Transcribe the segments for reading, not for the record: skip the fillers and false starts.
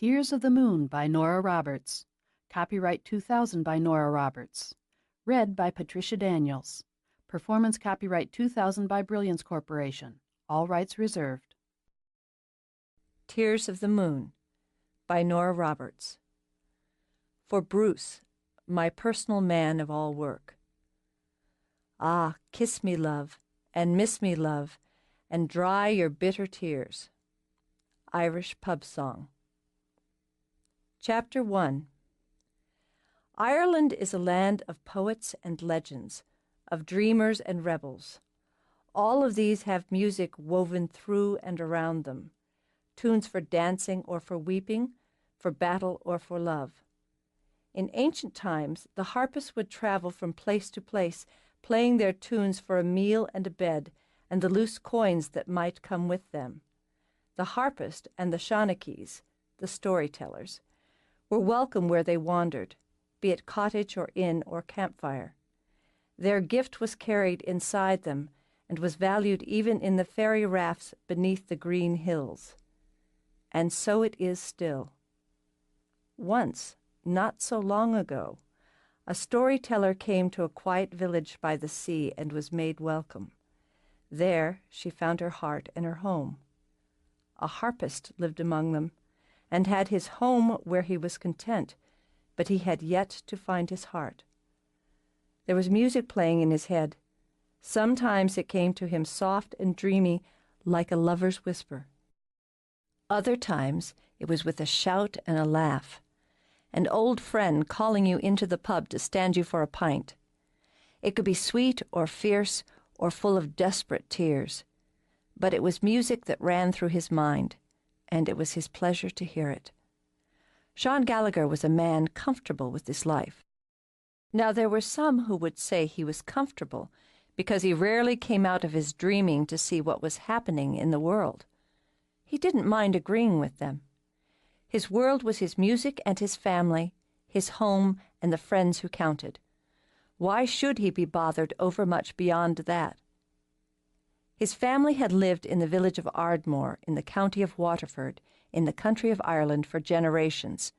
Tears of the Moon by Nora Roberts. Copyright 2000 by Nora Roberts. Read by Patricia Daniels. Performance copyright 2000 by Brilliance Corporation. All rights reserved. Tears of the Moon by Nora Roberts. For Bruce, my personal man of all work. Ah, kiss me, love, and miss me, love, and dry your bitter tears. Irish Pub Song. Chapter 1. Ireland is a land of poets and legends, of dreamers and rebels. All of these have music woven through and around them, tunes for dancing or for weeping, for battle or for love. In ancient times, the harpists would travel from place to place, playing their tunes for a meal and a bed, and the loose coins that might come with them. The harpist and the shanachies, the storytellers, were welcome where they wandered, be it cottage or inn or campfire. Their gift was carried inside them and was valued even in the fairy rafts beneath the green hills. And so it is still. Once, not so long ago, a storyteller came to a quiet village by the sea and was made welcome. There she found her heart and her home. A harpist lived among them, and had his home where he was content, but he had yet to find his heart. There was music playing in his head. Sometimes it came to him soft and dreamy, like a lover's whisper. Other times it was with a shout and a laugh, an old friend calling you into the pub to stand you for a pint. It could be sweet or fierce or full of desperate tears, but it was music that ran through his mind, and it was his pleasure to hear it. Sean Gallagher was a man comfortable with his life. Now there were some who would say he was comfortable because he rarely came out of his dreaming to see what was happening in the world. He didn't mind agreeing with them. His world was his music and his family, his home and the friends who counted. Why should he be bothered overmuch beyond that? His family had lived in the village of Ardmore in the county of Waterford, in the country of Ireland, for generations.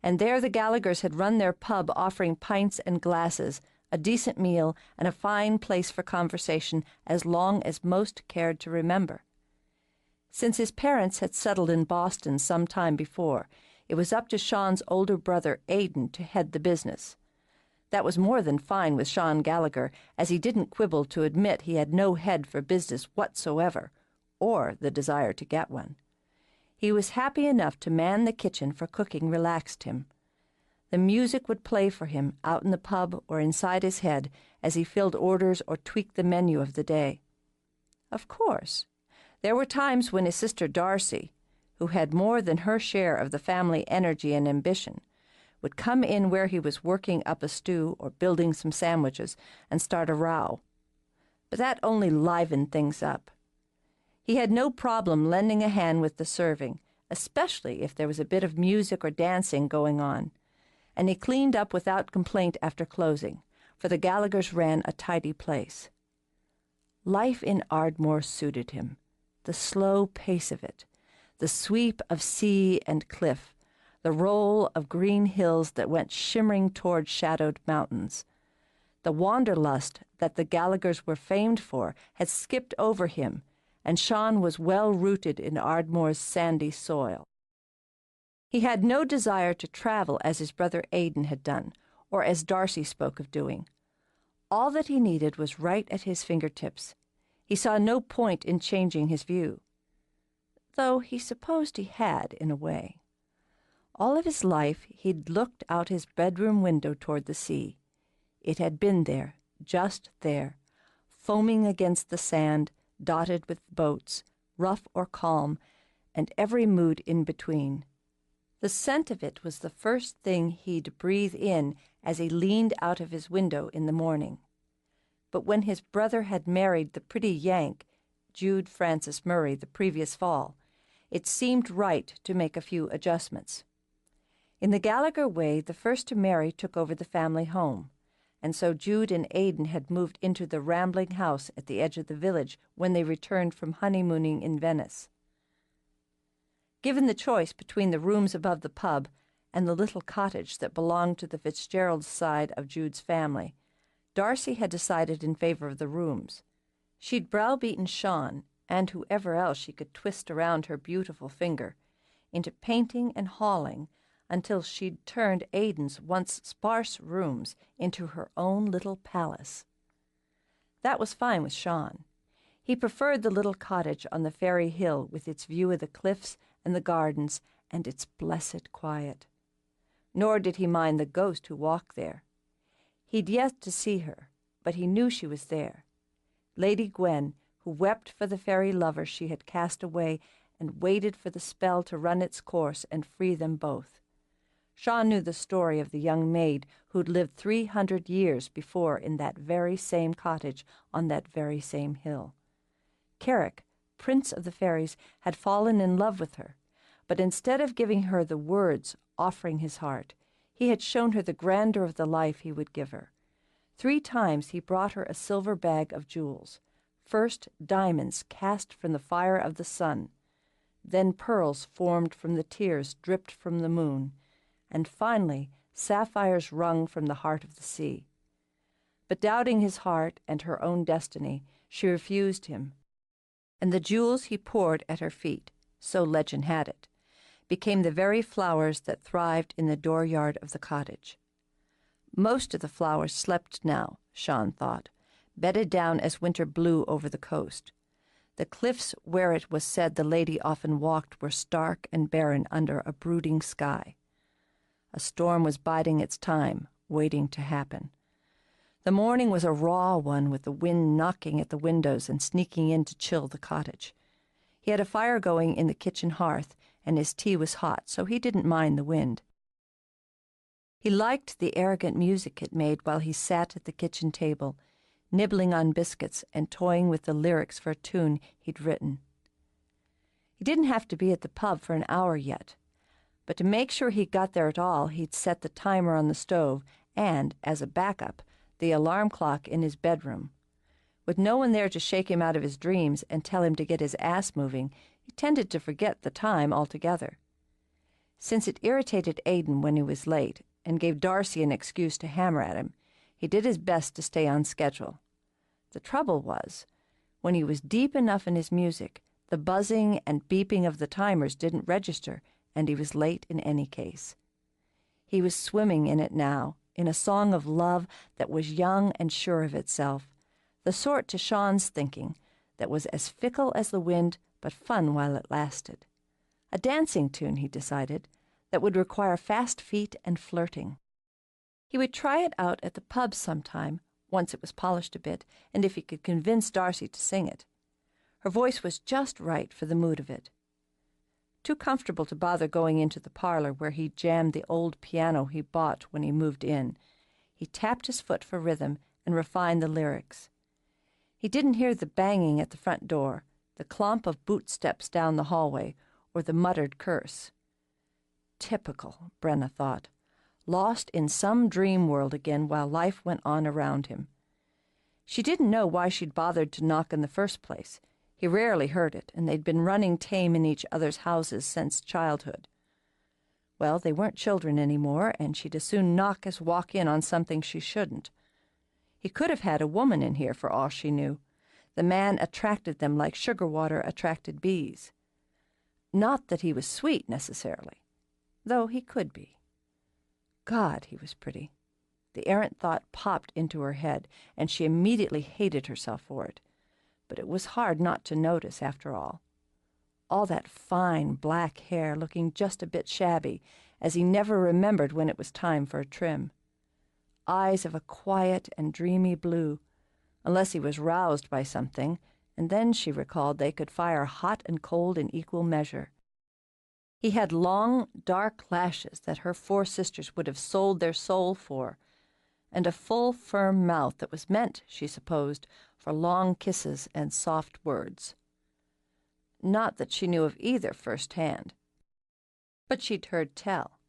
And there the Gallaghers had run their pub, offering pints and glasses, a decent meal, and a fine place for conversation as long as most cared to remember. Since his parents had settled in Boston some time before, it was up to Sean's older brother Aidan to head the business. That was more than fine with Sean Gallagher, as he didn't quibble to admit he had no head for business whatsoever, or the desire to get one. He was happy enough to man the kitchen, for cooking relaxed him. The music would play for him out in the pub or inside his head as he filled orders or tweaked the menu of the day. Of course, there were times when his sister Darcy, who had more than her share of the family energy and ambition, would come in where he was working up a stew or building some sandwiches and start a row. But that only livened things up. He had no problem lending a hand with the serving, especially if there was a bit of music or dancing going on, and he cleaned up without complaint after closing, for the Gallaghers ran a tidy place. Life in Ardmore suited him, the slow pace of it, the sweep of sea and cliff, the roll of green hills that went shimmering toward shadowed mountains. The wanderlust that the Gallaghers were famed for had skipped over him, and Sean was well rooted in Ardmore's sandy soil. He had no desire to travel as his brother Aidan had done, or as Darcy spoke of doing. All that he needed was right at his fingertips. He saw no point in changing his view, though he supposed he had in a way. All of his life he'd looked out his bedroom window toward the sea. It had been there, just there, foaming against the sand, dotted with boats, rough or calm, and every mood in between. The scent of it was the first thing he'd breathe in as he leaned out of his window in the morning. But when his brother had married the pretty Yank, Jude Frances Murray, the previous fall, it seemed right to make a few adjustments. In the Gallagher way, the first to marry took over the family home, and so Jude and Aidan had moved into the rambling house at the edge of the village when they returned from honeymooning in Venice. Given the choice between the rooms above the pub and the little cottage that belonged to the Fitzgerald side of Jude's family, Darcy had decided in favor of the rooms. She'd browbeaten Sean, and whoever else she could twist around her beautiful finger, into painting and hauling until she'd turned Aidan's once sparse rooms into her own little palace. That was fine with Sean. He preferred the little cottage on the fairy hill with its view of the cliffs and the gardens and its blessed quiet. Nor did he mind the ghost who walked there. He'd yet to see her, but he knew she was there. Lady Gwen, who wept for the fairy lover she had cast away and waited for the spell to run its course and free them both. Sean knew the story of the young maid who'd lived 300 years before in that very same cottage on that very same hill. Carrick, Prince of the Fairies, had fallen in love with her, but instead of giving her the words offering his heart, he had shown her the grandeur of the life he would give her. 3 times he brought her a silver bag of jewels, first diamonds cast from the fire of the sun, then pearls formed from the tears dripped from the moon, and finally sapphires wrung from the heart of the sea. But doubting his heart and her own destiny, she refused him, and the jewels he poured at her feet, so legend had it, became the very flowers that thrived in the dooryard of the cottage. Most of the flowers slept now, Sean thought, bedded down as winter blew over the coast. The cliffs where it was said the lady often walked were stark and barren under a brooding sky. A storm was biding its time, waiting to happen. The morning was a raw one, with the wind knocking at the windows and sneaking in to chill the cottage. He had a fire going in the kitchen hearth, and his tea was hot, so he didn't mind the wind. He liked the arrogant music it made while he sat at the kitchen table, nibbling on biscuits and toying with the lyrics for a tune he'd written. He didn't have to be at the pub for an hour yet, but to make sure he got there at all, he'd set the timer on the stove and, as a backup, the alarm clock in his bedroom. With no one there to shake him out of his dreams and tell him to get his ass moving, he tended to forget the time altogether. Since it irritated Aidan when he was late and gave Darcy an excuse to hammer at him, he did his best to stay on schedule. The trouble was, when he was deep enough in his music, the buzzing and beeping of the timers didn't register, and he was late in any case. He was swimming in it now, in a song of love that was young and sure of itself, the sort, to Sean's thinking, that was as fickle as the wind but fun while it lasted. A dancing tune, he decided, that would require fast feet and flirting. He would try it out at the pub sometime, once it was polished a bit, and if he could convince Darcy to sing it. Her voice was just right for the mood of it. Too comfortable to bother going into the parlor where he jammed the old piano he bought when he moved in, he tapped his foot for rhythm and refined the lyrics. He didn't hear the banging at the front door, the clomp of boot steps down the hallway, or the muttered curse. Typical, Brenna thought, lost in some dream world again while life went on around him. She didn't know why she'd bothered to knock in the first place. He rarely heard it, and they'd been running tame in each other's houses since childhood. Well, they weren't children anymore, and she'd as soon knock as walk in on something she shouldn't. He could have had a woman in here for all she knew. The man attracted them like sugar water attracted bees. Not that he was sweet, necessarily, though he could be. God, he was pretty. The errant thought popped into her head, and she immediately hated herself for it. But it was hard not to notice, after all. All that fine black hair looking just a bit shabby, as he never remembered when it was time for a trim. Eyes of a quiet and dreamy blue, unless he was roused by something, and then she recalled they could fire hot and cold in equal measure. He had long, dark lashes that her 4 sisters would have sold their soul for, and a full, firm mouth that was meant, she supposed, for long kisses and soft words. Not that she knew of either firsthand, but she'd heard tell.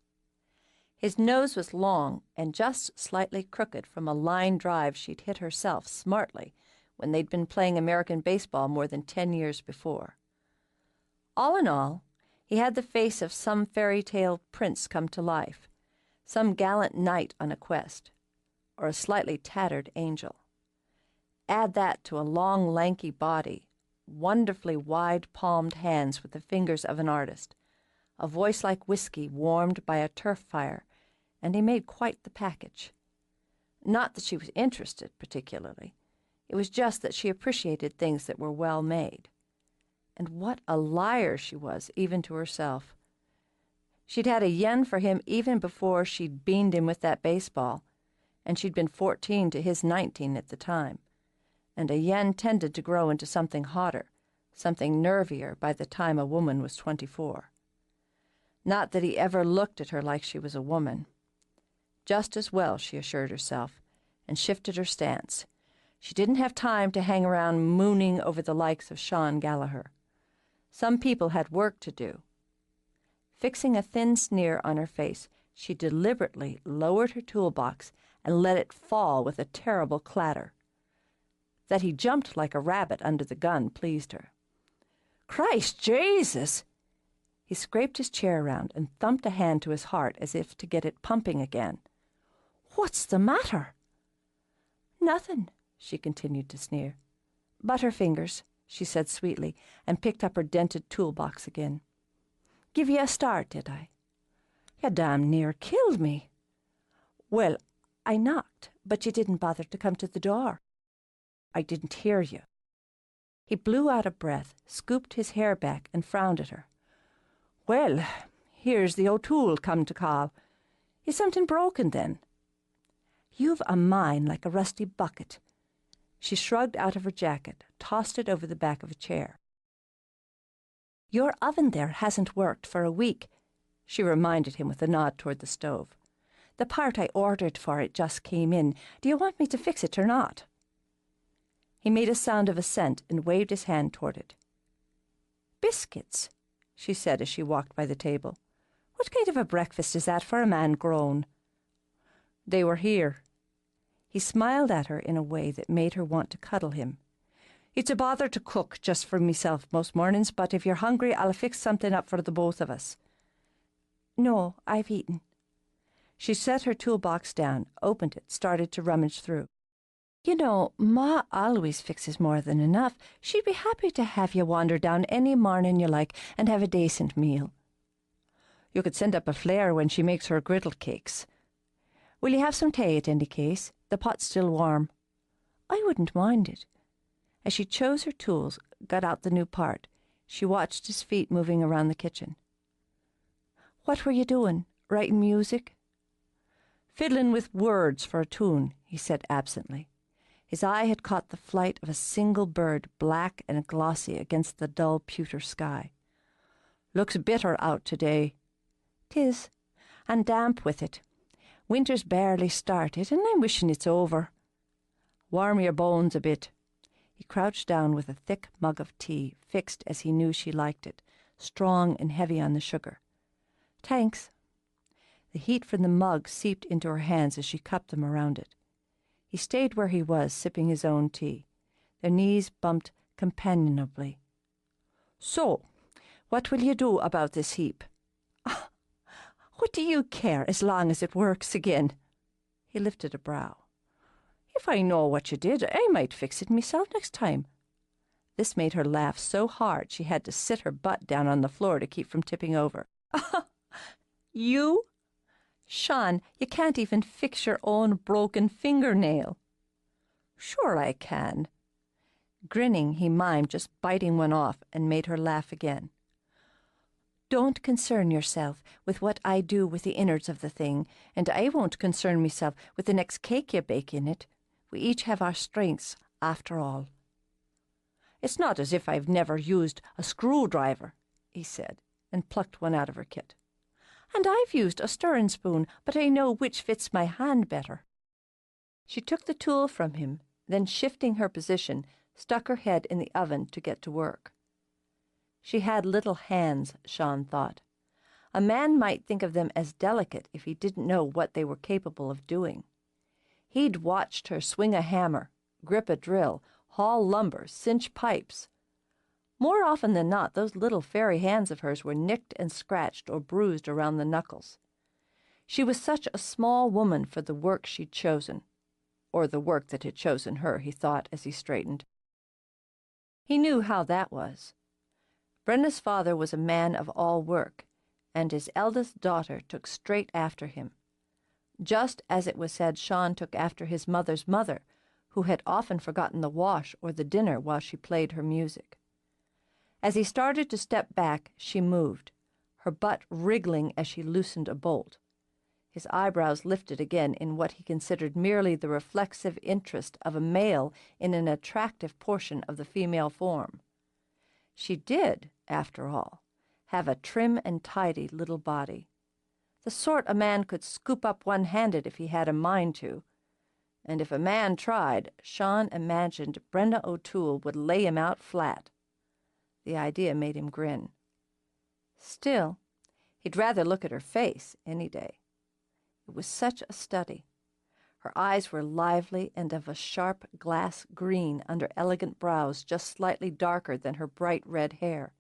His nose was long and just slightly crooked from a line drive she'd hit herself smartly when they'd been playing American baseball more than 10 years before. All in all, He had the face of some fairy tale prince come to life, some gallant knight on a quest, or a slightly tattered angel. Add that to a long, lanky body, wonderfully wide-palmed hands with the fingers of an artist, a voice like whiskey warmed by a turf fire, and he made quite the package. Not that she was interested particularly. It was just that she appreciated things that were well made. And what a liar she was, even to herself. She'd had a yen for him even before she'd beaned him with that baseball, and she'd been 14 to his 19 at the time. And a yen tended to grow into something hotter, something nervier by the time a woman was 24. Not that he ever looked at her like she was a woman. Just as well, she assured herself, and shifted her stance. She didn't have time to hang around mooning over the likes of Sean Gallagher. Some people had work to do. Fixing a thin sneer on her face, she deliberately lowered her toolbox and let it fall with a terrible clatter. That he jumped like a rabbit under the gun pleased her. Christ Jesus! He scraped his chair around and thumped a hand to his heart as if to get it pumping again. What's the matter? Nothing, she continued to sneer. Butterfingers, she said sweetly, and picked up her dented toolbox again. Give you a start, did I? You damn near killed me. Well, I knocked, but you didn't bother to come to the door. I didn't hear you. He blew out a breath, scooped his hair back, and frowned at her. Well, here's the O'Toole come to call. Is something broken, then? You've a mind like a rusty bucket. She shrugged out of her jacket, tossed it over the back of a chair. Your oven there hasn't worked for a week, she reminded him with a nod toward the stove. The part I ordered for it just came in. Do you want me to fix it or not? He made a sound of assent and waved his hand toward it. Biscuits, she said as she walked by the table. What kind of a breakfast is that for a man grown? They were here. He smiled at her in a way that made her want to cuddle him. It's a bother to cook just for myself most mornings, but if you're hungry, I'll fix something up for the both of us. No, I've eaten. She set her toolbox down, opened it, started to rummage through. You know, Ma always fixes more than enough. She'd be happy to have you wander down any morning you like and have a decent meal. You could send up a flare when she makes her griddle cakes. Will you have some tea at any case? The pot's still warm. I wouldn't mind it. As she chose her tools, got out the new part, she watched his feet moving around the kitchen. What were you doing? Writing music? Fiddling with words for a tune, he said absently. His eye had caught the flight of a single bird, black and glossy against the dull pewter sky. Looks bitter out today. 'Tis, and damp with it. Winter's barely started, and I'm wishing it's over. Warm your bones a bit. He crouched down with a thick mug of tea, fixed as he knew she liked it, strong and heavy on the sugar. Thanks. The heat from the mug seeped into her hands as she cupped them around it. He stayed where he was, sipping his own tea. Their knees bumped companionably. So, what will you do about this heap? What do you care as long as it works again? He lifted a brow. If I know what you did, I might fix it myself next time. This made her laugh so hard she had to sit her butt down on the floor to keep from tipping over. You? Sean, you can't even fix your own broken fingernail. Sure I can. Grinning, he mimed just biting one off and made her laugh again. Don't concern yourself with what I do with the innards of the thing, and I won't concern myself with the next cake you bake in it. We each have our strengths, after all. It's not as if I've never used a screwdriver, he said, and plucked one out of her kit. And I've used a stirring spoon, but I know which fits my hand better. She took the tool from him, then shifting her position, stuck her head in the oven to get to work. She had little hands, Sean thought. A man might think of them as delicate if he didn't know what they were capable of doing. He'd watched her swing a hammer, grip a drill, haul lumber, cinch pipes. More often than not, those little fairy hands of hers were nicked and scratched or bruised around the knuckles. She was such a small woman for the work she'd chosen, or the work that had chosen her, he thought as he straightened. He knew how that was. Brenna's father was a man of all work, and his eldest daughter took straight after him, just as it was said Sean took after his mother's mother, who had often forgotten the wash or the dinner while she played her music. As he started to step back, she moved, her butt wriggling as she loosened a bolt. His eyebrows lifted again in what he considered merely the reflexive interest of a male in an attractive portion of the female form. She did, after all, have a trim and tidy little body, the sort a man could scoop up one-handed if he had a mind to. And if a man tried, Sean imagined Brenda O'Toole would lay him out flat. The idea made him grin. Still, he'd rather look at her face any day. It was such a study. Her eyes were lively and of a sharp glass green under elegant brows just slightly darker than her bright red hair.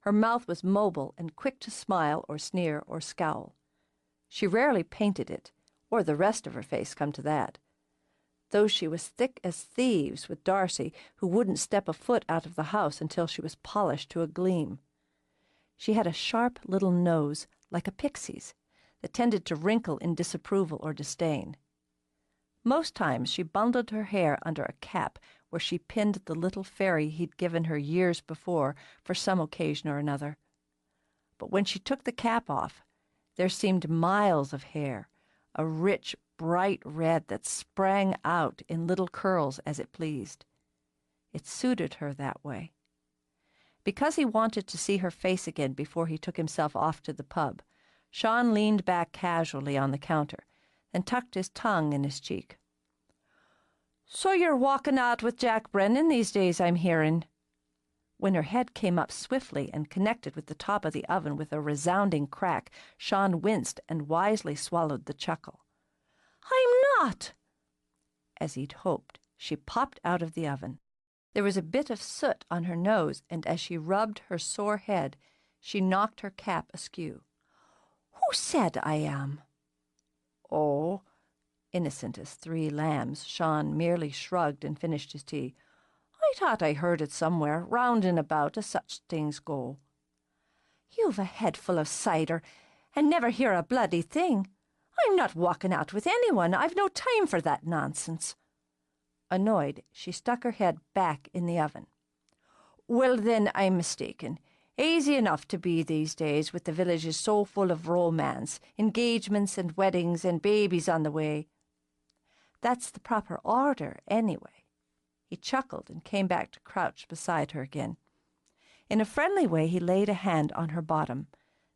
Her mouth was mobile and quick to smile or sneer or scowl. She rarely painted it, or the rest of her face, come to that, though she was thick as thieves with Darcy, who wouldn't step a foot out of the house until she was polished to a gleam. She had a sharp little nose, like a pixie's, that tended to wrinkle in disapproval or disdain. Most times she bundled her hair under a cap where she pinned the little fairy he'd given her years before for some occasion or another. But when she took the cap off, there seemed miles of hair, a rich, bright red that sprang out in little curls as it pleased. It suited her that way. Because he wanted to see her face again before he took himself off to the pub, Sean leaned back casually on the counter, then tucked his tongue in his cheek. "So you're walking out with Jack Brennan these days, I'm hearing." When her head came up swiftly and connected with the top of the oven with a resounding crack, Sean winced and wisely swallowed the chuckle. "I'm not." As he'd hoped, she popped out of the oven. There was a bit of soot on her nose, and as she rubbed her sore head, she knocked her cap askew. "Who said I am?" "Oh," innocent as three lambs, Sean merely shrugged and finished his tea. "I thought I heard it somewhere, round and about as such things go." "You've a head full of cider, and never hear a bloody thing. I'm not walking out with anyone. I've no time for that nonsense." Annoyed, she stuck her head back in the oven. "Well, then I'm mistaken. Easy enough to be these days, with the villages so full of romance, engagements and weddings and babies on the way." "That's the proper order, anyway." He chuckled and came back to crouch beside her again. In a friendly way he laid a hand on her bottom,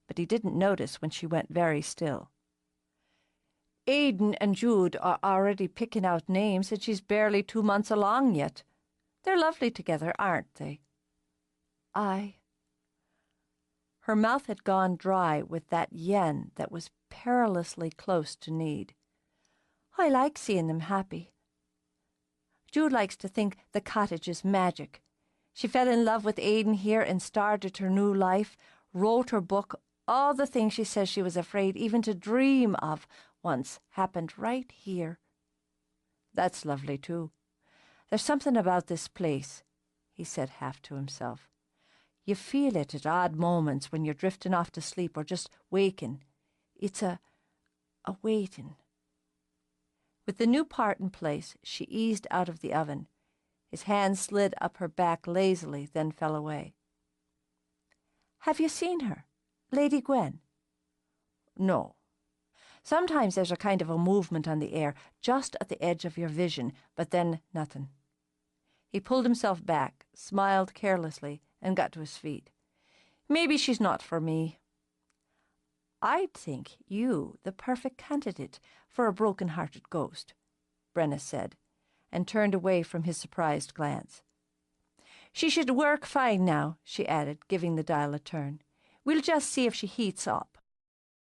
but he didn't notice when she went very still. "Aidan and Jude are already picking out names, and she's barely 2 months along yet. They're lovely together, aren't they?" "Aye." Her mouth had gone dry with that yen that was perilously close to need. "I like seeing them happy. Jude likes to think the cottage is magic. She fell in love with Aidan here and started her new life, wrote her book. All the things she says she was afraid even to dream of once happened right here." "That's lovely, too. There's something about this place," he said half to himself. "You feel it at odd moments when you're drifting off to sleep or just waking. It's a waiting." With the new part in place, she eased out of the oven. His hand slid up her back lazily, then fell away. "Have you seen her, Lady Gwen?" "No. Sometimes there's a kind of a movement on the air, just at the edge of your vision, but then nothing." He pulled himself back, smiled carelessly, and got to his feet. "Maybe she's not for me." "I'd think you the perfect candidate for a broken-hearted ghost," Brenna said, and turned away from his surprised glance. "She should work fine now," she added, giving the dial a turn. "We'll just see if she heats up.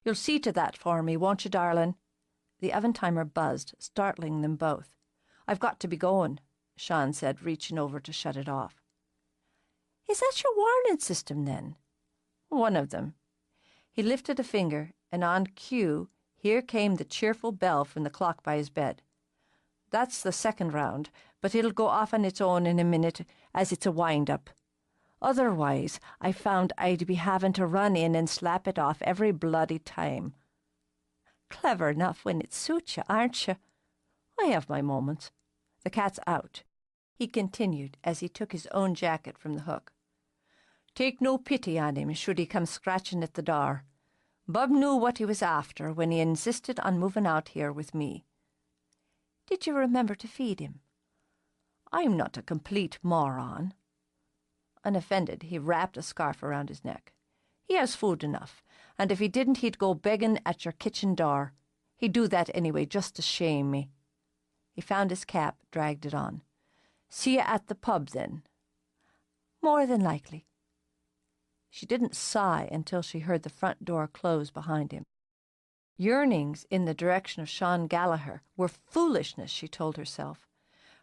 You'll see to that for me, won't you, darling?" The oven timer buzzed, startling them both. "I've got to be going," Sean said, reaching over to shut it off. Is that your warning system, then? One of them. He lifted a finger, and on cue, here came the cheerful bell from the clock by his bed. That's the second round, but it'll go off on its own in a minute, as it's a wind-up. Otherwise, I found I'd be having to run in and slap it off every bloody time. Clever enough when it suits you, aren't you? I have my moments. The cat's out, he continued as he took his own jacket from the hook. Take no pity on him should he come scratching at the door. Bub knew what he was after when he insisted on moving out here with me. Did you remember to feed him? I'm not a complete moron. Unoffended, he wrapped a scarf around his neck. He has food enough, and if he didn't, he'd go begging at your kitchen door. He'd do that anyway, just to shame me. He found his cap, dragged it on. See you at the pub, then? More than likely. She didn't sigh until she heard the front door close behind him. Yearnings in the direction of Sean Gallagher were foolishness, she told herself,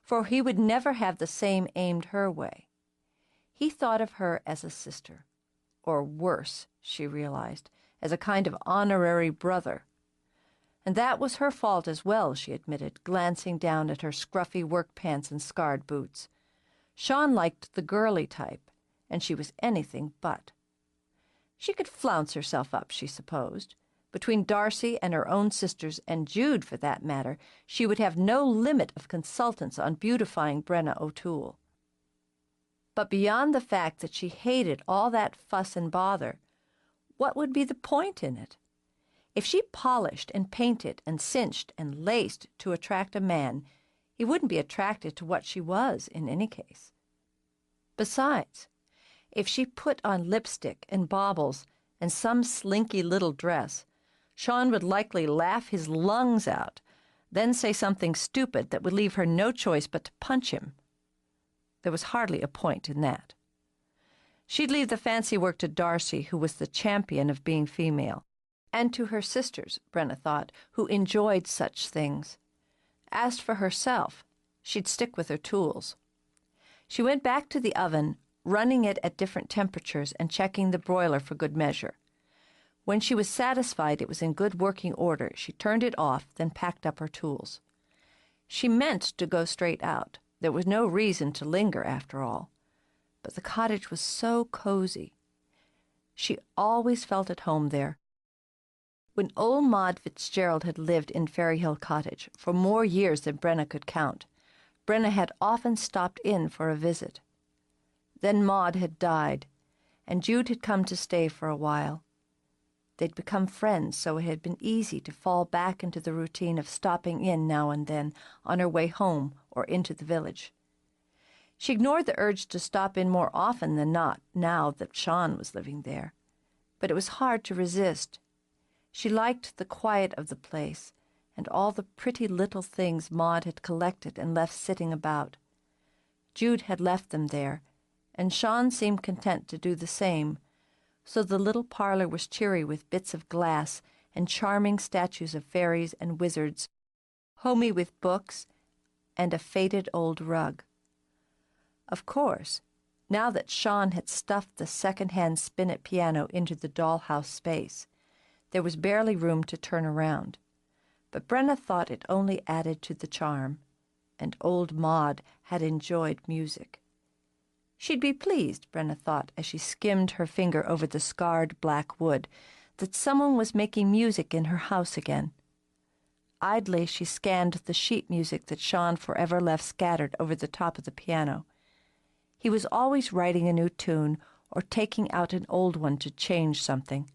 for he would never have the same aimed her way. He thought of her as a sister, or worse, she realized, as a kind of honorary brother. And that was her fault as well, she admitted, glancing down at her scruffy work pants and scarred boots. Sean liked the girly type, and she was anything but. She could flounce herself up, she supposed. Between Darcy and her own sisters, and Jude for that matter, she would have no limit of consultants on beautifying Brenna O'Toole. But beyond the fact that she hated all that fuss and bother, what would be the point in it? If she polished and painted and cinched and laced to attract a man, he wouldn't be attracted to what she was in any case. Besides, if she put on lipstick and baubles and some slinky little dress, Sean would likely laugh his lungs out, then say something stupid that would leave her no choice but to punch him. There was hardly a point in that. She'd leave the fancy work to Darcy, who was the champion of being female, and to her sisters, Brenna thought, who enjoyed such things. As for herself, she'd stick with her tools. She went back to the oven, running it at different temperatures and checking the broiler for good measure. When she was satisfied it was in good working order, she turned it off, then packed up her tools. She meant to go straight out. There was no reason to linger, after all. But the cottage was so cozy. She always felt at home there. When old Maud Fitzgerald had lived in Fairy Hill Cottage for more years than Brenna could count, Brenna had often stopped in for a visit. Then Maud had died, and Jude had come to stay for a while. They'd become friends, so it had been easy to fall back into the routine of stopping in now and then on her way home or into the village. She ignored the urge to stop in more often than not now that Sean was living there, but it was hard to resist. She liked the quiet of the place and all the pretty little things Maud had collected and left sitting about. Jude had left them there, and Sean seemed content to do the same, so the little parlor was cheery with bits of glass and charming statues of fairies and wizards, homey with books and a faded old rug. Of course, now that Sean had stuffed the second-hand spinet piano into the dollhouse space, there was barely room to turn around. But Brenna thought it only added to the charm, and old Maud had enjoyed music. She'd be pleased, Brenna thought, as she skimmed her finger over the scarred black wood, that someone was making music in her house again. Idly she scanned the sheet music that Sean forever left scattered over the top of the piano. He was always writing a new tune or taking out an old one to change something.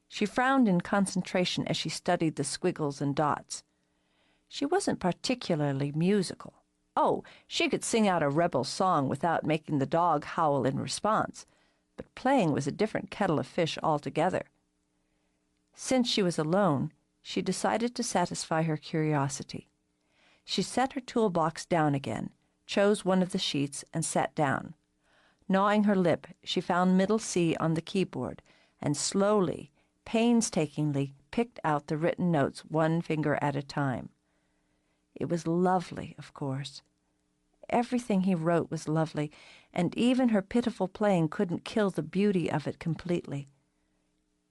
She frowned in concentration as she studied the squiggles and dots. She wasn't particularly musical. Oh, she could sing out a rebel song without making the dog howl in response, but playing was a different kettle of fish altogether. Since she was alone, she decided to satisfy her curiosity. She set her toolbox down again, chose one of the sheets, and sat down. Gnawing her lip, she found middle C on the keyboard, and slowly, painstakingly picked out the written notes one finger at a time. It was lovely, of course. Everything he wrote was lovely, and even her pitiful playing couldn't kill the beauty of it completely.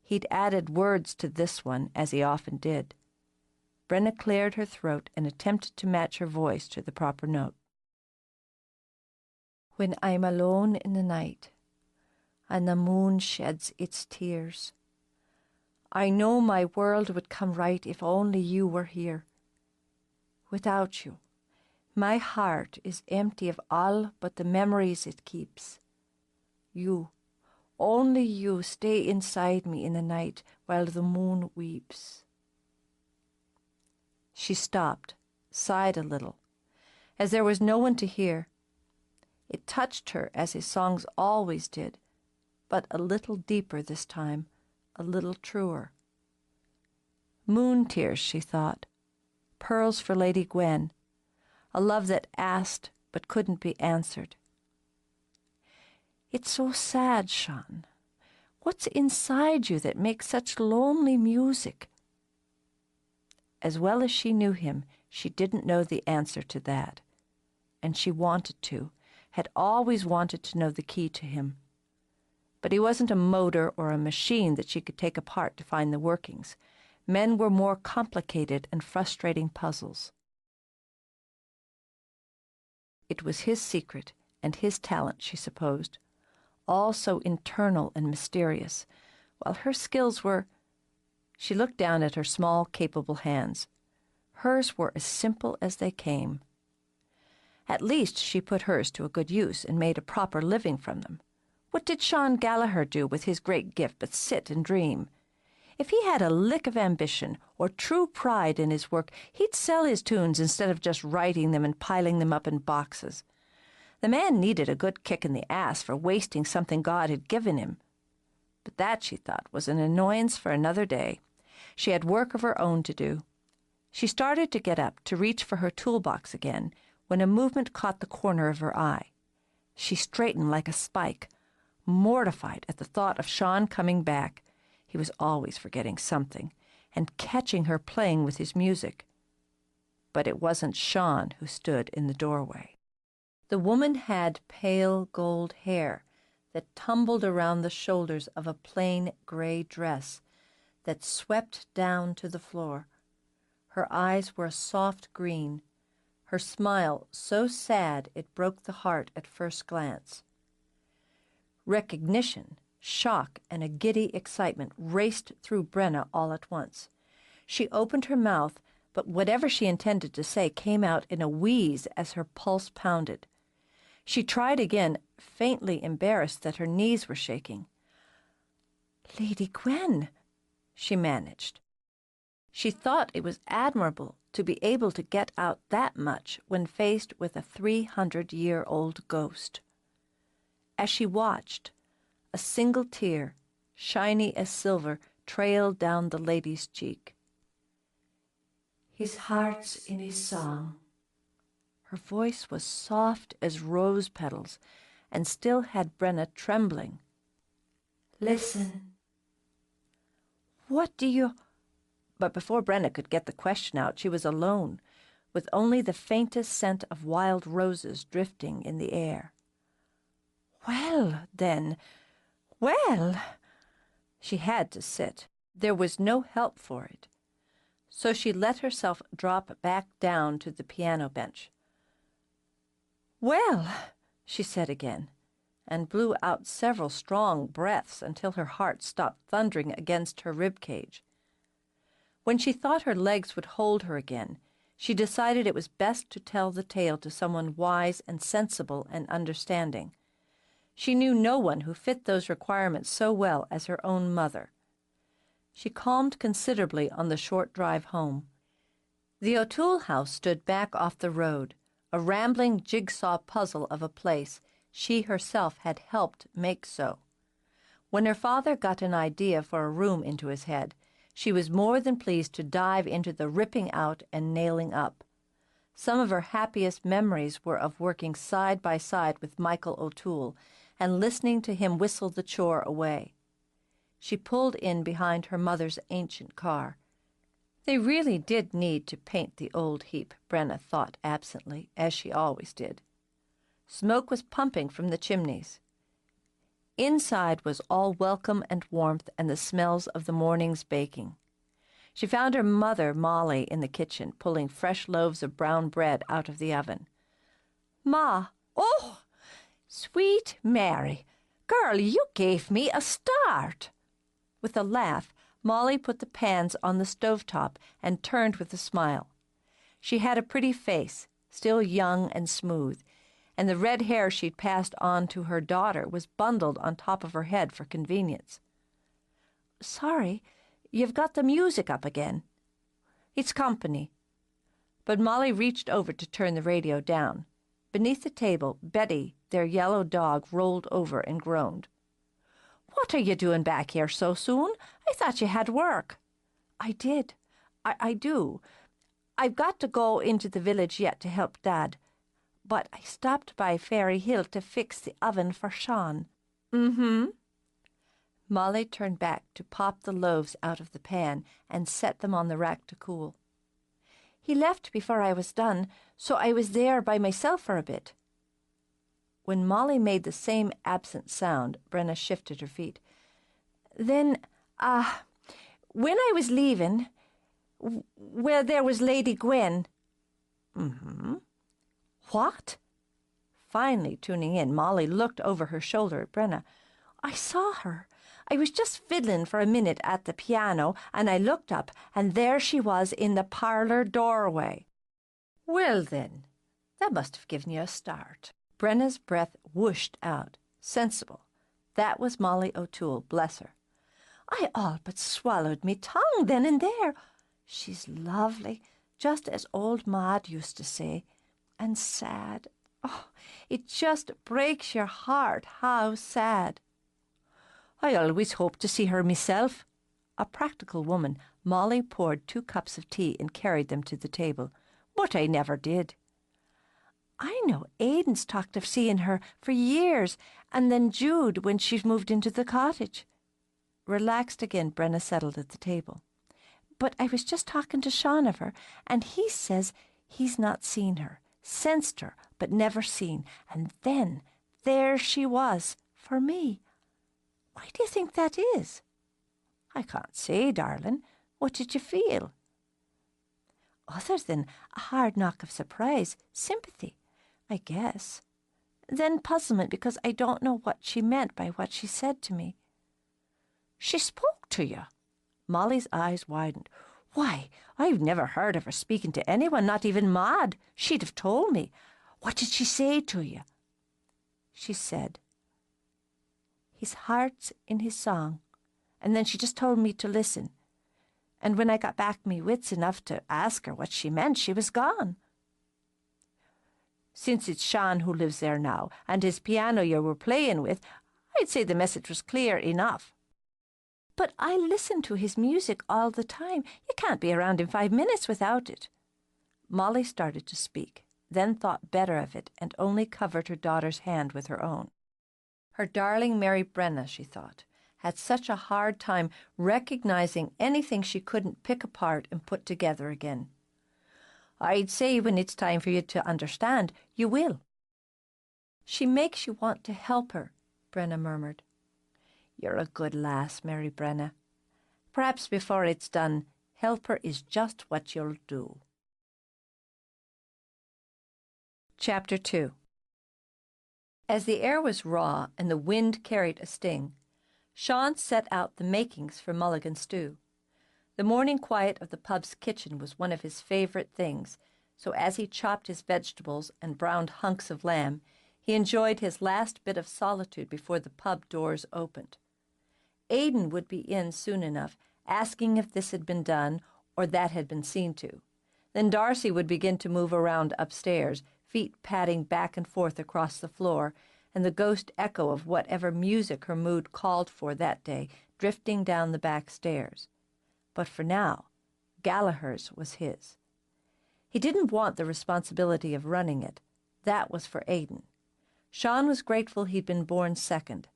He'd added words to this one, as he often did. Brenna cleared her throat and attempted to match her voice to the proper note. When I'm alone in the night, and the moon sheds its tears, I know my world would come right if only you were here. Without you, my heart is empty of all but the memories it keeps. You, only you, stay inside me in the night while the moon weeps. She stopped, sighed a little, as there was no one to hear. It touched her as his songs always did, but a little deeper this time, a little truer. Moon tears, she thought, pearls for Lady Gwen, a love that asked but couldn't be answered. It's so sad, Sean. What's inside you that makes such lonely music? As well as she knew him, she didn't know the answer to that. And she wanted to, had always wanted to know the key to him. But he wasn't a motor or a machine that she could take apart to find the workings. Men were more complicated and frustrating puzzles. It was his secret and his talent, she supposed, all so internal and mysterious, while her skills were... She looked down at her small, capable hands. Hers were as simple as they came. At least she put hers to a good use and made a proper living from them. What did Sean Gallagher do with his great gift but sit and dream? If he had a lick of ambition or true pride in his work, he'd sell his tunes instead of just writing them and piling them up in boxes. The man needed a good kick in the ass for wasting something God had given him. But that, she thought, was an annoyance for another day. She had work of her own to do. She started to get up, to reach for her toolbox again, when a movement caught the corner of her eye. She straightened like a spike, mortified at the thought of Sean coming back. He was always forgetting something, and catching her playing with his music. But it wasn't Sean who stood in the doorway. The woman had pale gold hair that tumbled around the shoulders of a plain gray dress that swept down to the floor. Her eyes were a soft green, her smile so sad it broke the heart at first glance. Recognition, shock, and a giddy excitement raced through Brenna all at once. She opened her mouth, but whatever she intended to say came out in a wheeze as her pulse pounded. She tried again, faintly embarrassed that her knees were shaking. "Lady Gwen," she managed. She thought it was admirable to be able to get out that much when faced with a 300-year-old ghost. As she watched, a single tear, shiny as silver, trailed down the lady's cheek. "His heart's in his song." Her voice was soft as rose petals and still had Brenna trembling. "Listen." "What do you—" But before Brenna could get the question out, she was alone, with only the faintest scent of wild roses drifting in the air. "Well, then, well—" She had to sit. There was no help for it. So she let herself drop back down to the piano bench. "Well," she said again, and blew out several strong breaths until her heart stopped thundering against her rib cage. When she thought her legs would hold her again, she decided it was best to tell the tale to someone wise and sensible and understanding. She knew no one who fit those requirements so well as her own mother. She calmed considerably on the short drive home. The O'Toole house stood back off the road, a rambling jigsaw puzzle of a place she herself had helped make so. When her father got an idea for a room into his head, she was more than pleased to dive into the ripping out and nailing up. Some of her happiest memories were of working side by side with Michael O'Toole and listening to him whistle the chore away. She pulled in behind her mother's ancient car. They really did need to paint the old heap, Brenna thought absently, as she always did. Smoke was pumping from the chimneys. Inside was all welcome and warmth and the smells of the morning's baking. She found her mother, Molly, in the kitchen, pulling fresh loaves of brown bread out of the oven. "Ma, oh, sweet Mary, girl, you gave me a start." With a laugh, Molly put the pans on the stovetop and turned with a smile. She had a pretty face, still young and smooth, and the red hair she'd passed on to her daughter was bundled on top of her head for convenience. "Sorry, you've got the music up again." "It's company." But Molly reached over to turn the radio down. Beneath the table, Betty, their yellow dog, rolled over and groaned. "What are you doing back here so soon? I thought you had work." "I did. I do. I've got to go into the village yet to help Dad. But I stopped by Fairy Hill to fix the oven for Sean." "Mm-hmm." Molly turned back to pop the loaves out of the pan and set them on the rack to cool. "He left before I was done, so I was there by myself for a bit." When Molly made the same absent sound, Brenna shifted her feet. "Then, when I was leaving, well, there was Lady Gwen." "Mm-hmm. What?" Finally tuning in, Molly looked over her shoulder at Brenna. "I saw her. I was just fiddling for a minute at the piano, and I looked up, and there she was in the parlour doorway." "Well, then, that must have given you a start." Brenna's breath whooshed out. Sensible. That was Molly O'Toole, bless her. "I all but swallowed me tongue then and there. She's lovely, just as old Maud used to say, and sad. Oh, it just breaks your heart how sad." "I always hoped to see her myself." A practical woman, Molly poured 2 cups of tea and carried them to the table. "But I never did." "I know Aidan's talked of seeing her for years, and then Jude when she's moved into the cottage." Relaxed again, Brenna settled at the table. "But I was just talking to Sean of her, and he says he's not seen her, sensed her, but never seen. And then there she was, for me. Why do you think that is?" "I can't say, darling. What did you feel?" "Other than a hard knock of surprise, sympathy, I guess. Then puzzlement because I don't know what she meant by what she said to me." "She spoke to you?" Molly's eyes widened. "Why, I've never heard of her speaking to anyone, not even Maud. She'd have told me. What did she say to you?" "She said, 'His heart's in his song.' And then she just told me to listen. And when I got back me wits enough to ask her what she meant, she was gone." "Since it's Sean who lives there now, and his piano you were playing with, I'd say the message was clear enough." "But I listen to his music all the time. You can't be around in 5 minutes without it." Molly started to speak, then thought better of it and only covered her daughter's hand with her own. Her darling Mary Brenna, she thought, had such a hard time recognizing anything she couldn't pick apart and put together again. "I'd say when it's time for you to understand, you will." "She makes you want to help her," Brenna murmured. "You're a good lass, Mary Brenna. Perhaps before it's done, help her is just what you'll do." Chapter 2. As the air was raw and the wind carried a sting, Sean set out the makings for mulligan stew. The morning quiet of the pub's kitchen was one of his favorite things, so as he chopped his vegetables and browned hunks of lamb, he enjoyed his last bit of solitude before the pub doors opened. Aidan would be in soon enough, asking if this had been done or that had been seen to. Then Darcy would begin to move around upstairs, feet padding back and forth across the floor, and the ghost echo of whatever music her mood called for that day drifting down the back stairs. But for now, Gallaghers was his. He didn't want the responsibility of running it. That was for Aidan. Sean was grateful he'd been born second.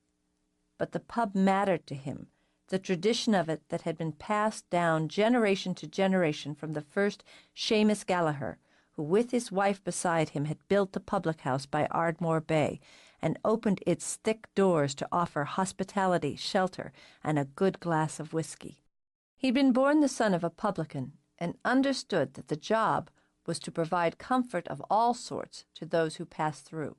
But the pub mattered to him, the tradition of it that had been passed down generation to generation from the first Seamus Gallagher, who with his wife beside him had built the public house by Ardmore Bay and opened its thick doors to offer hospitality, shelter, and a good glass of whiskey. He'd been born the son of a publican and understood that the job was to provide comfort of all sorts to those who passed through.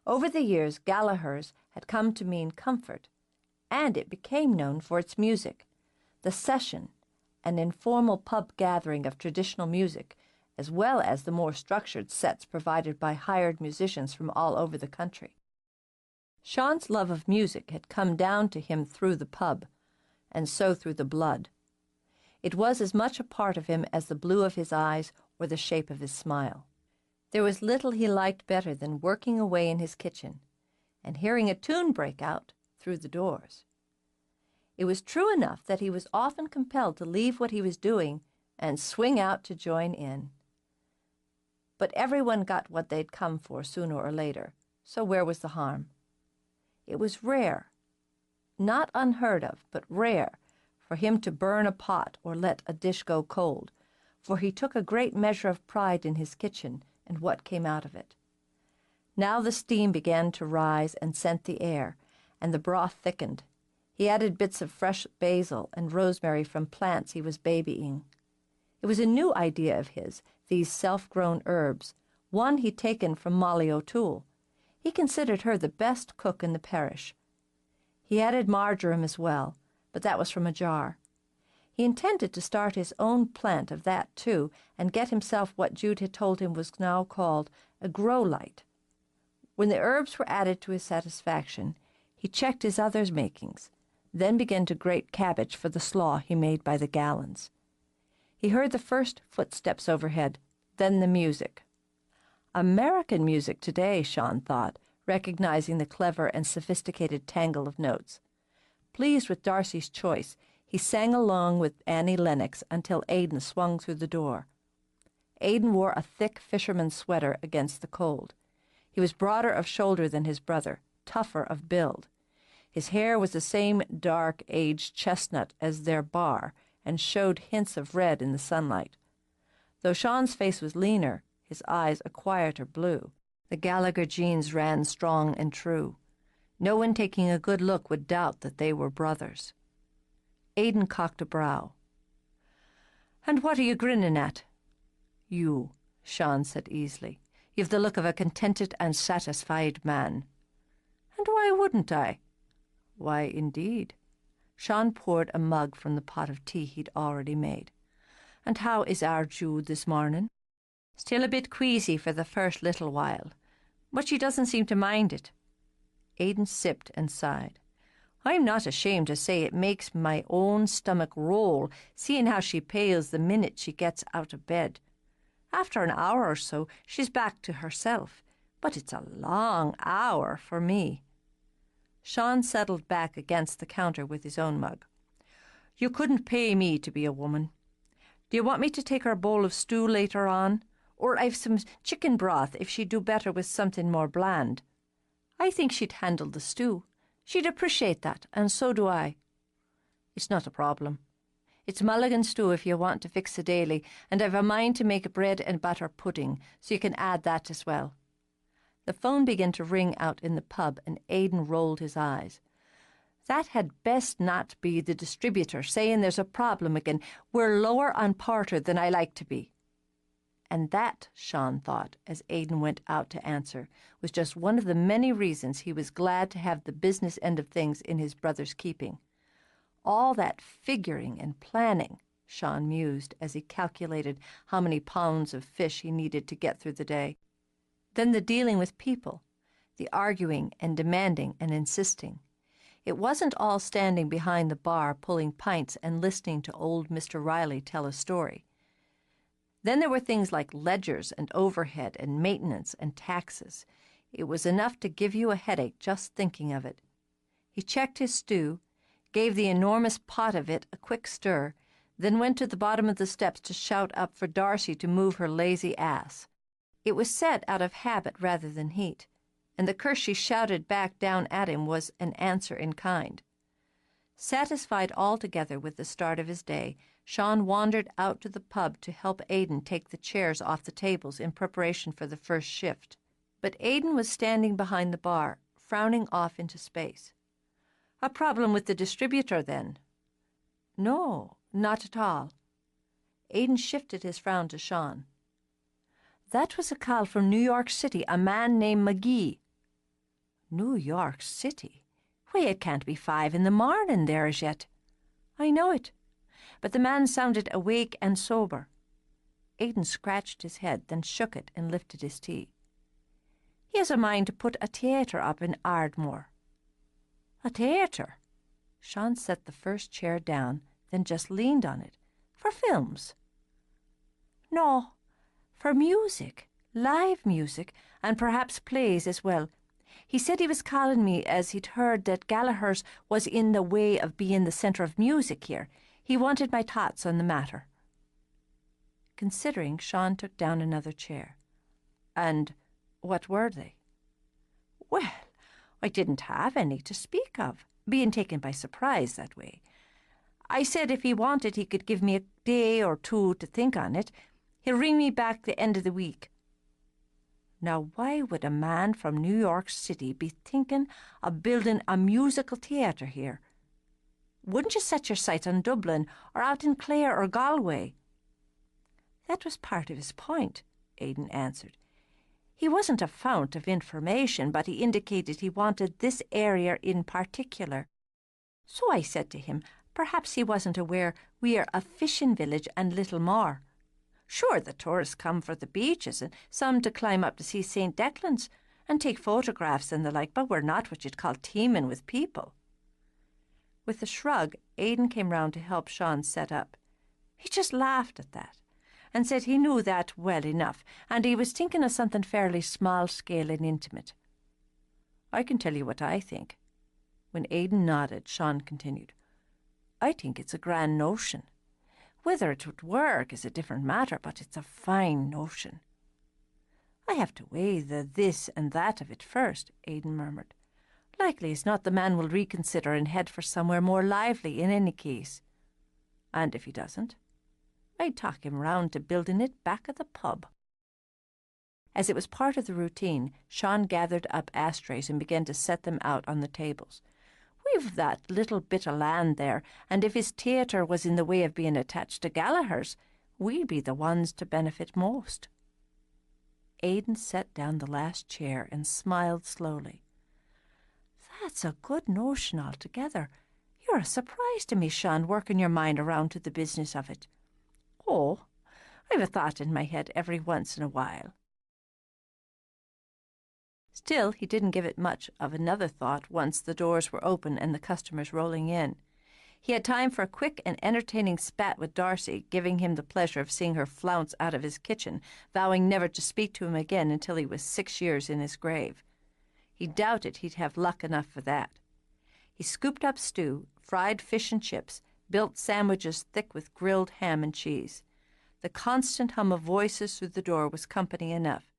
Over the years, Gallaghers had come to mean comfort, and it became known for its music. The session, an informal pub gathering of traditional music, as well as the more structured sets provided by hired musicians from all over the country. Sean's love of music had come down to him through the pub, and so through the blood. It was as much a part of him as the blue of his eyes or the shape of his smile. There was little he liked better than working away in his kitchen and hearing a tune break out through the doors. It was true enough that he was often compelled to leave what he was doing and swing out to join in. But everyone got what they'd come for sooner or later, so where was the harm? It was rare, not unheard of, but rare, for him to burn a pot or let a dish go cold, for he took a great measure of pride in his kitchen and what came out of it. Now the steam began to rise and scent the air, and the broth thickened. He added bits of fresh basil and rosemary from plants he was babying. It was a new idea of his, these self-grown herbs, one he'd taken from Molly O'Toole. He considered her the best cook in the parish. He added marjoram as well, but that was from a jar. He intended to start his own plant of that, too, and get himself what Jude had told him was now called a grow light. When the herbs were added to his satisfaction, he checked his other makings, then began to grate cabbage for the slaw he made by the gallons. He heard the first footsteps overhead, then the music. American music today, Sean thought, recognizing the clever and sophisticated tangle of notes. Pleased with Darcy's choice, he sang along with Annie Lennox until Aidan swung through the door. Aidan wore a thick fisherman's sweater against the cold. He was broader of shoulder than his brother, tougher of build. His hair was the same dark, aged chestnut as their bar, and showed hints of red in the sunlight. Though Sean's face was leaner, his eyes a quieter blue. The Gallagher genes ran strong and true. No one taking a good look would doubt that they were brothers. Aidan cocked a brow. "And what are you grinning at?" "You," Sean said easily. "You've the look of a contented and satisfied man." "And why wouldn't I?" "Why, indeed." Sean poured a mug from the pot of tea he'd already made. "And how is our Jude this morning?" "Still a bit queasy for the first little while, but she doesn't seem to mind it." Aidan sipped and sighed. "I'm not ashamed to say it makes my own stomach roll, seeing how she pales the minute she gets out of bed. After an hour or so, she's back to herself, but it's a long hour for me." Sean settled back against the counter with his own mug. "You couldn't pay me to be a woman. Do you want me to take her a bowl of stew later on? Or I've some chicken broth if she'd do better with something more bland." "I think she'd handle the stew. She'd appreciate that, and so do I." "It's not a problem. It's mulligan stew if you want to fix a daily, and I've a mind to make a bread and butter pudding, so you can add that as well." The phone began to ring out in the pub, and Aidan rolled his eyes. "That had best not be the distributor saying there's a problem again. We're lower on porter than I like to be." And that, Sean thought, as Aidan went out to answer, was just one of the many reasons he was glad to have the business end of things in his brother's keeping. All that figuring and planning, Sean mused as he calculated how many pounds of fish he needed to get through the day. Then the dealing with people, the arguing and demanding and insisting. It wasn't all standing behind the bar pulling pints and listening to old Mr. Riley tell a story. Then there were things like ledgers and overhead and maintenance and taxes. It was enough to give you a headache just thinking of it. He checked his stew, gave the enormous pot of it a quick stir, then went to the bottom of the steps to shout up for Darcy to move her lazy ass. It was said out of habit rather than heat, and the curse she shouted back down at him was an answer in kind. Satisfied altogether with the start of his day, Sean wandered out to the pub to help Aidan take the chairs off the tables in preparation for the first shift. But Aidan was standing behind the bar, frowning off into space. "A problem with the distributor, then?" "No, not at all." Aidan shifted his frown to Sean. "That was a call from New York City, a man named McGee." "New York City? Why, it can't be 5 in the morning there as yet." "I know it. But the man sounded awake and sober." Aidan scratched his head, then shook it and lifted his tea. "He has a mind to put a theatre up in Ardmore." "A theatre?" Sean set the first chair down, then just leaned on it. "For films?" "No, for music, live music, and perhaps plays as well. He said he was calling me as he'd heard that Gallaghers was in the way of being the centre of music here. He wanted my thoughts on the matter." Considering, Sean took down another chair. "And what were they?" "Well, I didn't have any to speak of, being taken by surprise that way. I said if he wanted he could give me a day or two to think on it. He'll ring me back the end of the week." Now, why would a man from New York City be thinking of building a musical theatre here? Wouldn't you set your sights on Dublin or out in Clare or Galway? "That was part of his point," Aidan answered. "He wasn't a fount of information, but he indicated he wanted this area in particular. So I said to him, perhaps he wasn't aware we are a fishing village and little more. Sure, the tourists come for the beaches and some to climb up to see St. Declan's and take photographs and the like, but we're not what you'd call teeming with people." With a shrug, Aidan came round to help Sean set up. He just laughed at that and said he knew that well enough, and he was thinking of something fairly small-scale and intimate. "I can tell you what I think." When Aidan nodded, Sean continued, "I think it's a grand notion. Whether it would work is a different matter, but it's a fine notion." "I have to weigh the this and that of it first," Aidan murmured. "Likely as not the man will reconsider and head for somewhere more lively in any case. And if he doesn't, I'd talk him round to building it back at the pub." As it was part of the routine, Sean gathered up ashtrays and began to set them out on the tables. "We've that little bit of land there, and if his theatre was in the way of being attached to Gallaghers, we'd be the ones to benefit most." Aidan set down the last chair and smiled slowly. "That's a good notion altogether. You're a surprise to me, Sean, working your mind around to the business of it." "Oh, I've a thought in my head every once in a while." Still, he didn't give it much of another thought once the doors were open and the customers rolling in. He had time for a quick and entertaining spat with Darcy, giving him the pleasure of seeing her flounce out of his kitchen, vowing never to speak to him again until he was 6 years in his grave. He doubted he'd have luck enough for that. He scooped up stew, fried fish and chips, built sandwiches thick with grilled ham and cheese. The constant hum of voices through the door was company enough.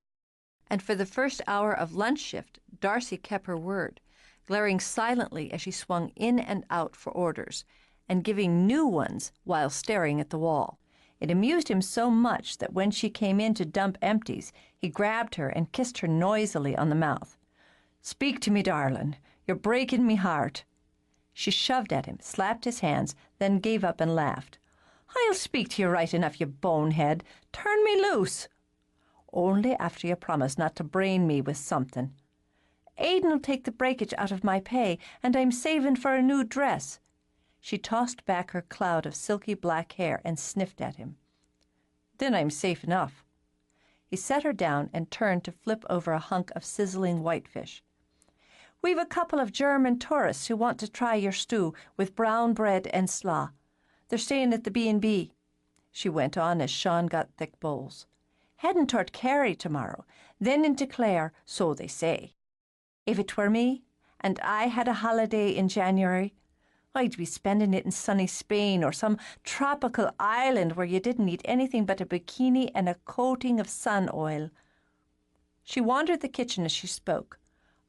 And for the first hour of lunch shift, Darcy kept her word, glaring silently as she swung in and out for orders, and giving new ones while staring at the wall. It amused him so much that when she came in to dump empties, he grabbed her and kissed her noisily on the mouth. "Speak to me, darling. You're breaking me heart." She shoved at him, slapped his hands, then gave up and laughed. "I'll speak to you right enough, you bonehead. Turn me loose." "Only after you promise not to brain me with something." "Aidan'll take the breakage out of my pay, and I'm saving for a new dress." She tossed back her cloud of silky black hair and sniffed at him. "Then I'm safe enough." He set her down and turned to flip over a hunk of sizzling whitefish. "We've a couple of German tourists who want to try your stew with brown bread and slaw. They're staying at the B&B," she went on as Sean got thick bowls. "Heading toward Kerry tomorrow, then into Clare, so they say. If it were me, and I had a holiday in January, I'd be spending it in sunny Spain or some tropical island where you didn't need anything but a bikini and a coating of sun oil." She wandered the kitchen as she spoke,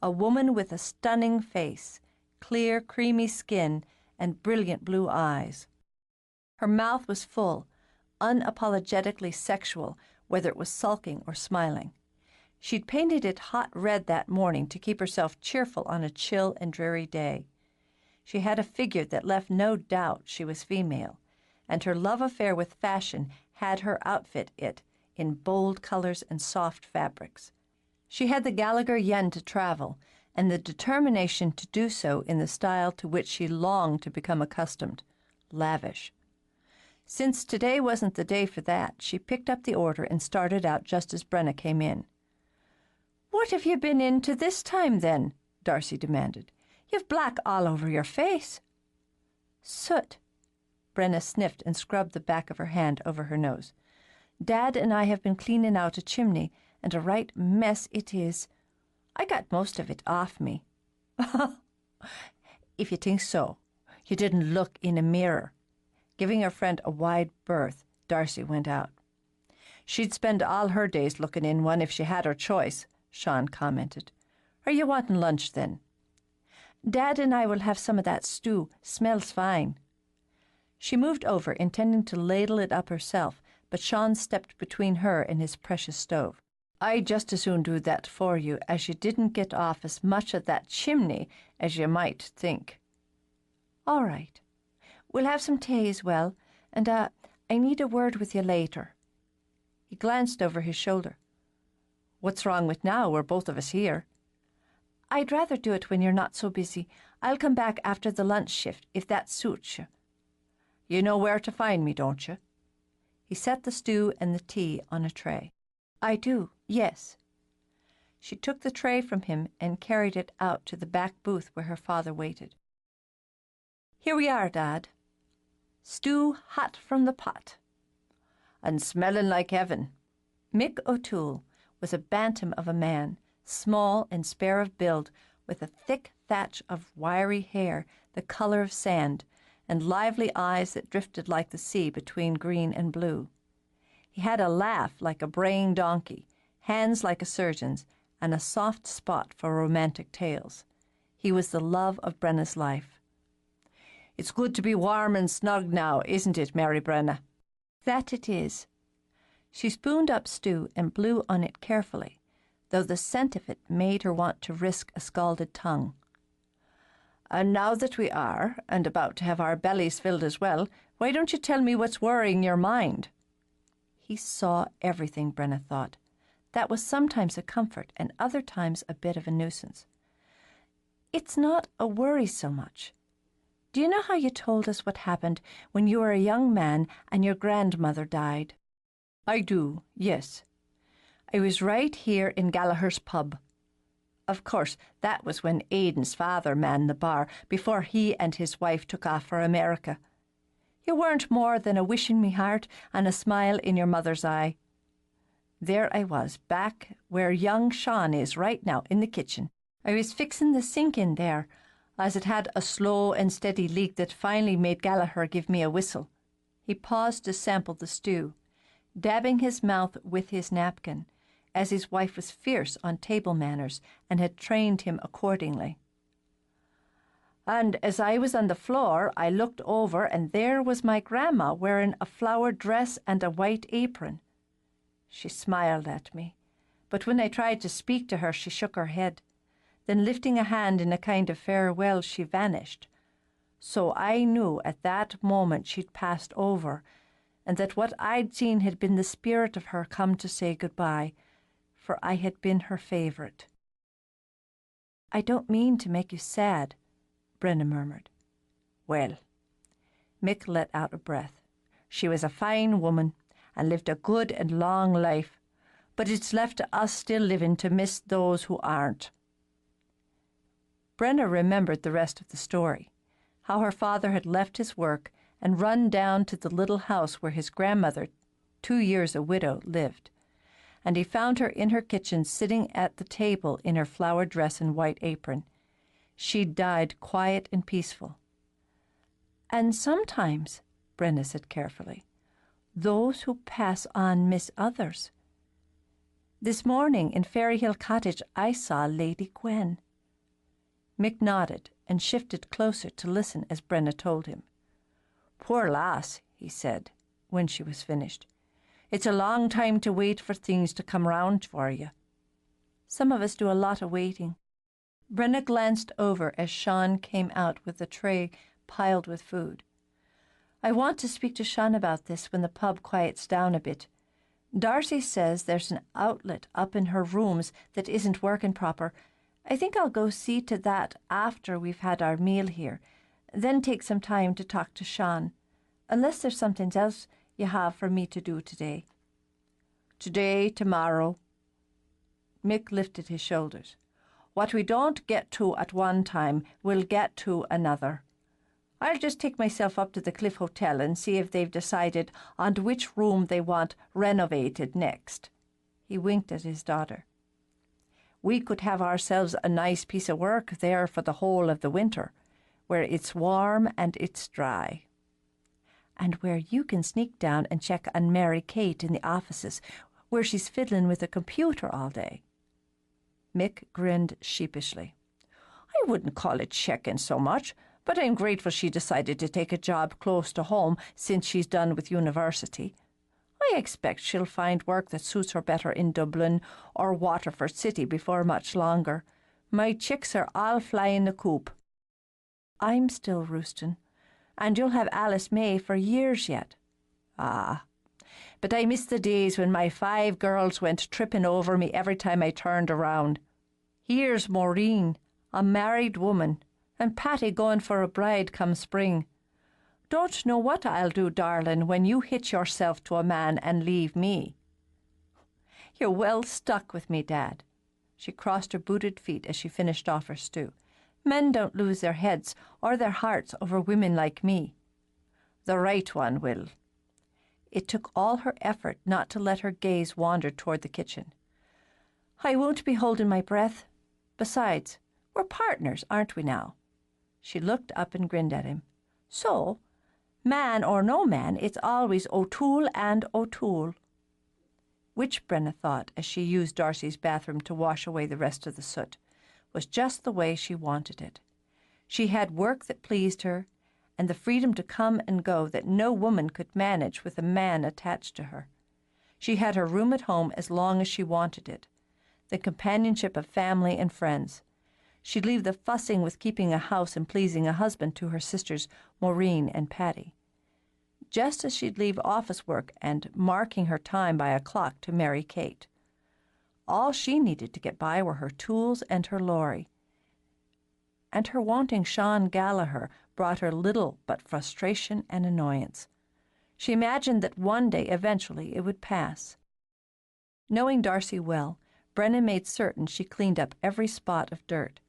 a woman with a stunning face, clear, creamy skin, and brilliant blue eyes. Her mouth was full, unapologetically sexual, whether it was sulking or smiling. She'd painted it hot red that morning to keep herself cheerful on a chill and dreary day. She had a figure that left no doubt she was female, and her love affair with fashion had her outfit it in bold colors and soft fabrics. She had the Gallagher yen to travel, and the determination to do so in the style to which she longed to become accustomed, lavish. Since today wasn't the day for that, she picked up the order and started out just as Brenna came in. "What have you been into this time, then?" Darcy demanded. "You've black all over your face." "Soot." Brenna sniffed and scrubbed the back of her hand over her nose. "Dad and I have been cleaning out a chimney, and a right mess it is. I got most of it off me." "If you think so, you didn't look in a mirror." Giving her friend a wide berth, Darcy went out. "She'd spend all her days looking in one if she had her choice," Sean commented. "Are you wanting lunch, then?" "Dad and I will have some of that stew. Smells fine." She moved over, intending to ladle it up herself, but Sean stepped between her and his precious stove. "I'd just as soon do that for you, as you didn't get off as much of that chimney as you might think." "All right. We'll have some tea as well, and I need a word with you later." He glanced over his shoulder. "What's wrong with now? We're both of us here." "I'd rather do it when you're not so busy. I'll come back after the lunch shift, if that suits you." "You know where to find me, don't you?" He set the stew and the tea on a tray. "I do, yes." She took the tray from him and carried it out to the back booth where her father waited. "Here we are, Dad. Stew hot from the pot." "And smelling like heaven." Mick O'Toole was a bantam of a man, small and spare of build, with a thick thatch of wiry hair the color of sand, and lively eyes that drifted like the sea between green and blue. He had a laugh like a braying donkey, hands like a surgeon's, and a soft spot for romantic tales. He was the love of Brenna's life. "It's good to be warm and snug now, isn't it, Mary Brenna?" "That it is." She spooned up stew and blew on it carefully, though the scent of it made her want to risk a scalded tongue. "And now that we are, and about to have our bellies filled as well, why don't you tell me what's worrying your mind?" He saw everything, Brenna thought. That was sometimes a comfort and other times a bit of a nuisance. "It's not a worry so much. Do you know how you told us what happened when you were a young man and your grandmother died?" "I do, yes. I was right here in Gallaghers pub. Of course, that was when Aidan's father manned the bar, before he and his wife took off for America. You weren't more than a wish in me heart and a smile in your mother's eye. There I was, back where young Sean is right now, in the kitchen. I was fixing the sink in there, as it had a slow and steady leak that finally made Gallagher give me a whistle." He paused to sample the stew, dabbing his mouth with his napkin, as his wife was fierce on table manners and had trained him accordingly. "And as I was on the floor, I looked over, and there was my grandma wearing a flowered dress and a white apron. She smiled at me, but when I tried to speak to her, she shook her head. Then lifting a hand in a kind of farewell, she vanished. So I knew at that moment she'd passed over, and that what I'd seen had been the spirit of her come to say goodbye, for I had been her favourite." "I don't mean to make you sad," Brenna murmured. "Well," Mick let out a breath, "she was a fine woman and lived a good and long life, but it's left to us still living to miss those who aren't." Brenna remembered the rest of the story, how her father had left his work and run down to the little house where his grandmother, 2 years a widow, lived, and he found her in her kitchen sitting at the table in her flowered dress and white apron. She'd died quiet and peaceful. "And sometimes," Brenna said carefully, "those who pass on miss others. This morning in Fairy Hill Cottage I saw Lady Gwen." Mick nodded and shifted closer to listen as Brenna told him. "Poor lass," he said, when she was finished. "It's a long time to wait for things to come round for you." "Some of us do a lot of waiting." Brenna glanced over as Sean came out with a tray piled with food. "I want to speak to Sean about this when the pub quiets down a bit. Darcy says there's an outlet up in her rooms that isn't working proper. I think I'll go see to that after we've had our meal here, then take some time to talk to Sean, unless there's something else you have for me to do today." "Today, tomorrow." Mick lifted his shoulders. "What we don't get to at one time, we'll get to another. I'll just take myself up to the Cliff Hotel and see if they've decided on which room they want renovated next." He winked at his daughter. "We could have ourselves a nice piece of work there for the whole of the winter, where it's warm and it's dry." "And where you can sneak down and check on Mary Kate in the offices, where she's fiddling with a computer all day." Mick grinned sheepishly. "I wouldn't call it checking so much, but I'm grateful she decided to take a job close to home since she's done with university. I expect she'll find work that suits her better in Dublin or Waterford City before much longer. My chicks are all flying the coop." "I'm still roosting, and you'll have Alice May for years yet." "Ah, but I miss the days when my 5 girls went tripping over me every time I turned around. Here's Maureen, a married woman, and Patty going for a bride come spring. Don't know what I'll do, darling, when you hitch yourself to a man and leave me." "You're well stuck with me, Dad." She crossed her booted feet as she finished off her stew. "Men don't lose their heads or their hearts over women like me." "The right one will." It took all her effort not to let her gaze wander toward the kitchen. "I won't be holding my breath. Besides, we're partners, aren't we now?" She looked up and grinned at him. "So, man or no man, it's always O'Toole and O'Toole." Which, Brenna thought, as she used Darcy's bathroom to wash away the rest of the soot, was just the way she wanted it. She had work that pleased her, and the freedom to come and go that no woman could manage with a man attached to her. She had her room at home as long as she wanted it, the companionship of family and friends. She'd leave the fussing with keeping a house and pleasing a husband to her sisters Maureen and Patty, just as she'd leave office work and marking her time by a clock to Mary Kate. All she needed to get by were her tools and her lorry. And her wanting Sean Gallagher brought her little but frustration and annoyance. She imagined that one day, eventually, it would pass. Knowing Darcy well, Brenna made certain she cleaned up every spot of dirt.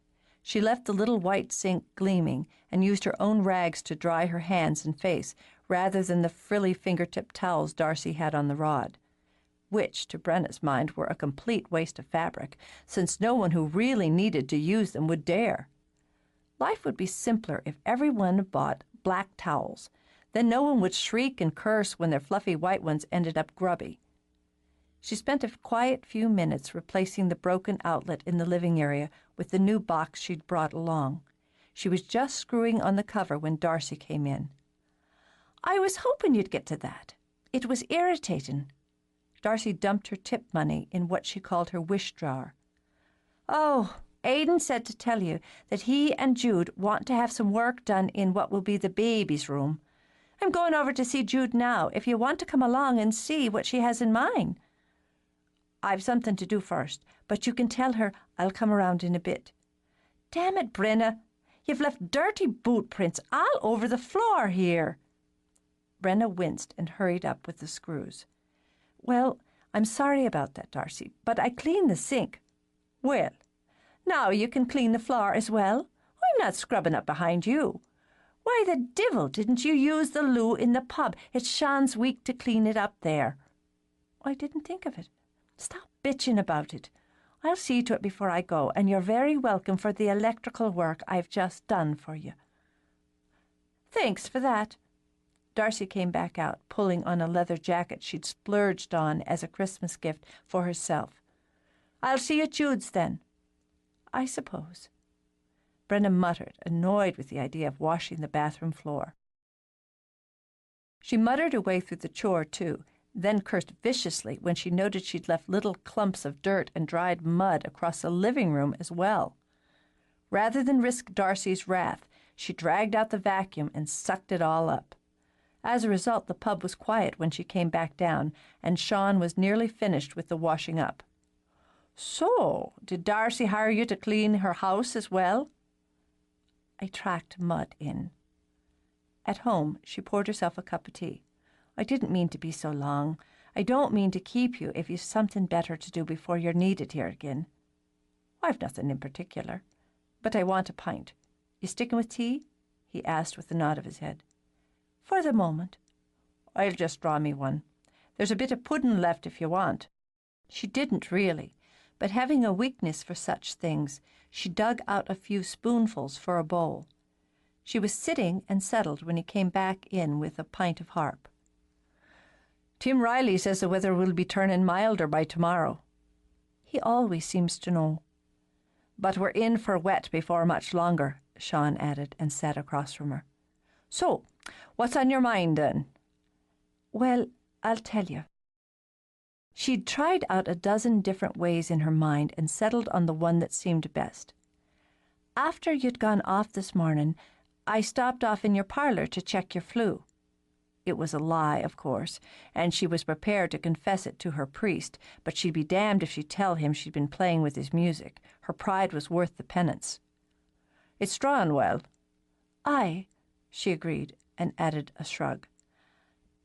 She left the little white sink gleaming and used her own rags to dry her hands and face rather than the frilly fingertip towels Darcy had on the rod, which, to Brenna's mind, were a complete waste of fabric, since no one who really needed to use them would dare. Life would be simpler if everyone bought black towels. Then no one would shriek and curse when their fluffy white ones ended up grubby. She spent a quiet few minutes replacing the broken outlet in the living area with the new box she'd brought along. She was just screwing on the cover when Darcy came in. "I was hoping you'd get to that. It was irritating." Darcy dumped her tip money in what she called her wish drawer. "Oh, Aidan said to tell you that he and Jude want to have some work done in what will be the baby's room. I'm going over to see Jude now, if you want to come along and see what she has in mind." "I've something to do first, but you can tell her I'll come around in a bit." "Damn it, Brenna, you've left dirty boot prints all over the floor here." Brenna winced and hurried up with the screws. "Well, I'm sorry about that, Darcy, but I cleaned the sink." "Well, now you can clean the floor as well. I'm not scrubbing up behind you. Why the divil didn't you use the loo in the pub? It's Sean's week to clean it up there." "I didn't think of it." "Stop bitching about it. I'll see to it before I go, and you're very welcome for the electrical work I've just done for you." "Thanks for that." Darcy came back out, pulling on a leather jacket she'd splurged on as a Christmas gift for herself. "I'll see you at Jude's then." "I suppose." Brenna muttered, annoyed with the idea of washing the bathroom floor. She muttered her way through the chore, too, then cursed viciously when she noted she'd left little clumps of dirt and dried mud across the living room as well. Rather than risk Darcy's wrath, she dragged out the vacuum and sucked it all up. As a result, the pub was quiet when she came back down, and Sean was nearly finished with the washing up. "So, did Darcy hire you to clean her house as well?" "I tracked mud in." At home, she poured herself a cup of tea. "I didn't mean to be so long. I don't mean to keep you if you've something better to do before you're needed here again." "I've nothing in particular, but I want a pint. You sticking with tea?" he asked with a nod of his head. "For the moment." "I'll just draw me one. There's a bit of pudding left if you want." She didn't really, but having a weakness for such things, she dug out a few spoonfuls for a bowl. She was sitting and settled when he came back in with a pint of harp. "Tim Riley says the weather will be turning milder by tomorrow." "He always seems to know." "But we're in for wet before much longer," Sean added, and sat across from her. "So, what's on your mind, then?" "Well, I'll tell you." She'd tried out a dozen different ways in her mind and settled on the one that seemed best. "After you'd gone off this morning, I stopped off in your parlour to check your flu." It was a lie, of course, and she was prepared to confess it to her priest, but she'd be damned if she'd tell him she'd been playing with his music. Her pride was worth the penance. "It's drawn well." "Aye," she agreed, and added a shrug.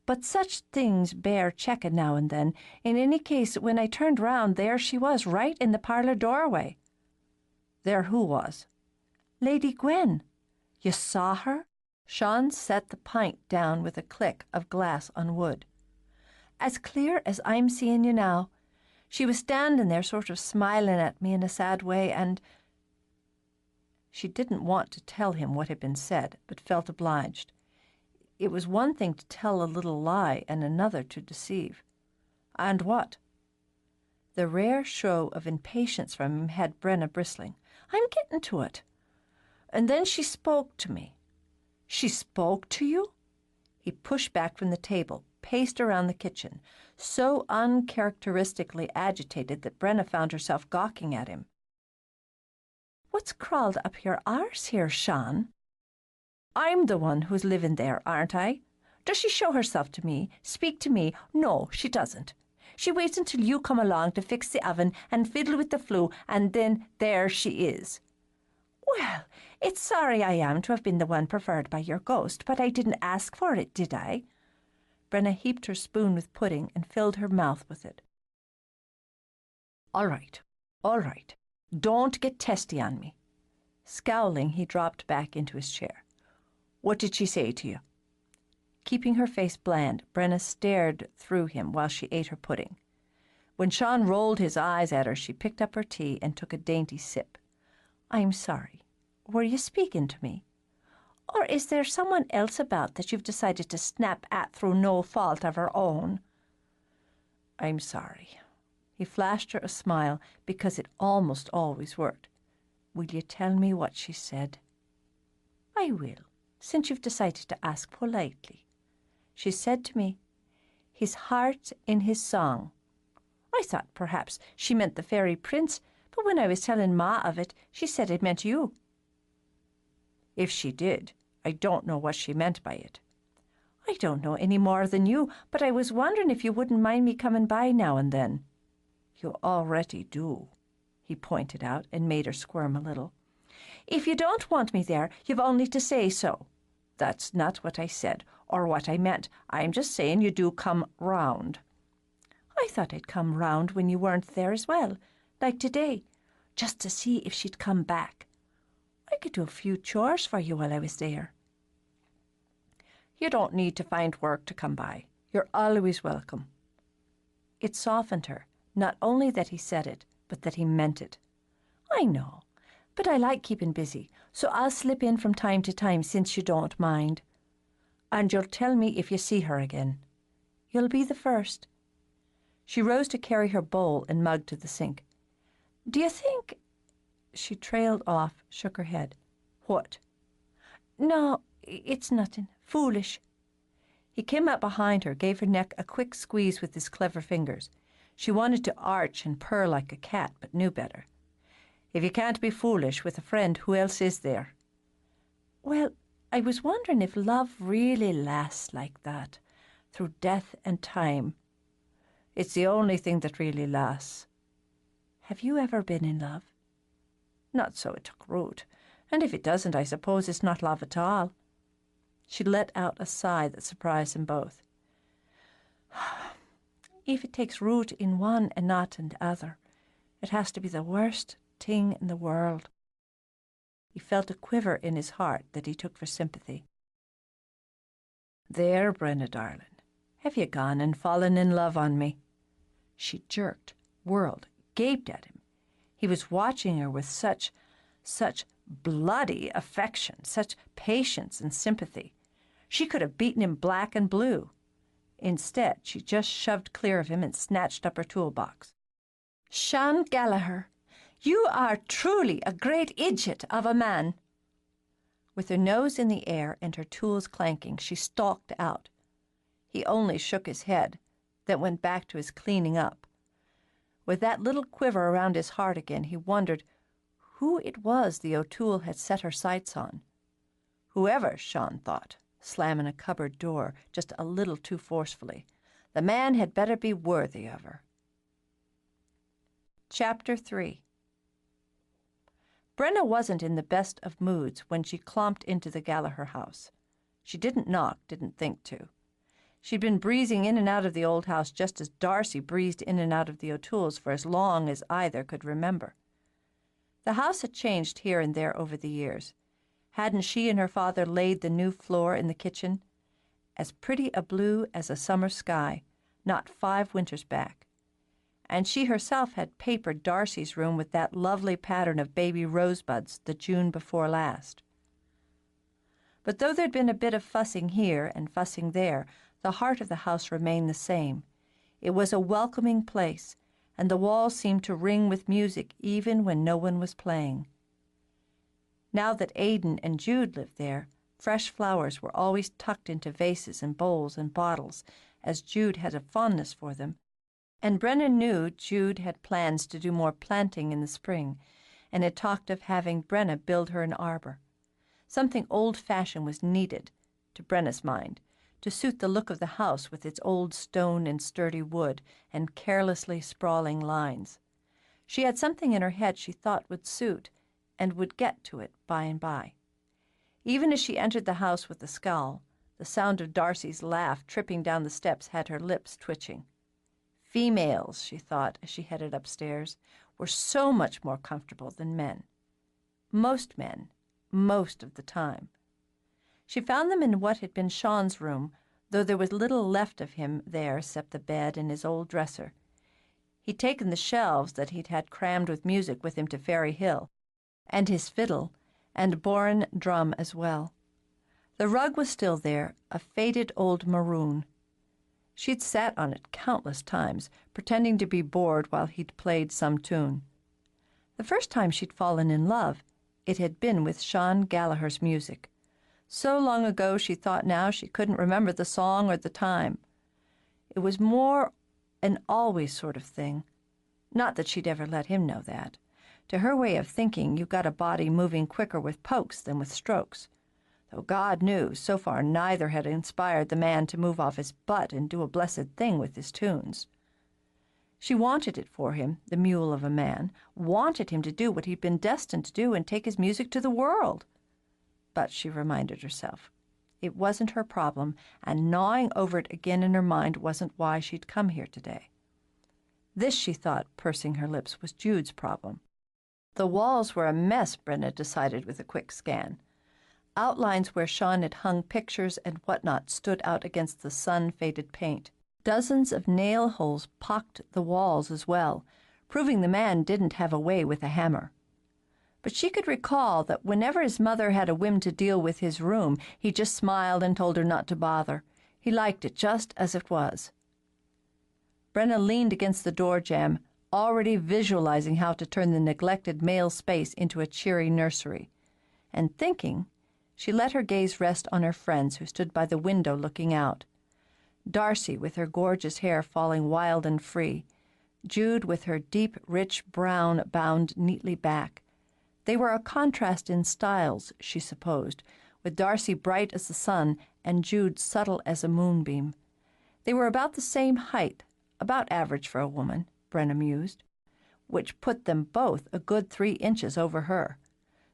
"But such things bear checking now and then. In any case, when I turned round, there she was, right in the parlour doorway." "There who was?" "Lady Gwen." "You saw her?" Sean set the pint down with a click of glass on wood. "As clear as I'm seeing you now. She was standing there sort of smiling at me in a sad way, and—" She didn't want to tell him what had been said, but felt obliged. It was one thing to tell a little lie and another to deceive. "And what?" The rare show of impatience from him had Brenna bristling. "I'm getting to it. And then she spoke to me." "She spoke to you?" He pushed back from the table, paced around the kitchen, so uncharacteristically agitated that Brenna found herself gawking at him. "What's crawled up your arse here, Sean?" "I'm the one who's living there, aren't I? Does she show herself to me, speak to me? No, she doesn't. She waits until you come along to fix the oven and fiddle with the flue, and then there she is." "Well, it's sorry I am to have been the one preferred by your ghost, but I didn't ask for it, did I?" Brenna heaped her spoon with pudding and filled her mouth with it. All right. Don't get testy on me." Scowling, he dropped back into his chair. "What did she say to you?" Keeping her face bland, Brenna stared through him while she ate her pudding. When Sean rolled his eyes at her, she picked up her tea and took a dainty sip. "I'm sorry. Were you speaking to me? Or is there someone else about that you've decided to snap at through no fault of her own?" "I'm sorry." He flashed her a smile because it almost always worked. "Will you tell me what she said?" "I will, since you've decided to ask politely. She said to me, 'His heart's in his song.' I thought perhaps she meant the fairy prince, but when I was telling Ma of it, she said it meant you." "If she did, I don't know what she meant by it." "I don't know any more than you, but I was wondering if you wouldn't mind me coming by now and then." "You already do," he pointed out, and made her squirm a little. "If you don't want me there, you've only to say so." "That's not what I said, or what I meant. I'm just saying you do come round." "I thought I'd come round when you weren't there as well, like today, just to see if she'd come back. I could do a few chores for you while I was there." "You don't need to find work to come by. You're always welcome." It softened her, not only that he said it, but that he meant it. "I know, but I like keeping busy, so I'll slip in from time to time since you don't mind." "And you'll tell me if you see her again." "You'll be the first." She rose to carry her bowl and mug to the sink. "Do you think—" She trailed off, shook her head. "What?" "No, it's nothing. Foolish." He came up behind her, gave her neck a quick squeeze with his clever fingers. She wanted to arch and purr like a cat, but knew better. "If you can't be foolish with a friend, who else is there?" "Well, I was wondering if love really lasts like that, through death and time." "It's the only thing that really lasts." "Have you ever been in love?" "Not so it took root. And if it doesn't, I suppose it's not love at all." She let out a sigh that surprised them both. "If it takes root in one and not in the other, it has to be the worst thing in the world." He felt a quiver in his heart that he took for sympathy. "There, Brenna, darling, have you gone and fallen in love on me?" She jerked, whirled, gaped at him. He was watching her with such bloody affection, such patience and sympathy. She could have beaten him black and blue. Instead, she just shoved clear of him and snatched up her toolbox. "Sean Gallagher, you are truly a great idiot of a man." With her nose in the air and her tools clanking, she stalked out. He only shook his head, then went back to his cleaning up. With that little quiver around his heart again, he wondered who it was the O'Toole had set her sights on. Whoever, Sean thought, slamming a cupboard door just a little too forcefully. The man had better be worthy of her. Chapter 3. Brenna wasn't in the best of moods when she clomped into the Gallagher house. She didn't knock, didn't think to. She'd been breezing in and out of the old house just as Darcy breezed in and out of the O'Tooles for as long as either could remember. The house had changed here and there over the years. Hadn't she and her father laid the new floor in the kitchen? As pretty a blue as a summer sky, not 5 winters back. And she herself had papered Darcy's room with that lovely pattern of baby rosebuds the June before last. But though there'd been a bit of fussing here and fussing there, the heart of the house remained the same. It was a welcoming place, and the walls seemed to ring with music even when no one was playing. Now that Aidan and Jude lived there, fresh flowers were always tucked into vases and bowls and bottles, as Jude had a fondness for them, and Brennan knew Jude had plans to do more planting in the spring, and had talked of having Brenna build her an arbor. Something old-fashioned was needed, to Brenna's mind, to suit the look of the house with its old stone and sturdy wood and carelessly sprawling lines. She had something in her head she thought would suit, and would get to it by and by. Even as she entered the house with a scowl, the sound of Darcy's laugh tripping down the steps had her lips twitching. Females, she thought as she headed upstairs, were so much more comfortable than men. Most men, most of the time. She found them in what had been Sean's room, though there was little left of him there except the bed and his old dresser. He'd taken the shelves that he'd had crammed with music with him to Ferry Hill, and his fiddle, and Bourne drum as well. The rug was still there, a faded old maroon. She'd sat on it countless times, pretending to be bored while he'd played some tune. The first time she'd fallen in love, it had been with Sean Gallagher's music. So long ago she thought now she couldn't remember the song or the time. It was more an always sort of thing. Not that she'd ever let him know that. To her way of thinking, you got a body moving quicker with pokes than with strokes. Though God knew, so far neither had inspired the man to move off his butt and do a blessed thing with his tunes. She wanted it for him, the mule of a man, wanted him to do what he'd been destined to do and take his music to the world. But, she reminded herself, it wasn't her problem, and gnawing over it again in her mind wasn't why she'd come here today. This, she thought, pursing her lips, was Jude's problem. The walls were a mess, Brenna decided with a quick scan. Outlines where Sean had hung pictures and whatnot stood out against the sun-faded paint. Dozens of nail holes pocked the walls as well, proving the man didn't have a way with a hammer. But she could recall that whenever his mother had a whim to deal with his room, he just smiled and told her not to bother. He liked it just as it was. Brenna leaned against the door jamb, already visualizing how to turn the neglected male space into a cheery nursery. And thinking, she let her gaze rest on her friends who stood by the window looking out. Darcy with her gorgeous hair falling wild and free, Jude with her deep, rich brown bound neatly back. They were a contrast in styles, she supposed, with Darcy bright as the sun and Jude subtle as a moonbeam. They were about the same height, about average for a woman, Brenna mused, which put them both a good 3 inches over her.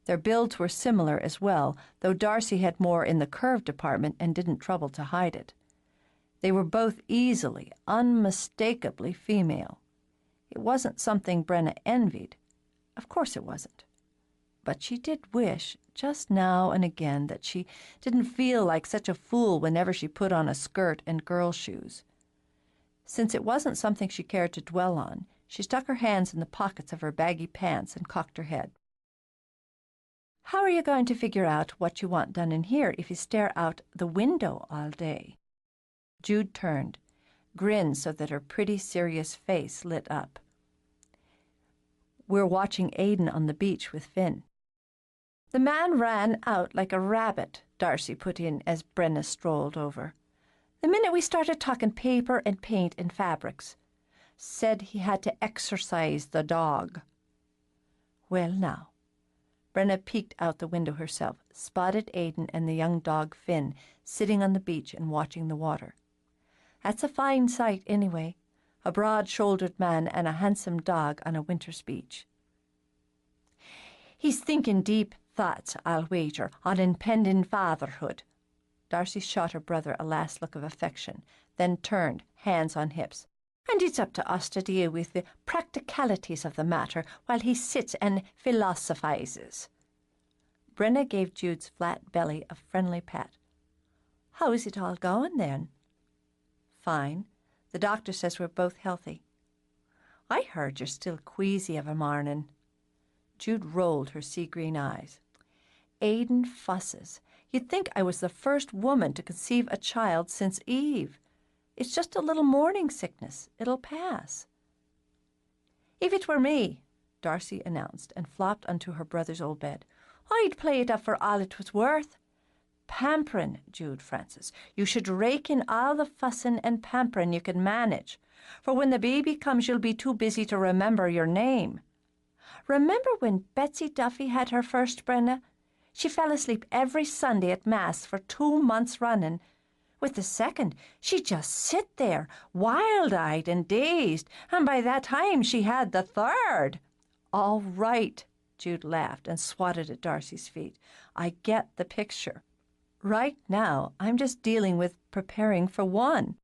Their builds were similar as well, though Darcy had more in the curve department and didn't trouble to hide it. They were both easily, unmistakably female. It wasn't something Brenna envied. Of course it wasn't. But she did wish, just now and again, that she didn't feel like such a fool whenever she put on a skirt and girl shoes. Since it wasn't something she cared to dwell on, she stuck her hands in the pockets of her baggy pants and cocked her head. "How are you going to figure out what you want done in here if you stare out the window all day?" Jude turned, grinned so that her pretty, serious face lit up. "We're watching Aidan on the beach with Finn." "The man ran out like a rabbit," Darcy put in as Brenna strolled over. "The minute we started talking paper and paint and fabrics. Said he had to exercise the dog." Well, now. Brenna peeked out the window herself, spotted Aidan and the young dog Finn sitting on the beach and watching the water. That's a fine sight, anyway, a broad-shouldered man and a handsome dog on a winter's beach. "He's thinking deep thoughts, I'll wager, on impending fatherhood." Darcy shot her brother a last look of affection, then turned, hands on hips. "And it's up to us to deal with the practicalities of the matter while he sits and philosophizes." Brenna gave Jude's flat belly a friendly pat. "How is it all going, then?" "Fine. The doctor says we're both healthy." "I heard you're still queasy of a morning." Jude rolled her sea-green eyes. "Aidan fusses. You'd think I was the first woman to conceive a child since Eve. It's just a little morning sickness. It'll pass." "If it were me," Darcy announced and flopped onto her brother's old bed, "I'd play it up for all it was worth. Pampering, Jude Francis. You should rake in all the fussing and pampering you can manage, for when the baby comes you'll be too busy to remember your name. Remember when Betsy Duffy had her first, Brenna? She fell asleep every Sunday at Mass for 2 months running. With the second, she'd just sit there, wild-eyed and dazed, and by that time she had the third." "All right," Jude laughed and swatted at Darcy's feet. "I get the picture. Right now, I'm just dealing with preparing for one.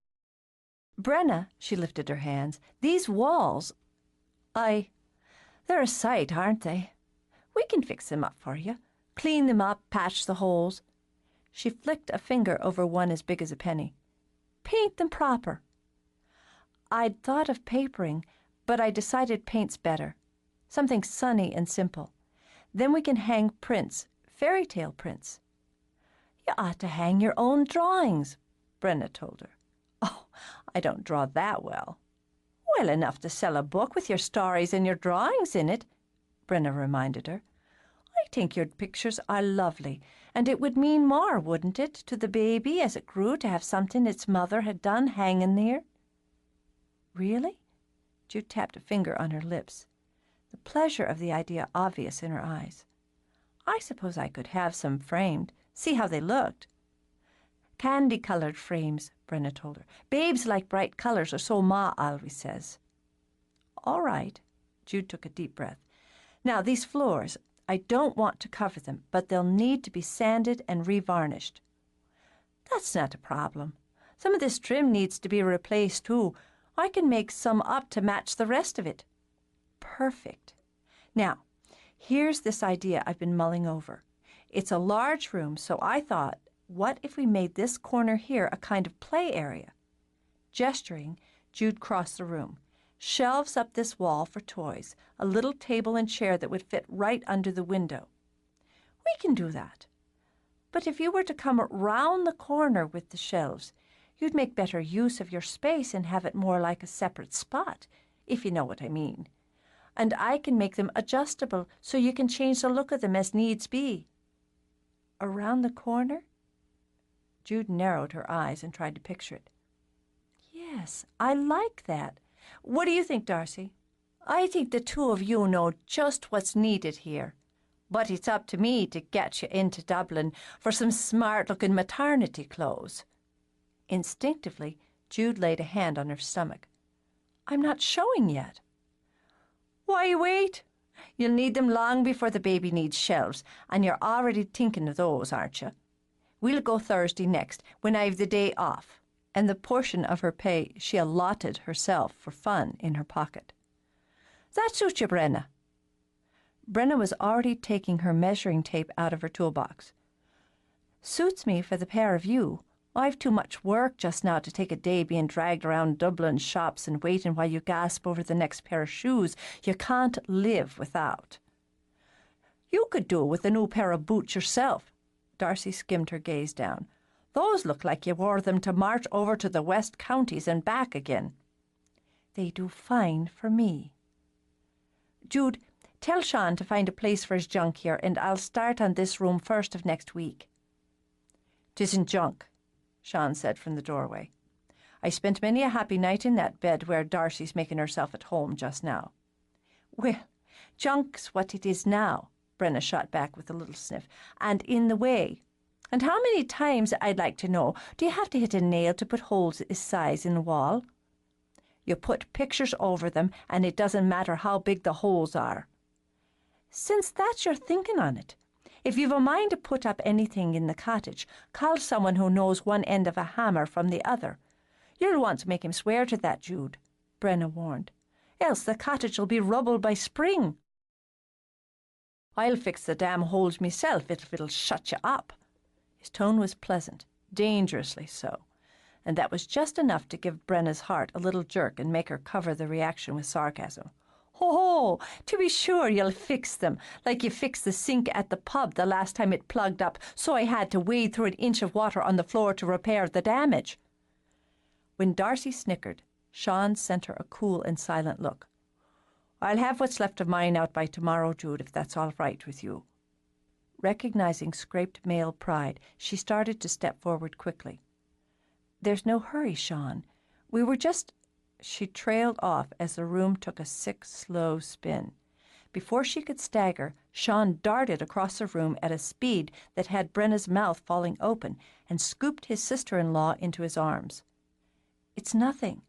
Brenna," she lifted her hands, "these walls, they're a sight, aren't they? We can fix them up for you. Clean them up, patch the holes." She flicked a finger over one as big as a penny. "Paint them proper." "I'd thought of papering, but I decided paint's better. Something sunny and simple. Then we can hang prints, fairy tale prints." "You ought to hang your own drawings," Brenna told her. "Oh, I don't draw that well." "Well enough to sell a book with your stories and your drawings in it," Brenna reminded her. "I think your pictures are lovely, and it would mean more, wouldn't it, to the baby as it grew to have something its mother had done hanging there?" "Really?" Jude tapped a finger on her lips, the pleasure of the idea obvious in her eyes. "I suppose I could have some framed, see how they looked." "Candy-coloured frames," Brenna told her. "Babes like bright colours, or so Ma always says." "All right." Jude took a deep breath. "Now, these floors, I don't want to cover them, but they'll need to be sanded and revarnished." "That's not a problem. Some of this trim needs to be replaced, too. I can make some up to match the rest of it." "Perfect. Now, here's this idea I've been mulling over. It's a large room, so I thought, what if we made this corner here a kind of play area?" Gesturing, Jude crossed the room. "Shelves up this wall for toys, a little table and chair that would fit right under the window." "We can do that. But if you were to come round the corner with the shelves, you'd make better use of your space and have it more like a separate spot, if you know what I mean. And I can make them adjustable so you can change the look of them as needs be." "Around the corner?" Jude narrowed her eyes and tried to picture it. Yes, I like that. What do you think, Darcy? I think the two of you know just what's needed here. But it's up to me to get you into Dublin for some smart-looking maternity clothes. Instinctively, Jude laid a hand on her stomach. I'm not showing yet. Why wait? You'll need them long before the baby needs shelves, and you're already thinking of those, aren't you? We'll go Thursday next, when I've the day off. And the portion of her pay she allotted herself for fun in her pocket. That suits you, Brenna? Brenna was already taking her measuring tape out of her toolbox. Suits me for the pair of you. I've too much work just now to take a day being dragged around Dublin shops and waiting while you gasp over the next pair of shoes you can't live without. You could do it with a new pair of boots yourself. Darcy skimmed her gaze down. Those look like you wore them to march over to the West Counties and back again. They do fine for me. Jude, tell Sean to find a place for his junk here, and I'll start on this room first of next week. 'Tisn't junk, Sean said from the doorway. I spent many a happy night in that bed where Darcy's making herself at home just now. Well, junk's what it is now, Brenna shot back with a little sniff, and in the way. And how many times, I'd like to know, do you have to hit a nail to put holes this size in the wall? You put pictures over them, and it doesn't matter how big the holes are. Since that's your thinking on it, if you've a mind to put up anything in the cottage, call someone who knows one end of a hammer from the other. You'll want to make him swear to that, Jude, Brenna warned. Else the cottage will be rubble by spring. I'll fix the damn holes myself if it'll shut you up. His tone was pleasant, dangerously so, and that was just enough to give Brenna's heart a little jerk and make her cover the reaction with sarcasm. Ho, to be sure you'll fix them, like you fixed the sink at the pub the last time it plugged up, so I had to wade through an inch of water on the floor to repair the damage. When Darcy snickered, Sean sent her a cool and silent look. I'll have what's left of mine out by tomorrow, Jude, if that's all right with you. Recognizing scraped male pride, she started to step forward quickly. There's no hurry, Sean. We were just... She trailed off as the room took a sick, slow spin. Before she could stagger, Sean darted across the room at a speed that had Brenna's mouth falling open and scooped his sister-in-law into his arms. It's nothing.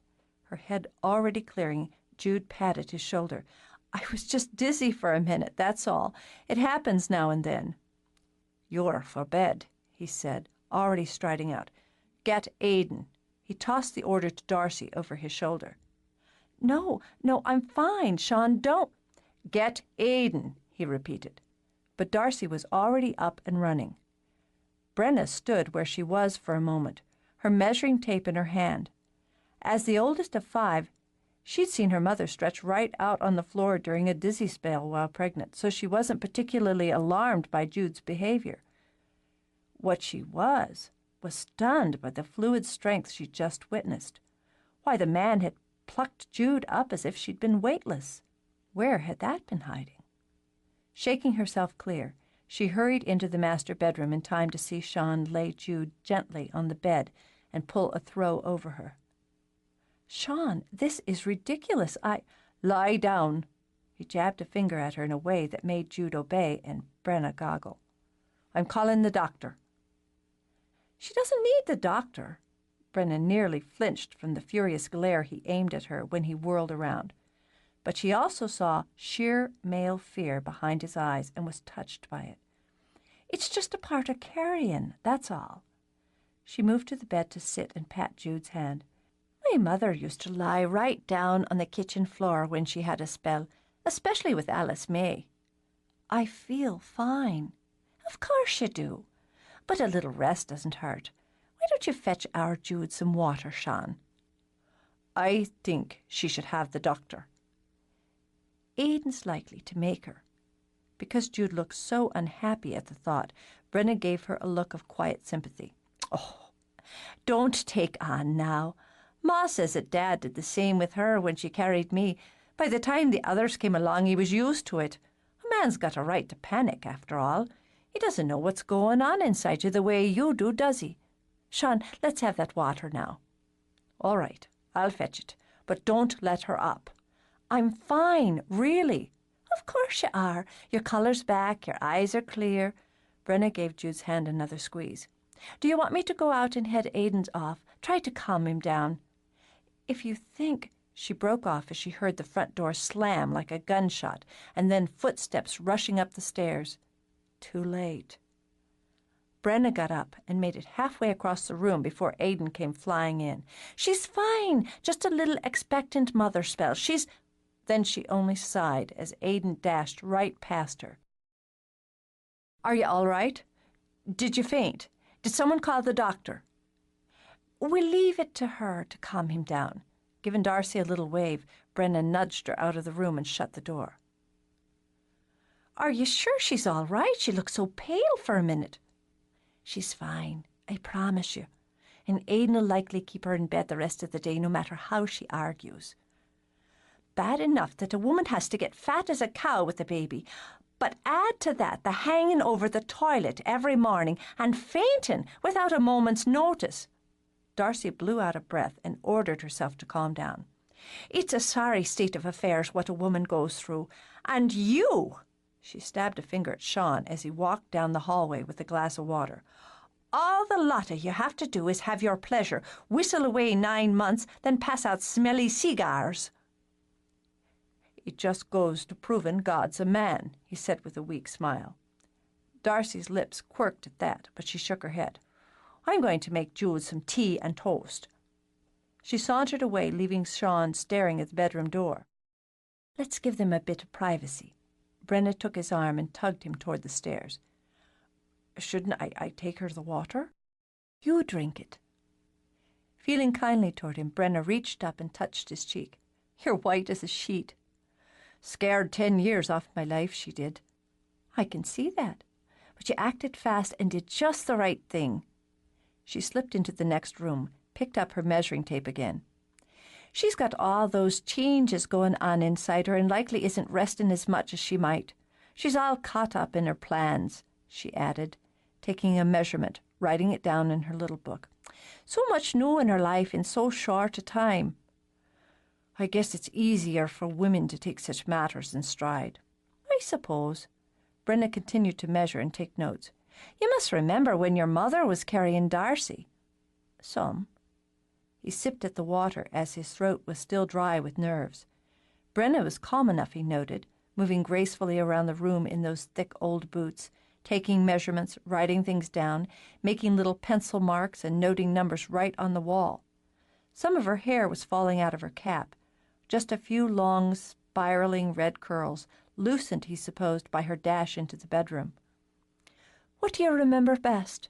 Her head already clearing, Jude patted his shoulder. I was just dizzy for a minute, that's all. It happens now and then. You're for bed, he said, already striding out. Get Aidan. He tossed the order to Darcy over his shoulder. No, I'm fine, Sean, don't. Get Aidan, he repeated. But Darcy was already up and running. Brenna stood where she was for a moment, her measuring tape in her hand. As the oldest of 5, she'd seen her mother stretch right out on the floor during a dizzy spell while pregnant, so she wasn't particularly alarmed by Jude's behavior. What she was stunned by the fluid strength she'd just witnessed. Why, the man had plucked Jude up as if she'd been weightless. Where had that been hiding? Shaking herself clear, she hurried into the master bedroom in time to see Sean lay Jude gently on the bed and pull a throw over her. Sean, this is ridiculous. Lie down. He jabbed a finger at her in a way that made Jude obey and Brenna goggle. I'm calling the doctor. She doesn't need the doctor. Brenna nearly flinched from the furious glare he aimed at her when he whirled around. But she also saw sheer male fear behind his eyes and was touched by it. It's just a part of carrying, that's all. She moved to the bed to sit and pat Jude's hand. My mother used to lie right down on the kitchen floor when she had a spell, especially with Alice May. I feel fine. Of course you do. But a little rest doesn't hurt. Why don't you fetch our Jude some water, Sean? I think she should have the doctor. Aidan's likely to make her. Because Jude looked so unhappy at the thought, Brenna gave her a look of quiet sympathy. Oh, don't take on now. Ma says that Dad did the same with her when she carried me. By the time the others came along, he was used to it. A man's got a right to panic, after all. He doesn't know what's going on inside you the way you do, does he? Sean, let's have that water now. All right, I'll fetch it, but don't let her up." "I'm fine, really." "Of course you are. Your colour's back, your eyes are clear." Brenna gave Jude's hand another squeeze. "Do you want me to go out and head Aidan's off? Try to calm him down." "If you think—" She broke off as she heard the front door slam like a gunshot, and then footsteps rushing up the stairs. Too late. Brenna got up and made it halfway across the room before Aidan came flying in. "She's fine, just a little expectant mother spell. She's—" Then she only sighed as Aidan dashed right past her. "Are you all right? Did you faint? Did someone call the doctor?" "We'll leave it to her to calm him down." Giving Darcy a little wave, Brenna nudged her out of the room and shut the door. "Are you sure she's all right? She looked so pale for a minute." "She's fine, I promise you. And Aidan will likely keep her in bed the rest of the day, no matter how she argues. Bad enough that a woman has to get fat as a cow with a baby, but add to that the hanging over the toilet every morning and fainting without a moment's notice." Darcy blew out a breath and ordered herself to calm down. "It's a sorry state of affairs what a woman goes through. And you—" She stabbed a finger at Sean as he walked down the hallway with a glass of water. "All the lot of you have to do is have your pleasure, whistle away 9 months, then pass out smelly cigars." "It just goes to proving God's a man," he said with a weak smile. Darcy's lips quirked at that, but she shook her head. "I'm going to make Jude some tea and toast." She sauntered away, leaving Sean staring at the bedroom door. "Let's give them a bit of privacy." Brenna took his arm and tugged him toward the stairs. "Shouldn't I take her the water?" "You drink it." Feeling kindly toward him, Brenna reached up and touched his cheek. "You're white as a sheet." "Scared 10 years off my life, she did." "I can see that. But you acted fast and did just the right thing." She slipped into the next room, picked up her measuring tape again. "She's got all those changes going on inside her and likely isn't resting as much as she might. She's all caught up in her plans," she added, taking a measurement, writing it down in her little book. "So much new in her life in so short a time. I guess it's easier for women to take such matters in stride." "I suppose." Brenna continued to measure and take notes. "You must remember when your mother was carrying Darcy." "Some." He sipped at the water as his throat was still dry with nerves. Brenna was calm enough, he noted, moving gracefully around the room in those thick old boots, taking measurements, writing things down, making little pencil marks and noting numbers right on the wall. Some of her hair was falling out of her cap, just a few long, spiraling red curls, loosened, he supposed, by her dash into the bedroom. "What do you remember best?"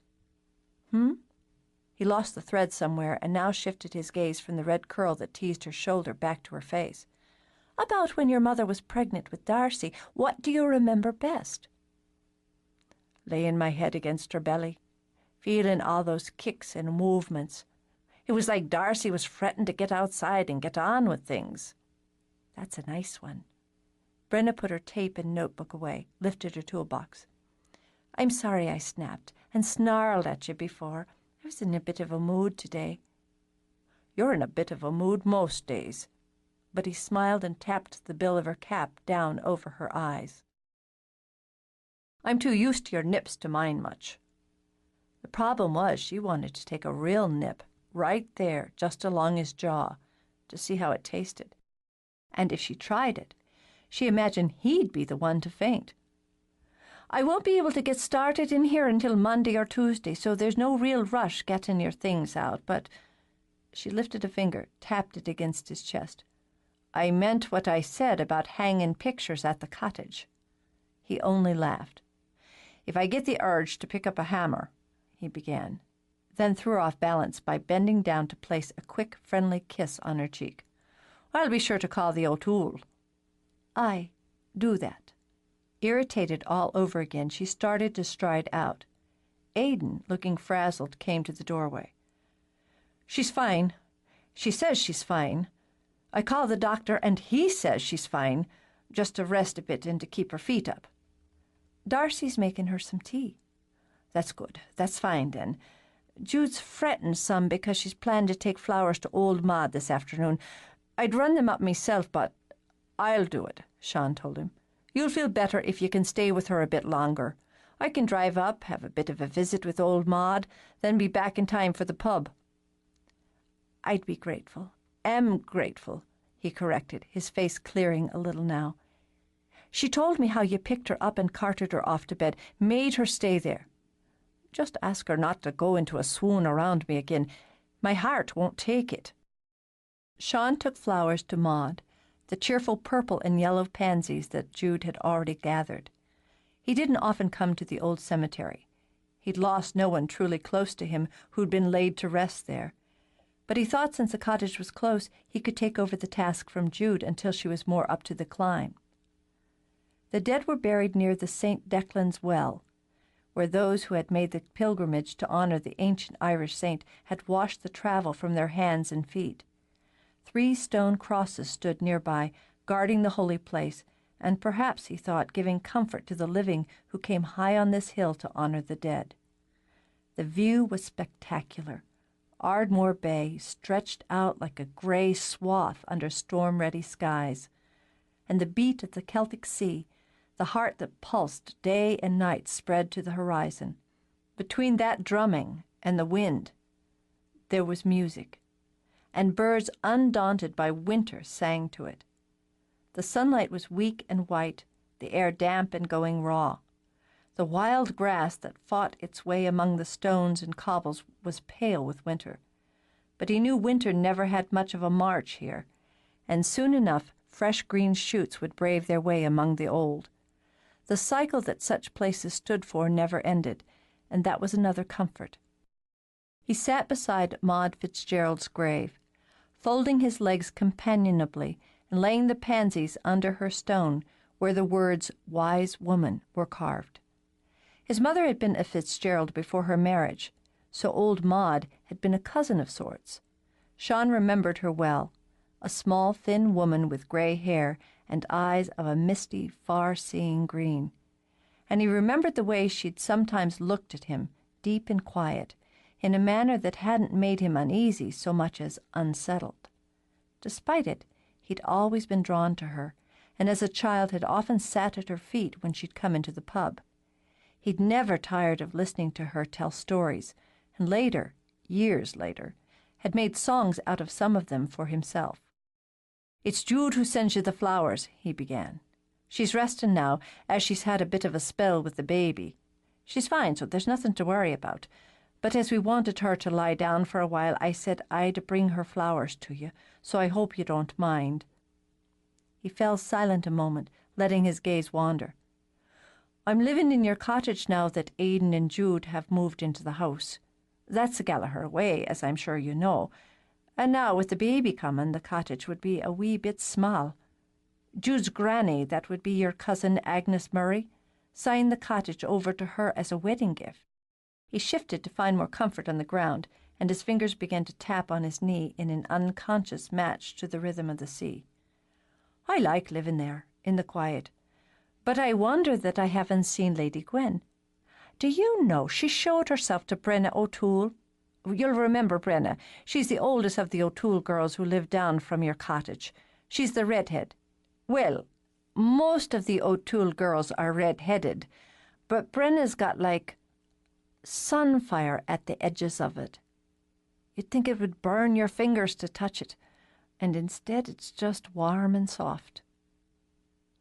He lost the thread somewhere and now shifted his gaze from the red curl that teased her shoulder back to her face. "About when your mother was pregnant with Darcy. What do you remember best?" "Laying my head against her belly, feeling all those kicks and movements. It was like Darcy was fretting to get outside and get on with things." "That's a nice one." Brenna put her tape and notebook away, lifted her toolbox. "I'm sorry I snapped and snarled at you before. I was in a bit of a mood today." "You're in a bit of a mood most days." But he smiled and tapped the bill of her cap down over her eyes. "I'm too used to your nips to mind much." The problem was she wanted to take a real nip, right there, just along his jaw, to see how it tasted. And if she tried it, she imagined he'd be the one to faint. "I won't be able to get started in here until Monday or Tuesday, so there's no real rush getting your things out, but—" She lifted a finger, tapped it against his chest. "I meant what I said about hanging pictures at the cottage." He only laughed. "If I get the urge to pick up a hammer," he began, then threw off balance by bending down to place a quick, friendly kiss on her cheek. "I'll be sure to call the O'Toole." "Aye, do that." Irritated all over again, she started to stride out. Aidan, looking frazzled, came to the doorway. "She's fine. She says she's fine. I called the doctor, and he says she's fine, just to rest a bit and to keep her feet up." "Darcy's making her some tea." "That's good. That's fine, then. Jude's fretting some because she's planned to take flowers to old Maud this afternoon. I'd run them up myself, but I'll do it, Sean told him. You'll feel better if you can stay with her a bit longer. I can drive up, have a bit of a visit with old Maud, then be back in time for the pub. I'd be grateful, am grateful, he corrected, his face clearing a little now. She told me how you picked her up and carted her off to bed, made her stay there. Just ask her not to go into a swoon around me again. My heart won't take it. Sean took flowers to Maud, the cheerful purple and yellow pansies that Jude had already gathered. He didn't often come to the old cemetery. He'd lost no one truly close to him who'd been laid to rest there. But he thought since the cottage was close, he could take over the task from Jude until she was more up to the climb. The dead were buried near the St. Declan's Well, where those who had made the pilgrimage to honor the ancient Irish saint had washed the travel from their hands and feet. 3 stone crosses stood nearby, guarding the holy place, and perhaps, he thought, giving comfort to the living who came high on this hill to honor the dead. The view was spectacular. Ardmore Bay stretched out like a gray swath under storm-ready skies, and the beat of the Celtic Sea, the heart that pulsed day and night, spread to the horizon. Between that drumming and the wind, there was music, and birds undaunted by winter sang to it. The sunlight was weak and white, the air damp and going raw. The wild grass that fought its way among the stones and cobbles was pale with winter. But he knew winter never had much of a march here, and soon enough fresh green shoots would brave their way among the old. The cycle that such places stood for never ended, and that was another comfort. He sat beside Maud Fitzgerald's grave, folding his legs companionably and laying the pansies under her stone where the words "wise woman" were carved. His mother had been a Fitzgerald before her marriage, so old Maud had been a cousin of sorts. Sean remembered her well, a small, thin woman with gray hair and eyes of a misty, far-seeing green. And he remembered the way she'd sometimes looked at him, deep and quiet, in a manner that hadn't made him uneasy so much as unsettled. Despite it, he'd always been drawn to her, and as a child had often sat at her feet when she'd come into the pub. He'd never tired of listening to her tell stories, and later, years later, had made songs out of some of them for himself. "It's Jude who sends you the flowers," he began. "She's resting now, as she's had a bit of a spell with the baby. She's fine, so there's nothing to worry about. But as we wanted her to lie down for a while, I said I'd bring her flowers to you, so I hope you don't mind." He fell silent a moment, letting his gaze wander. "I'm living in your cottage now that Aidan and Jude have moved into the house. That's the Gallagher way, as I'm sure you know. And now, with the baby coming, the cottage would be a wee bit small. Jude's granny, that would be your cousin Agnes Murray, signed the cottage over to her as a wedding gift." He shifted to find more comfort on the ground, and his fingers began to tap on his knee in an unconscious match to the rhythm of the sea. "I like living there, in the quiet. But I wonder that I haven't seen Lady Gwen. Do you know she showed herself to Brenna O'Toole? You'll remember Brenna. She's the oldest of the O'Toole girls who live down from your cottage. She's the redhead. Well, most of the O'Toole girls are red-headed, but Brenna's got like sunfire at the edges of it. You'd think it would burn your fingers to touch it, and instead it's just warm and soft."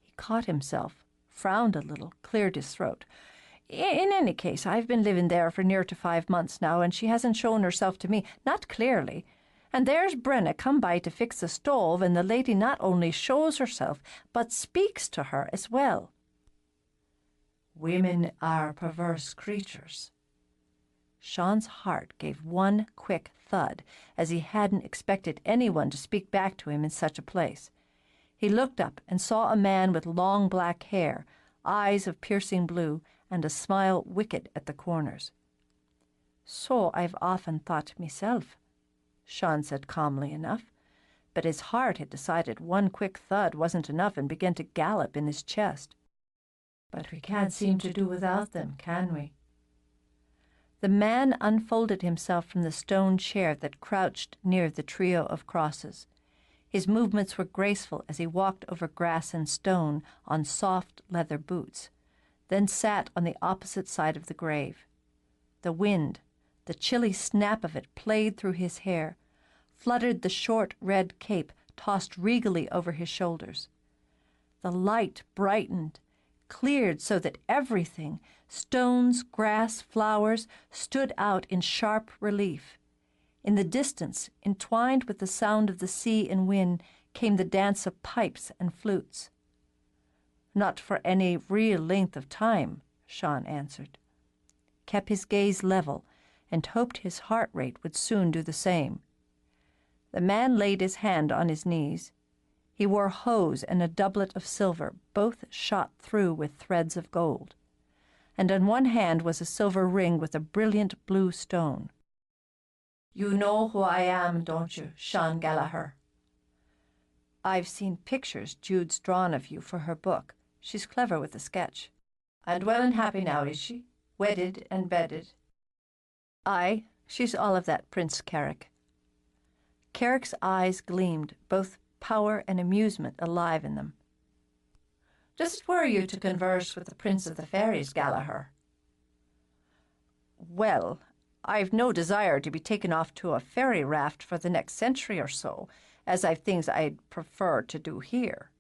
He caught himself, frowned a little, cleared his throat. "In any case, I've been living there for near to 5 months now, and she hasn't shown herself to me, not clearly. And there's Brenna come by to fix the stove, and the lady not only shows herself, but speaks to her as well." Women are perverse creatures. Sean's heart gave one quick thud, as he hadn't expected anyone to speak back to him in such a place. He looked up and saw a man with long black hair, eyes of piercing blue, and a smile wicked at the corners. "So I've often thought myself," Sean said calmly enough, but his heart had decided one quick thud wasn't enough and began to gallop in his chest. "But we can't seem to do without them, can we?" The man unfolded himself from the stone chair that crouched near the trio of crosses. His movements were graceful as he walked over grass and stone on soft leather boots, then sat on the opposite side of the grave. The wind, the chilly snap of it, played through his hair, fluttered the short red cape tossed regally over his shoulders. The light brightened, cleared so that everything, stones, grass, flowers, stood out in sharp relief. In the distance, entwined with the sound of the sea and wind, came the dance of pipes and flutes. "Not for any real length of time," Sean answered, kept his gaze level, and hoped his heart rate would soon do the same. The man laid his hand on his knees. He wore hose and a doublet of silver, both shot through with threads of gold, and on one hand was a silver ring with a brilliant blue stone. "You know who I am, don't you, Sean Gallagher?" "I've seen pictures Jude's drawn of you for her book. She's clever with a sketch." "And well and happy now, is she? Wedded and bedded?" "Aye, she's all of that, Prince Carrick." Carrick's eyes gleamed, both power and amusement alive in them. "Does it worry you to converse with the Prince of the Fairies, Gallagher?" "Well, I've no desire to be taken off to a fairy raft for the next century or so, as I've things I'd prefer to do here."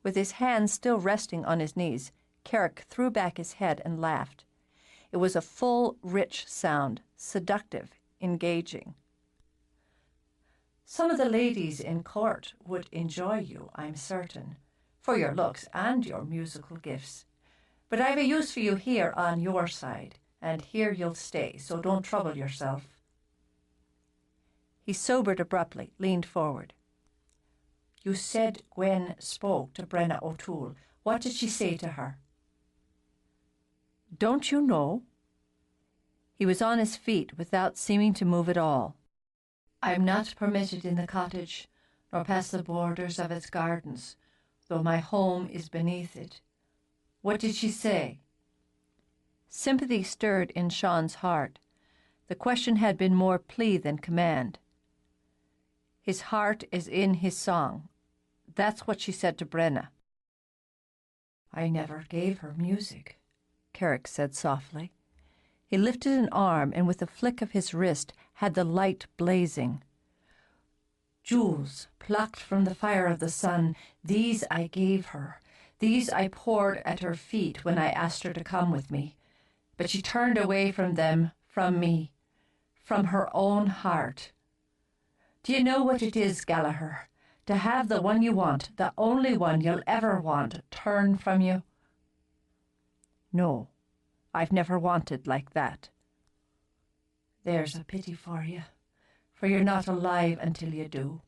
With his hands still resting on his knees, Carrick threw back his head and laughed. It was a full, rich sound, seductive, engaging. "Some of the ladies in court would enjoy you, I'm certain, for your looks and your musical gifts. But I've a use for you here on your side, and here you'll stay, so don't trouble yourself." He sobered abruptly, leaned forward. "You said Gwen spoke to Brenna O'Toole. What did she say to her?" "Don't you know?" He was on his feet without seeming to move at all. "I'm not permitted in the cottage, nor past the borders of its gardens, though my home is beneath it. What did she say?" Sympathy stirred in Sean's heart. The question had been more plea than command. "His heart is in his song. That's what she said to Brenna." "I never gave her music," Carrick said softly. He lifted an arm and with a flick of his wrist had the light blazing. "Jewels plucked from the fire of the sun, these I gave her. These I poured at her feet when I asked her to come with me. But she turned away from them, from me, from her own heart. Do you know what it is, Gallagher, to have the one you want, the only one you'll ever want, turn from you?" "No, I've never wanted like that." "There's a pity for you, for you're not alive until you do."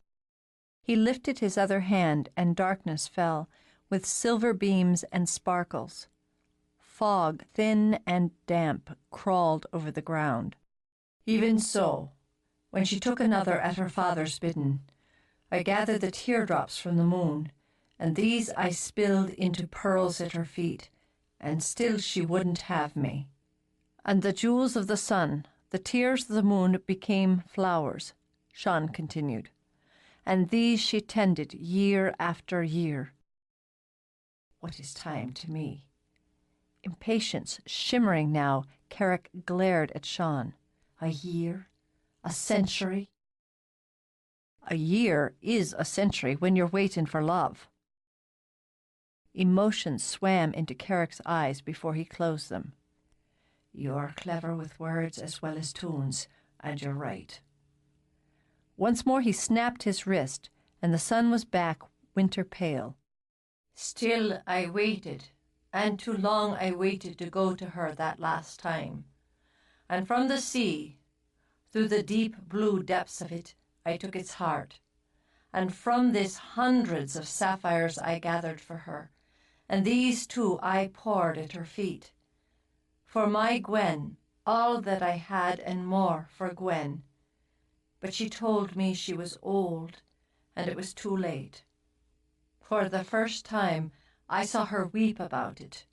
He lifted his other hand, and darkness fell, with silver beams and sparkles. Fog, thin and damp, crawled over the ground. "Even so, when she took another at her father's bidden, I gathered the teardrops from the moon, and these I spilled into pearls at her feet, and still she wouldn't have me. And the jewels of the sun, the tears of the moon became flowers," Sean continued, "and these she tended year after year." "What is time to me?" Impatience shimmering now, Carrick glared at Sean. "A year? A century?" "A year is a century when you're waiting for love." Emotion swam into Carrick's eyes before he closed them. "You're clever with words as well as tunes, and you're right." Once more he snapped his wrist, and the sun was back, winter pale. "Still I waited, and too long I waited to go to her that last time. And from the sea, through the deep blue depths of it, I took its heart. And from this hundreds of sapphires I gathered for her, and these too I poured at her feet. For my Gwen, all that I had and more for Gwen. But she told me she was old, and it was too late. For the first time I saw her weep about it,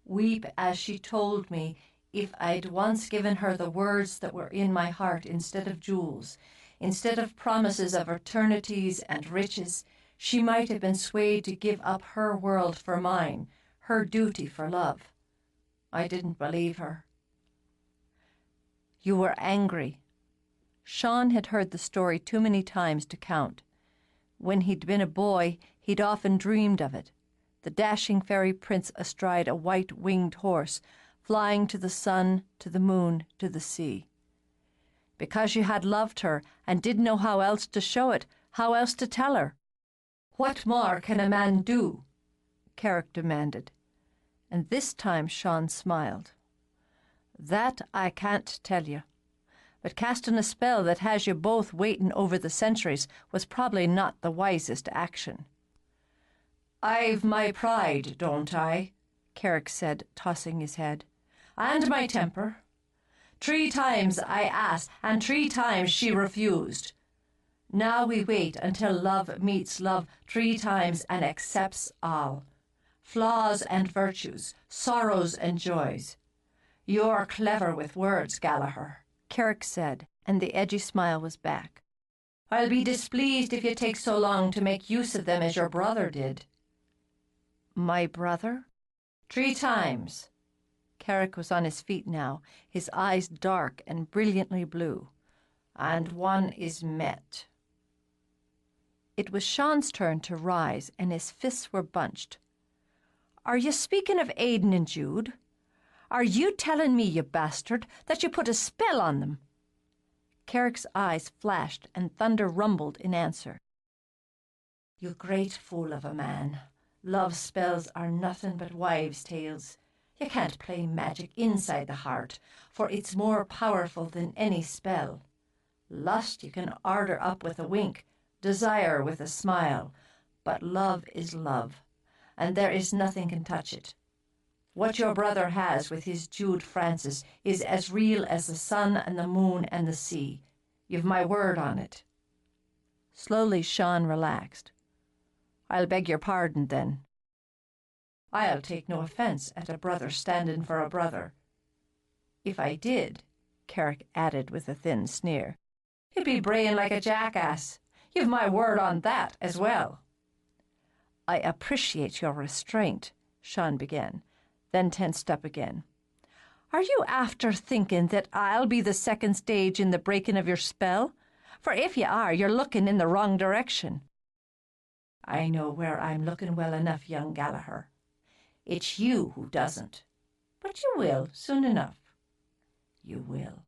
weep as she told me If I'd once given her the words that were in my heart instead of jewels, instead of promises of eternities and riches, she might have been swayed to give up her world for mine, her duty for love. I didn't believe her. You were angry. Sean had heard the story too many times to count. When he'd been a boy, he'd often dreamed of it, the dashing fairy prince astride a white-winged horse, flying to the sun, to the moon, to the sea. Because you had loved her and didn't know how else to show it, how else to tell her. What more can a man do? Carrick demanded. And this time Sean smiled. That I can't tell you. But casting a spell that has you both waiting over the centuries was probably not the wisest action. I've my pride, don't I? Carrick said, tossing his head. And my temper. 3 times I asked, and 3 times she refused. Now we wait until love meets love 3 times and accepts all. Flaws and virtues, sorrows and joys. You're clever with words, Gallagher, Carrick said, and the edgy smile was back. I'll be displeased if you take so long to make use of them as your brother did. My brother? 3 times. Carrick was on his feet now, his eyes dark and brilliantly blue. And one is met. It was Sean's turn to rise, and his fists were bunched. Are you speaking of Aidan and Jude? Are you telling me, you bastard, that you put a spell on them? Carrick's eyes flashed, and thunder rumbled in answer. You great fool of a man. Love spells are nothing but wives' tales. You can't play magic inside the heart, for it's more powerful than any spell. Lust you can order up with a wink, desire with a smile, but love is love, and there is nothing can touch it. What your brother has with his Jude Francis is as real as the sun and the moon and the sea. You've my word on it. Slowly Sean relaxed. I'll beg your pardon, then. I'll take no offence at a brother standing for a brother. If I did, Carrick added with a thin sneer, you'd be braying like a jackass. You've my word on that as well. I appreciate your restraint, Sean began, then tensed up again. Are you after thinking that I'll be the second stage in the breaking of your spell? For if you are, you're looking in the wrong direction. I know where I'm looking well enough, young Gallagher. It's you who doesn't. But you will, soon enough. You will.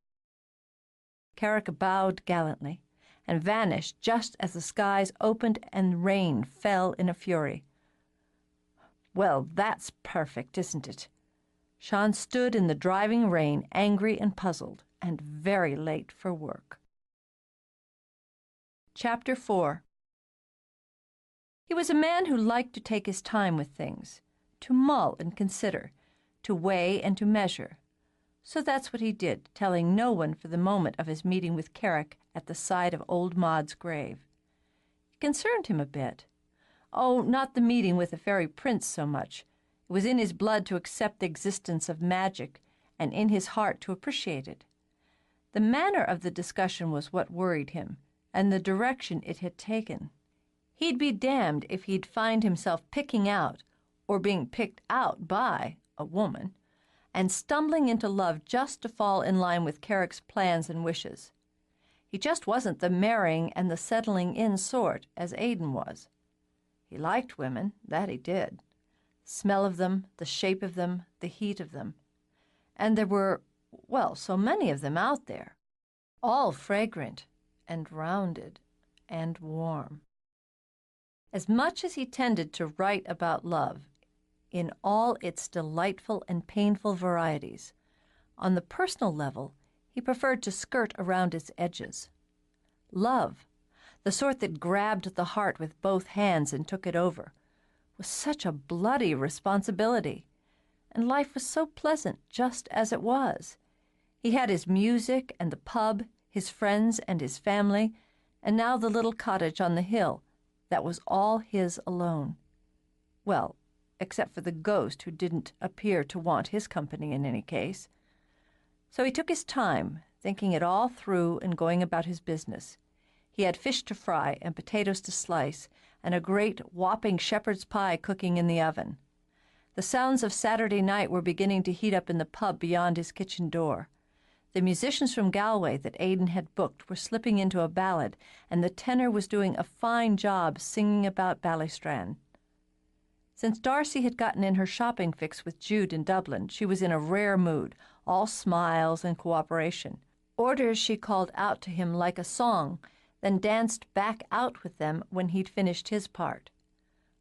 Carrick bowed gallantly and vanished just as the skies opened and rain fell in a fury. Well, that's perfect, isn't it? Sean stood in the driving rain, angry and puzzled, and very late for work. Chapter 4. He was a man who liked to take his time with things, to mull and consider, to weigh and to measure. So that's what he did, telling no one for the moment of his meeting with Carrick at the side of old Maud's grave. It concerned him a bit. Oh, not the meeting with the fairy prince so much. It was in his blood to accept the existence of magic, and in his heart to appreciate it. The manner of the discussion was what worried him, and the direction it had taken. He'd be damned if he'd find himself picking out, or being picked out by, a woman, and stumbling into love just to fall in line with Carrick's plans and wishes. He just wasn't the marrying and the settling in sort as Aidan was. He liked women, that he did. The smell of them, the shape of them, the heat of them. And there were, well, so many of them out there, all fragrant and rounded and warm. As much as he tended to write about love, in all its delightful and painful varieties, on the personal level, he preferred to skirt around its edges. Love, the sort that grabbed the heart with both hands and took it over, was such a bloody responsibility, and life was so pleasant just as it was. He had his music and the pub, his friends and his family, and now the little cottage on the hill that was all his alone. Well, except for the ghost who didn't appear to want his company in any case. So he took his time, thinking it all through and going about his business. He had fish to fry and potatoes to slice and a great whopping shepherd's pie cooking in the oven. The sounds of Saturday night were beginning to heat up in the pub beyond his kitchen door. The musicians from Galway that Aidan had booked were slipping into a ballad, and the tenor was doing a fine job singing about Ballystrand. Since Darcy had gotten in her shopping fix with Jude in Dublin, she was in a rare mood, all smiles and cooperation. Orders she called out to him like a song, then danced back out with them when he'd finished his part.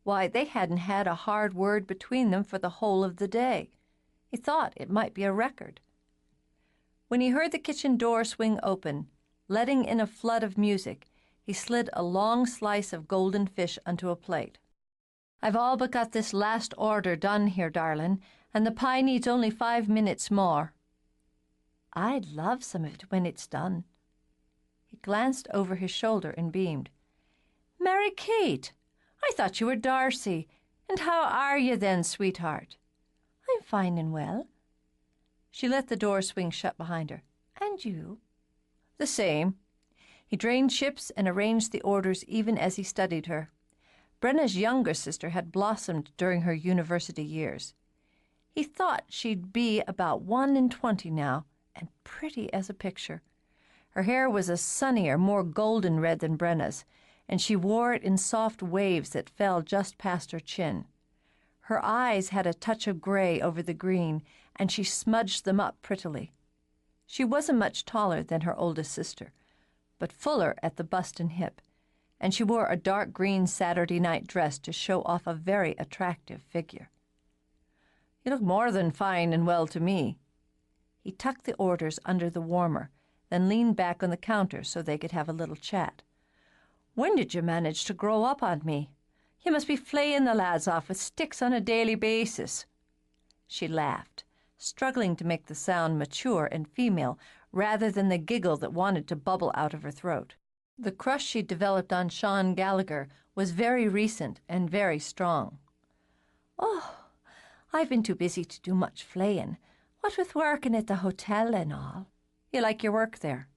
Why, they hadn't had a hard word between them for the whole of the day. He thought it might be a record. When he heard the kitchen door swing open, letting in a flood of music, he slid a long slice of golden fish onto a plate. "I've all but got this last order done here, darling, and the pie needs only 5 minutes more." "I'd love some of it when it's done." He glanced over his shoulder and beamed. "Mary Kate, I thought you were Darcy. And how are you then, sweetheart?" "I'm fine and well." She let the door swing shut behind her. "And you?" "The same." He drained chips and arranged the orders even as he studied her. Brenna's younger sister had blossomed during her university years. He thought she'd be about 21 now, and pretty as a picture. Her hair was a sunnier, more golden red than Brenna's, and she wore it in soft waves that fell just past her chin. Her eyes had a touch of gray over the green, and she smudged them up prettily. She wasn't much taller than her oldest sister, but fuller at the bust and hip, and she wore a dark green Saturday night dress to show off a very attractive figure. "You look more than fine and well to me." He tucked the orders under the warmer, then leaned back on the counter so they could have a little chat. "When did you manage to grow up on me? You must be flaying the lads off with sticks on a daily basis." She laughed, struggling to make the sound mature and female rather than the giggle that wanted to bubble out of her throat. The crush she'd developed on Sean Gallagher was very recent and very strong. "Oh, I've been too busy to do much flaying, what with working at the hotel and all." "You like your work there?"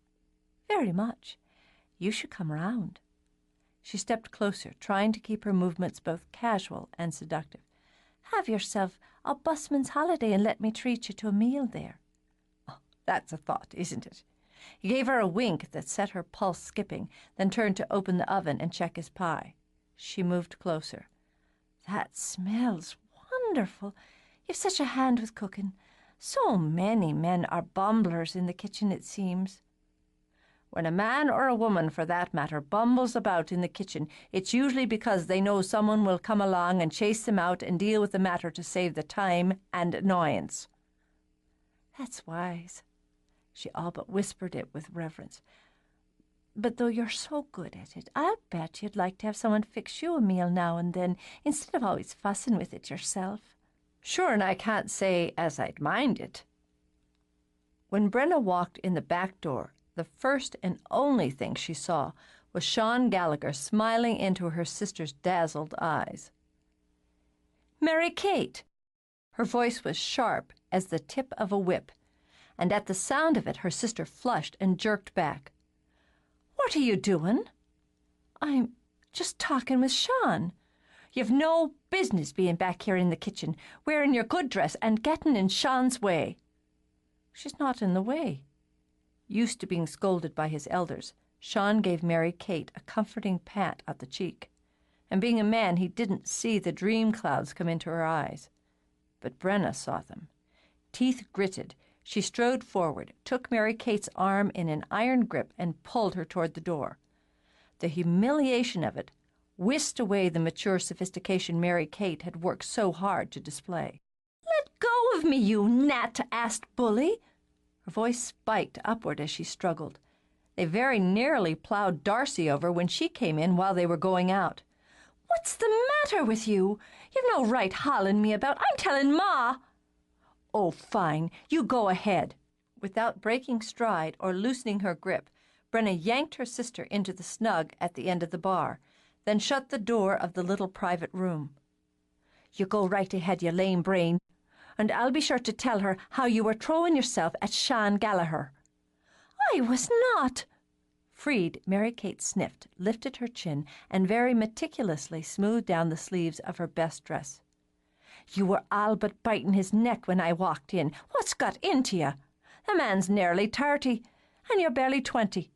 "Very much. You should come round." She stepped closer, trying to keep her movements both casual and seductive. "Have yourself a busman's holiday and let me treat you to a meal there." "Oh, that's a thought, isn't it?" He gave her a wink that set her pulse skipping, then turned to open the oven and check his pie. She moved closer. "That smells wonderful. You've such a hand with cooking. So many men are bumblers in the kitchen, it seems." "When a man, or a woman for that matter, bumbles about in the kitchen, it's usually because they know someone will come along and chase them out and deal with the matter to save the time and annoyance." "That's wise." She all but whispered it with reverence. "But though you're so good at it, I'll bet you'd like to have someone fix you a meal now and then, instead of always fussing with it yourself." "Sure, and I can't say as I'd mind it." When Brenna walked in the back door, the first and only thing she saw was Sean Gallagher smiling into her sister's dazzled eyes. "Mary Kate!" Her voice was sharp as the tip of a whip, and at the sound of it her sister flushed and jerked back. "What are you doing?" "I'm just talking with Sean." "You've no business being back here in the kitchen, wearing your good dress and getting in Sean's way." "She's not in the way." Used to being scolded by his elders, Sean gave Mary Kate a comforting pat on the cheek, and being a man he didn't see the dream clouds come into her eyes. But Brenna saw them. Teeth gritted, she strode forward, took Mary Kate's arm in an iron grip and pulled her toward the door. The humiliation of it whisked away the mature sophistication Mary Kate had worked so hard to display. "Let go of me, you gnat-assed bully!" Her voice spiked upward as she struggled. They very nearly plowed Darcy over when she came in while they were going out. "What's the matter with you? You've no right hauling me about. I'm telling Ma." "Oh, fine. You go ahead." Without breaking stride or loosening her grip, Brenna yanked her sister into the snug at the end of the bar, then shut the door of the little private room. "You go right ahead, you lame brain. and I'll be sure to tell her how you were throwing yourself at Sean Gallagher." "I was not." Freed, Mary Kate sniffed, lifted her chin, and very meticulously smoothed down the sleeves of her best dress. "You were all but biting his neck when I walked in. What's got into you? The man's nearly 30, and you're barely 20.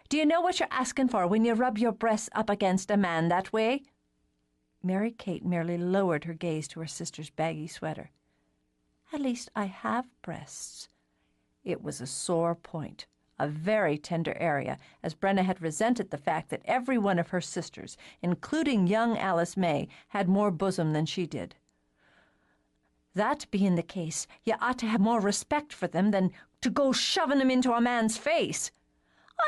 Do you know what you're asking for when you rub your breasts up against a man that way?" Mary Kate merely lowered her gaze to her sister's baggy sweater. "At least I have breasts." It was a sore point, a very tender area, as Brenna had resented the fact that every one of her sisters, including young Alice May, had more bosom than she did. "That being the case, you ought to have more respect for them than to go shoving them into a man's face."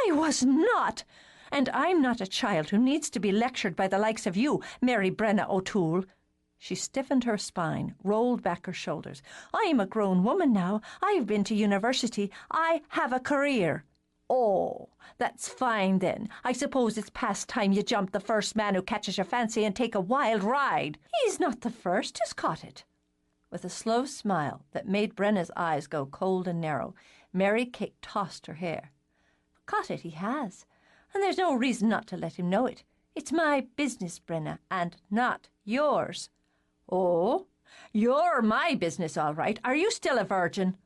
"I was not. And I'm not a child who needs to be lectured by the likes of you, Mary Brenna O'Toole." She stiffened her spine, rolled back her shoulders. "I'm a grown woman now. I've been to university. I have a career." "Oh, that's fine then. I suppose it's past time you jump the first man who catches your fancy and take a wild ride." "He's not the first who's caught it." With a slow smile that made Brenna's eyes go cold and narrow, Mary Kate tossed her hair. "Caught it he has, and there's no reason not to let him know it. It's my business, Brenna, and not yours." "Oh, you're my business, all right. Are you still a virgin?"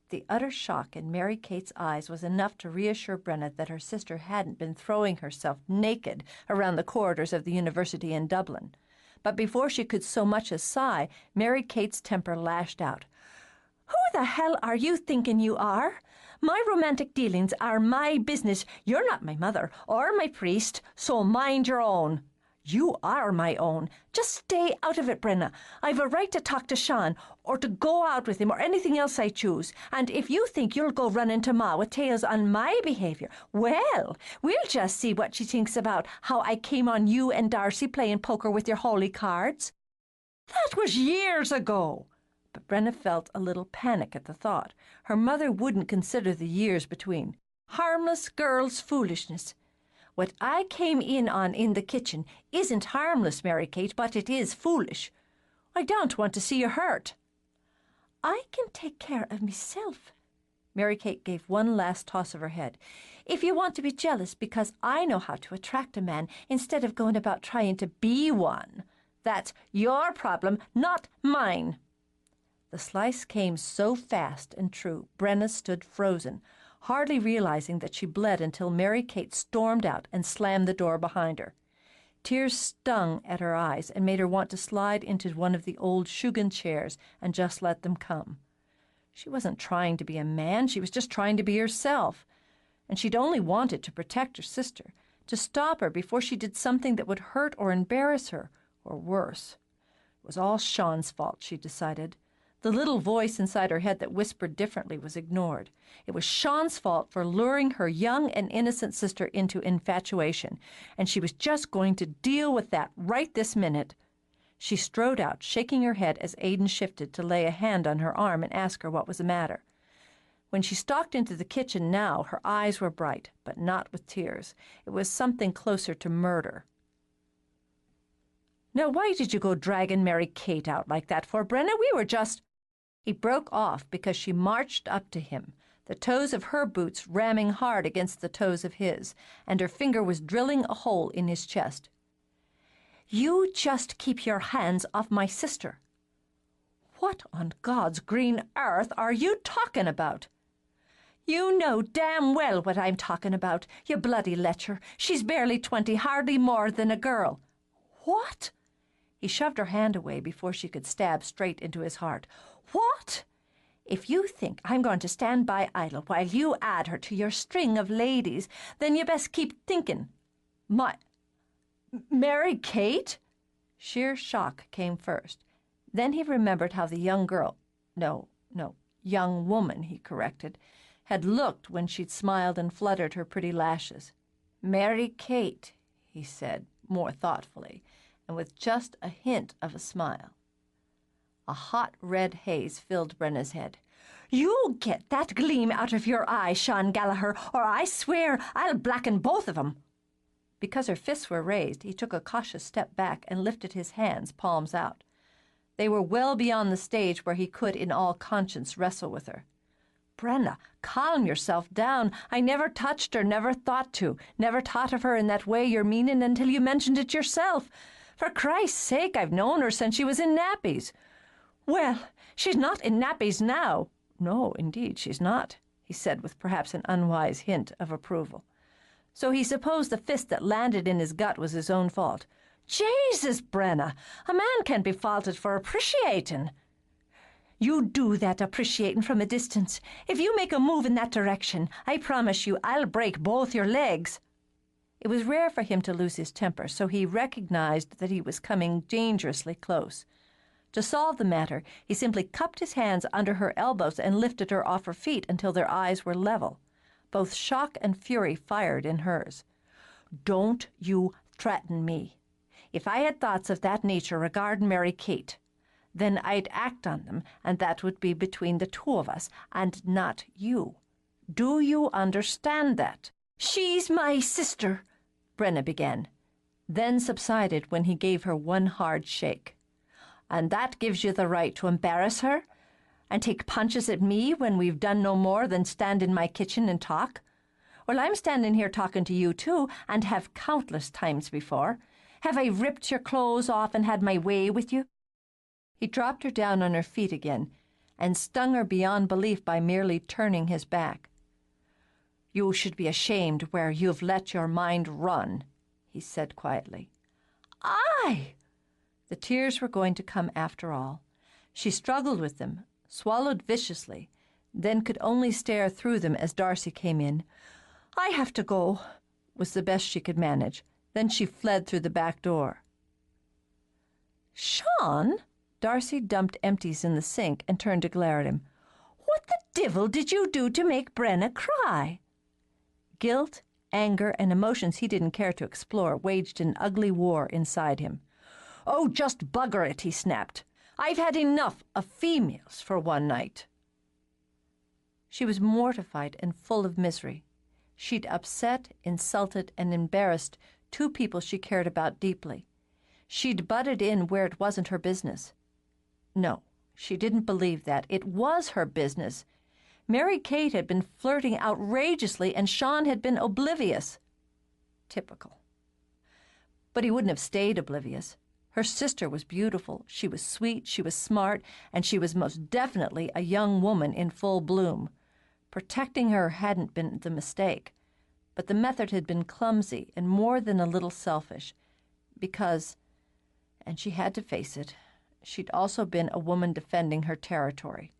The utter shock in Mary Kate's eyes was enough to reassure Brenna that her sister hadn't been throwing herself naked around the corridors of the university in Dublin. But before she could so much as sigh, Mary Kate's temper lashed out. "Who the hell are you thinking you are? My romantic dealings are my business. You're not my mother or my priest, so mind your own." "You are my own. Just stay out of it, Brenna. I've a right to talk to Sean, or to go out with him, or anything else I choose. And if you think you'll go running to Ma with tales on my behaviour, well, we'll just see what she thinks about how I came on you and Darcy playing poker with your holy cards." "That was years ago." But Brenna felt a little panic at the thought. Her mother wouldn't consider the years between. Harmless girls' foolishness. "What I came in on in the kitchen isn't harmless, Mary Kate, but it is foolish. I don't want to see you hurt." "I can take care of myself." Mary Kate gave one last toss of her head. "If you want to be jealous because I know how to attract a man instead of going about trying to be one, that's your problem, not mine." The slice came so fast and true, Brenna stood frozen, hardly realizing that she bled until Mary Kate stormed out and slammed the door behind her. Tears stung at her eyes and made her want to slide into one of the old Shugan chairs and just let them come. She wasn't trying to be a man, she was just trying to be herself. And she'd only wanted to protect her sister, to stop her before she did something that would hurt or embarrass her, or worse. It was all Sean's fault, she decided. The little voice inside her head that whispered differently was ignored. It was Sean's fault for luring her young and innocent sister into infatuation, and she was just going to deal with that right this minute. She strode out, shaking her head as Aidan shifted to lay a hand on her arm and ask her what was the matter. When she stalked into the kitchen now, her eyes were bright, but not with tears. It was something closer to murder. "Now, why did you go dragging Mary Kate out like that for, Brenna? We were just—" He broke off because she marched up to him, the toes of her boots ramming hard against the toes of his, and her finger was drilling a hole in his chest. "You just keep your hands off my sister." "What on God's green earth are you talking about?" "You know damn well what I'm talking about, you bloody lecher. She's barely 20, hardly more than a girl." "What?" He shoved her hand away before she could stab straight into his heart. "What?" "If you think I'm going to stand by idle while you add her to your string of ladies, then you best keep thinking." Mary Kate?" Sheer shock came first. Then he remembered how the young girl, no, young woman, he corrected, had looked when she'd smiled and fluttered her pretty lashes. "Mary Kate," he said, more thoughtfully, and with just a hint of a smile. A hot red haze filled Brenna's head. "You get that gleam out of your eye, Sean Gallagher, or I swear I'll blacken both of 'em." Because her fists were raised, he took a cautious step back and lifted his hands, palms out. They were well beyond the stage where he could, in all conscience, wrestle with her. "Brenna, calm yourself down. I never touched her, never thought to, never thought of her in that way you're meaning until you mentioned it yourself. For Christ's sake, I've known her since she was in nappies." "Well, she's not in nappies now." "No, indeed, she's not," he said with perhaps an unwise hint of approval. So he supposed the fist that landed in his gut was his own fault. "Jesus, Brenna, a man can't be faulted for appreciating." "You do that appreciating from a distance. If you make a move in that direction, I promise you I'll break both your legs." It was rare for him to lose his temper, so he recognized that he was coming dangerously close. To solve the matter, he simply cupped his hands under her elbows and lifted her off her feet until their eyes were level. Both shock and fury fired in hers. "Don't you threaten me. If I had thoughts of that nature regarding Mary Kate, then I'd act on them, and that would be between the two of us, and not you. Do you understand that?" "She's my sister," Brenna began, then subsided when he gave her one hard shake. "And that gives you the right to embarrass her and take punches at me when we've done no more than stand in my kitchen and talk? Well, I'm standing here talking to you too, and have countless times before. Have I ripped your clothes off and had my way with you?" He dropped her down on her feet again and stung her beyond belief by merely turning his back. "You should be ashamed where you've let your mind run," he said quietly. "I!" The tears were going to come after all. She struggled with them, swallowed viciously, then could only stare through them as Darcy came in. "I have to go," was the best she could manage. Then she fled through the back door. "Sean!" Darcy dumped empties in the sink and turned to glare at him. "What the divil did you do to make Brenna cry?" Guilt, anger, and emotions he didn't care to explore waged an ugly war inside him. "Oh, just bugger it," he snapped. "I've had enough of females for one night." She was mortified and full of misery. She'd upset, insulted, and embarrassed two people she cared about deeply. She'd butted in where it wasn't her business. No, she didn't believe that. It was her business. Mary Kate had been flirting outrageously, and Sean had been oblivious. Typical. But he wouldn't have stayed oblivious. Her sister was beautiful, she was sweet, she was smart, and she was most definitely a young woman in full bloom. Protecting her hadn't been the mistake, but the method had been clumsy and more than a little selfish, because, and she had to face it, she'd also been a woman defending her territory,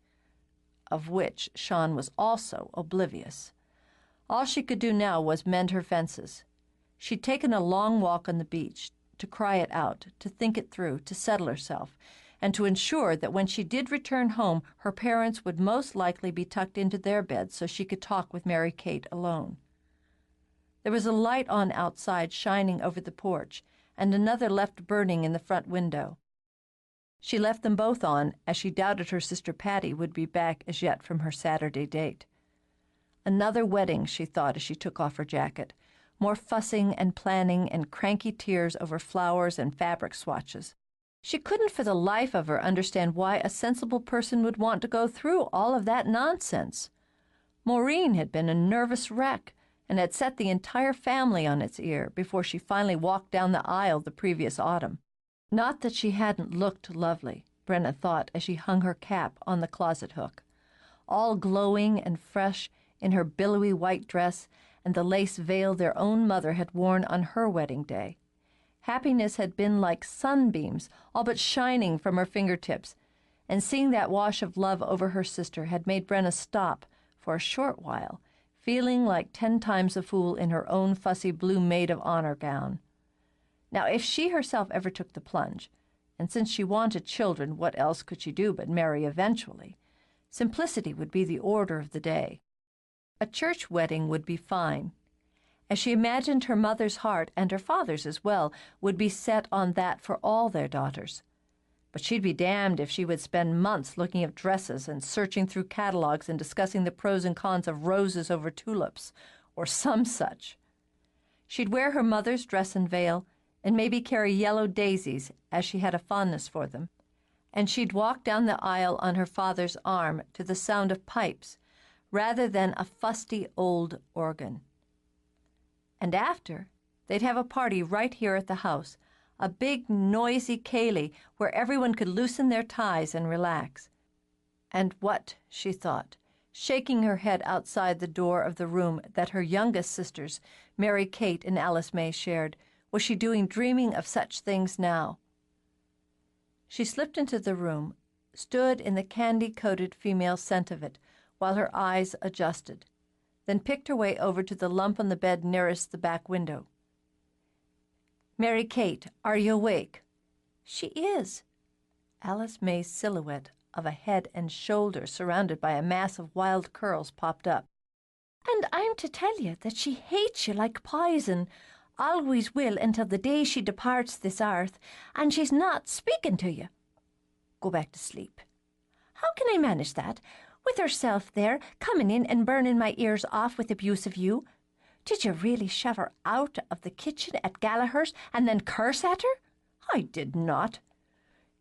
of which Sean was also oblivious. All she could do now was mend her fences. She'd taken a long walk on the beach, to cry it out, to think it through, to settle herself, and to ensure that when she did return home, her parents would most likely be tucked into their beds so she could talk with Mary Kate alone. There was a light on outside shining over the porch, and another left burning in the front window. She left them both on, as she doubted her sister Patty would be back as yet from her Saturday date. Another wedding, she thought as she took off her jacket. More fussing and planning and cranky tears over flowers and fabric swatches. She couldn't for the life of her understand why a sensible person would want to go through all of that nonsense. Maureen had been a nervous wreck and had set the entire family on its ear before she finally walked down the aisle the previous autumn. Not that she hadn't looked lovely, Brenna thought as she hung her cap on the closet hook. All glowing and fresh in her billowy white dress and the lace veil their own mother had worn on her wedding day. Happiness had been like sunbeams, all but shining from her fingertips, and seeing that wash of love over her sister had made Brenna stop for a short while, feeling like 10 times a fool in her own fussy blue maid of honor gown. Now, if she herself ever took the plunge, and since she wanted children, what else could she do but marry eventually? Simplicity would be the order of the day. A church wedding would be fine. As she imagined, her mother's heart, and her father's as well, would be set on that for all their daughters. But she'd be damned if she would spend months looking at dresses and searching through catalogs and discussing the pros and cons of roses over tulips, or some such. She'd wear her mother's dress and veil, and maybe carry yellow daisies, as she had a fondness for them, and she'd walk down the aisle on her father's arm to the sound of pipes rather than a fusty old organ. And after, they'd have a party right here at the house, a big, noisy ceilidh where everyone could loosen their ties and relax. And what, she thought, shaking her head outside the door of the room that her youngest sisters, Mary Kate and Alice May, shared, was she doing dreaming of such things now? She slipped into the room, stood in the candy-coated female scent of it while her eyes adjusted, then picked her way over to the lump on the bed nearest the back window. "Mary Kate, are you awake?" "She is." Alice May's silhouette of a head and shoulders surrounded by a mass of wild curls popped up. "And I'm to tell you that she hates you like poison, always will until the day she departs this earth, and she's not speaking to you." "Go back to sleep." "How can I manage that, with herself there, coming in and burning my ears off with abuse of you? Did you really shove her out of the kitchen at Gallaghers and then curse at her?" "I did not."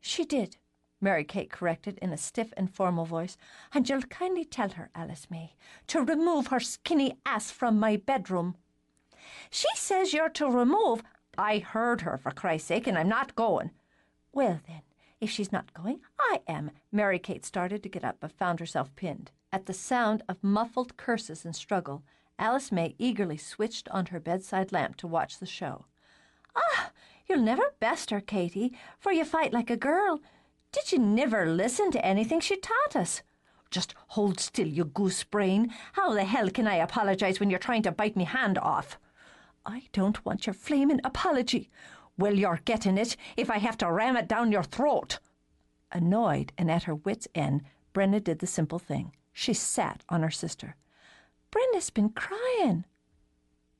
"She did," Mary Kate corrected in a stiff and formal voice. "And you'll kindly tell her, Alice May, to remove her skinny ass from my bedroom." "She says you're to remove—" "I heard her, for Christ's sake, and I'm not going." "Well, then, if she's not going, I am." Mary Kate started to get up, but found herself pinned. At the sound of muffled curses and struggle, Alice May eagerly switched on her bedside lamp to watch the show. "Ah, you'll never best her, Katie, for you fight like a girl. Did you never listen to anything she taught us?" "Just hold still, you goose brain. How the hell can I apologize when you're trying to bite me hand off?" "I don't want your flaming apology." "Well, you're getting it if I have to ram it down your throat." Annoyed and at her wit's end, Brenna did the simple thing. She sat on her sister. "Brenna's been crying."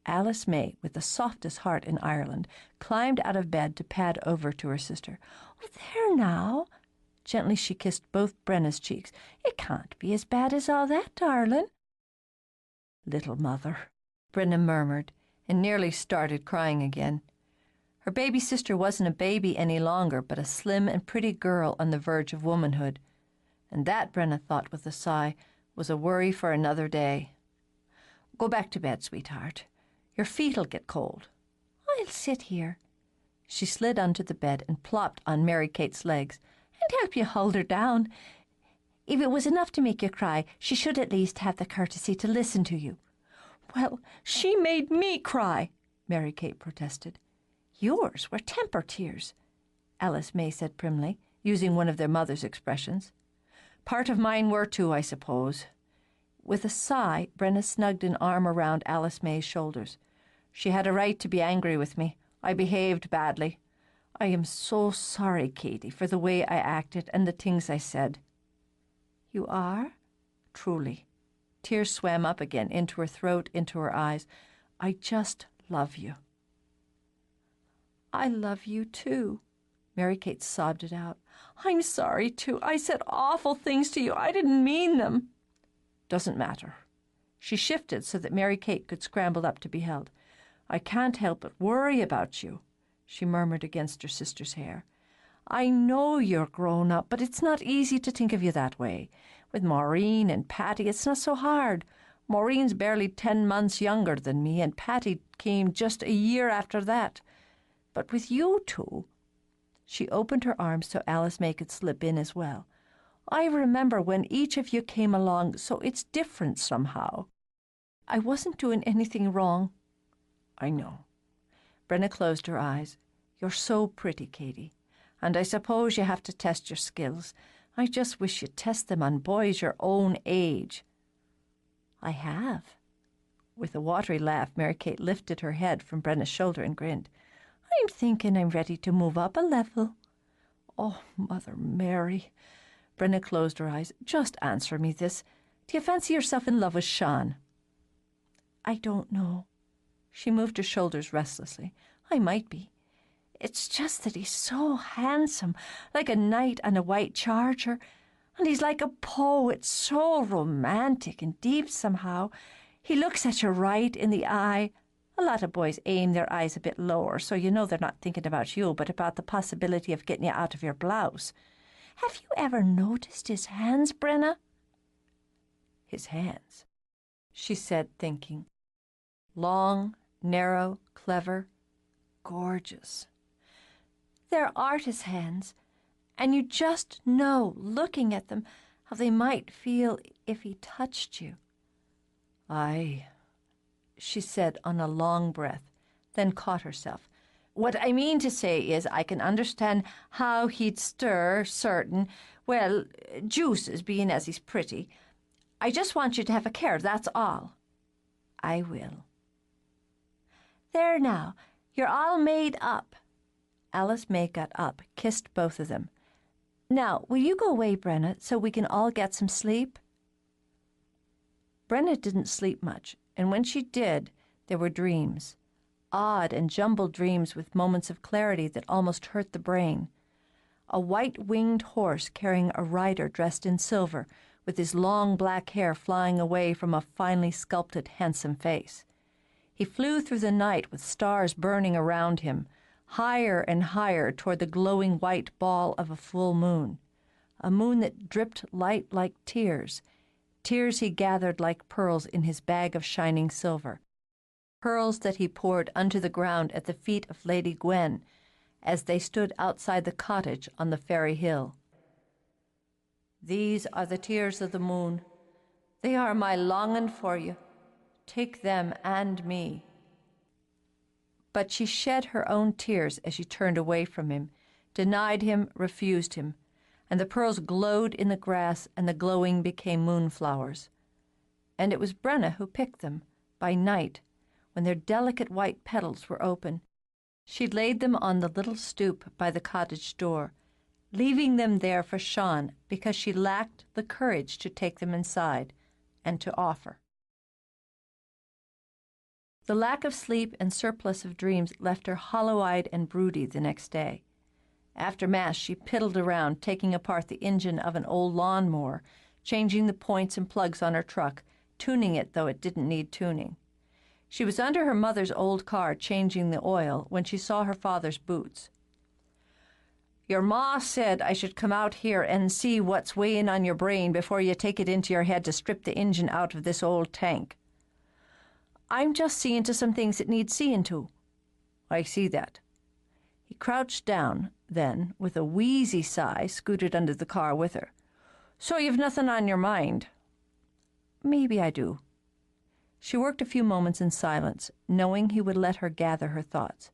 Alice May, with the softest heart in Ireland, climbed out of bed to pad over to her sister. "Oh, there now." Gently she kissed both Brenna's cheeks. "It can't be as bad as all that, darling." "Little mother," Brenna murmured, and nearly started crying again. Her baby sister wasn't a baby any longer, but a slim and pretty girl on the verge of womanhood. And that, Brenna thought with a sigh, was a worry for another day. "Go back to bed, sweetheart. Your feet'll get cold." "I'll sit here." She slid onto the bed and plopped on Mary Kate's legs. "And help you hold her down. If it was enough to make you cry, she should at least have the courtesy to listen to you." "Well, she made me cry," Mary Kate protested. "Yours were temper tears," Alice May said primly, using one of their mother's expressions. "Part of mine were too, I suppose." With a sigh, Brenna snugged an arm around Alice May's shoulders. "She had a right to be angry with me. I behaved badly. I am so sorry, Katie, for the way I acted and the things I said." "You are?" "Truly." Tears swam up again into her throat, into her eyes. "I just love you." "I love you, too." Mary Kate sobbed it out. "I'm sorry, too. I said awful things to you. I didn't mean them." "Doesn't matter." She shifted so that Mary Kate could scramble up to be held. "I can't help but worry about you," she murmured against her sister's hair. "I know you're grown up, but it's not easy to think of you that way. With Maureen and Patty, it's not so hard. Maureen's barely 10 months younger than me, and Patty came just a year after that. But with you two—" She opened her arms so Alice May could slip in as well. "I remember when each of you came along, so it's different somehow." "I wasn't doing anything wrong." "I know." Brenna closed her eyes. "You're so pretty, Katie. And I suppose you have to test your skills. I just wish you'd test them on boys your own age." "I have." With a watery laugh, Mary Kate lifted her head from Brenna's shoulder and grinned. "I'm thinking I'm ready to move up a level." "Oh, Mother Mary." Brenna closed her eyes. "Just answer me this. Do you fancy yourself in love with Sean?" "I don't know." She moved her shoulders restlessly. "I might be. It's just that he's so handsome, like a knight on a white charger. And he's like a poet, so romantic and deep somehow. He looks at you right in the eye. A lot of boys aim their eyes a bit lower, so you know they're not thinking about you, but about the possibility of getting you out of your blouse. Have you ever noticed his hands, Brenna? His hands, she said, thinking. Long, narrow, clever, gorgeous. They're artist hands, and you just know, looking at them, how they might feel if he touched you. Aye, she said on a long breath, then caught herself. What I mean to say is I can understand how he'd stir certain, well, juices, being as he's pretty. I just want you to have a care, that's all. I will. There now, you're all made up. Alice May got up, kissed both of them. Now, will you go away, Brenna, so we can all get some sleep? Brenna didn't sleep much, and when she did, there were dreams. Odd and jumbled dreams with moments of clarity that almost hurt the brain. A white-winged horse carrying a rider dressed in silver, with his long black hair flying away from a finely sculpted, handsome face. He flew through the night with stars burning around him, higher and higher toward the glowing white ball of a full moon, a moon that dripped light like tears, tears he gathered like pearls in his bag of shining silver, pearls that he poured unto the ground at the feet of Lady Gwen as they stood outside the cottage on the fairy hill. These are the tears of the moon. They are my longing for you. Take them and me. But she shed her own tears as she turned away from him, denied him, refused him, and the pearls glowed in the grass, and the glowing became moonflowers. And it was Brenna who picked them, by night, when their delicate white petals were open. She laid them on the little stoop by the cottage door, leaving them there for Sean because she lacked the courage to take them inside and to offer. The lack of sleep and surplus of dreams left her hollow-eyed and broody the next day. After Mass, she piddled around, taking apart the engine of an old lawnmower, changing the points and plugs on her truck, tuning it though it didn't need tuning. She was under her mother's old car changing the oil when she saw her father's boots. Your ma said I should come out here and see what's weighing on your brain before you take it into your head to strip the engine out of this old tank. I'm just seeing to some things that need seeing to. I see that. He crouched down, then, with a wheezy sigh, scooted under the car with her. So you've nothing on your mind? Maybe I do. She worked a few moments in silence, knowing he would let her gather her thoughts.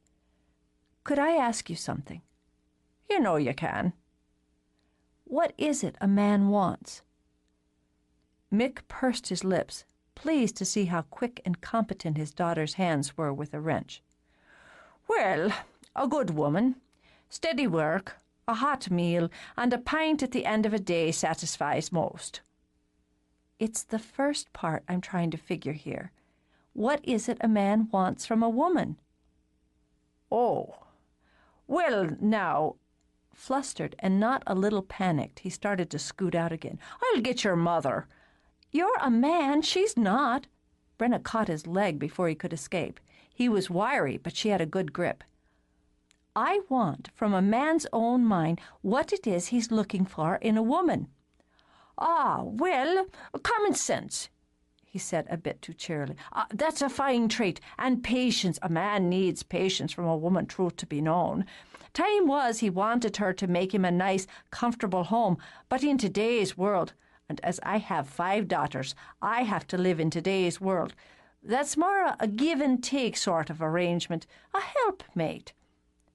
Could I ask you something? You know you can. What is it a man wants? Mick pursed his lips, pleased to see how quick and competent his daughter's hands were with a wrench. Well, a good woman, steady work, a hot meal, and a pint at the end of a day satisfies most. It's the first part I'm trying to figure here. What is it a man wants from a woman? Oh, well, now, flustered and not a little panicked, he started to scoot out again. I'll get your mother. You're a man, she's not. Brenna caught his leg before he could escape. He was wiry, but she had a good grip. I want, from a man's own mind, what it is he's looking for in a woman. Ah, well, common sense, he said a bit too cheerily. That's a fine trait, and patience. A man needs patience from a woman, truth to be known. Time was he wanted her to make him a nice, comfortable home, but in today's world, and as I have 5 daughters, I have to live in today's world. That's more a give-and-take sort of arrangement, a helpmate.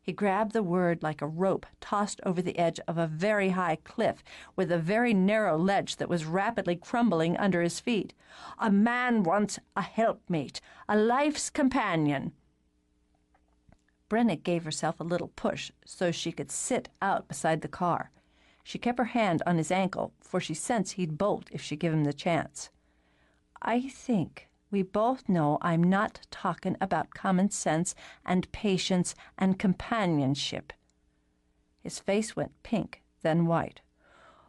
He grabbed the word like a rope tossed over the edge of a very high cliff with a very narrow ledge that was rapidly crumbling under his feet. A man wants a helpmate, a life's companion. Brenna gave herself a little push so she could sit out beside the car. She kept her hand on his ankle, for she sensed he'd bolt if she gave him the chance. I think we both know I'm not talking about common sense and patience and companionship. His face went pink, then white.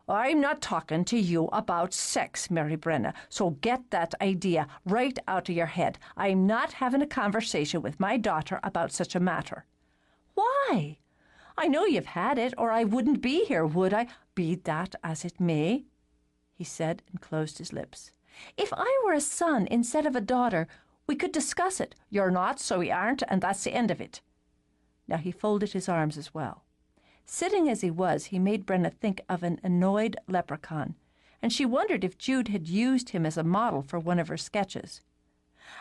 I'm not talking to you about sex, Mary Brenna, so get that idea right out of your head. I'm not having a conversation with my daughter about such a matter. Why? I know you've had it, or I wouldn't be here, would I? Be that as it may, he said, and closed his lips. If I were a son instead of a daughter, we could discuss it. You're not, so we aren't, and that's the end of it. Now he folded his arms as well. Sitting as he was, he made Brenna think of an annoyed leprechaun, and she wondered if Jude had used him as a model for one of her sketches.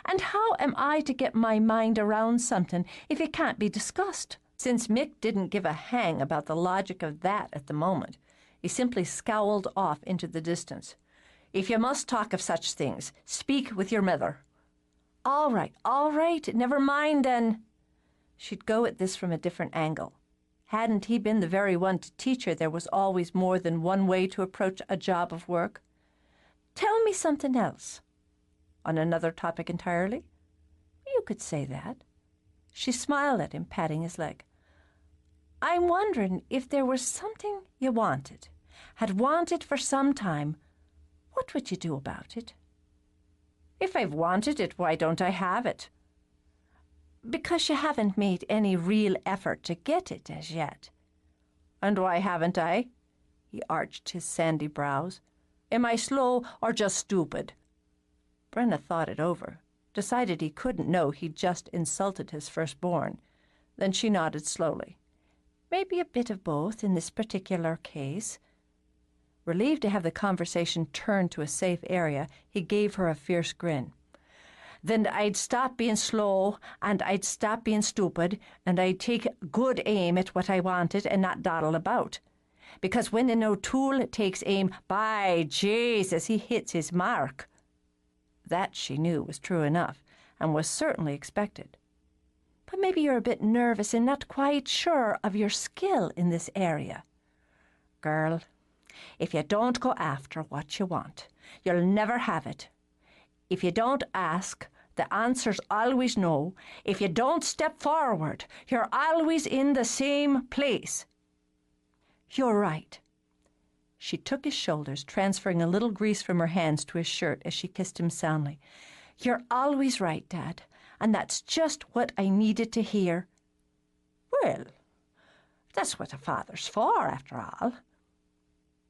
And how am I to get my mind around something if it can't be discussed? Since Mick didn't give a hang about the logic of that at the moment, he simply scowled off into the distance. If you must talk of such things, speak with your mother. All right, never mind then. She'd go at this from a different angle. Hadn't he been the very one to teach her there was always more than one way to approach a job of work? Tell me something else. On another topic entirely? You could say that. She smiled at him, patting his leg. I'm wondering if there was something you wanted, had wanted for some time. What would you do about it? If I've wanted it, why don't I have it? Because you haven't made any real effort to get it as yet. And why haven't I? He arched his sandy brows. Am I slow or just stupid? Brenna thought it over, decided he couldn't know he'd just insulted his firstborn. Then she nodded slowly. Maybe a bit of both in this particular case. Relieved to have the conversation turn to a safe area, he gave her a fierce grin. Then I'd stop being slow, and I'd stop being stupid, and I'd take good aim at what I wanted and not dawdle about. Because when an O'Toole takes aim, by Jesus, he hits his mark. That, she knew, was true enough, and was certainly expected. But maybe you're a bit nervous and not quite sure of your skill in this area. Girl, if you don't go after what you want, you'll never have it. If you don't ask, the answer's always no. If you don't step forward, you're always in the same place. You're right. She took his shoulders, transferring a little grease from her hands to his shirt as she kissed him soundly. You're always right, Dad, and that's just what I needed to hear. Well, that's what a father's for, after all.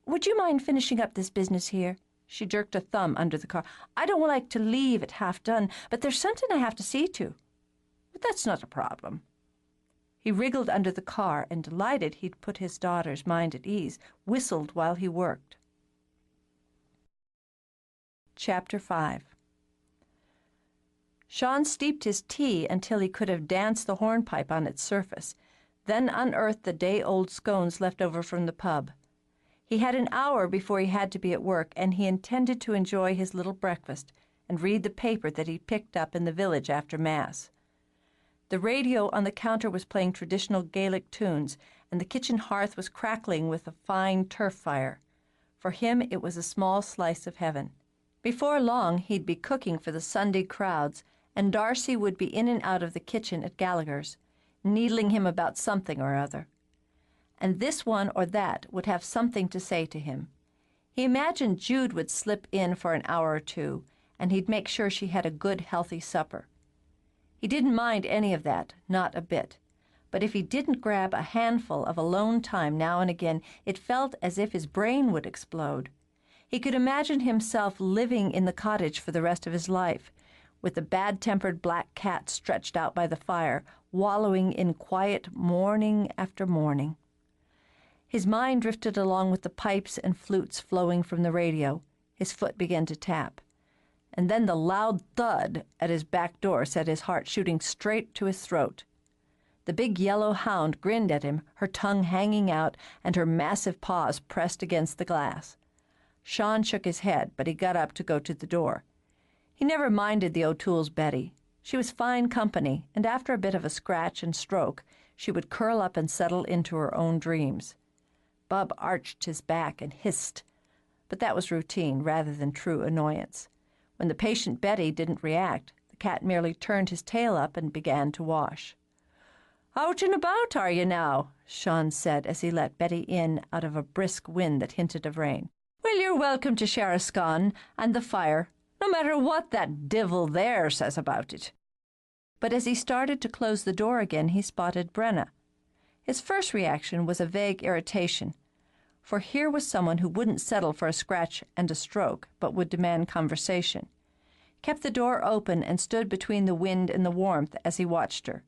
Would you mind finishing up this business here? She jerked a thumb under the car. I don't like to leave it half done, but there's something I have to see to. But that's not a problem. He wriggled under the car and, delighted he'd put his daughter's mind at ease, whistled while he worked. Chapter 5. Sean steeped his tea until he could have danced the hornpipe on its surface, then unearthed the day-old scones left over from the pub. He had an hour before he had to be at work, and he intended to enjoy his little breakfast and read the paper that he picked up in the village after Mass. The radio on the counter was playing traditional Gaelic tunes, and the kitchen hearth was crackling with a fine turf fire. For him, it was a small slice of heaven. Before long, he'd be cooking for the Sunday crowds, and Darcy would be in and out of the kitchen at Gallaghers, needling him about something or other. And this one or that would have something to say to him. He imagined Jude would slip in for an hour or two, and he'd make sure she had a good, healthy supper. He didn't mind any of that, not a bit. But if he didn't grab a handful of alone time now and again, it felt as if his brain would explode. He could imagine himself living in the cottage for the rest of his life, with the bad-tempered black cat stretched out by the fire, wallowing in quiet morning after morning. His mind drifted along with the pipes and flutes flowing from the radio. His foot began to tap. And then the loud thud at his back door set his heart shooting straight to his throat. The big yellow hound grinned at him, her tongue hanging out and her massive paws pressed against the glass. Sean shook his head, but he got up to go to the door. He never minded the O'Toole's Betty. She was fine company, and after a bit of a scratch and stroke, she would curl up and settle into her own dreams. Bub arched his back and hissed, but that was routine rather than true annoyance. When the patient Betty didn't react, the cat merely turned his tail up and began to wash. "Out and about, are you now?" Sean said as he let Betty in out of a brisk wind that hinted of rain. "Well, you're welcome to share a scone and the fire, no matter what that divil there says about it." But as he started to close the door again, he spotted Brenna. His first reaction was a vague irritation, for here was someone who wouldn't settle for a scratch and a stroke, but would demand conversation. Kept the door open and stood between the wind and the warmth as he watched her.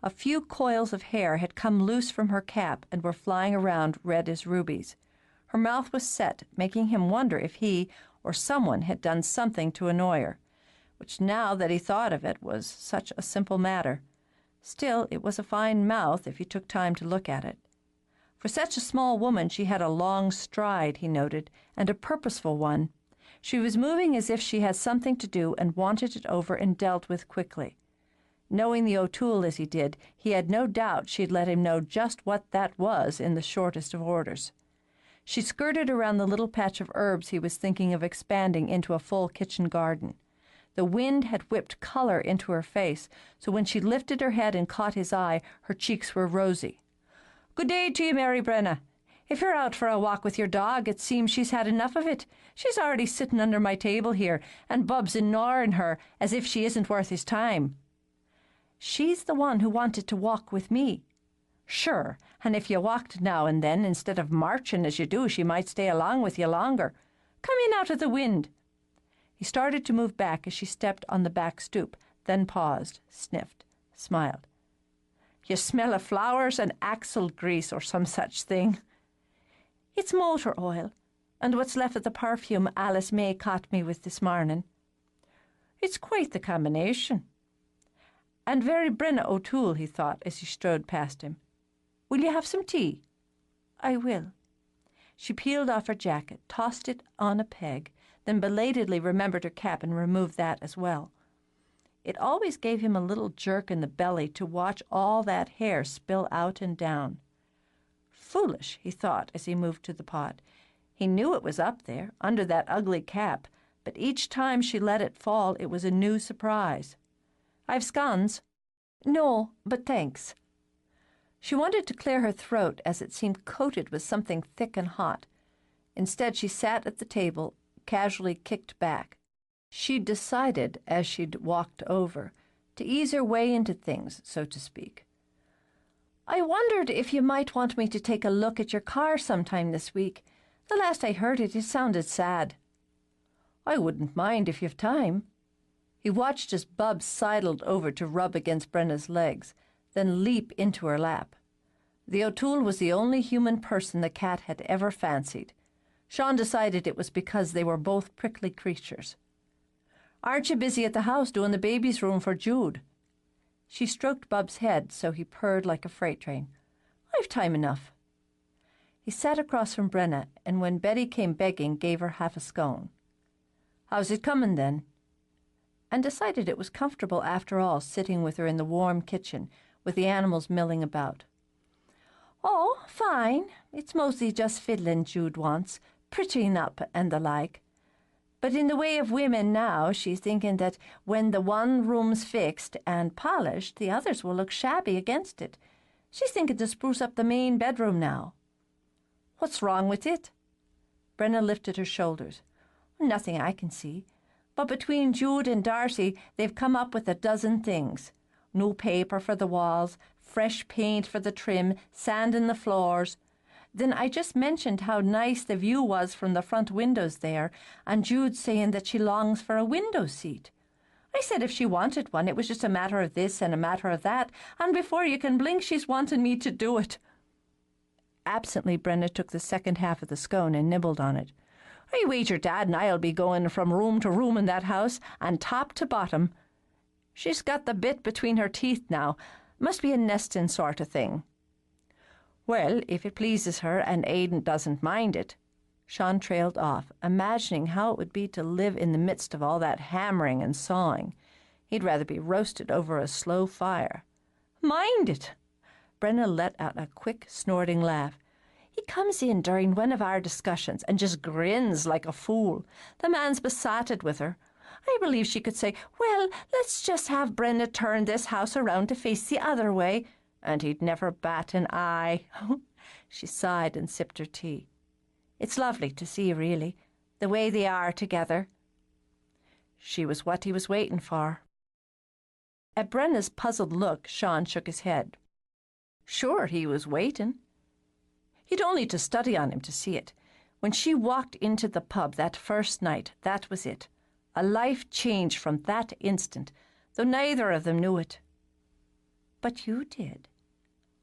A few coils of hair had come loose from her cap and were flying around red as rubies. Her mouth was set, making him wonder if he or someone had done something to annoy her, which now that he thought of it was such a simple matter. Still, it was a fine mouth if he took time to look at it. For such a small woman she had a long stride, he noted, and a purposeful one. She was moving as if she had something to do and wanted it over and dealt with quickly. Knowing the O'Toole as he did, he had no doubt she'd let him know just what that was in the shortest of orders. She skirted around the little patch of herbs he was thinking of expanding into a full kitchen garden. The wind had whipped color into her face, so when she lifted her head and caught his eye, her cheeks were rosy. "Good day to you, Mary Brenna. If you're out for a walk with your dog, it seems she's had enough of it. She's already sitting under my table here, and Bub's ignoring her as if she isn't worth his time." "She's the one who wanted to walk with me." "Sure, and if you walked now and then, instead of marching as you do, she might stay along with you longer. Come in out of the wind." He started to move back as she stepped on the back stoop, then paused, sniffed, smiled. "You smell of flowers and axle grease or some such thing." "It's motor oil, and what's left of the perfume Alice May caught me with this morning." "It's quite the combination." "And very Brenna O'Toole," he thought as he strode past him. "Will you have some tea?" "I will." She peeled off her jacket, tossed it on a peg, then belatedly remembered her cap and removed that as well. It always gave him a little jerk in the belly to watch all that hair spill out and down. Foolish, he thought as he moved to the pot. He knew it was up there, under that ugly cap, but each time she let it fall it was a new surprise. "I've scones." "No, but thanks." She wanted to clear her throat as it seemed coated with something thick and hot. Instead she sat at the table, casually kicked back. She'd decided, as she'd walked over, to ease her way into things, so to speak. "I wondered if you might want me to take a look at your car sometime this week. The last I heard it sounded sad." "I wouldn't mind if you've time." He watched as Bub sidled over to rub against Brenna's legs, then leap into her lap. The O'Toole was the only human person the cat had ever fancied. Sean decided it was because they were both prickly creatures. "Aren't you busy at the house doing the baby's room for Jude?" She stroked Bub's head so he purred like a freight train. "I've time enough." He sat across from Brenna, and when Betty came begging, gave her half a scone. "How's it coming, then?" And decided it was comfortable after all, sitting with her in the warm kitchen, with the animals milling about. "Oh, fine. It's mostly just fiddling Jude wants, prettying up and the like. But in the way of women now, she's thinking that when the one room's fixed and polished, the others will look shabby against it. She's thinking to spruce up the main bedroom now." "What's wrong with it?" Brenna lifted her shoulders. "Nothing I can see. But between Jude and Darcy, they've come up with a dozen things. New paper for the walls, fresh paint for the trim, sand in the floors. Then I just mentioned how nice the view was from the front windows there, and Jude's saying that she longs for a window seat. I said if she wanted one, it was just a matter of this and a matter of that, and before you can blink, she's wanting me to do it." Absently, Brenna took the second half of the scone and nibbled on it. "I wager Dad and I'll be going from room to room in that house, and top to bottom. She's got the bit between her teeth now. Must be a nesting sort of thing." "Well, if it pleases her and Aidan doesn't mind it." Sean trailed off, imagining how it would be to live in the midst of all that hammering and sawing. He'd rather be roasted over a slow fire. "Mind it!" Brenna let out a quick, snorting laugh. "He comes in during one of our discussions and just grins like a fool. The man's besotted with her. I believe she could say, 'Well, let's just have Brenna turn this house around to face the other way,' and he'd never bat an eye." She sighed and sipped her tea. "It's lovely to see, really, the way they are together." She was what he was waiting for. At Brenna's puzzled look, Sean shook his head. Sure, he was waiting. You'd only to study on him to see it. When she walked into the pub that first night, that was it. A life changed from that instant, though neither of them knew it. But you did.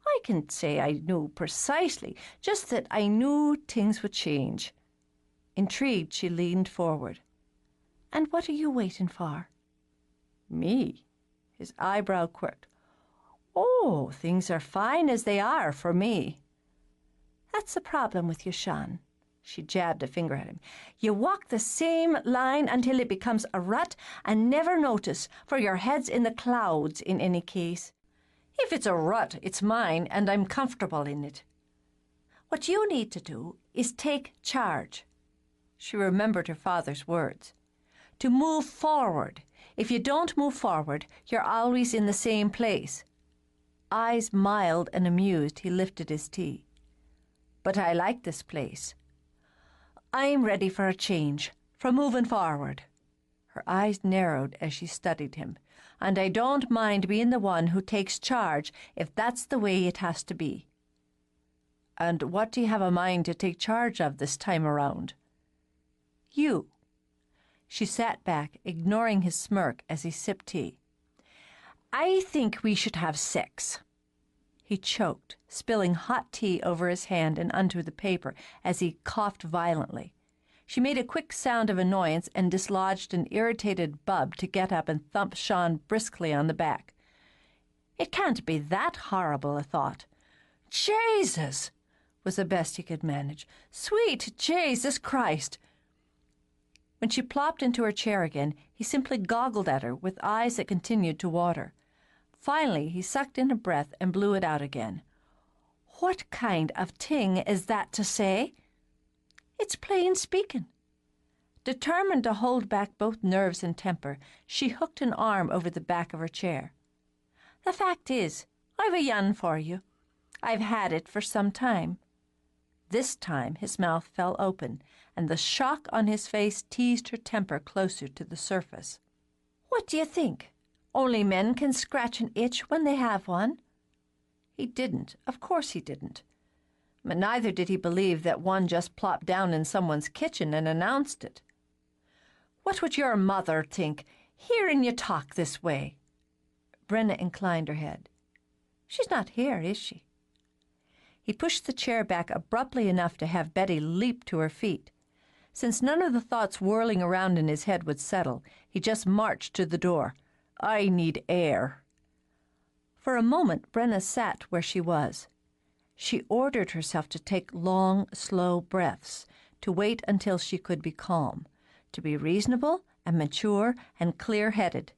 I can't say I knew precisely, just that I knew things would change. Intrigued, she leaned forward. And what are you waiting for? Me? His eyebrow quirked. Oh, things are fine as they are for me. That's the problem with you, Sean. She jabbed a finger at him. You walk the same line until it becomes a rut and never notice, for your head's in the clouds in any case. If it's a rut, it's mine, and I'm comfortable in it. What you need to do is take charge. She remembered her father's words. To move forward. If you don't move forward, you're always in the same place. Eyes mild and amused, he lifted his tea. But I like this place. I'm ready for a change, for moving forward. Her eyes narrowed as she studied him. And I don't mind being the one who takes charge if that's the way it has to be. And what do you have a mind to take charge of this time around? You. She sat back, ignoring his smirk as he sipped tea. I think we should have sex. He choked, spilling hot tea over his hand and onto the paper as he coughed violently. She made a quick sound of annoyance and dislodged an irritated bub to get up and thump Sean briskly on the back. It can't be that horrible a thought. Jesus! Was the best he could manage. Sweet Jesus Christ! When she plopped into her chair again, he simply goggled at her with eyes that continued to water. Finally, he sucked in a breath and blew it out again. What kind of thing is that to say? It's plain speaking. Determined to hold back both nerves and temper, she hooked an arm over the back of her chair. The fact is, I've a yarn for you. I've had it for some time. This time his mouth fell open, and the shock on his face teased her temper closer to the surface. What do you think? Only men can scratch an itch when they have one? He didn't. Of course he didn't. But neither did he believe that one just plopped down in someone's kitchen and announced it. What would your mother think, hearing you talk this way? Brenna inclined her head. She's not here, is she? He pushed the chair back abruptly enough to have Betty leap to her feet. Since none of the thoughts whirling around in his head would settle, he just marched to the door. I need air. For a moment, Brenna sat where she was. She ordered herself to take long, slow breaths, to wait until she could be calm, to be reasonable and mature and clear-headed.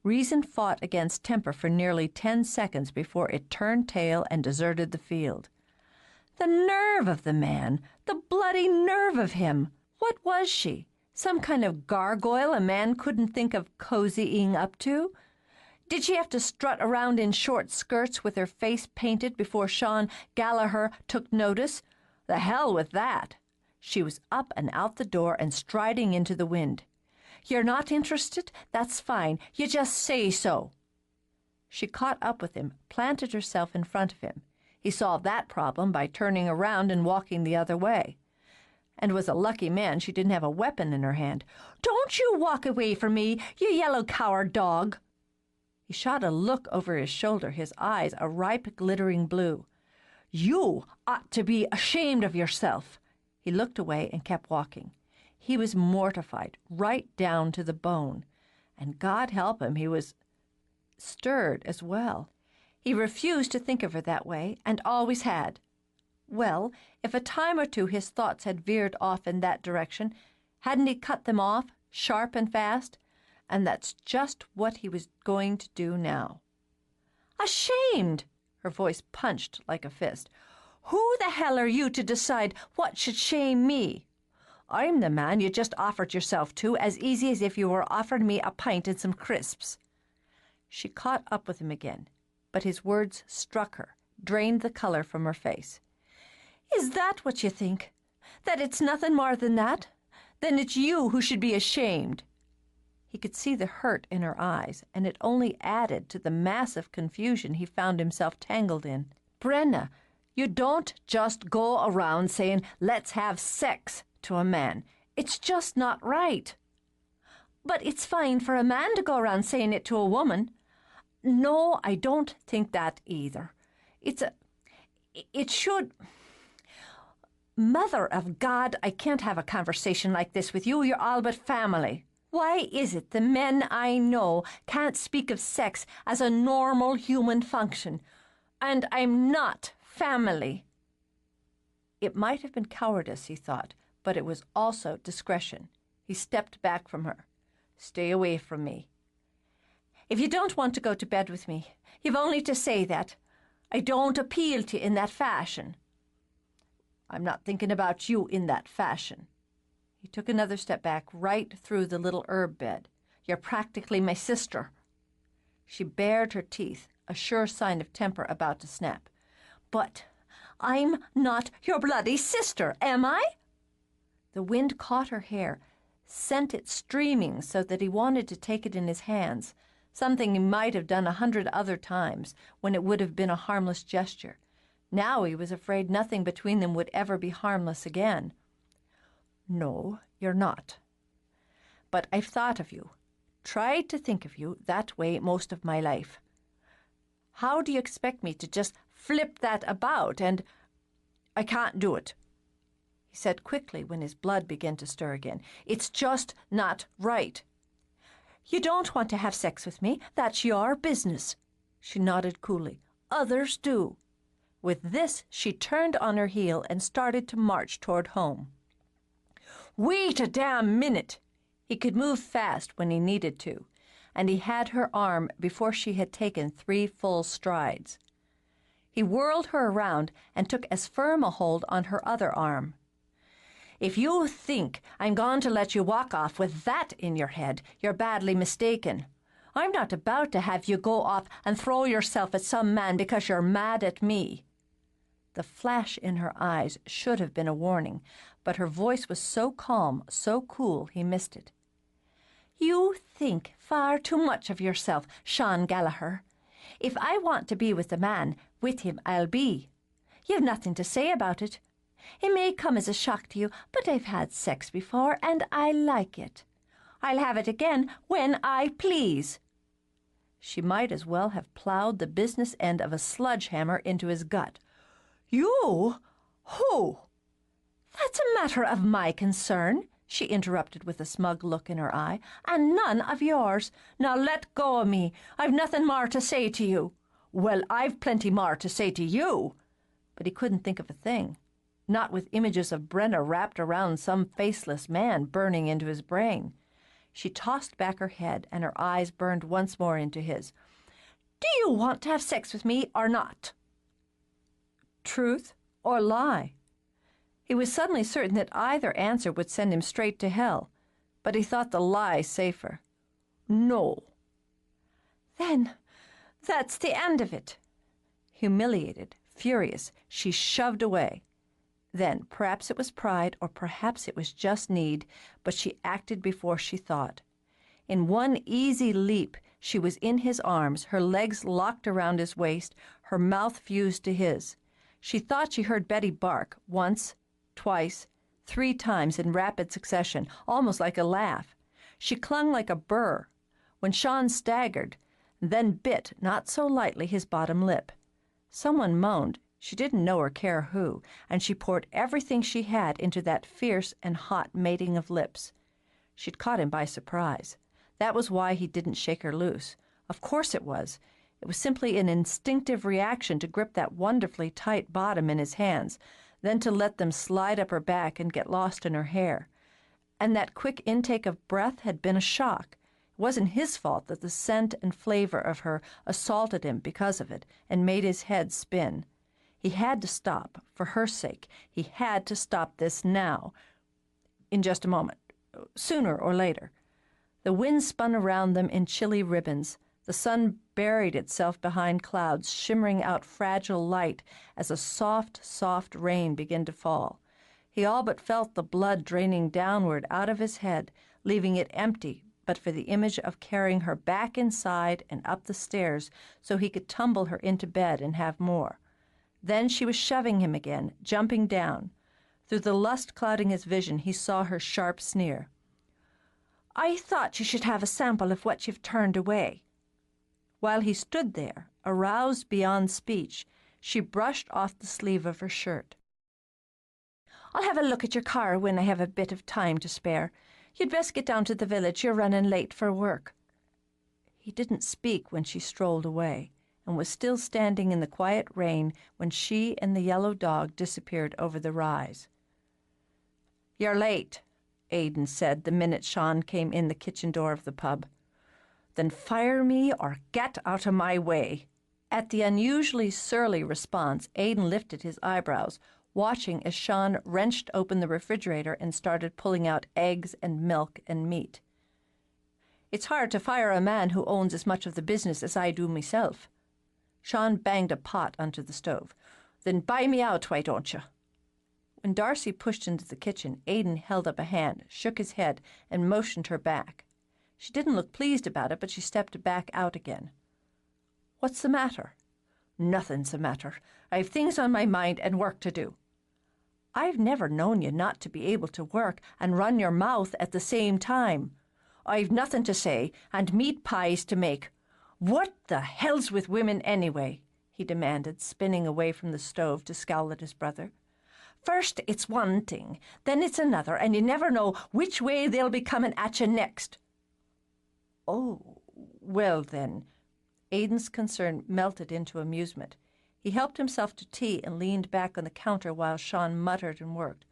Reason fought against temper for nearly 10 seconds before it turned tail and deserted the field. The nerve of the man! The bloody nerve of him! What was she? Some kind of gargoyle a man couldn't think of cozying up to? Did she have to strut around in short skirts with her face painted before Sean Gallagher took notice? The hell with that. She was up and out the door and striding into the wind. You're not interested? That's fine. You just say so. She caught up with him, planted herself in front of him. He solved that problem by turning around and walking the other way. And was a lucky man she didn't have a weapon in her hand. Don't you walk away from me, you yellow coward dog. He shot a look over his shoulder, his eyes a ripe, glittering blue. You ought to be ashamed of yourself. He looked away and kept walking. He was mortified, right down to the bone. And God help him, he was stirred as well. He refused to think of her that way, and always had. Well, if a time or two his thoughts had veered off in that direction, hadn't he cut them off, sharp and fast? And that's just what he was going to do now. Ashamed! Her voice punched like a fist. Who the hell are you to decide what should shame me? I'm the man you just offered yourself to, as easy as if you were offering me a pint and some crisps. She caught up with him again, but his words struck her, drained the color from her face. Is that what you think? That it's nothing more than that? Then it's you who should be ashamed. He could see the hurt in her eyes, and it only added to the massive confusion he found himself tangled in. Brenna, you don't just go around saying, let's have sex to a man. It's just not right. But it's fine for a man to go around saying it to a woman. No, I don't think that either. It should... Mother of God, I can't have a conversation like this with you. You're all but family. Why is it the men I know can't speak of sex as a normal human function? And I'm not family. It might have been cowardice, he thought, but it was also discretion. He stepped back from her. Stay away from me. If you don't want to go to bed with me, you've only to say that. I don't appeal to you in that fashion. I'm not thinking about you in that fashion. He took another step back, right through the little herb bed. You're practically my sister. She bared her teeth, a sure sign of temper about to snap. But I'm not your bloody sister, am I? The wind caught her hair, sent it streaming so that he wanted to take it in his hands, something he might have done 100 other times when it would have been a harmless gesture. Now he was afraid nothing between them would ever be harmless again. No, you're not. But I've thought of you, tried to think of you that way most of my life. How do you expect me to just flip that about and... I can't do it, he said quickly when his blood began to stir again. It's just not right. You don't want to have sex with me. That's your business. She nodded coolly. Others do. With this, she turned on her heel and started to march toward home. Wait a damn minute! He could move fast when he needed to, and he had her arm before she had taken 3 full strides. He whirled her around and took as firm a hold on her other arm. If you think I'm going to let you walk off with that in your head, you're badly mistaken. I'm not about to have you go off and throw yourself at some man because you're mad at me. The flash in her eyes should have been a warning, but her voice was so calm, so cool, he missed it. You think far too much of yourself, Sean Gallagher. If I want to be with a man, with him I'll be. You've nothing to say about it. It may come as a shock to you, but I've had sex before, and I like it. I'll have it again when I please. She might as well have plowed the business end of a sledgehammer into his gut. You? Who? That's a matter of my concern, she interrupted with a smug look in her eye, and none of yours. Now let go of me. I've nothing more to say to you. Well, I've plenty more to say to you. But he couldn't think of a thing, not with images of Brenna wrapped around some faceless man burning into his brain. She tossed back her head, and her eyes burned once more into his. Do you want to have sex with me or not? Truth or lie? He was suddenly certain that either answer would send him straight to hell, but he thought the lie safer. No. Then that's the end of it. Humiliated, furious, she shoved away. Then, perhaps it was pride, or perhaps it was just need, but she acted before she thought. In one easy leap, she was in his arms, her legs locked around his waist, her mouth fused to his. She thought she heard Betty bark, once, twice, 3 times in rapid succession, almost like a laugh. She clung like a burr. When Sean staggered, then bit, not so lightly, his bottom lip. Someone moaned. She didn't know or care who, and she poured everything she had into that fierce and hot mating of lips. She'd caught him by surprise. That was why he didn't shake her loose. Of course it was. It was simply an instinctive reaction to grip that wonderfully tight bottom in his hands, then to let them slide up her back and get lost in her hair. And that quick intake of breath had been a shock. It wasn't his fault that the scent and flavor of her assaulted him because of it and made his head spin. He had to stop, for her sake. He had to stop this now. In just a moment. Sooner or later. The wind spun around them in chilly ribbons. The sun buried itself behind clouds, shimmering out fragile light as a soft, soft rain began to fall. He all but felt the blood draining downward out of his head, leaving it empty but for the image of carrying her back inside and up the stairs so he could tumble her into bed and have more. Then she was shoving him again, jumping down. Through the lust clouding his vision, he saw her sharp sneer. "I thought you should have a sample of what you've turned away." While he stood there, aroused beyond speech, she brushed off the sleeve of her shirt. "I'll have a look at your car when I have a bit of time to spare. You'd best get down to the village. You're running late for work." He didn't speak when she strolled away, and was still standing in the quiet rain when she and the yellow dog disappeared over the rise. "You're late," Aidan said the minute Sean came in the kitchen door of the pub. "Then fire me or get out of my way." At the unusually surly response, Aidan lifted his eyebrows, watching as Sean wrenched open the refrigerator and started pulling out eggs and milk and meat. "It's hard to fire a man who owns as much of the business as I do myself." Sean banged a pot onto the stove. "Then buy me out, why don't you?" When Darcy pushed into the kitchen, Aidan held up a hand, shook his head, and motioned her back. She didn't look pleased about it, but she stepped back out again. "What's the matter?" "Nothing's the matter. I've things on my mind and work to do." "I've never known you not to be able to work and run your mouth at the same time." "I've nothing to say and meat pies to make." "What the hell's with women anyway?" he demanded, spinning away from the stove to scowl at his brother. "First it's one thing, then it's another, and you never know which way they'll be coming at you next." "Oh, well then." Aidan's concern melted into amusement. He helped himself to tea and leaned back on the counter while Sean muttered and worked.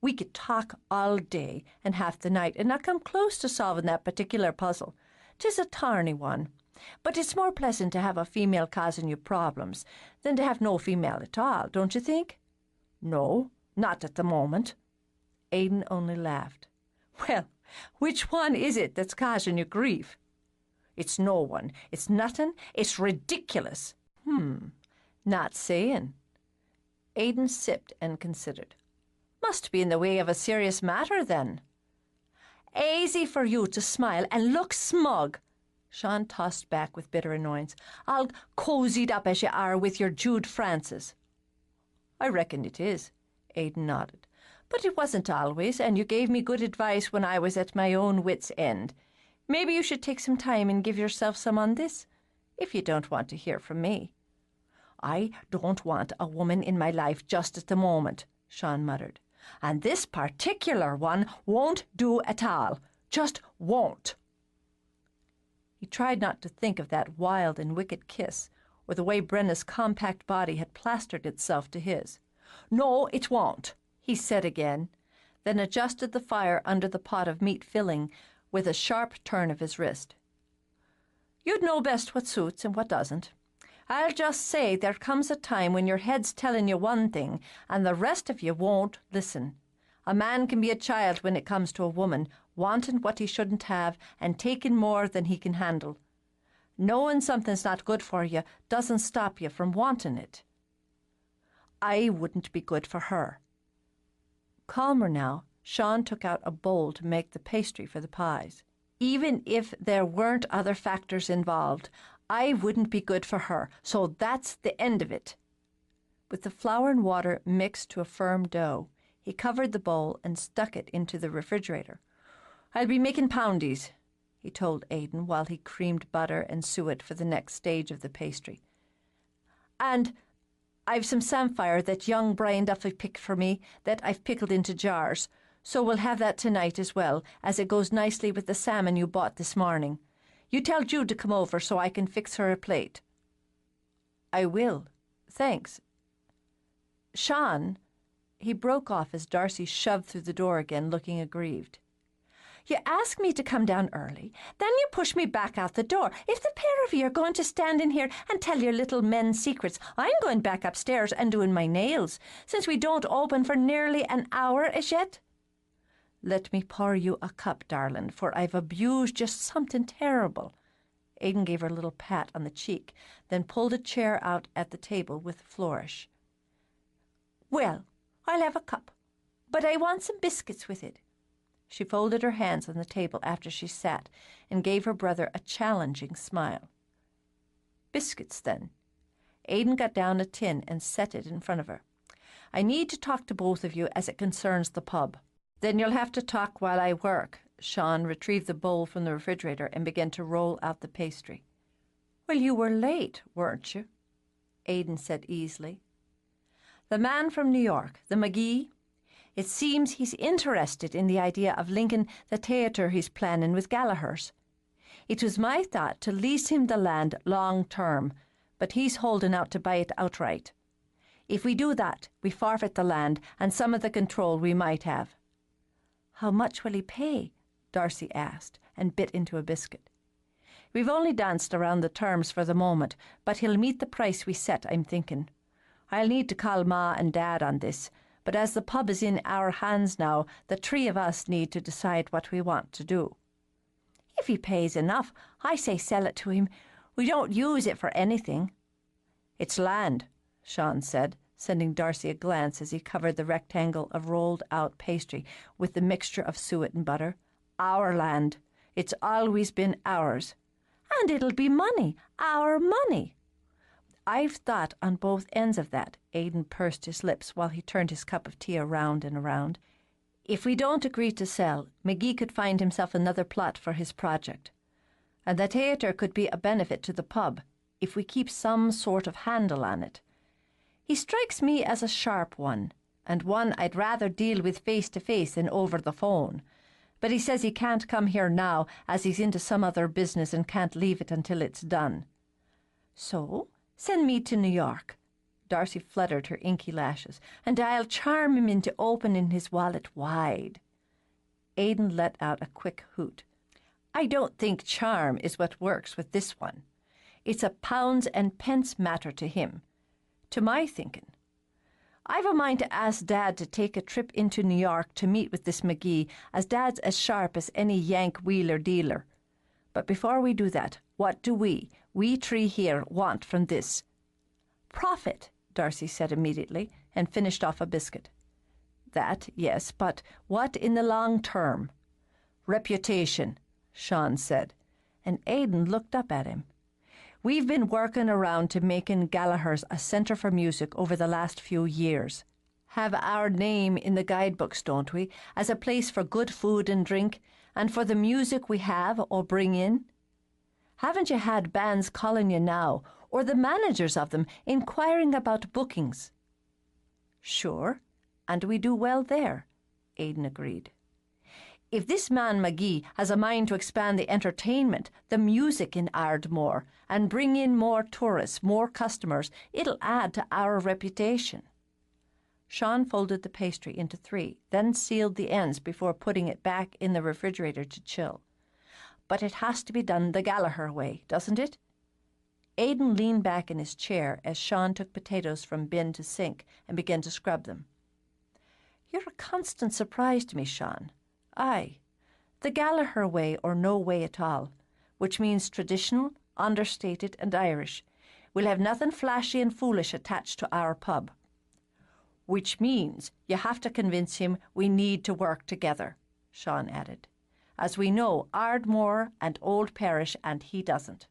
"We could talk all day and half the night and not come close to solving that particular puzzle. 'Tis a thorny one. But it's more pleasant to have a female causing you problems than to have no female at all, don't you think?" "No, not at the moment." Aidan only laughed. "Well, which one is it that's causing you grief?" "It's no one. It's nothing. It's ridiculous." Not saying." Aidan sipped and considered. "Must be in the way of a serious matter, then." "Aisy for you to smile and look smug." Sean tossed back with bitter annoyance. "All cozied up as you are with your Jude Francis." "I reckon it is," Aidan nodded. "But it wasn't always, and you gave me good advice when I was at my own wit's end. Maybe you should take some time and give yourself some on this, if you don't want to hear from me." "I don't want a woman in my life just at the moment," Sean muttered. "And this particular one won't do at all. Just won't." He tried not to think of that wild and wicked kiss, or the way Brenna's compact body had plastered itself to his. "No, it won't," he said again, then adjusted the fire under the pot of meat filling with a sharp turn of his wrist. "You'd know best what suits and what doesn't. I'll just say there comes a time when your head's telling you one thing and the rest of you won't listen. A man can be a child when it comes to a woman, wanting what he shouldn't have and taking more than he can handle. Knowing something's not good for you doesn't stop you from wanting it." "I wouldn't be good for her." Calmer now, Sean took out a bowl to make the pastry for the pies. "Even if there weren't other factors involved, I wouldn't be good for her, so that's the end of it." With the flour and water mixed to a firm dough, he covered the bowl and stuck it into the refrigerator. "I'll be making poundies," he told Aidan while he creamed butter and suet for the next stage of the pastry. "And I've some samphire that young Brian Duffy picked for me that I've pickled into jars, so we'll have that tonight as well, as it goes nicely with the salmon you bought this morning. You tell Jude to come over so I can fix her a plate." "I will. Thanks." "Sean," he broke off as Darcy shoved through the door again, looking aggrieved. "You ask me to come down early, then you push me back out the door. If the pair of you are going to stand in here and tell your little men's secrets, I'm going back upstairs and doing my nails, since we don't open for nearly an hour as yet." "Let me pour you a cup, darling, for I've abused just something terrible." Aidan gave her a little pat on the cheek, then pulled a chair out at the table with a flourish. "Well, I'll have a cup, but I want some biscuits with it." She folded her hands on the table after she sat and gave her brother a challenging smile. "Biscuits, then?" Aidan got down a tin and set it in front of her. "I need to talk to both of you as it concerns the pub." "Then you'll have to talk while I work." Sean retrieved the bowl from the refrigerator and began to roll out the pastry. "Well, you were late, weren't you?" Aidan said easily. "The man from New York, the McGee, it seems he's interested in the idea of linking the theatre he's planning with Gallaghers. It was my thought to lease him the land long term, but he's holding out to buy it outright. If we do that, we forfeit the land and some of the control we might have." "How much will he pay?" Darcy asked, and bit into a biscuit. "We've only danced around the terms for the moment, but he'll meet the price we set, I'm thinking. I'll need to call Ma and Dad on this, but as the pub is in our hands now, the three of us need to decide what we want to do." "If he pays enough, I say sell it to him. We don't use it for anything." "It's land," Sean said, sending Darcy a glance as he covered the rectangle of rolled-out pastry with the mixture of suet and butter. "Our land. It's always been ours. And it'll be money. Our money." "I've thought on both ends of that." Aidan pursed his lips while he turned his cup of tea around and around. "If we don't agree to sell, McGee could find himself another plot for his project. And the theatre could be a benefit to the pub, if we keep some sort of handle on it. He strikes me as a sharp one, and one I'd rather deal with face to face than over the phone. But he says he can't come here now, as he's into some other business and can't leave it until it's done." "So send me to New York." Darcy fluttered her inky lashes. "And I'll charm him into opening his wallet wide." Aidan let out a quick hoot. "I don't think charm is what works with this one. It's a pounds and pence matter to him, to my thinking. I've a mind to ask Dad to take a trip into New York to meet with this McGee, as Dad's as sharp as any Yank wheeler dealer. But before we do that, what do we three here, want from this?" "Profit," Darcy said immediately, and finished off a biscuit. "That, yes, but what in the long term?" "Reputation," Sean said, and Aidan looked up at him. "We've been working around to making Gallaghers a centre for music over the last few years. Have our name in the guidebooks, don't we, as a place for good food and drink, and for the music we have or bring in? Haven't you had bands calling you now, or the managers of them inquiring about bookings?" "Sure, and we do well there," Aidan agreed. "If this man McGee has a mind to expand the entertainment, the music in Ardmore, and bring in more tourists, more customers, it'll add to our reputation." Sean folded the pastry into three, then sealed the ends before putting it back in the refrigerator to chill. "But it has to be done the Gallagher way, doesn't it?" Aidan leaned back in his chair as Sean took potatoes from bin to sink and began to scrub them. "You're a constant surprise to me, Sean. Aye, the Gallagher way or no way at all, which means traditional, understated and Irish. We'll have nothing flashy and foolish attached to our pub." "Which means you have to convince him we need to work together," Sean added, "as we know Ardmore and Old Parish and he doesn't."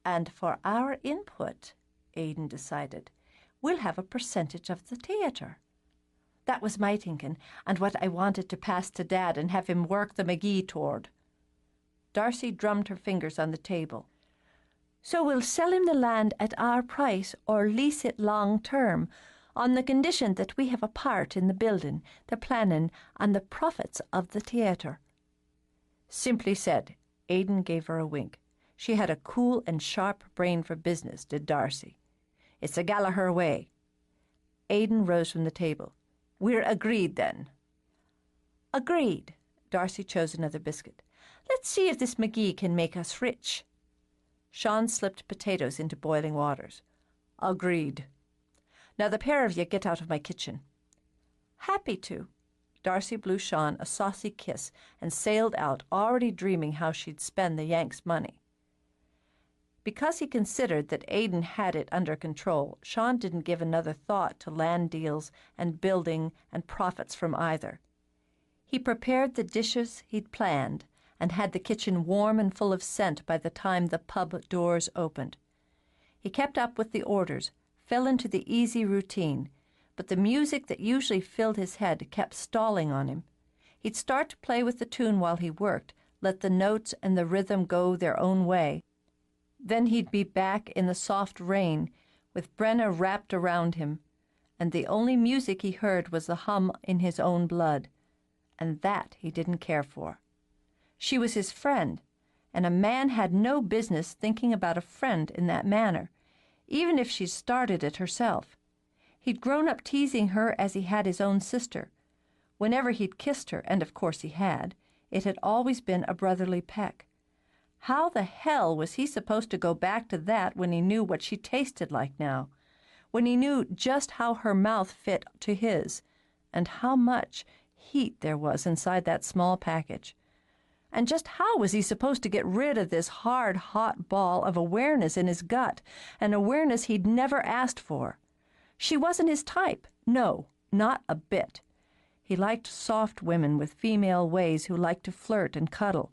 "And for our input," Aidan decided, "we'll have a percentage of the theatre." "That was my thinking, and what I wanted to pass to Dad and have him work the McGee toward." Darcy drummed her fingers on the table. "So we'll sell him the land at our price or lease it long term, on the condition that we have a part in the building, the planning, and the profits of the theatre." "Simply said." Aidan gave her a wink. She had a cool and sharp brain for business, did Darcy. "It's a Gallagher way." Aidan rose from the table. "We're agreed, then." "Agreed." Darcy chose another biscuit. "Let's see if this McGee can make us rich." Sean slipped potatoes into boiling waters. "Agreed. Now the pair of you get out of my kitchen." "Happy to." Darcy blew Sean a saucy kiss and sailed out, already dreaming how she'd spend the Yanks' money. Because he considered that Aidan had it under control, Sean didn't give another thought to land deals and building and profits from either. He prepared the dishes he'd planned and had the kitchen warm and full of scent by the time the pub doors opened. He kept up with the orders, fell into the easy routine, but the music that usually filled his head kept stalling on him. He'd start to play with the tune while he worked, let the notes and the rhythm go their own way. Then he'd be back in the soft rain, with Brenna wrapped around him, and the only music he heard was the hum in his own blood, and that he didn't care for. She was his friend, and a man had no business thinking about a friend in that manner, even if she'd started it herself. He'd grown up teasing her as he had his own sister. Whenever he'd kissed her, and of course he had, it had always been a brotherly peck. How the hell was he supposed to go back to that when he knew what she tasted like now? When he knew just how her mouth fit to his, and how much heat there was inside that small package? And just how was he supposed to get rid of this hard, hot ball of awareness in his gut, an awareness he'd never asked for? She wasn't his type. No, not a bit. He liked soft women with female ways who liked to flirt and cuddle.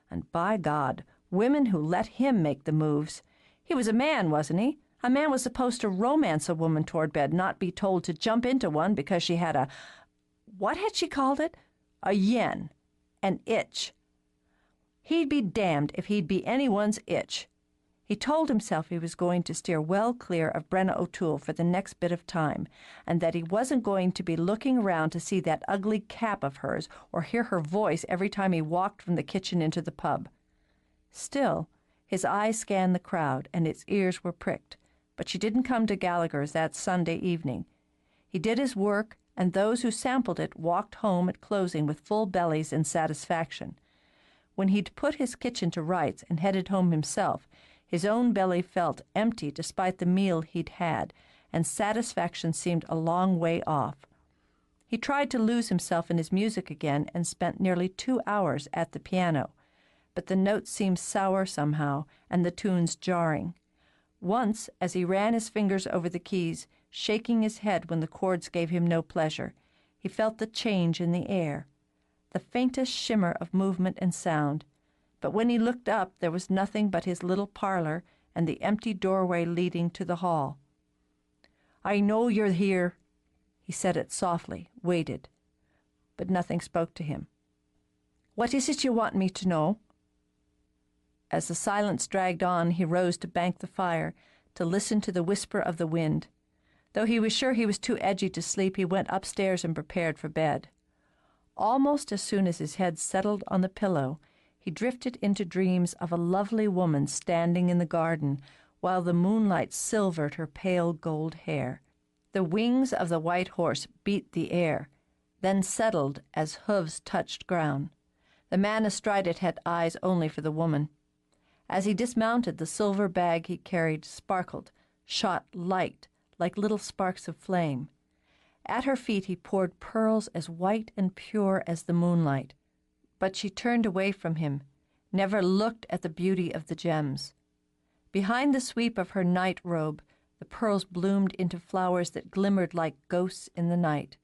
And by God, women who let him make the moves. He was a man, wasn't he? A man was supposed to romance a woman toward bed, not be told to jump into one because she had what had she called it? A yen, an itch. He'd be damned if he'd be anyone's itch. He told himself he was going to steer well clear of Brenna O'Toole for the next bit of time, and that he wasn't going to be looking around to see that ugly cap of hers or hear her voice every time he walked from the kitchen into the pub. Still, his eyes scanned the crowd, and his ears were pricked, but she didn't come to Gallaghers that Sunday evening. He did his work, and those who sampled it walked home at closing with full bellies and satisfaction. When he'd put his kitchen to rights and headed home himself, his own belly felt empty despite the meal he'd had, and satisfaction seemed a long way off. He tried to lose himself in his music again and spent nearly 2 hours at the piano, but the notes seemed sour somehow, and the tunes jarring. Once, as he ran his fingers over the keys, shaking his head when the chords gave him no pleasure, he felt the change in the air, the faintest shimmer of movement and sound. But when he looked up, there was nothing but his little parlor and the empty doorway leading to the hall. "I know you're here." He said it softly, waited, but nothing spoke to him. "What is it you want me to know?" As the silence dragged on, he rose to bank the fire, to listen to the whisper of the wind. Though he was sure he was too edgy to sleep, he went upstairs and prepared for bed. Almost as soon as his head settled on the pillow, he drifted into dreams of a lovely woman standing in the garden while the moonlight silvered her pale gold hair. The wings of the white horse beat the air, then settled as hooves touched ground. The man astride it had eyes only for the woman. As he dismounted, the silver bag he carried sparkled, shot light like little sparks of flame. At her feet he poured pearls as white and pure as the moonlight. But she turned away from him, never looked at the beauty of the gems. Behind the sweep of her night robe, the pearls bloomed into flowers that glimmered like ghosts in the night.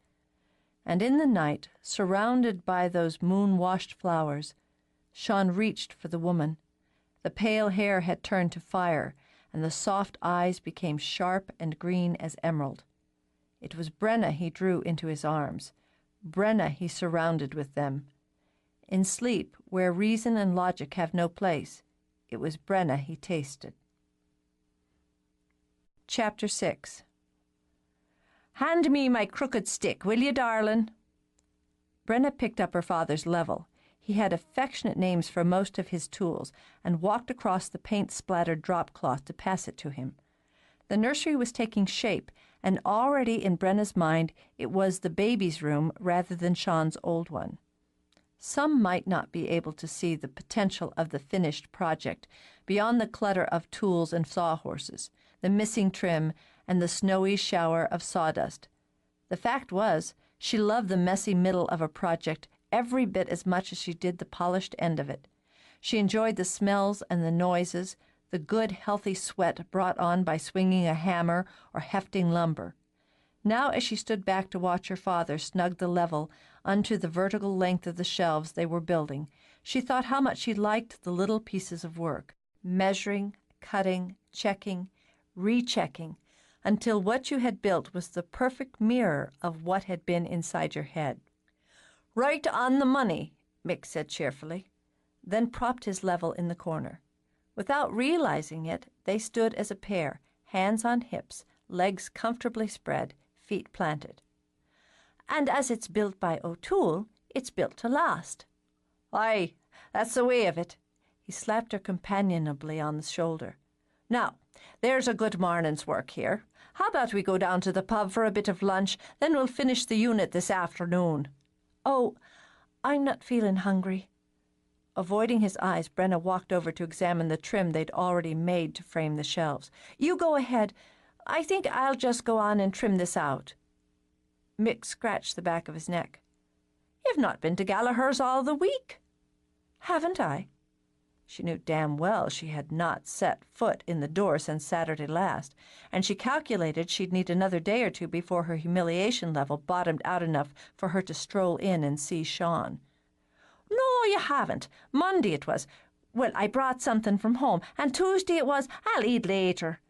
And in the night, surrounded by those moon-washed flowers, Sean reached for the woman. The pale hair had turned to fire, and the soft eyes became sharp and green as emerald. It was Brenna he drew into his arms. Brenna he surrounded with them. In sleep, where reason and logic have no place, it was Brenna he tasted. Chapter 6. "Hand me my crooked stick, will you, darlin'?" Brenna picked up her father's level. He had affectionate names for most of his tools, and walked across the paint-splattered drop-cloth to pass it to him. The nursery was taking shape, and already in Brenna's mind it was the baby's room rather than Sean's old one. Some might not be able to see the potential of the finished project beyond the clutter of tools and sawhorses, the missing trim, and the snowy shower of sawdust. The fact was, she loved the messy middle of a project every bit as much as she did the polished end of it. She enjoyed the smells and the noises, the good, healthy sweat brought on by swinging a hammer or hefting lumber. Now, as she stood back to watch her father snug the level unto the vertical length of the shelves they were building, she thought how much she liked the little pieces of work, measuring, cutting, checking, rechecking, until what you had built was the perfect mirror of what had been inside your head. "Right on the money," Mick said cheerfully, then propped his level in the corner. Without realizing it, they stood as a pair, hands on hips, legs comfortably spread, feet planted. "And as it's built by O'Toole, it's built to last." "Aye, that's the way of it." He slapped her companionably on the shoulder. "Now, there's a good morning's work here. How about we go down to the pub for a bit of lunch, then we'll finish the unit this afternoon." "Oh, I'm not feeling hungry." Avoiding his eyes, Brenna walked over to examine the trim they'd already made to frame the shelves. "You go ahead. I think I'll just go on and trim this out." Mick scratched the back of his neck. "You've not been to Gallaghers all the week." "Haven't I?" She knew damn well she had not set foot in the door since Saturday last, and she calculated she'd need another day or two before her humiliation level bottomed out enough for her to stroll in and see Sean. "No, you haven't. Monday it was. Well, I brought something from home, and Tuesday it was, I'll eat later.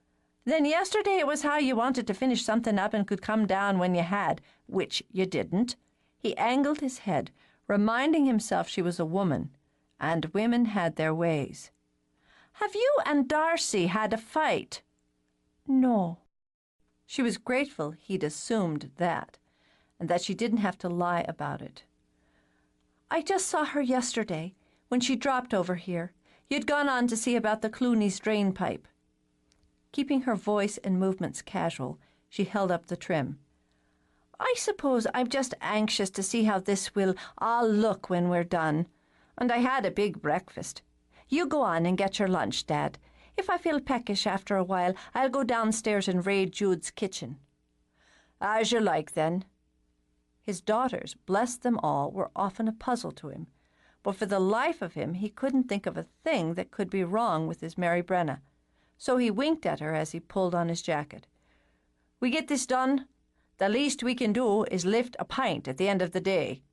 Then yesterday it was how you wanted to finish something up and could come down when you had, which you didn't." He angled his head, reminding himself she was a woman, and women had their ways. "Have you and Darcy had a fight?" "No." She was grateful he'd assumed that, and that she didn't have to lie about it. "I just saw her yesterday, when she dropped over here. You'd gone on to see about the Clooney's drain pipe." Keeping her voice and movements casual, she held up the trim. "I suppose I'm just anxious to see how this will all look when we're done. And I had a big breakfast. You go on and get your lunch, Dad. If I feel peckish after a while, I'll go downstairs and raid Jude's kitchen." "As you like, then." His daughters, bless them all, were often a puzzle to him, but for the life of him he couldn't think of a thing that could be wrong with his Mary Brenna. So he winked at her as he pulled on his jacket. "We get this done? The least we can do is lift a pint at the end of the day."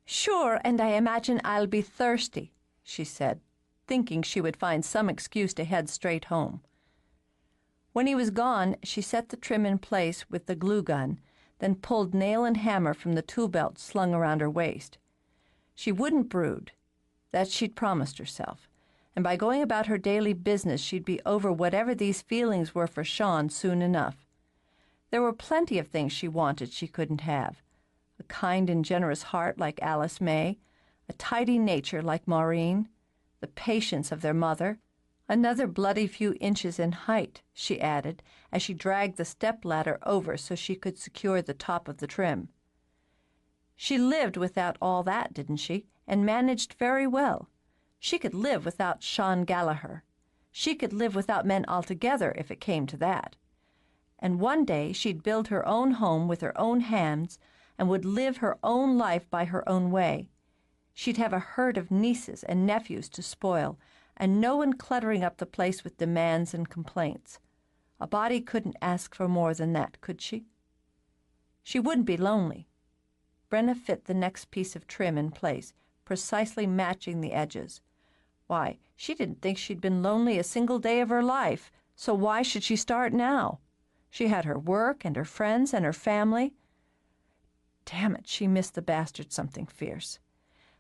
"Sure, and I imagine I'll be thirsty," she said, thinking she would find some excuse to head straight home. When he was gone, she set the trim in place with the glue gun, then pulled nail and hammer from the tool belt slung around her waist. She wouldn't brood. That she'd promised herself. And by going about her daily business, she'd be over whatever these feelings were for Sean soon enough. There were plenty of things she wanted she couldn't have. A kind and generous heart like Alice May, a tidy nature like Maureen, the patience of their mother, another bloody few inches in height, she added, as she dragged the step-ladder over so she could secure the top of the trim. She lived without all that, didn't she, and managed very well. She could live without Sean Gallagher. She could live without men altogether if it came to that. And one day she'd build her own home with her own hands and would live her own life by her own way. She'd have a herd of nieces and nephews to spoil, and no one cluttering up the place with demands and complaints. A body couldn't ask for more than that, could she? She wouldn't be lonely. Brenna fit the next piece of trim in place, precisely matching the edges. Why, she didn't think she'd been lonely a single day of her life, so why should she start now? She had her work and her friends and her family. Damn it, she missed the bastard something fierce.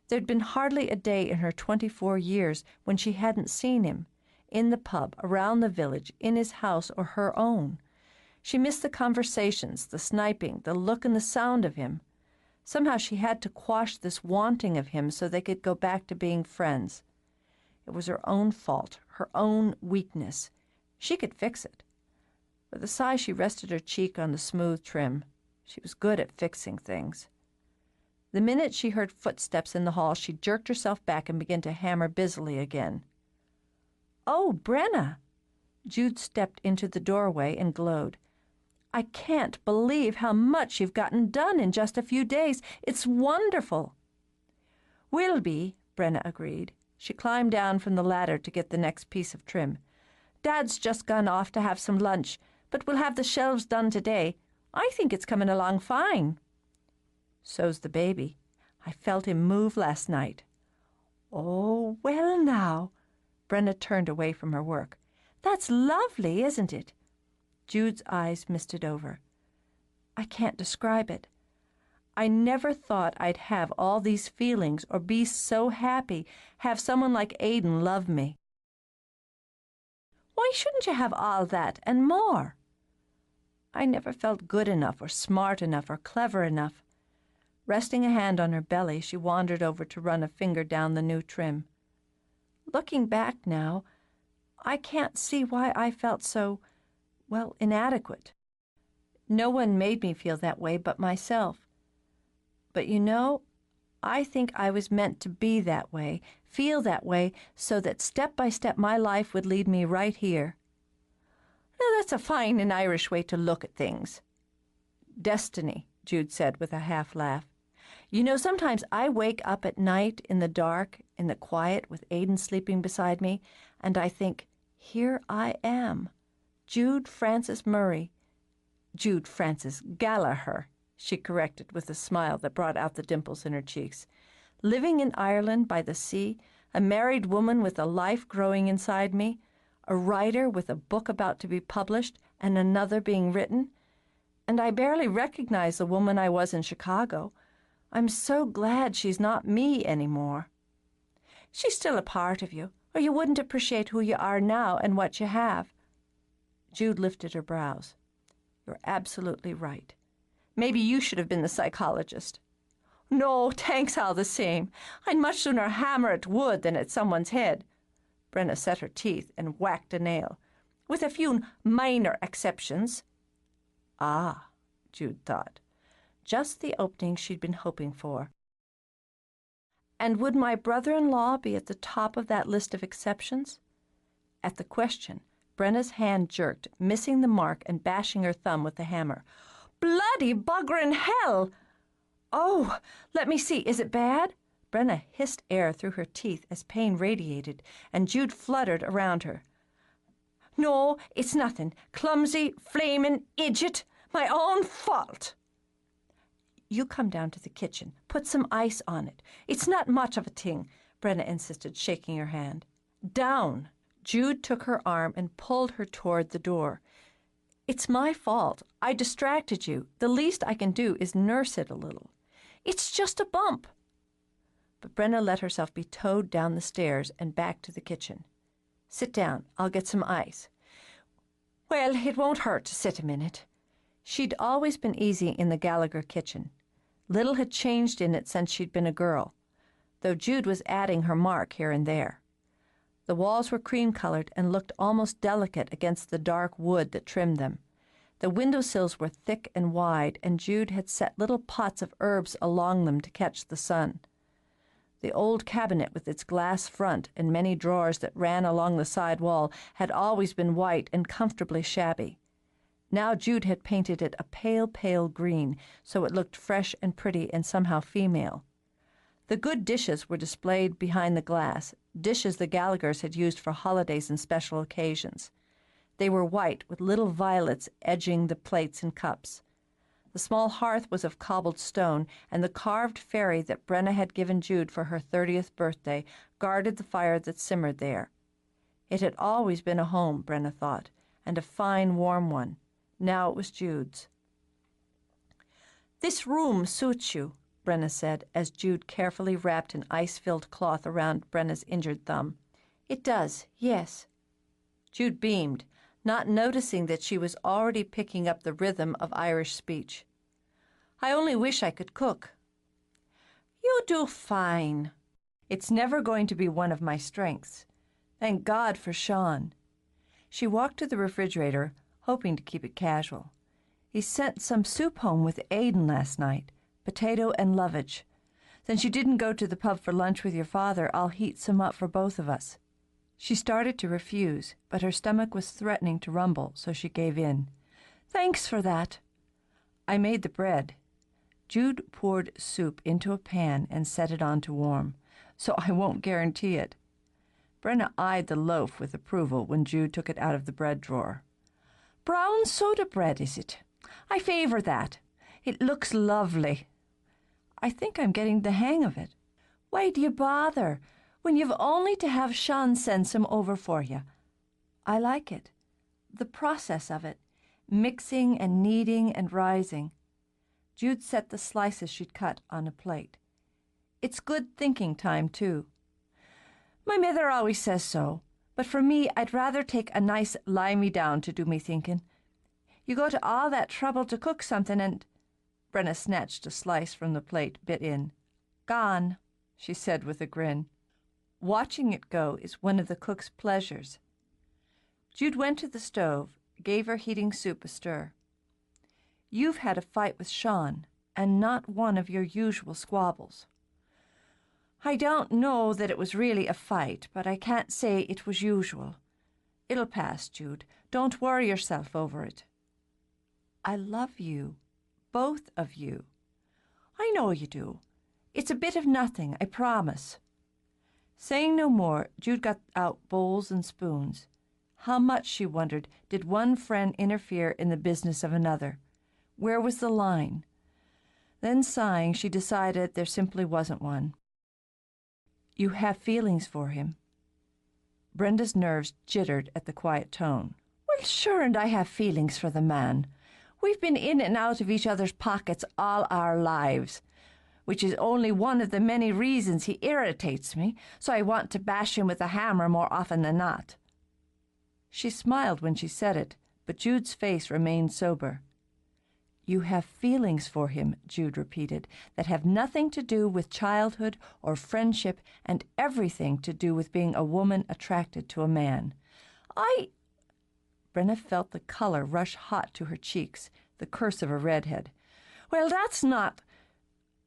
There'd been hardly a day in her 24 years when she hadn't seen him, in the pub, around the village, in his house or her own. She missed the conversations, the sniping, the look and the sound of him. Somehow she had to quash this wanting of him so they could go back to being friends. It was her own fault, her own weakness. She could fix it. With a sigh, she rested her cheek on the smooth trim. She was good at fixing things. The minute she heard footsteps in the hall, she jerked herself back and began to hammer busily again. "Oh, Brenna!" Jude stepped into the doorway and glowed. "I can't believe how much you've gotten done in just a few days. It's wonderful." "Will be," Brenna agreed. She climbed down from the ladder to get the next piece of trim. "Dad's just gone off to have some lunch, but we'll have the shelves done today. I think it's coming along fine." "So's the baby. I felt him move last night." "Oh, well now." Brenna turned away from her work. "That's lovely, isn't it?" Jude's eyes misted over. I can't describe it. I never thought I'd have all these feelings or be so happy, have someone like Aidan love me. Why shouldn't you have all that and more? I never felt good enough or smart enough or clever enough. Resting a hand on her belly, she wandered over to run a finger down the new trim. Looking back now, I can't see why I felt so, well, inadequate. No one made me feel that way but myself. But you know, I think I was meant to be that way, feel that way, so that step by step my life would lead me right here. Now that's a fine and Irish way to look at things. Destiny, Jude said with a half laugh. You know, sometimes I wake up at night in the dark, in the quiet, with Aidan sleeping beside me, and I think, here I am, Jude Frances Murray. Jude Frances Gallagher, she corrected with a smile that brought out the dimples in her cheeks. Living in Ireland by the sea, a married woman with a life growing inside me, a writer with a book about to be published and another being written, and I barely recognize the woman I was in Chicago. I'm so glad she's not me anymore. She's still a part of you, or you wouldn't appreciate who you are now and what you have. Jude lifted her brows. You're absolutely right. Maybe you should have been the psychologist. No, thanks all the same. I'd much sooner hammer at wood than at someone's head. Brenna set her teeth and whacked a nail, with a few minor exceptions. Ah, Jude thought. Just the opening she'd been hoping for. And would my brother-in-law be at the top of that list of exceptions? At the question, Brenna's hand jerked, missing the mark and bashing her thumb with the hammer. Bloody buggerin' hell! Oh, let me see, is it bad? Brenna hissed air through her teeth as pain radiated, and Jude fluttered around her. No, it's nothing. Clumsy, flamin' idiot. My own fault. You come down to the kitchen. Put some ice on it. It's not much of a thing, Brenna insisted, shaking her hand. Down. Jude took her arm and pulled her toward the door. It's my fault. I distracted you. The least I can do is nurse it a little. It's just a bump. But Brenna let herself be towed down the stairs and back to the kitchen. Sit down. I'll get some ice. Well, it won't hurt to sit a minute. She'd always been easy in the Gallagher kitchen. Little had changed in it since she'd been a girl, though Jude was adding her mark here and there. The walls were cream-colored and looked almost delicate against the dark wood that trimmed them. The windowsills were thick and wide, and Jude had set little pots of herbs along them to catch the sun. The old cabinet with its glass front and many drawers that ran along the side wall had always been white and comfortably shabby. Now Jude had painted it a pale, pale green, so it looked fresh and pretty and somehow female. The good dishes were displayed behind the glass, dishes the Gallaghers had used for holidays and special occasions. They were white, with little violets edging the plates and cups. The small hearth was of cobbled stone, and the carved fairy that Brenna had given Jude for her 30th birthday guarded the fire that simmered there. It had always been a home, Brenna thought, and a fine, warm one. Now it was Jude's. This room suits you, Brenna said, as Jude carefully wrapped an ice-filled cloth around Brenna's injured thumb. It does, yes. Jude beamed, not noticing that she was already picking up the rhythm of Irish speech. I only wish I could cook. You do fine. It's never going to be one of my strengths. Thank God for Sean. She walked to the refrigerator, hoping to keep it casual. He sent some soup home with Aidan last night. Potato and lovage. Since you didn't go to the pub for lunch with your father, I'll heat some up for both of us. She started to refuse, but her stomach was threatening to rumble, so she gave in. Thanks for that. I made the bread. Jude poured soup into a pan and set it on to warm, so I won't guarantee it. Brenna eyed the loaf with approval when Jude took it out of the bread drawer. Brown soda bread, is it? I favor that. It looks lovely. I think I'm getting the hang of it. Why do you bother, when you've only to have Sean send some over for you? I like it, the process of it, mixing and kneading and rising. Jude set the slices she'd cut on a plate. It's good thinking time, too. My mither always says so, but for me, I'd rather take a nice lie-me-down to do me thinking. You go to all that trouble to cook something and— Brenna snatched a slice from the plate, bit in. Gone, she said with a grin. Watching it go is one of the cook's pleasures. Jude went to the stove, gave her heating soup a stir. You've had a fight with Sean, and not one of your usual squabbles. I don't know that it was really a fight, but I can't say it was usual. It'll pass, Jude. Don't worry yourself over it. I love you, both of you. I know you do. It's a bit of nothing, I promise. Saying no more, Jude got out bowls and spoons. How much, she wondered, did one friend interfere in the business of another? Where was the line? Then, sighing, she decided there simply wasn't one. You have feelings for him. Brenda's nerves jittered at the quiet tone. Well, sure, and I have feelings for the man. We've been in and out of each other's pockets all our lives, which is only one of the many reasons he irritates me, so I want to bash him with a hammer more often than not. She smiled when she said it, but Jude's face remained sober. You have feelings for him, Jude repeated, that have nothing to do with childhood or friendship and everything to do with being a woman attracted to a man. Brenna felt the color rush hot to her cheeks, the curse of a redhead. Well, that's not—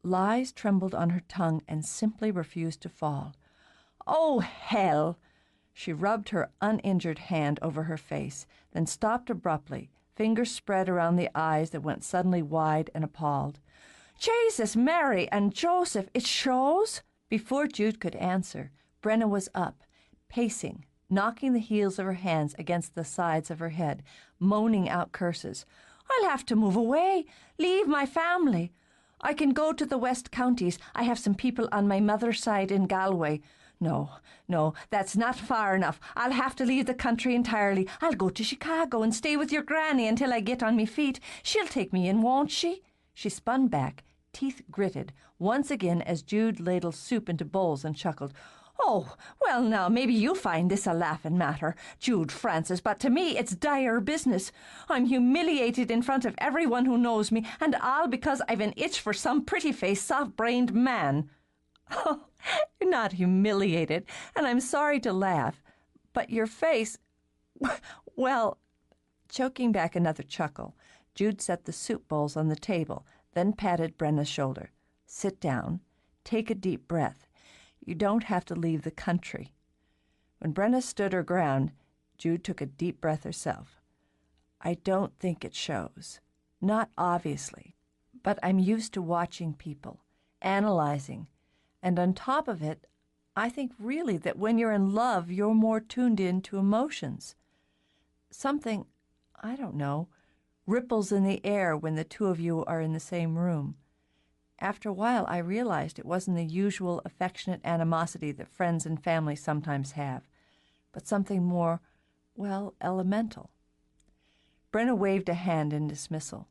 Lies trembled on her tongue and simply refused to fall. Oh, hell! She rubbed her uninjured hand over her face, then stopped abruptly, fingers spread around the eyes that went suddenly wide and appalled. Jesus, Mary, and Joseph, it shows? Before Jude could answer, Brenna was up, pacing, knocking the heels of her hands against the sides of her head, moaning out curses. I'll have to move away, leave my family. I can go to the West Counties. I have some people on my mother's side in Galway. No, that's not far enough. I'll have to leave the country entirely. I'll go to Chicago and stay with your granny until I get on me feet. She'll take me in, won't she? She spun back, teeth gritted, once again as Jude ladled soup into bowls and chuckled. Oh, well, now, maybe you find this a laughing matter, Jude Francis, but to me it's dire business. I'm humiliated in front of everyone who knows me, and all because I've an itch for some pretty-faced, soft-brained man. Oh, you're not humiliated, and I'm sorry to laugh, but your face— well— Choking back another chuckle, Jude set the soup bowls on the table, then patted Brenna's shoulder. Sit down. Take a deep breath. You don't have to leave the country. When Brenna stood her ground, Jude took a deep breath herself. I don't think it shows. Not obviously. But I'm used to watching people, analyzing, and on top of it, I think really that when you're in love, you're more tuned in to emotions. Something, I don't know, ripples in the air when the two of you are in the same room. After a while, I realized it wasn't the usual affectionate animosity that friends and family sometimes have, but something more, well, elemental. Brenna waved a hand in dismissal.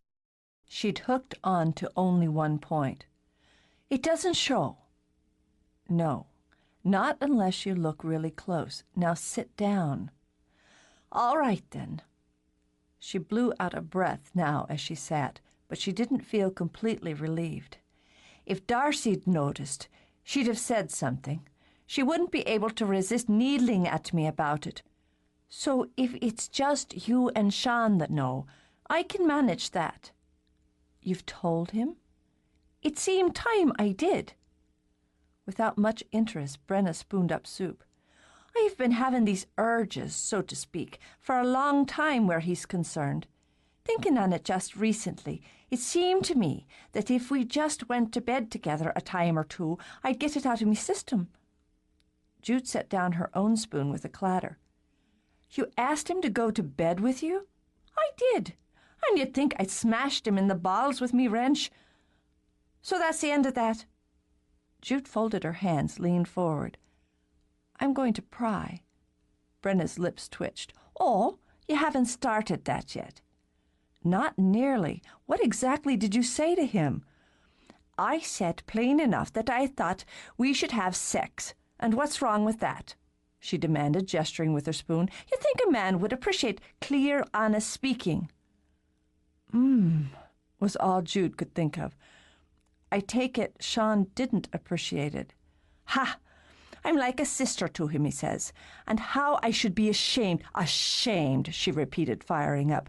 She'd hooked on to only one point. It doesn't show. No, not unless you look really close. Now sit down. All right, then. She blew out a breath now as she sat, but she didn't feel completely relieved. If Darcy'd noticed, she'd have said something. She wouldn't be able to resist needling at me about it. So if it's just you and Sean that know, I can manage that. You've told him? It seemed time I did. Without much interest, Brenna spooned up soup. I've been having these urges, so to speak, for a long time where he's concerned. Thinking on it just recently, it seemed to me that if we just went to bed together a time or two, I'd get it out of me system. Jude set down her own spoon with a clatter. You asked him to go to bed with you? I did. And you'd think I'd smashed him in the balls with me wrench. So that's the end of that. Jude folded her hands, leaned forward. I'm going to pry. Brenna's lips twitched. Oh, you haven't started that yet. Not nearly. What exactly did you say to him? I said plain enough that I thought we should have sex. And what's wrong with that? She demanded, gesturing with her spoon. You think a man would appreciate clear, honest speaking? Was all Jude could think of. I take it Sean didn't appreciate it. Ha! I'm like a sister to him, he says. And how I should be ashamed, ashamed, she repeated, firing up.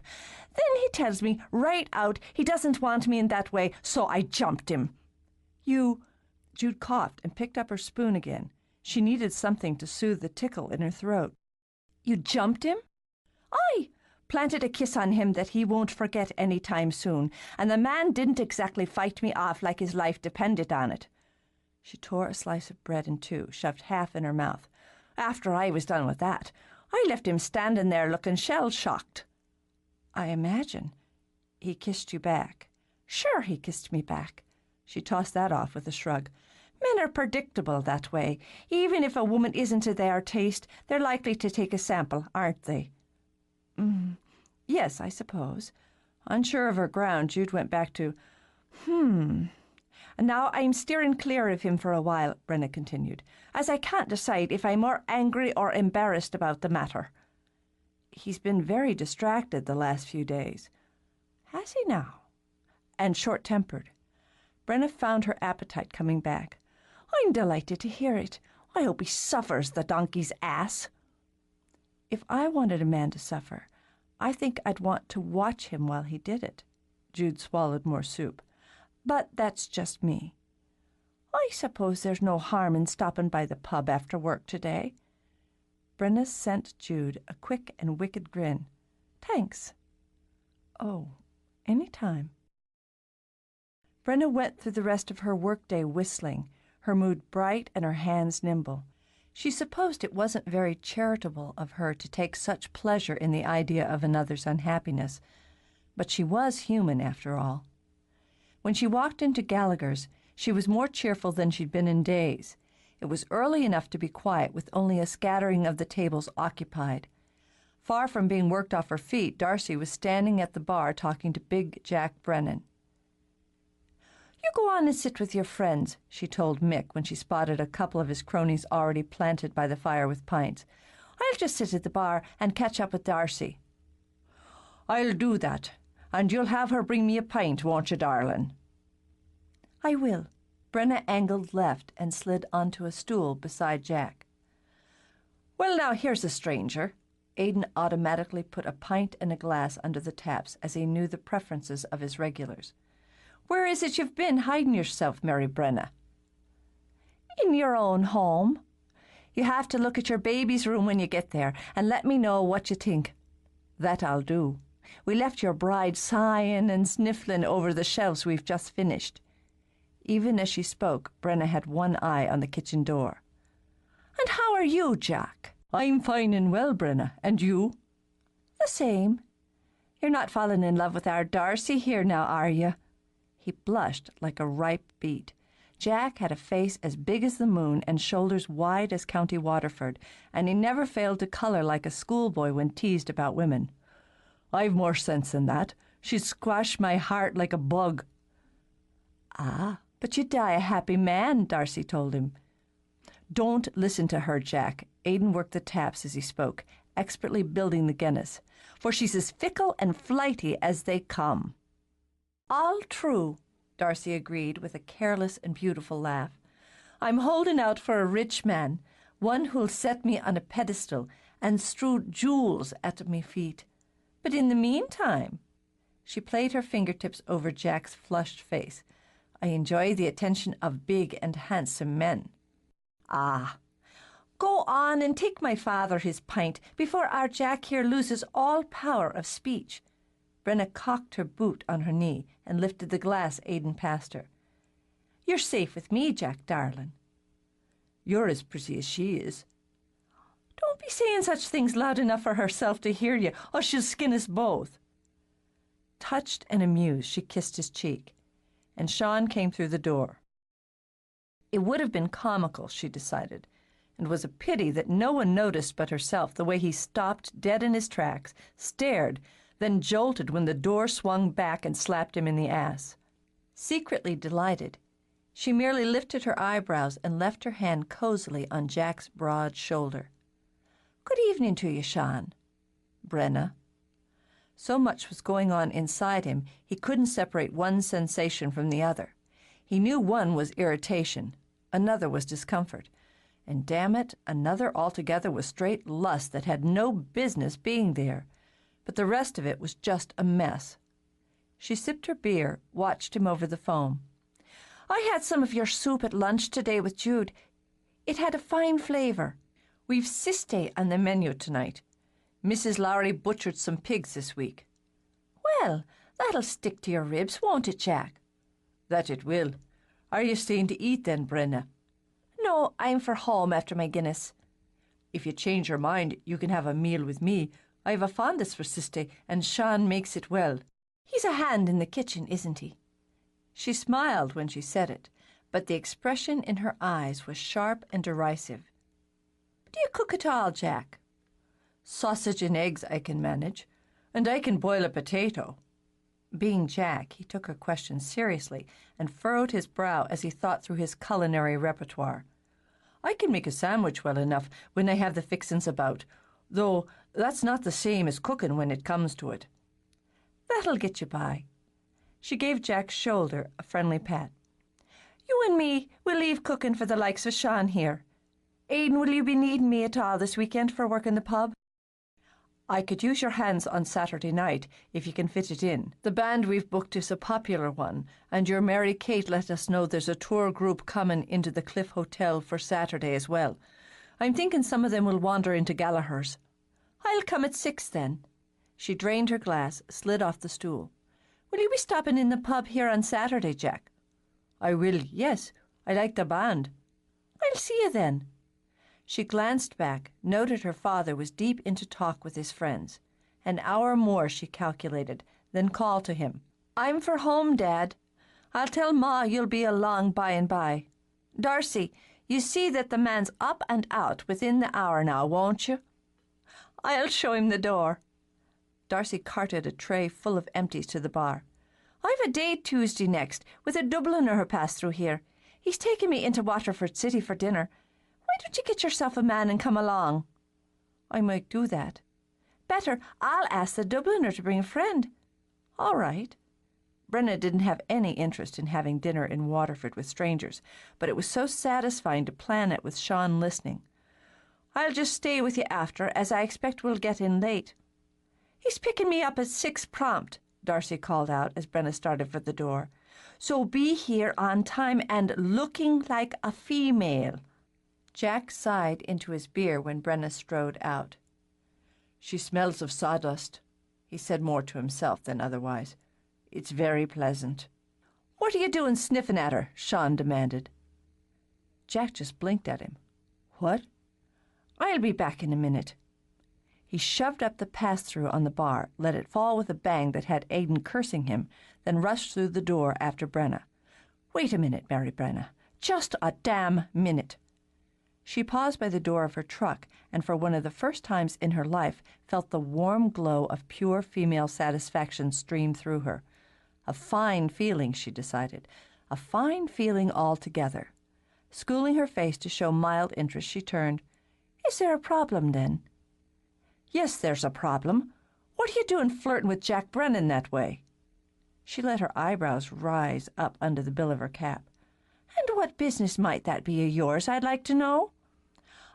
Then he tells me right out he doesn't want me in that way, so I jumped him. Jude coughed and picked up her spoon again. She needed something to soothe the tickle in her throat. You jumped him? I planted a kiss on him that he won't forget any time soon, and the man didn't exactly fight me off like his life depended on it. She tore a slice of bread in two, shoved half in her mouth. After I was done with that, I left him standing there looking shell-shocked. I imagine. He kissed you back. Sure, he kissed me back. She tossed that off with a shrug. Men are predictable that way. Even if a woman isn't to their taste, they're likely to take a sample, aren't they? Yes, I suppose. Unsure of her ground, Jude went back to, And now I'm steering clear of him for a while, Brenna continued, as I can't decide if I'm more angry or embarrassed about the matter. He's been very distracted the last few days. Has he now? And short-tempered. Brenna found her appetite coming back. I'm delighted to hear it. I hope he suffers, the donkey's ass. If I wanted a man to suffer, I think I'd want to watch him while he did it. Jude swallowed more soup. But that's just me. I suppose there's no harm in stopping by the pub after work today. Brenna sent Jude a quick and wicked grin. Thanks. Oh, any time. Brenna went through the rest of her workday whistling, her mood bright and her hands nimble. She supposed it wasn't very charitable of her to take such pleasure in the idea of another's unhappiness, but she was human after all. When she walked into Gallaghers, she was more cheerful than she'd been in days. It was early enough to be quiet, with only a scattering of the tables occupied. Far from being worked off her feet, Darcy was standing at the bar talking to Big Jack Brennan. You go on and sit with your friends, she told Mick when she spotted a couple of his cronies already planted by the fire with pints. I'll just sit at the bar and catch up with Darcy. I'll do that, and you'll have her bring me a pint, won't you, darling? I will. Brenna angled left and slid onto a stool beside Jack. Well, now, here's a stranger. Aidan automatically put a pint and a glass under the taps, as he knew the preferences of his regulars. Where is it you've been hiding yourself, Mary Brenna? In your own home. You have to look at your baby's room when you get there, and let me know what you think. That I'll do. We left your bride sighing and sniffling over the shelves we've just finished. Even as she spoke, Brenna had one eye on the kitchen door. And how are you, Jack? I'm fine and well, Brenna. And you? The same. You're not falling in love with our Darcy here now, are you? He blushed like a ripe beet. Jack had a face as big as the moon and shoulders wide as County Waterford, and he never failed to colour like a schoolboy when teased about women. I've more sense than that. She'd squash my heart like a bug. Ah, but you'd die a happy man, Darcy told him. Don't listen to her, Jack. Aidan worked the taps as he spoke, expertly building the Guinness, for she's as fickle and flighty as they come. All true, Darcy agreed with a careless and beautiful laugh. I'm holding out for a rich man, one who'll set me on a pedestal and strew jewels at me feet. But in the meantime, she played her fingertips over Jack's flushed face. I enjoy the attention of big and handsome men. Ah, go on and take my father his pint before our Jack here loses all power of speech. Brenna cocked her boot on her knee and lifted the glass Aidan passed her. You're safe with me, Jack, darling. You're as pretty as she is. Don't be saying such things loud enough for herself to hear you, or she'll skin us both. Touched and amused, she kissed his cheek, and Sean came through the door. It would have been comical, she decided, and was a pity that no one noticed but herself the way he stopped dead in his tracks, stared, then jolted when the door swung back and slapped him in the ass. Secretly delighted, she merely lifted her eyebrows and left her hand cozily on Jack's broad shoulder. "Good evening to you, Sean." "Brenna." So much was going on inside him, he couldn't separate one sensation from the other. He knew one was irritation, another was discomfort, and damn it, another altogether was straight lust that had no business being there. But the rest of it was just a mess. She sipped her beer, watched him over the phone. "I had some of your soup at lunch today with Jude. It had a fine flavour. We've cystay on the menu tonight. Mrs. Lowry butchered some pigs this week." "Well, that'll stick to your ribs, won't it, Jack?" "That it will. Are you staying to eat then, Brenna?" "No, I'm for home after my Guinness." "If you change your mind, you can have a meal with me. I have a fondness for cystay, and Sean makes it well." "He's a hand in the kitchen, isn't he?" She smiled when she said it, but the expression in her eyes was sharp and derisive. "Do you cook at all, Jack?" "Sausage and eggs I can manage, and I can boil a potato." Being Jack, he took her question seriously and furrowed his brow as he thought through his culinary repertoire. "I can make a sandwich well enough when I have the fixins about, though that's not the same as cooking when it comes to it." "That'll get you by." She gave Jack's shoulder a friendly pat. "You and me will leave cooking for the likes of Sean here. Aidan, will you be needing me at all this weekend for work in the pub?" "I could use your hands on Saturday night, if you can fit it in. The band we've booked is a popular one, and your Mary Kate let us know there's a tour group coming into the Cliff Hotel for Saturday as well. I'm thinking some of them will wander into Gallaghers." "I'll come at 6 then." She drained her glass, slid off the stool. "Will you be stopping in the pub here on Saturday, Jack?" "I will, yes. I like the band." "I'll see you then." She glanced back, noted her father was deep into talk with his friends. An hour more, she calculated, then called to him. "I'm for home, Dad. I'll tell Ma you'll be along by and by. Darcy, you see that the man's up and out within the hour now, won't you?" "I'll show him the door." Darcy carted a tray full of empties to the bar. "I've a date Tuesday next with a Dubliner who passed through here. He's taking me into Waterford City for dinner. Why don't you get yourself a man and come along?" "I might do that." "Better, I'll ask the Dubliner to bring a friend." "All right." Brenna didn't have any interest in having dinner in Waterford with strangers, but it was so satisfying to plan it with Sean listening. "I'll just stay with you after, as I expect we'll get in late." "He's picking me up at 6 prompt," Darcy called out as Brenna started for the door. "So be here on time and looking like a female." Jack sighed into his beer when Brenna strode out. "She smells of sawdust," he said more to himself than otherwise. "It's very pleasant." "What are you doing sniffing at her?" Sean demanded. Jack just blinked at him. "What?" "I'll be back in a minute." He shoved up the pass-through on the bar, let it fall with a bang that had Aidan cursing him, then rushed through the door after Brenna. "Wait a minute, Mary Brenna. Just a damn minute." She paused by the door of her truck and for one of the first times in her life felt the warm glow of pure female satisfaction stream through her. A fine feeling, she decided. A fine feeling altogether. Schooling her face to show mild interest, she turned. "Is there a problem, then?" "Yes, there's a problem. What are you doing flirting with Jack Brennan that way?" She let her eyebrows rise up under the bill of her cap. "And what business might that be of yours, I'd like to know?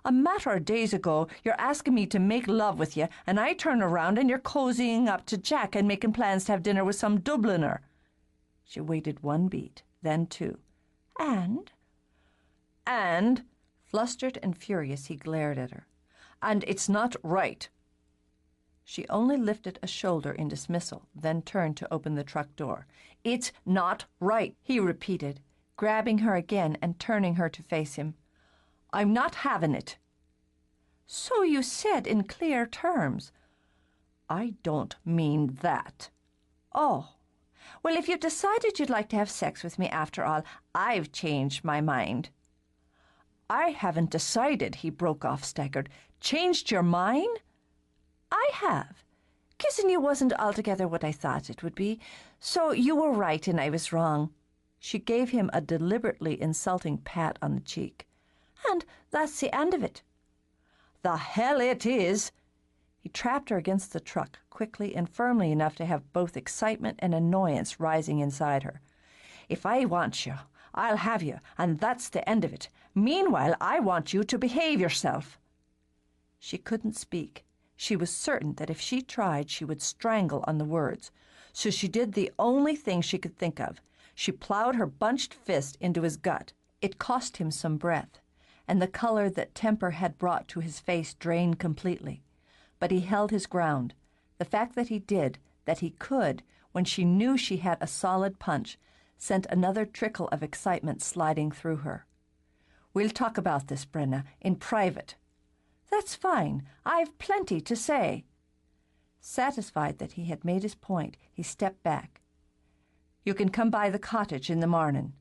A matter of days ago, you're asking me to make love with you, and I turn around and you're cozying up to Jack and making plans to have dinner with some Dubliner." She waited one beat, then two. "And?" "And," flustered and furious, he glared at her. "And it's not right." She only lifted a shoulder in dismissal, then turned to open the truck door. "It's not right," he repeated, grabbing her again and turning her to face him. "I'm not having it." "So you said in clear terms." "I don't mean that." "Oh. Well, if you've decided you'd like to have sex with me after all, I've changed my mind." "I haven't decided," he broke off, staggered. "Changed your mind?" "I have. kissing you wasn't altogether what I thought it would be, so you were right and I was wrong." She gave him a deliberately insulting pat on the cheek. "And that's the end of it." "The hell it is!" He trapped her against the truck, quickly and firmly enough to have both excitement and annoyance rising inside her. "If I want you, I'll have you, and that's the end of it. Meanwhile, I want you to behave yourself." She couldn't speak. She was certain that if she tried, she would strangle on the words. So she did the only thing she could think of. She plowed her bunched fist into his gut. It cost him some breath, and the color that temper had brought to his face drained completely. But he held his ground. The fact that he did, that he could, when she knew she had a solid punch, sent another trickle of excitement sliding through her. "We'll talk about this, Brenna, in private." "That's fine. I've plenty to say." Satisfied that he had made his point, he stepped back. "You can come by the cottage in the morning."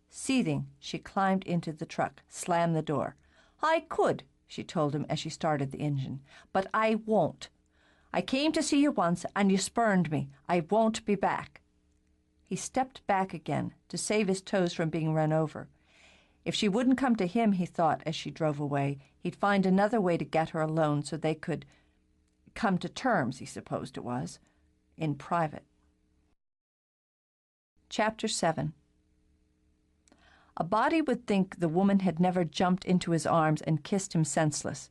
Seething, she climbed into the truck, slammed the door. "I could," she told him as she started the engine, "but I won't. I came to see you once, and you spurned me. I won't be back." He stepped back again to save his toes from being run over. If she wouldn't come to him, he thought as she drove away, he'd find another way to get her alone so they could come to terms, he supposed it was, in private. Chapter 7. A body would think the woman had never jumped into his arms and kissed him senseless.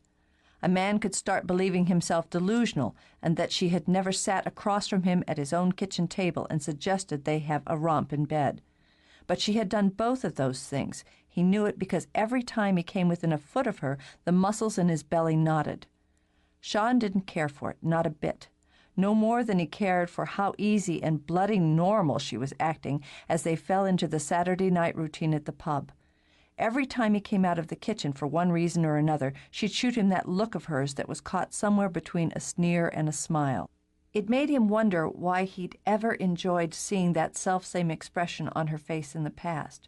A man could start believing himself delusional and that she had never sat across from him at his own kitchen table and suggested they have a romp in bed. But she had done both of those things. He knew it because every time he came within a foot of her, the muscles in his belly knotted. Sean didn't care for it, not a bit. No more than he cared for how easy and bloody normal she was acting as they fell into the Saturday night routine at the pub. Every time he came out of the kitchen for one reason or another, she'd shoot him that look of hers that was caught somewhere between a sneer and a smile. It made him wonder why he'd ever enjoyed seeing that selfsame expression on her face in the past.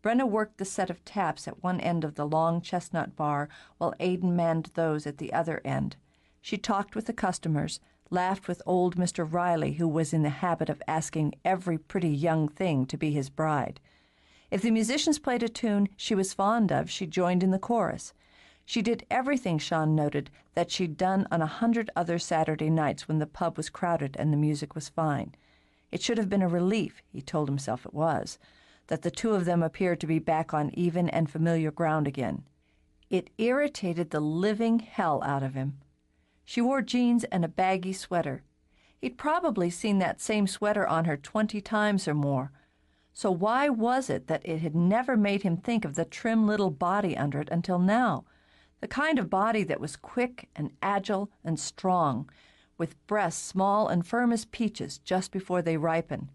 Brenna worked the set of taps at one end of the long chestnut bar while Aidan manned those at the other end. She talked with the customers, laughed with old Mr. Riley, who was in the habit of asking every pretty young thing to be his bride. If the musicians played a tune she was fond of, she joined in the chorus. She did everything, Sean noted, that she'd done on 100 other Saturday nights when the pub was crowded and the music was fine. It should have been a relief, he told himself it was, that the two of them appeared to be back on even and familiar ground again. It irritated the living hell out of him. She wore jeans and a baggy sweater. He'd probably seen that same sweater on her 20 times or more. So why was it that it had never made him think of the trim little body under it until now? The kind of body that was quick and agile and strong, with breasts small and firm as peaches just before they ripen.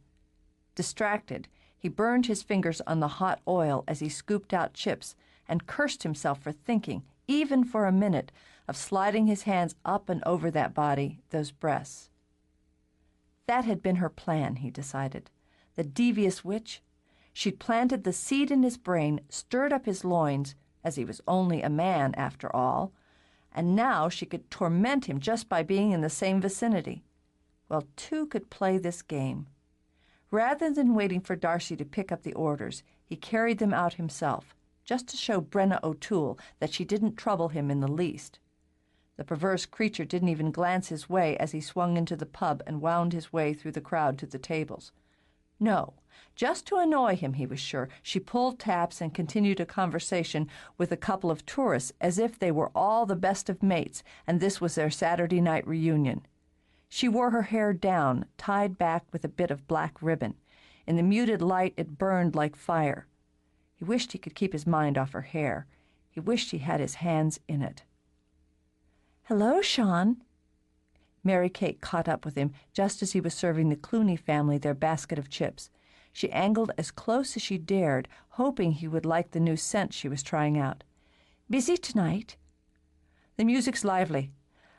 Distracted, he burned his fingers on the hot oil as he scooped out chips and cursed himself for thinking, even for a minute, of sliding his hands up and over that body, those breasts. That had been her plan, he decided. The devious witch. She'd planted the seed in his brain, stirred up his loins, as he was only a man after all, and now she could torment him just by being in the same vicinity. Well, two could play this game. Rather than waiting for Darcy to pick up the orders, he carried them out himself, just to show Brenna O'Toole that she didn't trouble him in the least. The perverse creature didn't even glance his way as he swung into the pub and wound his way through the crowd to the tables. No, just to annoy him, he was sure, she pulled taps and continued a conversation with a couple of tourists as if they were all the best of mates and this was their Saturday night reunion. She wore her hair down, tied back with a bit of black ribbon. In the muted light it burned like fire. He wished he could keep his mind off her hair. He wished he had his hands in it. "Hello, Sean." Mary Kate caught up with him just as he was serving the Clooney family their basket of chips. She angled as close as she dared, hoping he would like the new scent she was trying out. "Busy tonight?" "The music's lively.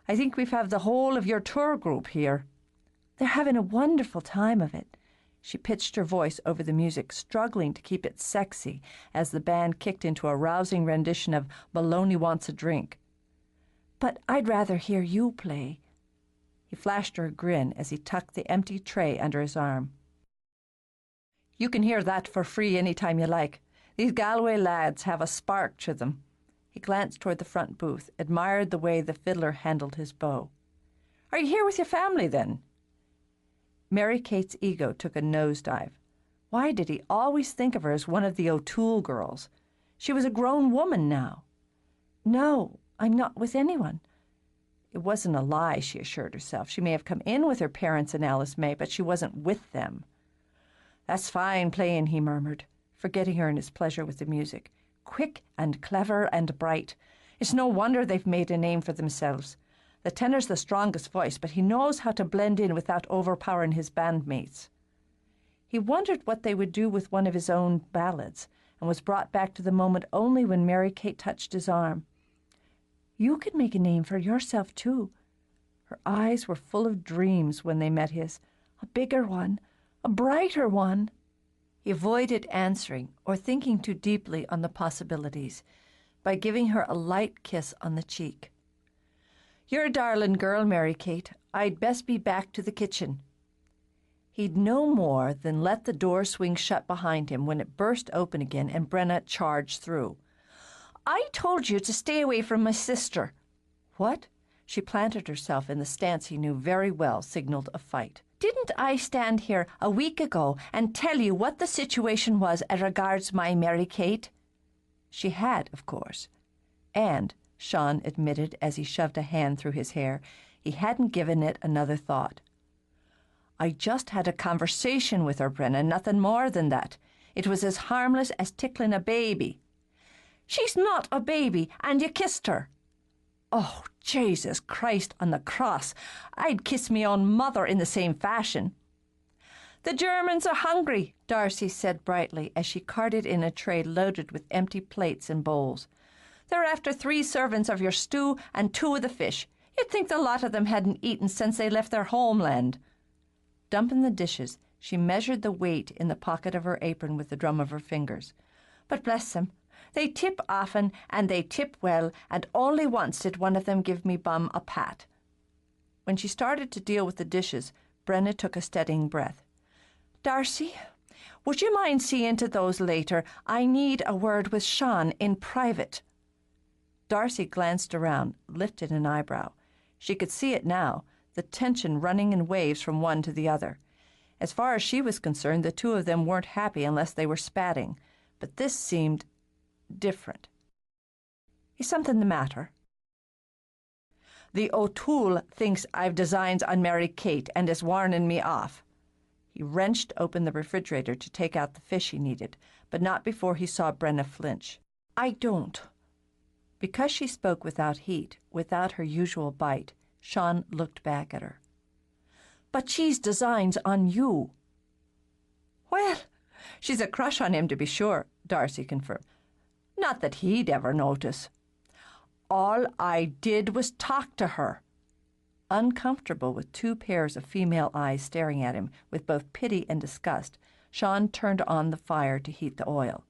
I think we've have the whole of your tour group here." "They're having a wonderful time of it." She pitched her voice over the music, struggling to keep it sexy as the band kicked into a rousing rendition of Baloney Wants a Drink. "But I'd rather hear you play." He flashed her a grin as he tucked the empty tray under his arm. "You can hear that for free any time you like. These Galway lads have a spark to them." He glanced toward the front booth, admired the way the fiddler handled his bow. "Are you here with your family, then?" Mary Kate's ego took a nosedive. Why did he always think of her as one of the O'Toole girls? She was a grown woman now. "No, I'm not with anyone." It wasn't a lie, she assured herself. She may have come in with her parents and Alice May, but she wasn't with them. "That's fine playing," he murmured, forgetting her in his pleasure with the music. "Quick and clever and bright. It's no wonder they've made a name for themselves. The tenor's the strongest voice, but he knows how to blend in without overpowering his bandmates." He wondered what they would do with one of his own ballads, and was brought back to the moment only when Mary Kate touched his arm. "You could make a name for yourself, too." Her eyes were full of dreams when they met his. "A bigger one, a brighter one." He avoided answering or thinking too deeply on the possibilities by giving her a light kiss on the cheek. "You're a darling girl, Mary Kate. I'd best be back to the kitchen." He'd no more than let the door swing shut behind him when it burst open again and Brenna charged through. "I told you to stay away from my sister." "What?" She planted herself in the stance he knew very well signaled a fight. "Didn't I stand here a week ago and tell you what the situation was as regards my Mary Kate?" She had, of course. And, Sean admitted as he shoved a hand through his hair, he hadn't given it another thought. "I just had a conversation with her, Brenna, nothing more than that. It was as harmless as tickling a baby." "She's not a baby, and you kissed her." "Oh, Jesus Christ on the cross. I'd kiss me own mother in the same fashion." "The Germans are hungry," Darcy said brightly as she carted in a tray loaded with empty plates and bowls. "They're after 3 servings of your stew and 2 of the fish. You'd think the lot of them hadn't eaten since they left their homeland." Dumping the dishes, she measured the weight in the pocket of her apron with the drum of her fingers. "But bless them, they tip often, and they tip well, and only once did one of them give me bum a pat." When she started to deal with the dishes, Brenna took a steadying breath. "Darcy, would you mind seeing to those later? I need a word with Sean in private." Darcy glanced around, lifted an eyebrow. She could see it now, the tension running in waves from one to the other. As far as she was concerned, the two of them weren't happy unless they were spatting, but this seemed different. "Is something the matter?" "The O'Toole thinks I've designs on Mary Kate and is warning me off." He wrenched open the refrigerator to take out the fish he needed, but not before he saw Brenna flinch. "I don't." Because she spoke without heat, without her usual bite, Sean looked back at her. "But she's designs on you." "Well, she's a crush on him, to be sure," Darcy confirmed. "Not that he'd ever notice. All I did was talk to her." Uncomfortable with 2 pairs of female eyes staring at him with both pity and disgust, Sean turned on the fire to heat the oil.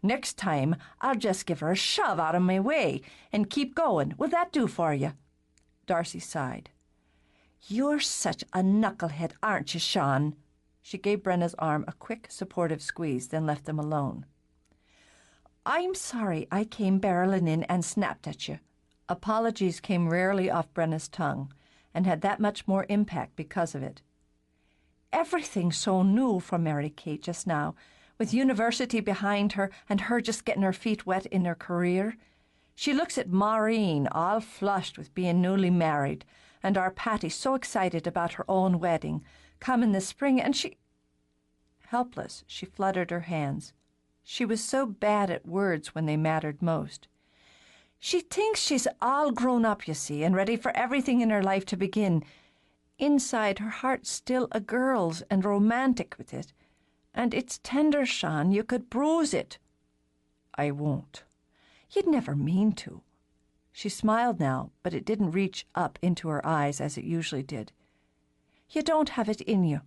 "Next time, I'll just give her a shove out of my way and keep going. Will that do for you?" Darcy sighed. "You're such a knucklehead, aren't you, Sean?" She gave Brenna's arm a quick, supportive squeeze, then left them alone. "I'm sorry I came barreling in and snapped at you." Apologies came rarely off Brenna's tongue, and had that much more impact because of it. "Everything's so new for Mary Kate just now, with university behind her and her just getting her feet wet in her career. She looks at Maureen all flushed with being newly married, and our Patty so excited about her own wedding coming this spring, and she—" Helpless, she fluttered her hands. She was so bad at words when they mattered most. "She thinks she's all grown up, you see, and ready for everything in her life to begin. Inside, her heart's still a girl's and romantic with it. And it's tender, Sean. You could bruise it." "I won't." "You'd never mean to." She smiled now, but it didn't reach up into her eyes as it usually did. "You don't have it in you."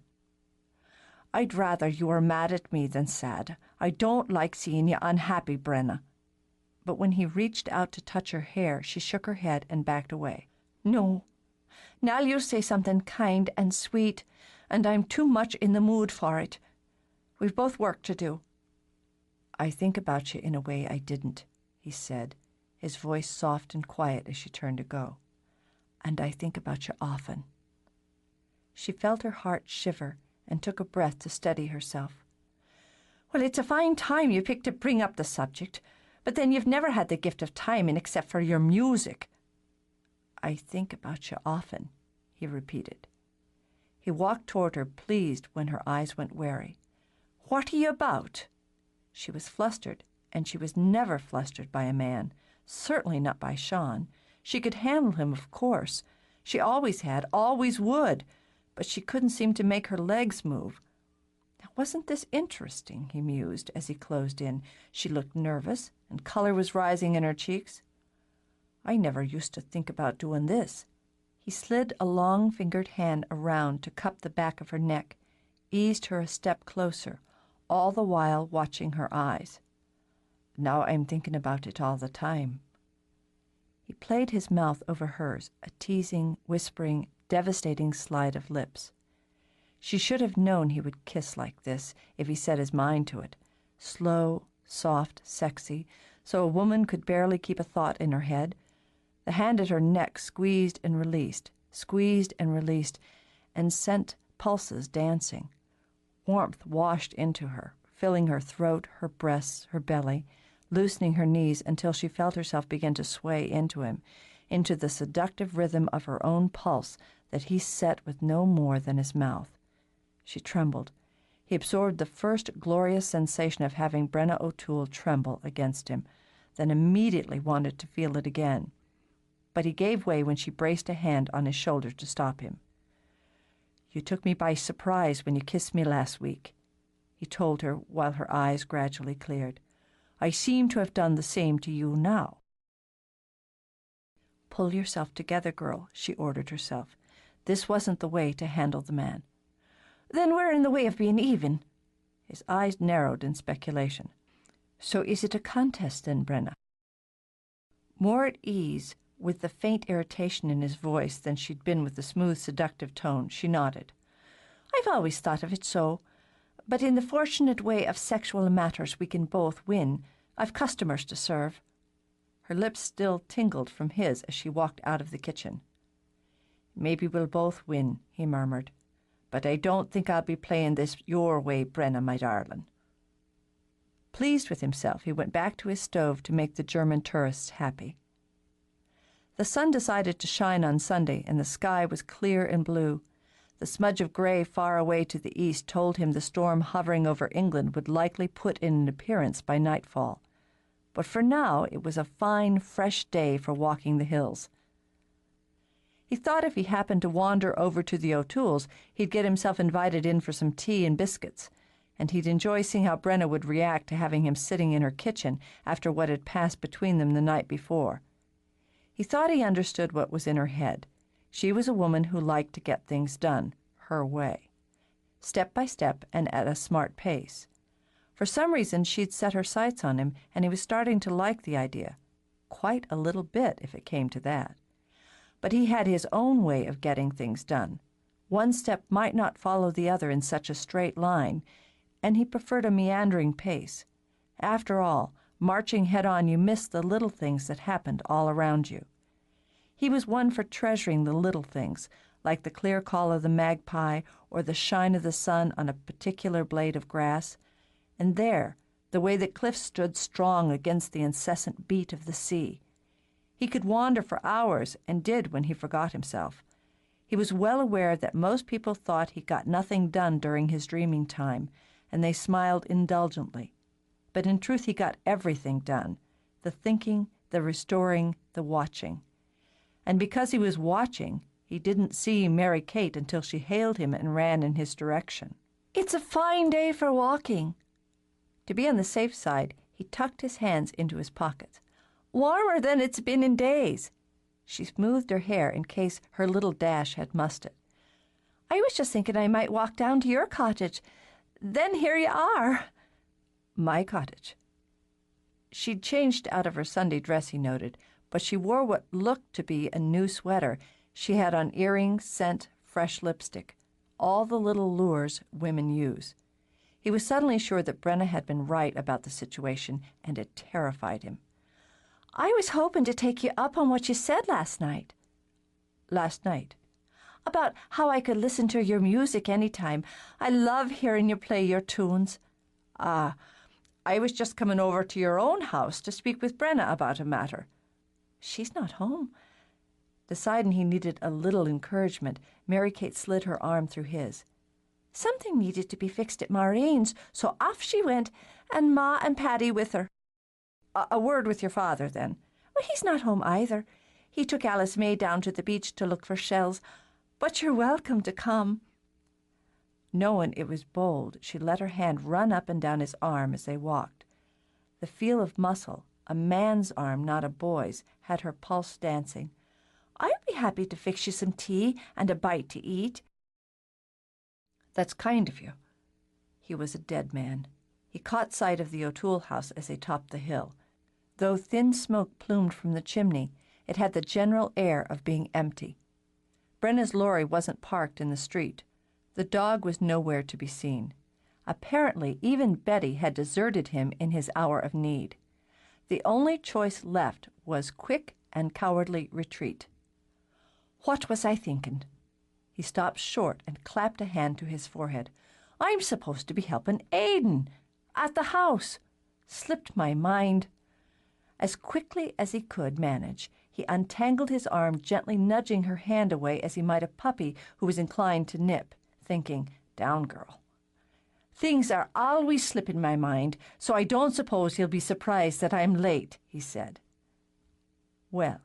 "I'd rather you were mad at me than sad. I don't like seeing you unhappy, Brenna." But when he reached out to touch her hair, she shook her head and backed away. "No, Now you say something kind and sweet, and I'm too much in the mood for it. We've both work to do." "I think about you in a way I didn't," he said, his voice soft and quiet as she turned to go. "And I think about you often." She felt her heart shiver and took a breath to steady herself. "Well, it's a fine time you picked to bring up the subject, but then you've never had the gift of timing except for your music." "I think about you often," he repeated. He walked toward her, pleased when her eyes went wary. "What are you about?" She was flustered, and she was never flustered by a man, certainly not by Sean. She could handle him, of course. She always had, always would, but she couldn't seem to make her legs move. Now, wasn't this interesting, he mused as he closed in. She looked nervous, and color was rising in her cheeks. "I never used to think about doing this." He slid a long-fingered hand around to cup the back of her neck, eased her a step closer, all the while watching her eyes. "Now I'm thinking about it all the time." He played his mouth over hers, a teasing, whispering, devastating slide of lips. She should have known he would kiss like this if he set his mind to it. Slow, soft, sexy, so a woman could barely keep a thought in her head. The hand at her neck squeezed and released, and sent pulses dancing. Warmth washed into her, filling her throat, her breasts, her belly, loosening her knees until she felt herself begin to sway into him, into the seductive rhythm of her own pulse that he set with no more than his mouth. She trembled. He absorbed the first glorious sensation of having Brenna O'Toole tremble against him, then immediately wanted to feel it again. But he gave way when she braced a hand on his shoulder to stop him. "You took me by surprise when you kissed me last week," he told her while her eyes gradually cleared. "I seem to have done the same to you now." "Pull yourself together, girl," she ordered herself. This wasn't the way to handle the man. "Then we're in the way of being even." His eyes narrowed in speculation. "So is it a contest then, Brenna?" More at ease with the faint irritation in his voice than she'd been with the smooth, seductive tone, she nodded. "I've always thought of it so. But in the fortunate way of sexual matters we can both win. I've customers to serve." Her lips still tingled from his as she walked out of the kitchen. "Maybe we'll both win," he murmured. "But I don't think I'll be playing this your way, Brenna, my darling." Pleased with himself, he went back to his stove to make the German tourists happy. The sun decided to shine on Sunday, and the sky was clear and blue. The smudge of gray far away to the east told him the storm hovering over England would likely put in an appearance by nightfall. But for now it was a fine, fresh day for walking the hills. He thought if he happened to wander over to the O'Tooles, he'd get himself invited in for some tea and biscuits, and he'd enjoy seeing how Brenna would react to having him sitting in her kitchen after what had passed between them the night before. He thought he understood what was in her head. She was a woman who liked to get things done, her way, step by step and at a smart pace. For some reason she'd set her sights on him, and he was starting to like the idea. Quite a little bit, if it came to that. But he had his own way of getting things done. One step might not follow the other in such a straight line, and he preferred a meandering pace. After all, marching head-on, you miss the little things that happened all around you. He was one for treasuring the little things, like the clear call of the magpie or the shine of the sun on a particular blade of grass. And there, the way that cliffs stood strong against the incessant beat of the sea. He could wander for hours, and did when he forgot himself. He was well aware that most people thought he got nothing done during his dreaming time, and they smiled indulgently. But in truth he got everything done, the thinking, the restoring, the watching. And because he was watching, he didn't see Mary Kate until she hailed him and ran in his direction. "It's a fine day for walking." To be on the safe side, he tucked his hands into his pockets. "Warmer than it's been in days." She smoothed her hair in case her little dash had mussed it. "I was just thinking I might walk down to your cottage. Then here you are." "My cottage." She'd changed out of her Sunday dress, he noted, but she wore what looked to be a new sweater. She had on earrings, scent, fresh lipstick, all the little lures women use. He was suddenly sure that Brenna had been right about the situation, and it terrified him. "I was hoping to take you up on what you said last night." "Last night?" "About how I could listen to your music any time. I love hearing you play your tunes." "Ah, I was just coming over to your own house to speak with Brenna about a matter." "She's not home." Deciding he needed a little encouragement, Mary Kate slid her arm through his. "Something needed to be fixed at Maureen's, so off she went, and Ma and Paddy with her." A word with your father, then." "Well, he's not home either. He took Alice May down to the beach to look for shells. But you're welcome to come." Knowing it was bold, she let her hand run up and down his arm as they walked. The feel of muscle, a man's arm, not a boy's, had her pulse dancing. "I'd be happy to fix you some tea and a bite to eat." "That's kind of you." He was a dead man. He caught sight of the O'Toole house as they topped the hill. Though thin smoke plumed from the chimney, it had the general air of being empty. Brenna's lorry wasn't parked in the street. The dog was nowhere to be seen. Apparently, even Betty had deserted him in his hour of need. The only choice left was quick and cowardly retreat. "What was I thinking?" He stopped short and clapped a hand to his forehead. "I'm supposed to be helping Aidan at the house. Slipped my mind." As quickly as he could manage, he untangled his arm, gently nudging her hand away as he might a puppy who was inclined to nip, thinking, "Down, girl." "Things are always slipping my mind, so I don't suppose he'll be surprised that I'm late," he said. "Well,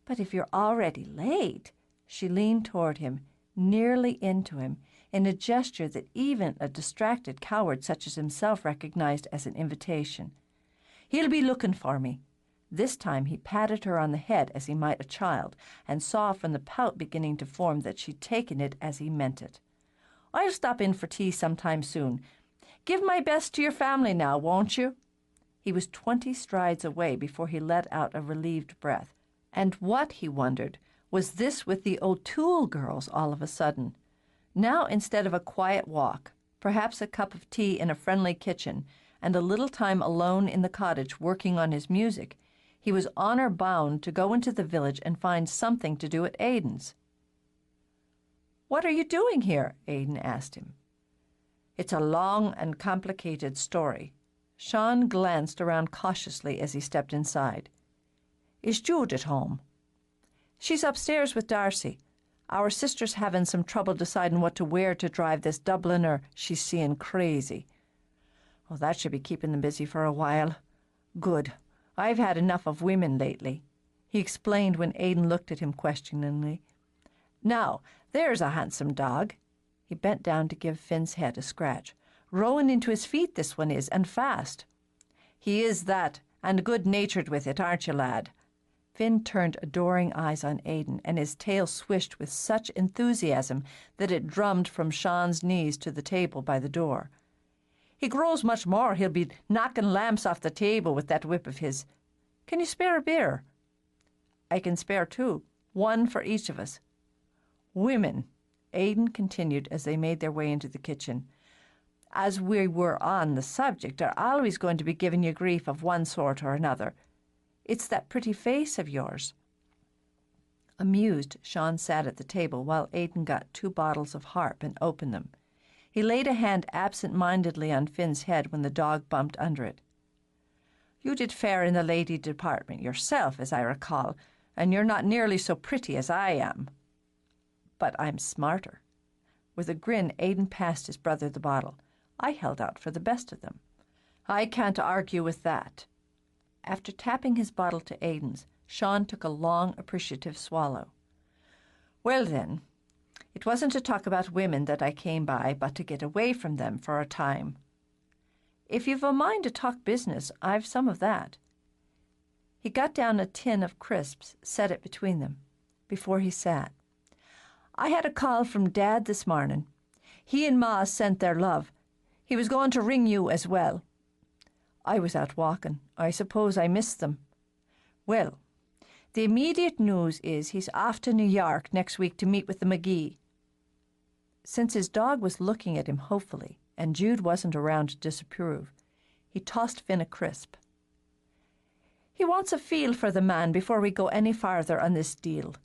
but if you're already late," she leaned toward him, nearly into him, in a gesture that even a distracted coward such as himself recognized as an invitation. "He'll be looking for me." This time he patted her on the head as he might a child, and saw from the pout beginning to form that she'd taken it as he meant it. "I'll stop in for tea sometime soon. Give my best to your family now, won't you?" He was 20 strides away before he let out a relieved breath. And what, he wondered, was this with the O'Toole girls all of a sudden? Now, instead of a quiet walk, perhaps a cup of tea in a friendly kitchen, and a little time alone in the cottage working on his music, he was honor bound to go into the village and find something to do at Aidan's. "What are you doing here?" Aidan asked him. "It's a long and complicated story." Sean glanced around cautiously as he stepped inside. "Is Jude at home?" "She's upstairs with Darcy. Our sister's having some trouble deciding what to wear to drive this Dubliner she's seeing crazy." "Well, that should be keeping them busy for a while." "Good. I've had enough of women lately," he explained when Aidan looked at him questioningly. "Now, there's a handsome dog." He bent down to give Finn's head a scratch. "Rowing into his feet, this one is, and fast." "He is that, and good-natured with it, aren't you, lad?" Finn turned adoring eyes on Aidan, and his tail swished with such enthusiasm that it drummed from Sean's knees to the table by the door. "He grows much more. He'll be knocking lamps off the table with that whip of his. Can you spare a beer?" "I can spare 2, 1 for each of us." "Women," Aidan continued as they made their way into the kitchen, "as we were on the subject, are always going to be giving you grief of one sort or another. It's that pretty face of yours." Amused, Sean sat at the table while Aidan got 2 bottles of Harp and opened them. He laid a hand absent-mindedly on Finn's head when the dog bumped under it. "You did fair in the lady department yourself, as I recall, and you're not nearly so pretty as I am." "But I'm smarter." With a grin, Aidan passed his brother the bottle. "I held out for the best of them." "I can't argue with that." After tapping his bottle to Aidan's, Sean took a long, appreciative swallow. "Well, then, it wasn't to talk about women that I came by, but to get away from them for a time. If you've a mind to talk business, I've some of that." He got down a tin of crisps, set it between them. Before he sat, "I had a call from Dad this morning. He and Ma sent their love. He was going to ring you as well." "I was out walking. I suppose I missed them." "Well, The immediate news is he's off to New York next week to meet with the McGee. Since his dog was looking at him hopefully, and Jude wasn't around to disapprove, he tossed Finn a crisp. He wants a feel for the man before we go any farther on this deal.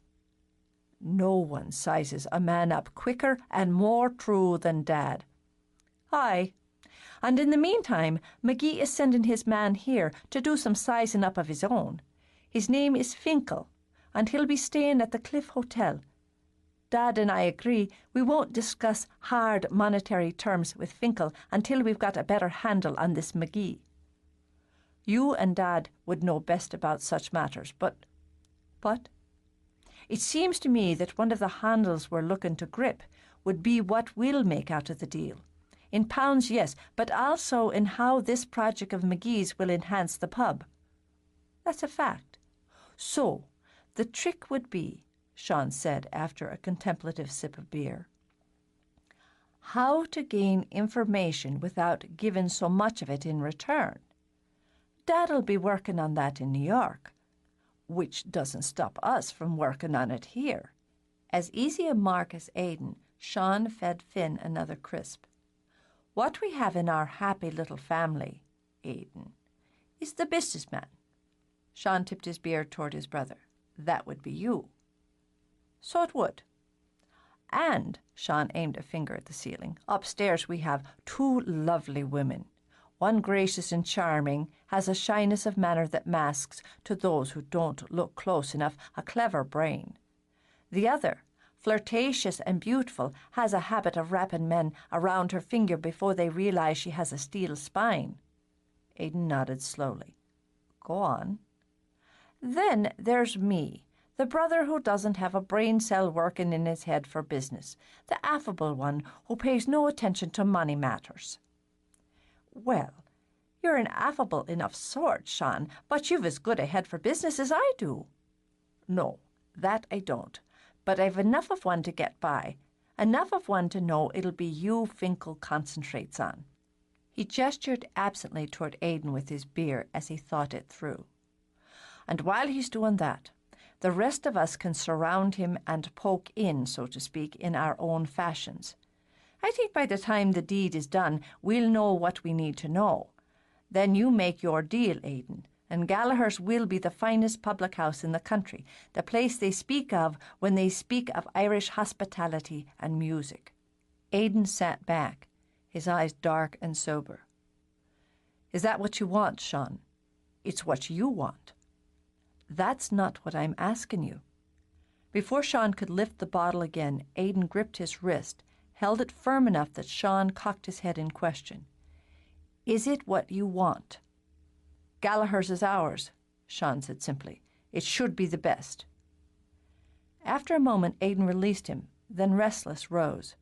No one sizes a man up quicker and more true than Dad. Aye, and in the meantime, McGee is sending his man here to do some sizing up of his own. His name is Finkel, and he'll be staying at the Cliff Hotel. Dad and I agree we won't discuss hard monetary terms with Finkel until we've got a better handle on this McGee. You and Dad would know best about such matters, but it seems to me that one of the handles we're looking to grip would be what we'll make out of the deal. In pounds, yes, but also in how this project of McGee's will enhance the pub. That's a fact. So, the trick would be, Sean said after a contemplative sip of beer, how to gain information without giving so much of it in return. Dad'll be working on that in New York, which doesn't stop us from working on it here. As easy a mark as Aidan, Sean fed Finn another crisp. What we have in our happy little family, Aidan, is the businessman. Sean tipped his beer toward his brother. That would be you. So it would. And, Sean aimed a finger at the ceiling, upstairs we have two lovely women. One gracious and charming, has a shyness of manner that masks, to those who don't look close enough, a clever brain. The other, flirtatious and beautiful, has a habit of wrapping men around her finger before they realize she has a steel spine. Aidan nodded slowly. Go on. Then there's me, the brother who doesn't have a brain cell working in his head for business, the affable one who pays no attention to money matters. Well, you're an affable enough sort, Sean, but you've as good a head for business as I do. No, that I don't, but I've enough of one to get by, enough of one to know it'll be you Finkel concentrates on. He gestured absently toward Aidan with his beer as he thought it through. And while he's doing that, the rest of us can surround him and poke in, so to speak, in our own fashions. I think by the time the deed is done, we'll know what we need to know. Then you make your deal, Aidan, and Gallaghers will be the finest public house in the country, the place they speak of when they speak of Irish hospitality and music. Aidan sat back, his eyes dark and sober. Is that what you want, Sean? It's what you want. That's not what I'm asking you. Before Sean could lift the bottle again, Aidan gripped his wrist, held it firm enough that Sean cocked his head in question. Is it what you want? Gallaghers is ours, Sean said simply. It should be the best. After a moment, Aidan released him, then restless rose.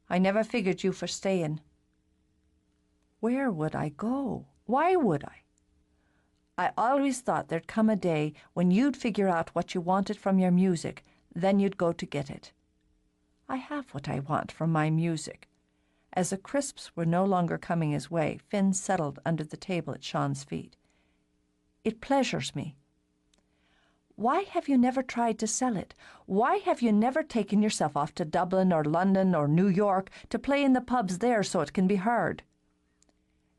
I never figured you for staying. Where would I go? Why would I? I always thought there'd come a day when you'd figure out what you wanted from your music, then you'd go to get it. I have what I want from my music. As the crisps were no longer coming his way, Finn settled under the table at Sean's feet. It pleasures me. Why have you never tried to sell it? Why have you never taken yourself off to Dublin or London or New York to play in the pubs there so it can be heard?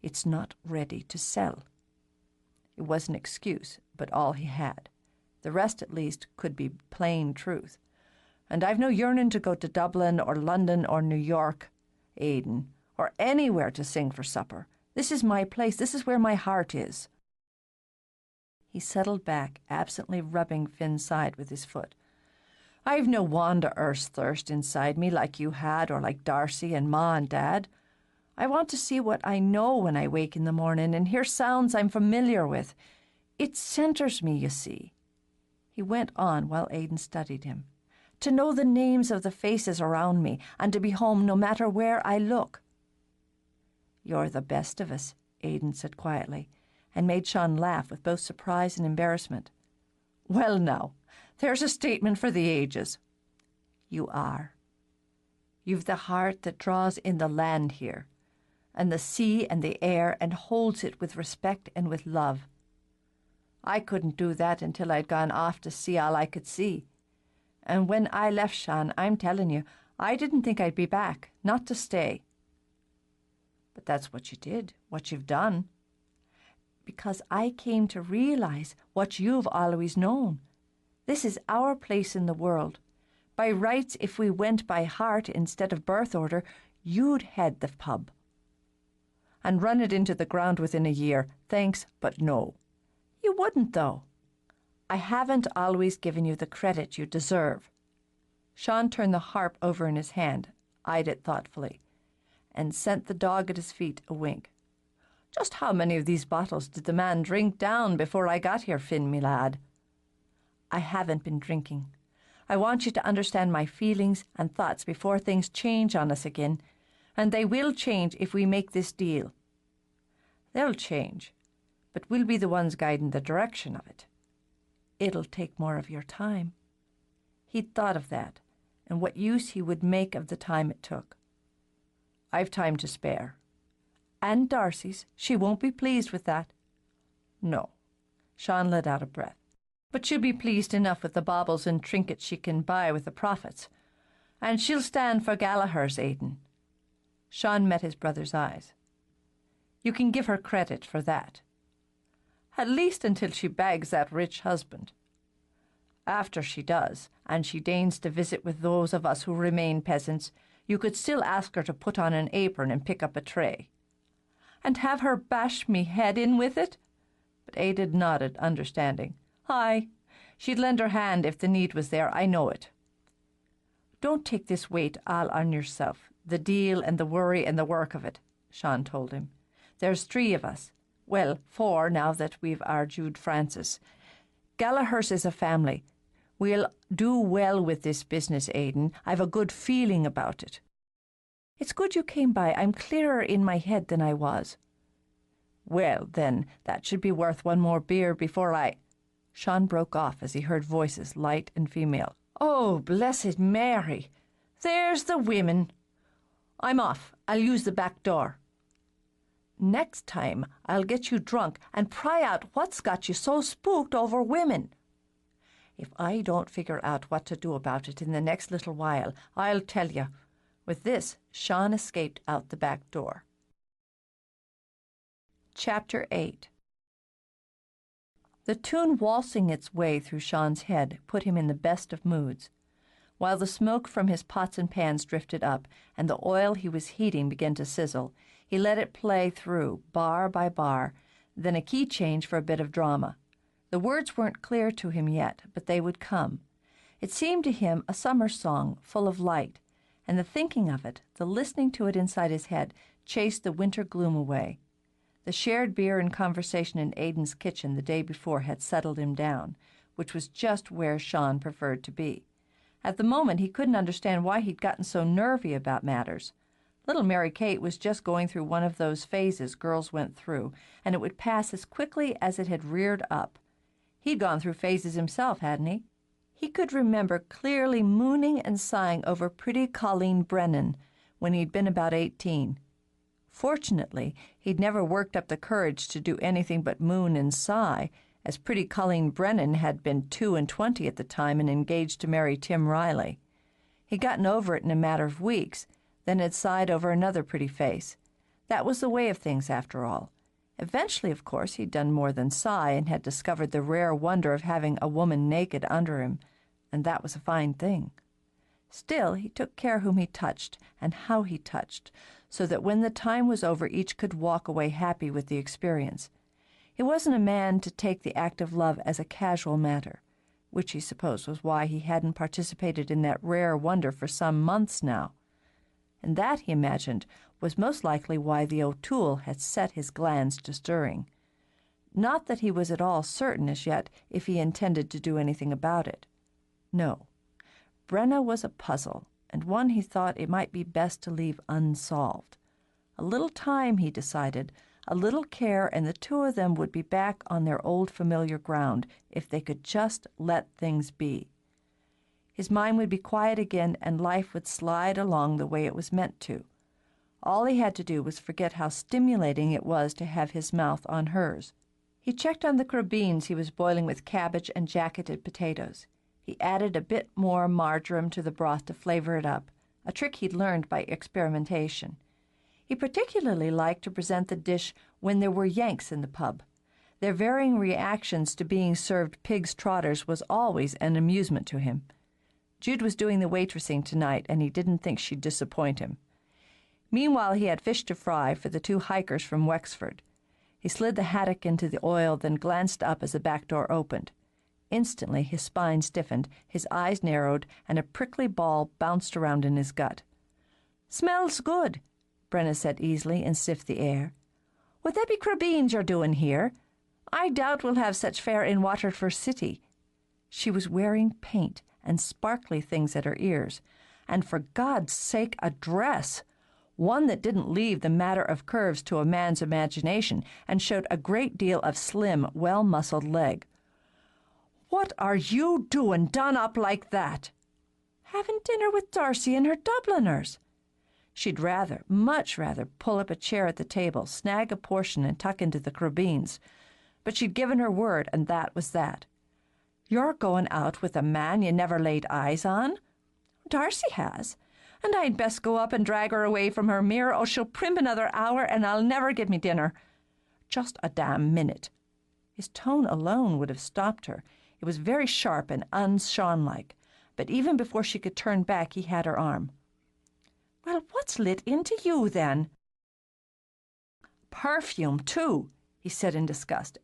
It's not ready to sell. It was an excuse, but all he had. The rest, at least, could be plain truth. And I've no yearning to go to Dublin or London or New York, Aidan, or anywhere to sing for supper. This is my place. This is where my heart is. He settled back, absently rubbing Finn's side with his foot. I've no Wanda Earth's thirst inside me like you had, or like Darcy and Ma and Dad. I want to see what I know when I wake in the morning and hear sounds I'm familiar with. It centers me, you see. He went on while Aidan studied him. To know the names of the faces around me and to be home no matter where I look. You're the best of us, Aidan said quietly, and made Sean laugh with both surprise and embarrassment. Well now, there's a statement for the ages. You are. You've the heart that draws in the land here, and the sea and the air, and holds it with respect and with love. I couldn't do that until I'd gone off to see all I could see. And when I left, Sean, I'm telling you, I didn't think I'd be back, not to stay. But that's what you did, what you've done. Because I came to realize what you've always known. This is our place in the world. By rights, if we went by heart instead of birth order, you'd head the pub. And run it into the ground within a year. Thanks, but no. You wouldn't, though. I haven't always given you the credit you deserve. Sean turned the harp over in his hand, eyed it thoughtfully, and sent the dog at his feet a wink. Just how many of these bottles did the man drink down before I got here, Finn, me lad? I haven't been drinking. I want you to understand my feelings and thoughts before things change on us again, and they will change if we make this deal. They'll change, but we'll be the ones guiding the direction of it. It'll take more of your time. He'd thought of that, and what use he would make of the time it took. I've time to spare. And Darcy's, she won't be pleased with that. No. Sean let out a breath. But she'll be pleased enough with the baubles and trinkets she can buy with the profits. And she'll stand for Gallaghers, Aidan. Sean met his brother's eyes. You can give her credit for that. At least until she bags that rich husband. After she does, and she deigns to visit with those of us who remain peasants, you could still ask her to put on an apron and pick up a tray. And have her bash me head in with it? But Ada nodded, understanding. Aye, she'd lend her hand if the need was there, I know it. Don't take this weight all on yourself, the deal and the worry and the work of it, Sean told him. There's 3 of us. Well, 4 now that we've argued Francis. Gallaghers is a family. We'll do well with this business, Aidan. I've a good feeling about it. It's good you came by. I'm clearer in my head than I was. Well, then, that should be worth one more beer before I... Sean broke off as he heard voices, light and female. Oh, blessed Mary! There's the women. I'm off. I'll use the back door. Next time, I'll get you drunk and pry out what's got you so spooked over women. If I don't figure out what to do about it in the next little while, I'll tell you. With this, Sean escaped out the back door. Chapter 8. The tune waltzing its way through Sean's head put him in the best of moods. While the smoke from his pots and pans drifted up and the oil he was heating began to sizzle, he let it play through, bar by bar, then a key change for a bit of drama. The words weren't clear to him yet, but they would come. It seemed to him a summer song full of light, and the thinking of it, the listening to it inside his head, chased the winter gloom away. The shared beer and conversation in Aidan's kitchen the day before had settled him down, which was just where Sean preferred to be. At the moment, he couldn't understand why he'd gotten so nervy about matters. Little Mary Kate was just going through one of those phases girls went through, and it would pass as quickly as it had reared up. He'd gone through phases himself, hadn't he? He could remember clearly mooning and sighing over pretty Colleen Brennan when he'd been about 18. Fortunately, he'd never worked up the courage to do anything but moon and sigh, as pretty Colleen Brennan had been 22 at the time and engaged to marry Tim Riley. He'd gotten over it in a matter of weeks, then had sighed over another pretty face. That was the way of things, after all. Eventually, of course, he'd done more than sigh and had discovered the rare wonder of having a woman naked under him, and that was a fine thing. Still, he took care whom he touched and how he touched, so that when the time was over each could walk away happy with the experience. He wasn't a man to take the act of love as a casual matter, which he supposed was why he hadn't participated in that rare wonder for some months now. And that, he imagined, was most likely why the O'Toole had set his glands to stirring. Not that he was at all certain as yet if he intended to do anything about it. No. Brenna was a puzzle, and one he thought it might be best to leave unsolved. A little time, he decided, a little care, and the 2 of them would be back on their old familiar ground if they could just let things be. His mind would be quiet again, and life would slide along the way it was meant to. All he had to do was forget how stimulating it was to have his mouth on hers. He checked on the crabbeens he was boiling with cabbage and jacketed potatoes. He added a bit more marjoram to the broth to flavor it up, a trick he'd learned by experimentation. He particularly liked to present the dish when there were Yanks in the pub. Their varying reactions to being served pig's trotters was always an amusement to him. Jude was doing the waitressing tonight, and he didn't think she'd disappoint him. Meanwhile, he had fish to fry for the 2 hikers from Wexford. He slid the haddock into the oil, then glanced up as the back door opened. Instantly, his spine stiffened, his eyes narrowed, and a prickly ball bounced around in his gut. "Smells good," Brenna said easily and sniffed the air. "Would that be crabbeens you're doing here? I doubt we'll have such fare in Waterford City." She was wearing paint and sparkly things at her ears, and for God's sake a dress, one that didn't leave the matter of curves to a man's imagination and showed a great deal of slim, well-muscled leg. "What are you doing done up like that?" "Having dinner with Darcy and her Dubliners." She'd rather, much rather, pull up a chair at the table, snag a portion, and tuck into the crabbeens. But she'd given her word, and that was that. "You're going out with a man you never laid eyes on?" "Darcy has. And I'd best go up and drag her away from her mirror, or she'll primp another hour, and I'll never get me dinner." "Just a damn minute." His tone alone would have stopped her. It was very sharp and un-Sean-like. But even before she could turn back, he had her arm. "Well, what's lit into you, then?" "Perfume, too," he said in disgust,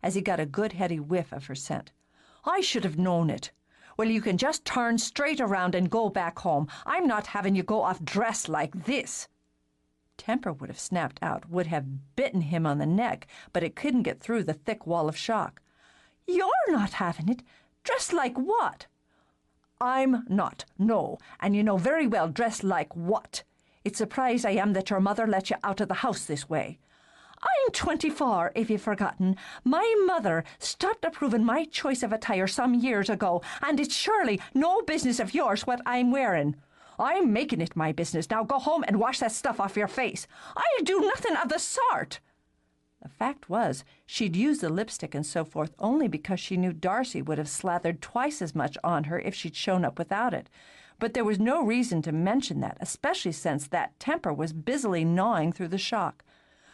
as he got a good heady whiff of her scent. "I should have known it. Well, you can just turn straight around and go back home. I'm not having you go off dressed like this." Temper would have snapped out, would have bitten him on the neck, but it couldn't get through the thick wall of shock. "You're not having it? Dressed like what?" "I'm not, no, and you know very well dressed like what. It's surprised I am that your mother let you out of the house this way." "I'm 24, if you've forgotten. My mother stopped approving my choice of attire some years ago, and it's surely no business of yours what I'm wearing. I'm making it my business. Now go home and wash that stuff off your face." "I'll do nothing of the sort." The fact was, she'd used the lipstick and so forth only because she knew Darcy would have slathered twice as much on her if she'd shown up without it. But there was no reason to mention that, especially since that temper was busily gnawing through the shock.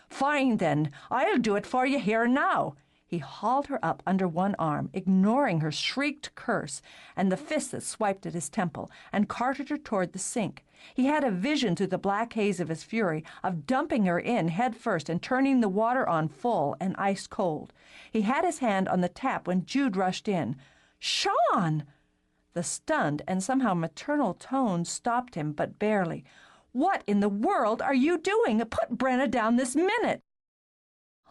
"Fine, then. I'll do it for you here now." He hauled her up under one arm, ignoring her shrieked curse and the fist that swiped at his temple, and carted her toward the sink. He had a vision through the black haze of his fury of dumping her in head first and turning the water on full and ice cold. He had his hand on the tap when Jude rushed in. "Sean!" The stunned and somehow maternal tone stopped him, but barely. "What in the world are you doing? Put Brenna down this minute."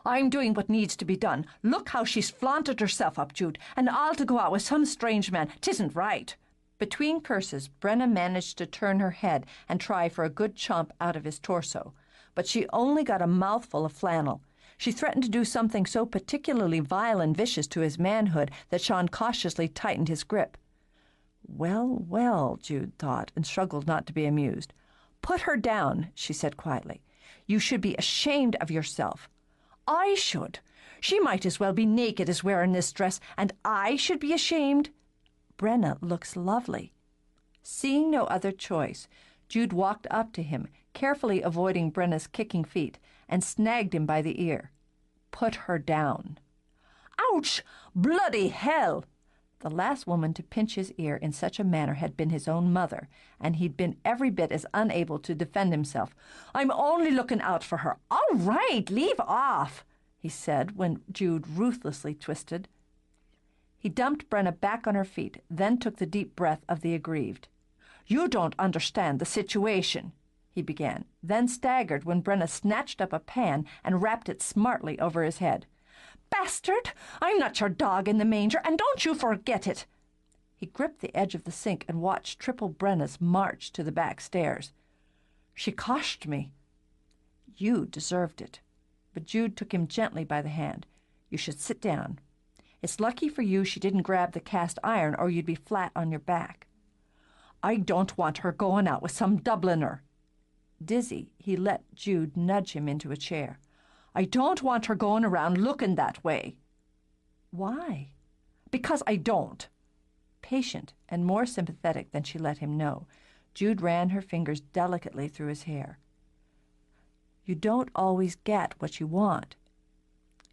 "I'm doing what needs to be done. Look how she's flaunted herself up, Jude, and all to go out with some strange man. 'Tisn't right." Between curses, Brenna managed to turn her head and try for a good chomp out of his torso, but she only got a mouthful of flannel. She threatened to do something so particularly vile and vicious to his manhood that Sean cautiously tightened his grip. "Well, well," Jude thought, and struggled not to be amused. "Put her down," she said quietly. "You should be ashamed of yourself." "I should? She might as well be naked as wearing this dress, and I should be ashamed?" "Brenna looks lovely." Seeing no other choice, Jude walked up to him, carefully avoiding Brenna's kicking feet, and snagged him by the ear. "Put her down." "Ouch! Bloody hell!" The last woman to pinch his ear in such a manner had been his own mother, and he'd been every bit as unable to defend himself. "I'm only looking out for her." "All right, leave off," he said when Jude ruthlessly twisted. He dumped Brenna back on her feet, then took the deep breath of the aggrieved. "You don't understand the situation," he began, then staggered when Brenna snatched up a pan and rapped it smartly over his head. "Bastard! I'm not your dog in the manger, and don't you forget it." He gripped the edge of the sink and watched triple Brenna's march to the back stairs. "She coshed me." "You deserved it." But Jude took him gently by the hand. "You should sit down. It's lucky for you she didn't grab the cast iron, or you'd be flat on your back." "I don't want her going out with some Dubliner." Dizzy, he let Jude nudge him into a chair. I don't want her going around looking that way. Why? Because I don't. Patient and more sympathetic than she let him know, Jude ran her fingers delicately through his hair. You don't always get what you want.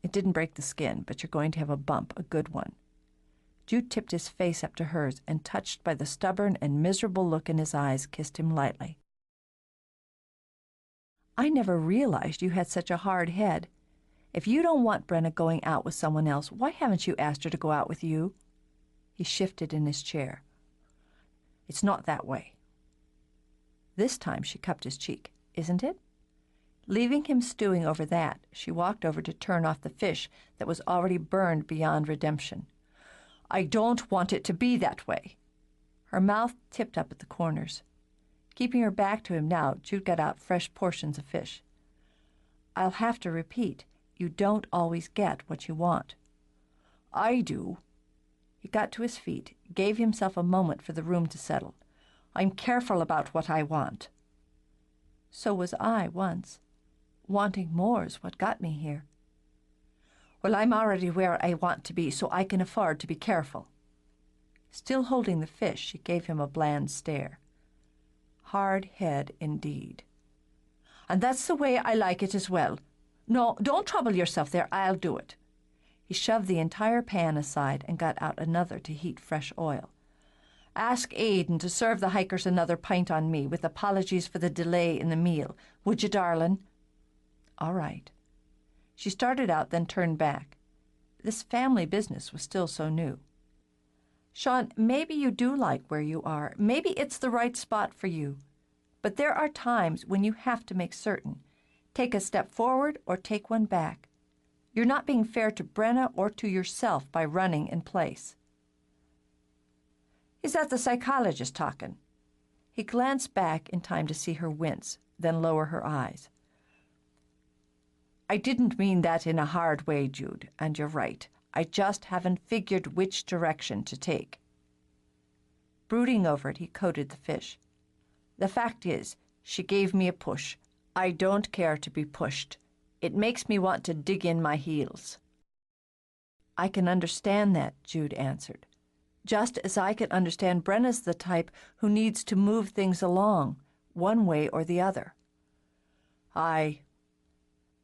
It didn't break the skin, but you're going to have a bump, a good one. Jude tipped his face up to hers and, touched by the stubborn and miserable look in his eyes, kissed him lightly. I never realized you had such a hard head. If you don't want Brenna going out with someone else, why haven't you asked her to go out with you? He shifted in his chair. It's not that way. This time she cupped his cheek. Isn't it? Leaving him stewing over that, she walked over to turn off the fish that was already burned beyond redemption. I don't want it to be that way. Her mouth tipped up at the corners. Keeping her back to him now, Jude got out fresh portions of fish. I'll have to repeat, you don't always get what you want. I do. He got to his feet, gave himself a moment for the room to settle. I'm careful about what I want. So was I once. Wanting more's what got me here. Well, I'm already where I want to be, so I can afford to be careful. Still holding the fish, she gave him a bland stare. Hard head indeed. And that's the way I like it as well. No, don't trouble yourself there, I'll do it. He shoved the entire pan aside and got out another to heat fresh oil. Ask Aidan to serve the hikers another pint on me, with apologies for the delay in the meal. Would you, darling? All right. She started out, then turned back. This family business was still so new. Sean, maybe you do like where you are. Maybe it's the right spot for you. But there are times when you have to make certain. Take a step forward or take one back. You're not being fair to Brenna or to yourself by running in place. Is that the psychologist talking? He glanced back in time to see her wince, then lower her eyes. I didn't mean that in a hard way, Jude, and you're right. I just haven't figured which direction to take. Brooding over it, he coated the fish. The fact is, she gave me a push. I don't care to be pushed. It makes me want to dig in my heels. I can understand that, Jude answered. Just as I can understand Brenna's the type who needs to move things along, one way or the other. Aye.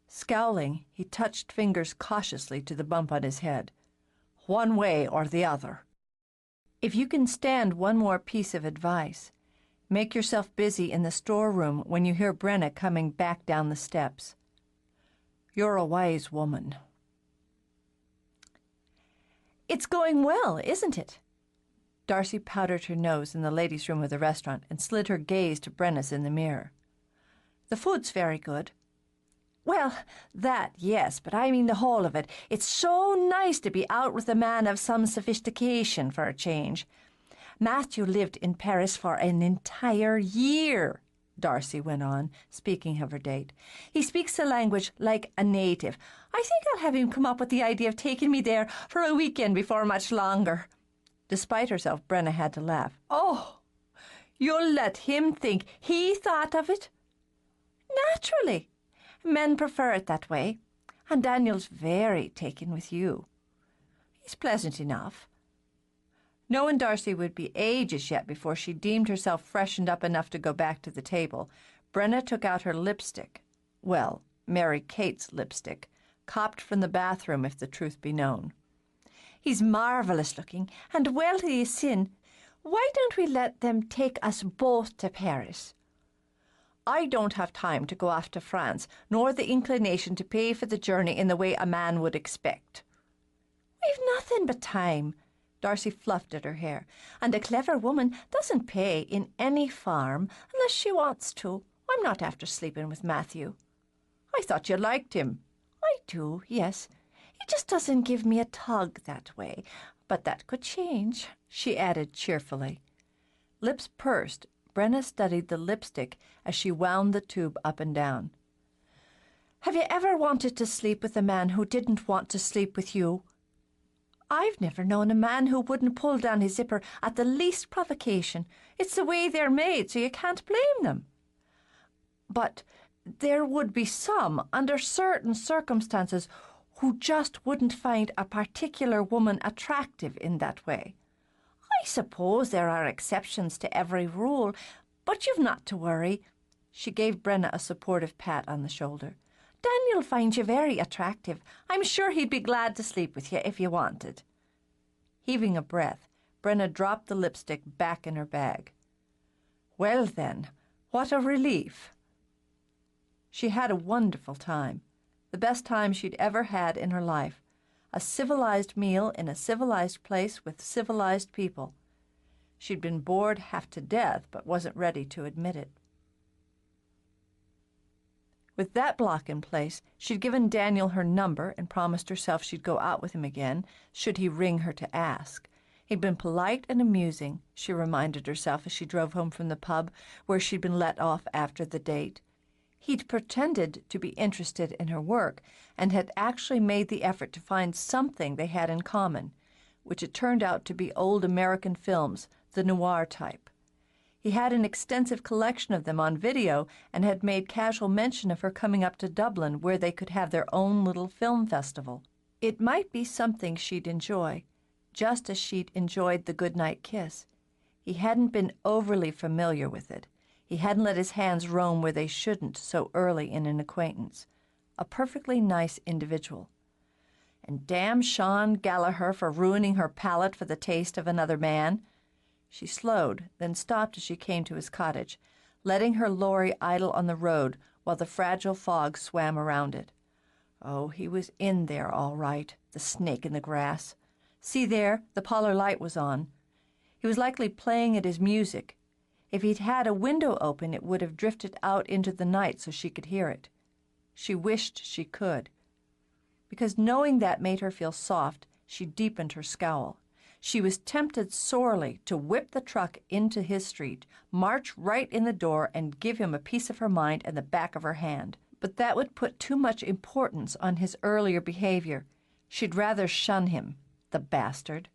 Scowling, he touched fingers cautiously to the bump on his head. One way or the other. If you can stand one more piece of advice, make yourself busy in the storeroom when you hear Brenna coming back down the steps. You're a wise woman. It's going well, isn't it? Darcy powdered her nose in the ladies' room of the restaurant and slid her gaze to Brenna's in the mirror. The food's very good. Well, that, yes, but I mean the whole of it. It's so nice to be out with a man of some sophistication for a change. Matthew lived in Paris for an entire year, Darcy went on, speaking of her date. He speaks the language like a native. I think I'll have him come up with the idea of taking me there for a weekend before much longer. Despite herself, Brenna had to laugh. Oh, you'll let him think he thought of it? Naturally. Men prefer it that way. And Daniel's very taken with you. He's pleasant enough. Knowing Darcy would be ages yet before she deemed herself freshened up enough to go back to the table, Brenna took out her lipstick. Well, Mary Kate's lipstick, copped from the bathroom if the truth be known. He's marvellous looking, and wealthy as sin. Why don't we let them take us both to Paris? I don't have time to go off to France, nor the inclination to pay for the journey in the way a man would expect. We've nothing but time. Darcy fluffed at her hair. And a clever woman doesn't pay in any farm unless she wants to. I'm not after sleeping with Matthew. I thought you liked him. I do, yes. He just doesn't give me a tug that way. But that could change, she added cheerfully. Lips pursed, Brenna studied the lipstick as she wound the tube up and down. Have you ever wanted to sleep with a man who didn't want to sleep with you? I've never known a man who wouldn't pull down his zipper at the least provocation. It's the way they're made, so you can't blame them. But there would be some, under certain circumstances, who just wouldn't find a particular woman attractive in that way. I suppose there are exceptions to every rule, but you've not to worry." She gave Brenna a supportive pat on the shoulder. "Daniel finds you very attractive. I'm sure he'd be glad to sleep with you if you wanted." Heaving a breath, Brenna dropped the lipstick back in her bag. "Well then, what a relief." She had a wonderful time, the best time she'd ever had in her life. A civilized meal in a civilized place with civilized people. She'd been bored half to death, but wasn't ready to admit it. With that block in place, she'd given Daniel her number and promised herself she'd go out with him again, should he ring her to ask. He'd been polite and amusing, she reminded herself as she drove home from the pub where she'd been let off after the date. He'd pretended to be interested in her work and had actually made the effort to find something they had in common, which it turned out to be old American films, the noir type. He had an extensive collection of them on video and had made casual mention of her coming up to Dublin where they could have their own little film festival. It might be something she'd enjoy, just as she'd enjoyed the goodnight kiss. He hadn't been overly familiar with it. He hadn't let his hands roam where they shouldn't so early in an acquaintance. A perfectly nice individual. And damn Sean Gallagher for ruining her palate for the taste of another man. She slowed, then stopped as she came to his cottage, letting her lorry idle on the road while the fragile fog swam around it. Oh, he was in there all right, the snake in the grass. See there, the parlor light was on. He was likely playing at his music. If he'd had a window open, it would have drifted out into the night so she could hear it. She wished she could. Because knowing that made her feel soft, she deepened her scowl. She was tempted sorely to whip the truck into his street, march right in the door, and give him a piece of her mind and the back of her hand. But that would put too much importance on his earlier behavior. She'd rather shun him, the bastard.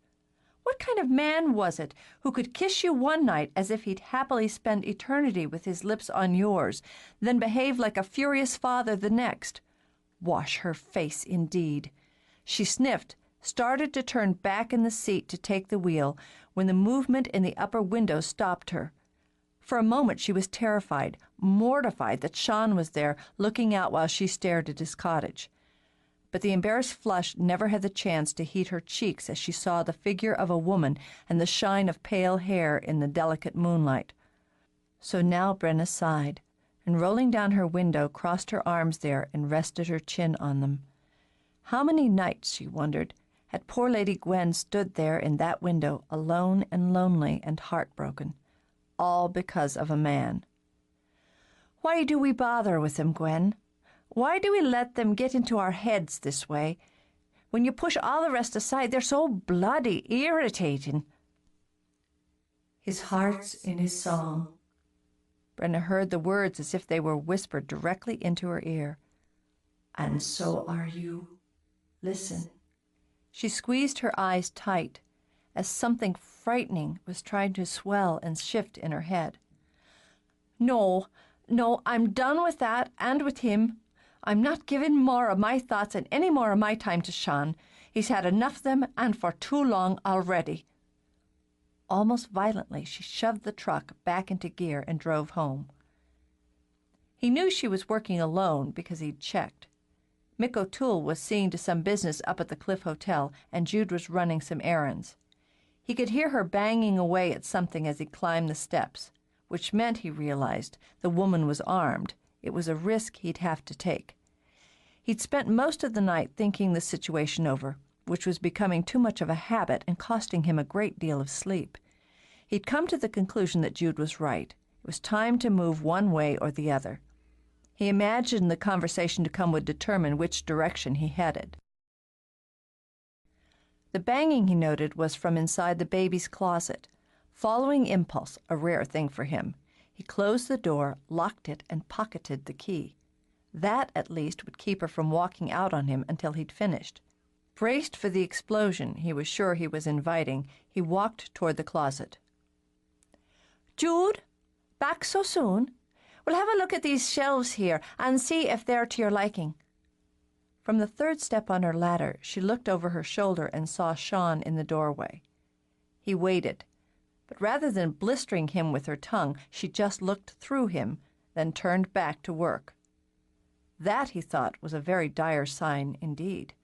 What kind of man was it who could kiss you one night as if he'd happily spend eternity with his lips on yours, then behave like a furious father the next? Wash her face, indeed. She sniffed, started to turn back in the seat to take the wheel, when the movement in the upper window stopped her. For a moment she was terrified, mortified that Sean was there, looking out while she stared at his cottage. But the embarrassed flush never had the chance to heat her cheeks as she saw the figure of a woman and the shine of pale hair in the delicate moonlight. So now Brenna sighed, and rolling down her window, crossed her arms there and rested her chin on them. How many nights, she wondered, had poor Lady Gwen stood there in that window, alone and lonely and heartbroken, all because of a man. Why do we bother with them, Gwen? Why do we let them get into our heads this way? When you push all the rest aside, they're so bloody irritating. His heart's in his song. Brenna heard the words as if they were whispered directly into her ear. And so are you. Listen. She squeezed her eyes tight as something frightening was trying to swell and shift in her head. No, I'm done with that and with him. I'm not giving more of my thoughts and any more of my time to Sean. He's had enough of them, and for too long already. Almost violently, she shoved the truck back into gear and drove home. He knew she was working alone because he'd checked. Mick O'Toole was seeing to some business up at the Cliff Hotel, and Jude was running some errands. He could hear her banging away at something as he climbed the steps, which meant, he realized, the woman was armed. It was a risk he'd have to take. He'd spent most of the night thinking the situation over, which was becoming too much of a habit and costing him a great deal of sleep. He'd come to the conclusion that Jude was right. It was time to move one way or the other. He imagined the conversation to come would determine which direction he headed. The banging, he noted, was from inside the baby's closet. Following impulse, a rare thing for him, he closed the door, locked it, and pocketed the key. That, at least, would keep her from walking out on him until he'd finished. Braced for the explosion he was sure he was inviting, he walked toward the closet. "Jude, back so soon? We'll have a look at these shelves here and see if they're to your liking. From the third step on her ladder, she looked over her shoulder and saw Sean in the doorway. He waited, but rather than blistering him with her tongue, she just looked through him, then turned back to work. That, he thought, was a very dire sign indeed.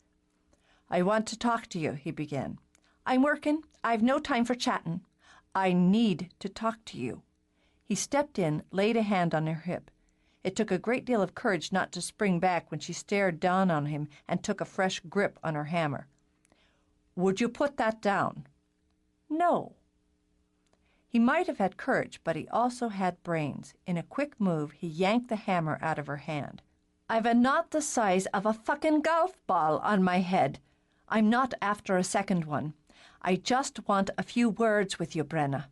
"I want to talk to you," he began. "I'm working. I've no time for chatting. I need to talk to you." He stepped in, laid a hand on her hip. It took a great deal of courage not to spring back when she stared down on him and took a fresh grip on her hammer. "Would you put that down?" "No." He might have had courage, but he also had brains. In a quick move, he yanked the hammer out of her hand. "I've a knot the size of a fucking golf ball on my head. I'm not after a second one. I just want a few words with you, Brenna."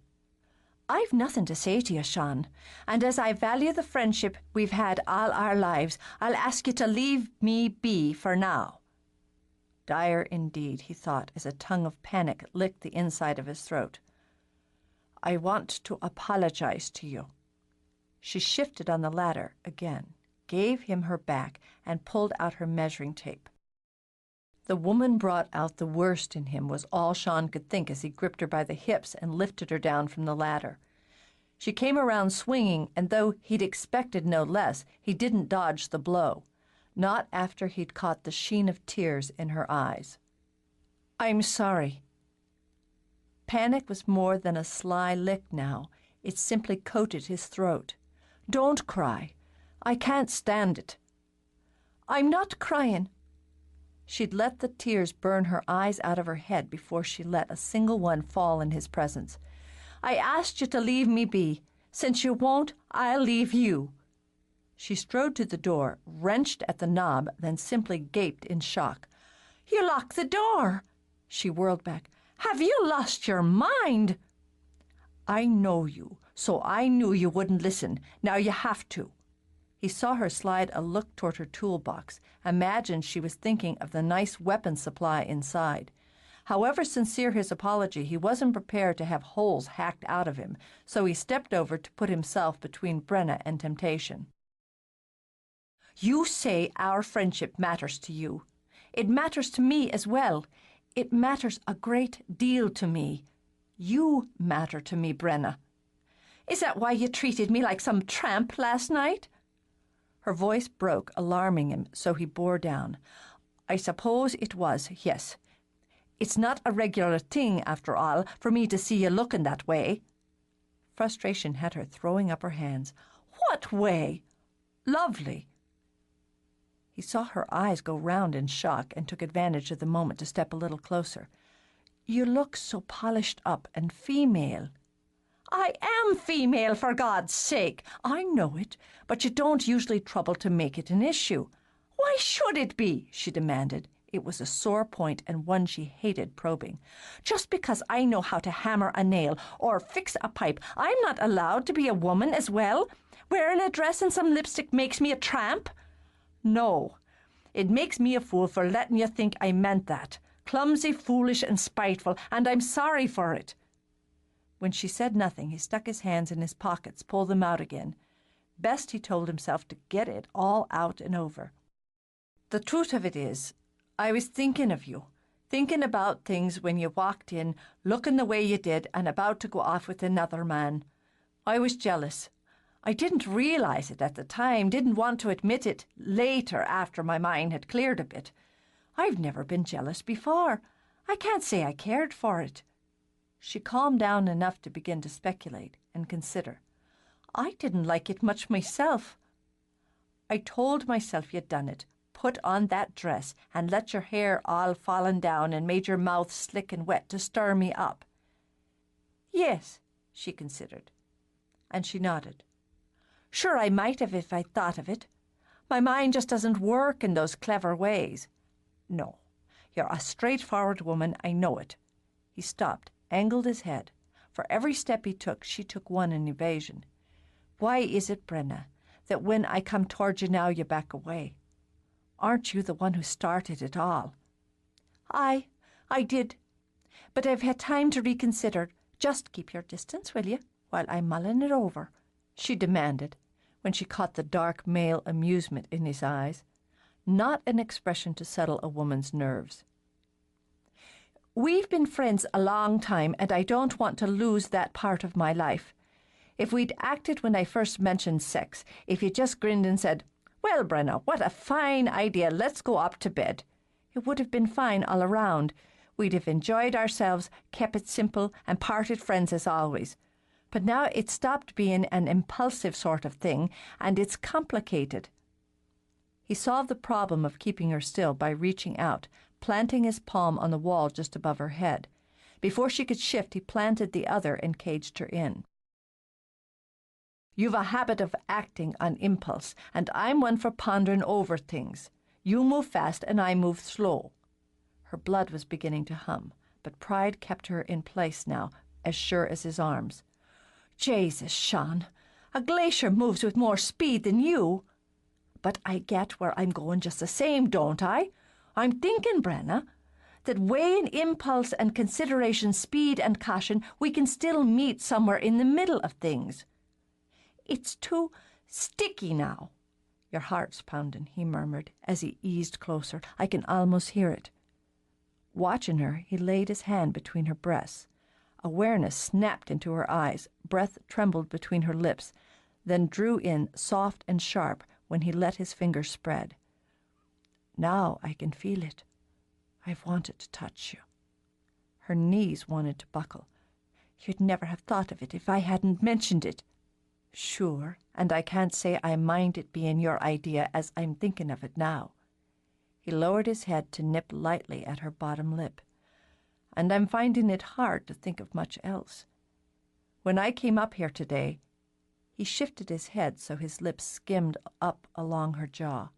"I've nothing to say to you, Sean, and as I value the friendship we've had all our lives, I'll ask you to leave me be for now." Dire indeed, he thought, as a tongue of panic licked the inside of his throat. "I want to apologize to you." She shifted on the ladder again, gave him her back, and pulled out her measuring tape. The woman brought out the worst in him was all Sean could think as he gripped her by the hips and lifted her down from the ladder. She came around swinging, and though he'd expected no less, he didn't dodge the blow, not after he'd caught the sheen of tears in her eyes. "I'm sorry." Panic was more than a sly lick now. It simply coated his throat. "Don't cry. I can't stand it." "I'm not crying." She'd let the tears burn her eyes out of her head before she let a single one fall in his presence. "I asked you to leave me be. Since you won't, I'll leave you." She strode to the door, wrenched at the knob, then simply gaped in shock. "You locked the door!" She whirled back. "Have you lost your mind?" "I know you, so I knew you wouldn't listen. Now you have to." He saw her slide a look toward her toolbox, imagined she was thinking of the nice weapon supply inside. However sincere his apology, he wasn't prepared to have holes hacked out of him, so he stepped over to put himself between Brenna and temptation. "You say our friendship matters to you. It matters to me as well. It matters a great deal to me. You matter to me, Brenna. Is that why you treated me like some tramp last night?" Her voice broke, alarming him, so he bore down. "I suppose it was, yes. It's not a regular thing, after all, for me to see you looking that way." Frustration had her throwing up her hands. "What way?" "Lovely." He saw her eyes go round in shock and took advantage of the moment to step a little closer. "You look so polished up and female." "I am female, for God's sake." "I know it, but you don't usually trouble to make it an issue." "Why should it be?" she demanded. It was a sore point and one she hated probing. "Just because I know how to hammer a nail or fix a pipe, I'm not allowed to be a woman as well? Wearing a dress and some lipstick makes me a tramp?" "No, it makes me a fool for letting you think I meant that. Clumsy, foolish, and spiteful, and I'm sorry for it." When she said nothing, he stuck his hands in his pockets, pulled them out again. Best, he told himself, to get it all out and over. "The truth of it is, I was thinking of you, thinking about things when you walked in, looking the way you did, and about to go off with another man. I was jealous. I didn't realize it at the time, didn't want to admit it later after my mind had cleared a bit. I've never been jealous before. I can't say I cared for it." She calmed down enough to begin to speculate and consider. "I didn't like it much myself." "I told myself you'd done it, put on that dress and let your hair all fallen down and made your mouth slick and wet to stir me up." "Yes," she considered, and she nodded. "Sure, I might have if I'd thought of it. My mind just doesn't work in those clever ways. No, you're a straightforward woman, I know it." He stopped, angled his head. For every step he took, she took one in evasion. "Why is it, Brenna, that when I come toward you now, you back away? Aren't you the one who started it all?" I did. But I've had time to reconsider. Just keep your distance, will you, while I mullin it over," she demanded. when she caught the dark male amusement in his eyes, not an expression to settle a woman's nerves. "We've been friends a long time, and I don't want to lose that part of my life. If we'd acted when I first mentioned sex, if you just grinned and said, 'Well, Brenna, what a fine idea, let's go up to bed,' it would have been fine all around. We'd have enjoyed ourselves, kept it simple, and parted friends as always. But now it's stopped being an impulsive sort of thing, and it's complicated." He solved the problem of keeping her still by reaching out, planting his palm on the wall just above her head. Before she could shift, he planted the other and caged her in. "You've a habit of acting on impulse, and I'm one for pondering over things. You move fast and I move slow." Her blood was beginning to hum, but pride kept her in place now, as sure as his arms. "Jesus, Sean, a glacier moves with more speed than you." "But I get where I'm going just the same, don't I? I'm thinking, Brenna, that weighing impulse and consideration, speed and caution, we can still meet somewhere in the middle of things." "It's too sticky now." "Your heart's pounding," he murmured as he eased closer. "I can almost hear it." Watching her, he laid his hand between her breasts. Awareness snapped into her eyes, breath trembled between her lips, then drew in soft and sharp when he let his fingers spread. "Now I can feel it. I've wanted to touch you." Her knees wanted to buckle. "You'd never have thought of it if I hadn't mentioned it." "Sure, and I can't say I mind it being your idea as I'm thinking of it now." He lowered his head to nip lightly at her bottom lip. "And I'm finding it hard to think of much else. When I came up here today," he shifted his head so his lips skimmed up along her jaw,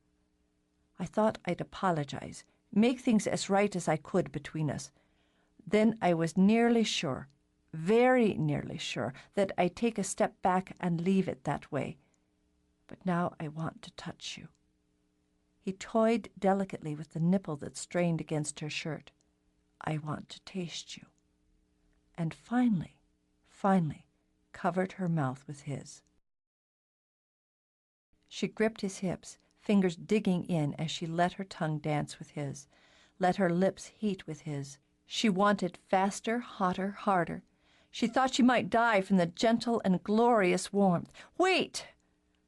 "I thought I'd apologize, make things as right as I could between us. Then I was nearly sure, very nearly sure, that I'd take a step back and leave it that way. But now I want to touch you." He toyed delicately with the nipple that strained against her shirt. "I want to taste you." And finally, covered her mouth with his. She gripped his hips, fingers digging in as she let her tongue dance with his, let her lips heat with his. She wanted faster, hotter, harder. She thought she might die from the gentle and glorious warmth. Wait!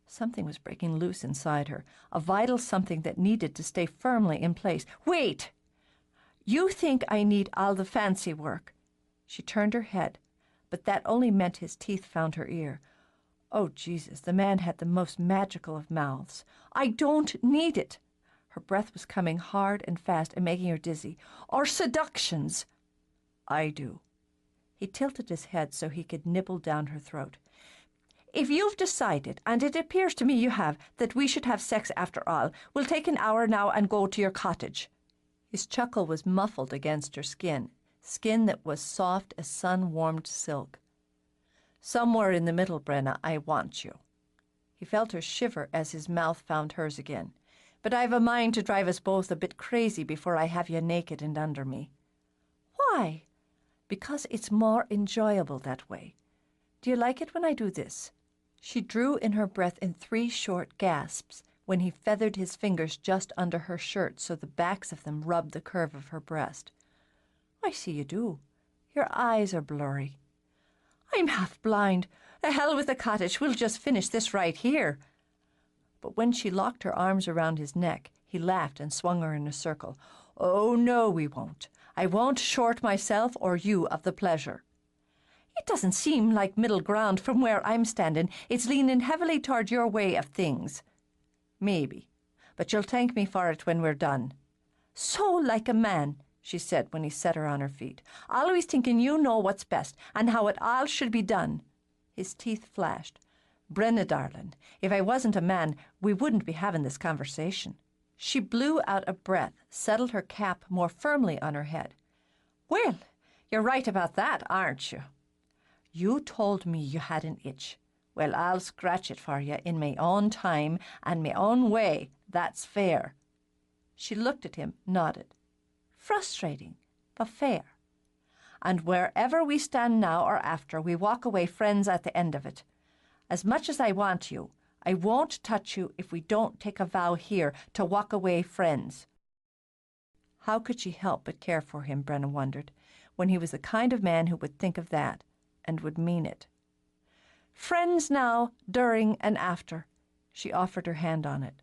Something was breaking loose inside her, a vital something that needed to stay firmly in place. "Wait! You think I need all the fancy work." She turned her head, but that only meant his teeth found her ear. Oh, Jesus, the man had the most magical of mouths. "I don't need it." Her breath was coming hard and fast and making her dizzy. "Or seductions." "I do." He tilted his head so he could nibble down her throat. "If you've decided, and it appears to me you have, that we should have sex after all, we'll take an hour now and go to your cottage." His chuckle was muffled against her skin that was soft as sun-warmed silk. "Somewhere in the middle, Brenna, I want you." He felt her shiver as his mouth found hers again. "But I've a mind to drive us both a bit crazy before I have you naked and under me." "Why?" "Because it's more enjoyable that way. Do you like it when I do this?" She drew in her breath in 3 short gasps when he feathered his fingers just under her shirt so the backs of them rubbed the curve of her breast. "I see you do. Your eyes are blurry." "I'm half blind. The hell with the cottage. We'll just finish this right here." But when she locked her arms around his neck, he laughed and swung her in a circle. "Oh, no, we won't. I won't short myself or you of the pleasure." "It doesn't seem like middle ground from where I'm standing. It's leaning heavily toward your way of things." "Maybe, but you'll thank me for it when we're done." "So like a man," she said when he set her on her feet. "Always thinking you know what's best and how it all should be done." His teeth flashed. "Brenna, darling, if I wasn't a man, we wouldn't be having this conversation." She blew out a breath, settled her cap more firmly on her head. "Well, you're right about that, aren't you?" "You told me you had an itch. Well, I'll scratch it for you in my own time and my own way. That's fair." She looked at him, nodded. "Frustrating, but fair. And wherever we stand now or after, we walk away friends at the end of it. As much as I want you, I won't touch you if we don't take a vow here to walk away friends. How could she help but care for him, Brenna wondered, when he was the kind of man who would think of that and would mean it. Friends now, during and after. She offered her hand on it.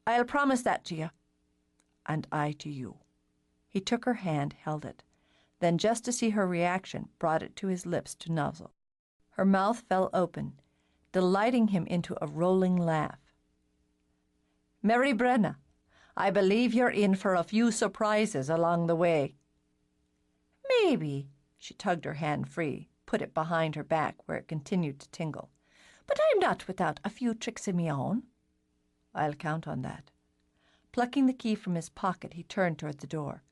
I'll promise that to you. And I to you. He took her hand, held it. Then, just to see her reaction, brought it to his lips to nuzzle. Her mouth fell open, delighting him into a rolling laugh. Mary Brenna, I believe you're in for a few surprises along the way. Maybe. She tugged her hand free, put it behind her back where it continued to tingle. But I'm not without a few tricks of me own. I'll count on that. Plucking the key from his pocket, he turned toward the door.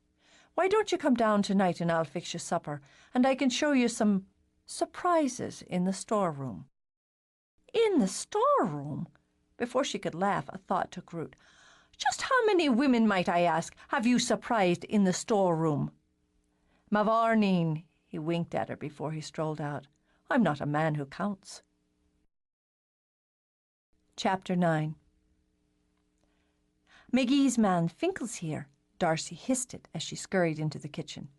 Why don't you come down tonight and I'll fix you supper, and I can show you some surprises in the storeroom. In the storeroom? Before she could laugh, a thought took root. Just how many women, might I ask, have you surprised in the storeroom? Mavarneen, he winked at her before he strolled out. I'm not a man who counts. Chapter 9. McGee's man Finkel's here, Darcy hissed it as she scurried into the kitchen.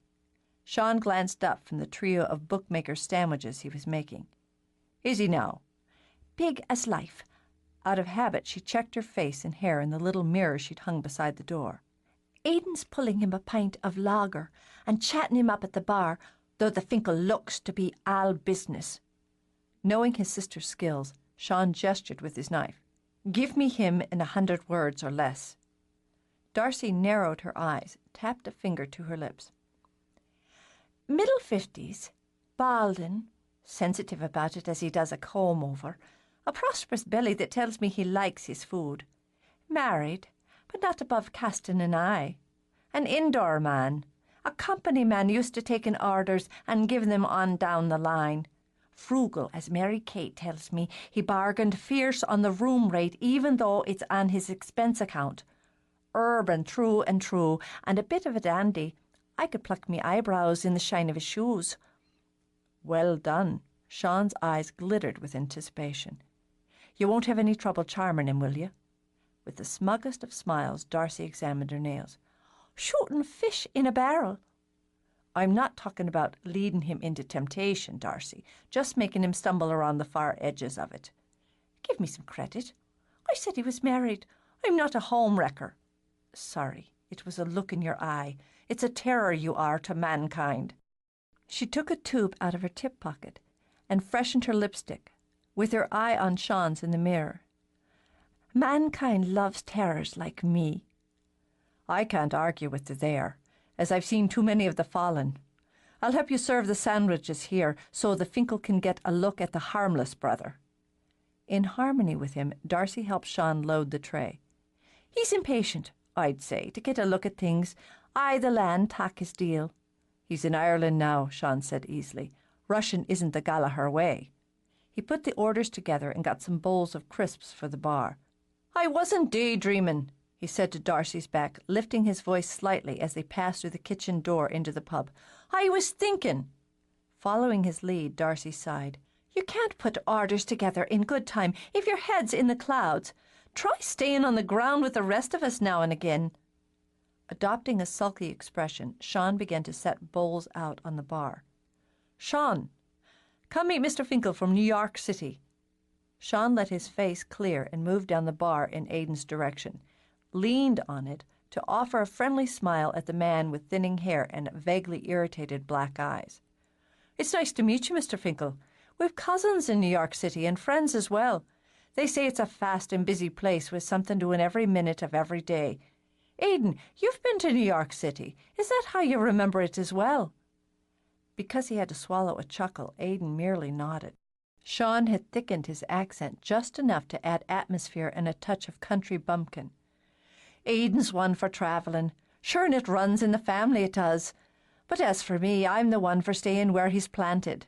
Sean glanced up from the trio of bookmaker's sandwiches he was making. Is he now? Big as life. Out of habit, she checked her face and hair in the little mirror she'd hung beside the door. Aidan's pulling him a pint of lager and chatting him up at the bar, though the Finkel looks to be all business. Knowing his sister's skills, Sean gestured with his knife. Give me him in 100 words or less. Darcy narrowed her eyes, tapped a finger to her lips. Middle 50s, balding, sensitive about it as he does a comb-over, a prosperous belly that tells me he likes his food. Married, but not above casting an eye. An indoor man, a company man used to taking orders and giving them on down the line. Frugal, as Mary Kate tells me, he bargained fierce on the room rate even though it's on his expense account. Urban through and through, and a bit of a dandy. I could pluck me eyebrows in the shine of his shoes. Well done. Sean's eyes glittered with anticipation. You won't have any trouble charming him, will you? With the smuggest of smiles, Darcy examined her nails. Shooting fish in a barrel. I'm not talking about leading him into temptation, Darcy, just making him stumble around the far edges of it. Give me some credit. I said he was married. I'm not a home-wrecker. Sorry, it was a look in your eye. It's a terror you are to mankind. She took a tube out of her tip pocket and freshened her lipstick, with her eye on Sean's in the mirror. Mankind loves terrors like me. I can't argue with you there, as I've seen too many of the fallen. I'll help you serve the sandwiches here so the Finkel can get a look at the harmless brother. In harmony with him, Darcy helped Sean load the tray. He's impatient, I'd say, to get a look at things. The land tak his deal. He's in Ireland now, Sean said easily. Russian isn't the Gallagher way. He put the orders together and got some bowls of crisps for the bar. I wasn't daydreaming, he said to Darcy's back, lifting his voice slightly as they passed through the kitchen door into the pub. I was thinking. Following his lead, Darcy sighed. You can't put orders together in good time if your head's in the clouds. Try staying on the ground with the rest of us now and again. Adopting a sulky expression, Sean began to set bowls out on the bar. Sean, come meet Mr. Finkel from New York City. Sean let his face clear and moved down the bar in Aidan's direction, leaned on it to offer a friendly smile at the man with thinning hair and vaguely irritated black eyes. It's nice to meet you, Mr. Finkel. We've cousins in New York City and friends as well. They say it's a fast and busy place with something doing every minute of every day. Aidan, you've been to New York City. Is that how you remember it as well? Because he had to swallow a chuckle, Aidan merely nodded. Sean had thickened his accent just enough to add atmosphere and a touch of country bumpkin. Aidan's one for travelling. Sure, and it runs in the family, it does. But as for me, I'm the one for staying where he's planted.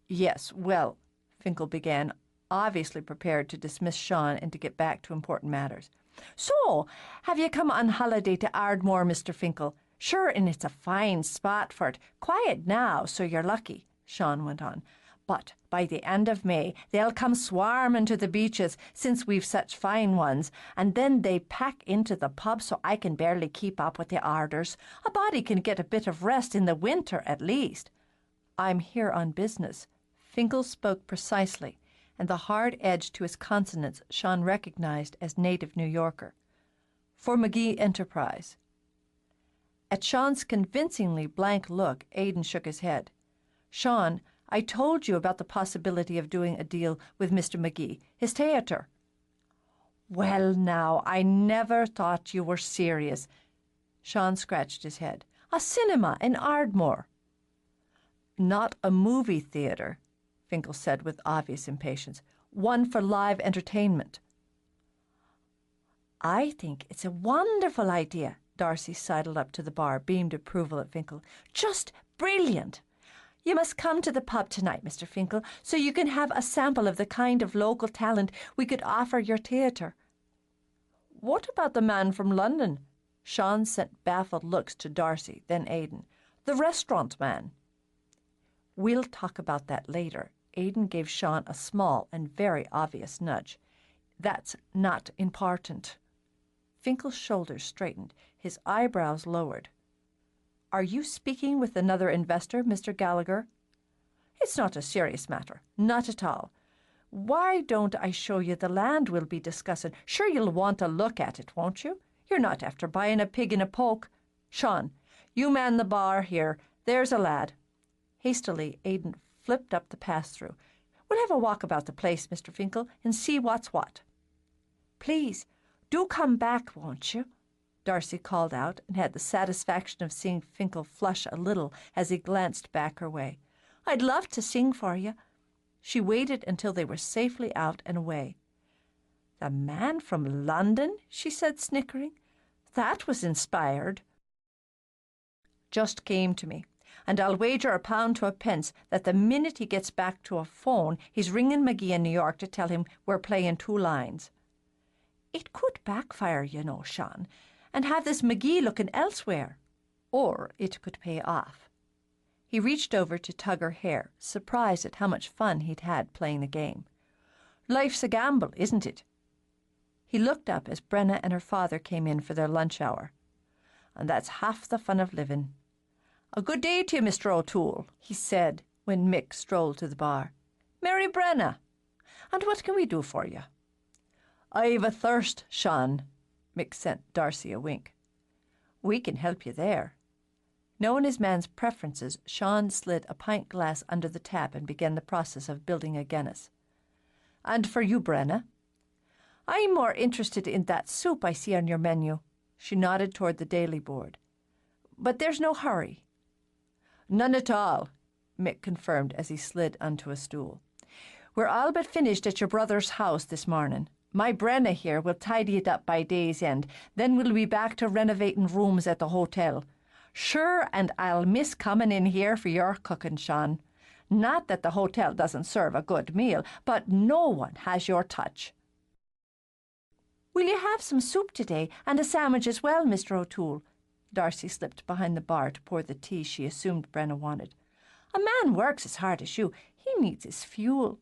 Yes, well, Finkel began, obviously prepared to dismiss Sean and to get back to important matters. So, have you come on holiday to Ardmore, Mr. Finkel? Sure, and it's a fine spot for it. Quiet now, so you're lucky, Sean went on. But by the end of May, they'll come swarming to the beaches, since we've such fine ones, and then they pack into the pub so I can barely keep up with the orders. A body can get a bit of rest in the winter at least. I'm here on business. Finkel spoke precisely, and the hard edge to his consonants Sean recognized as native New Yorker. For McGee Enterprise. At Sean's convincingly blank look, Aidan shook his head. Sean, I told you about the possibility of doing a deal with Mr. McGee, his theatre. Well, now, I never thought you were serious. Sean scratched his head. A cinema in Ardmore. Not a movie theatre, Finkel said with obvious impatience. One for live entertainment. I think it's a wonderful idea. Darcy sidled up to the bar, beamed approval at Finkel. Just brilliant. You must come to the pub tonight, Mr. Finkel, so you can have a sample of the kind of local talent we could offer your theatre. What about the man from London? Sean sent baffled looks to Darcy, then Aidan. The restaurant man. We'll talk about that later. Aidan gave Sean a small and very obvious nudge. That's not important. Finkel's shoulders straightened, his eyebrows lowered. Are you speaking with another investor, Mr. Gallagher? It's not a serious matter. Not at all. Why don't I show you the land we'll be discussing? Sure you'll want to look at it, won't you? You're not after buying a pig in a poke. Sean, you man the bar here. There's a lad. Hastily, Aidan flipped up the pass-through. We'll have a walk about the place, Mr. Finkel, and see what's what. Please, do come back, won't you? Darcy called out, and had the satisfaction of seeing Finkel flush a little as he glanced back her way. I'd love to sing for you. She waited until they were safely out and away. The man from London, she said, snickering. That was inspired. Just came to me, and I'll wager £1 to a pence that the minute he gets back to a phone, he's ringing McGee in New York to tell him we're playing 2 lines. It could backfire, you know, Sean, and have this McGee looking elsewhere. Or it could pay off. He reached over to tug her hair, surprised at how much fun he'd had playing the game. Life's a gamble, isn't it? He looked up as Brenna and her father came in for their lunch hour. And that's half the fun of living. A good day to you, Mr. O'Toole, he said when Mick strolled to the bar. Mary Brenna, and what can we do for you? I've a thirst, Sean. Mick sent Darcy a wink. We can help you there. Knowing his man's preferences, Sean slid a pint glass under the tap and began the process of building a Guinness. And for you, Brenna? I'm more interested in that soup I see on your menu. She nodded toward the daily board. But there's no hurry. None at all, Mick confirmed as he slid onto a stool. We're all but finished at your brother's house this morning. My Brenna here will tidy it up by day's end. Then we'll be back to renovating rooms at the hotel. Sure, and I'll miss coming in here for your cooking, Sean. Not that the hotel doesn't serve a good meal, but no one has your touch. Will you have some soup today, and a sandwich as well, Mr. O'Toole? Darcy slipped behind the bar to pour the tea she assumed Brenna wanted. A man works as hard as you. He needs his fuel.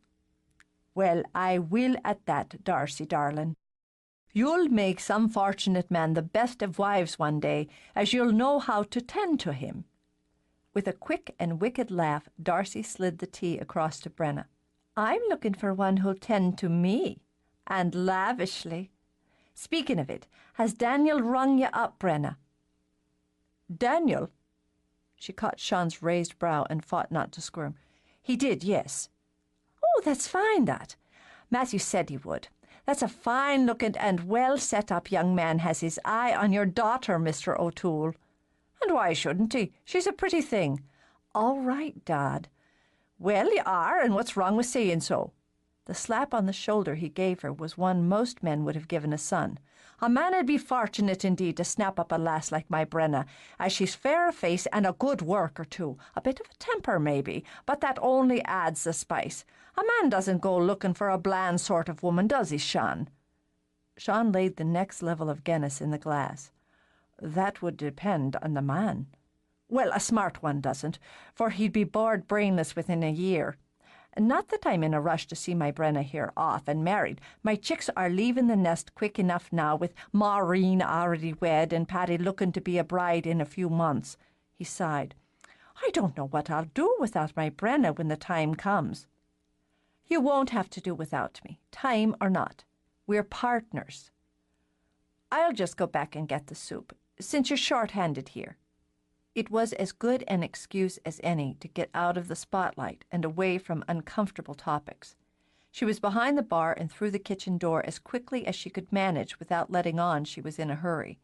Well, I will at that, Darcy, darling. You'll make some fortunate man the best of wives one day, as you'll know how to tend to him. With a quick and wicked laugh, Darcy slid the tea across to Brenna. I'm looking for one who'll tend to me, and lavishly. Speaking of it, has Daniel rung you up, Brenna? Daniel? She caught Sean's raised brow and fought not to squirm. He did, yes. Oh, that's fine, that. Matthew said he would. That's a fine-looking and well-set-up young man has his eye on your daughter, Mr. O'Toole. And why shouldn't he? She's a pretty thing. All right, Dad. Well, you are, and what's wrong with saying so? The slap on the shoulder he gave her was one most men would have given a son. A man 'ud be fortunate indeed to snap up a lass like my Brenna, as she's fair of face and a good worker too. A bit of a temper, maybe, but that only adds the spice. A man doesn't go looking for a bland sort of woman, does he, Sean? Sean laid the next level of Guinness in the glass. That would depend on the man. Well, a smart one doesn't, for he'd be bored brainless within a year. Not that I'm in a rush to see my Brenna here off and married. My chicks are leaving the nest quick enough now, with Maureen already wed and Paddy looking to be a bride in a few months." He sighed. "I don't know what I'll do without my Brenna when the time comes." "You won't have to do without me, time or not. We're partners. I'll just go back and get the soup, since you're short-handed here." It was as good an excuse as any to get out of the spotlight and away from uncomfortable topics. She was behind the bar and through the kitchen door as quickly as she could manage without letting on she was in a hurry.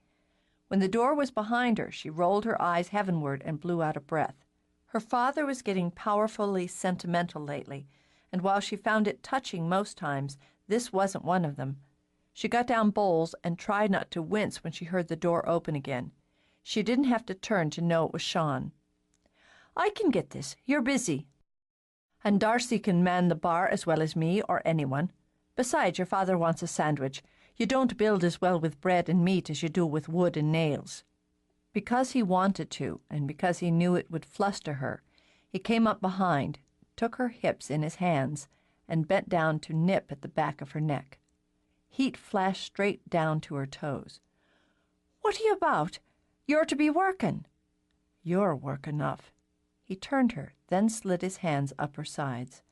When the door was behind her, she rolled her eyes heavenward and blew out a breath. Her father was getting powerfully sentimental lately, and while she found it touching most times, this wasn't one of them. She got down bowls and tried not to wince when she heard the door open again. She didn't have to turn to know it was Sean. "I can get this. You're busy. And Darcy can man the bar as well as me or anyone. Besides, your father wants a sandwich. You don't build as well with bread and meat as you do with wood and nails." Because he wanted to, and because he knew it would fluster her, he came up behind, took her hips in his hands, and bent down to nip at the back of her neck. Heat flashed straight down to her toes. "What are you about? You're to be working." "You're work enough." He turned her, then slid his hands up her sides.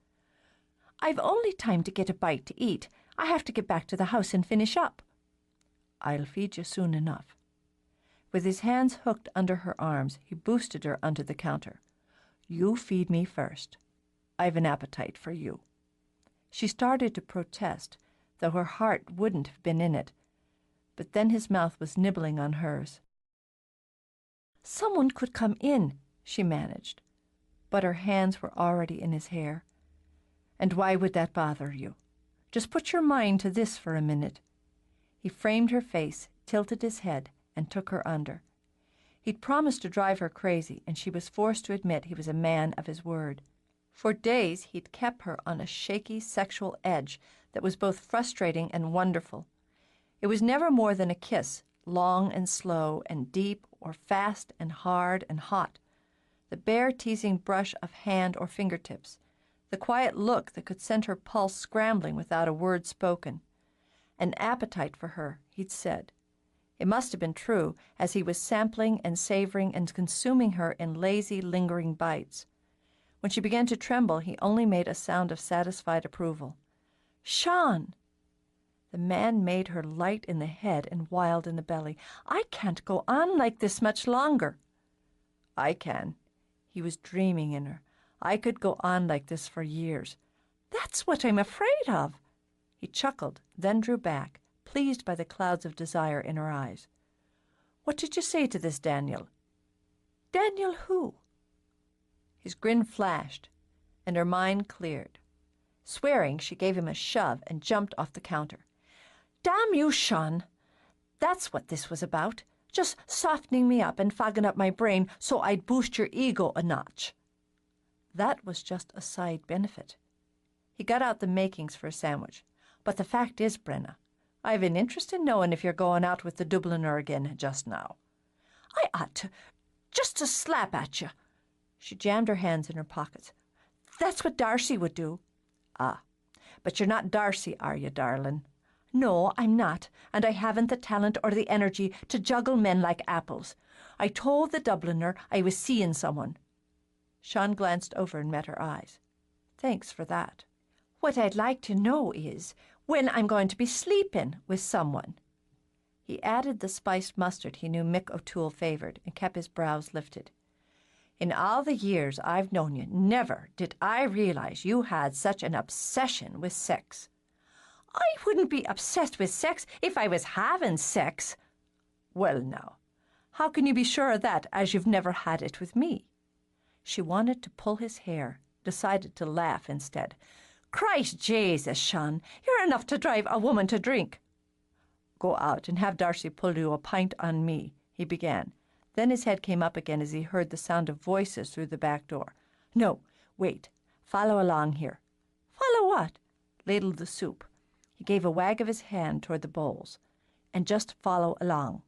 "I've only time to get a bite to eat. I have to get back to the house and finish up." "I'll feed you soon enough." With his hands hooked under her arms, he boosted her onto the counter. "You feed me first. I've an appetite for you." She started to protest, though her heart wouldn't have been in it. But then his mouth was nibbling on hers. "Someone could come in," she managed, but her hands were already in his hair. "And why would that bother you? Just put your mind to this for a minute." He framed her face, tilted his head, and took her under. He'd promised to drive her crazy, and she was forced to admit he was a man of his word. For days he'd kept her on a shaky sexual edge that was both frustrating and wonderful. It was never more than a kiss, long and slow and deep, or fast and hard and hot, the bare teasing brush of hand or fingertips, the quiet look that could send her pulse scrambling without a word spoken. An appetite for her, he'd said. It must have been true, as he was sampling and savoring and consuming her in lazy, lingering bites. When she began to tremble, he only made a sound of satisfied approval. "Sean!" The man made her light in the head and wild in the belly. "I can't go on like this much longer." "I can." He was dreaming in her. "I could go on like this for years." "That's what I'm afraid of." He chuckled, then drew back, pleased by the clouds of desire in her eyes. "What did you say to this Daniel?" "Daniel who?" His grin flashed, and her mind cleared. Swearing, she gave him a shove and jumped off the counter. "Damn you, Sean! That's what this was about. Just softening me up and fogging up my brain so I'd boost your ego a notch." That was just a side benefit. He got out the makings for a sandwich. "But the fact is, Brenna, I've an interest in knowing if you're going out with the Dubliner again just now." "I ought to, just to slap at you." She jammed her hands in her pockets. "That's what Darcy would do." "Ah, but you're not Darcy, are you, darling?" "No, I'm not, and I haven't the talent or the energy to juggle men like apples. I told the Dubliner I was seeing someone." Sean glanced over and met her eyes. "Thanks for that." "What I'd like to know is when I'm going to be sleeping with someone." He added the spiced mustard he knew Mick O'Toole favoured and kept his brows lifted. "In all the years I've known you, never did I realize you had such an obsession with sex." "I wouldn't be obsessed with sex if I was having sex." "Well, now, how can you be sure of that, as you've never had it with me?" She wanted to pull his hair, decided to laugh instead. "Christ Jesus, Sean, you're enough to drive a woman to drink." "Go out and have Darcy pull you a pint on me," he began. Then his head came up again as he heard the sound of voices through the back door. "No, wait. Follow along here." "Follow what?" "Ladle the soup." He gave a wag of his hand toward the bowls. "And just follow along."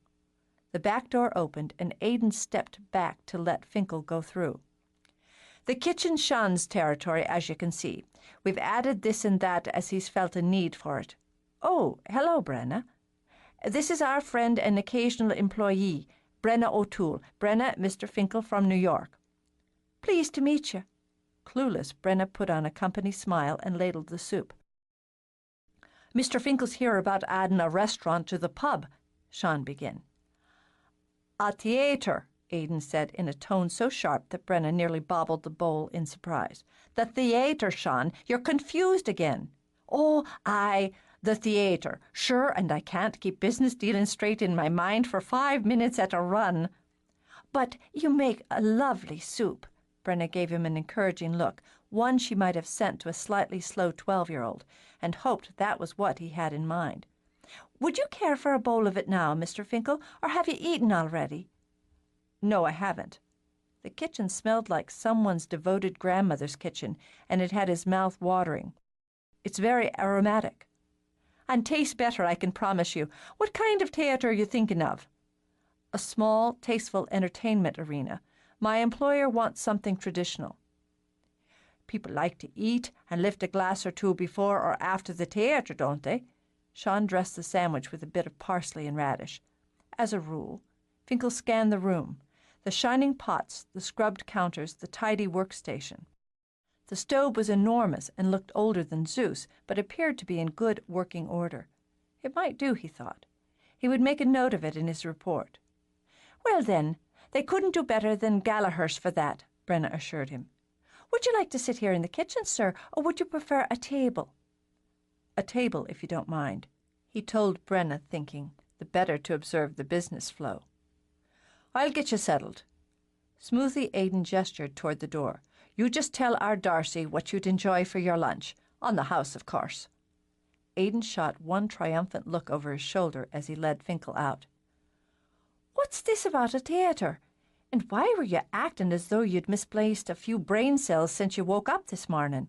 The back door opened, and Aidan stepped back to let Finkel go through. The kitchen's Sean's territory, as you can see. We've added this and that as he's felt a need for it. Oh, hello, Brenna. This is our friend and occasional employee, Brenna O'Toole. Brenna, Mr. Finkel from New York. Pleased to meet you. Clueless, Brenna put on a company smile and ladled the soup. Mr. Finkel's here about adding a restaurant to the pub, Sean began. A theatre, Aidan said in a tone so sharp that Brenna nearly bobbled the bowl in surprise. The theatre, Sean. You're confused again. Oh, aye, the theatre. Sure, and I can't keep business dealings straight in my mind for 5 minutes at a run. But you make a lovely soup. Brenna gave him an encouraging look, one she might have sent to a slightly slow 12-year-old, and hoped that was what he had in mind. Would you care for a bowl of it now, Mr. Finkel, or have you eaten already? No, I haven't. The kitchen smelled like someone's devoted grandmother's kitchen, and it had his mouth watering. It's very aromatic. And tastes better, I can promise you. What kind of theatre are you thinking of? A small, tasteful entertainment arena. My employer wants something traditional. People like to eat and lift a glass or two before or after the theatre, don't they? Sean dressed the sandwich with a bit of parsley and radish. As a rule. Finkel scanned the room. The shining pots, the scrubbed counters, the tidy workstation. The stove was enormous and looked older than Zeus, but appeared to be in good working order. It might do, he thought. He would make a note of it in his report. Well, then, they couldn't do better than Gallaghers for that, Brenna assured him. Would you like to sit here in the kitchen, sir, or would you prefer a table? A table, if you don't mind, he told Brenna, thinking, the better to observe the business flow. I'll get you settled. Smoothly, Aidan gestured toward the door. You just tell our Darcy what you'd enjoy for your lunch. On the house, of course. Aidan shot one triumphant look over his shoulder as he led Finkel out. What's this about a theatre? And why were you acting as though you'd misplaced a few brain cells since you woke up this morning?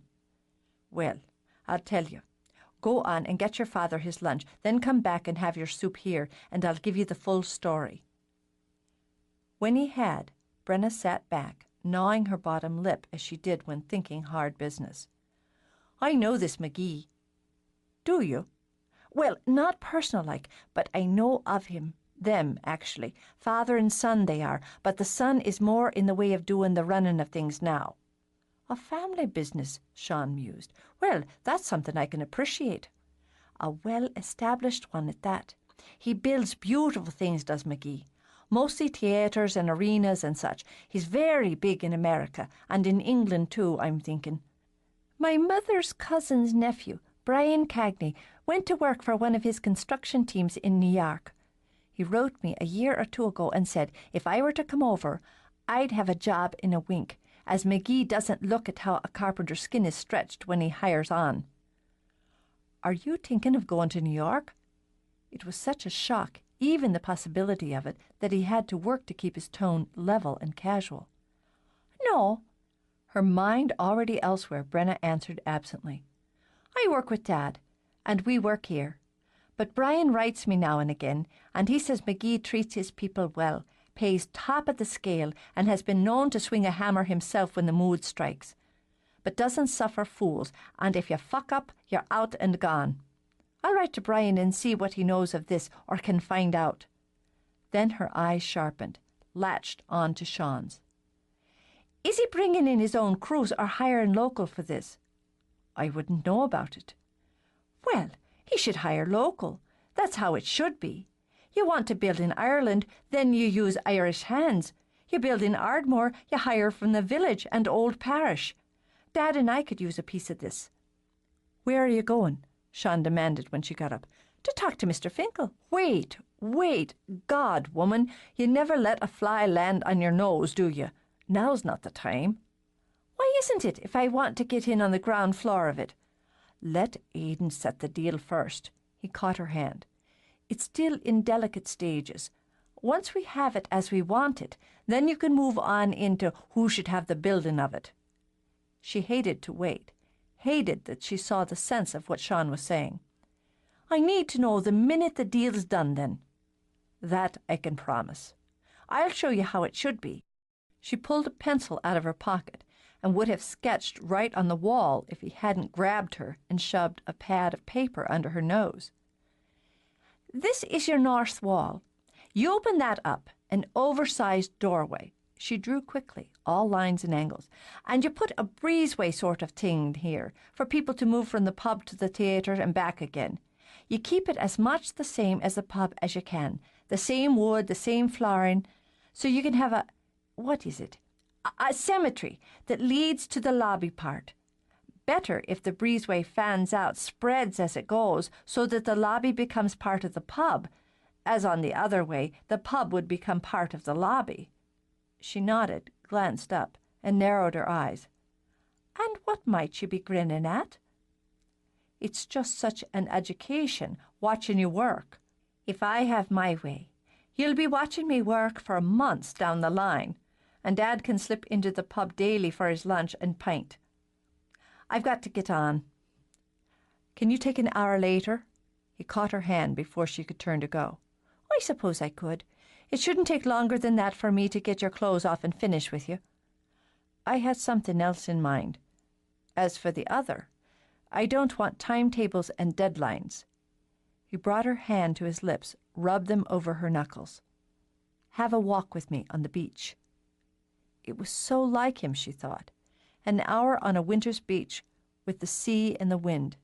Well, I'll tell you. Go on and get your father his lunch, then come back and have your soup here, and I'll give you the full story. When he had, Brenna sat back, gnawing her bottom lip as she did when thinking hard business. I know this McGee. Do you? Well, not personal-like, but I know of him. Them, actually. Father and son they are, but the son is more in the way of doing the running of things now. A family business, Sean mused. Well, that's something I can appreciate. A well-established one at that. He builds beautiful things, does McGee. Mostly theatres and arenas and such. He's very big in America, and in England too, I'm thinking. My mother's cousin's nephew, Brian Cagney, went to work for one of his construction teams in New York. He wrote me a year or two ago and said if I were to come over, I'd have a job in a wink, as McGee doesn't look at how a carpenter's skin is stretched when he hires on. Are you thinking of going to New York? It was such a shock, even the possibility of it, that he had to work to keep his tone level and casual. No. Her mind already elsewhere, Brenna answered absently. I work with Dad, and we work here. But Brian writes me now and again, and he says McGee treats his people well, pays top of the scale, and has been known to swing a hammer himself when the mood strikes. But doesn't suffer fools, and if you fuck up, you're out and gone. I'll write to Brian and see what he knows of this or can find out. Then her eyes sharpened, latched on to Sean's. Is he bringing in his own crews or hiring local for this? I wouldn't know about it. Well, he should hire local. That's how it should be. You want to build in Ireland, then you use Irish hands. You build in Ardmore, you hire from the village and old parish. Dad and I could use a piece of this. Where are you going? Sean demanded when she got up. To talk to Mr. Finkel. Wait. God, woman, you never let a fly land on your nose, do you? Now's not the time. Why isn't it, if I want to get in on the ground floor of it? Let Aidan set the deal first. He caught her hand. It's still in delicate stages. Once we have it as we want it, then you can move on into who should have the building of it. She hated to wait, hated that she saw the sense of what Sean was saying. I need to know the minute the deal's done, then. That I can promise. I'll show you how it should be. She pulled a pencil out of her pocket and would have sketched right on the wall if he hadn't grabbed her and shoved a pad of paper under her nose. "This is your north wall. You open that up, an oversized doorway." She drew quickly, all lines and angles. "And you put a breezeway sort of thing here for people to move from the pub to the theatre and back again. You keep it as much the same as the pub as you can. The same wood, the same flooring, so you can have a cemetery that leads to the lobby part. Better if the breezeway fans out, spreads as it goes, so that the lobby becomes part of the pub, as on the other way, the pub would become part of the lobby." She nodded, glanced up, and narrowed her eyes. "And what might you be grinning at?" "It's just such an education, watching you work. If I have my way, you'll be watching me work for months down the line, and Dad can slip into the pub daily for his lunch and pint. I've got to get on." "Can you take an hour later?" He caught her hand before she could turn to go. "I suppose I could. It shouldn't take longer than that for me to get your clothes off and finish with you." "I had something else in mind. As for the other, I don't want timetables and deadlines." He brought her hand to his lips, rubbed them over her knuckles. "Have a walk with me on the beach." It was so like him, she thought. An hour on a winter's beach with the sea and the wind.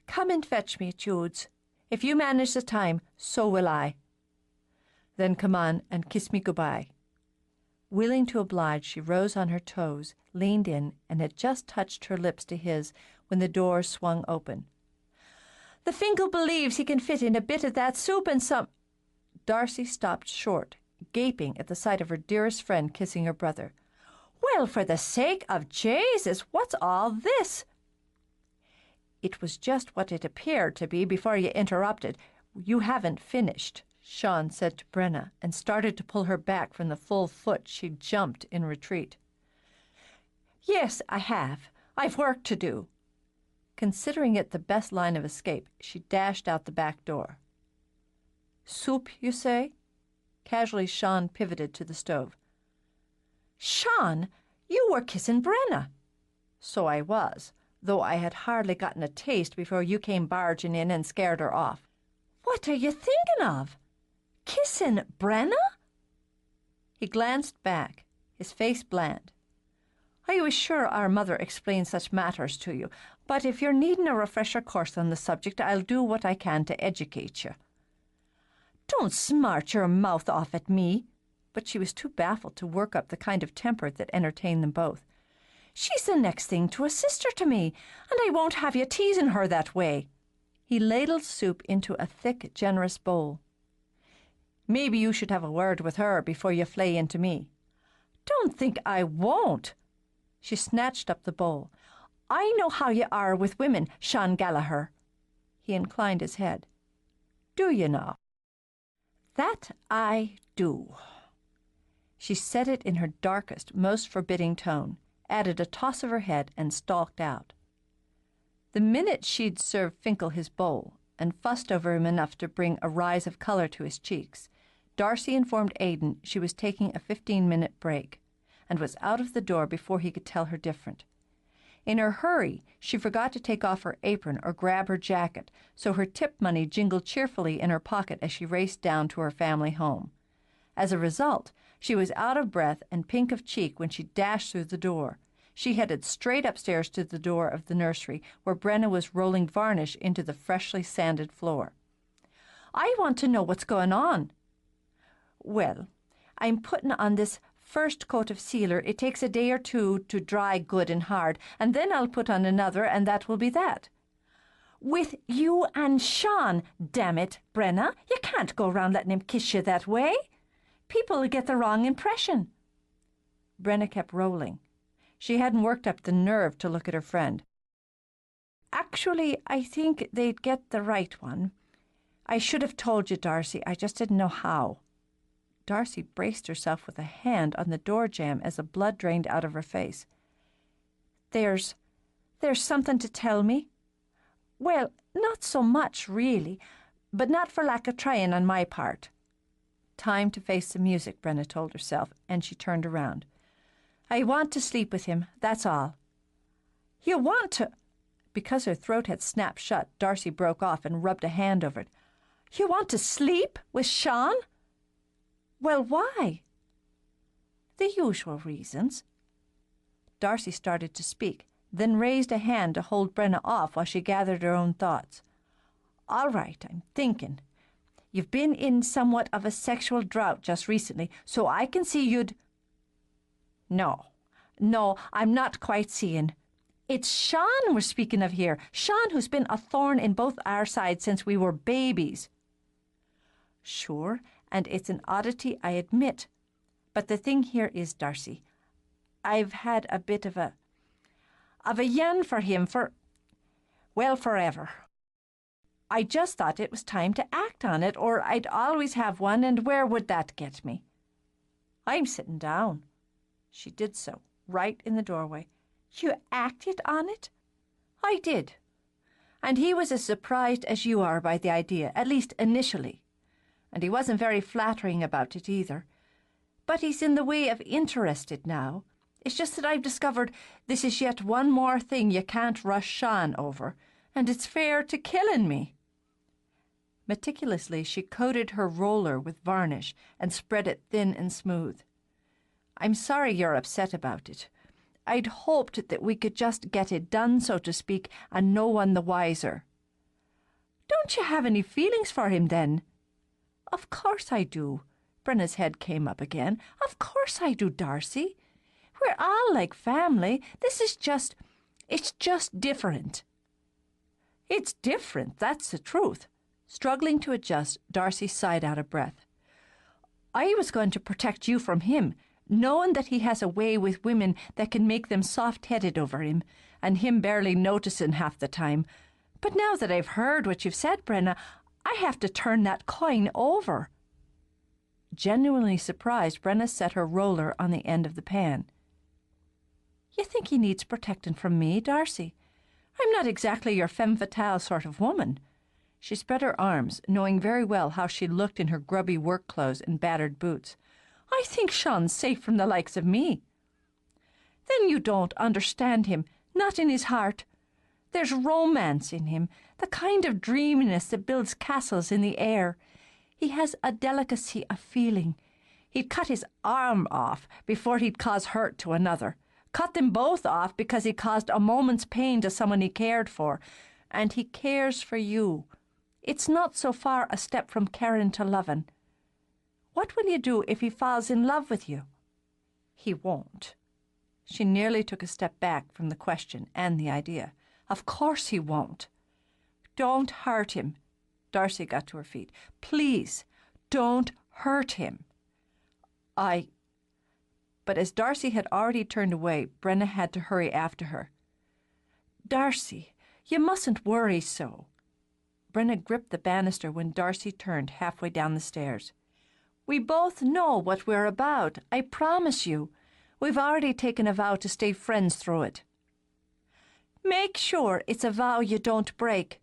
"Come and fetch me at Jude's. If you manage the time, so will I." "Then come on and kiss me goodbye." Willing to oblige, she rose on her toes, leaned in, and had just touched her lips to his when the door swung open. "The Finkel believes he can fit in a bit of that soup and some—" Darcy stopped short, gaping at the sight of her dearest friend kissing her brother. "Well, for the sake of Jesus, what's all this?" "It was just what it appeared to be before you interrupted. You haven't finished," Sean said to Brenna, and started to pull her back from the full foot she'd jumped in retreat. "Yes, I have. I've work to do." Considering it the best line of escape, she dashed out the back door. "Soup, you say?" Casually, Sean pivoted to the stove. "Sean, you were kissing Brenna." "So I was, though I had hardly gotten a taste before you came barging in and scared her off." "What are you thinking of? Kissing Brenna?" He glanced back, his face bland. "I was sure our mother explained such matters to you, but if you're needing a refresher course on the subject, I'll do what I can to educate you." "Don't smart your mouth off at me." But she was too baffled to work up the kind of temper that entertained them both. "She's the next thing to a sister to me, and I won't have you teasing her that way." He ladled soup into a thick, generous bowl. "Maybe you should have a word with her before you flay into me." "Don't think I won't." She snatched up the bowl. "I know how you are with women, Sean Gallagher." He inclined his head. "Do you now?" "That I do." She said it in her darkest, most forbidding tone, added a toss of her head, and stalked out. The minute she'd served Finkel his bowl, and fussed over him enough to bring a rise of color to his cheeks, Darcy informed Aidan she was taking a 15-minute break, and was out of the door before he could tell her different. In her hurry, she forgot to take off her apron or grab her jacket, so her tip money jingled cheerfully in her pocket as she raced down to her family home. As a result, she was out of breath and pink of cheek when she dashed through the door. She headed straight upstairs to the door of the nursery, where Brenna was rolling varnish into the freshly sanded floor. "I want to know what's going on." "Well, I'm putting on this first coat of sealer. It takes a day or two to dry good and hard, and then I'll put on another, and that will be that." "With you and Sean, damn it, Brenna. You can't go round letting him kiss you that way. People will get the wrong impression." Brenna kept rolling. She hadn't worked up the nerve to look at her friend. "Actually, I think they'd get the right one. I should have told you, Darcy. I just didn't know how." Darcy braced herself with a hand on the door jamb as the blood drained out of her face. There's something to tell me?" "Well, not so much, really, but not for lack of trying on my part." Time to face the music, Brenna told herself, and she turned around. I want to sleep with him, that's all. You want to... Because her throat had snapped shut, Darcy broke off and rubbed a hand over it. You want to sleep with Sean? Well, why? The usual reasons. Darcy started to speak, then raised a hand to hold Brenna off while she gathered her own thoughts. All right, I'm thinking. You've been in somewhat of a sexual drought just recently, so I can see you'd... No, I'm not quite seeing. It's Sean we're speaking of here. Sean who's been a thorn in both our sides since we were babies. Sure, and it's an oddity, I admit. But the thing here is, Darcy, I've had a bit of a yen for him forever. I just thought it was time to act on it, or I'd always have one, and where would that get me? I'm sitting down. She did so, right in the doorway. You acted on it? I did. And he was as surprised as you are by the idea, at least initially. And he wasn't very flattering about it either. But he's in the way of interested now. It's just that I've discovered this is yet one more thing you can't rush Sean over, and it's fair to killing me. Meticulously, she coated her roller with varnish and spread it thin and smooth. I'm sorry you're upset about it. I'd hoped that we could just get it done, so to speak, and no one the wiser. Don't you have any feelings for him, then? Of course I do. Brenna's head came up again. Of course I do, Darcy. We're all like family. It's just different. It's different, that's the truth. Struggling to adjust, Darcy sighed out of breath. I was going to protect you from him, knowing that he has a way with women that can make them soft-headed over him, and him barely noticing half the time. But now that I've heard what you've said, Brenna, I have to turn that coin over. Genuinely surprised, Brenna set her roller on the end of the pan. You think he needs protecting from me, Darcy? I'm not exactly your femme fatale sort of woman. She spread her arms, knowing very well how she looked in her grubby work clothes and battered boots. I think Sean's safe from the likes of me. Then you don't understand him, not in his heart. There's romance in him, the kind of dreaminess that builds castles in the air. He has a delicacy of feeling. He'd cut his arm off before he'd cause hurt to another. Cut them both off because he caused a moment's pain to someone he cared for. And he cares for you. It's not so far a step from caring to loving. What will you do if he falls in love with you? He won't. She nearly took a step back from the question and the idea. Of course he won't. Don't hurt him. Darcy got to her feet. Please, don't hurt him. But as Darcy had already turned away, Brenna had to hurry after her. Darcy, you mustn't worry so. Brenna gripped the banister when Darcy turned halfway down the stairs. We both know what we're about, I promise you. We've already taken a vow to stay friends through it. Make sure it's a vow you don't break.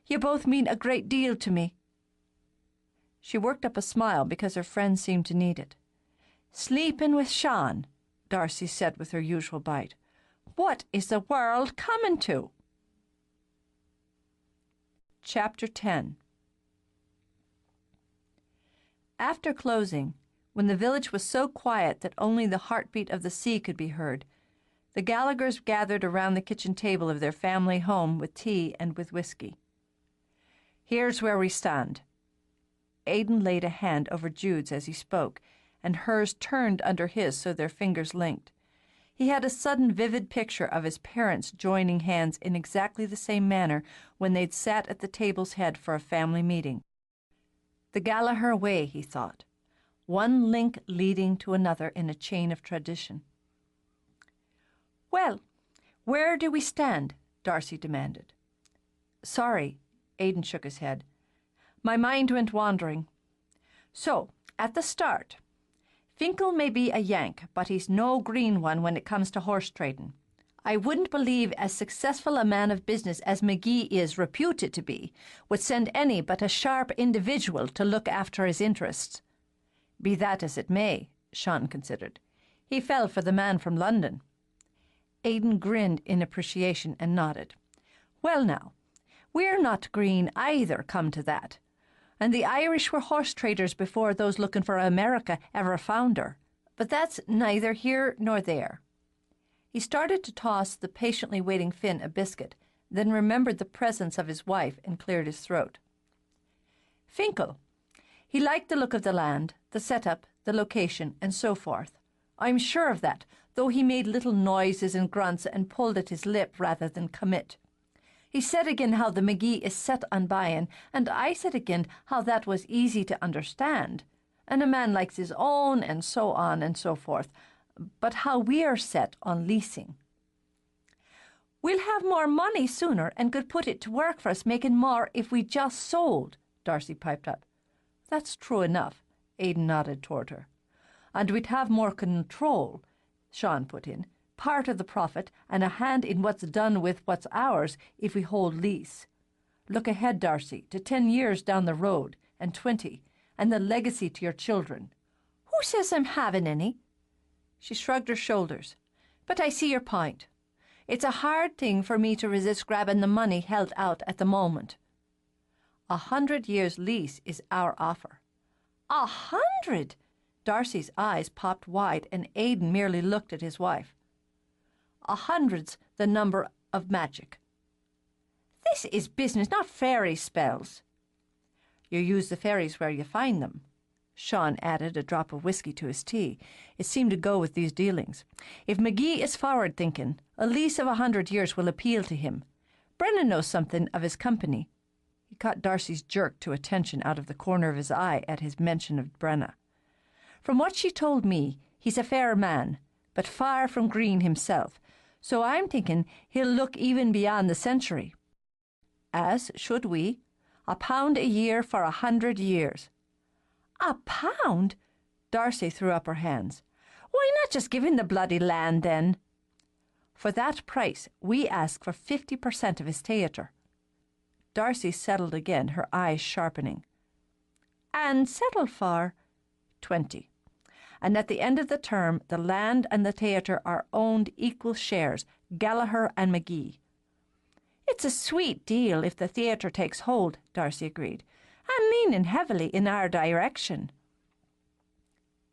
You both mean a great deal to me. She worked up a smile because her friend seemed to need it. Sleeping with Sean, Darcy said with her usual bite. What is the world coming to? Chapter 10. After closing, when the village was so quiet that only the heartbeat of the sea could be heard, the Gallaghers gathered around the kitchen table of their family home with tea and with whiskey. Here's where we stand. Aidan laid a hand over Jude's as he spoke, and hers turned under his so their fingers linked. He had a sudden vivid picture of his parents joining hands in exactly the same manner when they'd sat at the table's head for a family meeting. The Gallagher way, he thought, one link leading to another in a chain of tradition. Well, where do we stand? Darcy demanded. Sorry, Aidan shook his head. My mind went wandering. So, at the start, Finkel may be a Yank, but he's no green one when it comes to horse trading. I wouldn't believe as successful a man of business as McGee is reputed to be would send any but a sharp individual to look after his interests. Be that as it may, Sean considered. He fell for the man from London. Aidan grinned in appreciation and nodded. Well now, we're not green either, come to that. And the Irish were horse traders before those looking for America ever found her. But that's neither here nor there. He started to toss the patiently waiting Finn a biscuit, then remembered the presence of his wife and cleared his throat. Finkel. He liked the look of the land, the setup, the location, and so forth. I'm sure of that, though he made little noises and grunts and pulled at his lip rather than commit. He said again how the McGee is set on buying, and I said again how that was easy to understand, and a man likes his own, and so on and so forth, but how we are set on leasing. We'll have more money sooner and could put it to work for us making more if we just sold, Darcy piped up. That's true enough, Aidan nodded toward her. And we'd have more control, Sean put in, part of the profit and a hand in what's done with what's ours if we hold lease. Look ahead, Darcy, to 10 years down the road, and 20, and the legacy to your children. Who says I'm having any? She shrugged her shoulders. But I see your point. It's a hard thing for me to resist grabbing the money held out at the moment. 100 years lease is our offer. 100? Darcy's eyes popped wide, and Aidan merely looked at his wife. 100's the number of magic. This is business, not fairy spells. You use the fairies where you find them. Sean added a drop of whiskey to his tea. It seemed to go with these dealings. If McGee is forward-thinking, a lease of 100 years will appeal to him. Brennan knows something of his company. He caught Darcy's jerk to attention out of the corner of his eye at his mention of Brenna. From what she told me, he's a fair man, but far from green himself, so I'm thinking he'll look even beyond the century. As should we. £1 a year for 100 years. £1? Darcy threw up her hands. Why not just give him the bloody land then? For that price, we ask for 50% of his theatre. Darcy settled again, her eyes sharpening. And settle for 20. And at the end of the term, the land and the theatre are owned equal shares, Gallagher and McGee. It's a sweet deal if the theatre takes hold, Darcy agreed, and leaning heavily in our direction.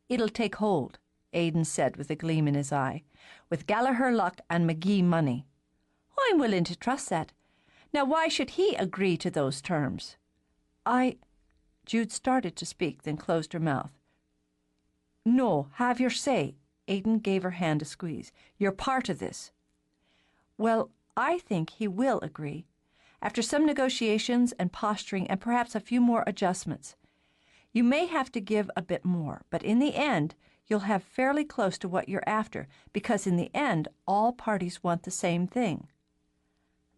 It'll take hold, Aidan said with a gleam in his eye, with Gallagher luck and McGee money. I'm willing to trust that. Now why should he agree to those terms? Jude started to speak, then closed her mouth. No, have your say. Aidan gave her hand a squeeze. You're part of this. Well, I think he will agree, after some negotiations and posturing and perhaps a few more adjustments. You may have to give a bit more, but in the end, you'll have fairly close to what you're after, because in the end, all parties want the same thing.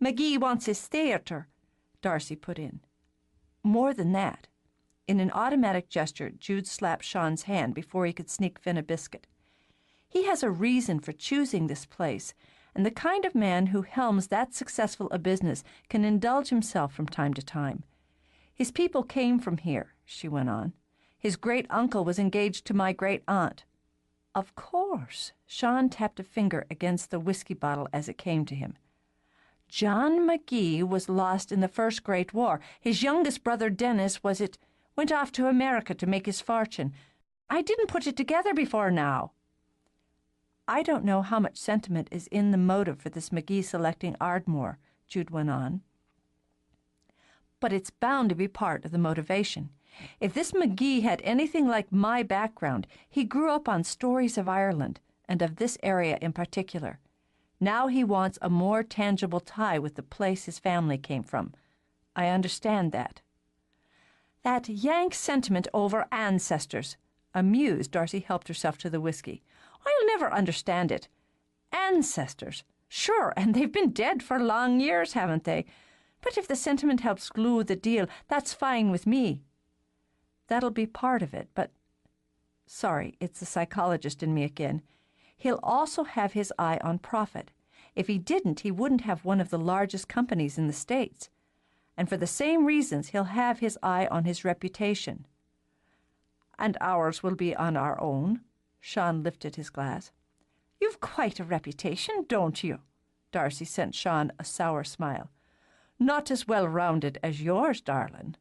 McGee wants his theatre, Darcy put in. More than that. In an automatic gesture, Jude slapped Sean's hand before he could sneak Finn a biscuit. He has a reason for choosing this place, and the kind of man who helms that successful a business can indulge himself from time to time. His people came from here, she went on. His great-uncle was engaged to my great-aunt. Of course. Sean tapped a finger against the whiskey bottle as it came to him. John McGee was lost in the First Great War. His youngest brother, Dennis, went off to America to make his fortune. I didn't put it together before now. I don't know how much sentiment is in the motive for this McGee selecting Ardmore, Jude went on. But it's bound to be part of the motivation. If this McGee had anything like my background, he grew up on stories of Ireland, and of this area in particular. Now he wants a more tangible tie with the place his family came from. I understand that. That Yank sentiment over ancestors. Amused, Darcy helped herself to the whiskey. I'll never understand it. Ancestors. Sure, and they've been dead for long years, haven't they? But if the sentiment helps glue the deal, that's fine with me. That'll be part of it, but... Sorry, it's the psychologist in me again. He'll also have his eye on profit. If he didn't, he wouldn't have one of the largest companies in the States. And for the same reasons, he'll have his eye on his reputation. And ours will be on our own. Sean lifted his glass. You've quite a reputation, don't you? Darcy sent Sean a sour smile. Not as well-rounded as yours, darling.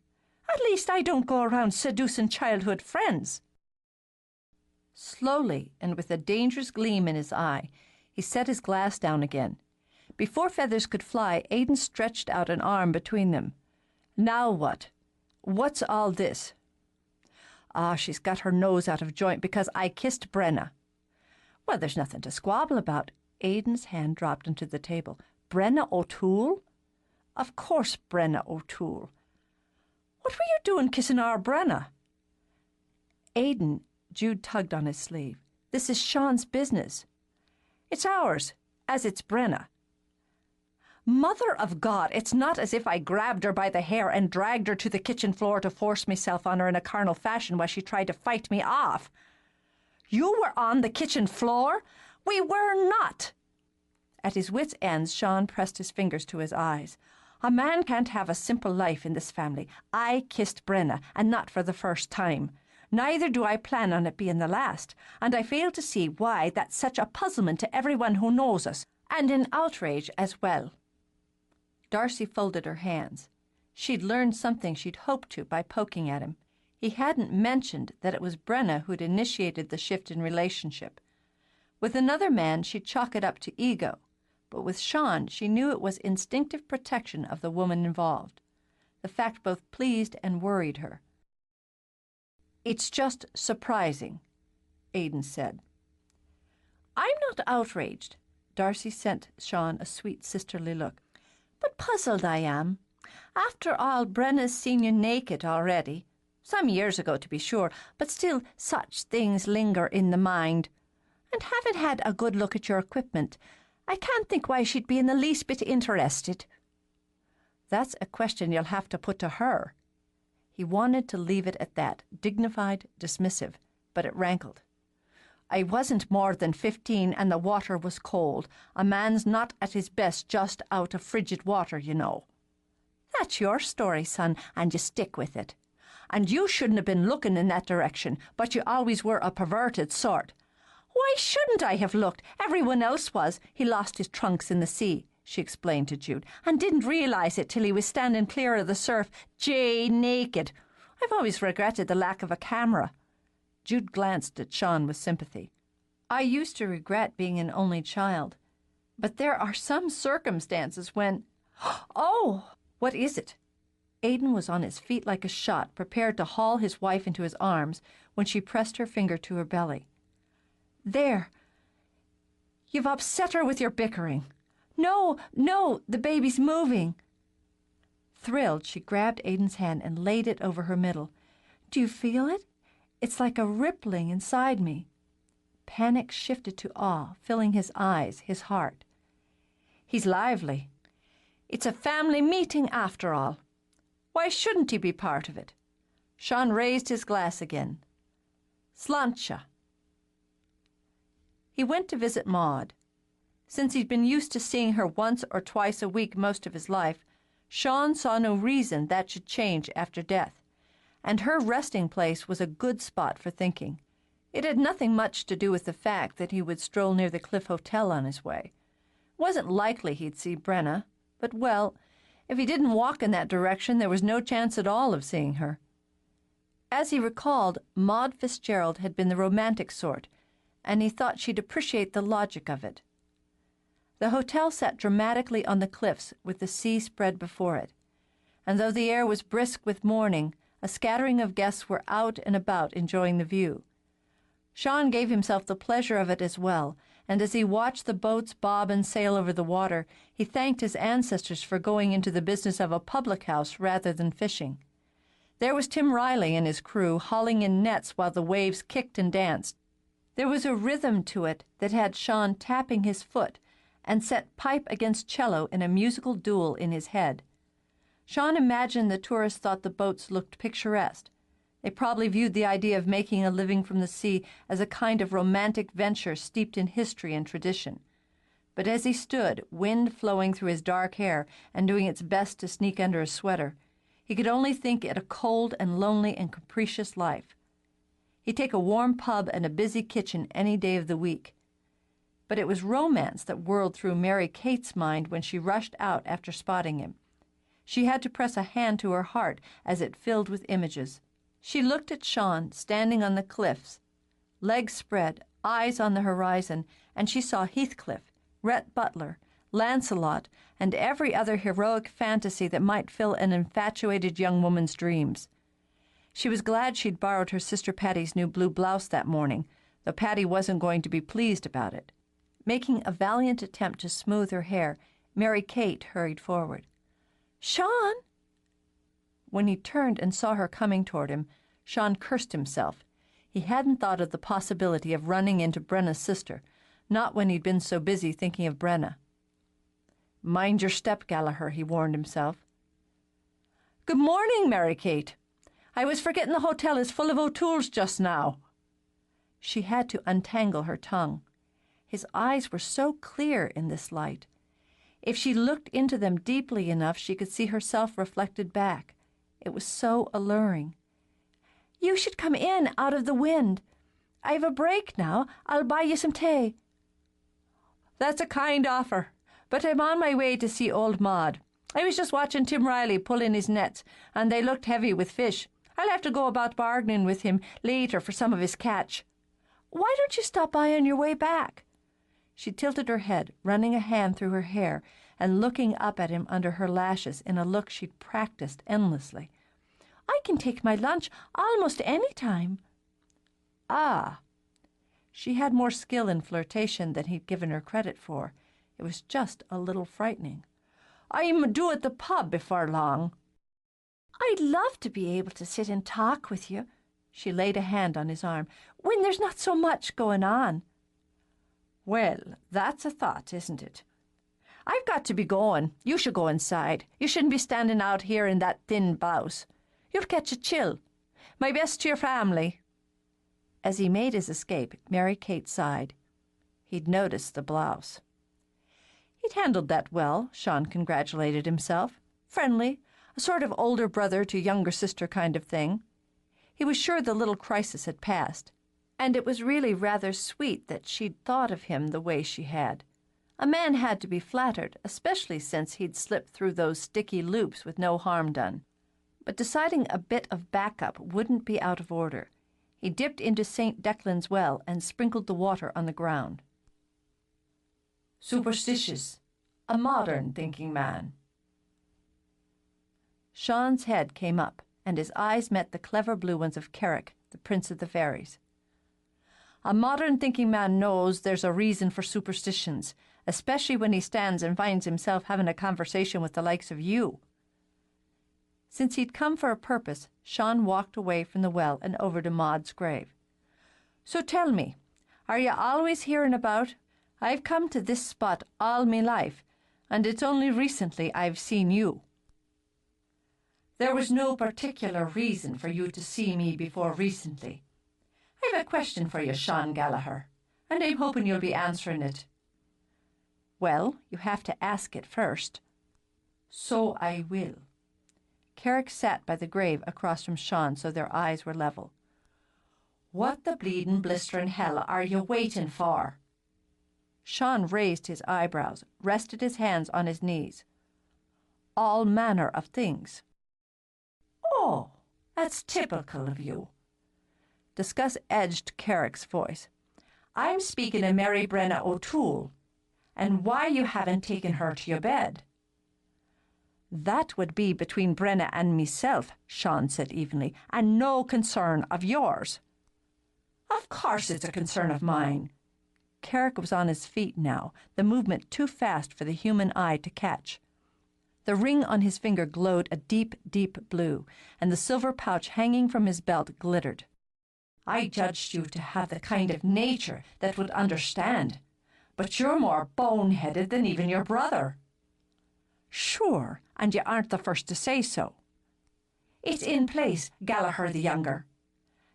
At least I don't go around seducing childhood friends. Slowly, and with a dangerous gleam in his eye, he set his glass down again. Before feathers could fly, Aidan stretched out an arm between them. Now what? What's all this? Ah, she's got her nose out of joint because I kissed Brenna. Well, there's nothing to squabble about. Aidan's hand dropped onto the table. Brenna O'Toole? Of course Brenna O'Toole. What were you doing kissing our Brenna? Aidan, Jude tugged on his sleeve. This is Sean's business. It's ours, as it's Brenna. Mother of God, it's not as if I grabbed her by the hair and dragged her to the kitchen floor to force myself on her in a carnal fashion while she tried to fight me off. You were on the kitchen floor? We were not. At his wits' ends, Sean pressed his fingers to his eyes. A man can't have a simple life in this family. I kissed Brenna, and not for the first time. Neither do I plan on it being the last, and I fail to see why that's such a puzzlement to everyone who knows us, and an outrage as well. Darcy folded her hands. She'd learned something she'd hoped to by poking at him. He hadn't mentioned that it was Brenna who'd initiated the shift in relationship. With another man, she'd chalk it up to ego, but with Sean, she knew it was instinctive protection of the woman involved. The fact both pleased and worried her. It's just surprising, Aidan said. I'm not outraged. Darcy sent Sean a sweet sisterly look. But puzzled I am. After all, Brenna's seen you naked already. Some years ago, to be sure, but still such things linger in the mind. And having had a good look at your equipment, I can't think why she'd be in the least bit interested. That's a question you'll have to put to her. He wanted to leave it at that, dignified, dismissive, but it rankled. I wasn't more than 15 and the water was cold. A man's not at his best just out of frigid water, you know. That's your story, son, and you stick with it. And you shouldn't have been looking in that direction, but you always were a perverted sort. Why shouldn't I have looked? Everyone else was. He lost his trunks in the sea, she explained to Jude, and didn't realise it till he was standing clear of the surf, jay naked. I've always regretted the lack of a camera. Jude glanced at Sean with sympathy. I used to regret being an only child, but there are some circumstances when... Oh, what is it? Aidan was on his feet like a shot, prepared to haul his wife into his arms when she pressed her finger to her belly. There. You've upset her with your bickering. No, no, the baby's moving. Thrilled, she grabbed Aidan's hand and laid it over her middle. Do you feel it? It's like a rippling inside me. Panic shifted to awe, filling his eyes, his heart. He's lively. It's a family meeting after all. Why shouldn't he be part of it? Sean raised his glass again. Sláinte. He went to visit Maud. Since he'd been used to seeing her once or twice a week most of his life, Sean saw no reason that should change after death. And her resting place was a good spot for thinking. It had nothing much to do with the fact that he would stroll near the Cliff Hotel on his way. It wasn't likely he'd see Brenna, but, well, if he didn't walk in that direction, there was no chance at all of seeing her. As he recalled, Maud Fitzgerald had been the romantic sort, and he thought she'd appreciate the logic of it. The hotel sat dramatically on the cliffs with the sea spread before it, and though the air was brisk with morning, a scattering of guests were out and about enjoying the view. Sean gave himself the pleasure of it as well, and as he watched the boats bob and sail over the water, he thanked his ancestors for going into the business of a public house rather than fishing. There was Tim Riley and his crew hauling in nets while the waves kicked and danced. There was a rhythm to it that had Sean tapping his foot and set pipe against cello in a musical duel in his head. Sean imagined the tourists thought the boats looked picturesque. They probably viewed the idea of making a living from the sea as a kind of romantic venture steeped in history and tradition. But as he stood, wind flowing through his dark hair and doing its best to sneak under a sweater, he could only think it a cold and lonely and capricious life. He'd take a warm pub and a busy kitchen any day of the week. But it was romance that whirled through Mary Kate's mind when she rushed out after spotting him. She had to press a hand to her heart as it filled with images. She looked at Sean standing on the cliffs, legs spread, eyes on the horizon, and she saw Heathcliff, Rhett Butler, Lancelot, and every other heroic fantasy that might fill an infatuated young woman's dreams. She was glad she'd borrowed her sister Patty's new blue blouse that morning, though Patty wasn't going to be pleased about it. Making a valiant attempt to smooth her hair, Mary Kate hurried forward. "Sean!" When he turned and saw her coming toward him, Sean cursed himself. He hadn't thought of the possibility of running into Brenna's sister, not when he'd been so busy thinking of Brenna. "Mind your step, Gallagher," he warned himself. "Good morning, Mary Kate. I was forgetting the hotel is full of O'Toole's just now." She had to untangle her tongue. His eyes were so clear in this light. If she looked into them deeply enough, she could see herself reflected back. It was so alluring. "You should come in out of the wind. I've a break now. I'll buy you some tea." "That's a kind offer, but I'm on my way to see old Maud. I was just watching Tim Riley pull in his nets, and they looked heavy with fish. I'll have to go about bargaining with him later for some of his catch." "Why don't you stop by on your way back?" She tilted her head, running a hand through her hair and looking up at him under her lashes in a look she'd practiced endlessly. "I can take my lunch almost any time." "Ah." She had more skill in flirtation than he'd given her credit for. It was just a little frightening. "I'm due at the pub before long." "I'd love to be able to sit and talk with you." She laid a hand on his arm. "When there's not so much going on." "Well, that's a thought, isn't it? I've got to be going. You should go inside. You shouldn't be standing out here in that thin blouse. You'll catch a chill. My best to your family." As he made his escape, Mary Kate sighed. He'd noticed the blouse. He'd handled that well, Sean congratulated himself. Friendly, a sort of older brother to younger sister kind of thing. He was sure the little crisis had passed, and it was really rather sweet that she'd thought of him the way she had. A man had to be flattered, especially since he'd slipped through those sticky loops with no harm done. But deciding a bit of backup wouldn't be out of order. He dipped into St. Declan's well and sprinkled the water on the ground. "Superstitious, a modern-thinking man." Sean's head came up, and his eyes met the clever blue ones of Carrick, the Prince of the Fairies. "A modern-thinking man knows there's a reason for superstitions, especially when he stands and finds himself having a conversation with the likes of you." Since he'd come for a purpose, Sean walked away from the well and over to Maud's grave. "So tell me, are you always hearing about? I've come to this spot all me life, and it's only recently I've seen you." "There was no particular reason for you to see me before recently. I've a question for you, Sean Gallagher, and I'm hoping you'll be answering it." "Well, you have to ask it first." "So I will." Carrick sat by the grave across from Sean so their eyes were level. "What the bleedin' blisterin' hell are you waiting for?" Sean raised his eyebrows, rested his hands on his knees. "All manner of things." "Oh, that's typical of you." Disgust edged Carrick's voice. "I'm speaking of Mary Brenna O'Toole, and why you haven't taken her to your bed." "That would be between Brenna and meself," Sean said evenly, "and no concern of yours." "Of course it's a concern of mine." Carrick was on his feet now, the movement too fast for the human eye to catch. The ring on his finger glowed a deep, deep blue, and the silver pouch hanging from his belt glittered. "I judged you to have the kind of nature that would understand, but you're more bone-headed than even your brother." "Sure, and you aren't the first to say so." "It's in place, Gallagher the younger."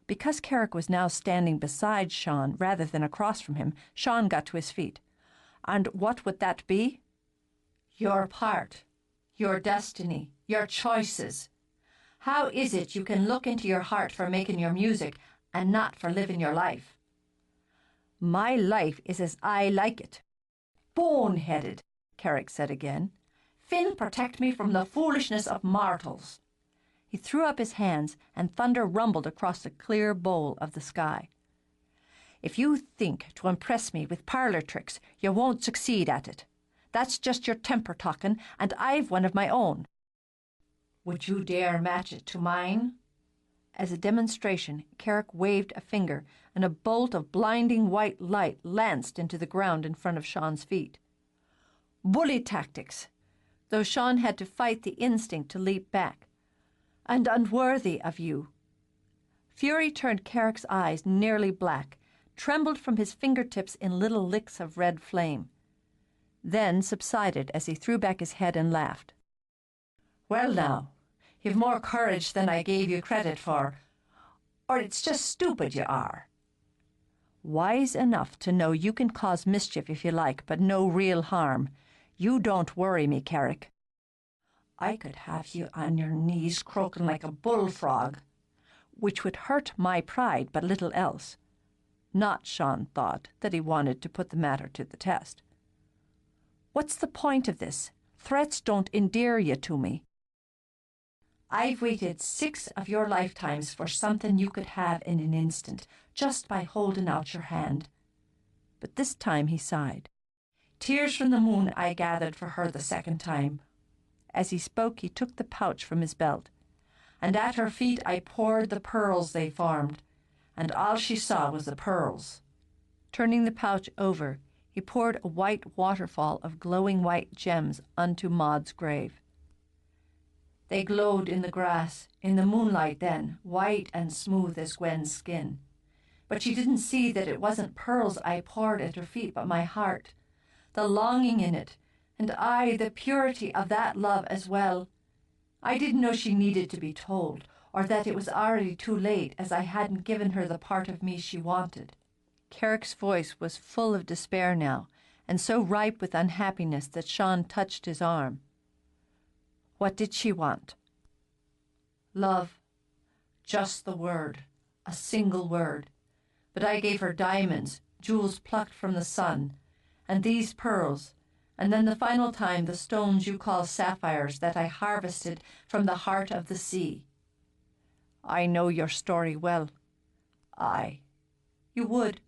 Because Carrick was now standing beside Sean rather than across from him, Sean got to his feet. "And what would that be?" "Your part, your destiny, your choices. How is it you can look into your heart for making your music and not for living your life. My life is as I like it. Boneheaded, Carrick said again. Finn, protect me from the foolishness of mortals. He threw up his hands, and thunder rumbled across the clear bowl of the sky. If you think to impress me with parlour tricks, you won't succeed at it. That's just your temper talking, and I've one of my own. Would you dare match it to mine? As a demonstration, Carrick waved a finger, and a bolt of blinding white light lanced into the ground in front of Sean's feet. Bully tactics, though Sean had to fight the instinct to leap back. And unworthy of you. Fury turned Carrick's eyes nearly black, trembled from his fingertips in little licks of red flame, then subsided as he threw back his head and laughed. Well now, you've more courage than I gave you credit for, or it's just stupid you are. Wise enough to know you can cause mischief if you like, but no real harm. You don't worry me, Carrick. I could have you on your knees croaking like a bullfrog, which would hurt my pride but little else. Not, Sean thought, that he wanted to put the matter to the test. What's the point of this? Threats don't endear you to me. I've waited 6 of your lifetimes for something you could have in an instant, just by holding out your hand. But this time he sighed. Tears from the moon I gathered for her the second time. As he spoke, he took the pouch from his belt, and at her feet I poured the pearls they formed, and all she saw was the pearls. Turning the pouch over, he poured a white waterfall of glowing white gems unto Maud's grave. They glowed in the grass, in the moonlight then, white and smooth as Gwen's skin. But she didn't see that it wasn't pearls I poured at her feet, but my heart, the longing in it, and I, the purity of that love as well. I didn't know she needed to be told, or that it was already too late, as I hadn't given her the part of me she wanted. Carrick's voice was full of despair now, and so ripe with unhappiness that Sean touched his arm. What did she want? Love. Just the word. A single word. But I gave her diamonds, jewels plucked from the sun, and these pearls, and then the final time the stones you call sapphires that I harvested from the heart of the sea. I know your story well. Aye, you would.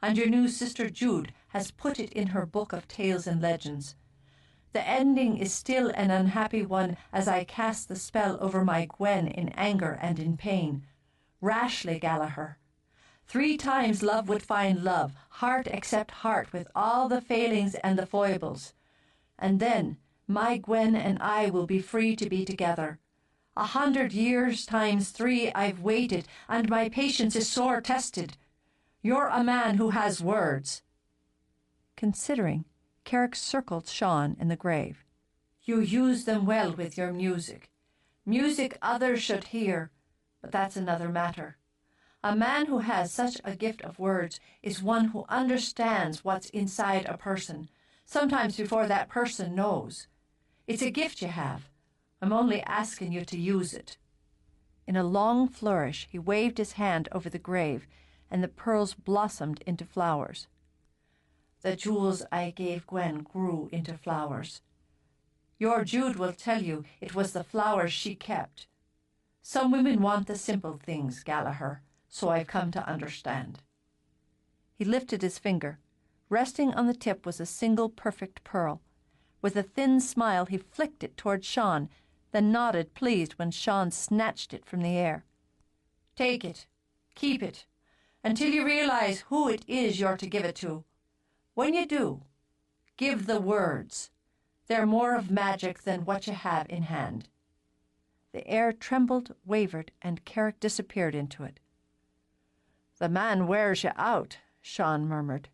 And your new sister Jude has put it in her book of tales and legends. The ending is still an unhappy one as I cast the spell over my Gwen in anger and in pain. Rashly, Gallagher. 3 times love would find love, heart accept heart with all the failings and the foibles. And then my Gwen and I will be free to be together. 100 years times 3 I've waited, and my patience is sore tested. You're a man who has words. Considering, Carrick circled Sean in the grave. You use them well with your music. Music others should hear, but that's another matter. A man who has such a gift of words is one who understands what's inside a person, sometimes before that person knows. It's a gift you have. I'm only asking you to use it. In a long flourish, he waved his hand over the grave, and the pearls blossomed into flowers. The jewels I gave Gwen grew into flowers. Your Jude will tell you it was the flowers she kept. Some women want the simple things, Gallagher, so I've come to understand. He lifted his finger. Resting on the tip was a single perfect pearl. With a thin smile, he flicked it toward Sean, then nodded pleased when Sean snatched it from the air. Take it. Keep it. Until you realize who it is you're to give it to. When you do, give the words. They're more of magic than what you have in hand. The air trembled, wavered, and Carrick disappeared into it. The man wears you out, Sean murmured,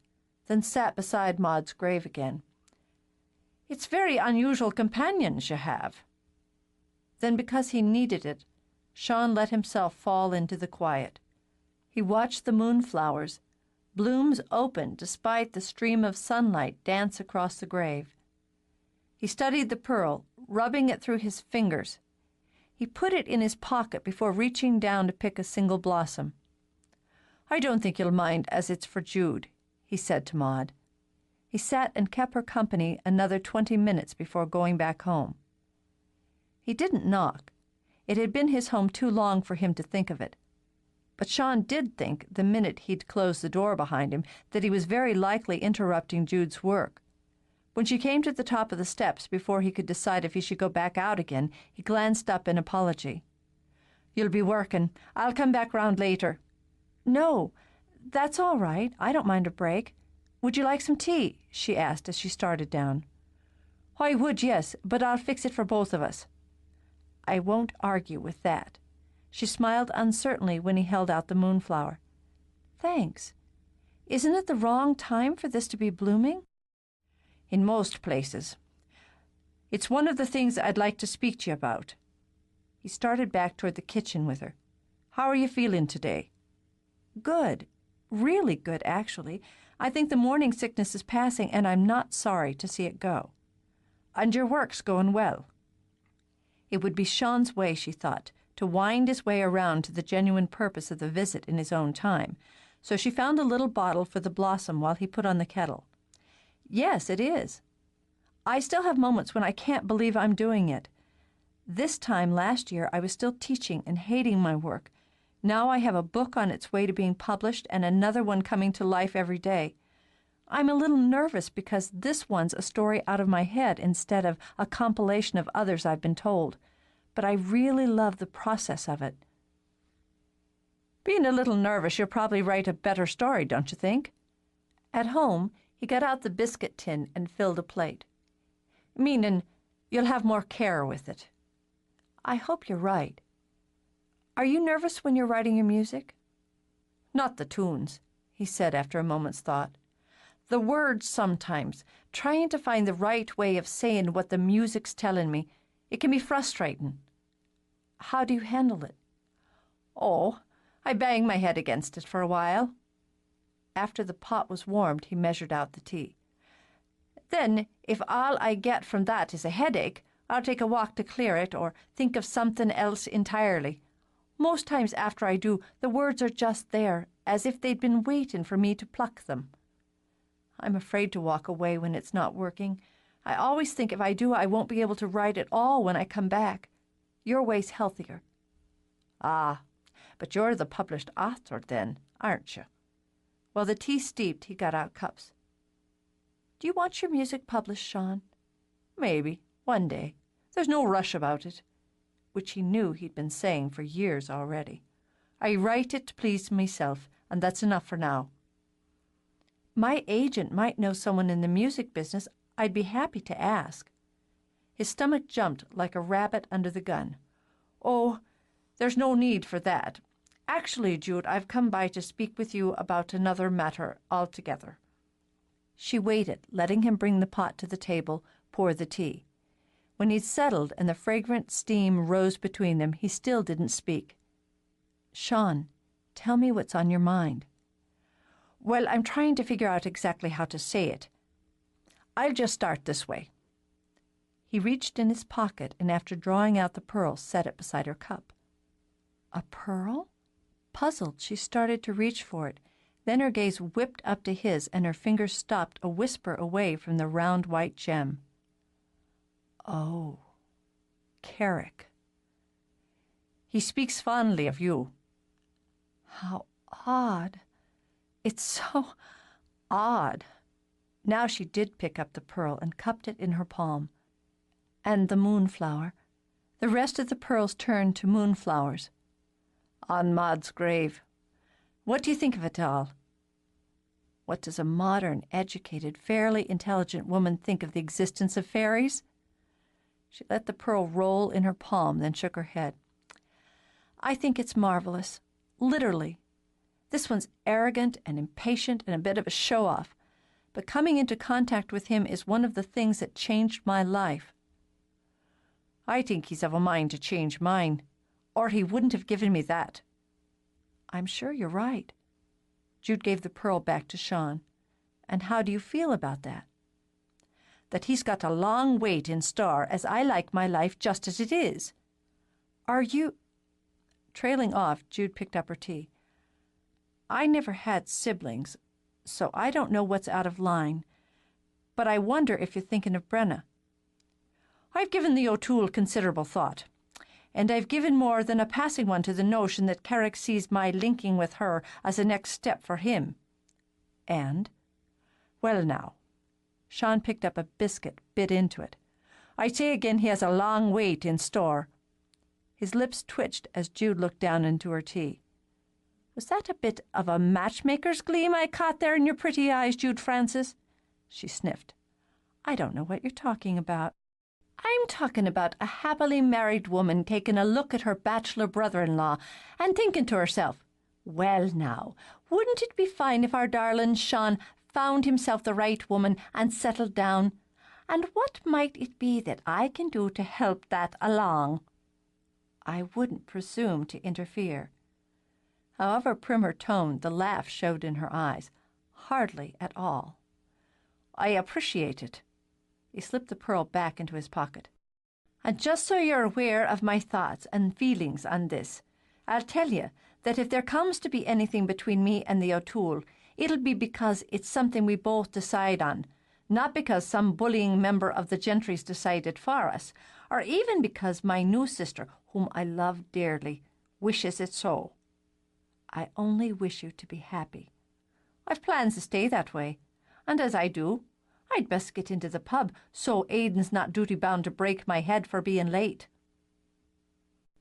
then sat beside Maud's grave again. It's very unusual companions you have. Then, because he needed it, Sean let himself fall into the quiet. He watched the moonflowers. Blooms opened despite the stream of sunlight dance across the grave. He studied the pearl, rubbing it through his fingers. He put it in his pocket before reaching down to pick a single blossom. I don't think you'll mind, as it's for Jude, he said to Maud. He sat and kept her company another 20 minutes before going back home. He didn't knock. It had been his home too long for him to think of it. But Sean did think, the minute he'd closed the door behind him, that he was very likely interrupting Jude's work. When she came to the top of the steps before he could decide if he should go back out again, he glanced up in apology. "You'll be working. I'll come back round later." "No, that's all right. I don't mind a break. Would you like some tea?" she asked as she started down. "I would, yes, but I'll fix it for both of us." "I won't argue with that." She smiled uncertainly when he held out the moonflower. "Thanks. Isn't it the wrong time for this to be blooming?" "In most places. It's one of the things I'd like to speak to you about." He started back toward the kitchen with her. "How are you feeling today?" "Good. Really good, actually. I think the morning sickness is passing, and I'm not sorry to see it go." "And your work's going well?" It would be Sean's way, she thought, to wind his way around to the genuine purpose of the visit in his own time, so she found a little bottle for the blossom while he put on the kettle. "Yes, it is. I still have moments when I can't believe I'm doing it. This time last year I was still teaching and hating my work. Now I have a book on its way to being published and another one coming to life every day. I'm a little nervous because this one's a story out of my head instead of a compilation of others I've been told. But I really love the process of it." "Being a little nervous, you'll probably write a better story, don't you think?" At home, he got out the biscuit tin and filled a plate. "Meaning you'll have more care with it." "I hope you're right. Are you nervous when you're writing your music?" "Not the tunes," he said after a moment's thought. "The words sometimes, trying to find the right way of saying what the music's telling me, it can be frustrating." "How do you handle it?" "Oh, I bang my head against it for a while." After the pot was warmed, he measured out the tea. "Then, if all I get from that is a headache, I'll take a walk to clear it or think of something else entirely. Most times after I do, the words are just there, as if they'd been waiting for me to pluck them. I'm afraid to walk away when it's not working. I always think if I do, I won't be able to write at all when I come back. Your way's healthier." "Ah, but you're the published author then, aren't you?" While the tea steeped, he got out cups. "Do you want your music published, Sean?" "Maybe, one day. There's no rush about it," which he knew he'd been saying for years already. "I write it to please myself, and that's enough for now." "My agent might know someone in the music business. I'd be happy to ask." His stomach jumped like a rabbit under the gun. "Oh, there's no need for that. Actually, Jude, I've come by to speak with you about another matter altogether." She waited, letting him bring the pot to the table, pour the tea. When he'd settled and the fragrant steam rose between them, he still didn't speak. "Sean, tell me what's on your mind." "Well, I'm trying to figure out exactly how to say it. I'll just start this way." He reached in his pocket and after drawing out the pearl, set it beside her cup. "A pearl?" Puzzled, she started to reach for it. Then her gaze whipped up to his and her fingers stopped a whisper away from the round white gem. "Oh, Carrick. He speaks fondly of you." "How odd. It's so odd." Now she did pick up the pearl and cupped it in her palm. "And the moonflower." The rest of the pearls turned to moonflowers. "On Maud's grave. What do you think of it all?" What does a modern, educated, fairly intelligent woman think of the existence of fairies? She let the pearl roll in her palm, then shook her head. "I think it's marvelous. Literally. This one's arrogant and impatient and a bit of a show-off, but coming into contact with him is one of the things that changed my life." "I think he's of a mind to change mine, or he wouldn't have given me that." "I'm sure you're right." Jude gave the pearl back to Sean. "And how do you feel about that?" "That he's got a long wait in store, as I like my life just as it is." "Are you—" Trailing off, Jude picked up her tea. I never had siblings, so I don't know what's out of line. But I wonder if you're thinking of Brenna. I've given the O'Toole considerable thought, and I've given more than a passing one to the notion that Carrick sees my linking with her as a next step for him. And, well now, Sean picked up a biscuit, bit into it. I say again he has a long wait in store. His lips twitched as Jude looked down into her tea. Was that a bit of a matchmaker's gleam I caught there in your pretty eyes, Jude Francis? She sniffed. I don't know what you're talking about. I'm talking about a happily married woman taking a look at her bachelor brother-in-law and thinking to herself, well now, wouldn't it be fine if our darling Sean found himself the right woman and settled down? And what might it be that I can do to help that along? I wouldn't presume to interfere. However prim her tone, the laugh showed in her eyes. Hardly at all. I appreciate it. He slipped the pearl back into his pocket. And just so you're aware of my thoughts and feelings on this, I'll tell you that if there comes to be anything between me and the O'Toole, it'll be because it's something we both decide on, not because some bullying member of the gentry's decided for us, or even because my new sister, whom I love dearly, wishes it so. I only wish you to be happy. I've plans to stay that way, and as I do, I'd best get into the pub so Aidan's not duty-bound to break my head for being late.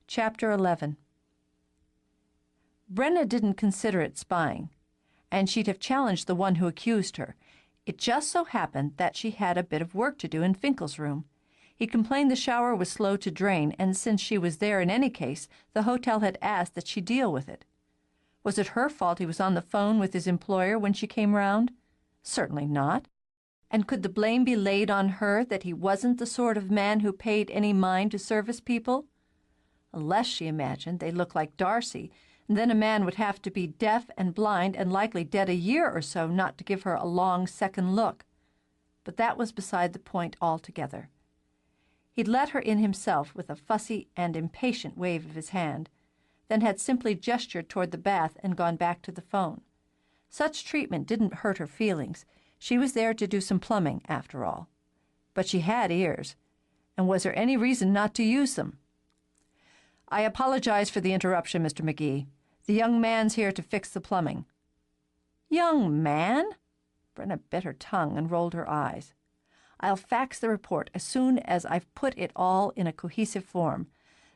Chapter 11. Brenna didn't consider it spying, and she'd have challenged the one who accused her. It just so happened that she had a bit of work to do in Finkel's room. He complained the shower was slow to drain, and since she was there in any case, the hotel had asked that she deal with it. Was it her fault he was on the phone with his employer when she came round? Certainly not. And could the blame be laid on her that he wasn't the sort of man who paid any mind to service people? Unless, she imagined, they looked like Darcy, and then a man would have to be deaf and blind and likely dead a year or so not to give her a long second look. But that was beside the point altogether. He'd let her in himself with a fussy and impatient wave of his hand, then had simply gestured toward the bath and gone back to the phone. Such treatment didn't hurt her feelings. She was there to do some plumbing, after all. But she had ears, and was there any reason not to use them? I apologize for the interruption, Mr. McGee. The young man's here to fix the plumbing. Young man? Brenna bit her tongue and rolled her eyes. I'll fax the report as soon as I've put it all in a cohesive form.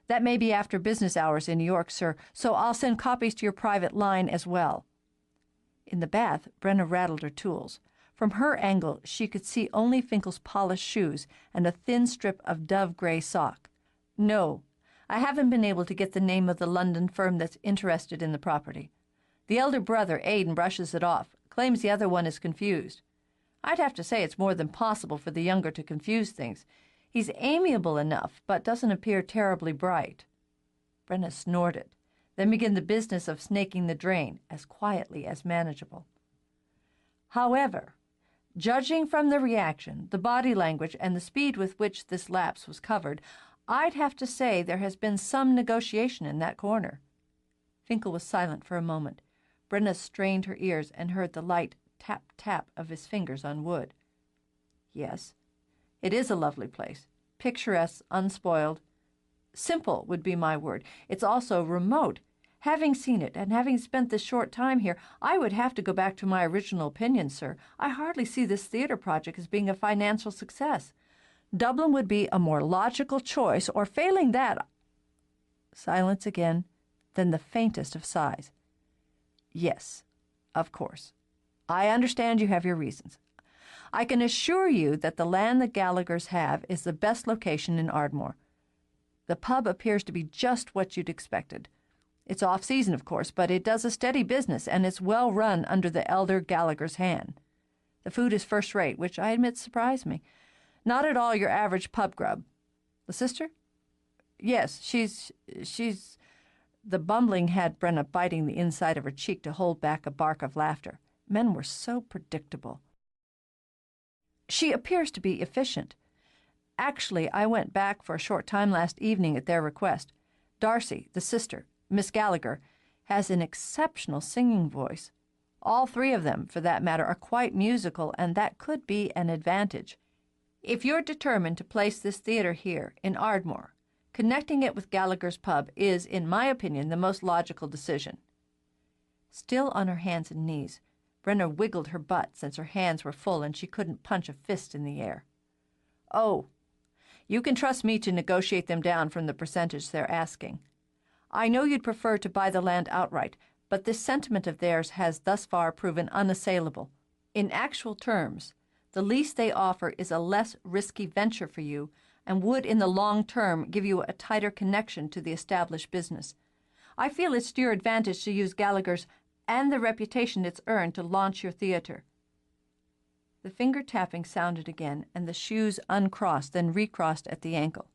That may be after business hours in New York, sir, so I'll send copies to your private line as well. In the bath, Brenna rattled her tools. From her angle, she could see only Finkel's polished shoes and a thin strip of dove-gray sock. No, I haven't been able to get the name of the London firm that's interested in the property. The elder brother, Aidan, brushes it off, claims the other one is confused. I'd have to say it's more than possible for the younger to confuse things. He's amiable enough, but doesn't appear terribly bright. Brenna snorted, then began the business of snaking the drain, as quietly as manageable. However, judging from the reaction, the body language, and the speed with which this lapse was covered, I'd have to say there has been some negotiation in that corner. Finkel was silent for a moment. Brenna strained her ears and heard the light tap-tap of his fingers on wood. Yes, it is a lovely place. Picturesque, unspoiled. Simple would be my word. It's also remote. Having seen it, and having spent this short time here, I would have to go back to my original opinion, sir. I hardly see this theater project as being a financial success. Dublin would be a more logical choice, or failing that... Silence again, then the faintest of sighs. Yes, of course. I understand you have your reasons. I can assure you that the land the Gallaghers have is the best location in Ardmore. The pub appears to be just what you'd expected. It's off-season, of course, but it does a steady business, and it's well run under the elder Gallagher's hand. The food is first-rate, which I admit surprised me. Not at all your average pub grub. The sister? Yes, she's... The bumbling had Brenna biting the inside of her cheek to hold back a bark of laughter. Men were so predictable. She appears to be efficient. Actually, I went back for a short time last evening at their request. Darcy, the sister, Miss Gallagher, has an exceptional singing voice. All three of them, for that matter, are quite musical, and that could be an advantage. If you're determined to place this theatre here, in Ardmore, connecting it with Gallagher's pub is, in my opinion, the most logical decision." Still on her hands and knees, Brenna wiggled her butt since her hands were full and she couldn't punch a fist in the air. "Oh, you can trust me to negotiate them down from the percentage they're asking. I know you'd prefer to buy the land outright, but this sentiment of theirs has thus far proven unassailable. In actual terms, the lease they offer is a less risky venture for you and would in the long term give you a tighter connection to the established business. I feel it's to your advantage to use Gallagher's and the reputation it's earned to launch your theatre." The finger tapping sounded again, and the shoes uncrossed, then recrossed at the ankle.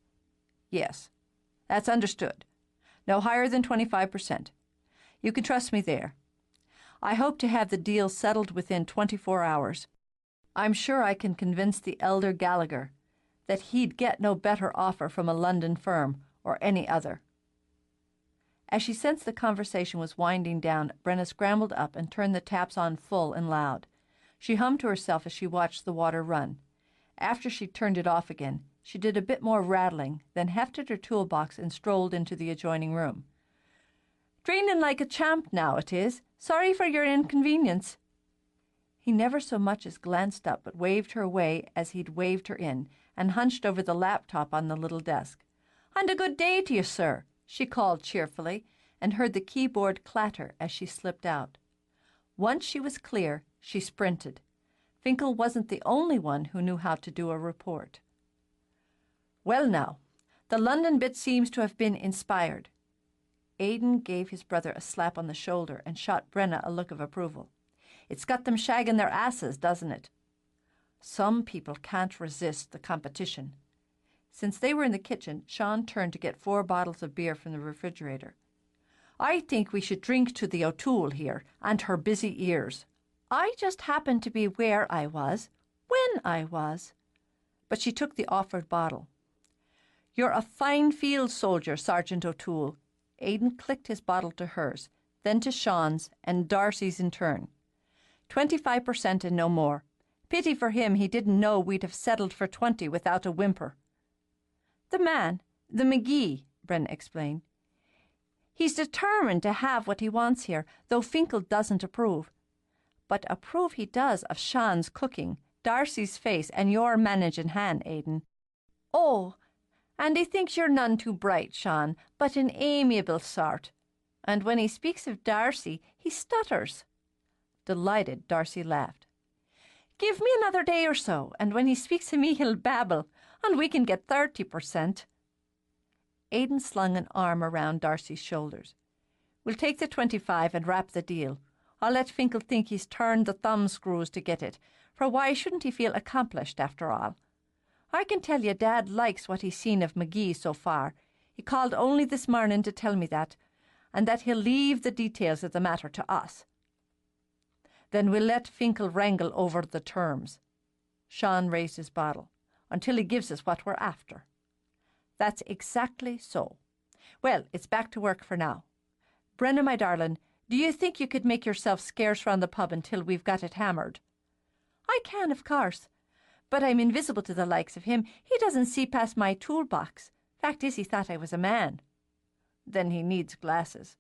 "Yes, that's understood. No higher than 25%. You can trust me there. I hope to have the deal settled within 24 hours. I'm sure I can convince the elder Gallagher that he'd get no better offer from a London firm or any other." As she sensed the conversation was winding down, Brenna scrambled up and turned the taps on full and loud. She hummed to herself as she watched the water run. After she turned it off again, she did a bit more rattling, then hefted her toolbox and strolled into the adjoining room. "Draining like a champ now, it is. Sorry for your inconvenience." He never so much as glanced up, but waved her away as he'd waved her in, and hunched over the laptop on the little desk. "And a good day to you, sir," she called cheerfully, and heard the keyboard clatter as she slipped out. Once she was clear, she sprinted. Finkel wasn't the only one who knew how to do a report. "Well now, the London bit seems to have been inspired." Aidan gave his brother a slap on the shoulder and shot Brenna a look of approval. "It's got them shagging their asses, doesn't it?" Some people can't resist the competition. Since they were in the kitchen, Sean turned to get 4 bottles of beer from the refrigerator. "I think we should drink to the O'Toole here and her busy ears. I just happened to be where I was, when I was." But she took the offered bottle. "You're a fine field soldier, Sergeant O'Toole." Aidan clicked his bottle to hers, then to Sean's and Darcy's in turn. 25% and no more. Pity for him he didn't know we'd have settled for 20 without a whimper." "The man, the McGee," Brenna explained. "He's determined to have what he wants here, though Finkel doesn't approve. But approve he does of Sean's cooking, Darcy's face, and your managing hand, Aidan. Oh, and he thinks you're none too bright, Sean, but an amiable sort. And when he speaks of Darcy, he stutters." Delighted, Darcy laughed. "Give me another day or so, and when he speaks to me he'll babble, and we can get 30%. Aidan slung an arm around Darcy's shoulders. "We'll take the 25 and wrap the deal. I'll let Finkel think he's turned the thumbscrews to get it, for why shouldn't he feel accomplished after all? I can tell you Dad likes what he's seen of McGee so far. He called only this morning to tell me that, and that he'll leave the details of the matter to us. Then we'll let Finkel wrangle over the terms." Sean raised his bottle. "Until he gives us what we're after." "That's exactly so. Well, it's back to work for now. Brenna, my darling, do you think you could make yourself scarce round the pub until we've got it hammered?" "I can, of course. But I'm invisible to the likes of him. He doesn't see past my toolbox. Fact is, he thought I was a man." "Then he needs glasses."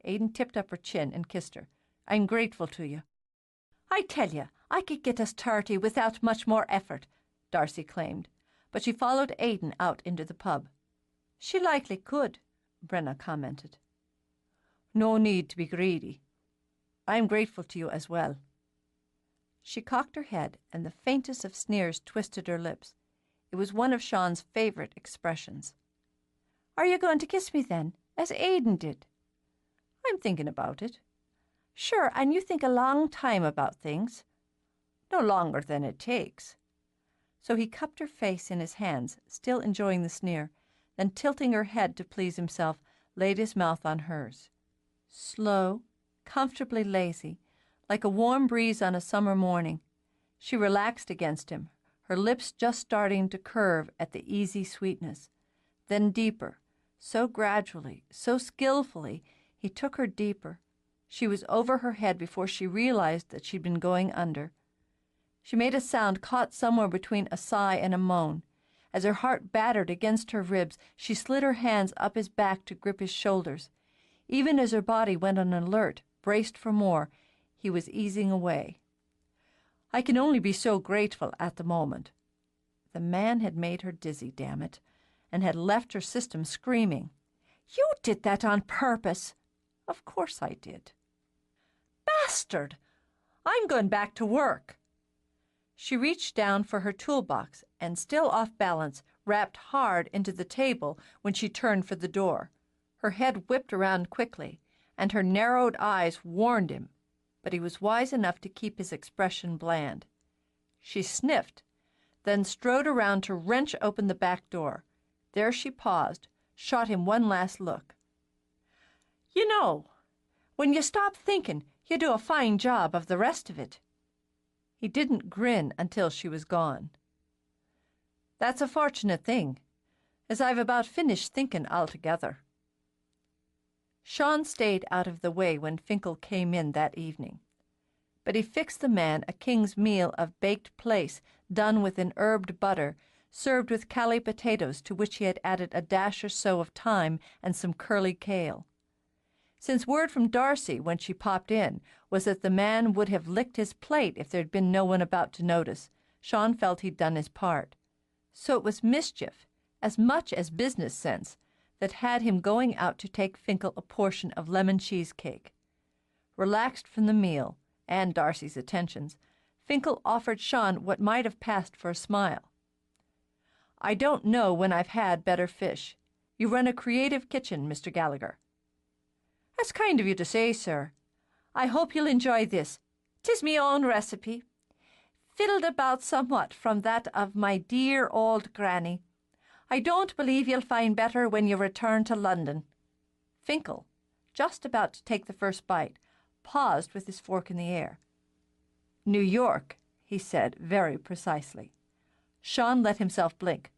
Aidan tipped up her chin and kissed her. "I'm grateful to you." "I tell you, I could get us 30 without much more effort," Darcy claimed, but she followed Aidan out into the pub. "She likely could," Brenna commented. "No need to be greedy. I'm grateful to you as well." She cocked her head, and the faintest of sneers twisted her lips. It was one of Sean's favourite expressions. "Are you going to kiss me then, as Aidan did?" "I'm thinking about it." "Sure, and you think a long time about things." "No longer than it takes." So he cupped her face in his hands, still enjoying the sneer, then tilting her head to please himself, laid his mouth on hers. Slow, comfortably lazy, like a warm breeze on a summer morning, she relaxed against him, her lips just starting to curve at the easy sweetness, then deeper, so gradually, so skillfully, He took her deeper. She was over her head before she realized that she'd been going under. She made a sound caught somewhere between a sigh and a moan. As her heart battered against her ribs, she slid her hands up his back to grip his shoulders. Even as her body went on alert, braced for more, he was easing away. I can only be so grateful at the moment. The man had made her dizzy, damn it, and had left her system screaming. You did that on purpose. Of course I did. Bastard! I'm going back to work. She reached down for her toolbox and, still off balance, rapped hard into the table when she turned for the door. Her head whipped around quickly, and her narrowed eyes warned him, but he was wise enough to keep his expression bland. She sniffed, then strode around to wrench open the back door. There she paused, shot him one last look. You know, when you stop thinking, you do a fine job of the rest of it. He didn't grin until she was gone. That's a fortunate thing, as I've about finished thinking altogether. Sean stayed out of the way when Finkel came in that evening, but he fixed the man a king's meal of baked plaice done with an herbed butter, served with callie potatoes to which he had added a dash or so of thyme and some curly kale. Since word from Darcy when she popped in was that the man would have licked his plate if there'd been no one about to notice, Sean felt he'd done his part. So it was mischief, as much as business sense, that had him going out to take Finkel a portion of lemon cheesecake. Relaxed from the meal and Darcy's attentions, Finkel offered Sean what might have passed for a smile. I don't know when I've had better fish. You run a creative kitchen, Mr. Gallagher. That's kind of you to say, sir. I hope you'll enjoy this. 'Tis me own recipe, fiddled about somewhat from that of my dear old granny. I don't believe you'll find better when you return to London. Finkel, just about to take the first bite, paused with his fork in the air. New York, he said very precisely. Sean let himself blink.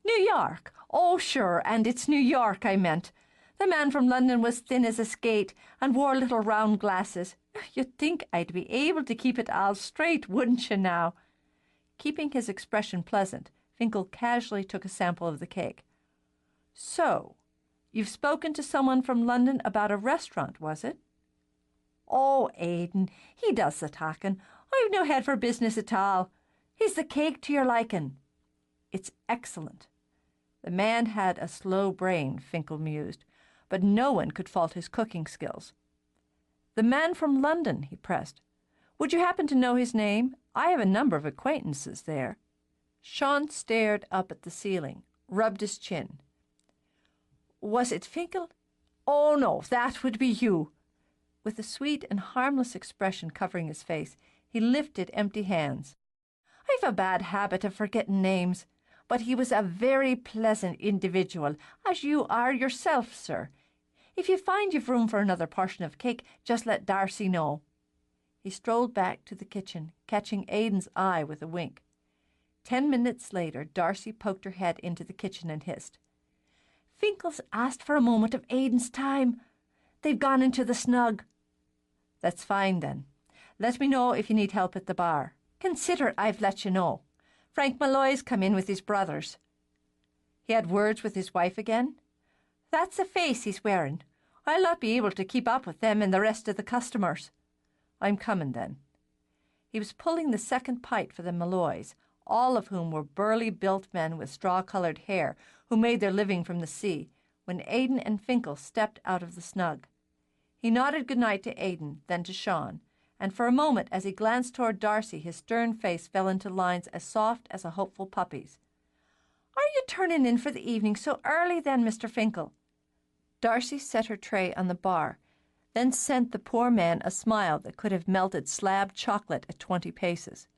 New York? Oh, sure, and it's New York I meant. The man from London was thin as a skate and wore little round glasses. You'd think I'd be able to keep it all straight, wouldn't you now? Keeping his expression pleasant, Finkel casually took a sample of the cake. So, you've spoken to someone from London about a restaurant, was it? Oh, Aidan, he does the talking. I've no head for business at all. Is the cake to your liking? It's excellent. The man had a slow brain, Finkel mused, but no one could fault his cooking skills. The man from London, he pressed. Would you happen to know his name? I have a number of acquaintances there. Sean stared up at the ceiling, rubbed his chin. Was it Finkel? Oh, no, that would be you. With a sweet and harmless expression covering his face, he lifted empty hands. I've a bad habit of forgetting names, but he was a very pleasant individual, as you are yourself, sir. If you find you've room for another portion of cake, just let Darcy know. He strolled back to the kitchen, catching Aidan's eye with a wink. 10 minutes later, Darcy poked her head into the kitchen and hissed. Finkel's asked for a moment of Aidan's time. They've gone into the snug. That's fine, then. Let me know if you need help at the bar. Consider I've let you know. Frank Malloy's come in with his brothers. He had words with his wife again? That's the face he's wearing. I'll not be able to keep up with them and the rest of the customers. I'm coming, then. He was pulling the second pint for the Malloys, all of whom were burly-built men with straw-coloured hair who made their living from the sea, when Aidan and Finkel stepped out of the snug. He nodded good-night to Aidan, then to Sean, and for a moment as he glanced toward Darcy his stern face fell into lines as soft as a hopeful puppy's. Are you turning in for the evening so early then, Mr. Finkel? Darcy set her tray on the bar, then sent the poor man a smile that could have melted slab chocolate at 20 paces.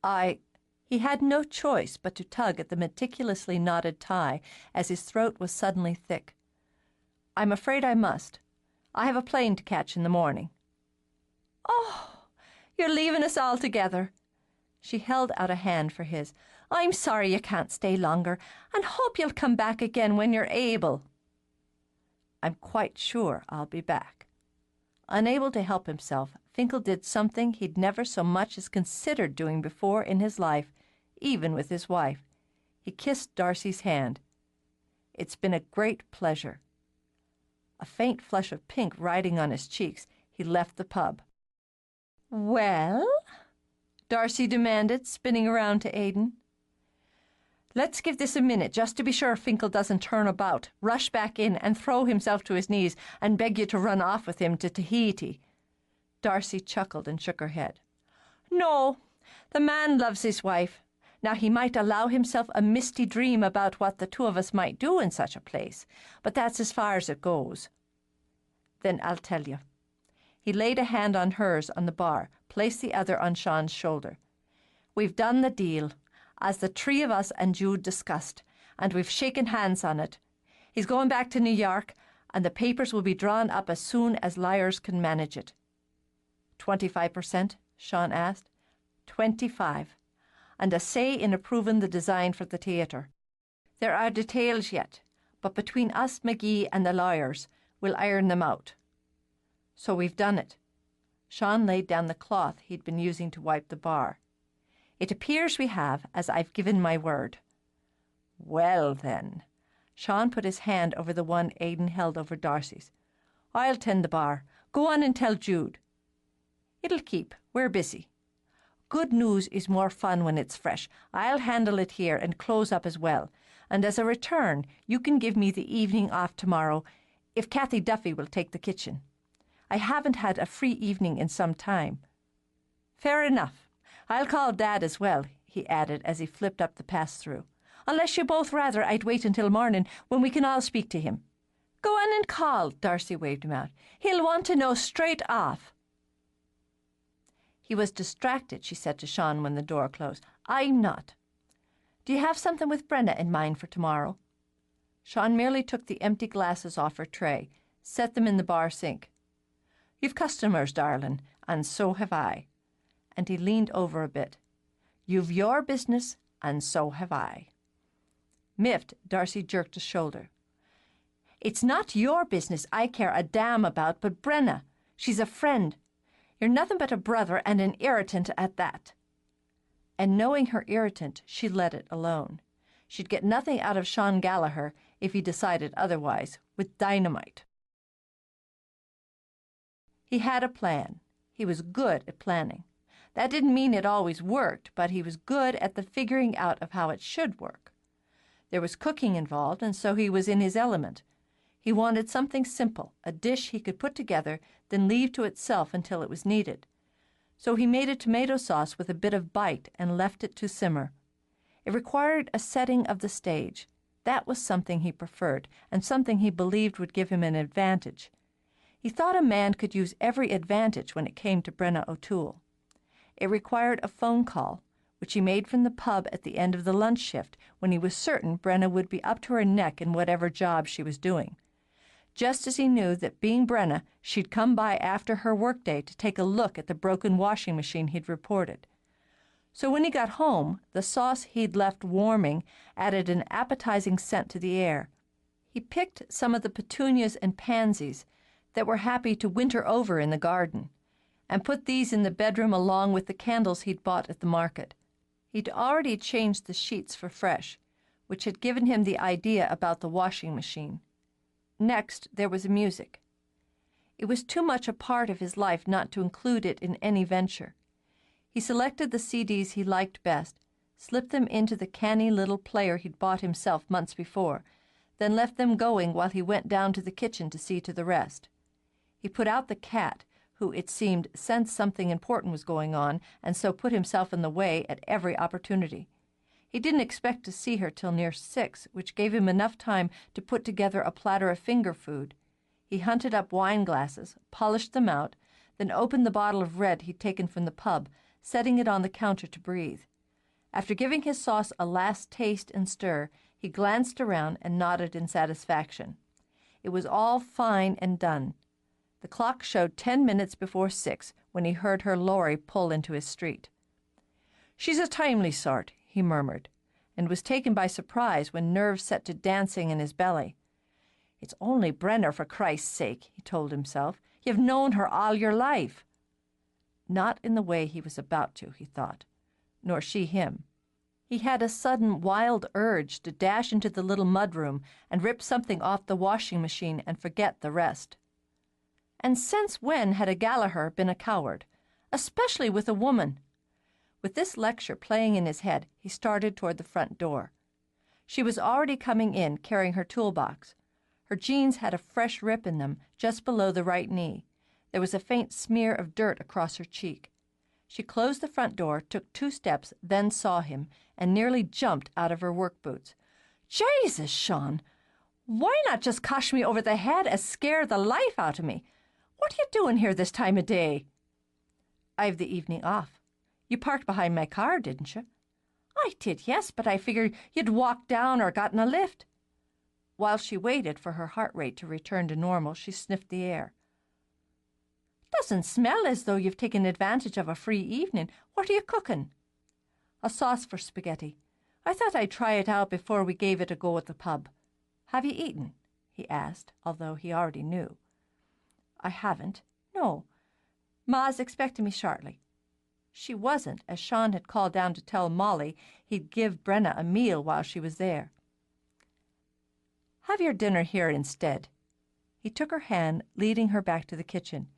He had no choice but to tug at the meticulously knotted tie as his throat was suddenly thick. I'm afraid I must. I have a plane to catch in the morning. Oh, you're leaving us all together. She held out a hand for his. I'm sorry you can't stay longer, and hope you'll come back again when you're able. I'm quite sure I'll be back." Unable to help himself, Finkel did something he'd never so much as considered doing before in his life, even with his wife. He kissed Darcy's hand. "It's been a great pleasure." A faint flush of pink riding on his cheeks, he left the pub. "Well?" Darcy demanded, spinning around to Aidan. "Let's give this a minute, just to be sure Finkel doesn't turn about, rush back in, and throw himself to his knees and beg you to run off with him to Tahiti." Darcy chuckled and shook her head. "No, the man loves his wife. Now, he might allow himself a misty dream about what the two of us might do in such a place, but that's as far as it goes." "Then I'll tell you." He laid a hand on hers on the bar, placed the other on Sean's shoulder. "We've done the deal, as the three of us and Jude discussed, and we've shaken hands on it. He's going back to New York, and the papers will be drawn up as soon as lawyers can manage it." 25%? Sean asked. 25. And a say in approving the design for the theatre. There are details yet, but between us, McGee, and the lawyers, we'll iron them out. So we've done it. Sean laid down the cloth he'd been using to wipe the bar. "It appears we have, as I've given my word." "Well, then." Sean put his hand over the one Aidan held over Darcy's. "I'll tend the bar. Go on and tell Jude." "It'll keep. We're busy." "Good news is more fun when it's fresh. I'll handle it here and close up as well. And as a return, you can give me the evening off tomorrow, if Kathy Duffy will take the kitchen. I haven't had a free evening in some time." "Fair enough. I'll call Dad as well," he added as he flipped up the pass-through. "Unless you both rather I'd wait until morning when we can all speak to him." "Go on and call," Darcy waved him out. "He'll want to know straight off." "He was distracted," she said to Sean when the door closed. "I'm not. Do you have something with Brenna in mind for tomorrow?" Sean merely took the empty glasses off her tray, set them in the bar sink. "You've customers, darling, and so have I." And he leaned over a bit. "You've your business, and so have I." Miffed, Darcy jerked a shoulder. "It's not your business I care a damn about, but Brenna. She's a friend. You're nothing but a brother and an irritant at that." And knowing her irritant, she let it alone. She'd get nothing out of Sean Gallagher, if he decided otherwise, with dynamite. He had a plan. He was good at planning. That didn't mean it always worked, but he was good at the figuring out of how it should work. There was cooking involved, and so he was in his element. He wanted something simple, a dish he could put together, then leave to itself until it was needed. So he made a tomato sauce with a bit of bite and left it to simmer. It required a setting of the stage. That was something he preferred, and something he believed would give him an advantage. He thought a man could use every advantage when it came to Brenna O'Toole. It required a phone call, which he made from the pub at the end of the lunch shift, when he was certain Brenna would be up to her neck in whatever job she was doing. Just as he knew that, being Brenna, she'd come by after her workday to take a look at the broken washing machine he'd reported. So when he got home, the sauce he'd left warming added an appetizing scent to the air. He picked some of the petunias and pansies that were happy to winter over in the garden, and put these in the bedroom along with the candles he'd bought at the market. He'd already changed the sheets for fresh, which had given him the idea about the washing machine. Next, there was music. It was too much a part of his life not to include it in any venture. He selected the CDs he liked best, slipped them into the canny little player he'd bought himself months before, then left them going while he went down to the kitchen to see to the rest. He put out the cat, who, it seemed, sensed something important was going on, and so put himself in the way at every opportunity. He didn't expect to see her till near 6, which gave him enough time to put together a platter of finger food. He hunted up wine glasses, polished them out, then opened the bottle of red he'd taken from the pub, setting it on the counter to breathe. After giving his sauce a last taste and stir, he glanced around and nodded in satisfaction. It was all fine and done. The clock showed 10 minutes before 6 when he heard her lorry pull into his street. "She's a timely sort," he murmured, and was taken by surprise when nerves set to dancing in his belly. It's only Brenner, for Christ's sake, he told himself. You've known her all your life. Not in the way he was about to, he thought, nor she him. He had a sudden wild urge to dash into the little mudroom and rip something off the washing machine and forget the rest. And since when had a Gallagher been a coward, especially with a woman? With this lecture playing in his head, he started toward the front door. She was already coming in, carrying her toolbox. Her jeans had a fresh rip in them, just below the right knee. There was a faint smear of dirt across her cheek. She closed the front door, took 2 steps, then saw him, and nearly jumped out of her work boots. "Jesus, Sean, why not just cosh me over the head and scare the life out of me? What are you doing here this time of day?" "I've the evening off. You parked behind my car, didn't you?" "I did, yes, but I figured you'd walked down or gotten a lift." While she waited for her heart rate to return to normal, she sniffed the air. "Doesn't smell as though you've taken advantage of a free evening. What are you cooking?" "A sauce for spaghetti. I thought I'd try it out before we gave it a go at the pub. Have you eaten?" he asked, although he already knew. "I haven't. No. Ma's expecting me shortly." She wasn't, as Sean had called down to tell Molly he'd give Brenna a meal while she was there. "Have your dinner here instead." He took her hand, leading her back to the kitchen.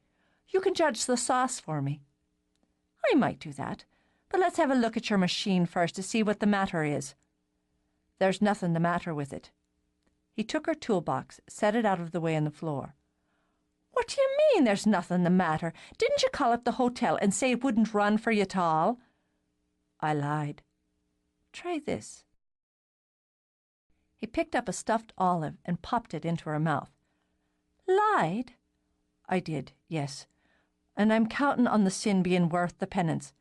"You can judge the sauce for me." "I might do that, but let's have a look at your machine first to see what the matter is." "There's nothing the matter with it." He took her toolbox, set it out of the way on the floor. "What do you mean there's nothing the matter? Didn't you call up the hotel and say it wouldn't run for you at all?" "I lied. Try this." He picked up a stuffed olive and popped it into her mouth. "Lied?" "I did, yes. And I'm counting on the sin being worth the penance."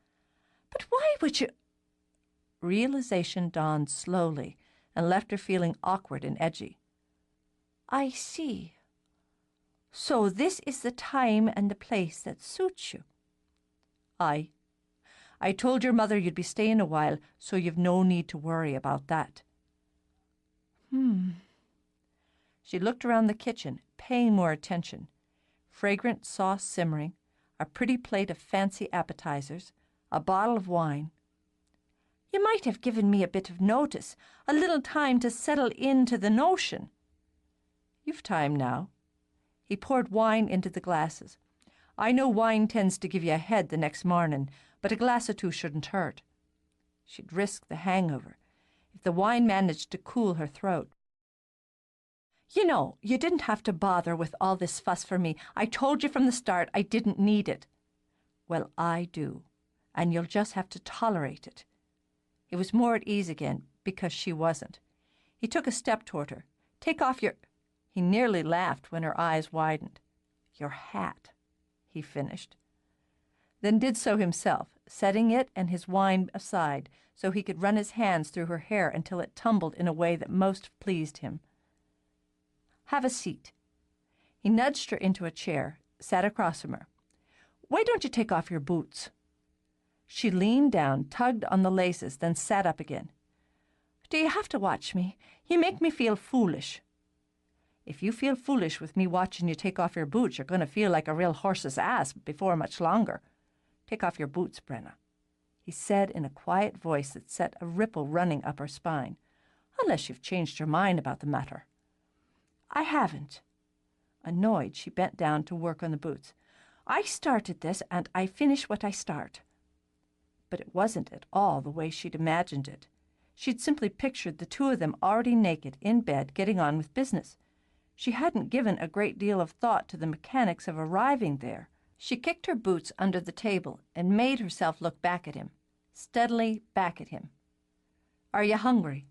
"But why would you—" Realization dawned slowly and left her feeling awkward and edgy. "I see. So this is the time and the place that suits you." "Aye. I told your mother you'd be staying a while, so you've no need to worry about that." She looked around the kitchen, paying more attention. Fragrant sauce simmering, a pretty plate of fancy appetizers, a bottle of wine. "You might have given me a bit of notice, a little time to settle into the notion." "You've time now." He poured wine into the glasses. "I know wine tends to give you a head the next morning, but a glass or 2 shouldn't hurt." She'd risk the hangover if the wine managed to cool her throat. "You know, you didn't have to bother with all this fuss for me. I told you from the start I didn't need it." "Well, I do, and you'll just have to tolerate it." He was more at ease again, because she wasn't. He took a step toward her. "Take off your—" He nearly laughed when her eyes widened. "Your hat," he finished. Then did so himself, setting it and his wine aside so he could run his hands through her hair until it tumbled in a way that most pleased him. "Have a seat." He nudged her into a chair, sat across from her. "Why don't you take off your boots?" She leaned down, tugged on the laces, then sat up again. "Do you have to watch me? You make me feel foolish." "If you feel foolish with me watching you take off your boots, you're going to feel like a real horse's ass before much longer. Take off your boots, Brenna," he said in a quiet voice that set a ripple running up her spine. "Unless you've changed your mind about the matter." "I haven't." Annoyed, she bent down to work on the boots. "I started this, and I finish what I start." But it wasn't at all the way she'd imagined it. She'd simply pictured the 2 of them already naked, in bed, getting on with business. She hadn't given a great deal of thought to the mechanics of arriving there. She kicked her boots under the table and made herself look back at him, steadily back at him. "Are you hungry?"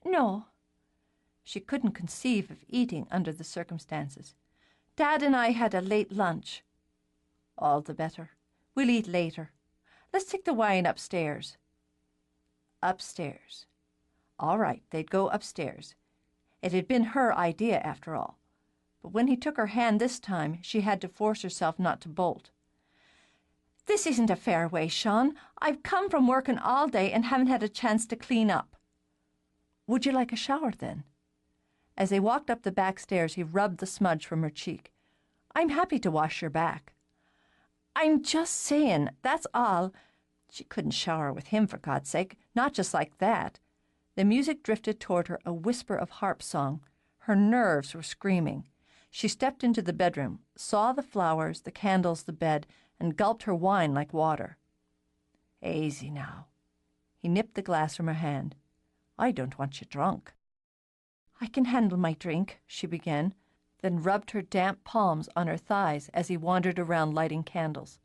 "No." She couldn't conceive of eating under the circumstances. "Dad and I had a late lunch." "All the better. We'll eat later. Let's take the wine upstairs." Upstairs. All right, they'd go upstairs. It had been her idea, after all. But when he took her hand this time, she had to force herself not to bolt. "This isn't a fair way, Sean. I've come from working all day and haven't had a chance to clean up." "Would you like a shower, then?" As they walked up the back stairs, he rubbed the smudge from her cheek. "I'm happy to wash your back." "I'm just saying, that's all." She couldn't shower with him, for God's sake, not just like that. The music drifted toward her, a whisper of harp song. Her nerves were screaming. She stepped into the bedroom, saw the flowers, the candles, the bed, and gulped her wine like water. "Easy now." He nipped the glass from her hand. "I don't want you drunk." "I can handle my drink," she began, then rubbed her damp palms on her thighs as he wandered around lighting candles.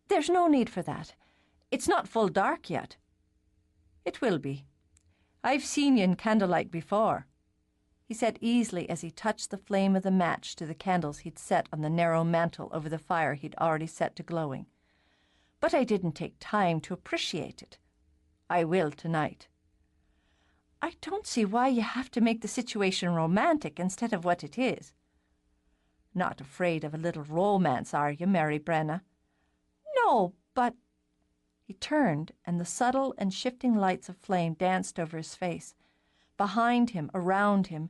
"There's no need for that. It's not full dark yet." "It will be. I've seen you in candlelight before," he said easily as he touched the flame of the match to the candles he'd set on the narrow mantel over the fire he'd already set to glowing. "But I didn't take time to appreciate it. I will tonight." "I don't see why you have to make the situation romantic instead of what it is." "Not afraid of a little romance, are you, Mary Brenna?" "No, but—" He turned, and the subtle and shifting lights of flame danced over his face. Behind him, around him,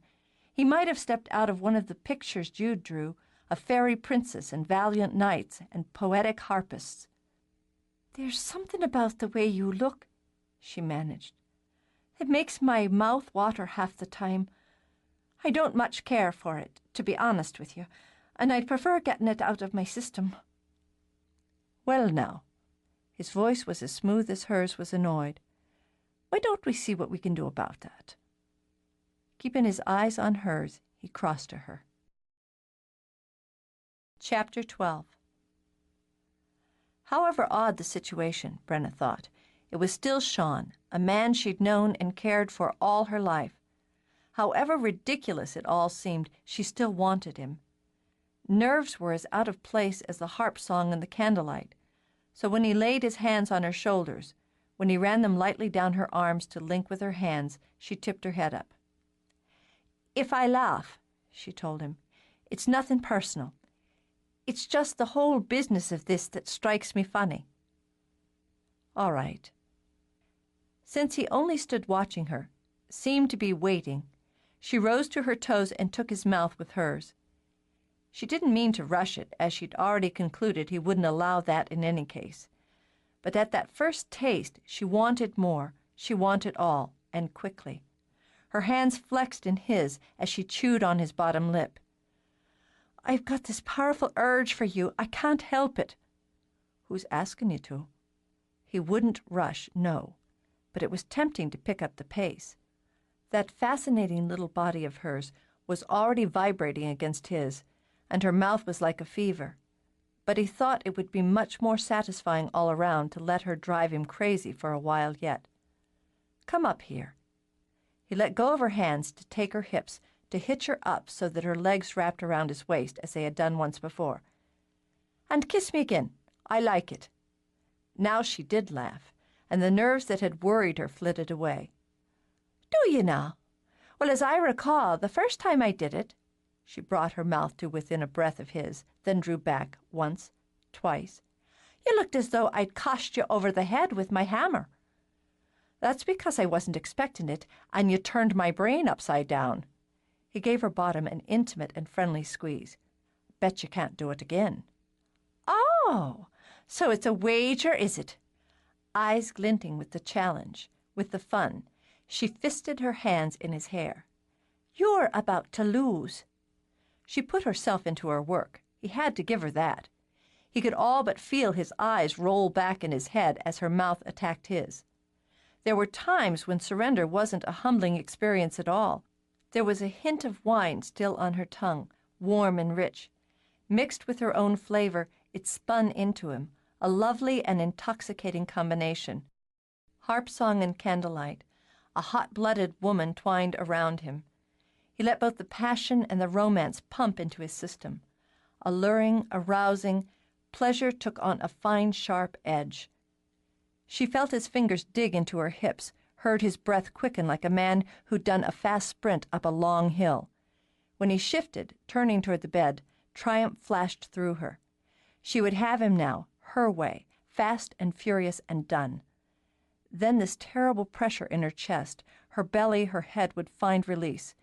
he might have stepped out of one of the pictures Jude drew, of fairy princess and valiant knights and poetic harpists. "There's something about the way you look," she managed. "It makes my mouth water half the time. I don't much care for it, to be honest with you, and I'd prefer getting it out of my system." "Well, now," his voice was as smooth as hers was annoyed, "why don't we see what we can do about that?" Keeping his eyes on hers, he crossed to her. Chapter 12. However odd the situation, Brenna thought, it was still Sean, a man she'd known and cared for all her life. However ridiculous it all seemed, she still wanted him. Nerves were as out of place as the harp song and the candlelight, so when he laid his hands on her shoulders, when he ran them lightly down her arms to link with her hands, she tipped her head up. "If I laugh," she told him, "it's nothing personal. It's just the whole business of this that strikes me funny." "All right." Since he only stood watching her, seemed to be waiting, she rose to her toes and took his mouth with hers. She didn't mean to rush it, as she'd already concluded he wouldn't allow that in any case. But at that first taste, she wanted more, she wanted all, and quickly. Her hands flexed in his as she chewed on his bottom lip. "I've got this powerful urge for you. I can't help it." "Who's asking you to?" He wouldn't rush, no, but it was tempting to pick up the pace. That fascinating little body of hers was already vibrating against his, and her mouth was like a fever. But he thought it would be much more satisfying all around to let her drive him crazy for a while yet. "Come up here." He let go of her hands to take her hips, to hitch her up so that her legs wrapped around his waist as they had done once before. "And kiss me again. I like it." Now she did laugh, and the nerves that had worried her flitted away. "Do you now? Well, as I recall, the first time I did it—" She brought her mouth to within a breath of his, then drew back once, twice. "You looked as though I'd coshed you over the head with my hammer." "That's because I wasn't expecting it, and you turned my brain upside down." He gave her bottom an intimate and friendly squeeze. "Bet you can't do it again." "Oh, so it's a wager, is it?" Eyes glinting with the challenge, with the fun, she fisted her hands in his hair. "You're about to lose." She put herself into her work. He had to give her that. He could all but feel his eyes roll back in his head as her mouth attacked his. There were times when surrender wasn't a humbling experience at all. There was a hint of wine still on her tongue, warm and rich. Mixed with her own flavor, it spun into him, a lovely and intoxicating combination. Harp song and candlelight, a hot-blooded woman twined around him. He let both the passion and the romance pump into his system. Alluring, arousing, pleasure took on a fine, sharp edge. She felt his fingers dig into her hips, heard his breath quicken like a man who'd done a fast sprint up a long hill. When he shifted, turning toward the bed, triumph flashed through her. She would have him now, her way, fast and furious and done. Then this terrible pressure in her chest, her belly, her head would find release.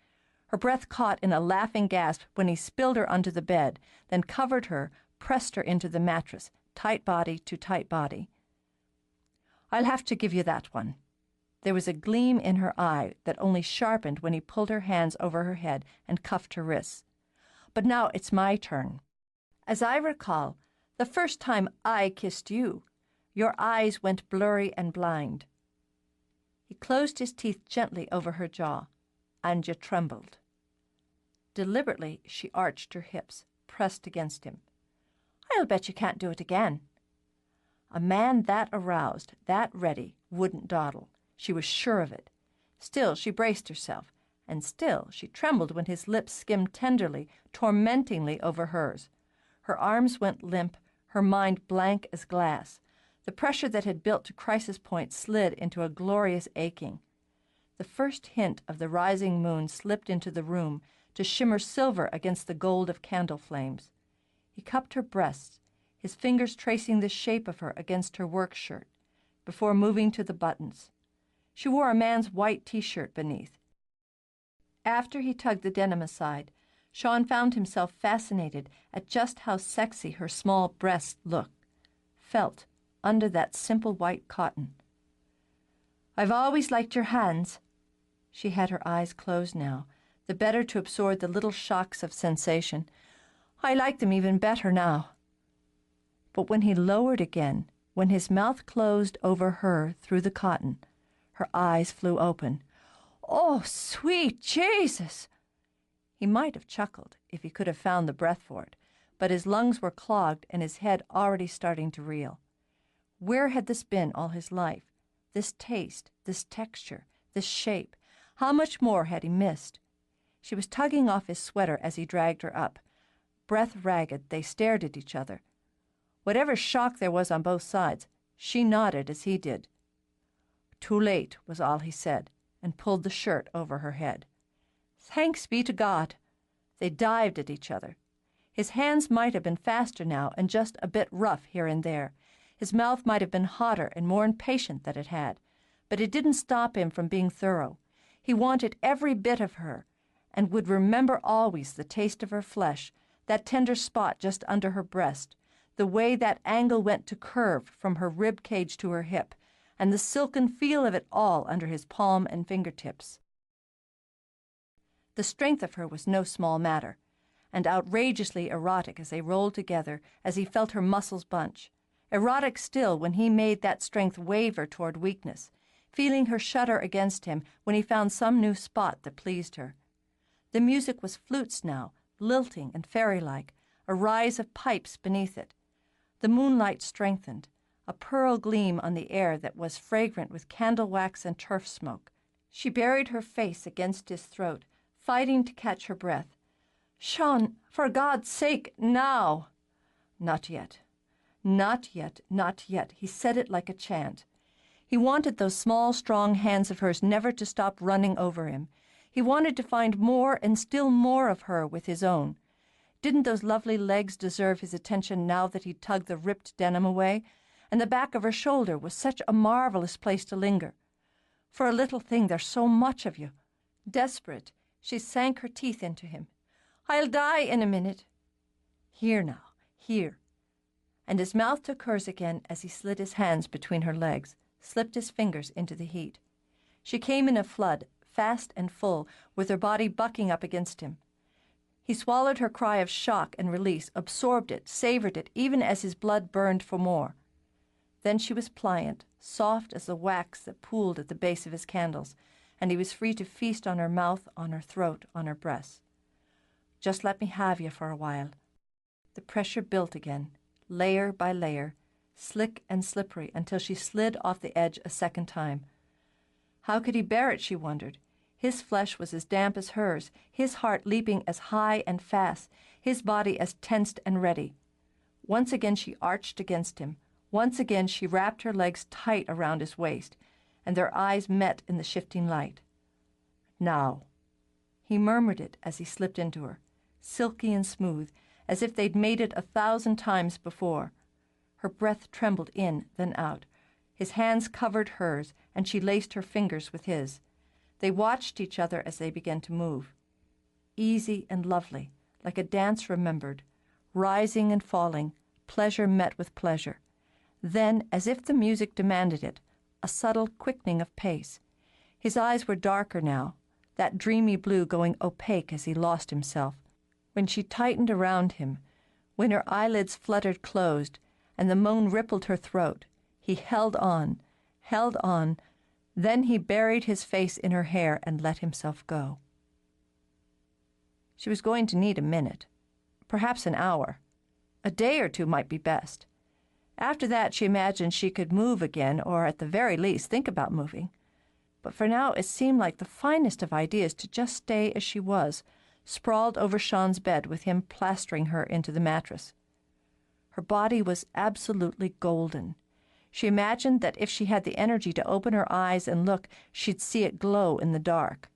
Her breath caught in a laughing gasp when he spilled her onto the bed, then covered her, pressed her into the mattress, tight body to tight body. "I'll have to give you that one." There was a gleam in her eye that only sharpened when he pulled her hands over her head and cuffed her wrists. "But now it's my turn. As I recall, the first time I kissed you, your eyes went blurry and blind." He closed his teeth gently over her jaw, "and you trembled." Deliberately, she arched her hips, pressed against him. "I'll bet you can't do it again." A man that aroused, that ready, wouldn't dawdle. She was sure of it. Still, she braced herself, and still she trembled when his lips skimmed tenderly, tormentingly over hers. Her arms went limp, her mind blank as glass. The pressure that had built to crisis point slid into a glorious aching. The first hint of the rising moon slipped into the room to shimmer silver against the gold of candle flames. He cupped her breasts, his fingers tracing the shape of her against her work shirt, before moving to the buttons. She wore a man's white T-shirt beneath. After he tugged the denim aside, Sean found himself fascinated at just how sexy her small breasts looked, felt, under that simple white cotton. "I've always liked your hands." She had her eyes closed now, the better to absorb the little shocks of sensation. "I like them even better now." But when he lowered again, when his mouth closed over her through the cotton, her eyes flew open. "Oh, sweet Jesus!" He might have chuckled if he could have found the breath for it, but his lungs were clogged and his head already starting to reel. Where had this been all his life? This taste, this texture, this shape. How much more had he missed? She was tugging off his sweater as he dragged her up. Breath ragged, they stared at each other. Whatever shock there was on both sides, she nodded as he did. "Too late," was all he said, and pulled the shirt over her head. Thanks be to God! They dived at each other. His hands might have been faster now and just a bit rough here and there. His mouth might have been hotter and more impatient than it had, but it didn't stop him from being thorough. He wanted every bit of her, and would remember always the taste of her flesh, that tender spot just under her breast, the way that angle went to curve from her rib cage to her hip, and the silken feel of it all under his palm and fingertips. The strength of her was no small matter, and outrageously erotic as they rolled together, as he felt her muscles bunch. Erotic still when he made that strength waver toward weakness, feeling her shudder against him when he found some new spot that pleased her. The music was flutes now, lilting and fairy-like, a rise of pipes beneath it. The moonlight strengthened, a pearl gleam on the air that was fragrant with candle wax and turf smoke. She buried her face against his throat, fighting to catch her breath. "Sean, for God's sake, now!" "Not yet. Not yet, not yet." He said it like a chant. He wanted those small, strong hands of hers never to stop running over him. He wanted to find more and still more of her with his own. Didn't those lovely legs deserve his attention now that he tugged the ripped denim away? And the back of her shoulder was such a marvelous place to linger. For a little thing, there's so much of you. Desperate, she sank her teeth into him. "I'll die in a minute." "Here now, here." And his mouth took hers again as he slid his hands between her legs, slipped his fingers into the heat. She came in a flood, fast and full, with her body bucking up against him. He swallowed her cry of shock and release, absorbed it, savored it, even as his blood burned for more. Then she was pliant, soft as the wax that pooled at the base of his candles, and he was free to feast on her mouth, on her throat, on her breasts. "Just let me have you for a while." The pressure built again, layer by layer, slick and slippery, until she slid off the edge a second time. How could he bear it, she wondered. His flesh was as damp as hers, his heart leaping as high and fast, his body as tensed and ready. Once again she arched against him. Once again she wrapped her legs tight around his waist, and their eyes met in the shifting light. "Now." He murmured it as he slipped into her, silky and smooth, as if they'd made it 1,000 times before. Her breath trembled in, then out. His hands covered hers, and she laced her fingers with his. They watched each other as they began to move. easy and lovely, like a dance remembered, rising and falling, pleasure met with pleasure. Then, as if the music demanded it, a subtle quickening of pace. His eyes were darker now, that dreamy blue going opaque as he lost himself. When she tightened around him, when her eyelids fluttered closed, and the moan rippled her throat, he held on, then he buried his face in her hair and let himself go. She was going to need a minute, perhaps an hour. A day or two might be best. After that, she imagined she could move again, or at the very least think about moving. But for now it seemed like the finest of ideas to just stay as she was, sprawled over Sean's bed with him plastering her into the mattress. Her body was absolutely golden. She imagined that if she had the energy to open her eyes and look, she'd see it glow in the dark.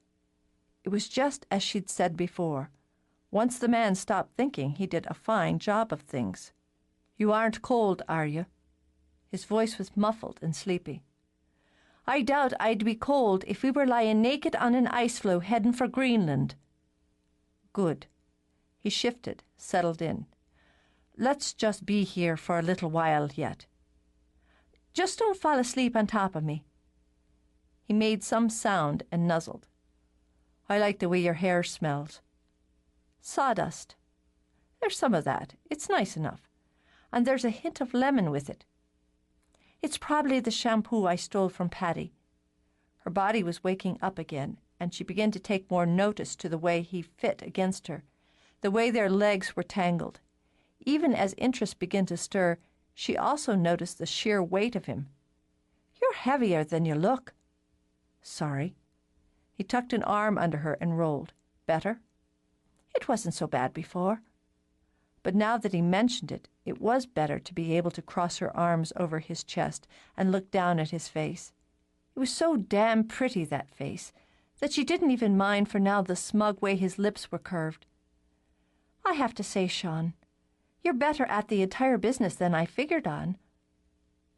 It was just as she'd said before. Once the man stopped thinking, he did a fine job of things. "You aren't cold, are you?" His voice was muffled and sleepy. "I doubt I'd be cold if we were lying naked on an ice floe heading for Greenland." "Good." He shifted, settled in. "Let's just be here for a little while yet. Just don't fall asleep on top of me." He made some sound and nuzzled. "I like the way your hair smells." "Sawdust." "There's some of that. It's nice enough. And there's a hint of lemon with it. It's probably the shampoo I stole from Paddy." Her body was waking up again, and she began to take more notice to the way he fit against her, the way their legs were tangled. Even as interest began to stir, she also noticed the sheer weight of him. "You're heavier than you look." "Sorry." He tucked an arm under her and rolled. "Better?" "It wasn't so bad before." But now that he mentioned it, it was better to be able to cross her arms over his chest and look down at his face. It was so damn pretty, that face, that she didn't even mind for now the smug way his lips were curved. "I have to say, Sean, you're better at the entire business than I figured on."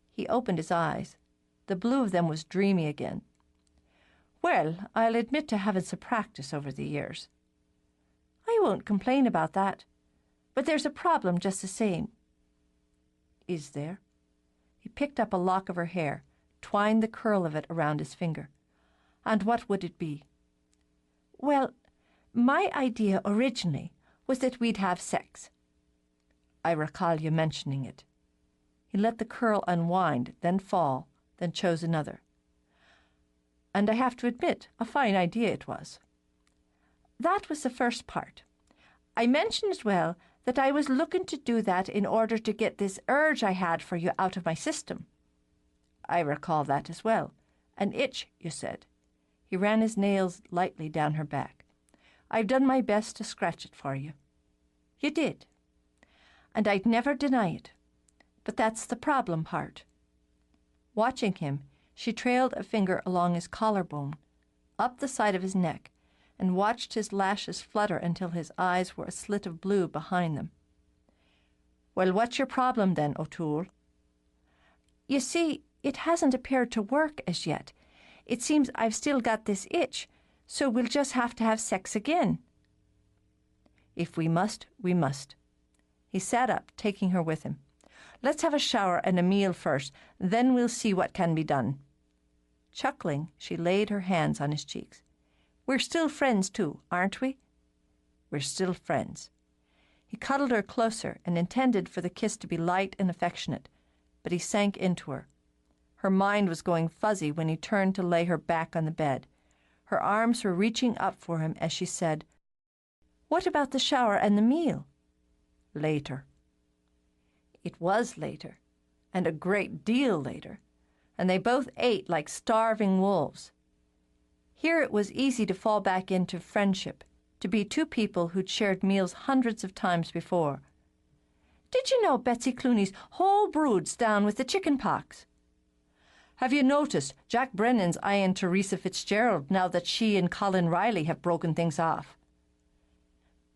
He opened his eyes. The blue of them was dreamy again. "Well, I'll admit to having some practice over the years." "I won't complain about that. But there's a problem just the same." "Is there?" He picked up a lock of her hair, twined the curl of it around his finger. "And what would it be?" "Well, my idea originally was that we'd have sex." "I recall you mentioning it." He let the curl unwind, then fall, then chose another. "And I have to admit, a fine idea it was." "That was the first part. I mentioned as well that I was looking to do that in order to get this urge I had for you out of my system." "I recall that as well. An itch, you said." He ran his nails lightly down her back. "I've done my best to scratch it for you." "You did. And I'd never deny it. But that's the problem part." Watching him, she trailed a finger along his collarbone, up the side of his neck, and watched his lashes flutter until his eyes were a slit of blue behind them. "Well, what's your problem then, O'Toole?" "You see, it hasn't appeared to work as yet. It seems I've still got this itch, so we'll just have to have sex again." "If we must, we must." He sat up, taking her with him. "Let's have a shower and a meal first, then we'll see what can be done." Chuckling, she laid her hands on his cheeks. "We're still friends, too, aren't we?" "We're still friends." He cuddled her closer and intended for the kiss to be light and affectionate, but he sank into her. Her mind was going fuzzy when he turned to lay her back on the bed. Her arms were reaching up for him as she said, "What about the shower and the meal?" "Later." It was later, and a great deal later, and they both ate like starving wolves. Here it was easy to fall back into friendship, to be two people who'd shared meals hundreds of times before. "Did you know Betsy Clooney's whole brood's down with the chicken pox?" "Have you noticed Jack Brennan's eyeing Teresa Fitzgerald now that she and Colin Riley have broken things off?"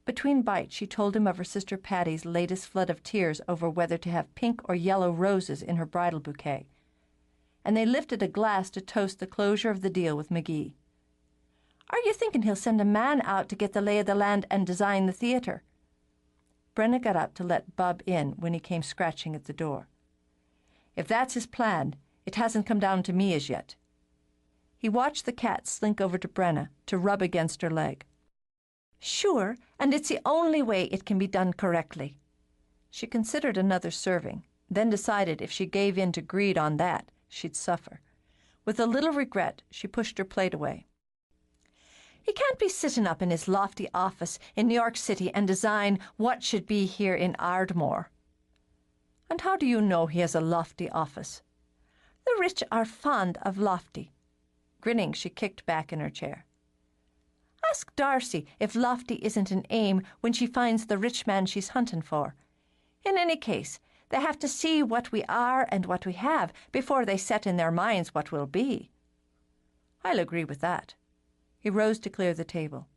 Between bites, she told him of her sister Patty's latest flood of tears over whether to have pink or yellow roses in her bridal bouquet, and they lifted a glass to toast the closure of the deal with McGee. Are you thinking he'll send a man out to get the lay of the land and design the theatre? Brenna got up to let Bub in when he came scratching at the door. If that's his plan, it hasn't come down to me as yet. He watched the cat slink over to Brenna to rub against her leg. Sure, and it's the only way it can be done correctly. She considered another serving, then decided if she gave in to greed on that, she'd suffer. With a little regret, she pushed her plate away. He can't be sitting up in his lofty office in New York City and design what should be here in Ardmore. And how do you know he has a lofty office? The rich are fond of lofty. Grinning, she kicked back in her chair. Ask Darcy if lofty isn't an aim when she finds the rich man she's hunting for. In any case, they have to see what we are and what we have before they set in their minds what we'll be. I'll agree with that. He rose to clear the table.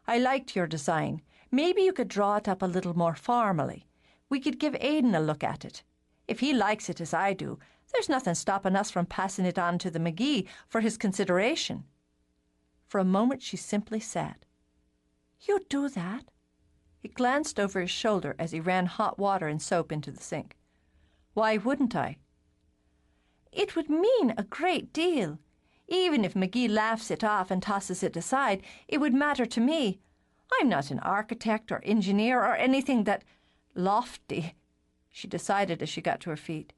I liked your design. Maybe you could draw it up a little more formally. We could give Aidan a look at it. If he likes it as I do, there's nothing stopping us from passing it on to the McGee for his consideration. For a moment she simply sat. You'd do that? He glanced over his shoulder as he ran hot water and soap into the sink. Why wouldn't I? It would mean a great deal. Even if McGee laughs it off and tosses it aside, it would matter to me. I'm not an architect or engineer or anything that lofty, she decided as she got to her feet.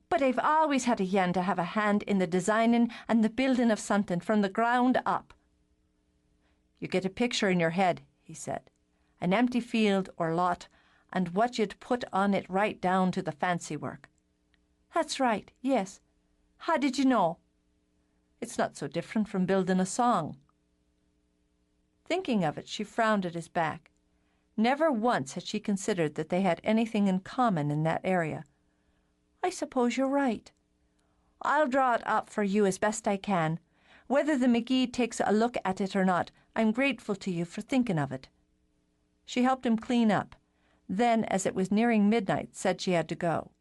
But I've always had a yen to have a hand in the designing and the building of something from the ground up. You get a picture in your head, he said, an empty field or lot, and what you'd put on it right down to the fancy work. That's right, yes. How did you know? It's not so different from building a song. Thinking of it, she frowned at his back. Never once had she considered that they had anything in common in that area. I suppose you're right. I'll draw it up for you as best I can. Whether the McGee takes a look at it or not, I'm grateful to you for thinking of it. She helped him clean up, then, as it was nearing midnight, said she had to go.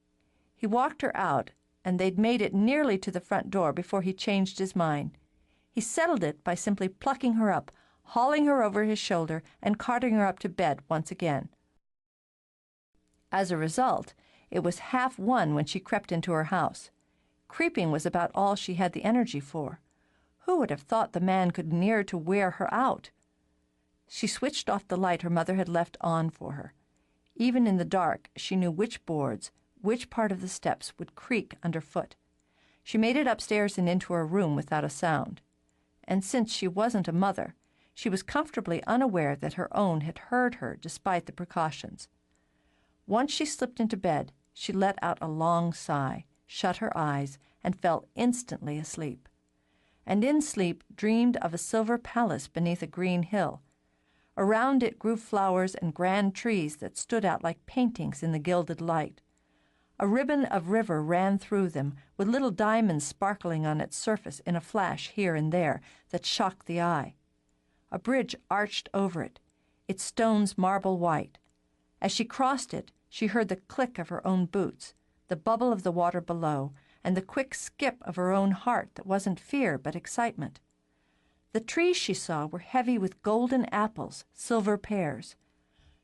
He walked her out, and they'd made it nearly to the front door before he changed his mind. He settled it by simply plucking her up, hauling her over his shoulder, and carting her up to bed once again. As a result, it was 1:30 when she crept into her house. Creeping was about all she had the energy for. Who would have thought the man could near to wear her out? She switched off the light her mother had left on for her. Even in the dark, she knew which boards, which part of the steps would creak underfoot. She made it upstairs and into her room without a sound. And since she wasn't a mother, she was comfortably unaware that her own had heard her despite the precautions. Once she slipped into bed, she let out a long sigh, shut her eyes, and fell instantly asleep. And in sleep dreamed of a silver palace beneath a green hill. Around it grew flowers and grand trees that stood out like paintings in the gilded light. A ribbon of river ran through them, with little diamonds sparkling on its surface in a flash here and there that shocked the eye. A bridge arched over it, its stones marble white. As she crossed it, she heard the click of her own boots, the bubble of the water below, and the quick skip of her own heart that wasn't fear but excitement. The trees she saw were heavy with golden apples, silver pears.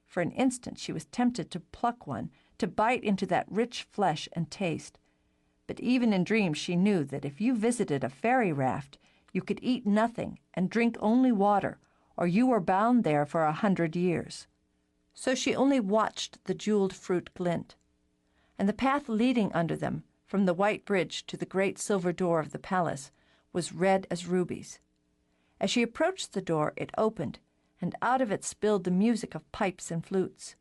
For an instant she was tempted to pluck one, to bite into that rich flesh and taste. But even in dreams she knew that if you visited a fairy raft, you could eat nothing and drink only water, or you were bound there for 100 years. So she only watched the jeweled fruit glint. And the path leading under them, from the white bridge to the great silver door of the palace, was red as rubies. As she approached the door, it opened, and out of it spilled the music of pipes and flutes.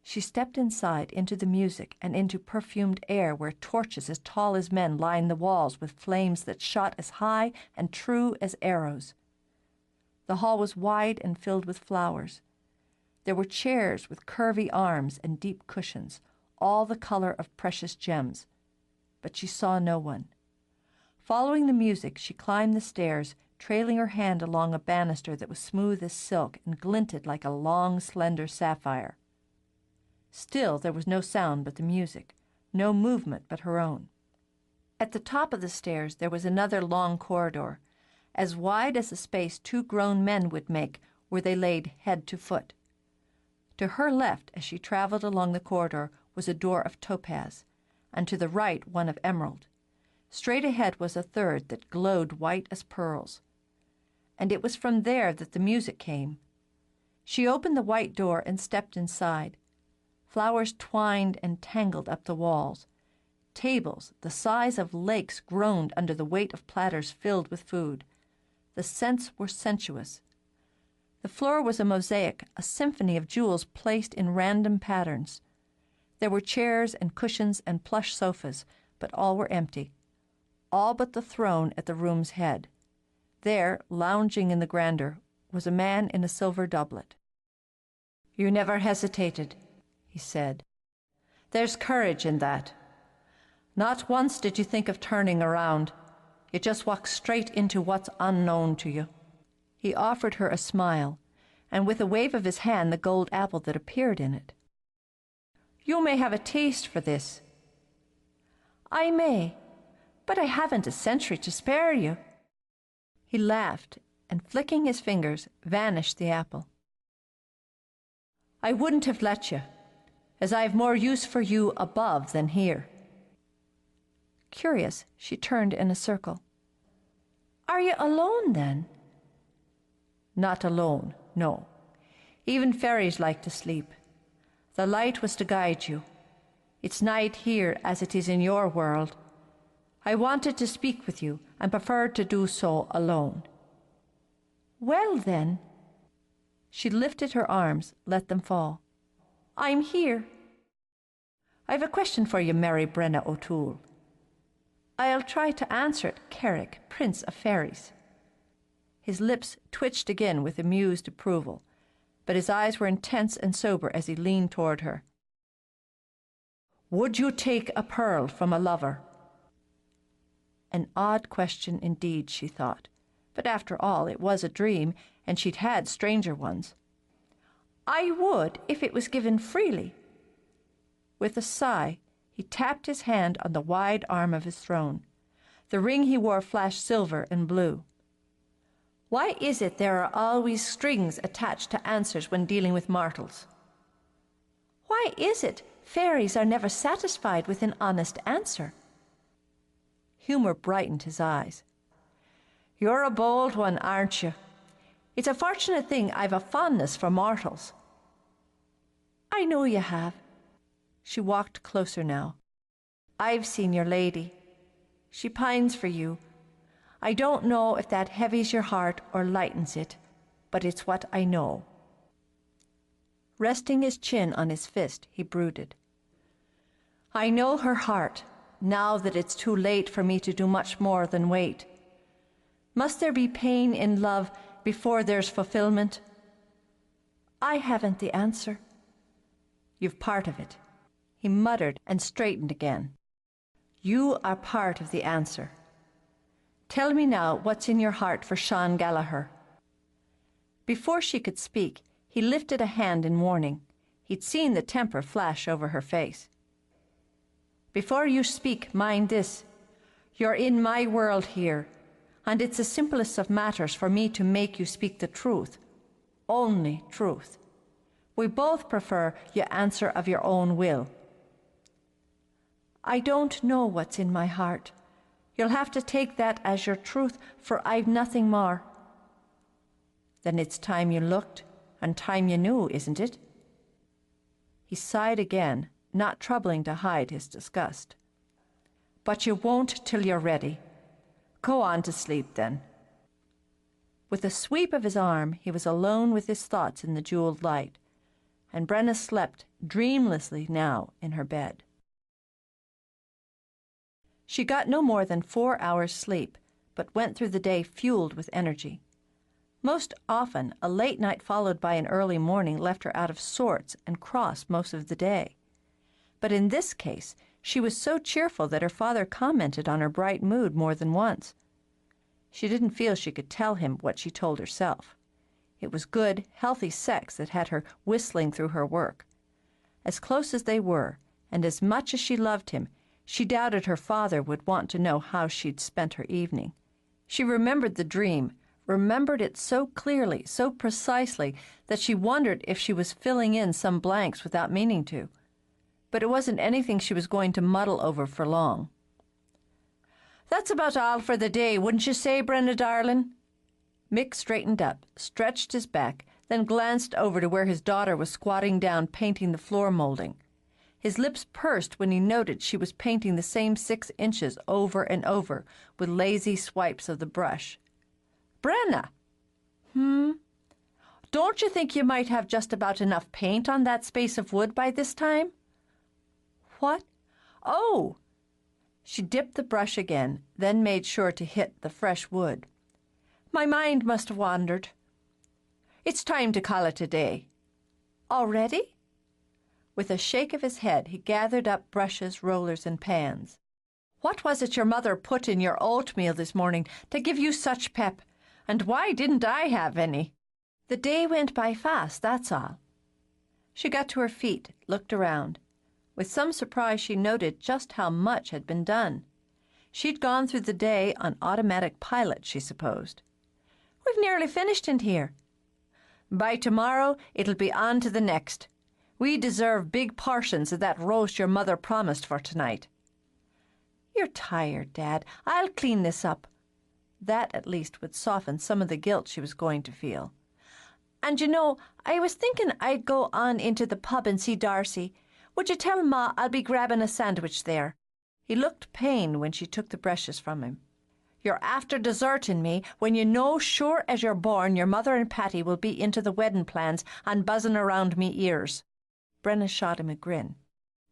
She stepped inside into the music and into perfumed air where torches as tall as men lined the walls with flames that shot as high and true as arrows. The hall was wide and filled with flowers. There were chairs with curvy arms and deep cushions, all the color of precious gems. But she saw no one. Following the music, she climbed the stairs, trailing her hand along a banister that was smooth as silk and glinted like a long, slender sapphire. Still there was no sound but the music, no movement but her own. At the top of the stairs there was another long corridor, as wide as the space two grown men would make were they laid head to foot. To her left, as she traveled along the corridor, was a door of topaz, and to the right one of emerald. Straight ahead was a third that glowed white as pearls. And it was from there that the music came. She opened the white door and stepped inside. Flowers twined and tangled up the walls. Tables the size of lakes groaned under the weight of platters filled with food. The scents were sensuous. The floor was a mosaic, a symphony of jewels placed in random patterns. There were chairs and cushions and plush sofas, but all were empty. All but the throne at the room's head. There, lounging in the grandeur, was a man in a silver doublet. "You never hesitated," he said. "There's courage in that. Not once did you think of turning around. You just walked straight into what's unknown to you." He offered her a smile, and with a wave of his hand the gold apple that appeared in it. "You may have a taste for this." "I may, but I haven't a century to spare you." He laughed, and flicking his fingers, vanished the apple. "I wouldn't have let you, as I have more use for you above than here." Curious, she turned in a circle. "Are you alone, then?" "Not alone, no. Even fairies like to sleep. The light was to guide you. It's night here as it is in your world. I wanted to speak with you and preferred to do so alone." "Well, then—" She lifted her arms, let them fall. "I'm here." "I've a question for you, Mary Brenna O'Toole." "I'll try to answer it, Carrick, Prince of Fairies." His lips twitched again with amused approval, but his eyes were intense and sober as he leaned toward her. "Would you take a pearl from a lover?" An odd question indeed, she thought, but after all it was a dream, and she'd had stranger ones. "I would if it was given freely." With a sigh, he tapped his hand on the wide arm of his throne. The ring he wore flashed silver and blue. "Why is it there are always strings attached to answers when dealing with mortals?" "Why is it fairies are never satisfied with an honest answer?" Humor brightened his eyes. "You're a bold one, aren't you? It's a fortunate thing I've a fondness for mortals." "I know you have." She walked closer now. "I've seen your lady. She pines for you. I don't know if that heavies your heart or lightens it, but it's what I know." Resting his chin on his fist, he brooded. "I know her heart, now that it's too late for me to do much more than wait. Must there be pain in love before there's fulfillment?" "I haven't the answer." "You've part of it." He muttered and straightened again. "You are part of the answer. Tell me now what's in your heart for Sean Gallagher." Before she could speak, he lifted a hand in warning. He'd seen the temper flash over her face. "Before you speak, mind this. You're in my world here, and it's the simplest of matters for me to make you speak the truth. Only truth. We both prefer you answer of your own will." "I don't know what's in my heart. You'll have to take that as your truth, for I've nothing more." "Then it's time you looked, and time you knew, isn't it?" He sighed again, not troubling to hide his disgust. "But you won't till you're ready. Go on to sleep, then." With a sweep of his arm, he was alone with his thoughts in the jeweled light, and Brenna slept dreamlessly now in her bed. She got no more than 4 hours' sleep, but went through the day fueled with energy. Most often, a late night followed by an early morning left her out of sorts and cross most of the day. But in this case, she was so cheerful that her father commented on her bright mood more than once. She didn't feel she could tell him what she told herself. It was good, healthy sex that had her whistling through her work. As close as they were, and as much as she loved him, she doubted her father would want to know how she'd spent her evening. She remembered the dream, remembered it so clearly, so precisely, that she wondered if she was filling in some blanks without meaning to. But it wasn't anything she was going to muddle over for long. "That's about all for the day, wouldn't you say, Brenna darlin'?" Mick straightened up, stretched his back, then glanced over to where his daughter was squatting down painting the floor molding. His lips pursed when he noted she was painting the same 6 inches over and over with lazy swipes of the brush. "Brenna!" "Don't you think you might have just about enough paint on that space of wood by this time?" "What? Oh!" She dipped the brush again, then made sure to hit the fresh wood. "My mind must have wandered. It's time to call it a day." "Already?" With a shake of his head, he gathered up brushes, rollers, and pans. "What was it your mother put in your oatmeal this morning to give you such pep? And why didn't I have any?" "The day went by fast, that's all." She got to her feet, looked around. With some surprise, she noted just how much had been done. She'd gone through the day on automatic pilot, she supposed. "We've nearly finished in here." "By tomorrow, it'll be on to the next. We deserve big portions of that roast your mother promised for tonight." "You're tired, Dad. I'll clean this up." That, at least, would soften some of the guilt she was going to feel. "And you know, I was thinking I'd go on into the pub and see Darcy. Would you tell Ma I'll be grabbing a sandwich there?" He looked pained when she took the brushes from him. "You're after deserting me when you know sure as you're born your mother and Patty will be into the wedding plans and buzzing around me ears." Brenna shot him a grin.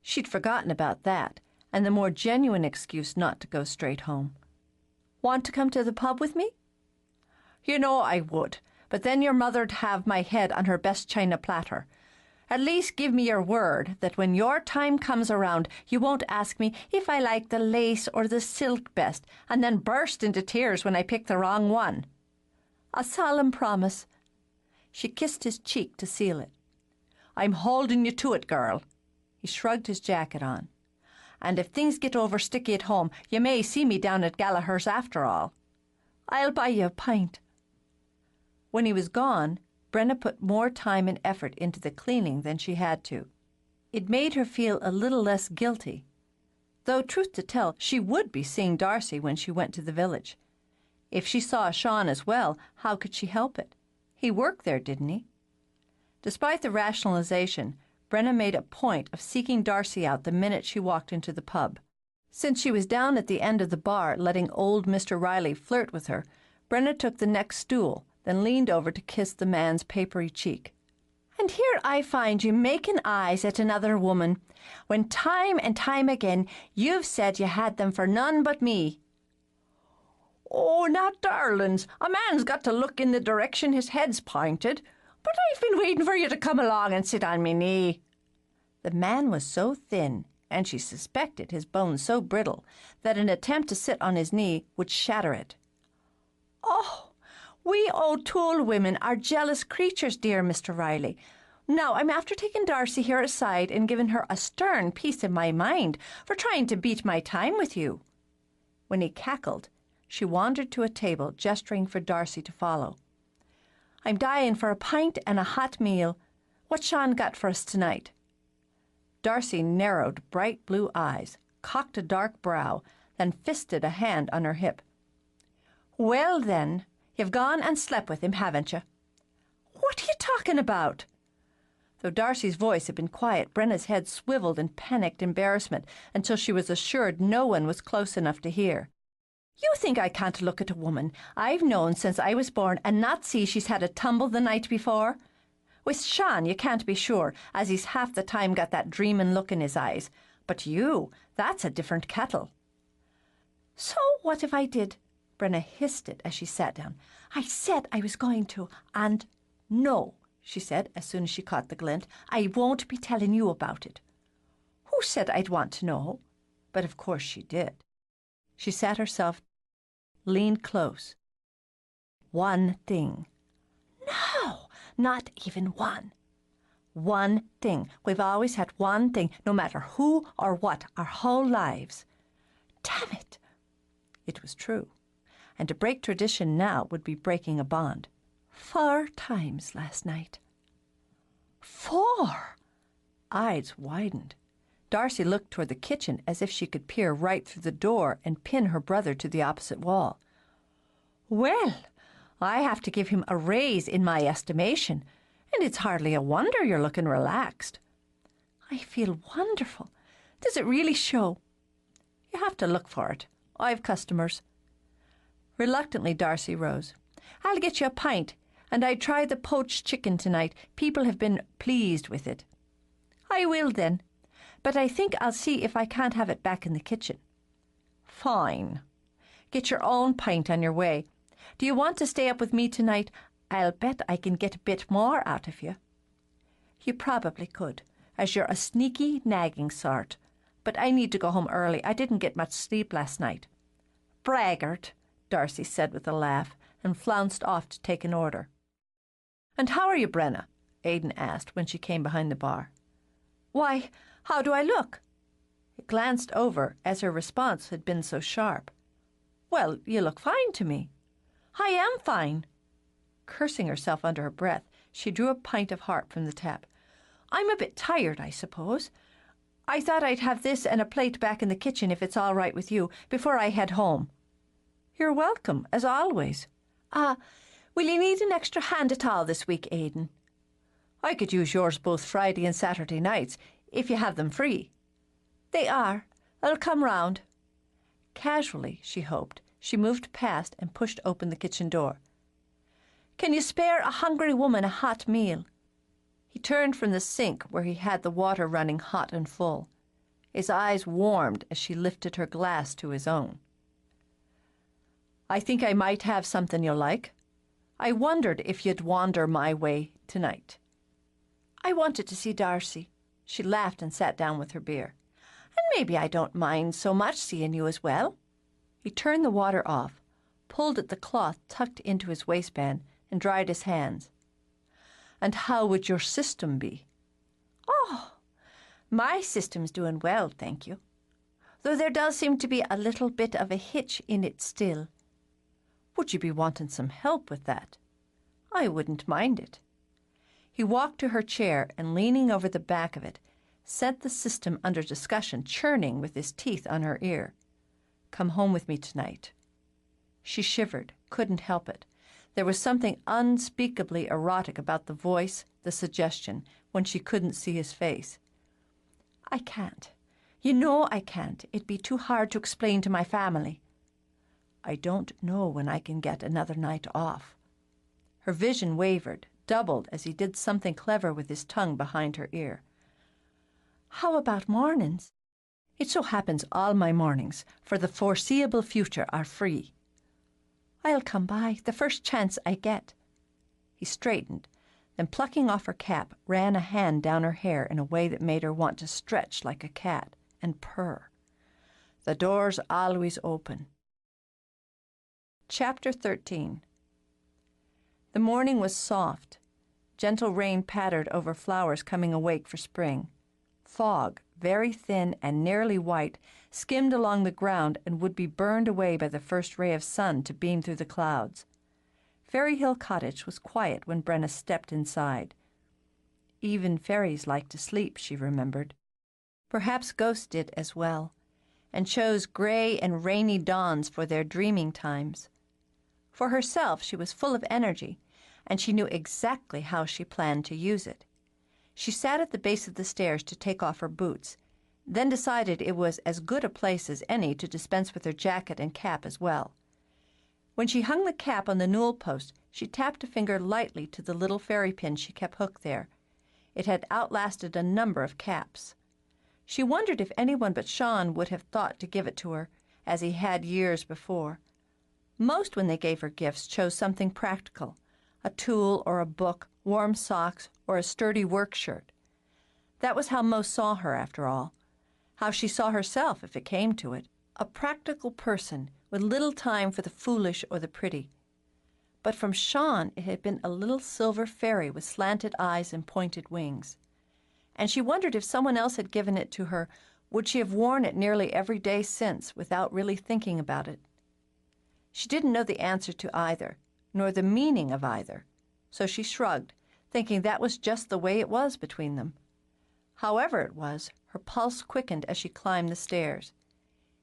She'd forgotten about that, and the more genuine excuse not to go straight home. "Want to come to the pub with me?" "You know I would, but then your mother'd have my head on her best china platter. At least give me your word that when your time comes around you won't ask me if I like the lace or the silk best and then burst into tears when I pick the wrong one." "A solemn promise." She kissed his cheek to seal it. "I'm holding you to it, girl." He shrugged his jacket on. "And if things get over sticky at home, you may see me down at Gallaghers after all." "I'll buy you a pint." When he was gone, Brenna put more time and effort into the cleaning than she had to. It made her feel a little less guilty. Though, truth to tell, she would be seeing Darcy when she went to the village. If she saw Sean as well, how could she help it? He worked there, didn't he? Despite the rationalization, Brenna made a point of seeking Darcy out the minute she walked into the pub. Since she was down at the end of the bar letting old Mr. Riley flirt with her, Brenna took the next stool, then leaned over to kiss the man's papery cheek. "And here I find you making eyes at another woman, when time and time again you've said you had them for none but me." "Oh, now, darlings, a man's got to look in the direction his head's pointed. But I've been waiting for you to come along and sit on me knee." The man was so thin, and she suspected his bones so brittle, that an attempt to sit on his knee would shatter it. "Oh, we O'Toole women are jealous creatures, dear Mr. Riley. Now, I'm after taking Darcy here aside and giving her a stern piece of my mind for trying to beat my time with you." When he cackled, she wandered to a table, gesturing for Darcy to follow. "I'm dying for a pint and a hot meal. What's Sean got for us tonight?" Darcy narrowed bright blue eyes, cocked a dark brow, then fisted a hand on her hip. "Well, then, you've gone and slept with him, haven't you?" "What are you talking about?" Though Darcy's voice had been quiet, Brenna's head swiveled in panicked embarrassment until she was assured no one was close enough to hear. "You think I can't look at a woman I've known since I was born and not see she's had a tumble the night before? With Sean you can't be sure, as he's half the time got that dreamin' look in his eyes. But you, that's a different kettle." "So what if I did?" Brenna hissed it as she sat down. "I said I was going to, and no," she said as soon as she caught the glint, "I won't be telling you about it." "Who said I'd want to know?" But of course she did. She sat herself, leaned close. "One thing." "No, not even one." "One thing. We've always had one thing, no matter who or what, our whole lives." "Damn it!" It was true. and to break tradition now would be breaking a bond. 4 times last night. 4! Eyes widened. Darcy looked toward the kitchen as if she could peer right through the door and pin her brother to the opposite wall. Well, I have to give him a raise in my estimation, and it's hardly a wonder you're looking relaxed. I feel wonderful. Does it really show? You have to look for it. I've customers. Reluctantly, Darcy rose. I'll get you a pint, and I tried the poached chicken tonight. People have been pleased with it. I will then, but I think I'll see if I can't have it back in the kitchen. Fine. Get your own pint on your way. Do you want to stay up with me tonight? I'll bet I can get a bit more out of you. You probably could, as you're a sneaky, nagging sort. But I need to go home early. I didn't get much sleep last night. Braggart, Darcy said with a laugh, and flounced off to take an order. And how are you, Brenna? Aidan asked when she came behind the bar. Why, how do I look? He glanced over as her response had been so sharp. Well, you look fine to me. I am fine. Cursing herself under her breath, she drew a pint of hart from the tap. I'm a bit tired, I suppose. I thought I'd have this and a plate back in the kitchen, if it's all right with you, before I head home. You're welcome, as always. Will you need an extra hand at all this week, Aidan? I could use yours both Friday and Saturday nights, if you have them free. They are. I'll come round. Casually, she hoped, she moved past and pushed open the kitchen door. Can you spare a hungry woman a hot meal? He turned from the sink where he had the water running hot and full. His eyes warmed as she lifted her glass to his own. I think I might have something you'll like. I wondered if you'd wander my way tonight. I wanted to see Darcy. She laughed and sat down with her beer. And maybe I don't mind so much seeing you as well. He turned the water off, pulled at the cloth tucked into his waistband, and dried his hands. And how would your system be? Oh, my system's doing well, thank you. Though there does seem to be a little bit of a hitch in it still. Would you be wanting some help with that? I wouldn't mind it. He walked to her chair and, leaning over the back of it, set the system under discussion, churning with his teeth on her ear. Come home with me tonight. She shivered, couldn't help it. There was something unspeakably erotic about the voice, the suggestion, when she couldn't see his face. I can't. You know I can't. It'd be too hard to explain to my family. I don't know when I can get another night off. Her vision wavered, doubled as he did something clever with his tongue behind her ear. How about mornings? It so happens all my mornings, for the foreseeable future, are free. I'll come by the first chance I get. He straightened, then plucking off her cap, ran a hand down her hair in a way that made her want to stretch like a cat and purr. The door's always open. Chapter 13. The morning was soft. Gentle rain pattered over flowers coming awake for spring. Fog, very thin and nearly white, skimmed along the ground and would be burned away by the first ray of sun to beam through the clouds. Fairy Hill Cottage was quiet when Brenna stepped inside. Even fairies like to sleep, she remembered. Perhaps ghosts did as well, and chose gray and rainy dawns for their dreaming times. For herself, she was full of energy, and she knew exactly how she planned to use it. She sat at the base of the stairs to take off her boots, then decided it was as good a place as any to dispense with her jacket and cap as well. When she hung the cap on the newel post, she tapped a finger lightly to the little fairy pin she kept hooked there. It had outlasted a number of caps. She wondered if anyone but Sean would have thought to give it to her, as he had years before. Most, when they gave her gifts, chose something practical, a tool or a book, warm socks, or a sturdy work shirt. That was how most saw her, after all, how she saw herself, if it came to it, a practical person with little time for the foolish or the pretty. But from Sean it had been a little silver fairy with slanted eyes and pointed wings. And she wondered if someone else had given it to her, would she have worn it nearly every day since, without really thinking about it? She didn't know the answer to either, nor the meaning of either, so she shrugged, thinking that was just the way it was between them. However it was, her pulse quickened as she climbed the stairs.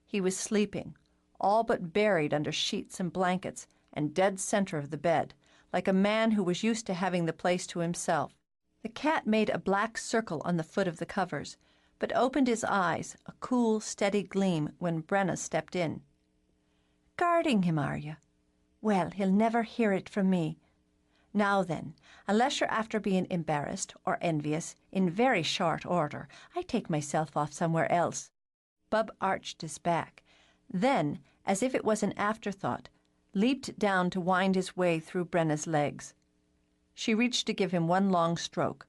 He was sleeping, all but buried under sheets and blankets, and dead center of the bed, like a man who was used to having the place to himself. The cat made a black circle on the foot of the covers, but opened his eyes, a cool, steady gleam, when Brenna stepped in. "Guarding him, are you? Well, he'll never hear it from me. Now then, unless you're after being embarrassed or envious in very short order, I take myself off somewhere else." Bub arched his back, then, as if it was an afterthought, leaped down to wind his way through Brenna's legs. She reached to give him one long stroke.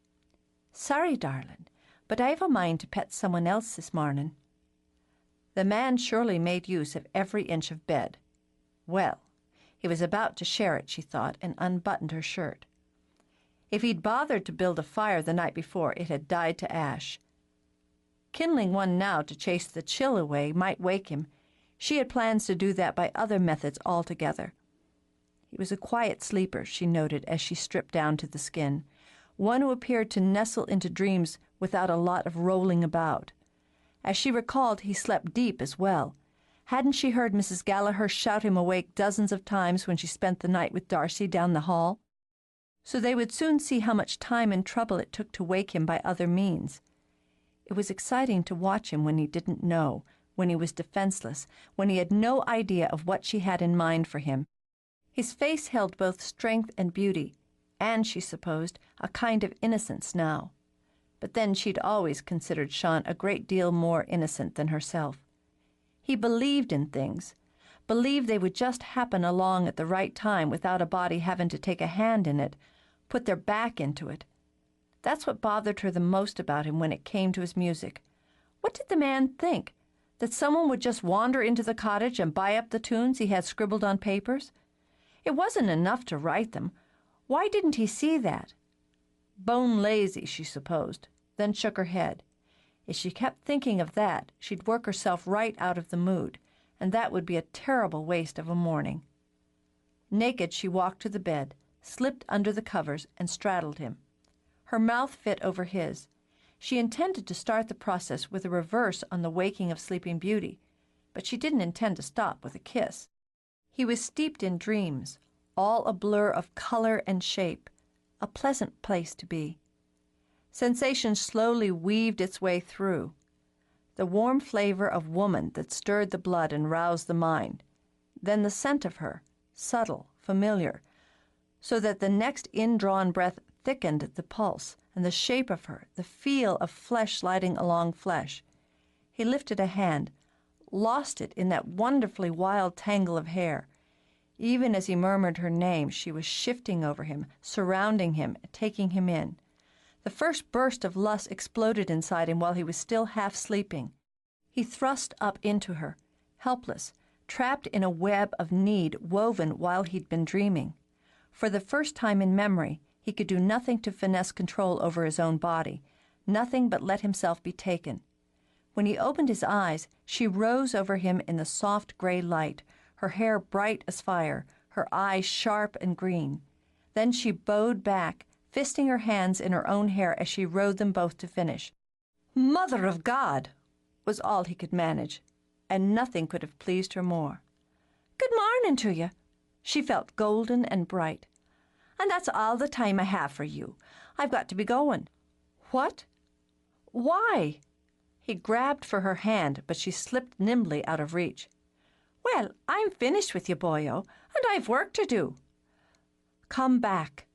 "Sorry, darling, but I've a mind to pet someone else this morning." The man surely made use of every inch of bed. Well, he was about to share it, she thought, and unbuttoned her shirt. If he'd bothered to build a fire the night before, it had died to ash. Kindling one now to chase the chill away might wake him. She had plans to do that by other methods altogether. He was a quiet sleeper, she noted as she stripped down to the skin, one who appeared to nestle into dreams without a lot of rolling about. As she recalled, he slept deep as well. Hadn't she heard Mrs. Gallagher shout him awake dozens of times when she spent the night with Darcy down the hall? So they would soon see how much time and trouble it took to wake him by other means. It was exciting to watch him when he didn't know, when he was defenseless, when he had no idea of what she had in mind for him. His face held both strength and beauty, and, she supposed, a kind of innocence now. But then she'd always considered Sean a great deal more innocent than herself. He believed in things, believed they would just happen along at the right time without a body having to take a hand in it, put their back into it. That's what bothered her the most about him when it came to his music. What did the man think? That someone would just wander into the cottage and buy up the tunes he had scribbled on papers? It wasn't enough to write them. Why didn't he see that? Bone lazy, she supposed, then shook her head. If she kept thinking of that, she'd work herself right out of the mood, and that would be a terrible waste of a morning. Naked, she walked to the bed, slipped under the covers, and straddled him. Her mouth fit over his. She intended to start the process with a reverse on the waking of Sleeping Beauty, but she didn't intend to stop with a kiss. He was steeped in dreams, all a blur of color and shape, a pleasant place to be. Sensation slowly weaved its way through. The warm flavor of woman that stirred the blood and roused the mind. Then the scent of her, subtle, familiar, so that the next indrawn breath thickened the pulse, and the shape of her, the feel of flesh sliding along flesh. He lifted a hand, lost it in that wonderfully wild tangle of hair. Even as he murmured her name, she was shifting over him, surrounding him, taking him in. The first burst of lust exploded inside him while he was still half sleeping. He thrust up into her, helpless, trapped in a web of need woven while he'd been dreaming. For the first time in memory, he could do nothing to finesse control over his own body, nothing but let himself be taken. When he opened his eyes, she rose over him in the soft gray light, her hair bright as fire, her eyes sharp and green. Then she bowed back, fisting her hands in her own hair as she rode them both to finish. "Mother of God!" was all he could manage, and nothing could have pleased her more. "Good morning to you." She felt golden and bright. "And that's all the time I have for you. I've got to be going." "What? Why?" He grabbed for her hand, but she slipped nimbly out of reach. "Well, I'm finished with you, boyo, and I've work to do." "Come back."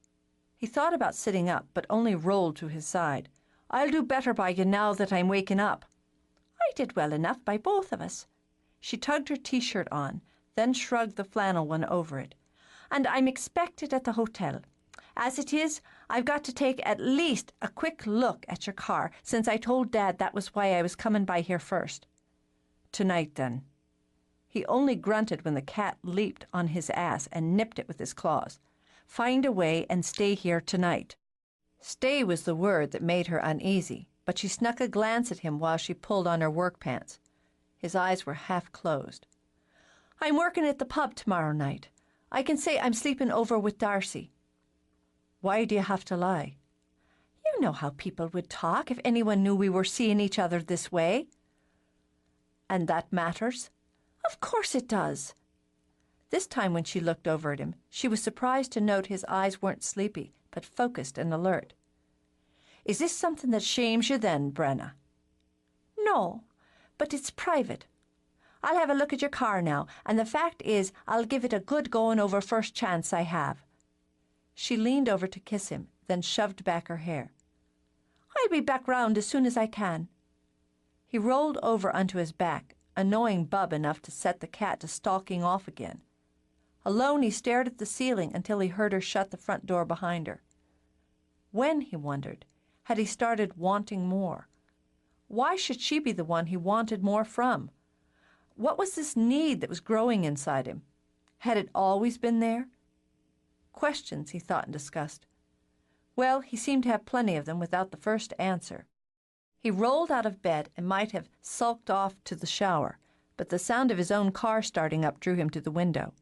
He thought about sitting up, but only rolled to his side. "I'll do better by you now that I'm waking up." "I did well enough by both of us." She tugged her T-shirt on, then shrugged the flannel one over it. "And I'm expected at the hotel. As it is, I've got to take at least a quick look at your car, since I told Dad that was why I was coming by here first." "Tonight, then." He only grunted when the cat leaped on his ass and nipped it with his claws. "Find a way and stay here tonight." Stay was the word that made her uneasy, but she snuck a glance at him while she pulled on her work pants. His eyes were half closed. I'm working at the pub tomorrow night. I can say I'm sleeping over with Darcy. Why do you have to lie? You know how people would talk if anyone knew we were seeing each other this way. And that matters? Of course it does. This time when she looked over at him, she was surprised to note his eyes weren't sleepy, but focused and alert. Is this something that shames you then, Brenna? No, but it's private. I'll have a look at your car now, and the fact is I'll give it a good going over first chance I have. She leaned over to kiss him, then shoved back her hair. I'll be back round as soon as I can. He rolled over onto his back, annoying Bub enough to set the cat to stalking off again. Alone, he stared at the ceiling until he heard her shut the front door behind her. When, he wondered, had he started wanting more? Why should she be the one he wanted more from? What was this need that was growing inside him? Had it always been there? Questions, he thought in disgust. Well, he seemed to have plenty of them without the first answer. He rolled out of bed and might have sulked off to the shower, but the sound of his own car starting up drew him to the window.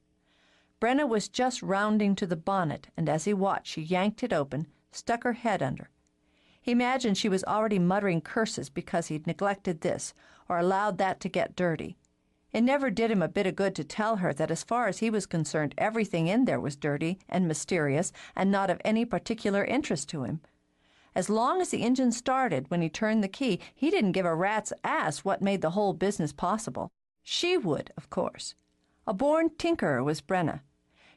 Brenna was just rounding to the bonnet, and as he watched, she yanked it open, stuck her head under. He imagined she was already muttering curses because he'd neglected this or allowed that to get dirty. It never did him a bit of good to tell her that as far as he was concerned, everything in there was dirty and mysterious and not of any particular interest to him. As long as the engine started when he turned the key, he didn't give a rat's ass what made the whole business possible. She would, of course. A born tinkerer was Brenna.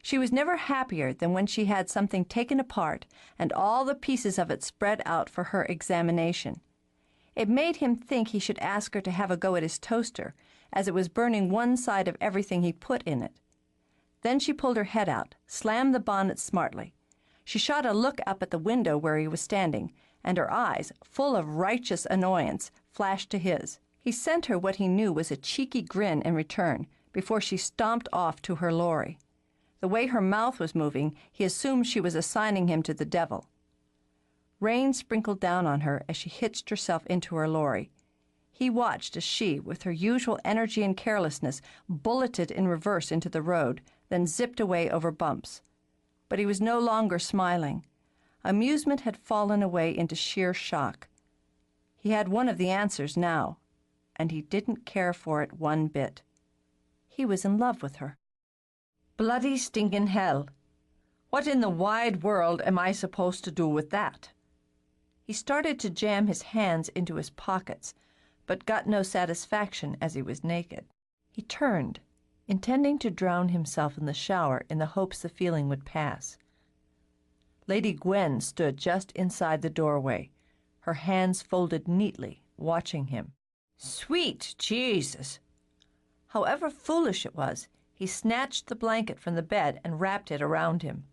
She was never happier than when she had something taken apart and all the pieces of it spread out for her examination. It made him think he should ask her to have a go at his toaster, as it was burning one side of everything he put in it. Then she pulled her head out, slammed the bonnet smartly. She shot a look up at the window where he was standing, and her eyes, full of righteous annoyance, flashed to his. He sent her what he knew was a cheeky grin in return before she stomped off to her lorry. The way her mouth was moving, he assumed she was assigning him to the devil. Rain sprinkled down on her as she hitched herself into her lorry. He watched as she, with her usual energy and carelessness, bulleted in reverse into the road, then zipped away over bumps. But he was no longer smiling. Amusement had fallen away into sheer shock. He had one of the answers now, and he didn't care for it one bit. He was in love with her. Bloody stinking hell! What in the wide world am I supposed to do with that? He started to jam his hands into his pockets, but got no satisfaction as he was naked. He turned, intending to drown himself in the shower in the hopes the feeling would pass. Lady Gwen stood just inside the doorway, her hands folded neatly, watching him. Sweet Jesus! However foolish it was, he snatched the blanket from the bed and wrapped it around him.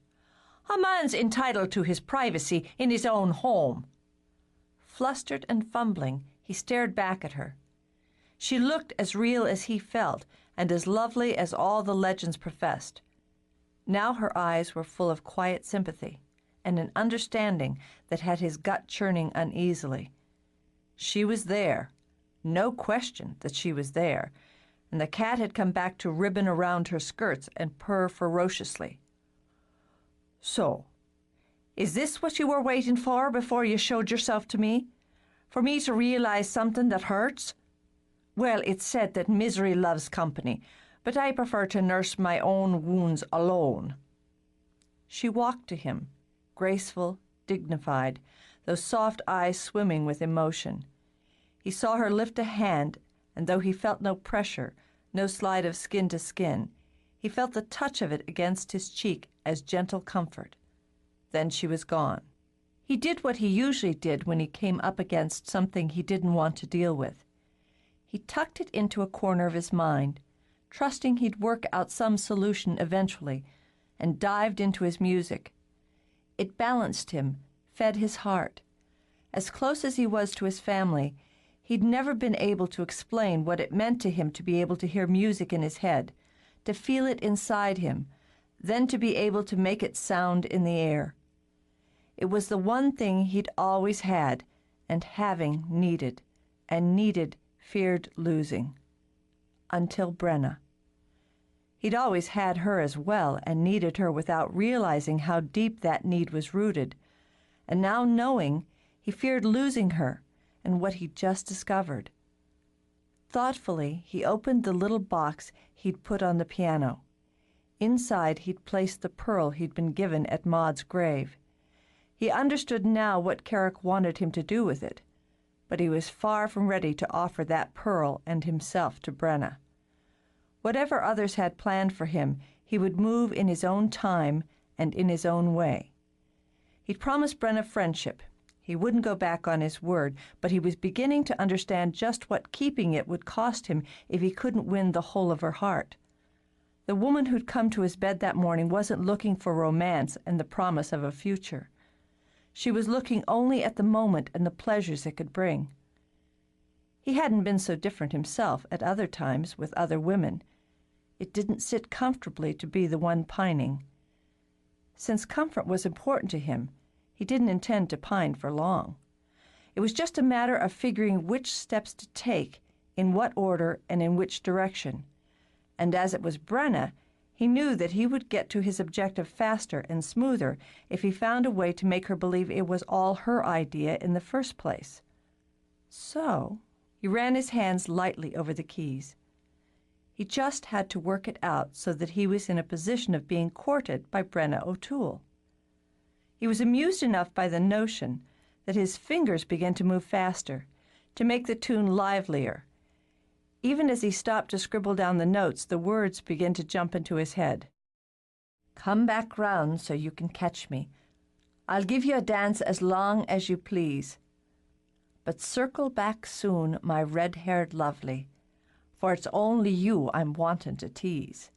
A man's entitled to his privacy in his own home. Flustered and fumbling, he stared back at her. She looked as real as he felt, and as lovely as all the legends professed. Now her eyes were full of quiet sympathy, and an understanding that had his gut churning uneasily. She was there, no question that she was there, and the cat had come back to ribbon around her skirts and purr ferociously. So, is this what you were waiting for before you showed yourself to me? For me to realize something that hurts? Well, it's said that misery loves company, but I prefer to nurse my own wounds alone. She walked to him, graceful, dignified, those soft eyes swimming with emotion. He saw her lift a hand, and though he felt no pressure, no slide of skin to skin, he felt the touch of it against his cheek as gentle comfort. Then she was gone. He did what he usually did when he came up against something he didn't want to deal with. He tucked it into a corner of his mind, trusting he'd work out some solution eventually, and dived into his music. It balanced him, fed his heart. As close as he was to his family, he'd never been able to explain what it meant to him to be able to hear music in his head, to feel it inside him, then to be able to make it sound in the air. It was the one thing he'd always had, and having needed, and needed feared losing. Until Brenna. He'd always had her as well and needed her without realizing how deep that need was rooted. And now knowing, he feared losing her and what he'd just discovered. Thoughtfully, he opened the little box he'd put on the piano. Inside, he'd placed the pearl he'd been given at Maud's grave. He understood now what Carrick wanted him to do with it, but he was far from ready to offer that pearl and himself to Brenna. Whatever others had planned for him, he would move in his own time and in his own way. He'd promised Brenna friendship. He wouldn't go back on his word, but he was beginning to understand just what keeping it would cost him if he couldn't win the whole of her heart. The woman who'd come to his bed that morning wasn't looking for romance and the promise of a future. She was looking only at the moment and the pleasures it could bring. He hadn't been so different himself at other times with other women. It didn't sit comfortably to be the one pining. Since comfort was important to him, he didn't intend to pine for long. It was just a matter of figuring which steps to take, in what order, and in which direction. And as it was Brenna, he knew that he would get to his objective faster and smoother if he found a way to make her believe it was all her idea in the first place. So he ran his hands lightly over the keys. He just had to work it out so that he was in a position of being courted by Brenna O'Toole. He was amused enough by the notion that his fingers began to move faster, to make the tune livelier. Even as he stopped to scribble down the notes, the words began to jump into his head. "Come back round so you can catch me. I'll give you a dance as long as you please. But circle back soon, my red-haired lovely, for it's only you I'm wantin' to tease.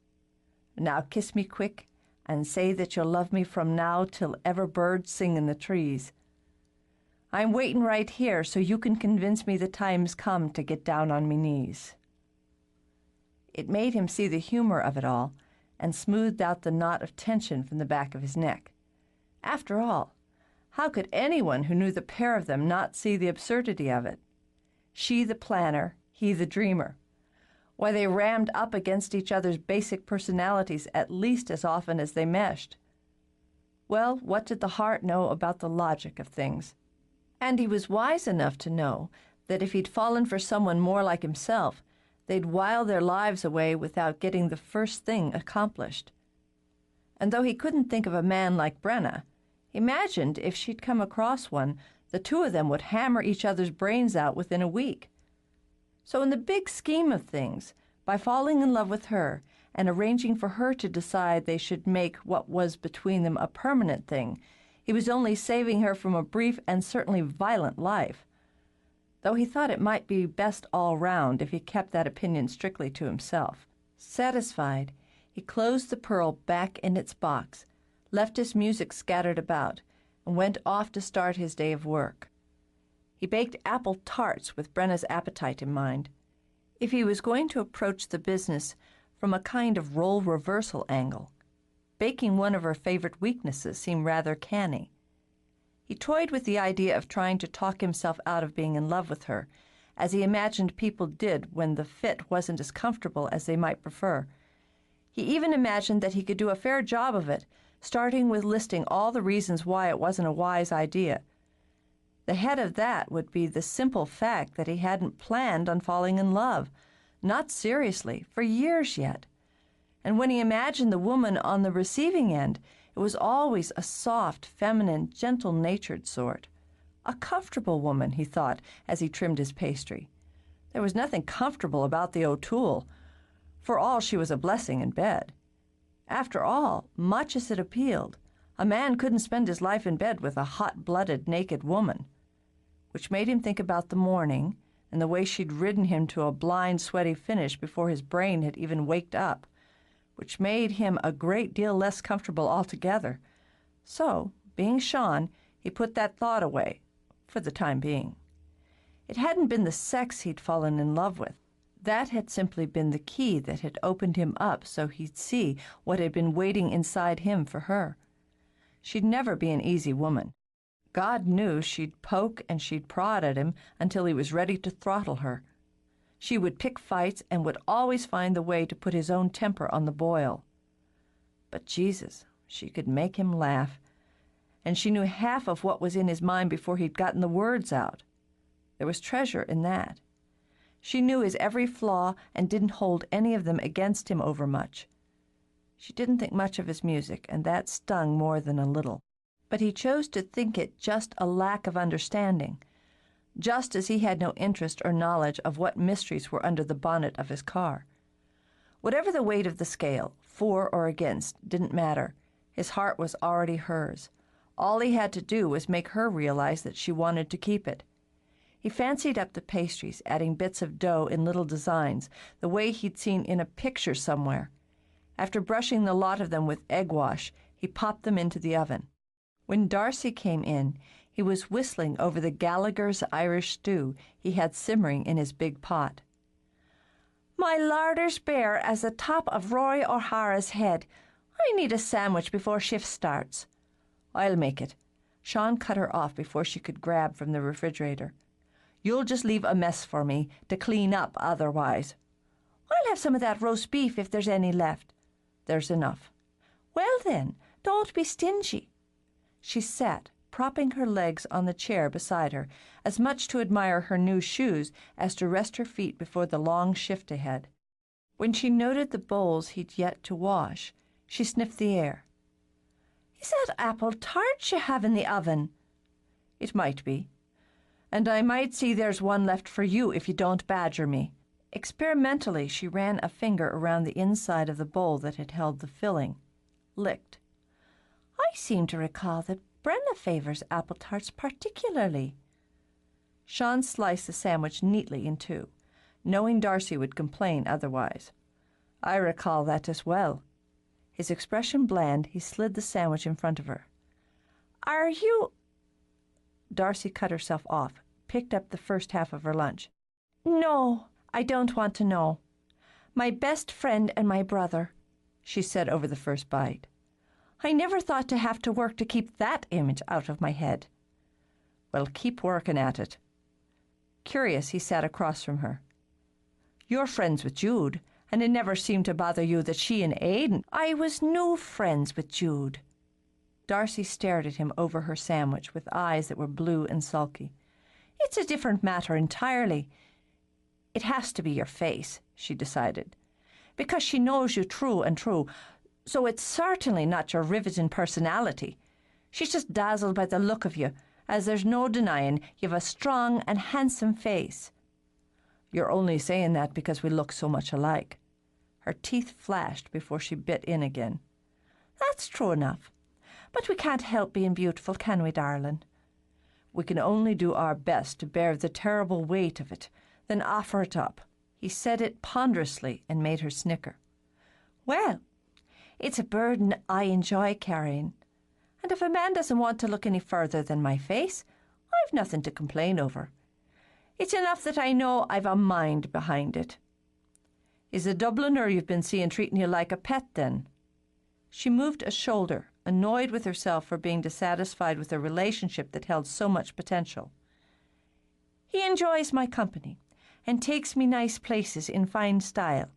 Now kiss me quick, and say that you'll love me from now till ever birds sing in the trees. I'm waitin' right here so you can convince me the time's come to get down on me knees." It made him see the humor of it all and smoothed out the knot of tension from the back of his neck. After all, how could anyone who knew the pair of them not see the absurdity of it? She the planner, he the dreamer. Why, they rammed up against each other's basic personalities at least as often as they meshed. Well, what did the heart know about the logic of things? And he was wise enough to know that if he'd fallen for someone more like himself, they'd while their lives away without getting the first thing accomplished. And though he couldn't think of a man like Brenna, he imagined if she'd come across one, the two of them would hammer each other's brains out within a week. So in the big scheme of things, by falling in love with her and arranging for her to decide they should make what was between them a permanent thing, he was only saving her from a brief and certainly violent life. Though he thought it might be best all round if he kept that opinion strictly to himself. Satisfied, he closed the pearl back in its box, left his music scattered about, and went off to start his day of work. He baked apple tarts with Brenna's appetite in mind. If he was going to approach the business from a kind of role reversal angle, baking one of her favorite weaknesses seemed rather canny. He toyed with the idea of trying to talk himself out of being in love with her, as he imagined people did when the fit wasn't as comfortable as they might prefer. He even imagined that he could do a fair job of it, starting with listing all the reasons why it wasn't a wise idea. The head of that would be the simple fact that he hadn't planned on falling in love, not seriously, for years yet. And when he imagined the woman on the receiving end, it was always a soft, feminine, gentle-natured sort. A comfortable woman, he thought, as he trimmed his pastry. There was nothing comfortable about the O'Toole. For all she was a blessing in bed. After all, much as it appealed, a man couldn't spend his life in bed with a hot-blooded, naked woman. Which made him think about the morning and the way she'd ridden him to a blind, sweaty finish before his brain had even waked up, which made him a great deal less comfortable altogether. So, being Sean, he put that thought away, for the time being. It hadn't been the sex he'd fallen in love with. That had simply been the key that had opened him up so he'd see what had been waiting inside him for her. She'd never be an easy woman. God knew she'd poke and she'd prod at him until he was ready to throttle her. She would pick fights and would always find the way to put his own temper on the boil. But Jesus, she could make him laugh, and she knew half of what was in his mind before he'd gotten the words out. There was treasure in that. She knew his every flaw and didn't hold any of them against him overmuch. She didn't think much of his music, and that stung more than a little. But he chose to think it just a lack of understanding, just as he had no interest or knowledge of what mysteries were under the bonnet of his car. Whatever the weight of the scale, for or against, didn't matter. His heart was already hers. All he had to do was make her realize that she wanted to keep it. He fancied up the pastries, adding bits of dough in little designs, the way he'd seen in a picture somewhere. After brushing the lot of them with egg wash, he popped them into the oven. When Darcy came in, he was whistling over the Gallaghers Irish stew he had simmering in his big pot. "My larder's bare as the top of Roy O'Hara's head. I need a sandwich before shift starts." "I'll make it." Sean cut her off before she could grab from the refrigerator. "You'll just leave a mess for me to clean up otherwise." "I'll have some of that roast beef if there's any left." "There's enough." "Well then, don't be stingy." She sat, propping her legs on the chair beside her, as much to admire her new shoes as to rest her feet before the long shift ahead. When she noted the bowls he'd yet to wash, she sniffed the air. "Is that apple tart you have in the oven?" "It might be. And I might see there's one left for you if you don't badger me." Experimentally, she ran a finger around the inside of the bowl that had held the filling, licked. "I seem to recall that Brenna favors apple tarts particularly." Sean sliced the sandwich neatly in two, knowing Darcy would complain otherwise. "I recall that as well." His expression bland, he slid the sandwich in front of her. "Are you—" Darcy cut herself off, picked up the first half of her lunch. "No, I don't want to know. My best friend and my brother," she said over the first bite. "I never thought to have to work to keep that image out of my head." "Well, keep working at it." Curious, he sat across from her. "You're friends with Jude, and it never seemed to bother you that she and Aidan—" "I was no friends with Jude." Darcy stared at him over her sandwich with eyes that were blue and sulky. "It's a different matter entirely. It has to be your face," she decided, "because she knows you true and true. So it's certainly not your riveting personality. She's just dazzled by the look of you, as there's no denying you've a strong and handsome face." "You're only saying that because we look so much alike." Her teeth flashed before she bit in again. "That's true enough. But we can't help being beautiful, can we, darling?" "We can only do our best to bear the terrible weight of it, then offer it up." He said it ponderously and made her snicker. "Well, it's a burden I enjoy carrying. And if a man doesn't want to look any further than my face, I've nothing to complain over. It's enough that I know I've a mind behind it." "Is the Dubliner you've been seeing treating you like a pet, then?" She moved a shoulder, annoyed with herself for being dissatisfied with a relationship that held so much potential. "He enjoys my company and takes me nice places in fine style."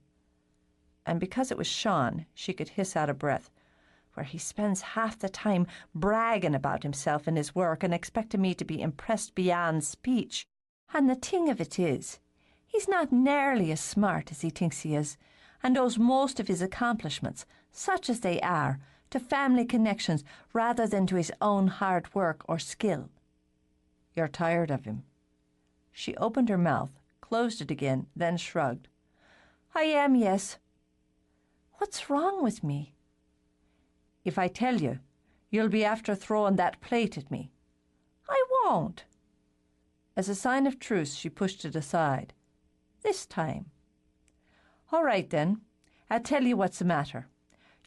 And because it was Sean, she could hiss out a breath, "where he spends half the time bragging about himself and his work and expecting me to be impressed beyond speech. And the thing of it is, he's not nearly as smart as he thinks he is, and owes most of his accomplishments, such as they are, to family connections rather than to his own hard work or skill." "You're tired of him." She opened her mouth, closed it again, then shrugged. "I am, yes." "What's wrong with me?" "If I tell you, you'll be after throwing that plate at me." "I won't." As a sign of truce, she pushed it aside. "This time." "All right, then. I'll tell you what's the matter.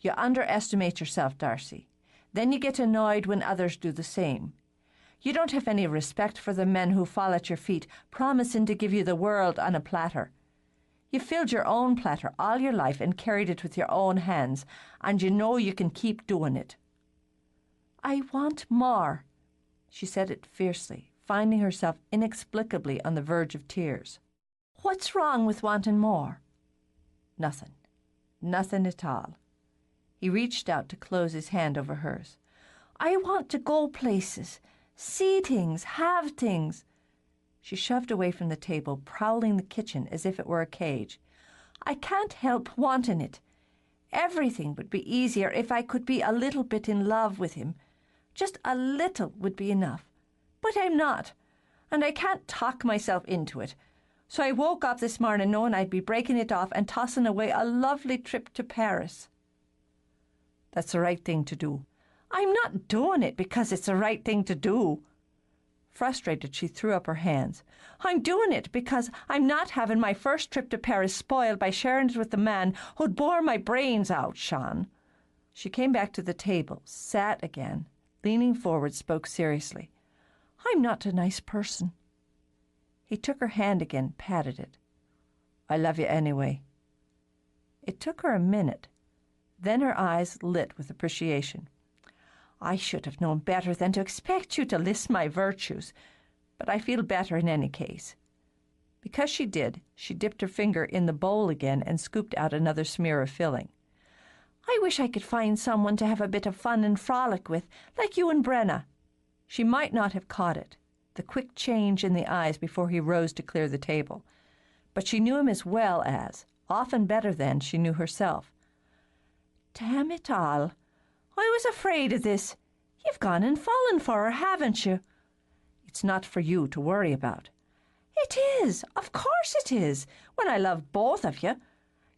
You underestimate yourself, Darcy. Then you get annoyed when others do the same. You don't have any respect for the men who fall at your feet, promising to give you the world on a platter. You filled your own platter all your life and carried it with your own hands, and you know you can keep doing it." "I want more." She said it fiercely, finding herself inexplicably on the verge of tears. What's wrong with wanting more? Nothing. Nothing at all. He reached out to close his hand over hers. I want to go places, see things, have things. She shoved away from the table, prowling the kitchen as if it were a cage. I can't help wanting it. Everything would be easier if I could be a little bit in love with him. Just a little would be enough. But I'm not, and I can't talk myself into it. So I woke up this morning knowing I'd be breaking it off and tossing away a lovely trip to Paris. That's the right thing to do. I'm not doing it because it's the right thing to do. Frustrated, she threw up her hands. I'm doing it because I'm not having my first trip to Paris spoiled by sharing it with the man who'd bore my brains out, Sean. She came back to the table, sat again, leaning forward, spoke seriously. I'm not a nice person. He took her hand again, patted it. I love you anyway. It took her a minute. Then her eyes lit with appreciation. I should have known better than to expect you to list my virtues, but I feel better in any case. Because she did, she dipped her finger in the bowl again and scooped out another smear of filling. I wish I could find someone to have a bit of fun and frolic with, like you and Brenna. She might not have caught it, the quick change in the eyes before he rose to clear the table, but she knew him as well as, often better than, she knew herself. Damn it all. I was afraid of this. You've gone and fallen for her, haven't you? It's not for you to worry about. It is. Of course it is, when I love both of you.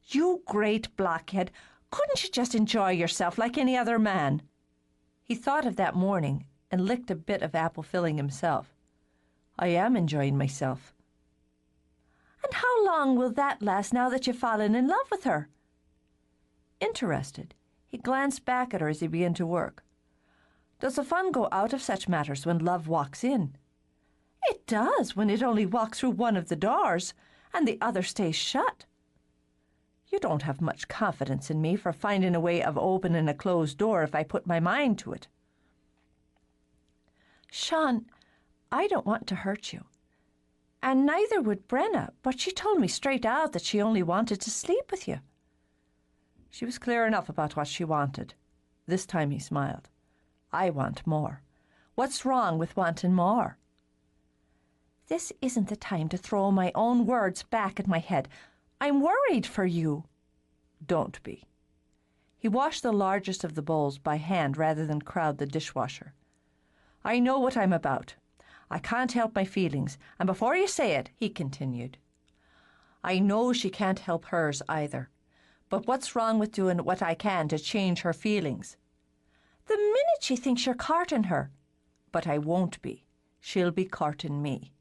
You great blockhead. Couldn't you just enjoy yourself like any other man? He thought of that morning and licked a bit of apple filling himself. I am enjoying myself. And how long will that last now that you've fallen in love with her? Interested, he glanced back at her as he began to work. Does the fun go out of such matters when love walks in? It does when it only walks through one of the doors and the other stays shut. You don't have much confidence in me for finding a way of opening a closed door if I put my mind to it. Sean, I don't want to hurt you. And neither would Brenna, but she told me straight out that she only wanted to sleep with you. She was clear enough about what she wanted. This time he smiled. I want more. What's wrong with wanting more? This isn't the time to throw my own words back at my head. I'm worried for you. Don't be. He washed the largest of the bowls by hand rather than crowd the dishwasher. I know what I'm about. I can't help my feelings, and before you say it, he continued, I know she can't help hers either. But what's wrong with doing what I can to change her feelings? The minute she thinks you're courting her. But I won't be. She'll be courting me.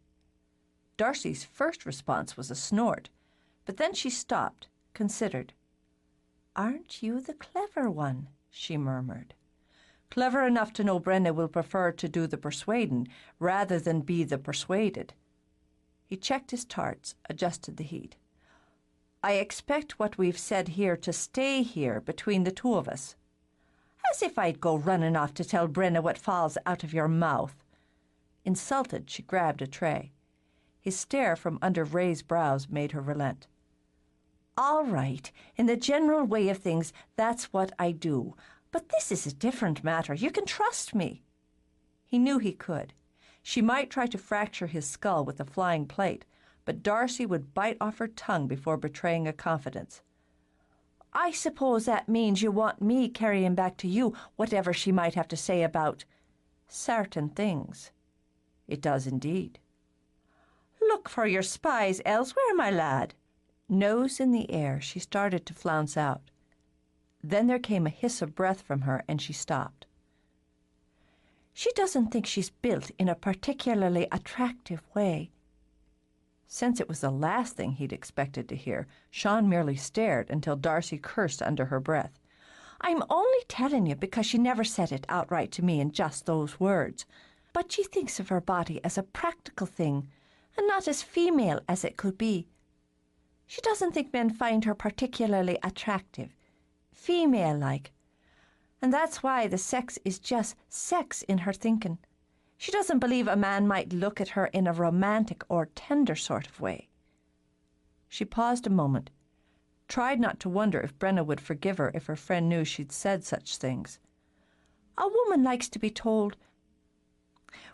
Darcy's first response was a snort, but then she stopped, considered. Aren't you the clever one? She murmured. Clever enough to know Brenna will prefer to do the persuading rather than be the persuaded. He checked his tarts, adjusted the heat. I expect what we've said here to stay here between the two of us. As if I'd go running off to tell Brenna what falls out of your mouth. Insulted, she grabbed a tray. His stare from under raised brows made her relent. All right, in the general way of things, that's what I do. But this is a different matter. You can trust me. He knew he could. She might try to fracture his skull with a flying plate, but Darcy would bite off her tongue before betraying a confidence. I suppose that means you want me carrying back to you whatever she might have to say about certain things. It does indeed. Look for your spies elsewhere, my lad. Nose in the air, she started to flounce out. Then there came a hiss of breath from her, and she stopped. She doesn't think she's built in a particularly attractive way. Since it was the last thing he'd expected to hear, Sean merely stared until Darcy cursed under her breath. I'm only telling you because she never said it outright to me in just those words. But she thinks of her body as a practical thing, and not as female as it could be. She doesn't think men find her particularly attractive, female-like. And that's why the sex is just sex in her thinking. She doesn't believe a man might look at her in a romantic or tender sort of way. She paused a moment, tried not to wonder if Brenna would forgive her if her friend knew she'd said such things. A woman likes to be told.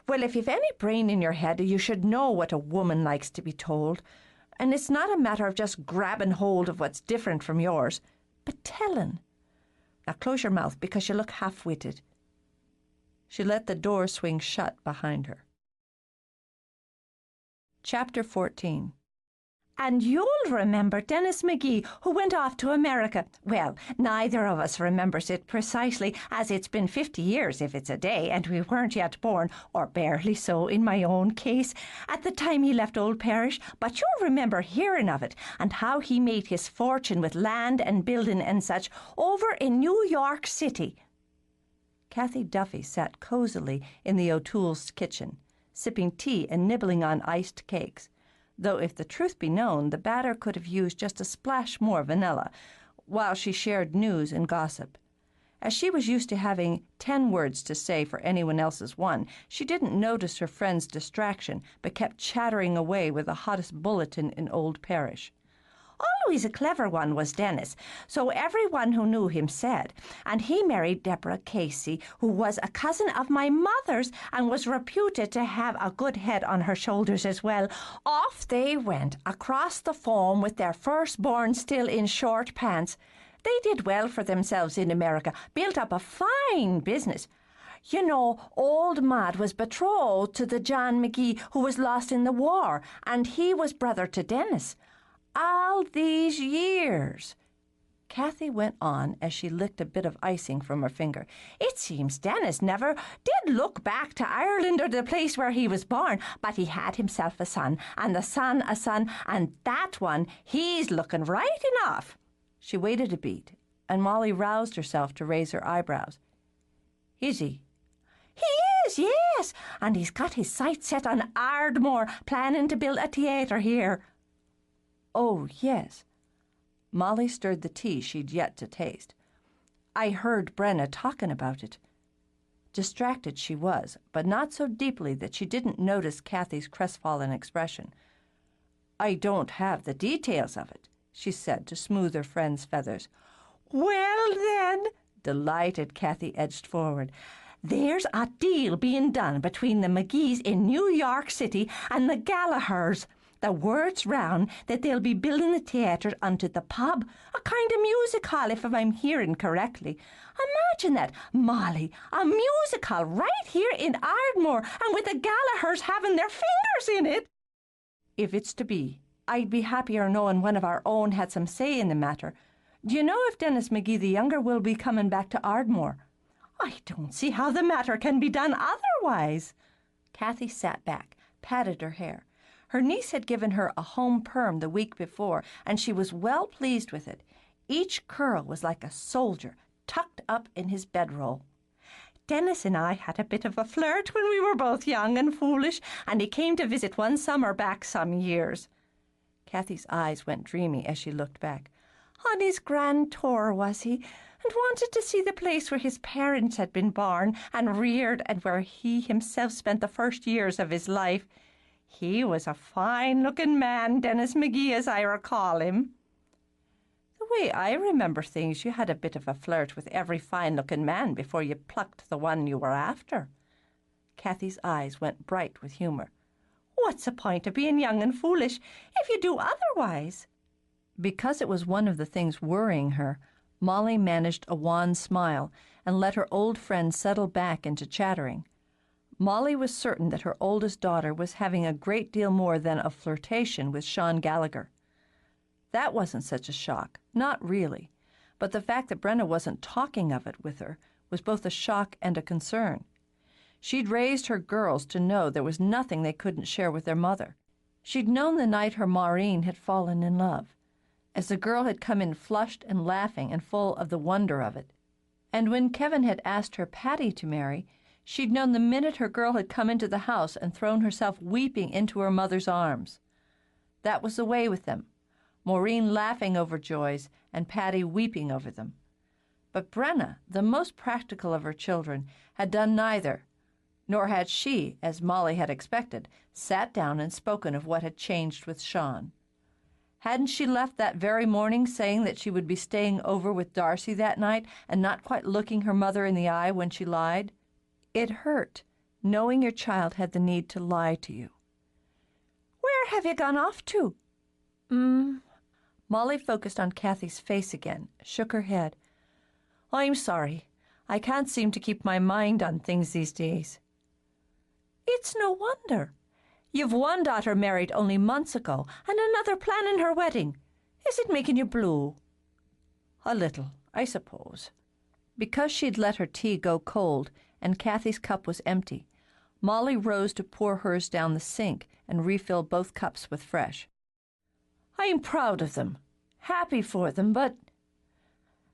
Well, if you've any brain in your head, you should know what a woman likes to be told. And it's not a matter of just grabbing hold of what's different from yours, but telling. Now close your mouth, because you look half-witted. She let the door swing shut behind her. Chapter 14. And you'll remember Dennis McGee, who went off to America. Well, neither of us remembers it precisely, as it's been 50 years if it's a day, and we weren't yet born, or barely so in my own case, at the time he left Old Parish, but you'll remember hearing of it, and how he made his fortune with land and building and such over in New York City. Kathy Duffy sat cosily in the O'Toole's kitchen, sipping tea and nibbling on iced cakes, though if the truth be known, the batter could have used just a splash more vanilla, while she shared news and gossip. As she was used to having 10 words to say for anyone else's one, she didn't notice her friend's distraction, but kept chattering away with the hottest bulletin in Old Parish. Always a clever one was Dennis, so everyone who knew him said, and he married Deborah Casey, who was a cousin of my mother's and was reputed to have a good head on her shoulders as well. Off they went across the foam with their firstborn still in short pants. They did well for themselves in America, built up a fine business. You know, old Mad was betrothed to the John McGee who was lost in the war, and he was brother to Dennis. All these years, Kathy went on as she licked a bit of icing from her finger. It seems Dennis never did look back to Ireland or the place where he was born, but he had himself a son, and the son a son, and that one, he's looking right enough. She waited a beat, and Molly roused herself to raise her eyebrows. Is he? He is, yes, and he's got his sights set on Ardmore, planning to build a theatre here. Oh, yes. Molly stirred the tea she'd yet to taste. I heard Brenna talking about it. Distracted she was, but not so deeply that she didn't notice Kathy's crestfallen expression. I don't have the details of it, she said to smooth her friend's feathers. Well, then, delighted Kathy edged forward, there's a deal being done between the McGees in New York City and the Gallaghers. The word's round that they'll be building the theatre unto the pub, a kind of music hall, if I'm hearing correctly. Imagine that, Molly, a music hall right here in Ardmore, and with the Gallaghers having their fingers in it. If it's to be, I'd be happier knowing one of our own had some say in the matter. Do you know if Dennis McGee the younger will be coming back to Ardmore? I don't see how the matter can be done otherwise. Kathy sat back, patted her hair. Her niece had given her a home perm the week before, and she was well pleased with it. Each curl was like a soldier tucked up in his bedroll. Dennis and I had a bit of a flirt when we were both young and foolish, and he came to visit one summer back some years. Kathy's eyes went dreamy as she looked back. On his grand tour, was he? And wanted to see the place where his parents had been born and reared, and where he himself spent the first years of his life. He was a fine-looking man, Dennis McGee, as I recall him. The way I remember things, you had a bit of a flirt with every fine-looking man before you plucked the one you were after. Kathy's eyes went bright with humour. What's the point of being young and foolish if you do otherwise? Because it was one of the things worrying her, Molly managed a wan smile and let her old friend settle back into chattering. Molly was certain that her oldest daughter was having a great deal more than a flirtation with Sean Gallagher. That wasn't such a shock, not really, but the fact that Brenna wasn't talking of it with her was both a shock and a concern. She'd raised her girls to know there was nothing they couldn't share with their mother. She'd known the night her Maureen had fallen in love, as the girl had come in flushed and laughing and full of the wonder of it. And when Kevin had asked her Patty to marry, she'd known the minute her girl had come into the house and thrown herself weeping into her mother's arms. That was the way with them, Maureen laughing over joys and Patty weeping over them. But Brenna, the most practical of her children, had done neither, nor had she, as Molly had expected, sat down and spoken of what had changed with Sean. Hadn't she left that very morning saying that she would be staying over with Darcy that night and not quite looking her mother in the eye when she lied? It hurt, knowing your child had the need to lie to you. "Where have you gone off to?" Molly focused on Kathy's face again, shook her head. "I'm sorry. I can't seem to keep my mind on things these days." "It's no wonder. You've one daughter married only months ago and another planning her wedding. Is it making you blue?" "A little, I suppose." Because she'd let her tea go cold and Kathy's cup was empty, Molly rose to pour hers down the sink and refill both cups with fresh. "I'm proud of them, happy for them, but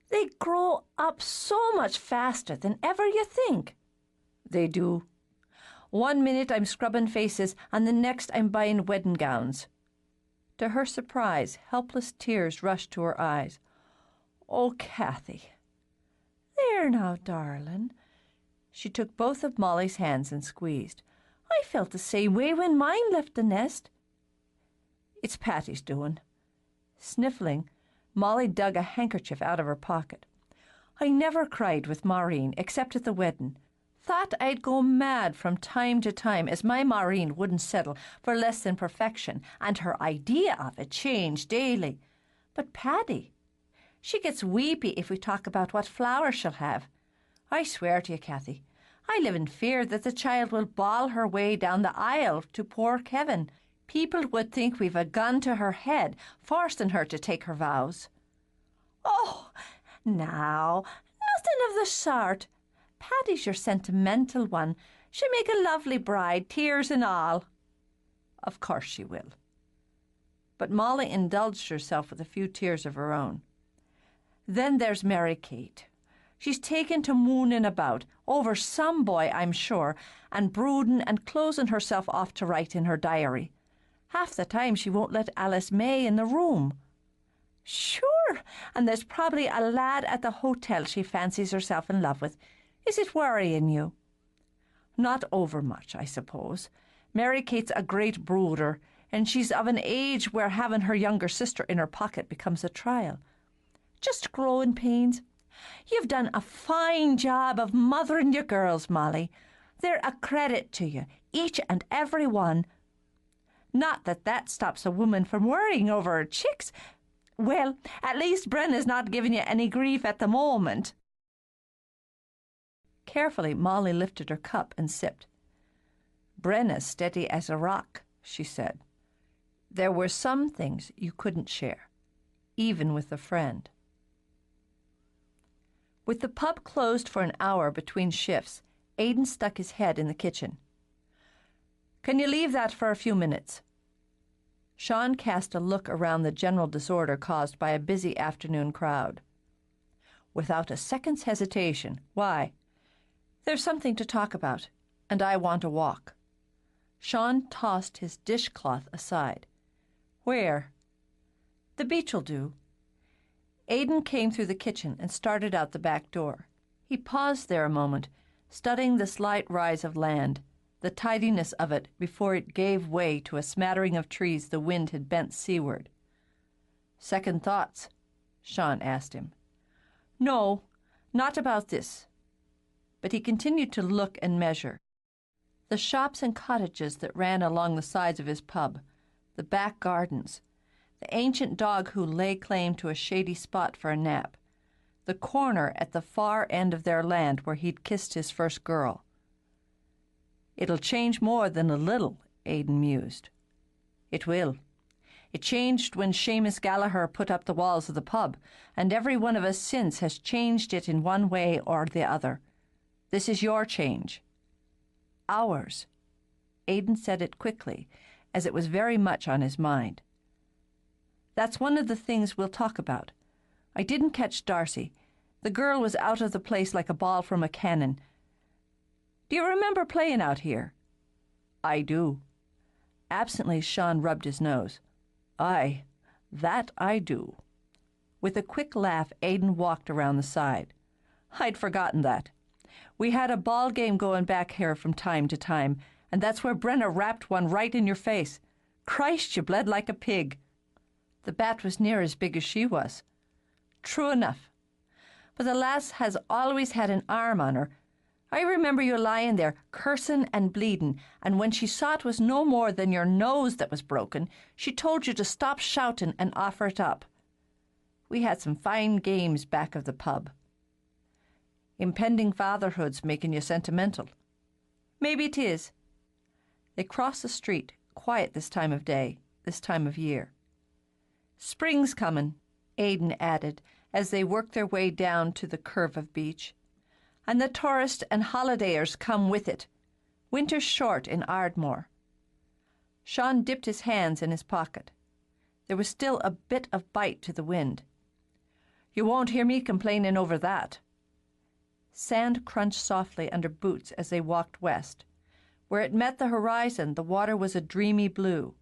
they grow up so much faster than ever you think." "They do. One minute I'm scrubbing faces, and the next I'm buying wedding gowns." To her surprise, helpless tears rushed to her eyes. "Oh, Kathy." "There now, darling." She took both of Molly's hands and squeezed. "I felt the same way when mine left the nest." "It's Patty's doing." Sniffling, Molly dug a handkerchief out of her pocket. "I never cried with Maureen except at the wedding. Thought I'd go mad from time to time as my Maureen wouldn't settle for less than perfection, and her idea of it changed daily. But Paddy, she gets weepy if we talk about what flower she'll have. I swear to you, Kathy, I live in fear that the child will bawl her way down the aisle to poor Kevin. People would think we've a gun to her head, forcing her to take her vows." "Oh, now, nothing of the sort. Paddy's your sentimental one. She'll make a lovely bride, tears and all." "Of course she will." But Molly indulged herself with a few tears of her own. "Then there's Mary Kate. She's taken to mooning about, over some boy, I'm sure, and brooding and closing herself off to write in her diary. Half the time she won't let Alice May in the room." "Sure, and there's probably a lad at the hotel she fancies herself in love with. Is it worrying you?" "Not over much, I suppose. Mary Kate's a great brooder, and she's of an age where having her younger sister in her pocket becomes a trial. Just growing pains. You've done a fine job of mothering your girls, Molly. They're a credit to you, each and every one. Not that that stops a woman from worrying over her chicks. Well, at least Brenna's not giving you any grief at the moment." Carefully, Molly lifted her cup and sipped. "Brenna's steady as a rock," she said. "There were some things you couldn't share, even with a friend." With the pub closed for an hour between shifts, Aidan stuck his head in the kitchen. "Can you leave that for a few minutes?" Sean cast a look around the general disorder caused by a busy afternoon crowd. Without a second's hesitation. "Why?" "There's something to talk about, and I want a walk." Sean tossed his dishcloth aside. "Where?" "The beach will do." Aidan came through the kitchen and started out the back door. He paused there a moment, studying the slight rise of land, the tidiness of it before it gave way to a smattering of trees the wind had bent seaward. "Second thoughts?" Sean asked him. "No, not about this." But he continued to look and measure. The shops and cottages that ran along the sides of his pub, the back gardens, the ancient dog who lay claim to a shady spot for a nap, the corner at the far end of their land where he'd kissed his first girl. "It'll change more than a little," Aidan mused. "It will. It changed when Seamus Gallagher put up the walls of the pub, and every one of us since has changed it in one way or the other. This is your change." "Ours." Aidan said it quickly, as it was very much on his mind. "That's one of the things we'll talk about. I didn't catch Darcy. The girl was out of the place like a ball from a cannon. Do you remember playing out here?" "I do." Absently, Sean rubbed his nose. "Aye, that I do." With a quick laugh, Aidan walked around the side. "I'd forgotten that. We had a ball game going back here from time to time, and that's where Brenna rapped one right in your face. Christ, you bled like a pig." The bat was near as big as she was. True enough. But the lass has always had an arm on her. I remember you lying there, cursing and bleeding, and when she saw it was no more than your nose that was broken, she told you to stop shouting and offer it up. We had some fine games back of the pub. Impending fatherhood's making you sentimental. Maybe it is. They crossed the street, quiet this time of day, this time of year. Spring's coming, Aidan added, as they worked their way down to the curve of beach. And the tourists and holidayers come with it. Winter's short in Ardmore. Sean dipped his hands in his pocket. There was still a bit of bite to the wind. You won't hear me complaining over that. Sand crunched softly under boots as they walked west. Where it met the horizon, the water was a dreamy blue.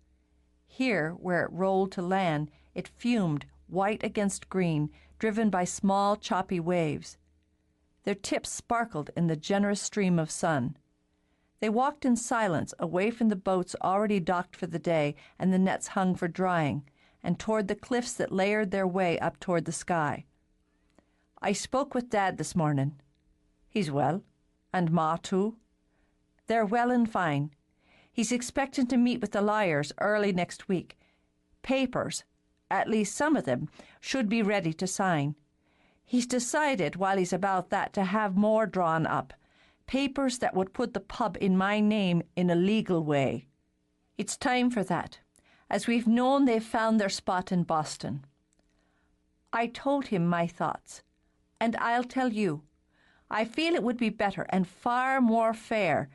Here, where it rolled to land, it fumed, white against green, driven by small, choppy waves. Their tips sparkled in the generous stream of sun. They walked in silence, away from the boats already docked for the day and the nets hung for drying, and toward the cliffs that layered their way up toward the sky. I spoke with Dad this morning. He's well, and Ma too. They're well and fine. He's expecting to meet with the lawyers early next week. Papers, at least some of them, should be ready to sign. He's decided while he's about that to have more drawn up, papers that would put the pub in my name in a legal way. It's time for that, as we've known they've found their spot in Boston. I told him my thoughts, and I'll tell you, I feel it would be better and far more fair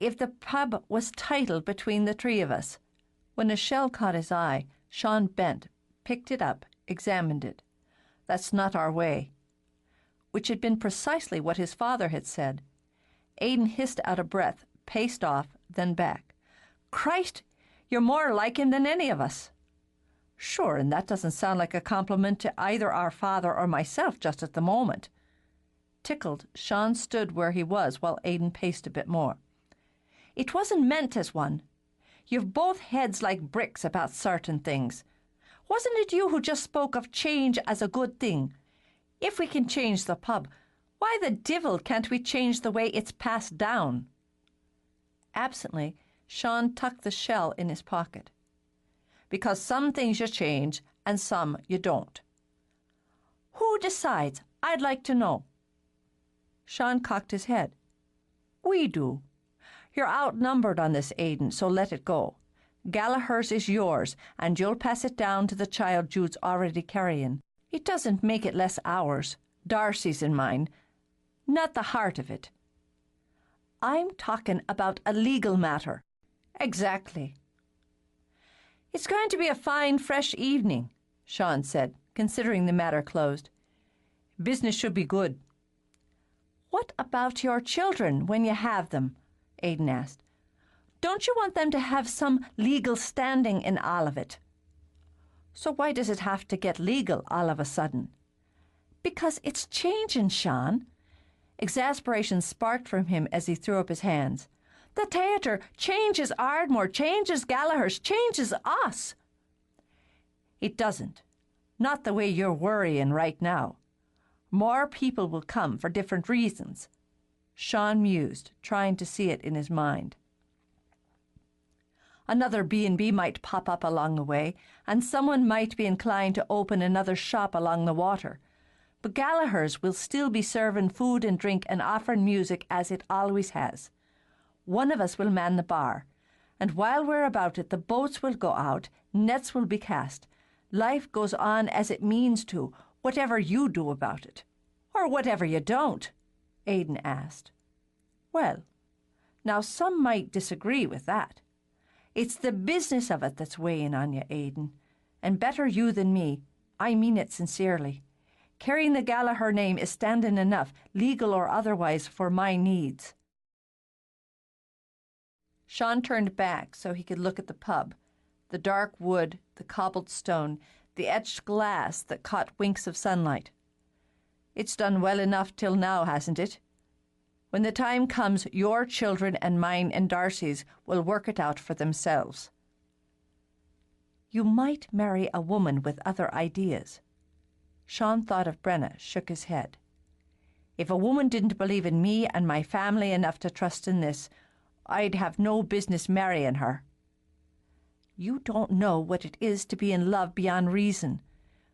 if the pub was titled between the three of us. When a shell caught his eye, Sean bent, picked it up, examined it. That's not our way. Which had been precisely what his father had said. Aidan hissed out a breath, paced off, then back. Christ, you're more like him than any of us. Sure, and that doesn't sound like a compliment to either our father or myself just at the moment. Tickled, Sean stood where he was while Aidan paced a bit more. It wasn't meant as one. You've both heads like bricks about certain things. Wasn't it you who just spoke of change as a good thing? If we can change the pub, why the divil can't we change the way it's passed down? Absently, Sean tucked the shell in his pocket. Because some things you change and some you don't. Who decides? I'd like to know. Sean cocked his head. We do. You're outnumbered on this, Aidan, so let it go. Gallaghers is yours, and you'll pass it down to the child Jude's already carrying. It doesn't make it less ours, Darcy's and mine. Not the heart of it. I'm talking about a legal matter. Exactly. It's going to be a fine, fresh evening, Sean said, considering the matter closed. Business should be good. What about your children when you have them? Aidan asked. Don't you want them to have some legal standing in all of it? So why does it have to get legal all of a sudden? Because it's changing, Sean. Exasperation sparked from him as he threw up his hands. The theatre changes Ardmore, changes Gallaghers, changes us. It doesn't. Not the way you're worrying right now. More people will come for different reasons. Sean mused, trying to see it in his mind. Another B&B might pop up along the way, and someone might be inclined to open another shop along the water. But Gallaghers will still be serving food and drink and offering music as it always has. One of us will man the bar, and while we're about it, the boats will go out, nets will be cast. Life goes on as it means to, whatever you do about it. Or whatever you don't, Aidan asked. Well, now some might disagree with that. It's the business of it that's weighing on you, Aidan. And better you than me. I mean it sincerely. Carrying the Gallagher name is standing enough, legal or otherwise, for my needs. Sean turned back so he could look at the pub, the dark wood, the cobbled stone, the etched glass that caught winks of sunlight. It's done well enough till now, hasn't it? When the time comes, your children and mine and Darcy's will work it out for themselves. You might marry a woman with other ideas. Sean thought of Brenna, shook his head. If a woman didn't believe in me and my family enough to trust in this, I'd have no business marrying her. You don't know what it is to be in love beyond reason.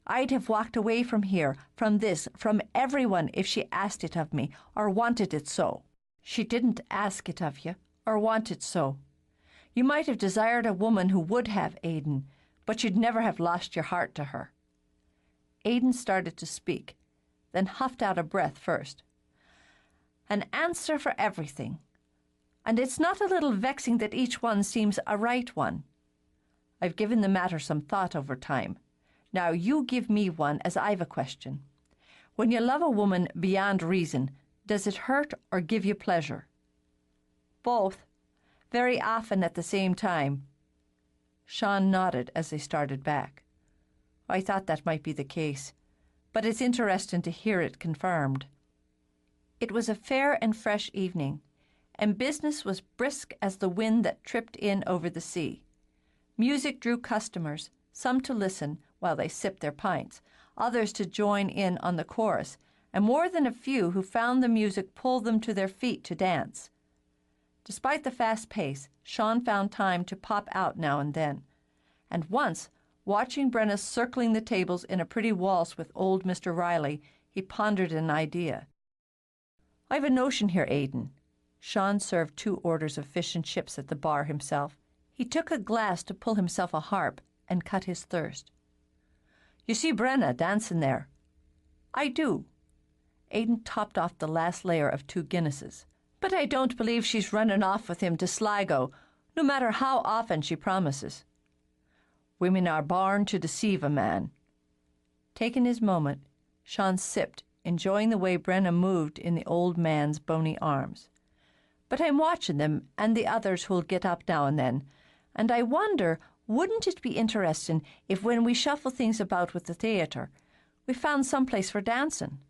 I'd have walked away from here, from this, from everyone if she asked it of me or wanted it so. She didn't ask it of you or want it so. You might have desired a woman who would have, Aidan, but you'd never have lost your heart to her. Aidan started to speak, then huffed out a breath first. An answer for everything. And it's not a little vexing that each one seems a right one. I've given the matter some thought over time. Now you give me one as I've a question. When you love a woman beyond reason, does it hurt or give you pleasure? Both. Very often at the same time. Sean nodded as they started back. I thought that might be the case, but it's interesting to hear it confirmed. It was a fair and fresh evening, and business was brisk as the wind that tripped in over the sea. Music drew customers, some to listen while they sipped their pints, others to join in on the chorus, and more than a few who found the music pull them to their feet to dance. Despite the fast pace, Sean found time to pop out now and then. And once, watching Brenna circling the tables in a pretty waltz with old Mr. Riley, he pondered an idea. I've a notion here, Aidan. Sean served 2 orders of fish and chips at the bar himself. He took a glass to pull himself a harp and cut his thirst. You see Brenna dancing there? I do. Aidan topped off the last layer of 2 Guinnesses. But I don't believe she's running off with him to Sligo, no matter how often she promises. Women are born to deceive a man. Taking his moment, Sean sipped, enjoying the way Brenna moved in the old man's bony arms. But I'm watching them and the others who'll get up now and I wonder, wouldn't it be interesting if when we shuffle things about with the theatre, we found some place for dancing?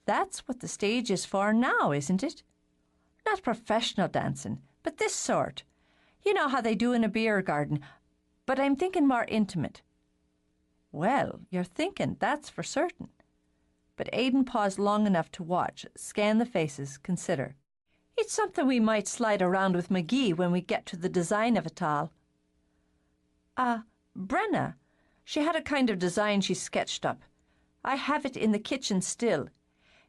That's what the stage is for now, isn't it? Not professional dancing, but this sort. You know how they do in a beer garden, but I'm thinking more intimate. Well, you're thinking, that's for certain. But Aidan paused long enough to watch, scan the faces, consider. It's something we might slide around with McGee when we get to the design of it all. Brenna. She had a kind of design she sketched up. I have it in the kitchen still.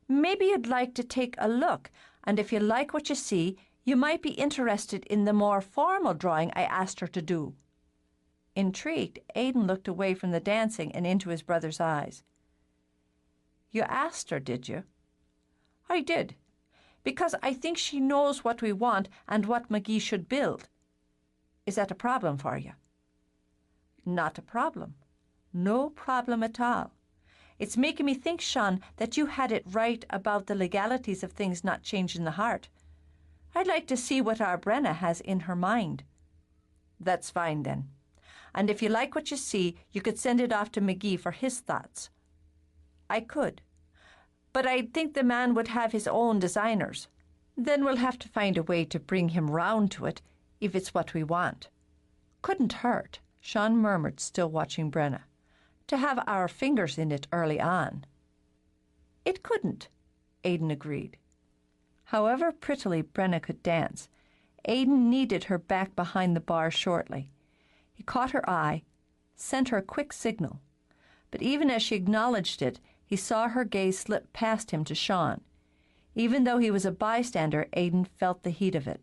Maybe you'd like to take a look, and if you like what you see, you might be interested in the more formal drawing I asked her to do. Intrigued, Aidan looked away from the dancing and into his brother's eyes. You asked her, did you? I did, because I think she knows what we want and what McGee should build. Is that a problem for you? Not a problem. No problem at all. It's making me think, Sean, that you had it right about the legalities of things not changing the heart. I'd like to see what our Brenna has in her mind. That's fine, then. And if you like what you see, you could send it off to McGee for his thoughts. I could. But I'd think the man would have his own designers. Then we'll have to find a way to bring him round to it, if it's what we want. Couldn't hurt, Sean murmured, still watching Brenna, to have our fingers in it early on. It couldn't, Aidan agreed. However prettily Brenna could dance, Aidan needed her back behind the bar shortly. He caught her eye, sent her a quick signal, but even as she acknowledged it, he saw her gaze slip past him to Sean. Even though he was a bystander, Aidan felt the heat of it.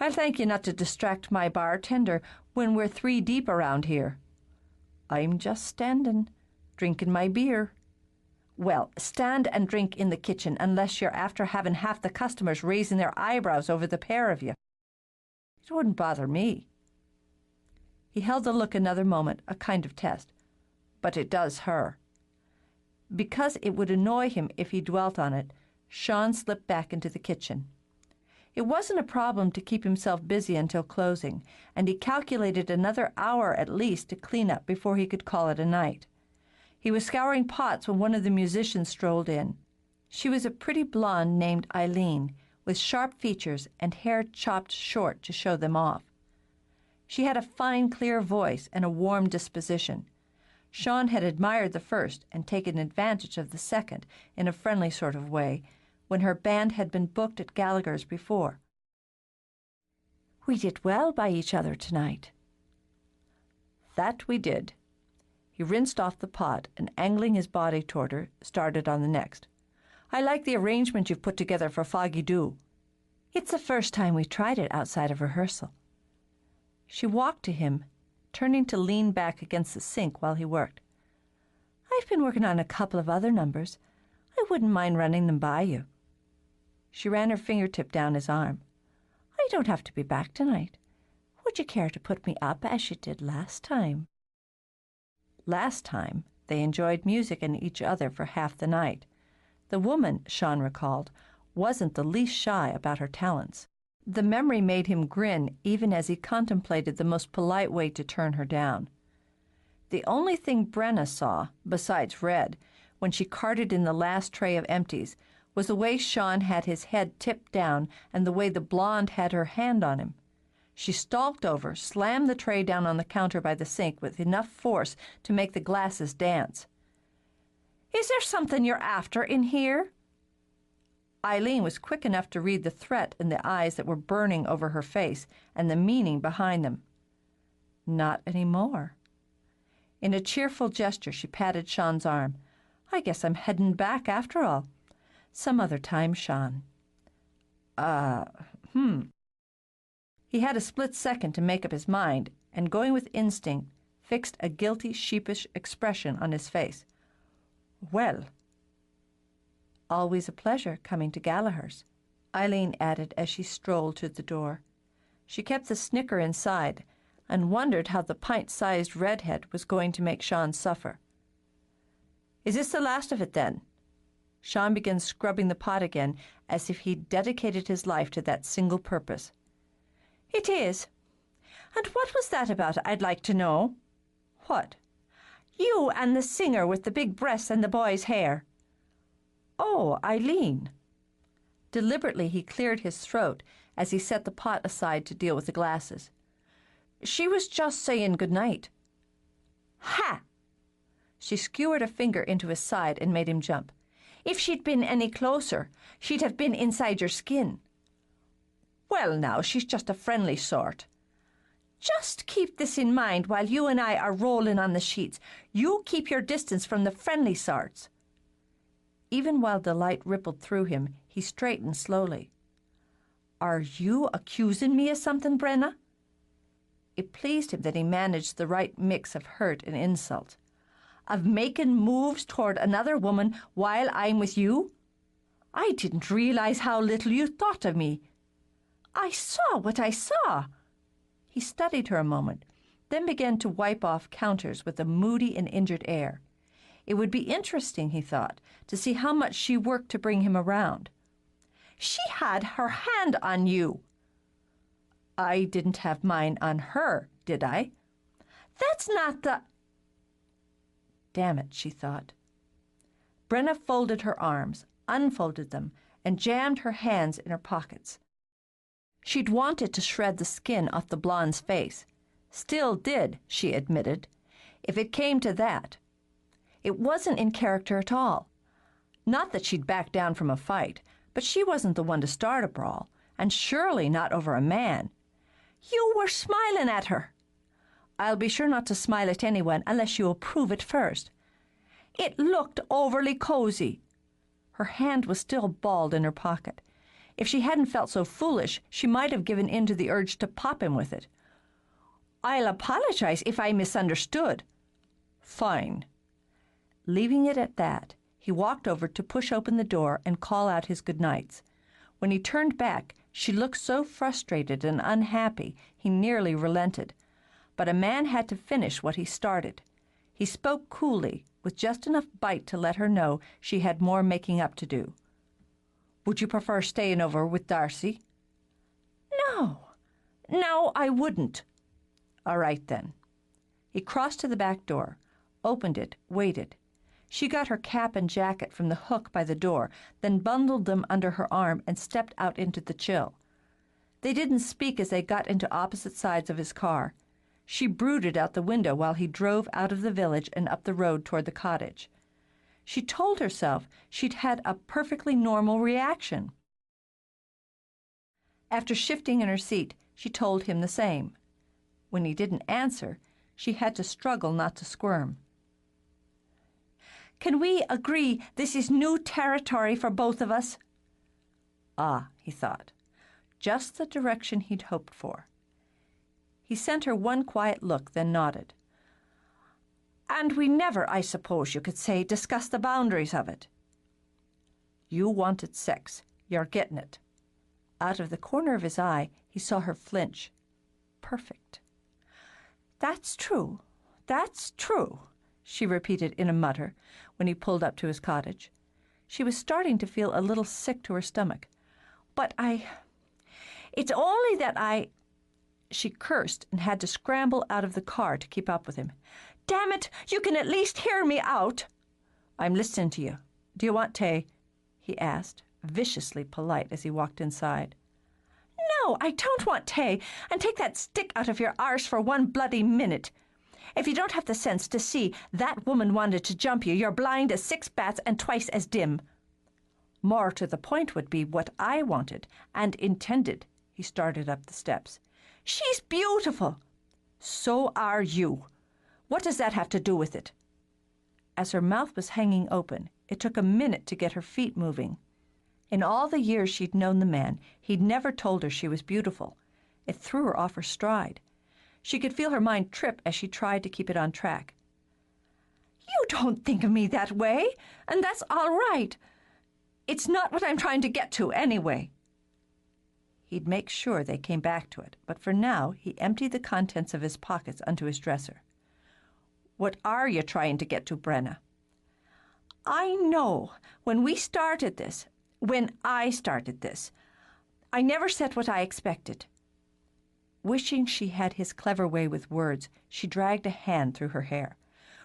I'll thank you not to distract my bartender when we're 3 deep around here. I'm just standing, drinking my beer. Well, stand and drink in the kitchen unless you're after having half the customers raising their eyebrows over the pair of you. It wouldn't bother me. He held the look another moment, a kind of test. But it does her. Because it would annoy him if he dwelt on it, Sean slipped back into the kitchen. It wasn't a problem to keep himself busy until closing, and he calculated another hour at least to clean up before he could call it a night. He was scouring pots when one of the musicians strolled in. She was a pretty blonde named Eileen, with sharp features and hair chopped short to show them off. She had a fine, clear voice and a warm disposition. Sean had admired the first and taken advantage of the second in a friendly sort of way when her band had been booked at Gallaghers before. "We did well by each other tonight." "That we did." He rinsed off the pot and, angling his body toward her, started on the next. "I like the arrangement you've put together for Foggy Dew." "It's the first time we tried it outside of rehearsal." She walked to him, turning to lean back against the sink while he worked. "I've been working on a couple of other numbers. I wouldn't mind running them by you." She ran her fingertip down his arm. "I don't have to be back tonight. Would you care to put me up as you did last time?" Last time, they enjoyed music and each other for half the night. The woman, Sean recalled, wasn't the least shy about her talents. The memory made him grin even as he contemplated the most polite way to turn her down. The only thing Brenna saw, besides red, when she carted in the last tray of empties, was the way Sean had his head tipped down and the way the blonde had her hand on him. She stalked over, slammed the tray down on the counter by the sink with enough force to make the glasses dance. "Is there something you're after in here?" Eileen was quick enough to read the threat in the eyes that were burning over her face and the meaning behind them. Not anymore. In a cheerful gesture, she patted Sean's arm. "I guess I'm heading back after all. Some other time, Sean." He had a split second to make up his mind, and going with instinct, fixed a guilty, sheepish expression on his face. "Well." "Always a pleasure coming to Gallaghers," Eileen added as she strolled to the door. She kept the snicker inside and wondered how the pint-sized redhead was going to make Sean suffer. "Is this the last of it, then?" Sean began scrubbing the pot again as if he'd dedicated his life to that single purpose. "It is. And what was that about, I'd like to know?" "What?" "You and the singer with the big breasts and the boy's hair." "Oh, Eileen." Deliberately he cleared his throat as he set the pot aside to deal with the glasses. "She was just saying good night." "Ha!" She skewered a finger into his side and made him jump. "If she'd been any closer, she'd have been inside your skin." "Well, now, she's just a friendly sort." "Just keep this in mind while you and I are rolling on the sheets. You keep your distance from the friendly sorts." Even while delight rippled through him, he straightened slowly. "Are you accusing me of something, Brenna?" It pleased him that he managed the right mix of hurt and insult. "Of making moves toward another woman while I'm with you? I didn't realize how little you thought of me." "I saw what I saw." He studied her a moment, then began to wipe off counters with a moody and injured air. It would be interesting, he thought, to see how much she worked to bring him around. "She had her hand on you." "I didn't have mine on her, did I?" "That's not the—" Damn it, she thought. Brenna folded her arms, unfolded them, and jammed her hands in her pockets. She'd wanted to shred the skin off the blonde's face. Still did, she admitted, if it came to that. It wasn't in character at all. Not that she'd back down from a fight, but she wasn't the one to start a brawl, and surely not over a man. "You were smiling at her." "I'll be sure not to smile at anyone unless you approve it first." "It looked overly cozy." Her hand was still balled in her pocket. If she hadn't felt so foolish, she might have given in to the urge to pop him with it. "I'll apologize if I misunderstood." "Fine." Leaving it at that, he walked over to push open the door and call out his good nights. When he turned back, she looked so frustrated and unhappy he nearly relented. But a man had to finish what he started. He spoke coolly, with just enough bite to let her know she had more making up to do. "Would you prefer staying over with Darcy?" No, I wouldn't." "All right, then." He crossed to the back door, opened it, waited. She got her cap and jacket from the hook by the door, then bundled them under her arm and stepped out into the chill. They didn't speak as they got into opposite sides of his car. She brooded out the window while he drove out of the village and up the road toward the cottage. She told herself she'd had a perfectly normal reaction. After shifting in her seat, she told him the same. When he didn't answer, she had to struggle not to squirm. "Can we agree this is new territory for both of us?" Ah, he thought, just the direction he'd hoped for. He sent her one quiet look, then nodded. "And we never, I suppose you could say, discuss the boundaries of it." "You wanted sex. You're getting it." Out of the corner of his eye, he saw her flinch. Perfect. "That's true. That's true," she repeated in a mutter when he pulled up to his cottage. She was starting to feel a little sick to her stomach. "But it's only that She cursed and had to scramble out of the car to keep up with him. "Damn it, you can at least hear me out." "I'm listening to you. Do you want tea?" he asked, viciously polite as he walked inside. "No, I don't want tea, and take that stick out of your arse for one bloody minute. If you don't have the sense to see that woman wanted to jump you, you're blind as 6 bats and twice as dim." "More to the point would be what I wanted and intended." He started up the steps. "She's beautiful." "So are you. What does that have to do with it?" As her mouth was hanging open, it took a minute to get her feet moving. In all the years she'd known the man, he'd never told her she was beautiful. It threw her off her stride. She could feel her mind trip as she tried to keep it on track. "You don't think of me that way, and that's all right. It's not what I'm trying to get to, anyway." He'd make sure they came back to it, but for now he emptied the contents of his pockets onto his dresser. "What are you trying to get to, Brenna?" "I know when I started this, I never said what I expected." Wishing she had his clever way with words, she dragged a hand through her hair.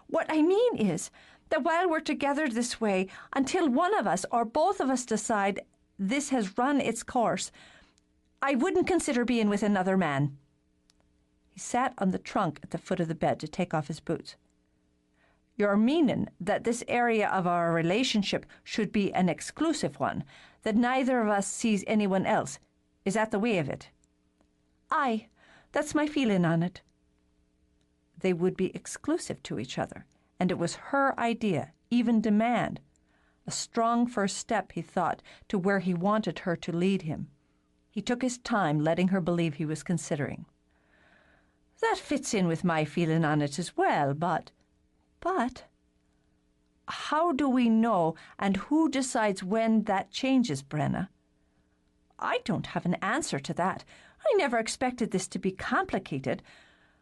"What I mean is that while we're together this way, until one of us or both of us decide this has run its course, I wouldn't consider being with another man." He sat on the trunk at the foot of the bed to take off his boots. "You're meaning that this area of our relationship should be an exclusive one, that neither of us sees anyone else. Is that the way of it?" "Aye, that's my feeling on it." They would be exclusive to each other, and it was her idea, even demand. A strong first step, he thought, to where he wanted her to lead him. He took his time, letting her believe he was considering. "That fits in with my feeling on it as well, but how do we know, and who decides when that changes, Brenna?" "I don't have an answer to that. I never expected this to be complicated.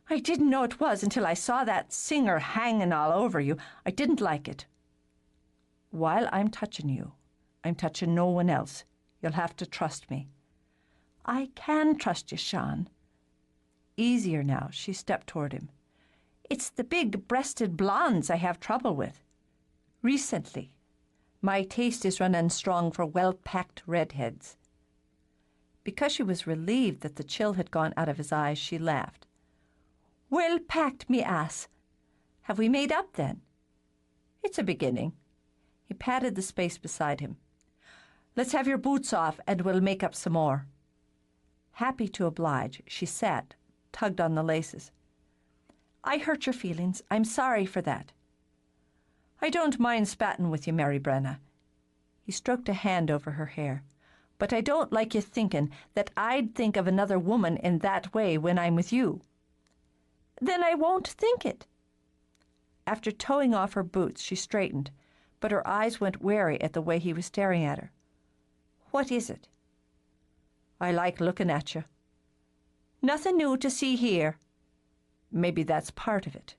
I didn't know it was until I saw that singer hanging all over you. I didn't like it." "While I'm touching you, I'm touching no one else. You'll have to trust me." "I can trust you, Sean." Easier now, she stepped toward him. "It's the big-breasted blondes I have trouble with. Recently, my taste is running strong for well-packed redheads." Because she was relieved that the chill had gone out of his eyes, she laughed. "Well-packed, me ass. Have we made up, then?" "It's a beginning." He patted the space beside him. "Let's have your boots off, and we'll make up some more." Happy to oblige, she sat, tugged on the laces. "I hurt your feelings. I'm sorry for that." "I don't mind spatting with you, Mary Brenna." He stroked a hand over her hair. "But I don't like you thinking that I'd think of another woman in that way when I'm with you." "Then I won't think it." After towing off her boots, she straightened, but her eyes went wary at the way he was staring at her. "What is it?" "I like looking at you." "Nothing new to see here." "Maybe that's part of it."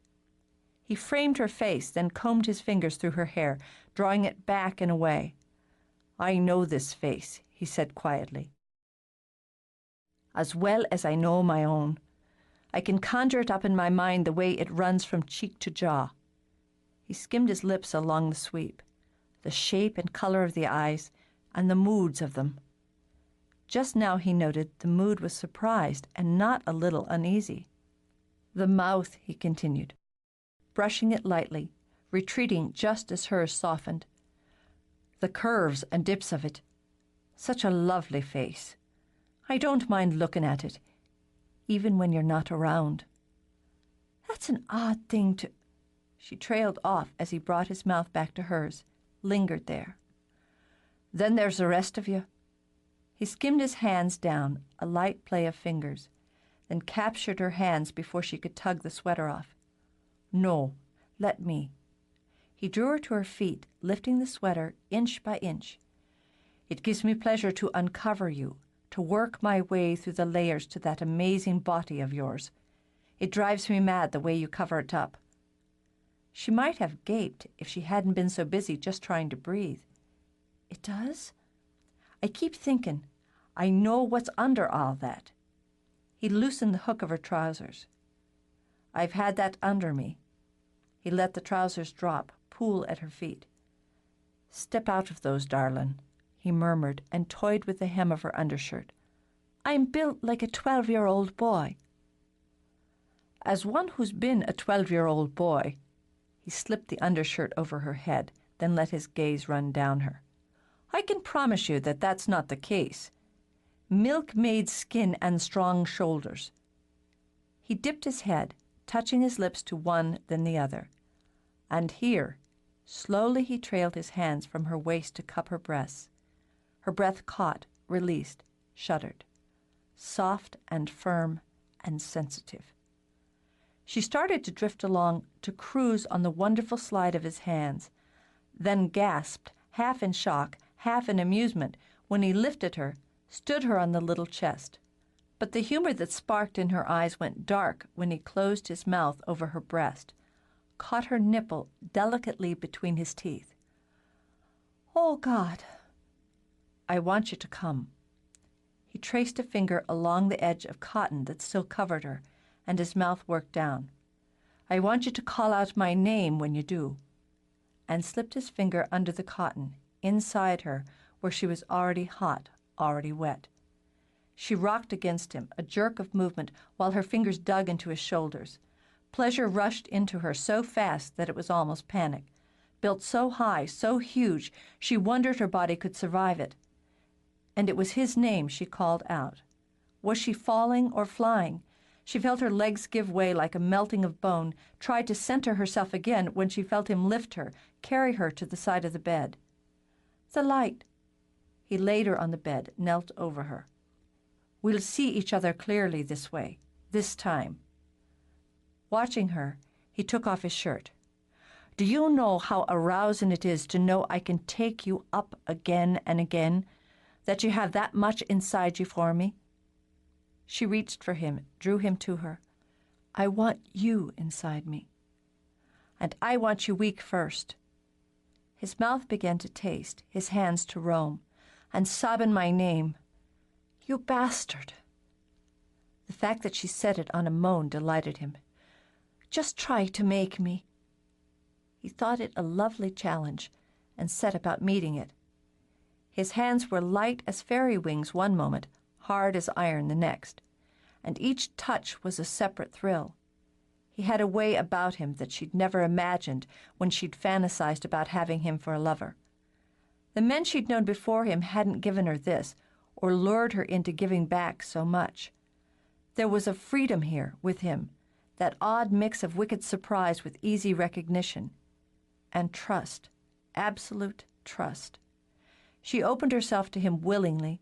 He framed her face, then combed his fingers through her hair, drawing it back and away. "I know this face," he said quietly, "as well as I know my own. I can conjure it up in my mind the way it runs from cheek to jaw." He skimmed his lips along the sweep, the shape and color of the eyes, and the moods of them. Just now, he noted, the mood was surprised and not a little uneasy. The mouth, he continued, brushing it lightly, retreating just as hers softened. The curves and dips of it. Such a lovely face. I don't mind looking at it, even when you're not around. That's an odd thing to... She trailed off as he brought his mouth back to hers, lingered there. Then there's the rest of you. He skimmed his hands down, a light play of fingers, then captured her hands before she could tug the sweater off. No, let me. He drew her to her feet, lifting the sweater inch by inch. It gives me pleasure to uncover you, to work my way through the layers to that amazing body of yours. It drives me mad the way you cover it up. She might have gaped if she hadn't been so busy just trying to breathe. It does? I keep thinking, I know what's under all that. He loosened the hook of her trousers. I've had that under me. He let the trousers drop, pool at her feet. Step out of those, darling, he murmured, and toyed with the hem of her undershirt. I'm built like a 12-year-old boy. As one who's been a 12-year-old boy, he slipped the undershirt over her head, then let his gaze run down her. I can promise you that that's not the case. Milk-maid skin and strong shoulders. He dipped his head, touching his lips to one then the other. And here, slowly he trailed his hands from her waist to cup her breasts. Her breath caught, released, shuddered. Soft and firm and sensitive. She started to drift along, to cruise on the wonderful slide of his hands, then gasped, half in shock, half in amusement, when he lifted her, stood her on the little chest. But the humor that sparked in her eyes went dark when he closed his mouth over her breast, caught her nipple delicately between his teeth. Oh, God, I want you to come. He traced a finger along the edge of cotton that still covered her, and his mouth worked down. I want you to call out my name when you do, and slipped his finger under the cotton, inside her, where she was already hot, already wet. She rocked against him, a jerk of movement, while her fingers dug into his shoulders. Pleasure rushed into her so fast that it was almost panic. Built so high, so huge, she wondered her body could survive it. And it was his name she called out. Was she falling or flying? She felt her legs give way like a melting of bone, tried to center herself again when she felt him lift her, carry her to the side of the bed. The light. He laid her on the bed, knelt over her. We'll see each other clearly this way, this time. Watching her, he took off his shirt. Do you know how arousing it is to know I can take you up again and again, that you have that much inside you for me? She reached for him, drew him to her. I want you inside me. And I want you weak first. His mouth began to taste, his hands to roam, and sobbing my name. You bastard. The fact that she said it on a moan delighted him. Just try to make me. He thought it a lovely challenge, and set about meeting it. His hands were light as fairy wings one moment, hard as iron the next, and each touch was a separate thrill. He had a way about him that she'd never imagined when she'd fantasized about having him for a lover. The men she'd known before him hadn't given her this, or lured her into giving back so much. There was a freedom here with him, that odd mix of wicked surprise with easy recognition, and trust, absolute trust. She opened herself to him willingly.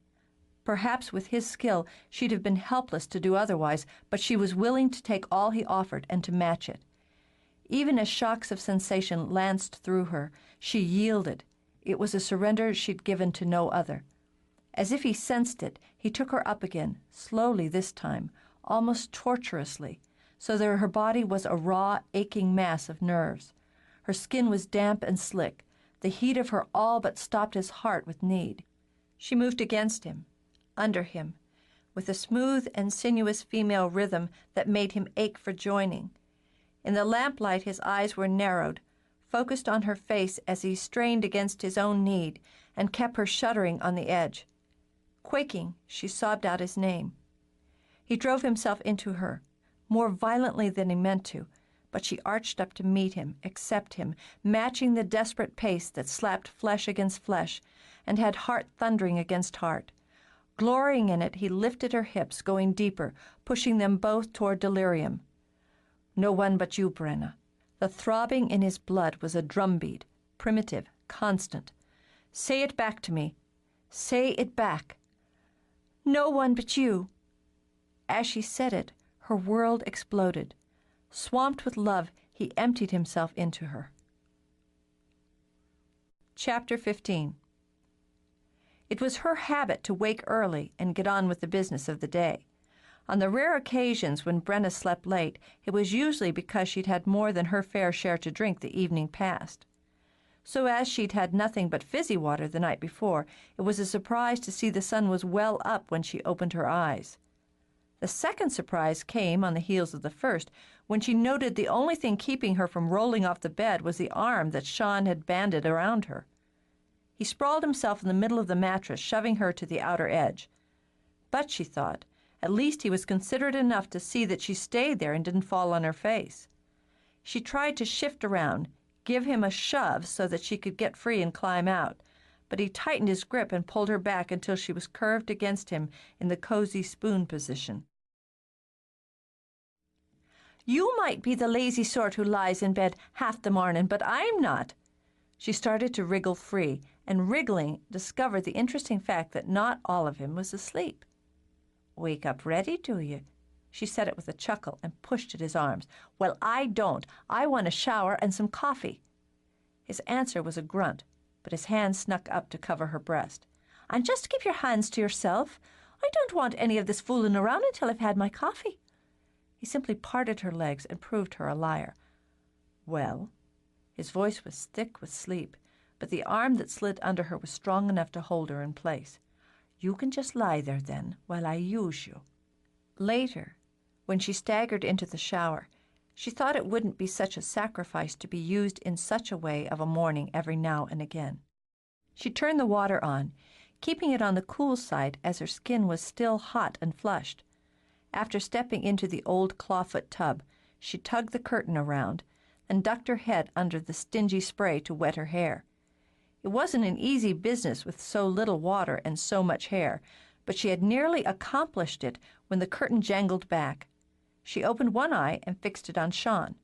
Perhaps with his skill she'd have been helpless to do otherwise, but she was willing to take all he offered and to match it. Even as shocks of sensation lanced through her, she yielded. It was a surrender she'd given to no other. As if he sensed it, he took her up again, slowly this time, almost torturously, so that her body was a raw, aching mass of nerves. Her skin was damp and slick. The heat of her all but stopped his heart with need. She moved against him, under him, with a smooth and sinuous female rhythm that made him ache for joining. In the lamplight his eyes were narrowed, focused on her face as he strained against his own need and kept her shuddering on the edge. Quaking, she sobbed out his name. He drove himself into her, more violently than he meant to, but she arched up to meet him, accept him, matching the desperate pace that slapped flesh against flesh and had heart thundering against heart. Glorying in it, he lifted her hips, going deeper, pushing them both toward delirium. No one but you, Brenna. The throbbing in his blood was a drumbeat, primitive, constant. Say it back to me. Say it back. No one but you. As she said it, her world exploded. Swamped with love, he emptied himself into her. Chapter 15. It was her habit to wake early and get on with the business of the day. On the rare occasions when Brenna slept late, it was usually because she'd had more than her fair share to drink the evening past. So as she'd had nothing but fizzy water the night before, it was a surprise to see the sun was well up when she opened her eyes. The second surprise came on the heels of the first, when she noted the only thing keeping her from rolling off the bed was the arm that Sean had banded around her. He sprawled himself in the middle of the mattress, shoving her to the outer edge. But, she thought, at least he was considerate enough to see that she stayed there and didn't fall on her face. She tried to shift around, give him a shove so that she could get free and climb out, but he tightened his grip and pulled her back until she was curved against him in the cozy spoon position. You might be the lazy sort who lies in bed half the morning, but I'm not. She started to wriggle free, and wriggling discovered the interesting fact that not all of him was asleep. Wake up ready, do you? She said it with a chuckle and pushed at his arms. Well, I don't. I want a shower and some coffee. His answer was a grunt, but his hand snuck up to cover her breast. And just keep your hands to yourself. I don't want any of this fooling around until I've had my coffee. He simply parted her legs and proved her a liar. Well, his voice was thick with sleep, but the arm that slid under her was strong enough to hold her in place. You can just lie there then, while I use you. Later, when she staggered into the shower, she thought it wouldn't be such a sacrifice to be used in such a way of a morning every now and again. She turned the water on, keeping it on the cool side as her skin was still hot and flushed. After stepping into the old clawfoot tub, she tugged the curtain around and ducked her head under the stingy spray to wet her hair. It wasn't an easy business with so little water and so much hair, but she had nearly accomplished it when the curtain jangled back. She opened one eye and fixed it on Sean.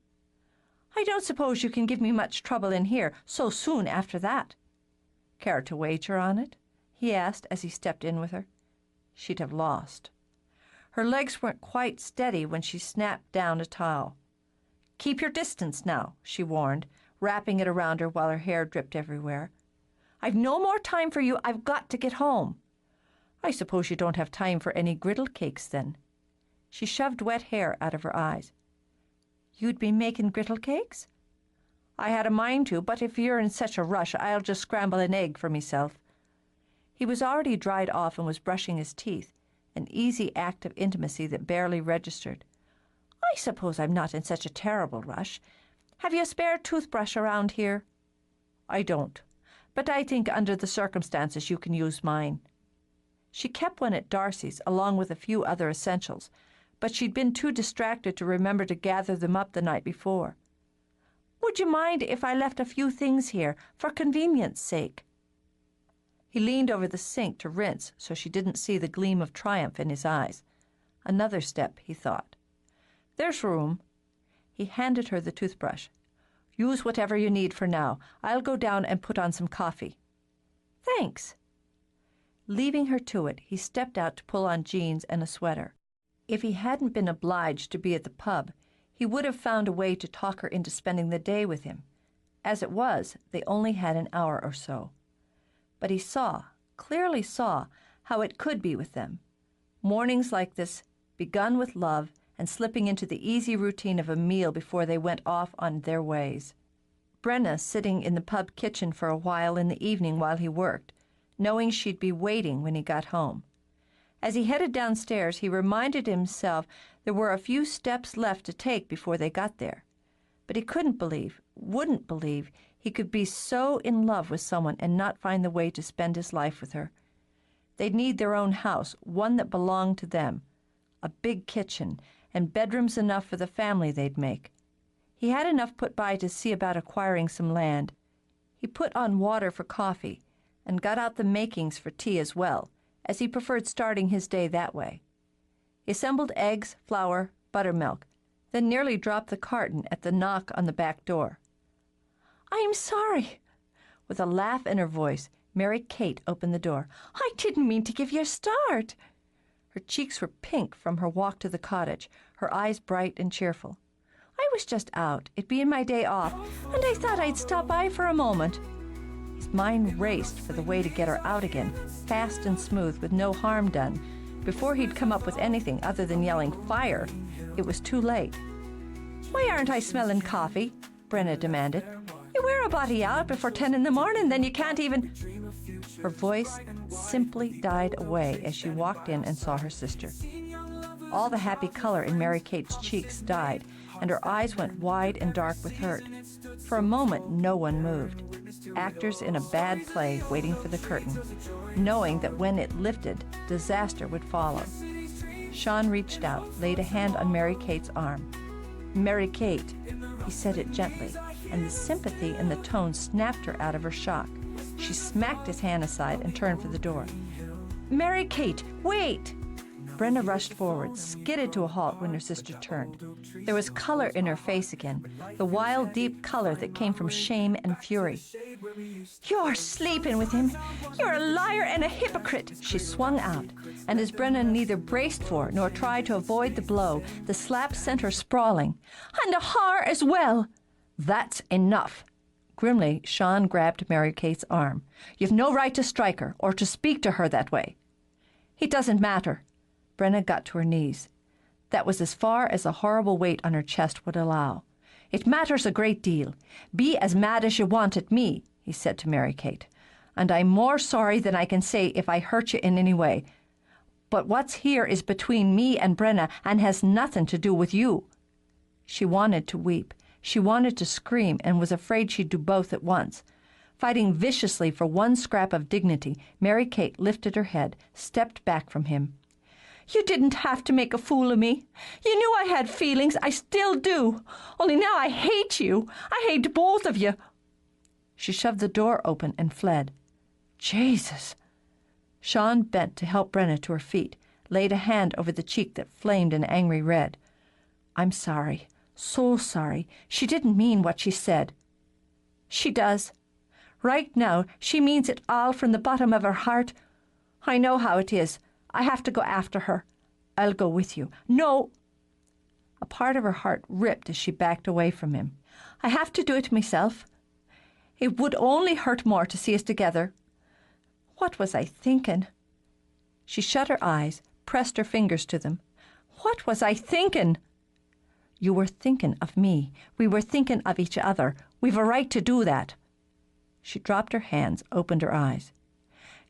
I don't suppose you can give me much trouble in here so soon after that. Care to wager on it? He asked as he stepped in with her. She'd have lost. Her legs weren't quite steady when she snapped down a towel. Keep your distance now, she warned, wrapping it around her while her hair dripped everywhere. I've no more time for you. I've got to get home. I suppose you don't have time for any griddle cakes then. She shoved wet hair out of her eyes. You'd be making griddle cakes? I had a mind to, but if you're in such a rush, I'll just scramble an egg for myself. He was already dried off and was brushing his teeth, an easy act of intimacy that barely registered. I suppose I'm not in such a terrible rush. Have you a spare toothbrush around here? I don't, but I think under the circumstances you can use mine. She kept one at Darcy's, along with a few other essentials, but she'd been too distracted to remember to gather them up the night before. Would you mind if I left a few things here, for convenience sake? He leaned over the sink to rinse so she didn't see the gleam of triumph in his eyes. Another step, he thought. There's room. He handed her the toothbrush. Use whatever you need for now. I'll go down and put on some coffee. Thanks. Leaving her to it, he stepped out to pull on jeans and a sweater. If he hadn't been obliged to be at the pub, he would have found a way to talk her into spending the day with him. As it was, they only had an hour or so. But he saw, clearly saw, how it could be with them. Mornings like this, begun with love and slipping into the easy routine of a meal before they went off on their ways. Brenna sitting in the pub kitchen for a while in the evening while he worked, knowing she'd be waiting when he got home. As he headed downstairs, he reminded himself there were a few steps left to take before they got there. But he couldn't believe, wouldn't believe, he could be so in love with someone and not find the way to spend his life with her. They'd need their own house, one that belonged to them, a big kitchen, and bedrooms enough for the family they'd make. He had enough put by to see about acquiring some land. He put on water for coffee and got out the makings for tea as well, as he preferred starting his day that way. He assembled eggs, flour, buttermilk, then nearly dropped the carton at the knock on the back door. "I'm sorry." With a laugh in her voice, Mary Kate opened the door. "I didn't mean to give you a start." Her cheeks were pink from her walk to the cottage, her eyes bright and cheerful. "I was just out, it being my day off, and I thought I'd stop by for a moment." His mind raced for the way to get her out again, fast and smooth, with no harm done. Before he'd come up with anything other than yelling, "Fire!" it was too late. "Why aren't I smelling coffee?" Brenna demanded. "You wear a body out before 10 in the morning, then you can't even—" Her voice simply died away as she walked in and saw her sister. All the happy color in Mary Kate's cheeks died, and her eyes went wide and dark with hurt. For a moment, no one moved. Actors in a bad play waiting for the curtain, knowing that when it lifted, disaster would follow. Sean reached out, laid a hand on Mary Kate's arm. "Mary Kate," he said it gently, and the sympathy in the tone snapped her out of her shock. She smacked his hand aside and turned for the door. "Mary Kate, wait!" Brenna rushed forward, skidded to a halt when her sister turned. There was color in her face again, the wild, deep color that came from shame and fury. "You're sleeping with him! You're a liar and a hypocrite!" She swung out, and as Brenna neither braced for nor tried to avoid the blow, the slap sent her sprawling. "And a whore as well!" "That's enough!" Grimly, Sean grabbed Mary Kate's arm. "You've no right to strike her or to speak to her that way." "It doesn't matter." Brenna got to her knees. That was as far as the horrible weight on her chest would allow. "It matters a great deal. Be as mad as you want at me," he said to Mary Kate. "And I'm more sorry than I can say if I hurt you in any way. But what's here is between me and Brenna and has nothing to do with you." She wanted to weep. She wanted to scream and was afraid she'd do both at once. Fighting viciously for one scrap of dignity, Mary Kate lifted her head, stepped back from him. "You didn't have to make a fool of me. You knew I had feelings. I still do. Only now I hate you. I hate both of you." She shoved the door open and fled. "Jesus!" Sean bent to help Brenna to her feet, laid a hand over the cheek that flamed an angry red. "I'm sorry. So sorry. She didn't mean what she said." "She does. Right now, she means it all from the bottom of her heart. I know how it is. I have to go after her. I'll go with you." "No." A part of her heart ripped as she backed away from him. "I have to do it myself. It would only hurt more to see us together. What was I thinking?" She shut her eyes, pressed her fingers to them. "What was I thinking?" "You were thinking of me. We were thinking of each other. We've a right to do that." She dropped her hands, opened her eyes.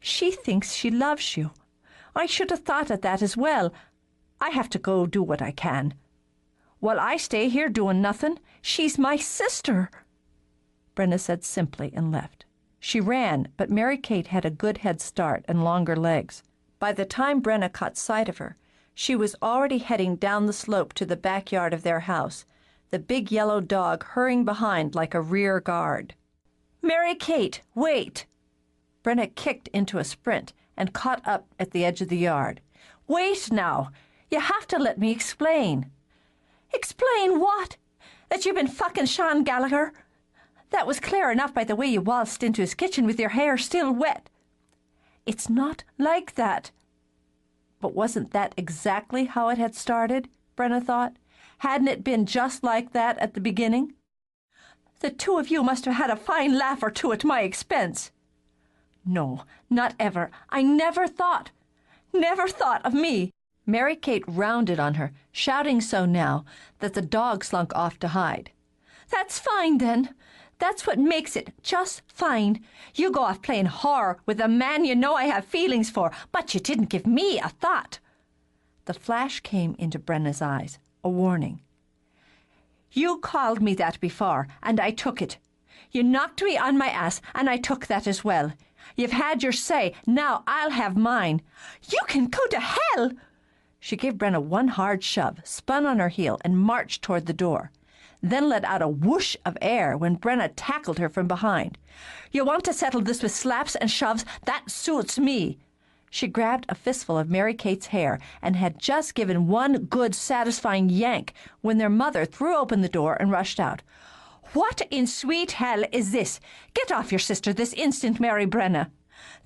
"She thinks she loves you. I should have thought of that as well. I have to go do what I can. While I stay here doing nothing, she's my sister." Brenna said simply and left. She ran, but Mary Kate had a good head start and longer legs. By the time Brenna caught sight of her, she was already heading down the slope to the backyard of their house, the big yellow dog hurrying behind like a rear guard. "Mary Kate, wait!" Brenna kicked into a sprint and caught up at the edge of the yard. "Wait now! You have to let me explain." "Explain what? That you've been fucking Sean Gallagher? That was clear enough by the way you waltzed into his kitchen with your hair still wet." "It's not like that." But wasn't that exactly how it had started, Brenna thought? Hadn't it been just like that at the beginning? "The two of you must have had a fine laugh or two at my expense." "No, not ever. I never thought of me." Mary Kate rounded on her, shouting so now that the dog slunk off to hide. "That's fine, then. That's what makes it just fine. You go off playing whore with a man you know I have feelings for, but you didn't give me a thought." The flash came into Brenna's eyes, a warning. "You called me that before, and I took it. You knocked me on my ass, and I took that as well. You've had your say. Now I'll have mine." "You can go to hell!" She gave Brenna one hard shove, spun on her heel, and marched toward the door, then let out a whoosh of air when Brenna tackled her from behind. "You want to settle this with slaps and shoves? That suits me." She grabbed a fistful of Mary Kate's hair and had just given one good, satisfying yank when their mother threw open the door and rushed out. "What in sweet hell is this? Get off your sister this instant, Mary Brenna.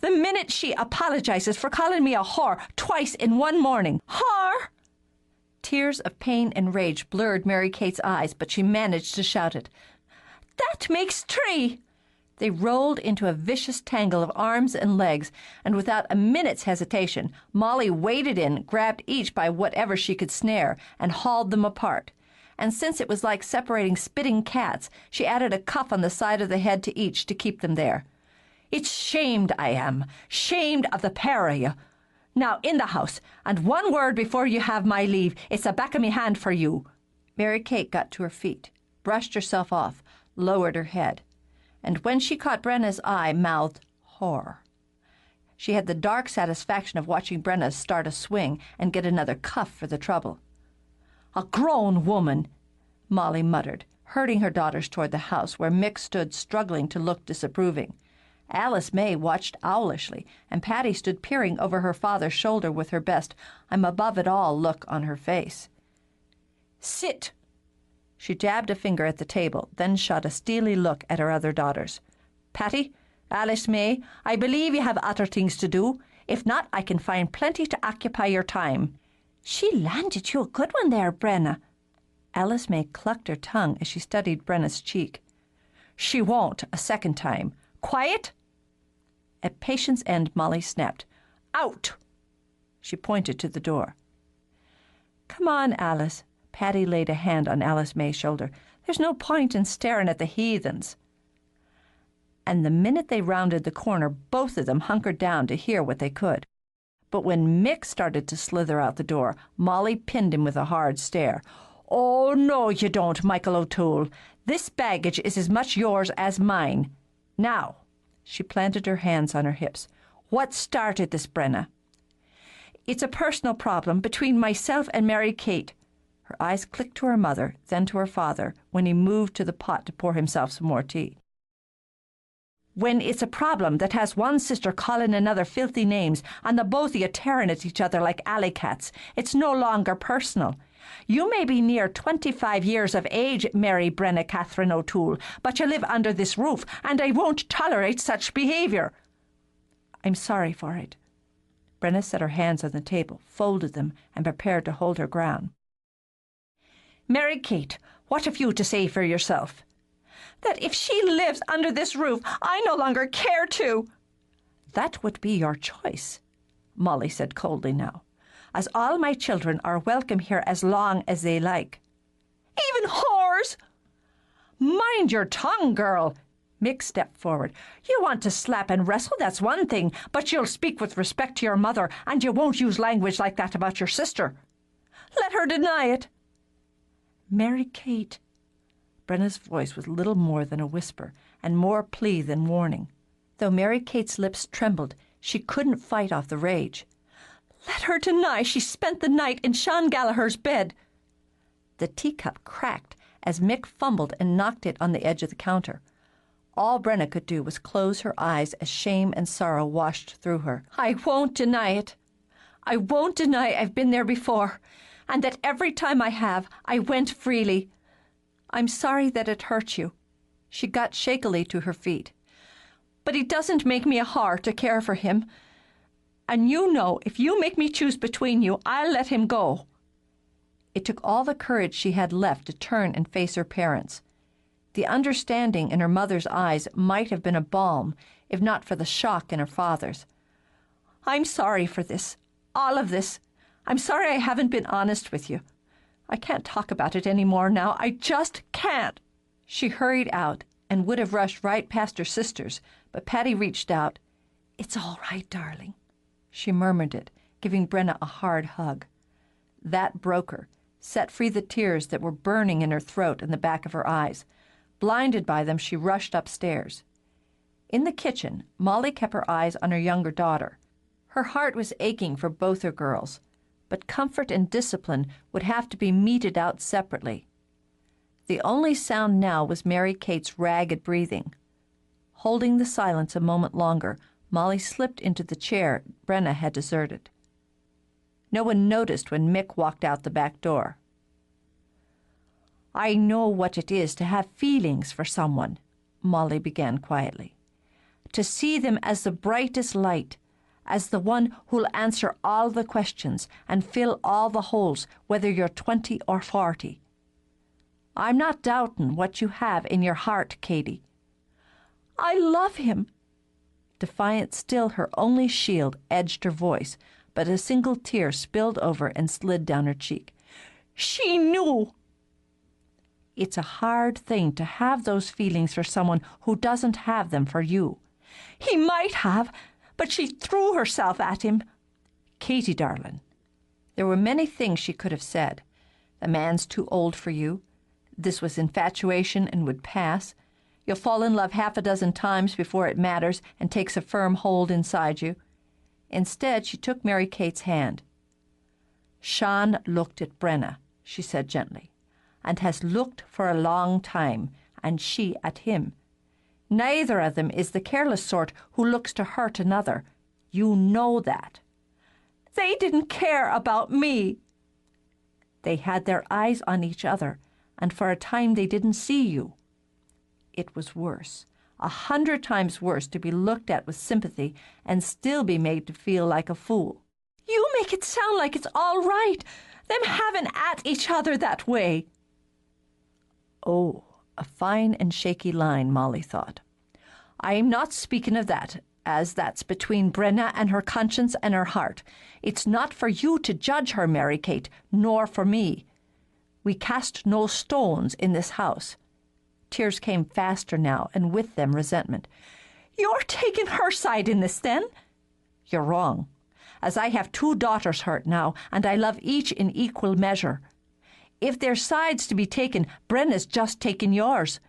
The minute she apologizes for calling me a whore twice in one morning. Whore!" Tears of pain and rage blurred Mary Kate's eyes, but she managed to shout it. "That makes 3." They rolled into a vicious tangle of arms and legs, and without a minute's hesitation, Molly waded in, grabbed each by whatever she could snare, and hauled them apart. And since it was like separating spitting cats, she added a cuff on the side of the head to each to keep them there. "It's shamed I am, shamed of the pair of you. Now in the house, and one word before you have my leave. It's the back of me hand for you." Mary Kate got to her feet, brushed herself off, lowered her head, and when she caught Brenna's eye, mouthed, "Whore." She had the dark satisfaction of watching Brenna start a swing and get another cuff for the trouble. "A grown woman," Molly muttered, herding her daughters toward the house, where Mick stood struggling to look disapproving. Alice May watched owlishly, and Patty stood peering over her father's shoulder with her best "I'm above it all" look on her face. "Sit." She jabbed a finger at the table, then shot a steely look at her other daughters. "Patty, Alice May, I believe you have other things to do. If not, I can find plenty to occupy your time." "She landed you a good one there, Brenna." Alice May clucked her tongue as she studied Brenna's cheek. "She won't a second time. Quiet!" At patience end, Molly snapped, "Out!" She pointed to the door. "Come on, Alice." Patty laid a hand on Alice May's shoulder. "There's no point in staring at the heathens." And the minute they rounded the corner, both of them hunkered down to hear what they could. But when Mick started to slither out the door, Molly pinned him with a hard stare. "Oh, no, you don't, Michael O'Toole. This baggage is as much yours as mine. Now," she planted her hands on her hips, "what started this, Brenna?" "It's a personal problem between myself and Mary Kate." Her eyes clicked to her mother, then to her father, when he moved to the pot to pour himself some more tea. "When it's a problem that has one sister calling another filthy names and the both of you tearing at each other like alley cats, it's no longer personal. You may be near 25 years of age, Mary Brenna Catherine O'Toole, but you live under this roof, and I won't tolerate such behaviour." "I'm sorry for it." Brenna set her hands on the table, folded them, and prepared to hold her ground. "Mary Kate, what have you to say for yourself?" "That if she lives under this roof, I no longer care to." "That would be your choice," Molly said coldly now, "as all my children are welcome here as long as they like." "Even whores?" "Mind your tongue, girl." Mick stepped forward. "You want to slap and wrestle, that's one thing, but you'll speak with respect to your mother, and you won't use language like that about your sister." "Let her deny it." "Mary Kate." Brenna's voice was little more than a whisper, and more plea than warning. Though Mary Kate's lips trembled, she couldn't fight off the rage. "Let her deny she spent the night in Sean Gallagher's bed." The teacup cracked as Mick fumbled and knocked it on the edge of the counter. All Brenna could do was close her eyes as shame and sorrow washed through her. "I won't deny it. I won't deny I've been there before, and that every time I have, I went freely. I'm sorry that it hurt you." She got shakily to her feet. "But it doesn't make me a whore to care for him. And you know, if you make me choose between you, I'll let him go." It took all the courage she had left to turn and face her parents. The understanding in her mother's eyes might have been a balm, if not for the shock in her father's. "I'm sorry for this, all of this. I'm sorry I haven't been honest with you. I can't talk about it any more now. I just can't." She hurried out and would have rushed right past her sisters, but Patty reached out. "It's all right, darling." She murmured it, giving Brenna a hard hug. That broke her, set free the tears that were burning in her throat and the back of her eyes. Blinded by them, she rushed upstairs. In the kitchen, Molly kept her eyes on her younger daughter. Her heart was aching for both her girls. but comfort and discipline would have to be meted out separately. The only sound now was Mary Kate's ragged breathing. Holding the silence a moment longer, Molly slipped into the chair Brenna had deserted. No one noticed when Mick walked out the back door. "I know what it is to have feelings for someone," Molly began quietly. "To see them as the brightest light, as the one who'll answer all the questions and fill all the holes, whether you're 20 or 40. I'm not doubting what you have in your heart, Katie." "I love him." Defiance still her only shield edged her voice, but a single tear spilled over and slid down her cheek. "She knew." It's a hard thing to have those feelings for someone who doesn't have them for you. "He might have, but she threw herself at him." "Katie, darling." There were many things she could have said. The man's too old for you. This was infatuation and would pass. You'll fall in love half a dozen times before it matters and takes a firm hold inside you. Instead, she took Mary Kate's hand. "Sean looked at Brenna," she said gently, "and has looked for a long time, and she at him. Neither of them is the careless sort who looks to hurt another. You know that." "They didn't care about me." "They had their eyes on each other, and for a time they didn't see you." It was worse, 100 times worse, to be looked at with sympathy and still be made to feel like a fool. "You make it sound like it's all right, them having at each other that way." Oh, a fine and shaky line, Molly thought. "I'm not speaking of that, as that's between Brenna and her conscience and her heart. It's not for you to judge her, Mary Kate, nor for me. We cast no stones in this house." Tears came faster now, and with them resentment. "You're taking her side in this, then?" "You're wrong, as I have 2 daughters hurt now, and I love each in equal measure. If there's sides to be taken, Brenna's just taking yours.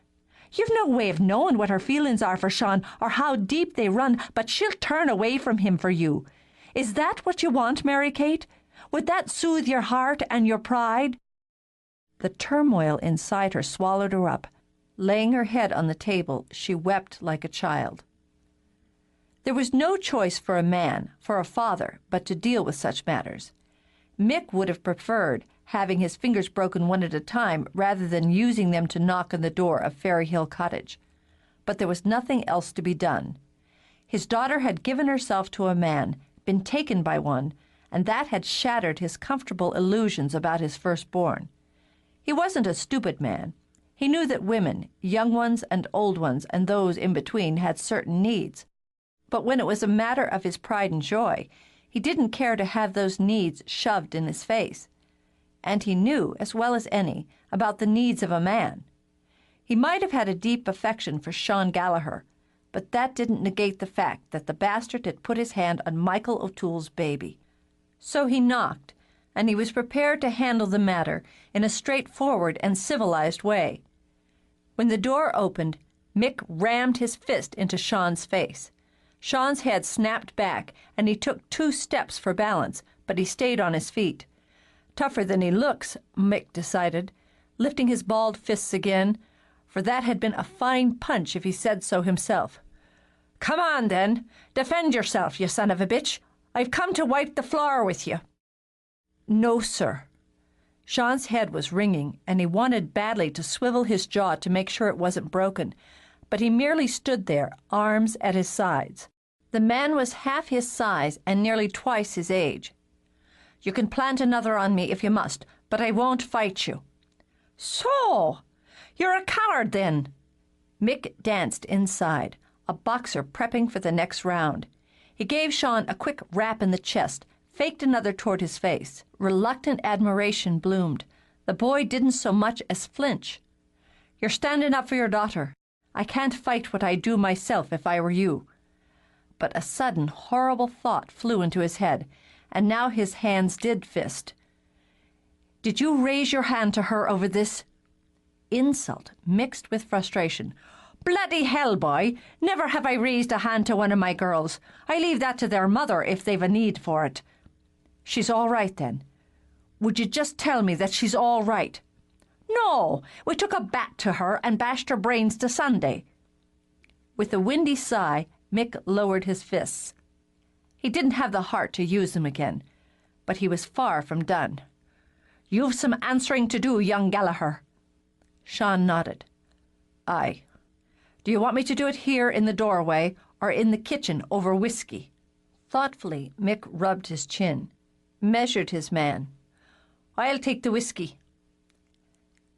You've no way of knowing what her feelings are for Sean or how deep they run, but she'll turn away from him for you. Is that what you want, Mary Kate? Would that soothe your heart and your pride?" The turmoil inside her swallowed her up. Laying her head on the table, she wept like a child. There was no choice for a man, for a father, but to deal with such matters. Mick would have preferred having his fingers broken one at a time rather than using them to knock on the door of Fairy Hill Cottage. But there was nothing else to be done. His daughter had given herself to a man, been taken by one, and that had shattered his comfortable illusions about his firstborn. He wasn't a stupid man. He knew that women, young ones and old ones and those in between, had certain needs. But when it was a matter of his pride and joy, he didn't care to have those needs shoved in his face. And he knew, as well as any, about the needs of a man. He might have had a deep affection for Sean Gallagher, but that didn't negate the fact that the bastard had put his hand on Michael O'Toole's baby. So he knocked, and he was prepared to handle the matter in a straightforward and civilized way. When the door opened, Mick rammed his fist into Sean's face. Sean's head snapped back, and he took 2 steps for balance, but he stayed on his feet. Tougher than he looks, Mick decided, lifting his bald fists again, for that had been a fine punch if he said so himself. "Come on, then. Defend yourself, you son of a bitch. I've come to wipe the floor with you." "No, sir." Sean's head was ringing, and he wanted badly to swivel his jaw to make sure it wasn't broken, but he merely stood there, arms at his sides. The man was half his size and nearly twice his age. "You can plant another on me if you must, but I won't fight you." "So, you're a coward, then?" Mick danced inside, a boxer prepping for the next round. He gave Sean a quick rap in the chest, faked another toward his face. Reluctant admiration bloomed. The boy didn't so much as flinch. "You're standing up for your daughter. I can't fight what I do myself if I were you." But a sudden, horrible thought flew into his head, and now his hands did fist. "Did you raise your hand to her over this?" Insult mixed with frustration. "Bloody hell, boy! Never have I raised a hand to one of my girls. I leave that to their mother if they've a need for it." "She's all right, then. would you just tell me that she's all right?" "No, we took a bat to her and bashed her brains to Sunday." With a windy sigh, Mick lowered his fists. He didn't have the heart to use them again, but he was far from done. "You've some answering to do, young Gallagher." Sean nodded. "Aye. Do you want me to do it here in the doorway or in the kitchen over whiskey?" Thoughtfully, Mick rubbed his chin, measured his man. "I'll take the whiskey."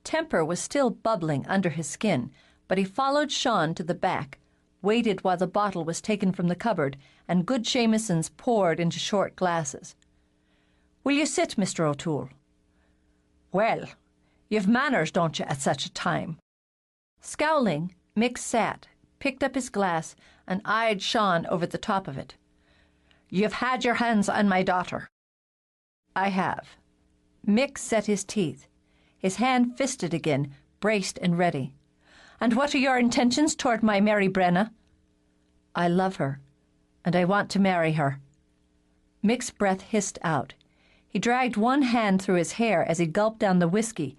Temper was still bubbling under his skin, but he followed Sean to the back, waited while the bottle was taken from the cupboard and good Jamesons poured into short glasses. "Will you sit, Mr. O'Toole?" "Well, you've manners, don't you, at such a time?" Scowling, Mick sat, picked up his glass, and eyed Sean over the top of it. "You've had your hands on my daughter." "I have." Mick set his teeth, his hand fisted again, braced and ready. "And what are your intentions toward my Mary Brenna?" "I love her, and I want to marry her." Mick's breath hissed out. He dragged one hand through his hair as he gulped down the whiskey,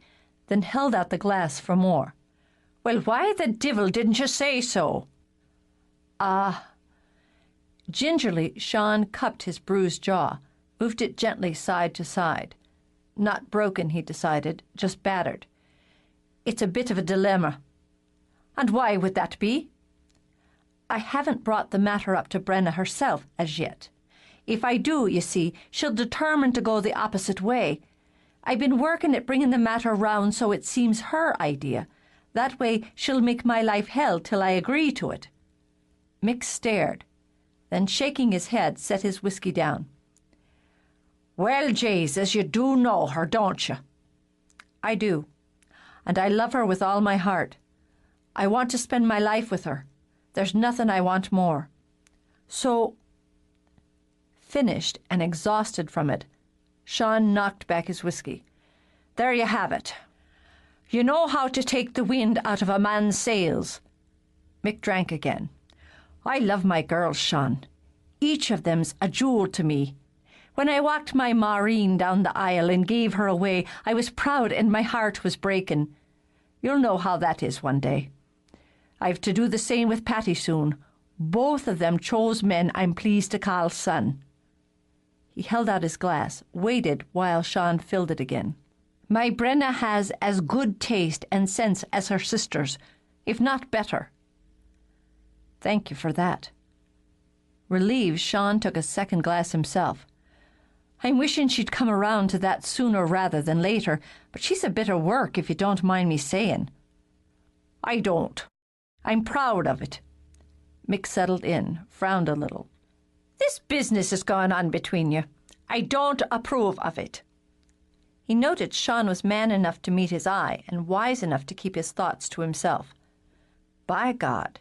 then held out the glass for more. "Well, why the divil didn't you say so?" "Ah." Gingerly, Sean cupped his bruised jaw, moved it gently side to side. Not broken, he decided, just battered. "It's a bit of a dilemma." "And why would that be?" "I haven't brought the matter up to Brenna herself as yet. If I do, you see, she'll determine to go the opposite way. I've been working at bringing the matter round so it seems her idea. That way she'll make my life hell till I agree to it." Mick stared, then shaking his head, set his whiskey down. "Well, Jesus, you do know her, don't you?" "I do, and I love her with all my heart. I want to spend my life with her. There's nothing I want more. So," finished and exhausted from it, Sean knocked back his whiskey. "There you have it. You know how to take the wind out of a man's sails." Mick drank again. "I love my girls, Sean. Each of them's a jewel to me. When I walked my Maureen down the aisle and gave her away, I was proud and my heart was breaking. You'll know how that is one day. I've to do the same with Patty soon. Both of them chose men I'm pleased to call son." He held out his glass, waited while Sean filled it again. "My Brenna has as good taste and sense as her sisters, if not better." "Thank you for that." Relieved, Sean took a second glass himself. "I'm wishing she'd come around to that sooner rather than later, but she's a bit of work, if you don't mind me saying." "I don't. I'm proud of it." Mick settled in, frowned a little. "This business is going on between you. I don't approve of it." He noted Sean was man enough to meet his eye and wise enough to keep his thoughts to himself. By God,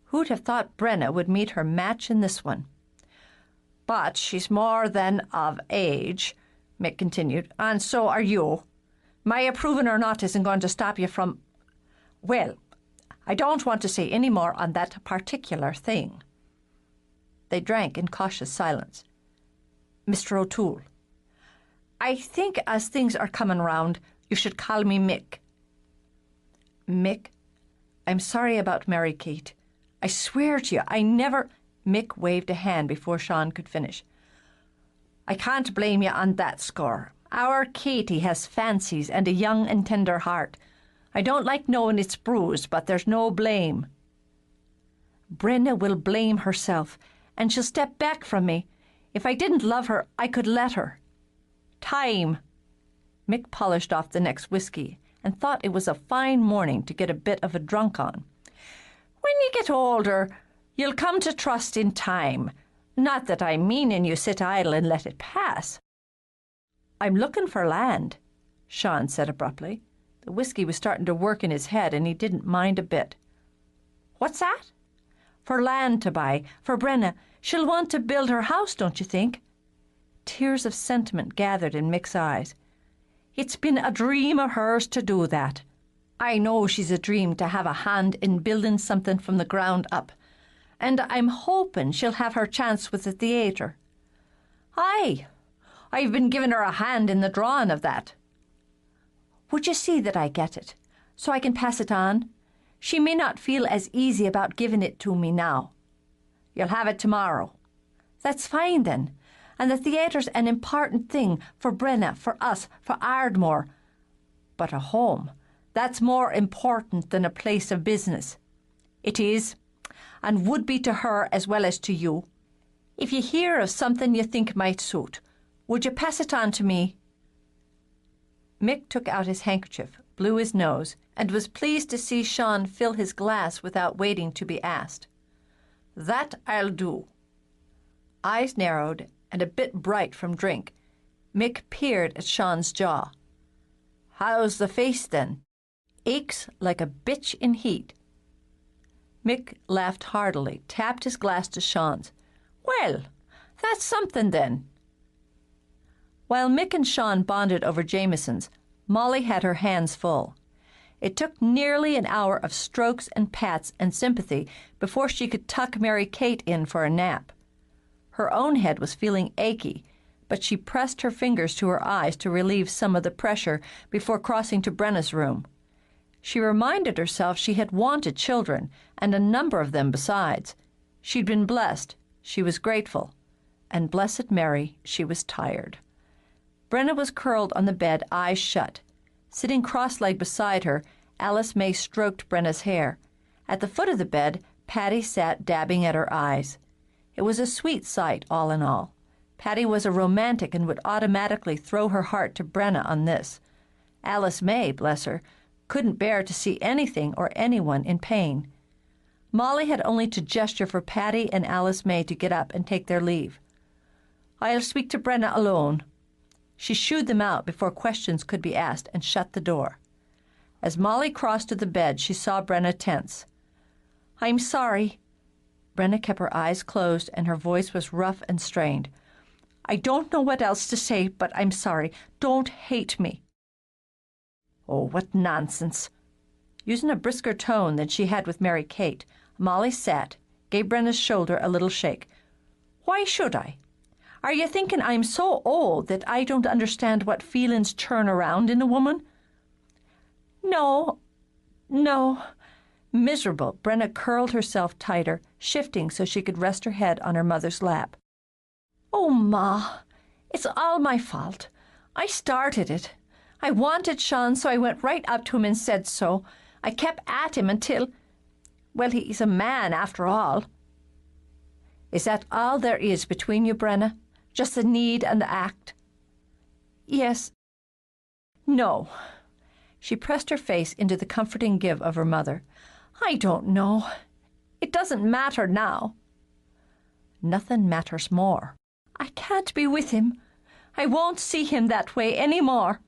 who'd have thought Brenna would meet her match in this one? "But she's more than of age," Mick continued, "and so are you. My approving or not isn't going to stop you from... Well, I don't want to say any more on that particular thing." They drank in cautious silence. "Mr. O'Toole, I think as things are coming round, you should call me Mick." "Mick, I'm sorry about Mary Kate. I swear to you, I never..." Mick waved a hand before Sean could finish. "I can't blame you on that score. Our Katie has fancies and a young and tender heart. I don't like knowing it's bruised, but there's no blame." "Brenna will blame herself, and she'll step back from me. If I didn't love her, I could let her." "Time." Mick polished off the next whiskey and thought it was a fine morning to get a bit of a drunk on. "When you get older, you'll come to trust in time. Not that I'm meaning you sit idle and let it pass." "I'm looking for land," Sean said abruptly. The whiskey was starting to work in his head, and he didn't mind a bit. "What's that?" "For land to buy, for Brenna. She'll want to build her house, don't you think?" Tears of sentiment gathered in Mick's eyes. "It's been a dream of hers to do that. I know she's a dream to have a hand in building something from the ground up. And I'm hoping she'll have her chance with the theatre." "Aye, I've been giving her a hand in the drawing of that. Would you see that I get it, so I can pass it on? She may not feel as easy about giving it to me now. You'll have it tomorrow. That's fine, then. And the theatre's an important thing for Brenna, for us, for Ardmore. But a home, that's more important than a place of business. It is, and would be to her as well as to you. If you hear of something you think might suit, would you pass it on to me? Mick took out his handkerchief, blew his nose, and was pleased to see Sean fill his glass without waiting to be asked. That I'll do. Eyes narrowed and a bit bright from drink, Mick peered at Sean's jaw. How's the face, then? Aches like a bitch in heat. Mick laughed heartily, tapped his glass to Sean's. Well, that's something, then. While Mick and Sean bonded over Jameson's, Molly had her hands full. It took nearly an hour of strokes and pats and sympathy before she could tuck Mary Kate in for a nap. Her own head was feeling achy, but she pressed her fingers to her eyes to relieve some of the pressure before crossing to Brenna's room. She reminded herself she had wanted children, and a number of them besides. She'd been blessed, she was grateful, and blessed Mary, she was tired. Brenna was curled on the bed, eyes shut. Sitting cross-legged beside her, Alice May stroked Brenna's hair. At the foot of the bed, Patty sat dabbing at her eyes. It was a sweet sight, all in all. Patty was a romantic and would automatically throw her heart to Brenna on this. Alice May, bless her, couldn't bear to see anything or anyone in pain. Molly had only to gesture for Patty and Alice May to get up and take their leave. I'll speak to Brenna alone. She shooed them out before questions could be asked and shut the door. As Molly crossed to the bed, she saw Brenna tense. I'm sorry. Brenna kept her eyes closed and her voice was rough and strained. I don't know what else to say, but I'm sorry. Don't hate me. Oh, what nonsense. Using a brisker tone than she had with Mary Kate, Molly sat, gave Brenna's shoulder a little shake. Why should I? Are you thinking I'm so old that I don't understand what feelings turn around in a woman? No. Miserable, Brenna curled herself tighter, shifting so she could rest her head on her mother's lap. Oh, Ma, it's all my fault. I started it. I wanted Sean, so I went right up to him and said so. I kept at him until... Well, he's a man, after all. Is that all there is between you, Brenna? Just the need and the act? Yes. No. She pressed her face into the comforting give of her mother. I don't know. It doesn't matter now. Nothing matters more. I can't be with him. I won't see him that way any more.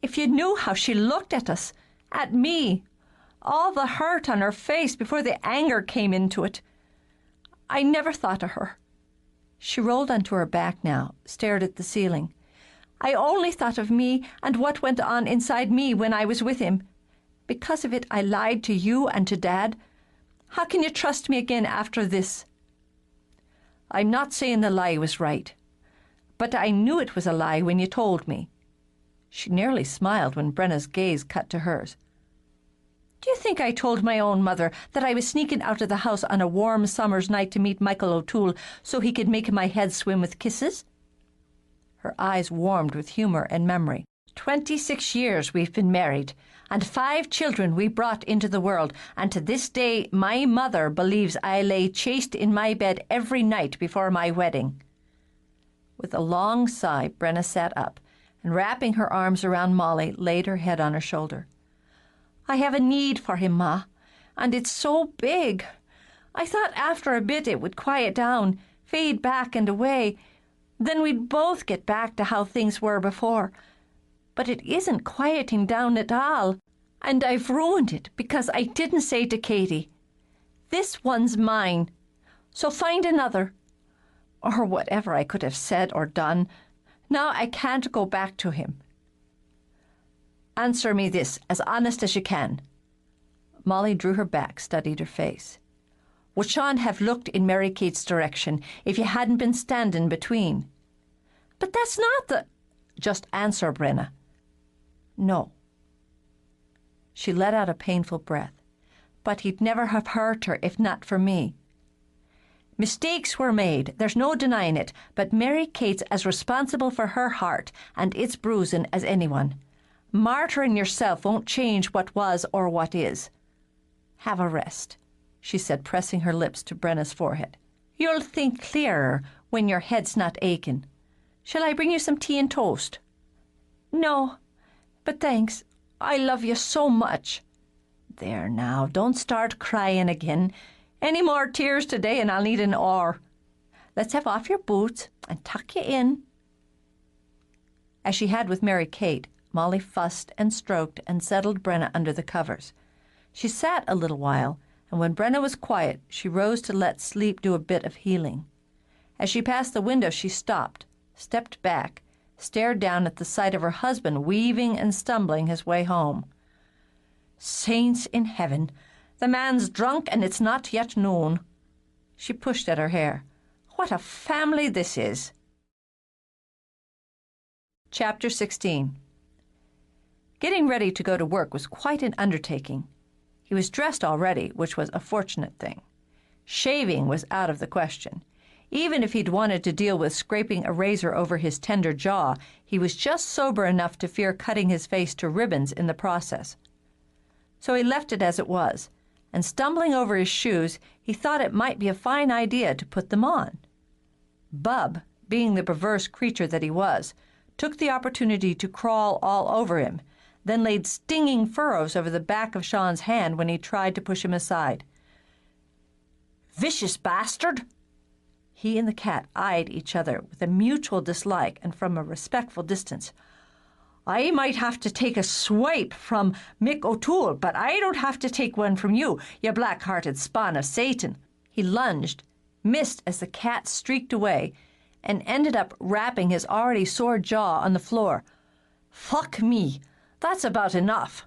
If you knew how she looked at us, at me, all the hurt on her face before the anger came into it. I never thought of her. She rolled onto her back now, stared at the ceiling. I only thought of me and what went on inside me when I was with him. Because of it, I lied to you and to Dad. How can you trust me again after this? I'm not saying the lie was right, but I knew it was a lie when you told me. She nearly smiled when Brenna's gaze cut to hers. Do you think I told my own mother that I was sneaking out of the house on a warm summer's night to meet Michael O'Toole so he could make my head swim with kisses? Her eyes warmed with humour and memory. 26 years we've been married, and 5 children we brought into the world, and to this day my mother believes I lay chaste in my bed every night before my wedding. With a long sigh, Brenna sat up, and wrapping her arms around Molly, laid her head on her shoulder. I have a need for him, Ma, and it's so big. I thought after a bit it would quiet down, fade back and away. Then we'd both get back to how things were before. But it isn't quieting down at all, and I've ruined it because I didn't say to Katie, this one's mine, so find another. Or whatever I could have said or done. Now I can't go back to him. Answer me this, as honest as you can. Molly drew her back, studied her face. Would Sean have looked in Mary Kate's direction if you hadn't been standing between? But that's not the... Just answer, Brenna. No. She let out a painful breath. But he'd never have hurt her if not for me. Mistakes were made, there's no denying it, but Mary Kate's as responsible for her heart and its bruising as anyone. Martyring yourself won't change what was or what is. Have a rest, she said, pressing her lips to Brenna's forehead. You'll think clearer when your head's not aching. Shall I bring you some tea and toast? No, but thanks. I love you so much. There now, don't start crying again. Any more tears today and I'll need an oar. Let's have off your boots and tuck you in. As she had with Mary Kate, Molly fussed and stroked and settled Brenna under the covers. She sat a little while, and when Brenna was quiet, she rose to let sleep do a bit of healing. As she passed the window, she stopped, stepped back, stared down at the sight of her husband weaving and stumbling his way home. Saints in heaven, the man's drunk and it's not yet noon. She pushed at her hair. What a family this is. Chapter 16. Getting ready to go to work was quite an undertaking. He was dressed already, which was a fortunate thing. Shaving was out of the question. Even if he'd wanted to deal with scraping a razor over his tender jaw, he was just sober enough to fear cutting his face to ribbons in the process. So he left it as it was, and stumbling over his shoes, he thought it might be a fine idea to put them on. Bub, being the perverse creature that he was, took the opportunity to crawl all over him, then laid stinging furrows over the back of Sean's hand when he tried to push him aside. Vicious bastard! He and the cat eyed each other with a mutual dislike and from a respectful distance. I might have to take a swipe from Mick O'Toole, but I don't have to take one from you, you black-hearted spawn of Satan. He lunged, missed as the cat streaked away, and ended up rapping his already sore jaw on the floor. Fuck me, that's about enough.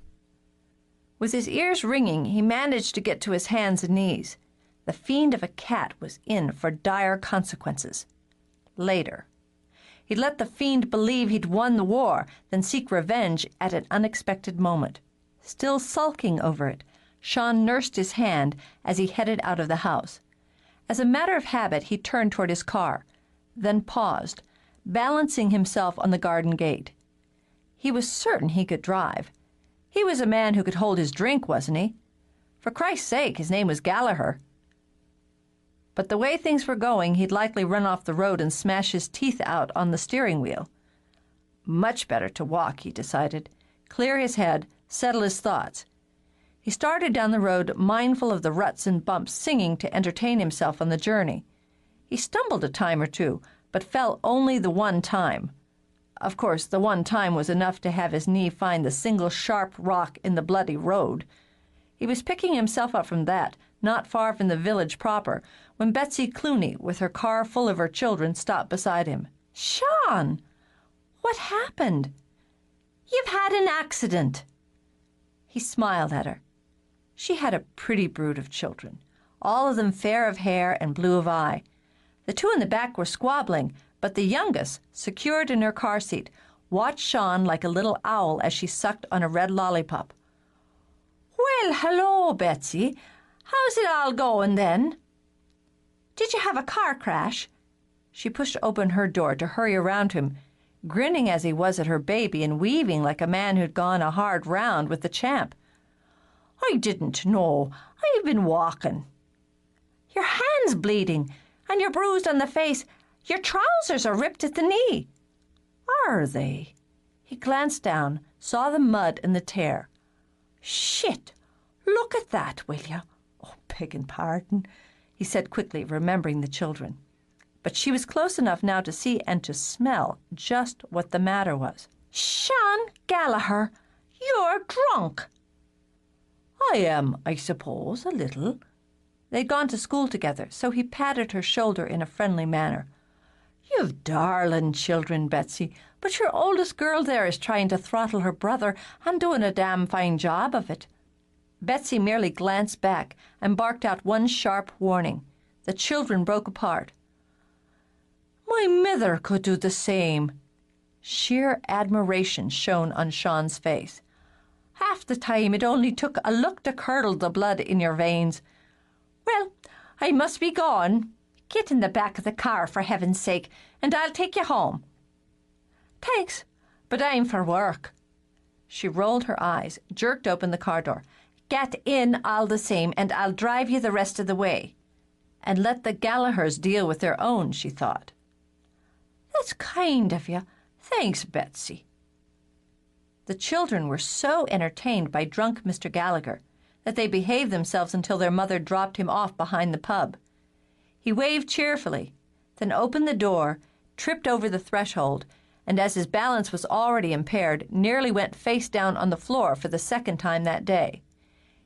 With his ears ringing, he managed to get to his hands and knees. The fiend of a cat was in for dire consequences. Later. He'd let the fiend believe he'd won the war, then seek revenge at an unexpected moment. Still sulking over it, Sean nursed his hand as he headed out of the house. As a matter of habit, he turned toward his car, then paused, balancing himself on the garden gate. He was certain he could drive. He was a man who could hold his drink, wasn't he? For Christ's sake, his name was Gallagher. But the way things were going, he'd likely run off the road and smash his teeth out on the steering wheel. Much better to walk, he decided, clear his head, settle his thoughts. He started down the road, mindful of the ruts and bumps, singing to entertain himself on the journey. He stumbled a time or two, but fell only the one time. Of course, the one time was enough to have his knee find the single sharp rock in the bloody road. He was picking himself up from that, not far from the village proper, when Betsy Clooney, with her car full of her children, stopped beside him. "Sean, what happened?" "You've had an accident." He smiled at her. She had a pretty brood of children, all of them fair of hair and blue of eye. The two in the back were squabbling, but the youngest, secured in her car seat, watched Sean like a little owl as she sucked on a red lollipop. "Well, hello, Betsy. How's it all going then?" "Did you have a car crash?" She pushed open her door to hurry around him, grinning as he was at her baby and weaving like a man who'd gone a hard round with the champ. "I didn't know. I've been walking." "Your hand's bleeding, and you're bruised on the face. Your trousers are ripped at the knee." "Are they?" He glanced down, saw the mud and the tear. "Shit! Look at that, will you? Oh, begging pardon," he said quickly, remembering the children. But she was close enough now to see and to smell just what the matter was. "Sean Gallagher, you're drunk." "I am, I suppose, a little." They'd gone to school together, so he patted her shoulder in a friendly manner. "You've darling children, Betsy, but your oldest girl there is trying to throttle her brother and doing a damn fine job of it." Betsy merely glanced back and barked out one sharp warning. The children broke apart. My mither could do the same." Sheer admiration shone on Sean's face. "Half the time it only took a look to curdle the blood in your veins. Well, I must be gone. Get in the back of the car, for heaven's sake, and I'll take you home." "Thanks, but I'm for work." She rolled her eyes, jerked open the car door. "Get in all the same, and I'll drive you the rest of the way." And let the Gallaghers deal with their own, she thought. "That's kind of you. Thanks, Betsy." The children were so entertained by drunk Mr. Gallagher that they behaved themselves until their mother dropped him off behind the pub. He waved cheerfully, then opened the door, tripped over the threshold, and as his balance was already impaired, nearly went face down on the floor for the second time that day.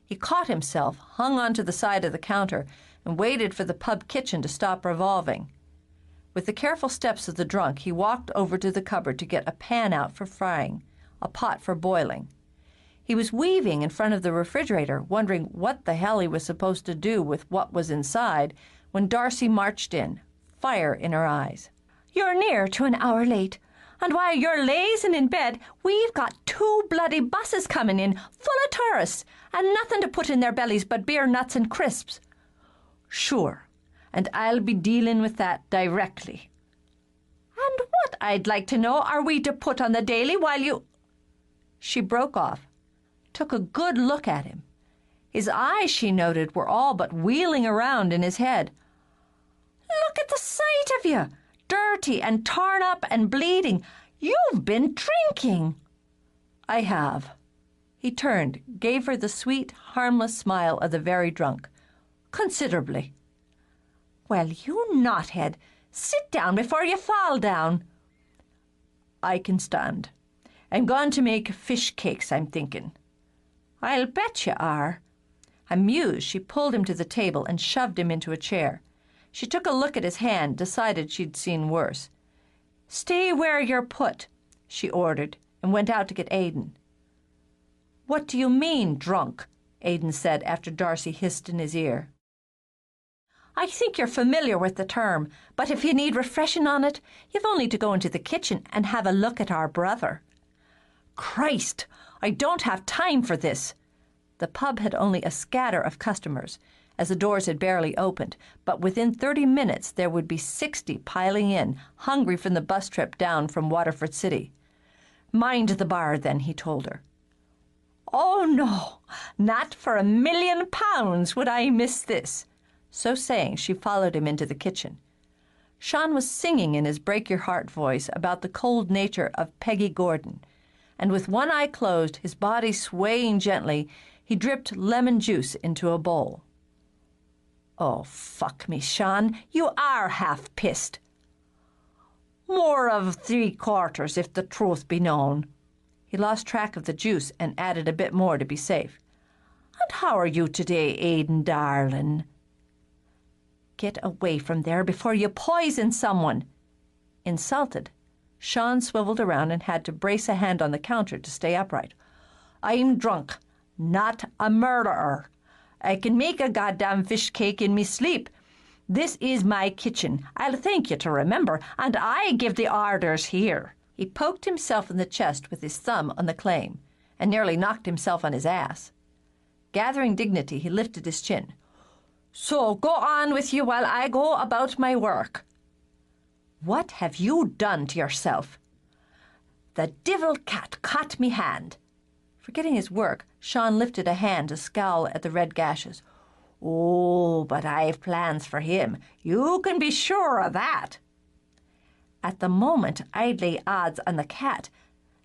He caught himself, hung onto the side of the counter, and waited for the pub kitchen to stop revolving. With the careful steps of the drunk, he walked over to the cupboard to get a pan out for frying, a pot for boiling. He was weaving in front of the refrigerator, wondering what the hell he was supposed to do with what was inside, when Darcy marched in, fire in her eyes. "You're near to an hour late, and while you're lazing in bed, we've got 2 bloody buses coming in, full of tourists, and nothing to put in their bellies but beer, nuts and crisps." "Sure, and I'll be dealing with that directly." "And what, I'd like to know, are we to put on the daily while you—" She broke off, took a good look at him. His eyes, she noted, were all but wheeling around in his head. "Look at the sight of you, dirty and torn up and bleeding. You've been drinking." "I have." He turned, gave her the sweet, harmless smile of the very drunk. "Considerably." "Well, you knothead, sit down before you fall down." "I can stand. I'm going to make fish cakes, I'm thinking." "I'll bet you are." Amused, she pulled him to the table and shoved him into a chair. She took a look at his hand, decided she'd seen worse. "Stay where you're put," she ordered, and went out to get Aidan. "What do you mean, drunk?" Aidan said after Darcy hissed in his ear. "I think you're familiar with the term, but if you need refreshing on it, you've only to go into the kitchen and have a look at our brother." "Christ, I don't have time for this." The pub had only a scatter of customers, as the doors had barely opened, but within 30 minutes there would be 60 piling in, hungry from the bus trip down from Waterford City. "Mind the bar, then," he told her. "Oh, no, not for £1,000,000 would I miss this." So saying, she followed him into the kitchen. Sean was singing in his break-your-heart voice about the cold nature of Peggy Gordon, and with one eye closed, his body swaying gently, he dripped lemon juice into a bowl. "Oh, fuck me, Sean, you are half pissed." "More of 3/4, if the truth be known." He lost track of the juice and added a bit more to be safe. "And how are you today, Aidan, darling?" "Get away from there before you poison someone." Insulted, Sean swiveled around and had to brace a hand on the counter to stay upright. "I'm drunk, not a murderer. I can make a goddamn fish cake in me sleep. This is my kitchen, I'll thank you to remember, and I give the orders here." He poked himself in the chest with his thumb on the claim and nearly knocked himself on his ass. Gathering dignity, he lifted his chin. "So go on with you while I go about my work." "What have you done to yourself?" "The divil cat caught me hand." Forgetting his work, Sean lifted a hand to scowl at the red gashes. "Oh, but I've plans for him. You can be sure of that." "At the moment, I'd lay odds on the cat.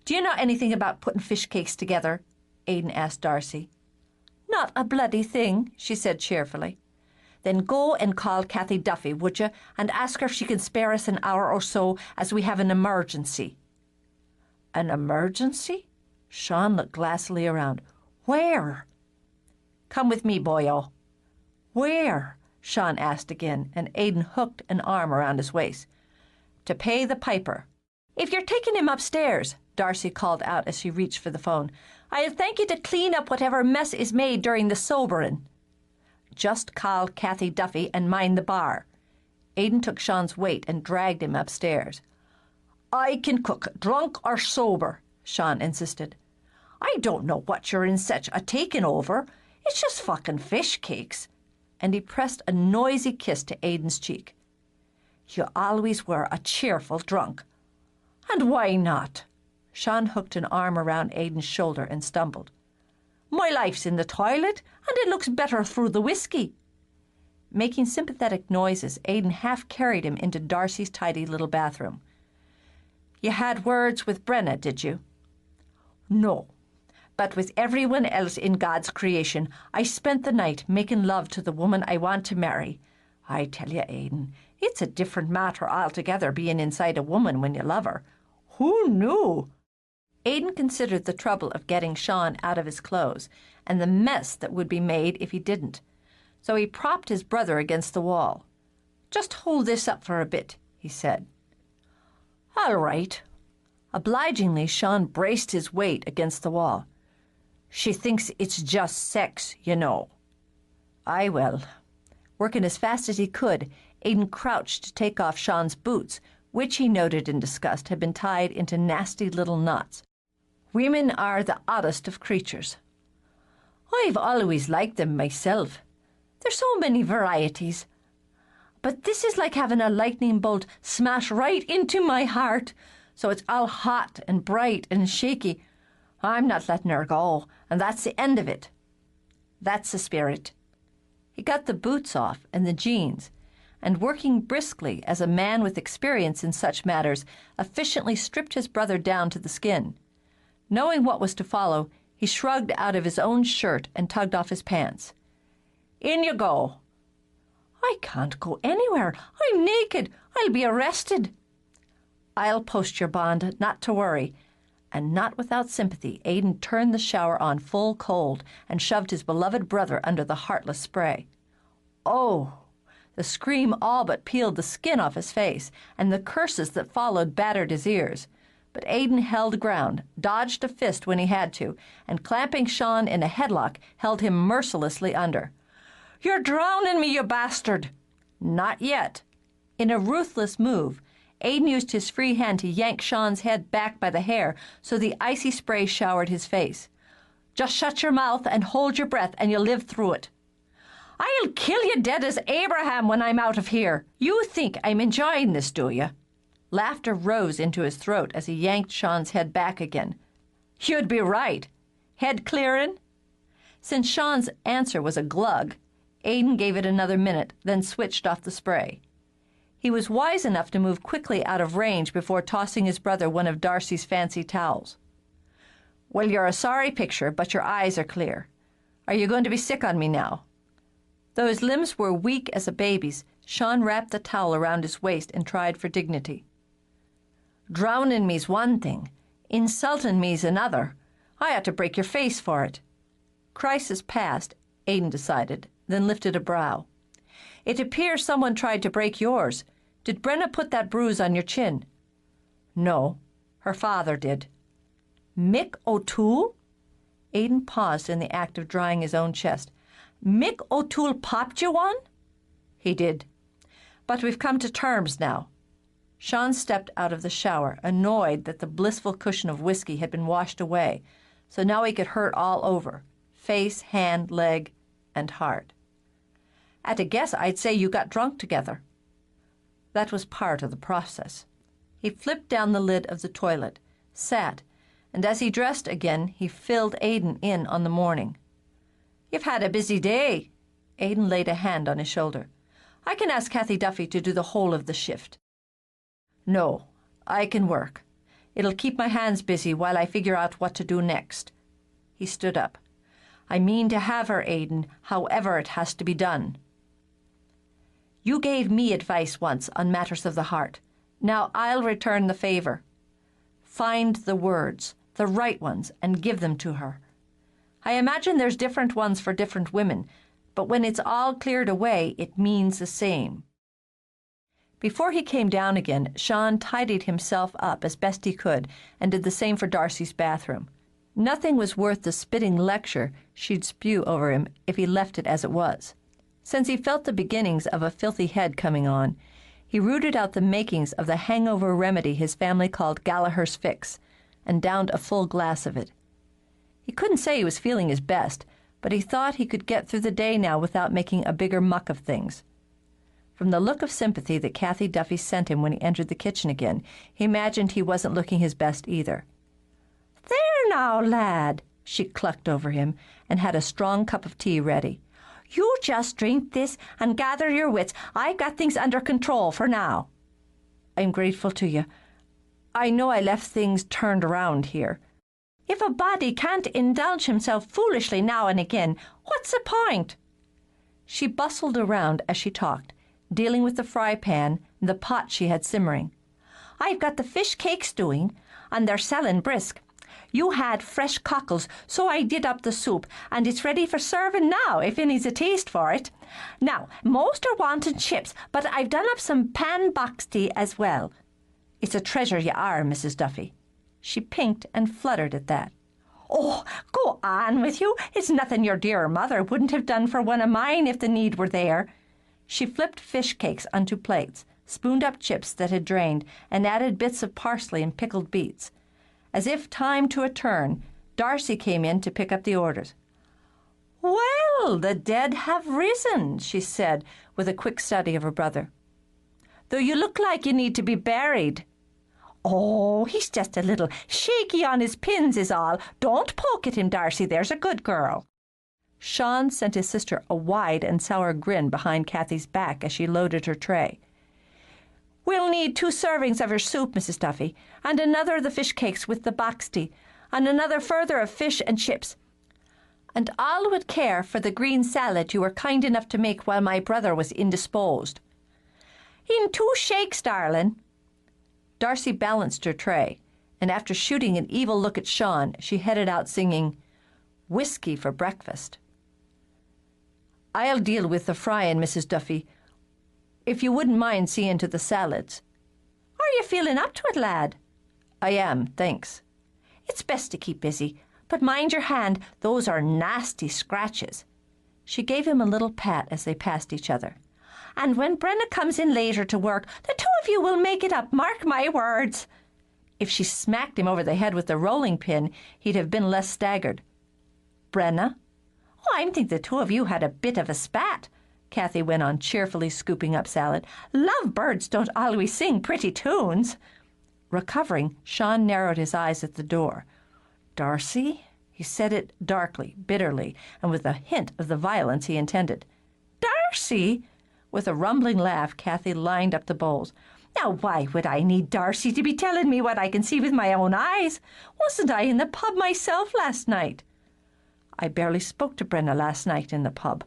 Do you know anything about putting fish cakes together?" Aidan asked Darcy. "Not a bloody thing," she said cheerfully. "Then go and call Cathy Duffy, would you, and ask her if she can spare us an hour or so, as we have an emergency." "An emergency?" Sean looked glassily around. "Where?" "Come with me, boyo." "Where?" Sean asked again, and Aidan hooked an arm around his waist. "To pay the piper." "If you're taking him upstairs," Darcy called out as she reached for the phone, "I'll thank you to clean up whatever mess is made during the sobering." "Just call Cathy Duffy and mind the bar." Aidan took Sean's weight and dragged him upstairs. "I can cook, drunk or sober," Sean insisted. "I don't know what you're in such a taking over. It's just fucking fish cakes." And he pressed a noisy kiss to Aidan's cheek. "You always were a cheerful drunk." "And why not?" Sean hooked an arm around Aidan's shoulder and stumbled. "My life's in the toilet, and it looks better through the whiskey." Making sympathetic noises, Aidan half carried him into Darcy's tidy little bathroom. "You had words with Brenna, did you?" "No. But with everyone else in God's creation, I spent the night making love to the woman I want to marry. I tell you, Aidan, it's a different matter altogether being inside a woman when you love her. Who knew?" Aidan considered the trouble of getting Sean out of his clothes and the mess that would be made if he didn't. So he propped his brother against the wall. "Just hold this up for a bit," he said. "All right." Obligingly, Sean braced his weight against the wall. "She thinks it's just sex, you know." "I will." Working as fast as he could, Aidan crouched to take off Sean's boots, which he noted in disgust had been tied into nasty little knots. "Women are the oddest of creatures." "I've always liked them myself. There's so many varieties. But this is like having a lightning bolt smash right into my heart, so it's all hot and bright and shaky. I'm not letting her go, and that's the end of it." "That's the spirit." He got the boots off and the jeans, and working briskly as a man with experience in such matters, efficiently stripped his brother down to the skin. Knowing what was to follow, he shrugged out of his own shirt and tugged off his pants. "In you go." "I can't go anywhere. I'm naked. I'll be arrested." "I'll post your bond, not to worry." And not without sympathy, Aidan turned the shower on full cold and shoved his beloved brother under the heartless spray. Oh! The scream all but peeled the skin off his face, and the curses that followed battered his ears. But Aidan held ground, dodged a fist when he had to, and clamping Sean in a headlock, held him mercilessly under. "You're drowning me, you bastard!" "Not yet." In a ruthless move, Aidan used his free hand to yank Sean's head back by the hair so the icy spray showered his face. "Just shut your mouth and hold your breath, and you'll live through it." "I'll kill you dead as Abraham when I'm out of here. You think I'm enjoying this, do you?" Laughter rose into his throat as he yanked Sean's head back again. "You'd be right. Head clearing?" Since Sean's answer was a glug, Aidan gave it another minute, then switched off the spray. He was wise enough to move quickly out of range before tossing his brother one of Darcy's fancy towels. "Well, you're a sorry picture, but your eyes are clear. Are you going to be sick on me now?" Though his limbs were weak as a baby's, Sean wrapped the towel around his waist and tried for dignity. "Drowning me's one thing. Insulting me's another. I ought to break your face for it." Crisis past, Aidan decided, then lifted a brow. "It appears someone tried to break yours. Did Brenna put that bruise on your chin?" "No. Her father did." "Mick O'Toole?" Aidan paused in the act of drying his own chest. "Mick O'Toole popped you one?" "He did. But we've come to terms now." Sean stepped out of the shower, annoyed that the blissful cushion of whiskey had been washed away, so now he could hurt all over, face, hand, leg, and heart. "At a guess, I'd say you got drunk together." That was part of the process. He flipped down the lid of the toilet, sat, and as he dressed again, he filled Aidan in on the morning. "You've had a busy day." Aidan laid a hand on his shoulder. "I can ask Kathy Duffy to do the whole of the shift." "No, I can work. It'll keep my hands busy while I figure out what to do next." He stood up. "I mean to have her, Aidan, however it has to be done." "You gave me advice once on matters of the heart. Now I'll return the favor. Find the words, the right ones, and give them to her. I imagine there's different ones for different women, but when it's all cleared away, it means the same." Before he came down again, Sean tidied himself up as best he could and did the same for Darcy's bathroom. Nothing was worth the spitting lecture she'd spew over him if he left it as it was. Since he felt the beginnings of a filthy head coming on, He rooted out the makings of the hangover remedy his family called Gallaghers Fix and downed a full glass of it. He couldn't say he was feeling his best, but he thought he could get through the day now without making a bigger muck of things. From the look of sympathy that Kathy Duffy sent him when he entered the kitchen again, he imagined he wasn't looking his best either. "There now, lad," she clucked over him and had a strong cup of tea ready. "You just drink this and gather your wits. I've got things under control for now." "I'm grateful to you. I know I left things turned around here." "If a body can't indulge himself foolishly now and again, what's the point?" She bustled around as she talked, dealing with the fry pan and the pot she had simmering. "I've got the fish cakes doing, and they're selling brisk. You had fresh cockles, so I did up the soup, and it's ready for serving now, if any's a taste for it. Now, most are wanting chips, but I've done up some pan box tea as well. It's a treasure you are, Mrs. Duffy." She pinked and fluttered at that. "Oh, go on with you. It's nothing your dear mother wouldn't have done for one of mine if the need were there." She flipped fish cakes onto plates, spooned up chips that had drained, and added bits of parsley and pickled beets. As if timed to a turn, Darcy came in to pick up the orders. "Well, the dead have risen," she said, with a quick study of her brother. "Though you look like you need to be buried." "Oh, he's just a little shaky on his pins is all. Don't poke at him, Darcy, there's a good girl." Sean sent his sister a wide and sour grin behind Kathy's back as she loaded her tray. "We'll need 2 servings of your soup, Mrs. Duffy, and another of the fish cakes with the box tea, and another further of fish and chips. And all would care for the green salad you were kind enough to make while my brother was indisposed." "In 2 shakes, darling." Darcy balanced her tray, and after shooting an evil look at Sean, she headed out singing, "Whiskey for breakfast." "I'll deal with the frying, Mrs. Duffy, if you wouldn't mind seeing to the salads." "Are you feeling up to it, lad?" "I am, thanks." "It's best to keep busy, but mind your hand, those are nasty scratches." She gave him a little pat as they passed each other. "And when Brenna comes in later to work, the 2 of you will make it up, mark my words." If she smacked him over the head with the rolling pin, he'd have been less staggered. "Brenna?" "Oh, I think the 2 of you had a bit of a spat," Kathy went on, cheerfully scooping up salad. "Love birds don't always sing pretty tunes." Recovering, Sean narrowed his eyes at the door. "Darcy?" He said it darkly, bitterly, and with a hint of the violence he intended. "Darcy?" With a rumbling laugh, Kathy lined up the bowls. "Now, why would I need Darcy to be telling me what I can see with my own eyes? Wasn't I in the pub myself last night?" "I barely spoke to Brenna last night in the pub."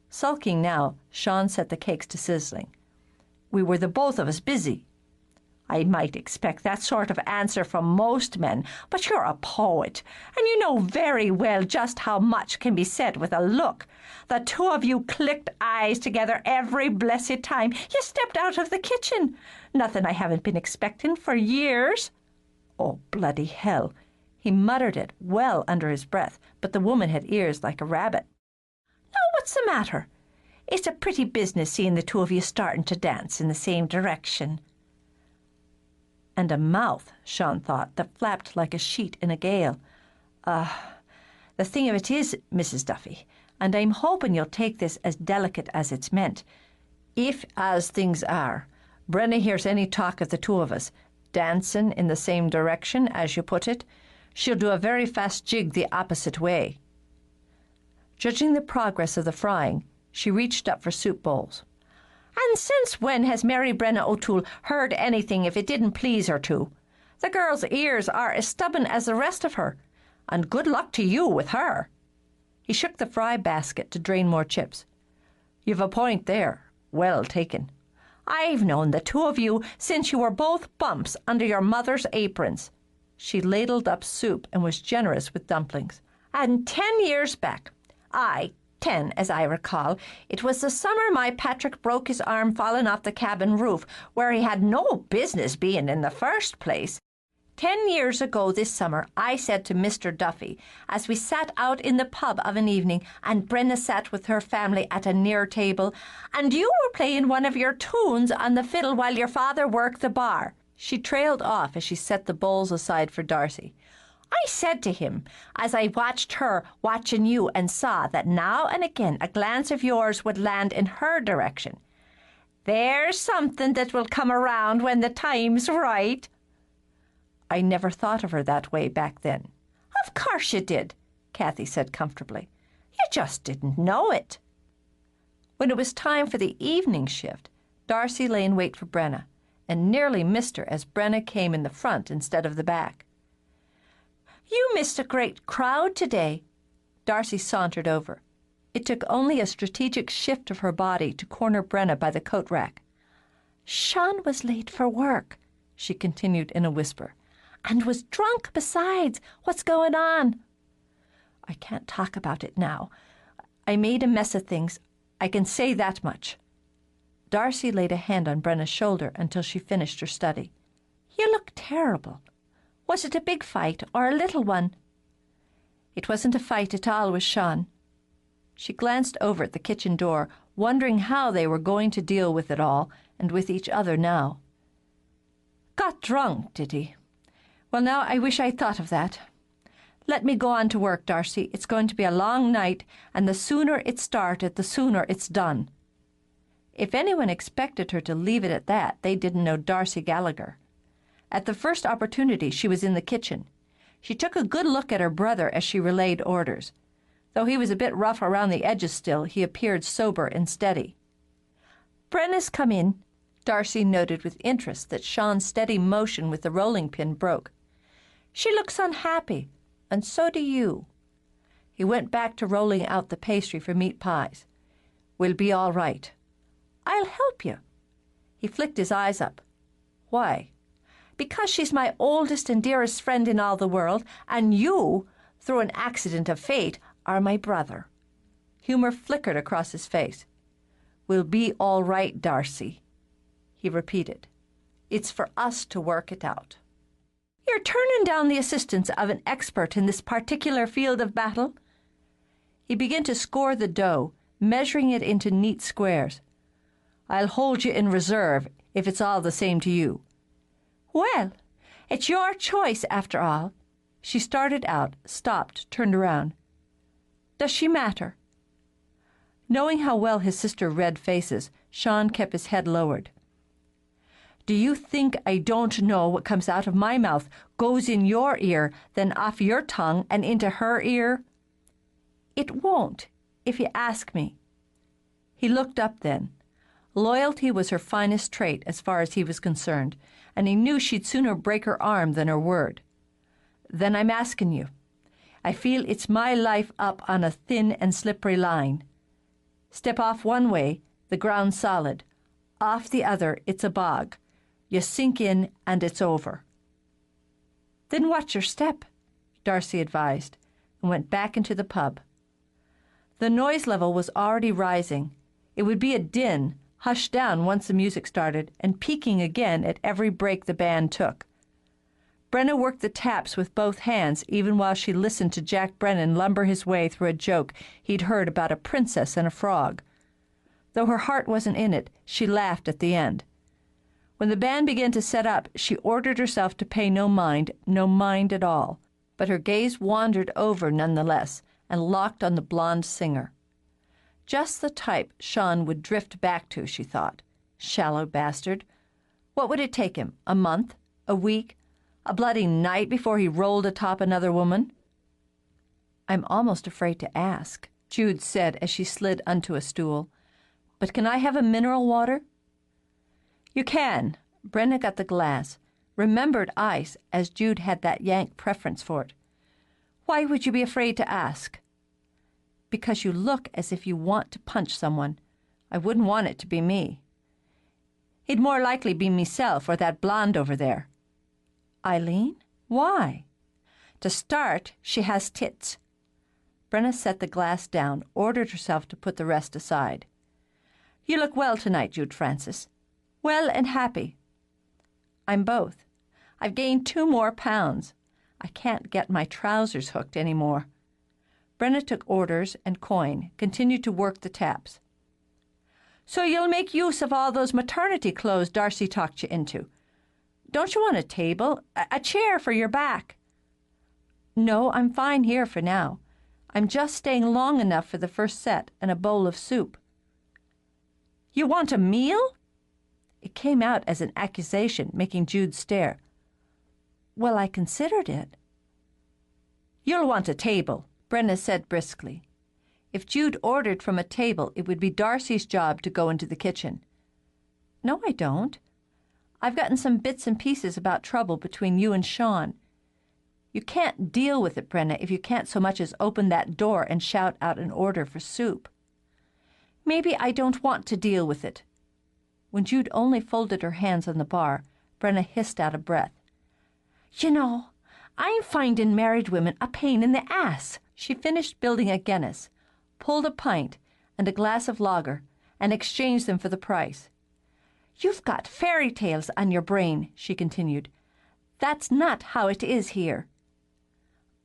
Sulking now, Sean set the cakes to sizzling. "We were the both of us busy." "I might expect that sort of answer from most men, but you're a poet, and you know very well just how much can be said with a look. The 2 of you clicked eyes together every blessed time you stepped out of the kitchen. Nothing I haven't been expecting for years." "Oh, bloody hell." He muttered it well under his breath, but the woman had ears like a rabbit. "Now, what's the matter? It's a pretty business seeing the 2 of you starting to dance in the same direction." And a mouth, Sean thought, that flapped like a sheet in a gale. The thing of it is, Mrs. Duffy, and I'm hoping you'll take this as delicate as it's meant, if, as things are, Brenna hears any talk of the 2 of us dancing in the same direction, as you put it, she'll do a very fast jig the opposite way." Judging the progress of the frying, she reached up for soup bowls. "And since when has Mary Brenna O'Toole heard anything if it didn't please her to? The girl's ears are as stubborn as the rest of her, and good luck to you with her." He shook the fry basket to drain more chips. "You've a point there. Well taken. I've known the 2 of you since you were both bumps under your mother's aprons." She ladled up soup and was generous with dumplings. "And 10 years back, 10, as I recall. It was the summer my Patrick broke his arm falling off the cabin roof, where he had no business being in the first place. 10 years ago this summer, I said to Mr. Duffy, as we sat out in the pub of an evening, and Brenna sat with her family at a near table, and you were playing one of your tunes on the fiddle while your father worked the bar. She trailed off as she set the bowls aside for Darcy. I said to him, as I watched her watching you, and saw that now and again a glance of yours would land in her direction, there's something that will come around when the time's right. I never thought of her that way back then. Of course you did, Kathy said comfortably. You just didn't know it. When it was time for the evening shift, Darcy lay in wait for Brenna, and nearly missed her as Brenna came in the front instead of the back. You missed a great crowd today. Darcy sauntered over. It took only a strategic shift of her body to corner Brenna by the coat rack. Sean was late for work, she continued in a whisper, and was drunk besides. What's going on? I can't talk about it now. I made a mess of things. I can say that much. Darcy laid a hand on Brenna's shoulder until she finished her study. You look terrible. Was it a big fight or a little one? It wasn't a fight at all with Sean. She glanced over at the kitchen door, wondering how they were going to deal with it all and with each other now. Got drunk, did he? Well, now I wish I'd thought of that. Let me go on to work, Darcy. It's going to be a long night, and the sooner it started, the sooner it's done. If anyone expected her to leave it at that, they didn't know Darcy Gallagher. At the first opportunity, she was in the kitchen. She took a good look at her brother as she relayed orders. Though he was a bit rough around the edges still, he appeared sober and steady. Brenna's come in. Darcy noted with interest that Sean's steady motion with the rolling pin broke. She looks unhappy, and so do you. He went back to rolling out the pastry for meat pies. We'll be all right. I'll help you. He flicked his eyes up. Why? Because she's my oldest and dearest friend in all the world, and you, through an accident of fate, are my brother. Humor flickered across his face. We'll be all right, Darcy. He repeated. It's for us to work it out. You're turning down the assistance of an expert in this particular field of battle? He began to score the dough, measuring it into neat squares. I'll hold you in reserve if it's all the same to you. Well, it's your choice after all. She started out, stopped, turned around. Does she matter? Knowing how well his sister read faces, Sean kept his head lowered. Do you think I don't know what comes out of my mouth goes in your ear, then off your tongue and into her ear? It won't, if you ask me. He looked up then. Loyalty was her finest trait as far as he was concerned, and he knew she'd sooner break her arm than her word. Then I'm asking you. I feel it's my life up on a thin and slippery line. Step off one way, the ground's solid. Off the other, it's a bog. You sink in and it's over. Then watch your step, Darcy advised, and went back into the pub. The noise level was already rising. It would be a din, hushed down once the music started, and peaking again at every break the band took. Brenna worked the taps with both hands, even while she listened to Jack Brennan lumber his way through a joke he'd heard about a princess and a frog. Though her heart wasn't in it, she laughed at the end. When the band began to set up, she ordered herself to pay no mind at all, but her gaze wandered over nonetheless and locked on the blonde singer. Just the type Sean would drift back to, she thought. Shallow bastard. What would it take him? A month? A week? A bloody night before he rolled atop another woman? I'm almost afraid to ask, Jude said as she slid onto a stool. But can I have a mineral water? You can. Brenna got the glass, remembered ice as Jude had that Yank preference for it. Why would you be afraid to ask? Because you look as if you want to punch someone. I wouldn't want it to be me. He'd more likely be meself or that blonde over there. Eileen? Why? To start, she has tits. Brenna set the glass down, ordered herself to put the rest aside. You look well tonight, Jude Francis. Well and happy. I'm both. I've gained 2 more pounds. I can't get my trousers hooked any more. Brenna took orders and coin, continued to work the taps. So you'll make use of all those maternity clothes Darcy talked you into. Don't you want a table? A chair for your back? No, I'm fine here for now. I'm just staying long enough for the first set and a bowl of soup. You want a meal? It came out as an accusation, making Jude stare. Well, I considered it. You'll want a table, Brenna said briskly. If Jude ordered from a table, it would be Darcy's job to go into the kitchen. No, I don't. I've gotten some bits and pieces about trouble between you and Sean. You can't deal with it, Brenna, if you can't so much as open that door and shout out an order for soup. Maybe I don't want to deal with it. When Jude only folded her hands on the bar, Brenna hissed out a breath. You know, I'm finding married women a pain in the ass. She finished building a Guinness, pulled a pint and a glass of lager, and exchanged them for the price. You've got fairy tales on your brain, she continued. That's not how it is here.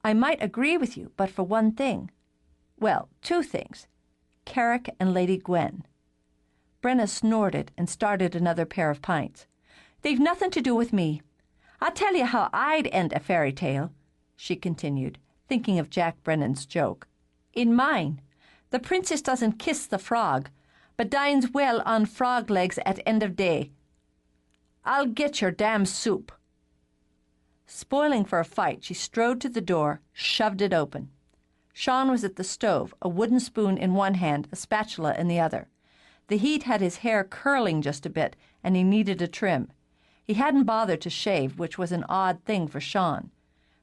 I might agree with you, but for one thing. Well, 2 things. Carrick and Lady Gwen. Brenna snorted and started another pair of pints. They've nothing to do with me. I'll tell you how I'd end a fairy tale, she continued, thinking of Jack Brennan's joke. In mine, the princess doesn't kiss the frog, but dines well on frog legs at end of day. I'll get your damn soup. Spoiling for a fight, she strode to the door, shoved it open. Sean was at the stove, a wooden spoon in one hand, a spatula in the other. The heat had his hair curling just a bit, and he needed a trim. He hadn't bothered to shave, which was an odd thing for Sean.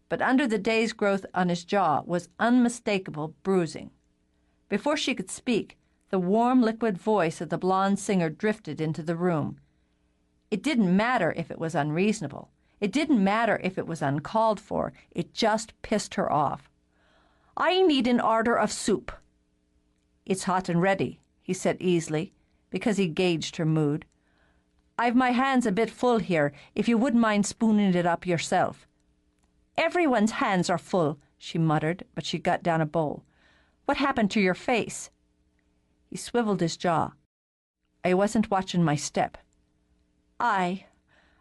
But under the day's growth on his jaw was unmistakable bruising. Before she could speak, the warm, liquid voice of the blonde singer drifted into the room. It didn't matter if it was unreasonable. It didn't matter if it was uncalled for. It just pissed her off. I need an order of soup. It's hot and ready, he said easily, because he gauged her mood. I've my hands a bit full here, if you wouldn't mind spooning it up yourself. Everyone's hands are full, she muttered, but she got down a bowl. What happened to your face? He swiveled his jaw. I wasn't watching my step. I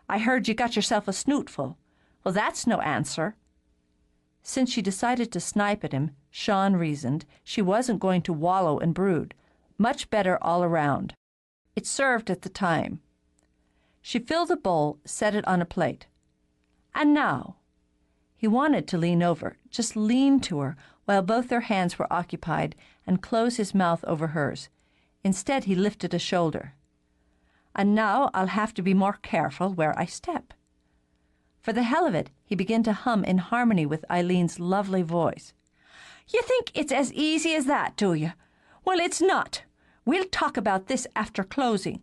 heard you got yourself a snootful. Well, that's no answer. Since she decided to snipe at him, Sean reasoned, she wasn't going to wallow and brood. Much better all around. It served at the time. She filled the bowl, set it on a plate. And now? He wanted to lean over, just lean to her, while both their hands were occupied, and close his mouth over hers. Instead, he lifted a shoulder. And now I'll have to be more careful where I step. For the hell of it, he began to hum in harmony with Eileen's lovely voice. You think it's as easy as that, do you? Well, it's not. We'll talk about this after closing.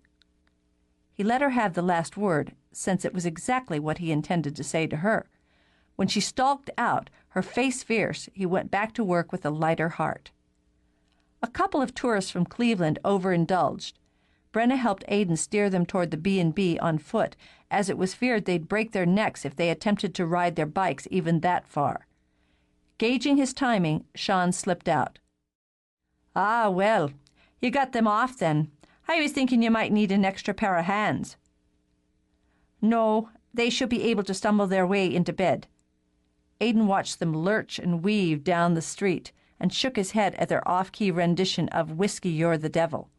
He let her have the last word, since it was exactly what he intended to say to her. When she stalked out, her face fierce, he went back to work with a lighter heart. A couple of tourists from Cleveland overindulged. Brenna helped Aidan steer them toward the B&B on foot, as it was feared they'd break their necks if they attempted to ride their bikes even that far. Gauging his timing, Sean slipped out. Ah, well, you got them off then. I was thinking you might need an extra pair of hands. No, they should be able to stumble their way into bed. Aidan watched them lurch and weave down the street and shook his head at their off-key rendition of Whiskey, You're the Devil.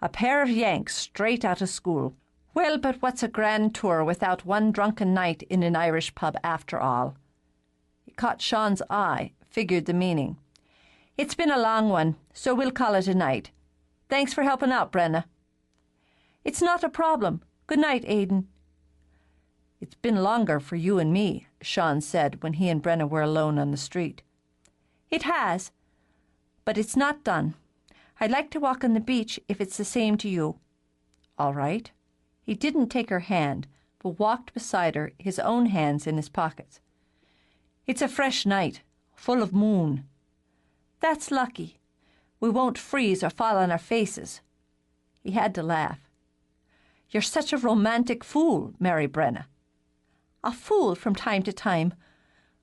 A pair of Yanks straight out of school. Well, but what's a grand tour without one drunken night in an Irish pub after all? He caught Sean's eye, figured the meaning. It's been a long one, so we'll call it a night. Thanks for helping out, Brenna. It's not a problem. Good night, Aidan. It's been longer for you and me, Sean said when he and Brenna were alone on the street. It has, but it's not done. I'd like to walk on the beach if it's the same to you. All right. He didn't take her hand, but walked beside her, his own hands in his pockets. It's a fresh night, full of moon. That's lucky. We won't freeze or fall on our faces. He had to laugh. You're such a romantic fool, Mary Brenna. A fool from time to time.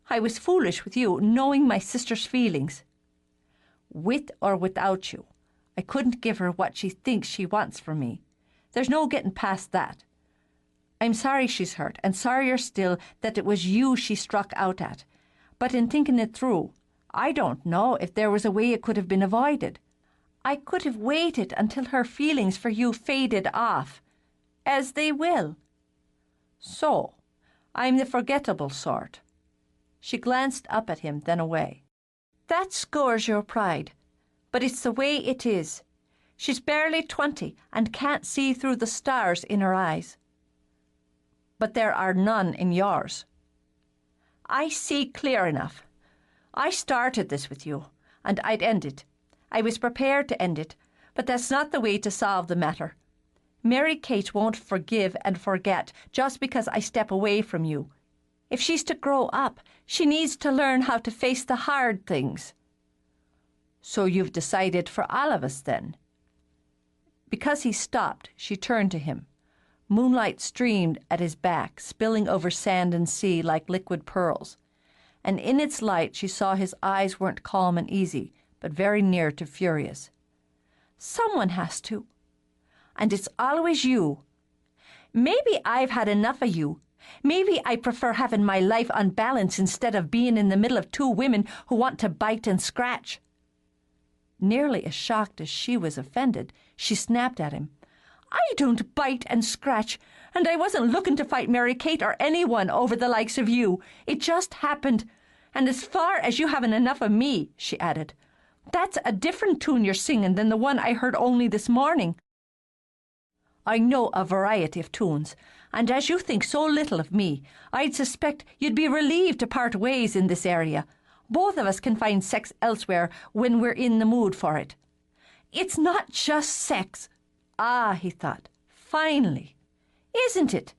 I was foolish with you, knowing my sister's feelings. With or without you, I couldn't give her what she thinks she wants from me. There's no getting past that. I'm sorry she's hurt, and sorrier still that it was you she struck out at. But in thinking it through, I don't know if there was a way it could have been avoided. I could have waited until her feelings for you faded off, as they will. So, I'm the forgettable sort. She glanced up at him, then away. That scores your pride, but it's the way it is. She's barely 20 and can't see through the stars in her eyes. But there are none in yours. I see clear enough. I started this with you, and I'd end it. I was prepared to end it, but that's not the way to solve the matter. Mary Kate won't forgive and forget just because I step away from you. If she's to grow up, she needs to learn how to face the hard things. So you've decided for all of us, then? Because he stopped, she turned to him. Moonlight streamed at his back, spilling over sand and sea like liquid pearls. And in its light she saw his eyes weren't calm and easy, but very near to furious. Someone has to. And it's always you. Maybe I've had enough of you. Maybe I prefer having my life on balance instead of being in the middle of two women who want to bite and scratch. Nearly as shocked as she was offended, she snapped at him. I don't bite and scratch, and I wasn't looking to fight Mary Kate or anyone over the likes of you. It just happened. And as far as you having enough of me, she added, that's a different tune you're singing than the one I heard only this morning. I know a variety of tunes, and as you think so little of me, I'd suspect you'd be relieved to part ways in this area. Both of us can find sex elsewhere when we're in the mood for it. It's not just sex. Ah, he thought, finally. Isn't it?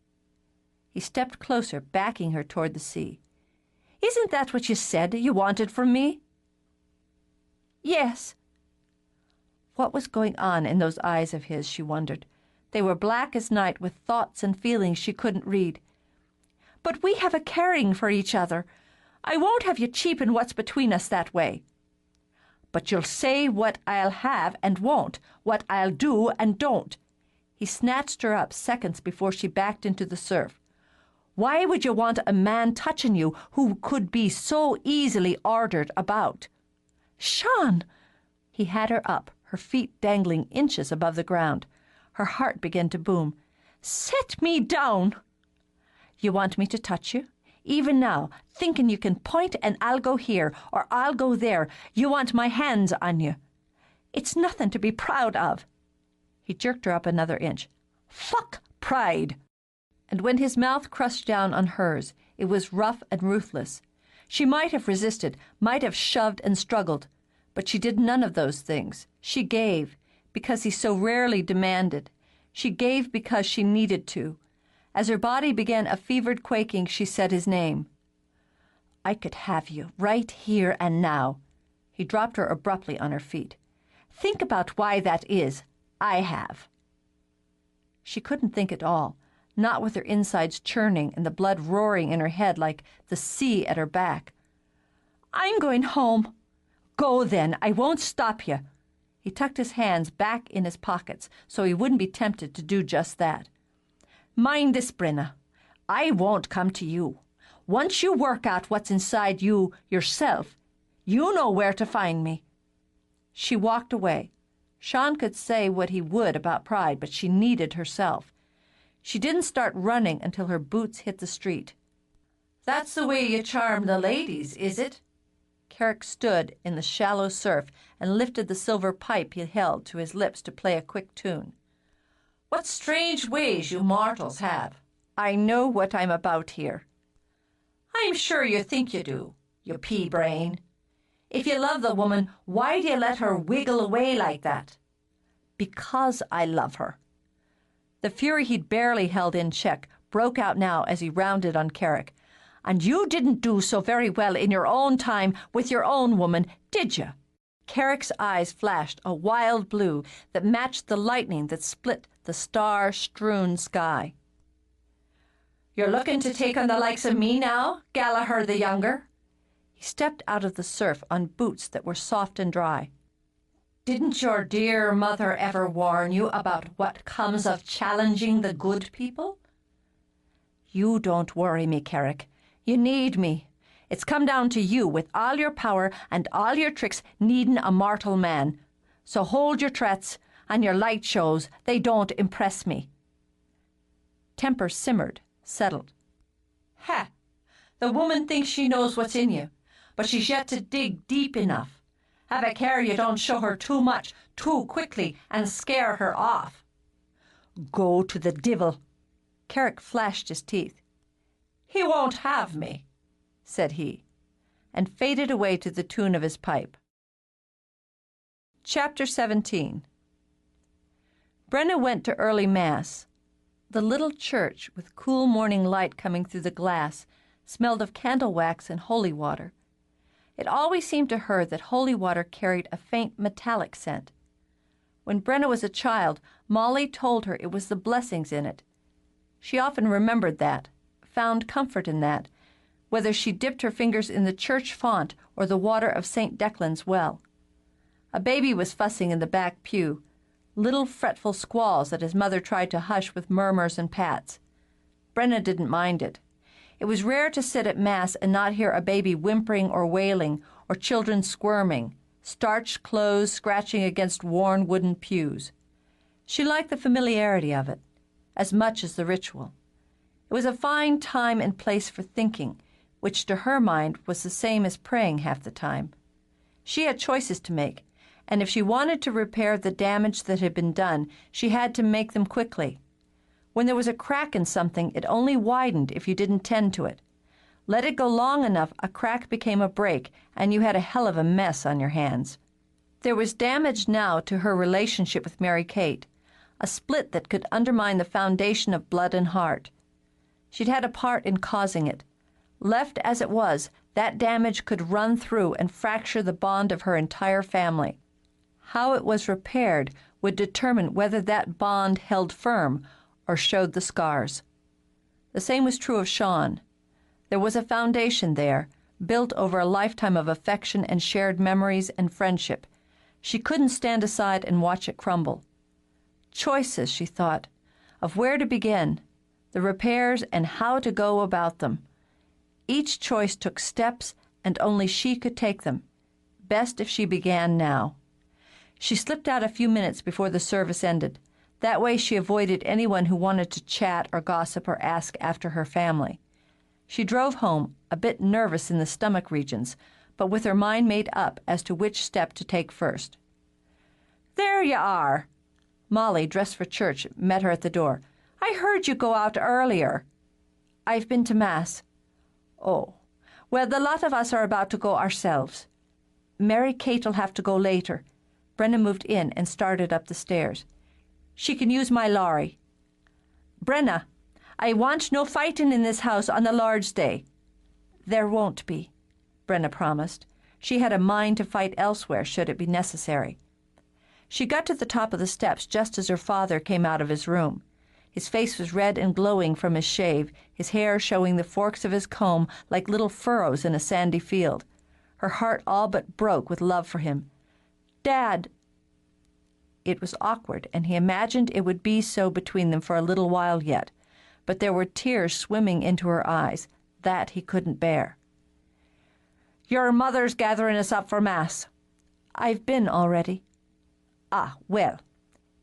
He stepped closer, backing her toward the sea. Isn't that what you said you wanted from me? Yes. What was going on in those eyes of his, she wondered. They were black as night with thoughts and feelings she couldn't read. But we have a caring for each other. I won't have you cheapen what's between us that way. But you'll say what I'll have and won't, what I'll do and don't. He snatched her up seconds before she backed into the surf. Why would you want a man touching you who could be so easily ordered about? Sean! He had her up, her feet dangling inches above the ground. Her heart began to boom. Set me down! You want me to touch you? Even now, thinking you can point and I'll go here or I'll go there. You want my hands on you. It's nothing to be proud of. He jerked her up another inch. Fuck pride! And when his mouth crushed down on hers, it was rough and ruthless. She might have resisted, might have shoved and struggled, but she did none of those things. She gave, because he so rarely demanded. She gave because she needed to. As her body began a fevered quaking, she said his name. I could have you right here and now. He dropped her abruptly on her feet. Think about why that is. I have. She couldn't think at all, not with her insides churning and the blood roaring in her head like the sea at her back. I'm going home. Go then. I won't stop you. He tucked his hands back in his pockets so he wouldn't be tempted to do just that. Mind this, Brenna. I won't come to you. Once you work out what's inside you yourself, you know where to find me. She walked away. Sean could say what he would about pride, but she needed herself. She didn't start running until her boots hit the street. That's the way you charm the ladies, is it? Carrick stood in the shallow surf and lifted the silver pipe he held to his lips to play a quick tune. What strange ways you mortals have. I know what I'm about here. I'm sure you think you do, you pea-brain. If you love the woman, why do you let her wiggle away like that? Because I love her. The fury he'd barely held in check broke out now as he rounded on Carrick. And you didn't do so very well in your own time with your own woman, did you? Carrick's eyes flashed a wild blue that matched the lightning that split the star-strewn sky. You're looking to take on the likes of me now, Gallagher the younger?" He stepped out of the surf on boots that were soft and dry. "Didn't your dear mother ever warn you about what comes of challenging the good people?" "You don't worry me, Carrick. You need me. It's come down to you, with all your power and all your tricks, needing a mortal man. So hold your threats and your light shows. They don't impress me." Temper simmered, settled. "Ha! The woman thinks she knows what's in you, but she's yet to dig deep enough. Have a care you don't show her too much, too quickly, and scare her off." "Go to the divil." Carrick flashed his teeth. "He won't have me," said he, and faded away to the tune of his pipe. Chapter 17. Brenna went to early Mass. The little church, with cool morning light coming through the glass, smelled of candle wax and holy water. It always seemed to her that holy water carried a faint metallic scent. When Brenna was a child, Molly told her it was the blessings in it. She often remembered that, found comfort in that, whether she dipped her fingers in the church font or the water of St. Declan's well. A baby was fussing in the back pew, little fretful squalls that his mother tried to hush with murmurs and pats. Brenna didn't mind it. It was rare to sit at Mass and not hear a baby whimpering or wailing, or children squirming, starched clothes scratching against worn wooden pews. She liked the familiarity of it, as much as the ritual. It was a fine time and place for thinking, which to her mind was the same as praying half the time. She had choices to make, and if she wanted to repair the damage that had been done, she had to make them quickly. When there was a crack in something, it only widened if you didn't tend to it. Let it go long enough, a crack became a break, and you had a hell of a mess on your hands. There was damage now to her relationship with Mary Kate, a split that could undermine the foundation of blood and heart. She'd had a part in causing it. Left as it was, that damage could run through and fracture the bond of her entire family. How it was repaired would determine whether that bond held firm or showed the scars. The same was true of Sean. There was a foundation there, built over a lifetime of affection and shared memories and friendship. She couldn't stand aside and watch it crumble. Choices, she thought, of where to begin, the repairs and how to go about them. Each choice took steps, and only she could take them. Best if she began now. She slipped out a few minutes before the service ended. That way she avoided anyone who wanted to chat or gossip or ask after her family. She drove home, a bit nervous in the stomach regions, but with her mind made up as to which step to take first. "There you are." Molly, dressed for church, met her at the door. "I heard you go out earlier." "I've been to Mass." "Oh, well, the lot of us are about to go ourselves. Mary Kate'll have to go later." Brenna moved in and started up the stairs. "She can use my lorry." "Brenna, I want no fighting in this house on the Lord's Day." "There won't be," Brenna promised. She had a mind to fight elsewhere should it be necessary. She got to the top of the steps just as her father came out of his room. His face was red and glowing from his shave, his hair showing the forks of his comb like little furrows in a sandy field. Her heart all but broke with love for him. "Dad." It was awkward, and he imagined it would be so between them for a little while yet, but there were tears swimming into her eyes. That he couldn't bear. "Your mother's gathering us up for Mass." "I've been already." "Ah, well."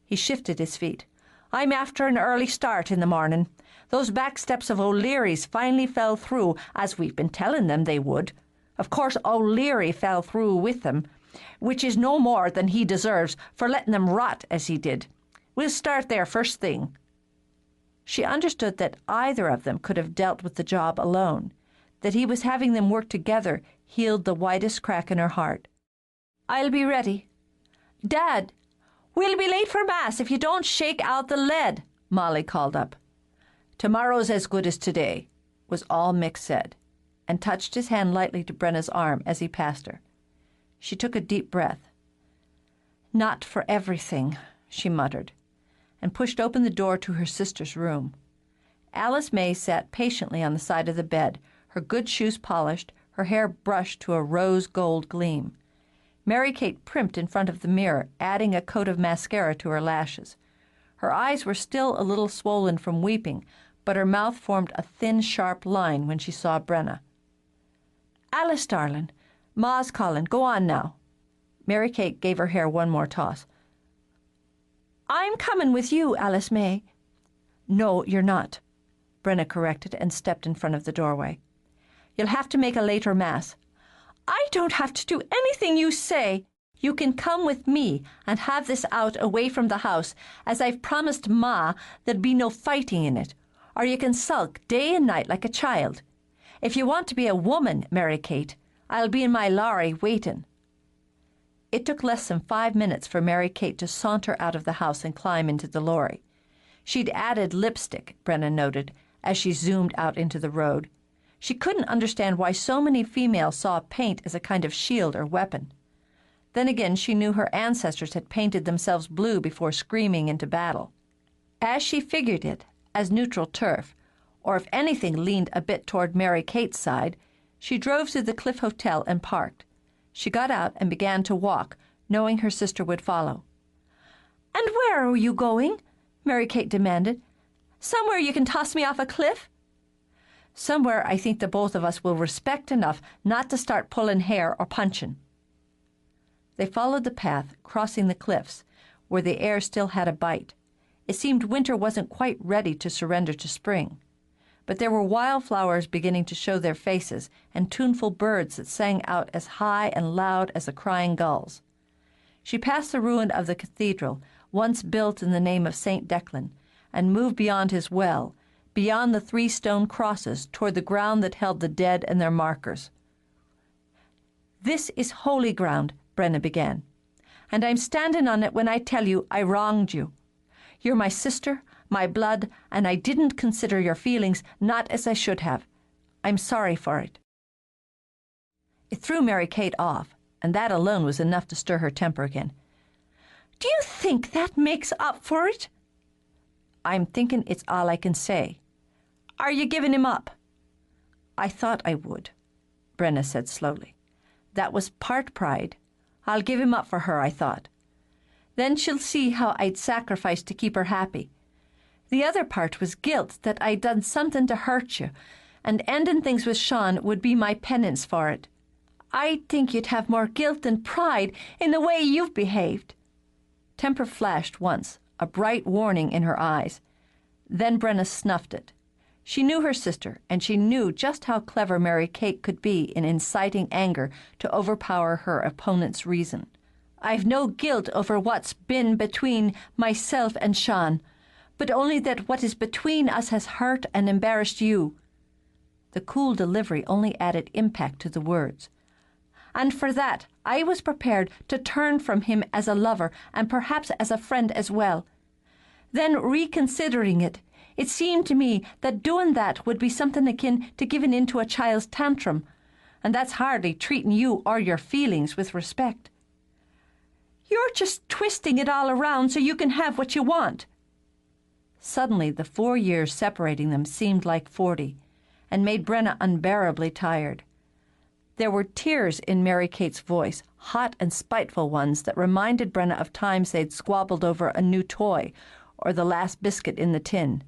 He shifted his feet. "I'm after an early start in the morning. Those back steps of O'Leary's finally fell through, as we've been telling them they would. Of course O'Leary fell through with them, which is no more than he deserves for letting them rot as he did. We'll start there first thing." She understood that either of them could have dealt with the job alone. That he was having them work together healed the widest crack in her heart. "I'll be ready." "Dad, we'll be late for Mass if you don't shake out the lead," Molly called up. "Tomorrow's as good as today," was all Mick said, and touched his hand lightly to Brenna's arm as he passed her. She took a deep breath. "Not for everything," she muttered, and pushed open the door to her sister's room. Alice May sat patiently on the side of the bed, her good shoes polished, her hair brushed to a rose gold gleam. Mary Kate primped in front of the mirror, adding a coat of mascara to her lashes. Her eyes were still a little swollen from weeping, but her mouth formed a thin, sharp line when she saw Brenna. "Alice, darling, Ma's calling. Go on now." Mary Kate gave her hair one more toss. "I'm coming with you, Alice May." "No, you're not," Brenna corrected and stepped in front of the doorway. "You'll have to make a later Mass." "I don't have to do anything you say. You can come with me and have this out away from the house, as I've promised Ma there'll be no fighting in it. Or you can sulk day and night like a child. If you want to be a woman, Mary Kate, I'll be in my lorry waiting." It took less than 5 minutes for Mary Kate to saunter out of the house and climb into the lorry. She'd added lipstick, Brenna noted, as she zoomed out into the road. She couldn't understand why so many females saw paint as a kind of shield or weapon. Then again, she knew her ancestors had painted themselves blue before screaming into battle. As she figured it, as neutral turf, or if anything leaned a bit toward Mary Kate's side, she drove to the Cliff Hotel and parked. She got out and began to walk, knowing her sister would follow. "And where are you going?" Mary Kate demanded. "Somewhere you can toss me off a cliff?" "Somewhere I think the both of us will respect enough not to start pulling hair or punching." They followed the path, crossing the cliffs, where the air still had a bite. It seemed winter wasn't quite ready to surrender to spring. But there were wildflowers beginning to show their faces, and tuneful birds that sang out as high and loud as the crying gulls. She passed the ruin of the cathedral, once built in the name of St. Declan, and moved beyond his well, beyond the 3 stone crosses, toward the ground that held the dead and their markers. "This is holy ground," Brenna began, "and I'm standing on it when I tell you I wronged you. You're my sister, my blood, and I didn't consider your feelings, not as I should have. I'm sorry for it." It threw Mary Kate off, and that alone was enough to stir her temper again. "Do you think that makes up for it?" "I'm thinking it's all I can say." "Are you giving him up?" "I thought I would," Brenna said slowly. "That was part pride. I'll give him up for her, I thought. Then she'll see how I'd sacrifice to keep her happy. The other part was guilt that I'd done something to hurt you, and ending things with Sean would be my penance for it. I think you'd have more guilt than pride in the way you've behaved." Temper flashed once, a bright warning in her eyes. Then Brenna snuffed it. She knew her sister, and she knew just how clever Mary Kate could be in inciting anger to overpower her opponent's reason. "I've no guilt over what's been between myself and Sean, but only that what is between us has hurt and embarrassed you." The cool delivery only added impact to the words. "And for that, I was prepared to turn from him as a lover and perhaps as a friend as well. Then, reconsidering it, it seemed to me that doing that would be something akin to giving in to a child's tantrum, and that's hardly treating you or your feelings with respect." "You're just twisting it all around so you can have what you want." Suddenly, the 4 years separating them seemed like 40, and made Brenna unbearably tired. There were tears in Mary Kate's voice, hot and spiteful ones that reminded Brenna of times they'd squabbled over a new toy or the last biscuit in the tin.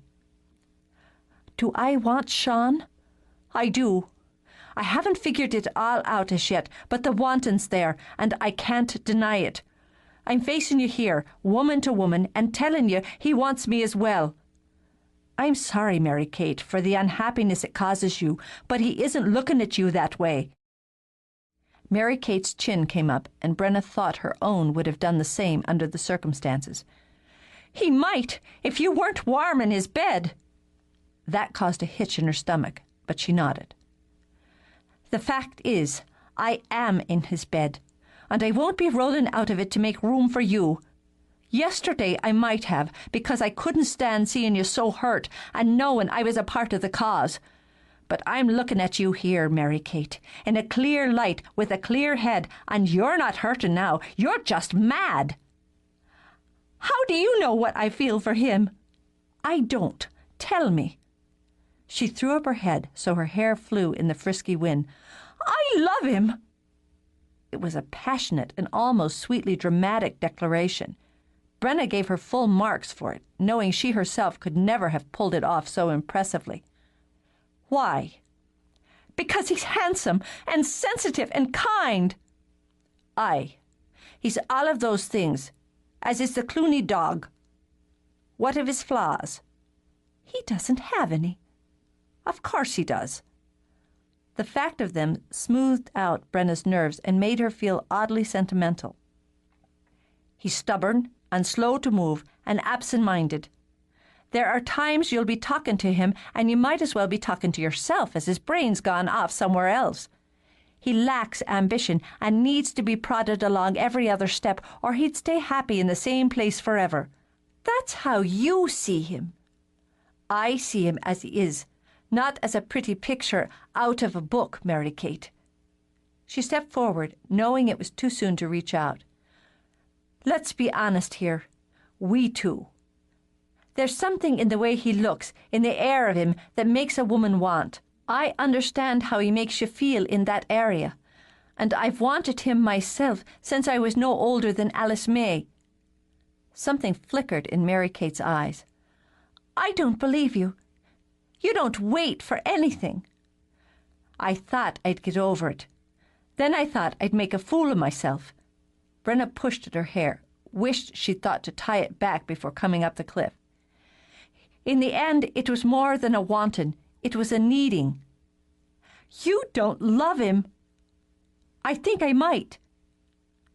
"Do I want Sean? I do. I haven't figured it all out as yet, but the wanting's there, and I can't deny it. I'm facing you here, woman to woman, and telling you he wants me as well. I'm sorry, Mary Kate, for the unhappiness it causes you, but he isn't looking at you that way." Mary Kate's chin came up, and Brenna thought her own would have done the same under the circumstances. "He might, if you weren't warm in his bed." That caused a hitch in her stomach, but she nodded. "The fact is, I am in his bed, and I won't be rolling out of it to make room for you. Yesterday I might have, because I couldn't stand seeing you so hurt and knowing I was a part of the cause. But I'm looking at you here, Mary Kate, in a clear light with a clear head, and you're not hurting now. You're just mad." "How do you know what I feel for him?" "I don't. Tell me." She threw up her head so her hair flew in the frisky wind. "I love him!" It was a passionate and almost sweetly dramatic declaration. Brenna gave her full marks for it, knowing she herself could never have pulled it off so impressively. "Why?" "Because he's handsome and sensitive and kind." "Aye, he's all of those things, as is the Clooney dog. What of his flaws?" "He doesn't have any." "Of course he does." The fact of them smoothed out Brenna's nerves and made her feel oddly sentimental. "He's stubborn and slow to move and absent-minded. There are times you'll be talking to him and you might as well be talking to yourself, as his brain's gone off somewhere else. He lacks ambition and needs to be prodded along every other step, or he'd stay happy in the same place forever. That's how you see him." "I see him as he is, not as a pretty picture out of a book, Mary Kate." She stepped forward, knowing it was too soon to reach out. "Let's be honest here. We two. There's something in the way he looks, in the air of him, that makes a woman want. I understand how he makes you feel in that area, and I've wanted him myself since I was no older than Alice May." Something flickered in Mary Kate's eyes. "I don't believe you. You don't wait for anything." "I thought I'd get over it. Then I thought I'd make a fool of myself." Brenna pushed at her hair, wished she'd thought to tie it back before coming up the cliff. "In the end, it was more than a wanting. It was a needing." "You don't love him." "I think I might."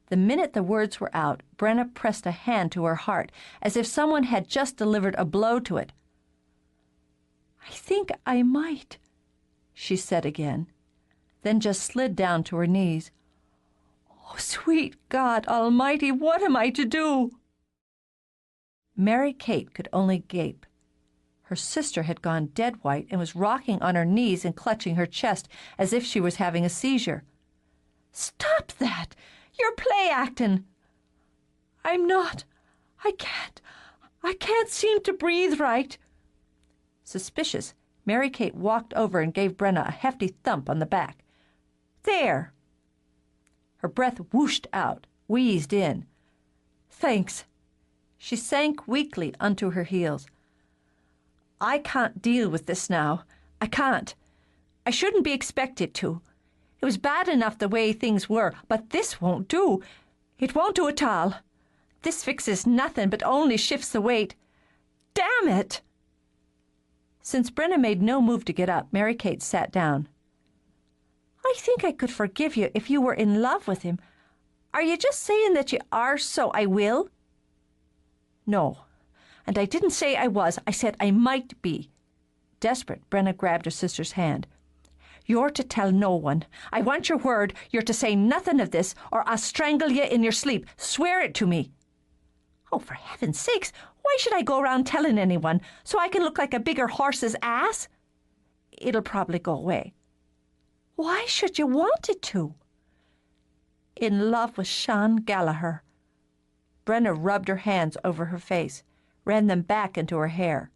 The minute the words were out, Brenna pressed a hand to her heart, as if someone had just delivered a blow to it. "I think I might," she said again, then just slid down to her knees. "Oh, sweet God Almighty, what am I to do?" Mary Kate could only gape. Her sister had gone dead white and was rocking on her knees and clutching her chest as if she was having a seizure. "Stop that! You're play-acting." "I'm not. I can't seem to breathe right." Suspicious, Mary Kate walked over and gave Brenna a hefty thump on the back. "There." Her breath whooshed out, wheezed in. "Thanks." She sank weakly onto her heels. "I can't deal with this now. I can't. I shouldn't be expected to. It was bad enough the way things were, but this won't do. It won't do at all. This fixes nothing but only shifts the weight. Damn it!" Since Brenna made no move to get up, Mary Kate sat down. "I think I could forgive you if you were in love with him. Are you just saying that you are, so I will?" "No. And I didn't say I was. I said I might be." Desperate, Brenna grabbed her sister's hand. "You're to tell no one. I want your word you're to say nothing of this, or I'll strangle you in your sleep. Swear it to me." "Oh, for heaven's sakes, why should I go around telling anyone? So I can look like a bigger horse's ass?" "It'll probably go away." "Why should you want it to?" "In love with Sean Gallagher." Brenna rubbed her hands over her face, ran them back into her hair.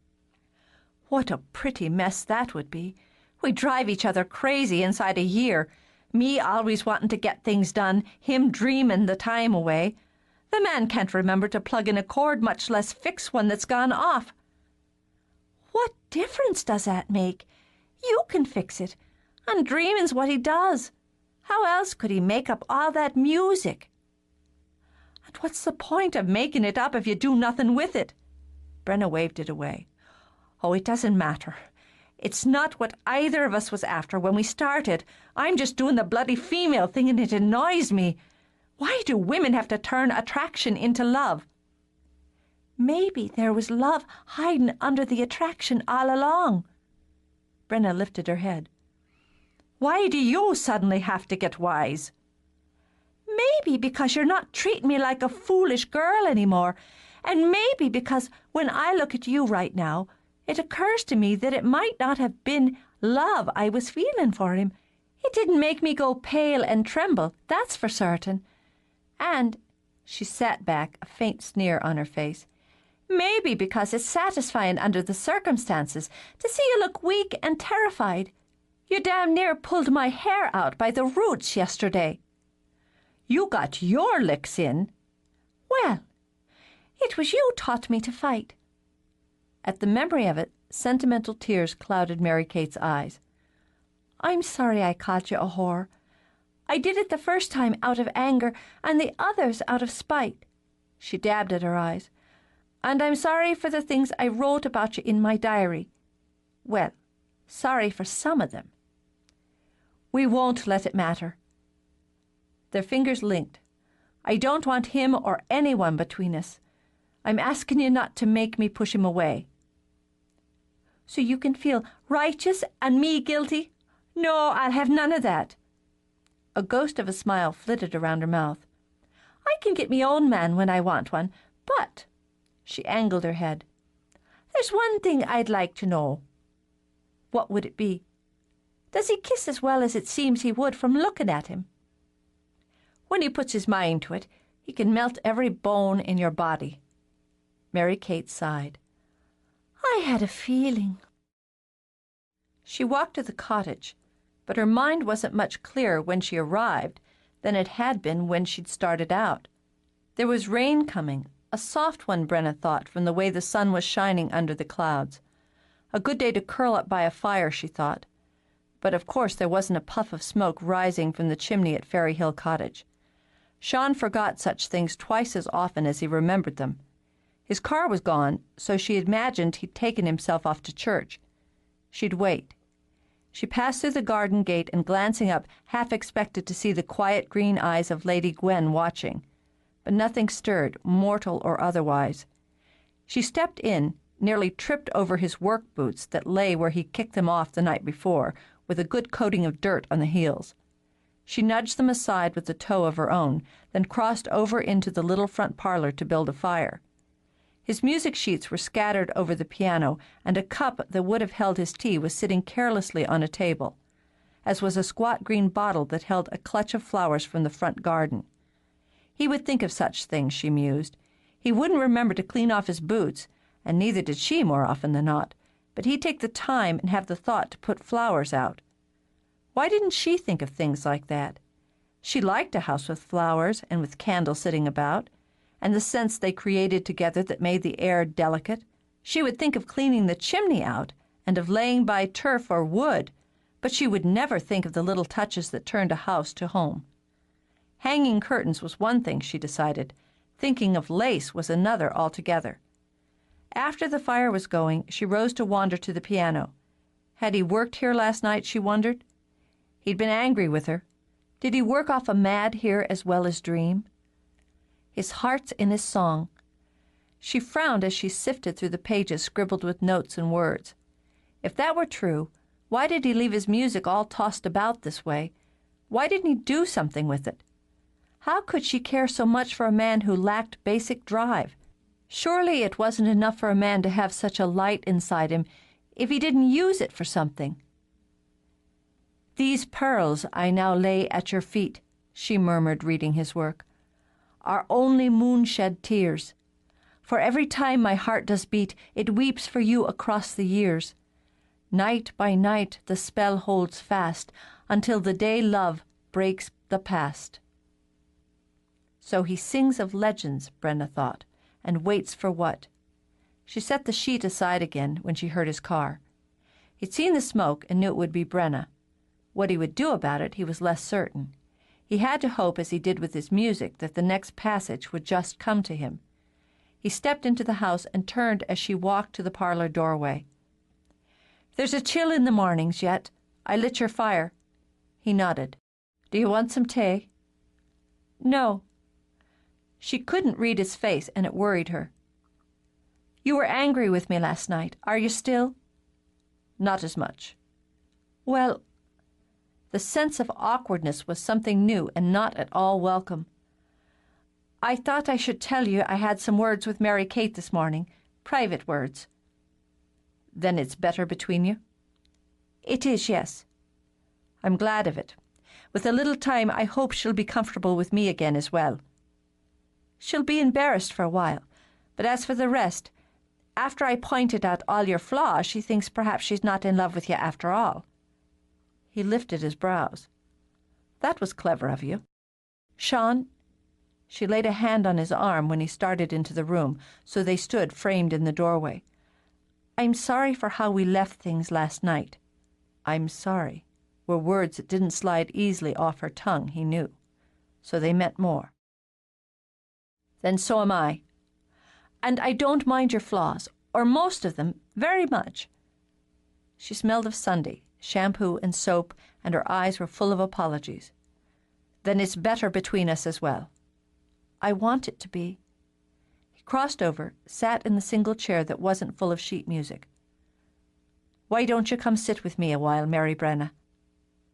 "What a pretty mess that would be. We'd drive each other crazy inside a year. Me always wanting to get things done, him dreaming the time away. The man can't remember to plug in a cord, much less fix one that's gone off." "What difference does that make? You can fix it. And dreaming's what he does. How else could he make up all that music?" "And what's the point of making it up if you do nothing with it?" Brenna waved it away. "Oh, it doesn't matter. It's not what either of us was after when we started. I'm just doing the bloody female thing and it annoys me. Why do women have to turn attraction into love?" "Maybe there was love hiding under the attraction all along." Brenna lifted her head. "Why do you suddenly have to get wise?" "Maybe because you're not treating me like a foolish girl anymore. And maybe because when I look at you right now, it occurs to me that it might not have been love I was feeling for him. It didn't make me go pale and tremble, that's for certain. And," she sat back, a faint sneer on her face, Maybe because it's satisfying under the circumstances to see you look weak and terrified. You damn near pulled my hair out by the roots yesterday. You got your licks in. Well, it was you taught me to fight. At the memory of it, sentimental tears clouded Mary Kate's eyes. I'm sorry I called you a whore. I did it the first time out of anger and the others out of spite. She dabbed at her eyes. And I'm sorry for the things I wrote about you in my diary. Well, sorry for some of them. We won't let it matter. Their fingers linked. I don't want him or anyone between us. I'm asking you not to make me push him away. So you can feel righteous and me guilty? No, I'll have none of that. A ghost of a smile flitted around her mouth. I can get me own man when I want one, but... She angled her head. There's one thing I'd like to know. What would it be? Does he kiss as well as it seems he would from looking at him? When he puts his mind to it, he can melt every bone in your body. Mary Kate sighed. I had a feeling. She walked to the cottage, but her mind wasn't much clearer when she arrived than it had been when she'd started out. There was rain coming, a soft one, Brenna thought, from the way the sun was shining under the clouds. A good day to curl up by a fire, she thought. But of course there wasn't a puff of smoke rising from the chimney at Fairy Hill Cottage. Sean forgot such things twice as often as he remembered them. His car was gone, so she imagined he'd taken himself off to church. She'd wait. She passed through the garden gate and, glancing up, half expected to see the quiet green eyes of Lady Gwen watching. But nothing stirred, mortal or otherwise. She stepped in, nearly tripped over his work boots that lay where he kicked them off the night before, with a good coating of dirt on the heels. She nudged them aside with the toe of her own, then crossed over into the little front parlor to build a fire. His music sheets were scattered over the piano, and a cup that would have held his tea was sitting carelessly on a table, as was a squat green bottle that held a clutch of flowers from the front garden. He would think of such things, she mused. He wouldn't remember to clean off his boots, and neither did she more often than not, but he'd take the time and have the thought to put flowers out. Why didn't she think of things like that? She liked a house with flowers and with candles sitting about, and the scents they created together that made the air delicate. She would think of cleaning the chimney out and of laying by turf or wood, but she would never think of the little touches that turned a house to home. Hanging curtains was one thing, she decided. Thinking of lace was another altogether. After the fire was going, she rose to wander to the piano. Had he worked here last night, she wondered? He'd been angry with her. Did he work off a mad here as well as dream? His heart's in his song. She frowned as she sifted through the pages scribbled with notes and words. If that were true, why did he leave his music all tossed about this way? Why didn't he do something with it? How could she care so much for a man who lacked basic drive? Surely it wasn't enough for a man to have such a light inside him if he didn't use it for something. These pearls I now lay at your feet, she murmured, reading his work, are only moon-shed tears. For every time my heart does beat, it weeps for you across the years. Night by night the spell holds fast, until the day love breaks the past. So he sings of legends, Brenna thought, and waits for what? She set the sheet aside again when she heard his car. He'd seen the smoke and knew it would be Brenna. What he would do about it, he was less certain. He had to hope, as he did with his music, that the next passage would just come to him. He stepped into the house and turned as she walked to the parlor doorway. There's a chill in the mornings yet. I lit your fire. He nodded. Do you want some tea? No. She couldn't read his face, and it worried her. You were angry with me last night. Are you still? Not as much. Well, the sense of awkwardness was something new and not at all welcome. I thought I should tell you I had some words with Mary Kate this morning, private words. Then it's better between you? It is, yes. I'm glad of it. With a little time, I hope she'll be comfortable with me again as well. She'll be embarrassed for a while, but as for the rest, after I pointed out all your flaws, she thinks perhaps she's not in love with you after all." He lifted his brows. "That was clever of you. Sean," she laid a hand on his arm when he started into the room, so they stood framed in the doorway. "I'm sorry for how we left things last night." "I'm sorry," were words that didn't slide easily off her tongue, he knew. So they meant more. "Then so am I. And I don't mind your flaws, or most of them, very much." She smelled of Sunday, shampoo and soap, and her eyes were full of apologies. "Then it's better between us as well." "I want it to be." He crossed over, sat in the single chair that wasn't full of sheet music. "Why don't you come sit with me a while, Mary Brenna?"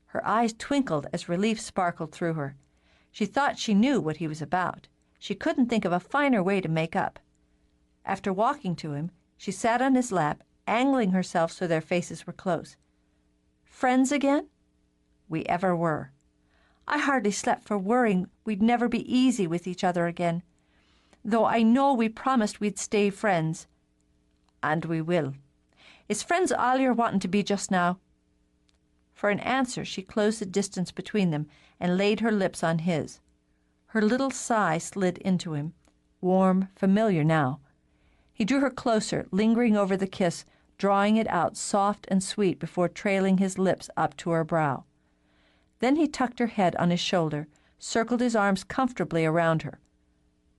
Her eyes twinkled as relief sparkled through her. She thought she knew what he was about. She couldn't think of a finer way to make up. After walking to him, she sat on his lap, angling herself so their faces were close. "Friends again?" "We ever were." "I hardly slept for worrying we'd never be easy with each other again, though I know we promised we'd stay friends." "And we will. Is friends all you're wanting to be just now?" For an answer, she closed the distance between them and laid her lips on his. Her little sigh slid into him, warm, familiar now. He drew her closer, lingering over the kiss, drawing it out soft and sweet before trailing his lips up to her brow. Then he tucked her head on his shoulder, circled his arms comfortably around her.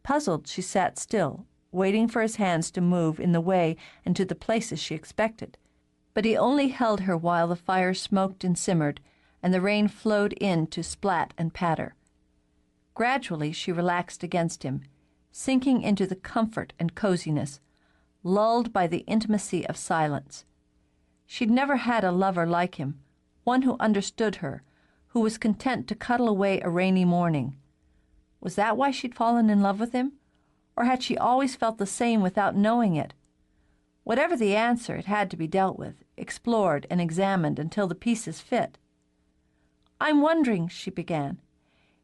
Puzzled, she sat still, waiting for his hands to move in the way and to the places she expected. But he only held her while the fire smoked and simmered, and the rain flowed in to splat and patter. Gradually she relaxed against him, sinking into the comfort and coziness, lulled by the intimacy of silence. She'd never had a lover like him, one who understood her, who was content to cuddle away a rainy morning. Was that why she'd fallen in love with him? Or had she always felt the same without knowing it? Whatever the answer, it had to be dealt with, explored and examined until the pieces fit. "I'm wondering," she began,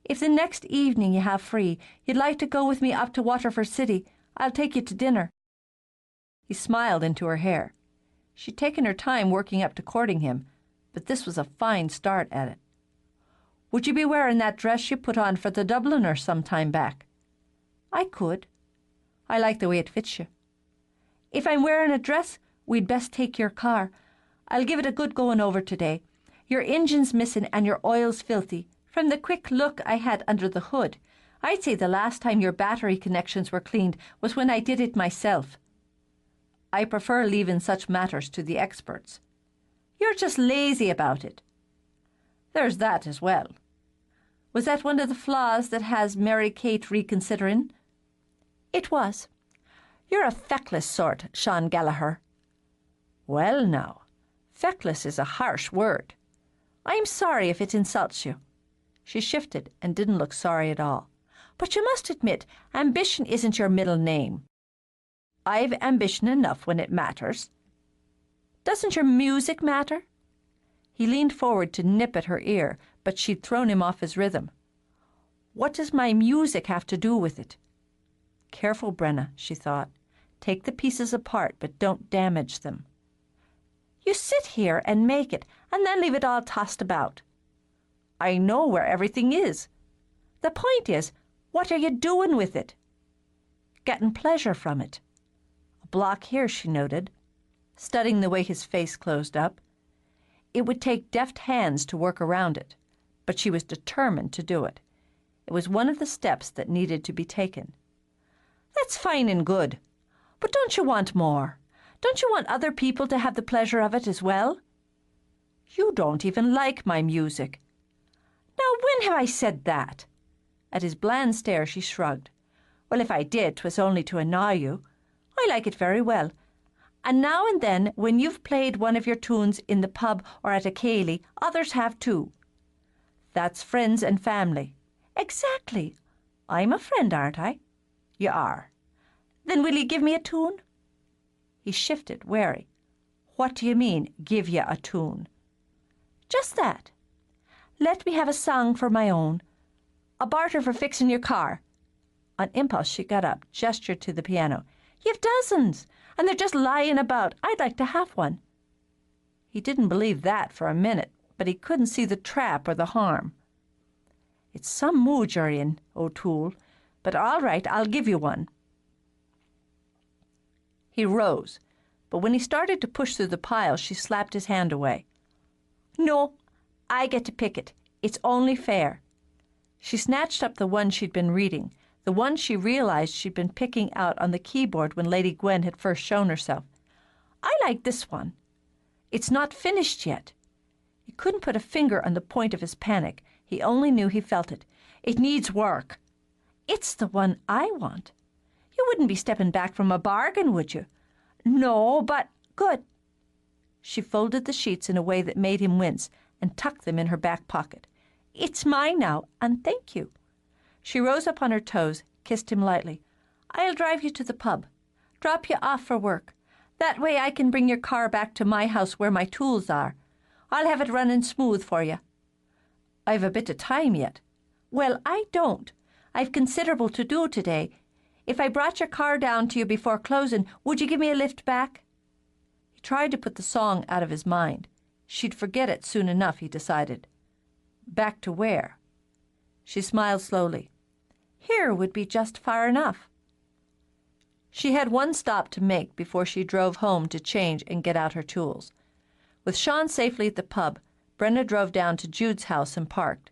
"if the next evening you have free, you'd like to go with me up to Waterford City. I'll take you to dinner." He smiled into her hair. She'd taken her time working up to courting him, but this was a fine start at it. "Would you be wearing that dress you put on for the Dubliner some time back?" "I could. I like the way it fits you." "If I'm wearing a dress, we'd best take your car. I'll give it a good going over today. Your engine's missing and your oil's filthy. From the quick look I had under the hood, I'd say the last time your battery connections were cleaned was when I did it myself." "I prefer leaving such matters to the experts." "You're just lazy about it." "There's that as well." "Was that one of the flaws that has Mary Kate reconsidering?" "It was. You're a feckless sort, Sean Gallagher." "Well now, feckless is a harsh word. I'm sorry if it insults you." She shifted and didn't look sorry at all. "But you must admit, ambition isn't your middle name." "I've ambition enough when it matters." "Doesn't your music matter?" He leaned forward to nip at her ear, but she'd thrown him off his rhythm. "What does my music have to do with it?" Careful, Brenna, she thought. Take the pieces apart, but don't damage them. "You sit here and make it, and then leave it all tossed about." "I know where everything is." "The point is, what are you doing with it?" "Getting pleasure from it." A block here, she noted, studying the way his face closed up. It would take deft hands to work around it, but she was determined to do it. It was one of the steps that needed to be taken. "That's fine and good. But don't you want more? Don't you want other people to have the pleasure of it as well?" "You don't even like my music." "Now, when have I said that?" At his bland stare, she shrugged. "Well, if I did, 'twas only to annoy you. I like it very well. And now and then, when you've played one of your tunes in the pub or at a céilí, others have too." "That's friends and family." "Exactly. I'm a friend, aren't I?" "You are." "Then will you give me a tune?" He shifted, wary. "What do you mean, give you a tune?" "Just that. Let me have a song for my own. A barter for fixing your car." On impulse, she got up, gestured to the piano. You've dozens, and they're just lying about. I'd like to have one. He didn't believe that for a minute, but he couldn't see the trap or the harm. It's some mood you're in, O'Toole, but all right, I'll give you one. He rose, but when he started to push through the pile, she slapped his hand away. No, I get to pick it. It's only fair. She snatched up the one she'd been reading, the one she realized she'd been picking out on the keyboard when Lady Gwen had first shown herself. I like this one. It's not finished yet. He couldn't put a finger on the point of his panic. He only knew he felt it. It needs work. It's the one I want. You wouldn't be stepping back from a bargain, would you? No, but good. She folded the sheets in a way that made him wince and tucked them in her back pocket. It's mine now, and thank you. She rose up on her toes, kissed him lightly. I'll drive you to the pub. Drop you off for work. That way I can bring your car back to my house where my tools are. I'll have it running smooth for you. I've a bit of time yet. Well, I don't. I've considerable to do today. If I brought your car down to you before closing, would you give me a lift back? He tried to put the song out of his mind. She'd forget it soon enough, he decided. Back to where? She smiled slowly. Here would be just far enough. She had one stop to make before she drove home to change and get out her tools. With Sean safely at the pub, Brenna drove down to Jude's house and parked.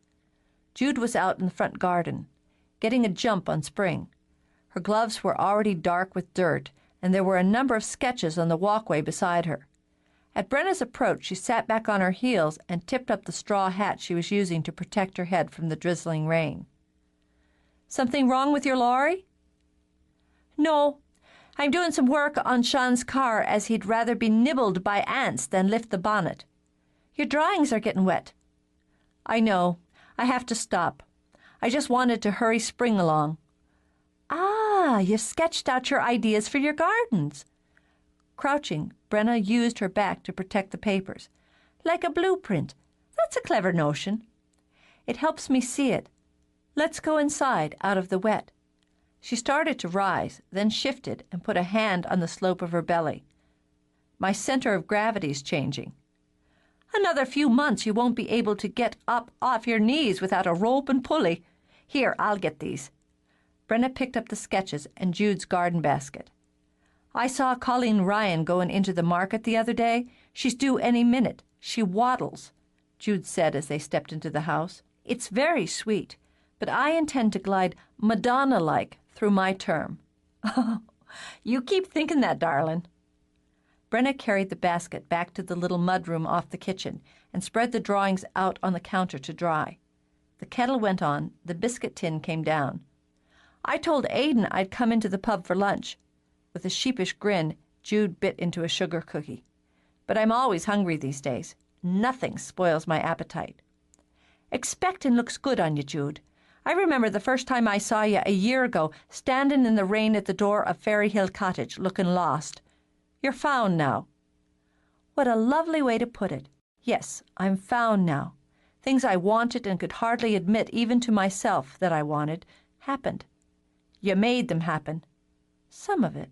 Jude was out in the front garden, getting a jump on spring. Her gloves were already dark with dirt, and there were a number of sketches on the walkway beside her. At Brenna's approach, she sat back on her heels and tipped up the straw hat she was using to protect her head from the drizzling rain. Something wrong with your lorry? No. I'm doing some work on Sean's car as he'd rather be nibbled by ants than lift the bonnet. Your drawings are getting wet. I know. I have to stop. I just wanted to hurry spring along. Ah, you've sketched out your ideas for your gardens. Crouching, Brenna used her back to protect the papers. Like a blueprint. That's a clever notion. It helps me see it. Let's go inside, out of the wet. She started to rise, then shifted and put a hand on the slope of her belly. My center of gravity's changing. Another few months you won't be able to get up off your knees without a rope and pulley. Here, I'll get these. Brenna picked up the sketches and Jude's garden basket. I saw Colleen Ryan going into the market the other day. She's due any minute. She waddles, Jude said as they stepped into the house. It's very sweet, but I intend to glide Madonna-like through my term. You keep thinking that, darling. Brenna carried the basket back to the little mudroom off the kitchen and spread the drawings out on the counter to dry. The kettle went on, the biscuit tin came down. I told Aidan I'd come into the pub for lunch. With a sheepish grin, Jude bit into a sugar cookie. But I'm always hungry these days. Nothing spoils my appetite. Expectin' looks good on you, Jude. I remember the first time I saw you a year ago, standing in the rain at the door of Fairy Hill Cottage, looking lost. You're found now. What a lovely way to put it. Yes, I'm found now. Things I wanted and could hardly admit even to myself that I wanted happened. You made them happen. Some of it.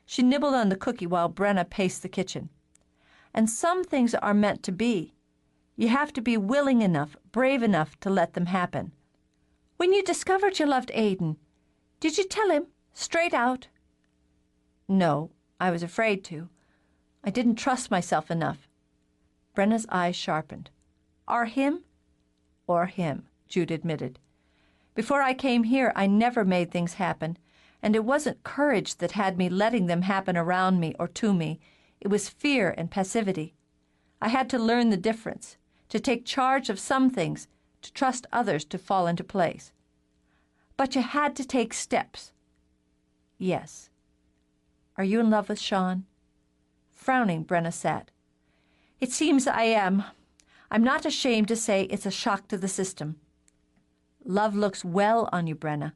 She nibbled on the cookie while Brenna paced the kitchen. And some things are meant to be. You have to be willing enough, brave enough to let them happen. When you discovered you loved Aidan, did you tell him, straight out? No, I was afraid to. I didn't trust myself enough. Brenna's eyes sharpened. Or him? Or him, Jude admitted. Before I came here, I never made things happen, and it wasn't courage that had me letting them happen around me or to me. It was fear and passivity. I had to learn the difference, to take charge of some things, to trust others to fall into place. But you had to take steps. Yes. Are you in love with Sean? Frowning, Brenna sat. It seems I am. I'm not ashamed to say it's a shock to the system. Love looks well on you, Brenna.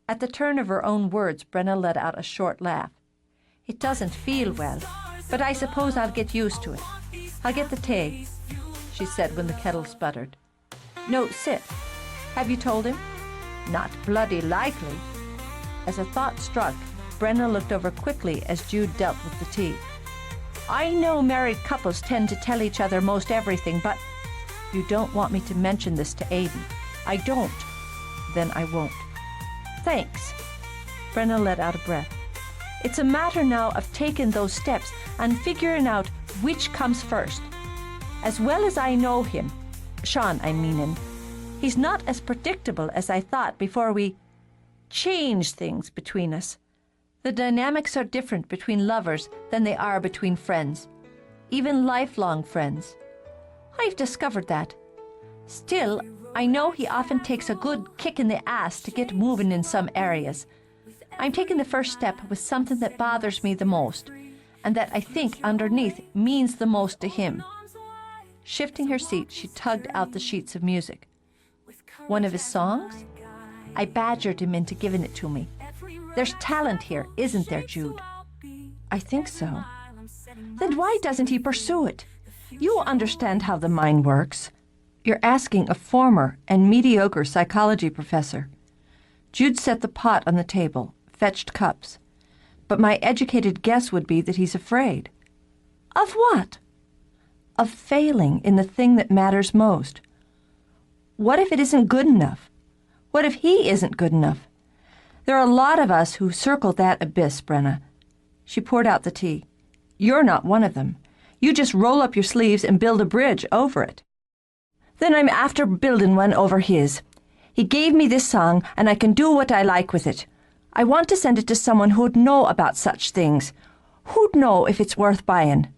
At the turn of her own words, Brenna let out a short laugh. It doesn't feel well, but I suppose I'll get used to it. I'll get the tea, she said when the kettle sputtered. No, sit. Have you told him? Not bloody likely. As a thought struck, Brenna looked over quickly as Jude dealt with the tea. I know married couples tend to tell each other most everything, but you don't want me to mention this to Aidan. I don't. Then I won't. Thanks. Brenna let out a breath. It's a matter now of taking those steps and figuring out which comes first. As well as I know him, Sean, I meanin', he's not as predictable as I thought before we change things between us. The dynamics are different between lovers than they are between friends, even lifelong friends. I've discovered that. Still, I know he often takes a good kick in the ass to get moving in some areas. I'm taking the first step with something that bothers me the most, and that I think underneath means the most to him. Shifting her seat, she tugged out the sheets of music. One of his songs? I badgered him into giving it to me. There's talent here, isn't there, Jude? I think so. Then why doesn't he pursue it? You understand how the mind works. You're asking a former and mediocre psychology professor. Jude set the pot on the table, fetched cups. But my educated guess would be that he's afraid. Of what? Of failing in the thing that matters most. What if it isn't good enough? What if he isn't good enough? There are a lot of us who circle that abyss, Brenna. She poured out the tea. You're not one of them. You just roll up your sleeves and build a bridge over it. Then I'm after building one over his. He gave me this song, and I can do what I like with it. I want to send it to someone who'd know about such things. Who'd know if it's worth buying?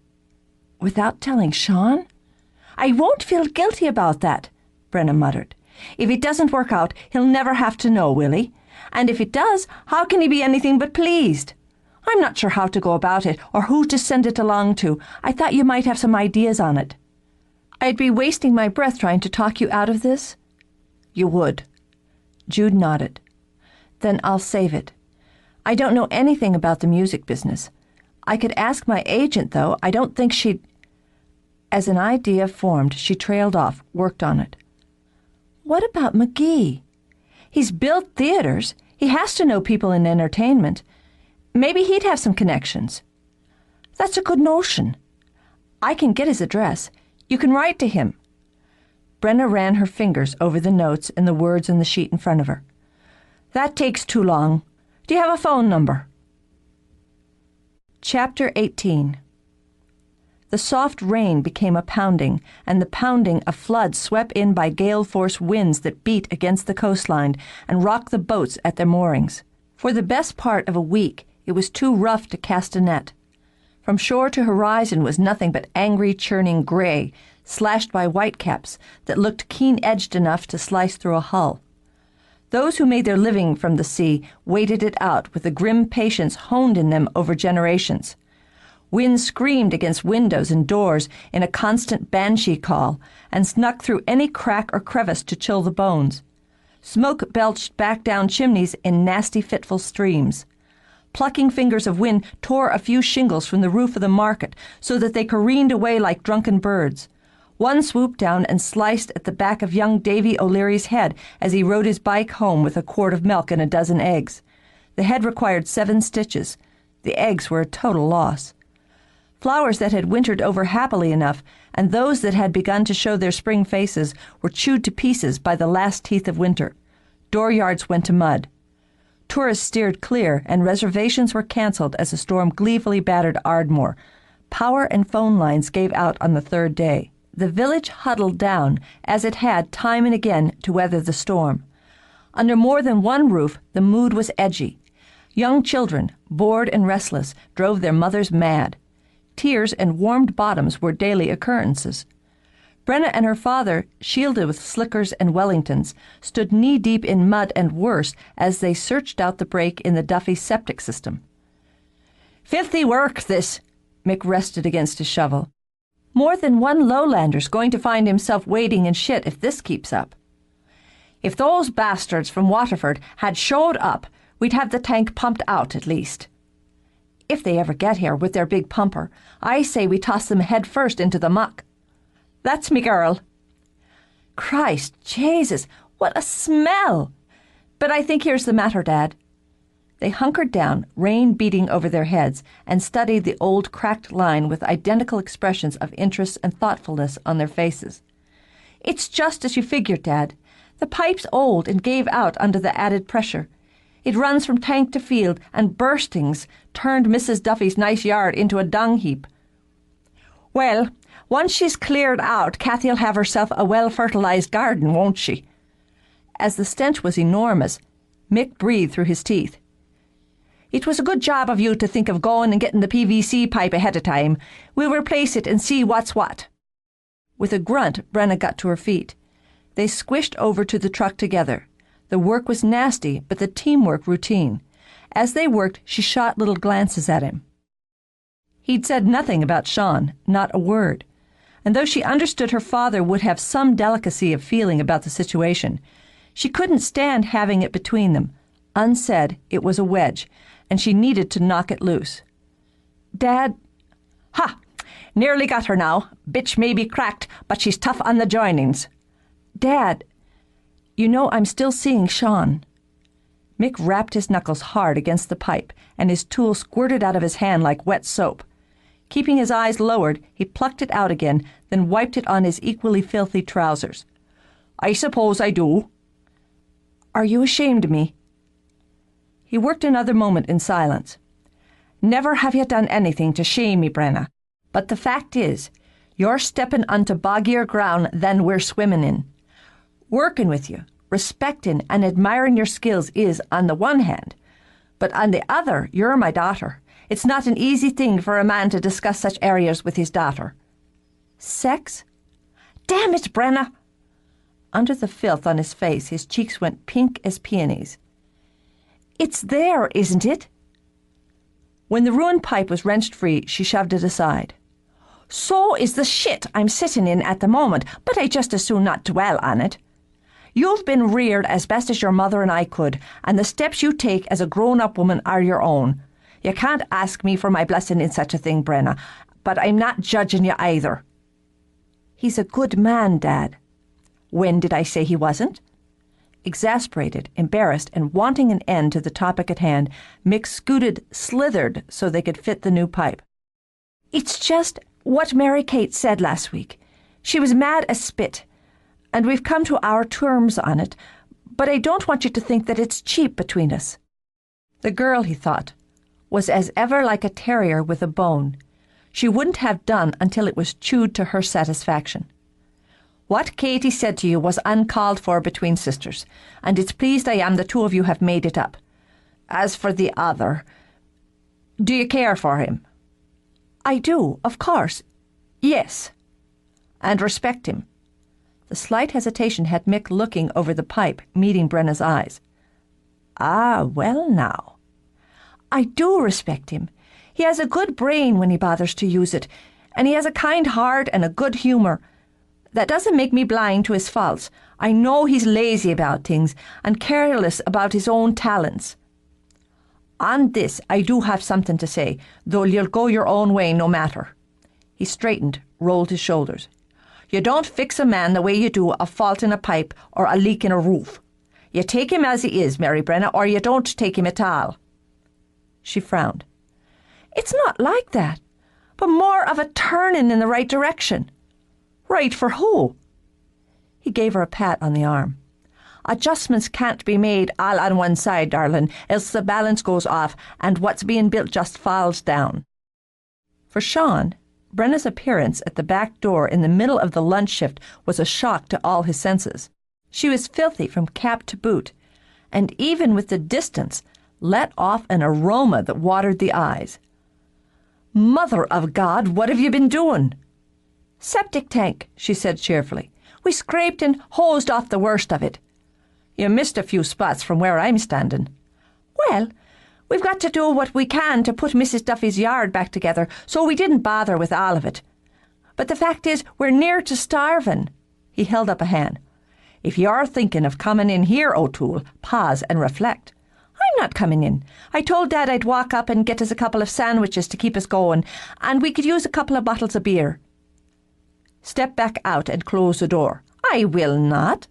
Without telling Sean? I won't feel guilty about that, Brenna muttered. If it doesn't work out, he'll never have to know, will he? And if it does, how can he be anything but pleased? I'm not sure how to go about it or who to send it along to. I thought you might have some ideas on it. I'd be wasting my breath trying to talk you out of this? You would. Jude nodded. Then I'll save it. I don't know anything about the music business. I could ask my agent, though. I don't think she'd... As an idea formed, she trailed off, worked on it. What about McGee? He's built theaters. He has to know people in entertainment. Maybe he'd have some connections. That's a good notion. I can get his address. You can write to him. Brenna ran her fingers over the notes and the words on the sheet in front of her. That takes too long. Do you have a phone number? Chapter 18. The soft rain became a pounding, and the pounding a flood swept in by gale-force winds that beat against the coastline and rocked the boats at their moorings. For the best part of a week, it was too rough to cast a net. From shore to horizon was nothing but angry, churning gray, slashed by whitecaps that looked keen-edged enough to slice through a hull. Those who made their living from the sea waited it out with a grim patience honed in them over generations. Wind screamed against windows and doors in a constant banshee call and snuck through any crack or crevice to chill the bones. Smoke belched back down chimneys in nasty, fitful streams. Plucking fingers of wind tore a few shingles from the roof of the market so that they careened away like drunken birds. One swooped down and sliced at the back of young Davy O'Leary's head as he rode his bike home with a quart of milk and a dozen eggs. The head required 7 stitches. The eggs were a total loss. Flowers that had wintered over happily enough, and those that had begun to show their spring faces, were chewed to pieces by the last teeth of winter. Dooryards went to mud. Tourists steered clear, and reservations were canceled as the storm gleefully battered Ardmore. Power and phone lines gave out on the 3rd day. The village huddled down, as it had time and again to weather the storm. Under more than one roof, the mood was edgy. Young children, bored and restless, drove their mothers mad. Tears and warmed bottoms were daily occurrences. Brenna and her father, shielded with slickers and Wellingtons, stood knee-deep in mud and worse as they searched out the break in the Duffy septic system. "Filthy work, this," Mick rested against his shovel. "More than one lowlander's going to find himself wading in shit if this keeps up. If those bastards from Waterford had showed up, we'd have the tank pumped out at least. If they ever get here with their big pumper, I say we toss them head first into the muck. That's me girl." Christ Jesus, what a smell! But I think here's the matter, Dad. They hunkered down, rain beating over their heads, and studied the old cracked line with identical expressions of interest and thoughtfulness on their faces. "It's just as you figured, Dad. The pipe's old and gave out under the added pressure. It runs from tank to field, and burstings turned Mrs. Duffy's nice yard into a dung heap." "Well, once she's cleared out, Cathy'll have herself a well-fertilized garden, won't she?" As the stench was enormous, Mick breathed through his teeth. "It was a good job of you to think of going and getting the PVC pipe ahead of time. We'll replace it and see what's what." With a grunt, Brenna got to her feet. They squished over to the truck together. The work was nasty, but the teamwork routine. As they worked, she shot little glances at him. He'd said nothing about Sean, not a word. And though she understood her father would have some delicacy of feeling about the situation, she couldn't stand having it between them. Unsaid, it was a wedge, and she needed to knock it loose. "Dad—" "Ha! Nearly got her now. Bitch may be cracked, but she's tough on the joinings." "Dad, you know I'm still seeing Sean." Mick rapped his knuckles hard against the pipe, and his tool squirted out of his hand like wet soap. Keeping his eyes lowered, he plucked it out again, then wiped it on his equally filthy trousers. "I suppose I do." "Are you ashamed of me?" He worked another moment in silence. "Never have you done anything to shame me, Brenna. But the fact is, you're stepping onto boggier ground than we're swimming in. Working with you, respecting and admiring your skills is, on the one hand, but on the other, you're my daughter. It's not an easy thing for a man to discuss such areas with his daughter." "Sex?" "Damn it, Brenna!" Under the filth on his face, his cheeks went pink as peonies. "It's there, isn't it?" When the ruined pipe was wrenched free, she shoved it aside. "So is the shit I'm sitting in at the moment, but I just as soon not dwell on it. You've been reared as best as your mother and I could, and the steps you take as a grown-up woman are your own. You can't ask me for my blessing in such a thing, Brenna, but I'm not judging you either." "He's a good man, Dad." "When did I say he wasn't?" Exasperated, embarrassed, and wanting an end to the topic at hand, Mick slithered so they could fit the new pipe. "It's just what Mary Kate said last week. She was mad as spit, and we've come to our terms on it, but I don't want you to think that it's cheap between us." The girl, he thought, was as ever like a terrier with a bone. She wouldn't have done until it was chewed to her satisfaction. "What Katie said to you was uncalled for between sisters, and it's pleased I am the two of you have made it up. As for the other, do you care for him?" "I do, of course. Yes." "And respect him?" The slight hesitation had Mick looking over the pipe, meeting Brenna's eyes. "Ah, well now." "I do respect him. He has a good brain when he bothers to use it, and he has a kind heart and a good humour. That doesn't make me blind to his faults. I know he's lazy about things and careless about his own talents. On this, I do have something to say, though you'll go your own way no matter." He straightened, rolled his shoulders. "You don't fix a man the way you do a fault in a pipe or a leak in a roof. You take him as he is, Mary Brenna, or you don't take him at all." She frowned. "It's not like that, but more of a turning in the right direction." "Right for who?" He gave her a pat on the arm. "Adjustments can't be made all on one side, darling, else the balance goes off and what's being built just falls down." For Sean, Brenna's appearance at the back door in the middle of the lunch shift was a shock to all his senses. She was filthy from cap to boot, and even with the distance, let off an aroma that watered the eyes. "Mother of God, what have you been doing?" "Septic tank," she said cheerfully. "We scraped and hosed off the worst of it." "You missed a few spots from where I'm standing." "Well, we've got to do what we can to put Mrs. Duffy's yard back together, so we didn't bother with all of it. But the fact is, we're near to starving." He held up a hand. "If you're thinking of coming in here, O'Toole, pause and reflect." "I'm not coming in. I told Dad I'd walk up and get us a couple of sandwiches to keep us going, and we could use a couple of bottles of beer." "Step back out and close the door." "I will not."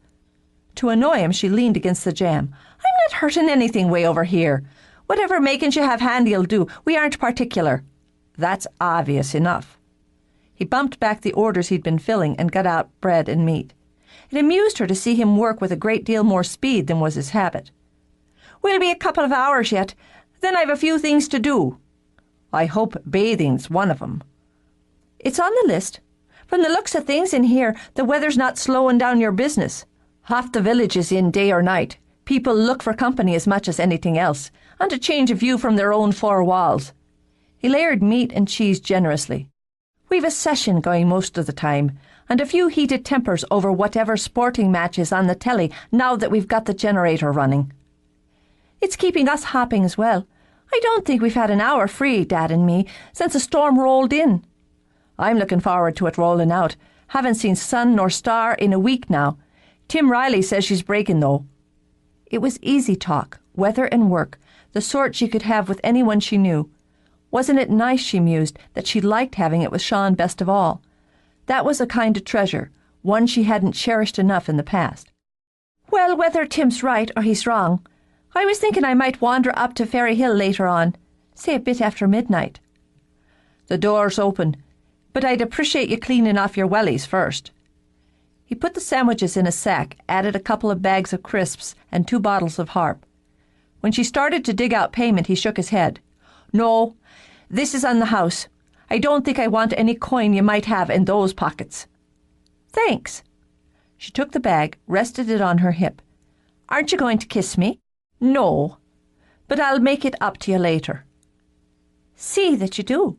To annoy him, she leaned against the jamb. "I'm not hurting anything way over here. Whatever makings you have handy'll do. We aren't particular." That's obvious enough. He bumped back the orders he'd been filling and got out bread and meat. It amused her to see him work with a great deal more speed than was his habit. "We'll be a couple of hours yet. Then I've a few things to do." "I hope bathing's one of 'em." "It's on the list. From the looks of things in here, the weather's not slowing down your business. Half the village is in day or night. People look for company as much as anything else, and a change of view from their own four walls." He layered meat and cheese generously. "We've a session going most of the time, and a few heated tempers over whatever sporting match is on the telly now that we've got the generator running. It's keeping us hopping as well. I don't think we've had an hour free, Dad and me, since the storm rolled in. I'm looking forward to it rolling out. Haven't seen sun nor star in a week now. Tim Riley says she's breaking, though." It was easy talk, weather and work, the sort she could have with anyone she knew. Wasn't it nice, she mused, that she liked having it with Sean best of all? That was a kind of treasure, one she hadn't cherished enough in the past. "Well, whether Tim's right or he's wrong, I was thinking I might wander up to Ferry Hill later on, say a bit after midnight." "The door's open, but I'd appreciate you cleaning off your wellies first." He put the sandwiches in a sack, added a couple of bags of crisps and 2 bottles of Harp. When she started to dig out payment, he shook his head. "No, this is on the house. I don't think I want any coin you might have in those pockets." "Thanks." She took the bag, rested it on her hip. "Aren't you going to kiss me?" "No, but I'll make it up to you later." "See that you do."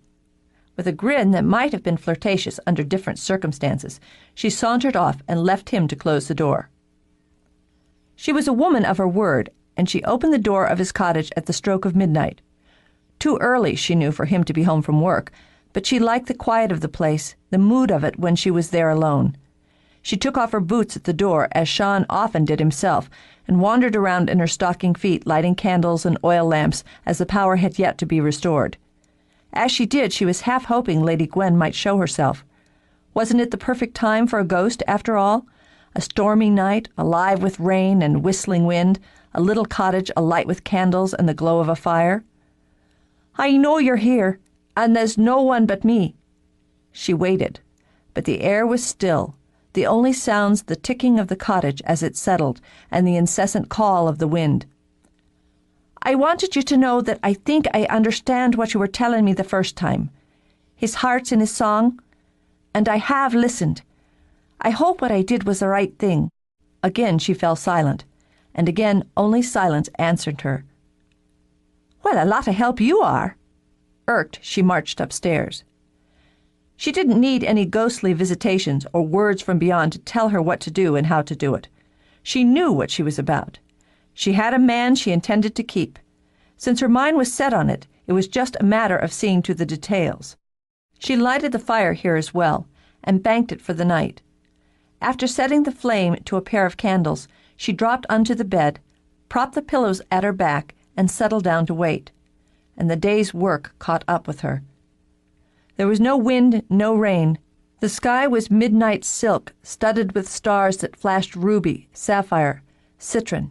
With a grin that might have been flirtatious under different circumstances, she sauntered off and left him to close the door. She was a woman of her word, and she opened the door of his cottage at the stroke of midnight. Too early, she knew, for him to be home from work, but she liked the quiet of the place, the mood of it when she was there alone. She took off her boots at the door, as Sean often did himself, and wandered around in her stocking feet, lighting candles and oil lamps as the power had yet to be restored. As she did, she was half hoping Lady Gwen might show herself. Wasn't it the perfect time for a ghost, after all? A stormy night, alive with rain and whistling wind, a little cottage alight with candles and the glow of a fire. "I know you're here, and there's no one but me." She waited, but the air was still, the only sounds the ticking of the cottage as it settled and the incessant call of the wind. "I wanted you to know that I think I understand what you were telling me the first time. His heart's in his song, and I have listened. I hope what I did was the right thing." Again she fell silent, and again only silence answered her. "Well, a lot of help you are." Irked, she marched upstairs. She didn't need any ghostly visitations or words from beyond to tell her what to do and how to do it. She knew what she was about. She had a man she intended to keep. Since her mind was set on it, it was just a matter of seeing to the details. She lighted the fire here as well, and banked it for the night. After setting the flame to a pair of candles, she dropped onto the bed, propped the pillows at her back, and settled down to wait. And the day's work caught up with her. There was no wind, no rain. The sky was midnight silk, studded with stars that flashed ruby, sapphire, citron.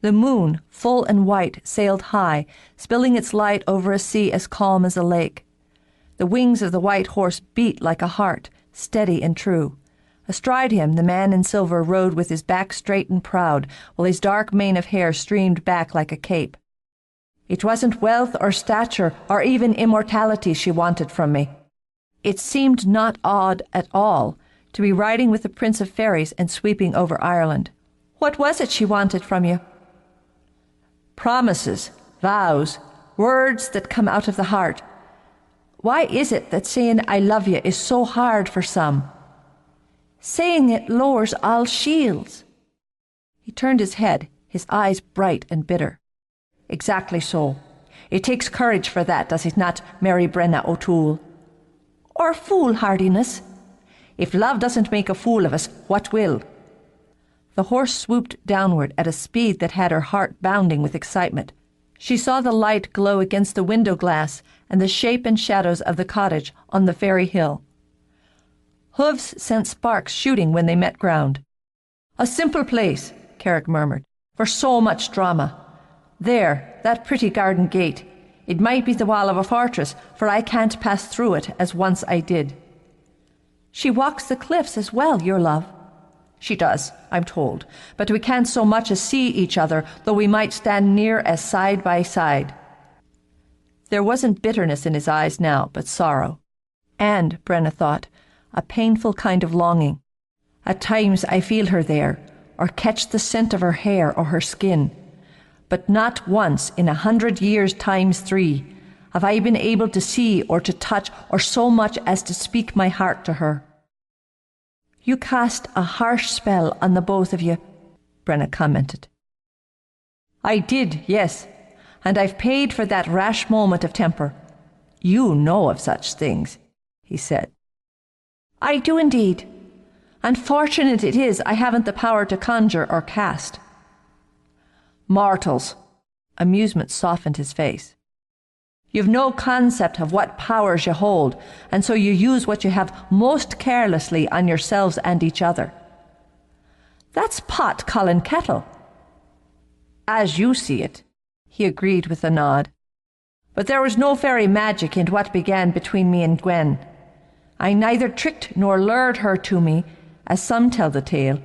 The moon, full and white, sailed high, spilling its light over a sea as calm as a lake. The wings of the white horse beat like a heart, steady and true. Astride him, the man in silver rode with his back straight and proud, while his dark mane of hair streamed back like a cape. It wasn't wealth or stature or even immortality she wanted from me. It seemed not odd at all to be riding with the Prince of Fairies and sweeping over Ireland. What was it she wanted from you? Promises, vows, words that come out of the heart. Why is it that saying I love you is so hard for some? Saying it lowers all shields. He turned his head, his eyes bright and bitter. Exactly so. It takes courage for that, does it not, Mary Brenna O'Toole? Or foolhardiness. If love doesn't make a fool of us, what will? The horse swooped downward at a speed that had her heart bounding with excitement. She saw the light glow against the window glass and the shape and shadows of the cottage on the Ferry Hill. Hooves sent sparks shooting when they met ground. "A simple place," Carrick murmured, "for so much drama. There, that pretty garden gate. It might be the wall of a fortress, for I can't pass through it as once I did. She walks the cliffs as well, your love. She does, I'm told, but we can't so much as see each other, though we might stand near as side by side. There wasn't bitterness in his eyes now, but sorrow. And, Brenna thought, a painful kind of longing. At times I feel her there, or catch the scent of her hair or her skin. But not once in 100 years times 3 have I been able to see or to touch or so much as to speak my heart to her. You cast a harsh spell on the both of you, Brenna commented. I did, yes, and I've paid for that rash moment of temper. You know of such things, he said. I do indeed. And fortunate it is I haven't the power to conjure or cast. Mortals. Amusement softened his face. You've no concept of what powers you hold, and so you use what you have most carelessly on yourselves and each other. That's pot calling kettle. As you see it, he agreed with a nod. But there was no fairy magic in what began between me and Gwen. I neither tricked nor lured her to me, as some tell the tale.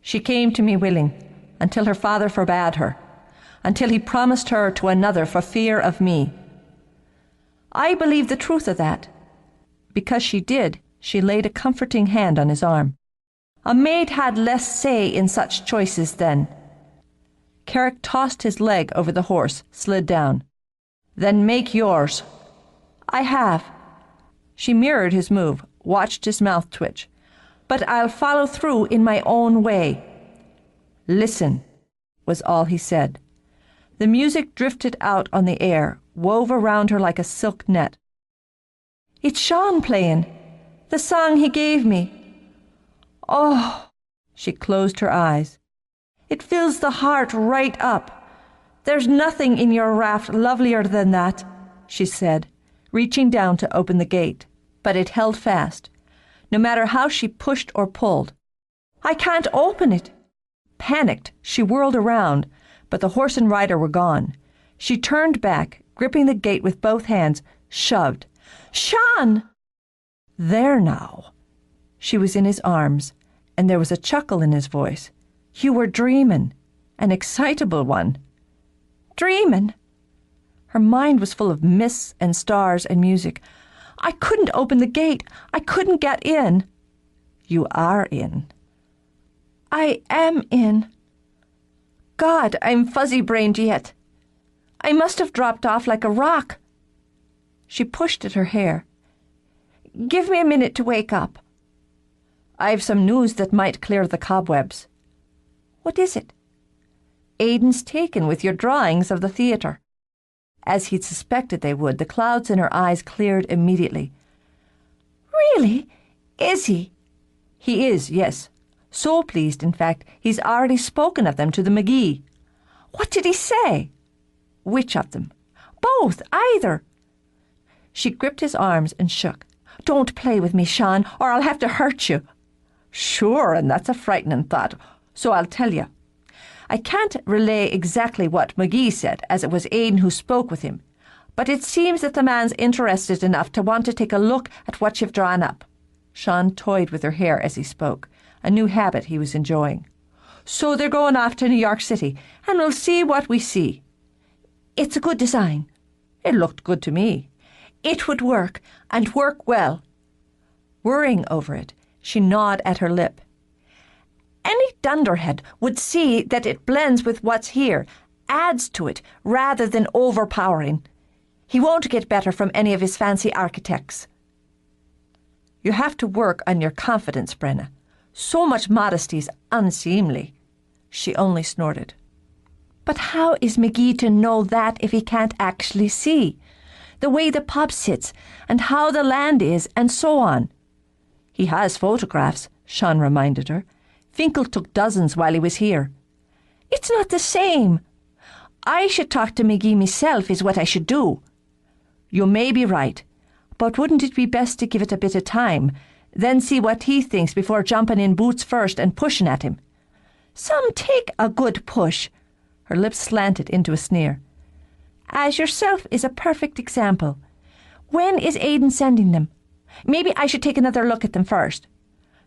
She came to me willing, until her father forbade her, until he promised her to another for fear of me. I believe the truth of that. Because she did, she laid a comforting hand on his arm. A maid had less say in such choices then. Carrick tossed his leg over the horse, slid down. Then make yours. I have. She mirrored his move, watched his mouth twitch. But I'll follow through in my own way. Listen, was all he said. The music drifted out on the air, wove around her like a silk net. It's Sean playing, the song he gave me. Oh, she closed her eyes. It fills the heart right up. There's nothing in your raft lovelier than that, she said, reaching down to open the gate, but it held fast, no matter how she pushed or pulled. I can't open it. Panicked, she whirled around, but the horse and rider were gone. She turned back, gripping the gate with both hands, shoved. Sean! There now. She was in his arms, and there was a chuckle in his voice. You were dreamin', an excitable one. Dreamin'? Her mind was full of mists and stars and music. I couldn't open the gate. I couldn't get in. You are in. I am in. God, I'm fuzzy-brained yet. I must have dropped off like a rock. She pushed at her hair. Give me a minute to wake up. I've some news that might clear the cobwebs. What is it? Aidan's taken with your drawings of the theatre. As he'd suspected they would, the clouds in her eyes cleared immediately. Really? Is he? He is, yes. So pleased, in fact, he's already spoken of them to the McGee. What did he say? Which of them? Both, either. She gripped his arms and shook. Don't play with me, Sean, or I'll have to hurt you. Sure, and that's a frightening thought, so I'll tell you. I can't relay exactly what McGee said, as it was Aidan who spoke with him, but it seems that the man's interested enough to want to take a look at what you've drawn up. Sean toyed with her hair as he spoke, a new habit he was enjoying. So they're going off to New York City, and we'll see what we see. It's a good design. It looked good to me. It would work, and work well. Worrying over it, she gnawed at her lip. Any dunderhead would see that it blends with what's here, adds to it, rather than overpowering. He won't get better from any of his fancy architects. You have to work on your confidence, Brenna. So much modesty's unseemly. She only snorted. But how is McGee to know that if he can't actually see? The way the pub sits, and how the land is, and so on. He has photographs, Sean reminded her. Finkel took dozens while he was here. It's not the same. I should talk to McGee myself is what I should do. You may be right, but wouldn't it be best to give it a bit of time, then see what he thinks before jumping in boots first and pushing at him? Some take a good push. Her lips slanted into a sneer. "As yourself is a perfect example. When is Aidan sending them? Maybe I should take another look at them first."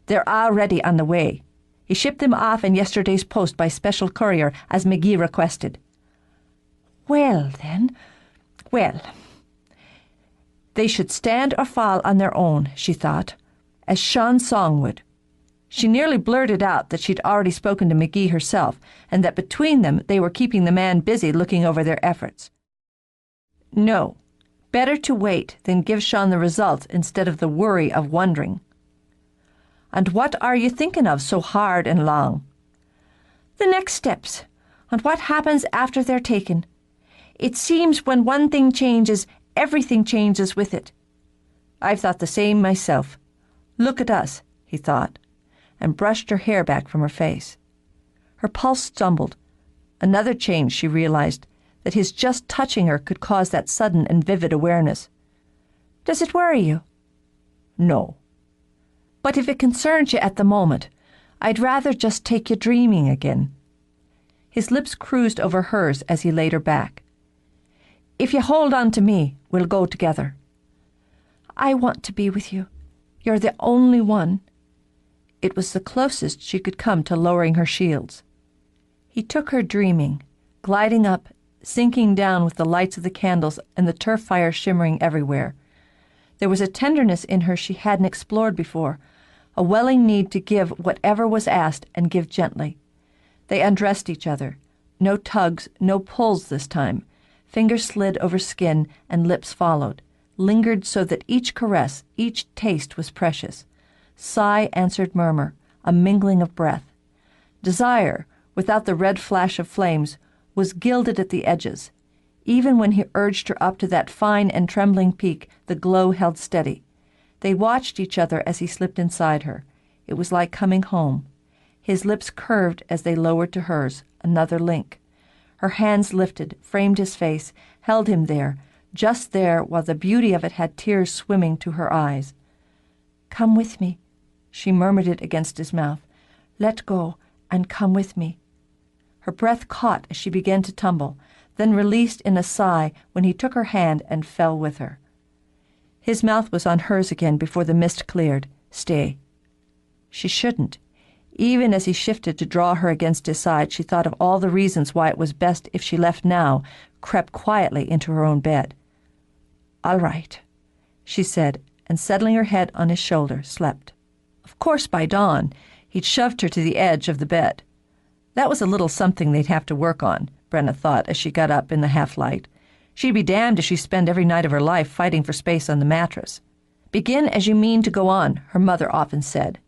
"They're already on the way. He shipped them off in yesterday's post by special courier, as McGee requested." Well, then, well. They should stand or fall on their own, she thought, as Sean's song would. She nearly blurted out that she'd already spoken to McGee herself, and that between them they were keeping the man busy looking over their efforts. No, better to wait than give Sean the results instead of the worry of wondering. "And what are you thinking of so hard and long?" "The next steps, and what happens after they're taken. It seems when one thing changes, everything changes with it." "I've thought the same myself. Look at us," he thought, and brushed her hair back from her face. Her pulse stumbled. Another change, she realized, that his just touching her could cause that sudden and vivid awareness. "Does it worry you?" "No. But if it concerns you at the moment, I'd rather just take you dreaming again." His lips cruised over hers as he laid her back. "If you hold on to me, we'll go together." "I want to be with you. You're the only one." It was the closest she could come to lowering her shields. He took her dreaming, gliding up, sinking down with the lights of the candles and the turf fire shimmering everywhere. There was a tenderness in her she hadn't explored before, a welling need to give whatever was asked and give gently. They undressed each other. No tugs, no pulls this time. Fingers slid over skin and lips followed, lingered so that each caress, each taste was precious. Sigh answered murmur, a mingling of breath. Desire, without the red flash of flames, was gilded at the edges. Even when he urged her up to that fine and trembling peak, the glow held steady. They watched each other as he slipped inside her. It was like coming home. His lips curved as they lowered to hers, another link. Her hands lifted, framed his face, held him there, just there while the beauty of it had tears swimming to her eyes. "Come with me," she murmured it against his mouth. "Let go and come with me." Her breath caught as she began to tumble, then released in a sigh when he took her hand and fell with her. His mouth was on hers again before the mist cleared. "Stay." She shouldn't. Even as he shifted to draw her against his side, she thought of all the reasons why it was best if she left now, crept quietly into her own bed. "All right," she said, and settling her head on his shoulder, slept. Of course, by dawn, he'd shoved her to the edge of the bed. That was a little something they'd have to work on, Brenna thought as she got up in the half-light. She'd be damned if she spent every night of her life fighting for space on the mattress. "Begin as you mean to go on," her mother often said.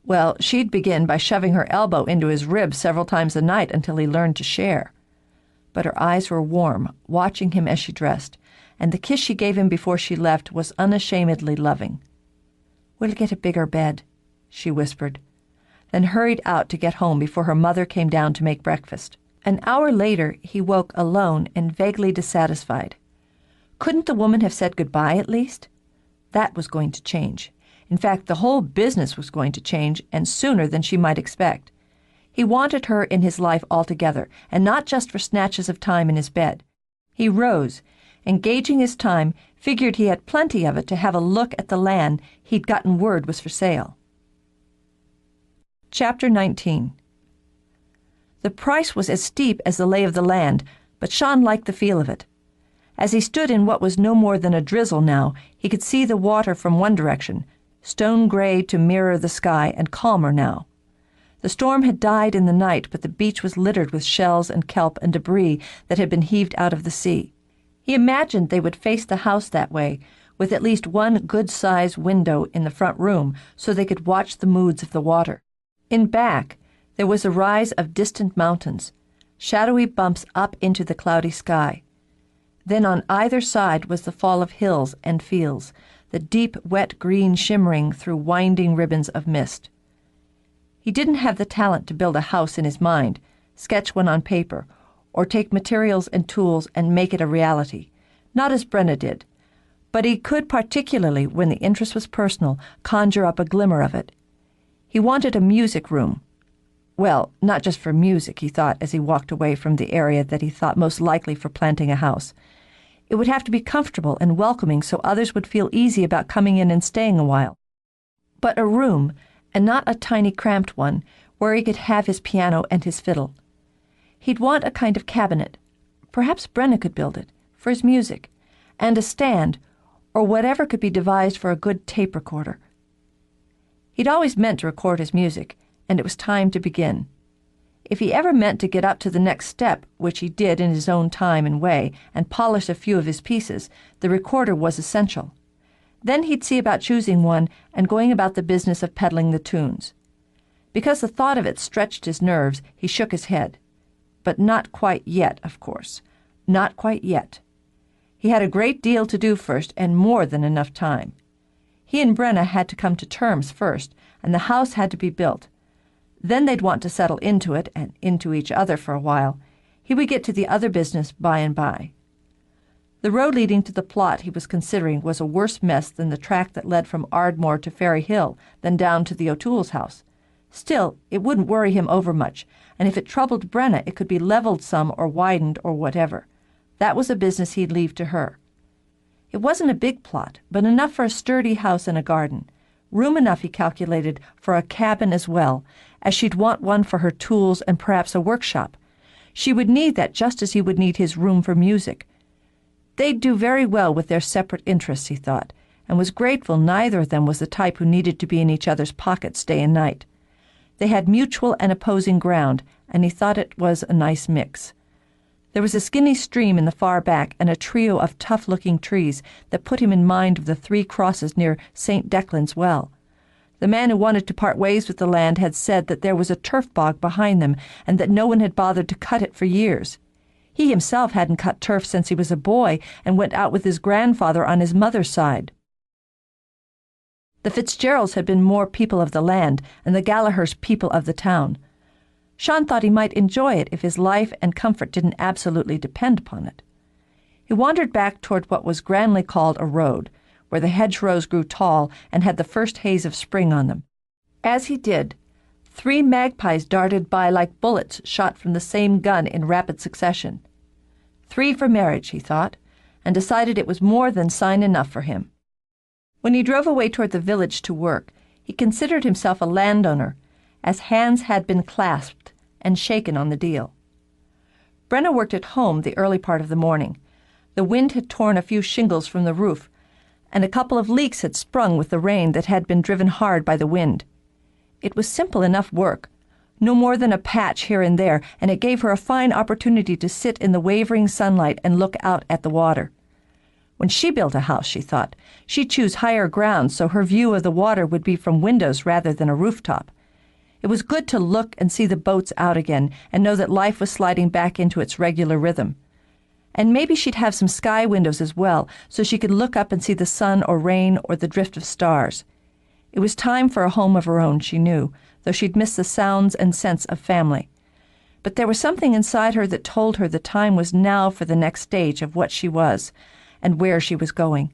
Well, she'd begin by shoving her elbow into his ribs several times a night until he learned to share. But her eyes were warm, watching him as she dressed, and the kiss she gave him before she left was unashamedly loving. "We'll get a bigger bed," she whispered, then hurried out to get home before her mother came down to make breakfast. An hour later, he woke alone and vaguely dissatisfied. Couldn't the woman have said goodbye at least? That was going to change. In fact, the whole business was going to change, and sooner than she might expect. He wanted her in his life altogether, and not just for snatches of time in his bed. He rose, and gauging his time, figured he had plenty of it to have a look at the land he'd gotten word was for sale. Chapter 19. The price was as steep as the lay of the land, but Sean liked the feel of it. As he stood in what was no more than a drizzle now, he could see the water from one direction, stone-gray to mirror the sky, and calmer now. The storm had died in the night, but the beach was littered with shells and kelp and debris that had been heaved out of the sea. He imagined they would face the house that way, with at least one good-sized window in the front room so they could watch the moods of the water. In back, there was a rise of distant mountains, shadowy bumps up into the cloudy sky. Then on either side was the fall of hills and fields, the deep, wet green shimmering through winding ribbons of mist. He didn't have the talent to build a house in his mind, sketch one on paper, or take materials and tools and make it a reality, not as Brenna did. But he could, particularly when the interest was personal, conjure up a glimmer of it. He wanted a music room. Well, not just for music, he thought as he walked away from the area that he thought most likely for planting a house. It would have to be comfortable and welcoming so others would feel easy about coming in and staying a while. But a room, and not a tiny cramped one, where he could have his piano and his fiddle. He'd want a kind of cabinet. Perhaps Brenna could build it, for his music, and a stand, or whatever could be devised for a good tape recorder. He'd always meant to record his music, and it was time to begin. If he ever meant to get up to the next step, which he did in his own time and way, and polish a few of his pieces, the recorder was essential. Then he'd see about choosing one and going about the business of peddling the tunes. Because the thought of it stretched his nerves, he shook his head. But not quite yet, of course. Not quite yet. He had a great deal to do first, and more than enough time. He and Brenna had to come to terms first, and the house had to be built. Then they'd want to settle into it and into each other for a while. He would get to the other business by and by. The road leading to the plot he was considering was a worse mess than the track that led from Ardmore to Ferry Hill, then down to the O'Toole's house. Still, it wouldn't worry him overmuch, and if it troubled Brenna, it could be leveled some or widened or whatever. That was a business he'd leave to her. It wasn't a big plot, but enough for a sturdy house and a garden. Room enough, he calculated, for a cabin as well, as she'd want one for her tools and perhaps a workshop. She would need that just as he would need his room for music. They'd do very well with their separate interests, he thought, and was grateful neither of them was the type who needed to be in each other's pockets day and night. They had mutual and opposing ground, and he thought it was a nice mix. There was a skinny stream in the far back and a trio of tough-looking trees that put him in mind of the 3 crosses near St. Declan's Well. The man who wanted to part ways with the land had said that there was a turf bog behind them and that no one had bothered to cut it for years. He himself hadn't cut turf since he was a boy and went out with his grandfather on his mother's side. The Fitzgeralds had been more people of the land and the Gallaghers people of the town. Sean thought he might enjoy it if his life and comfort didn't absolutely depend upon it. He wandered back toward what was grandly called a road, where the hedgerows grew tall and had the first haze of spring on them. As he did, 3 magpies darted by like bullets shot from the same gun in rapid succession. 3 for marriage, he thought, and decided it was more than sign enough for him. When he drove away toward the village to work, he considered himself a landowner, as hands had been clasped and shaken on the deal. Brenna worked at home the early part of the morning. The wind had torn a few shingles from the roof, and a couple of leaks had sprung with the rain that had been driven hard by the wind. It was simple enough work, no more than a patch here and there, and it gave her a fine opportunity to sit in the wavering sunlight and look out at the water. When she built a house, she thought, she'd choose higher ground so her view of the water would be from windows rather than a rooftop. It was good to look and see the boats out again and know that life was sliding back into its regular rhythm. And maybe she'd have some sky windows as well, so she could look up and see the sun or rain or the drift of stars. It was time for a home of her own, she knew, though she'd missed the sounds and sense of family. But there was something inside her that told her the time was now for the next stage of what she was and where she was going.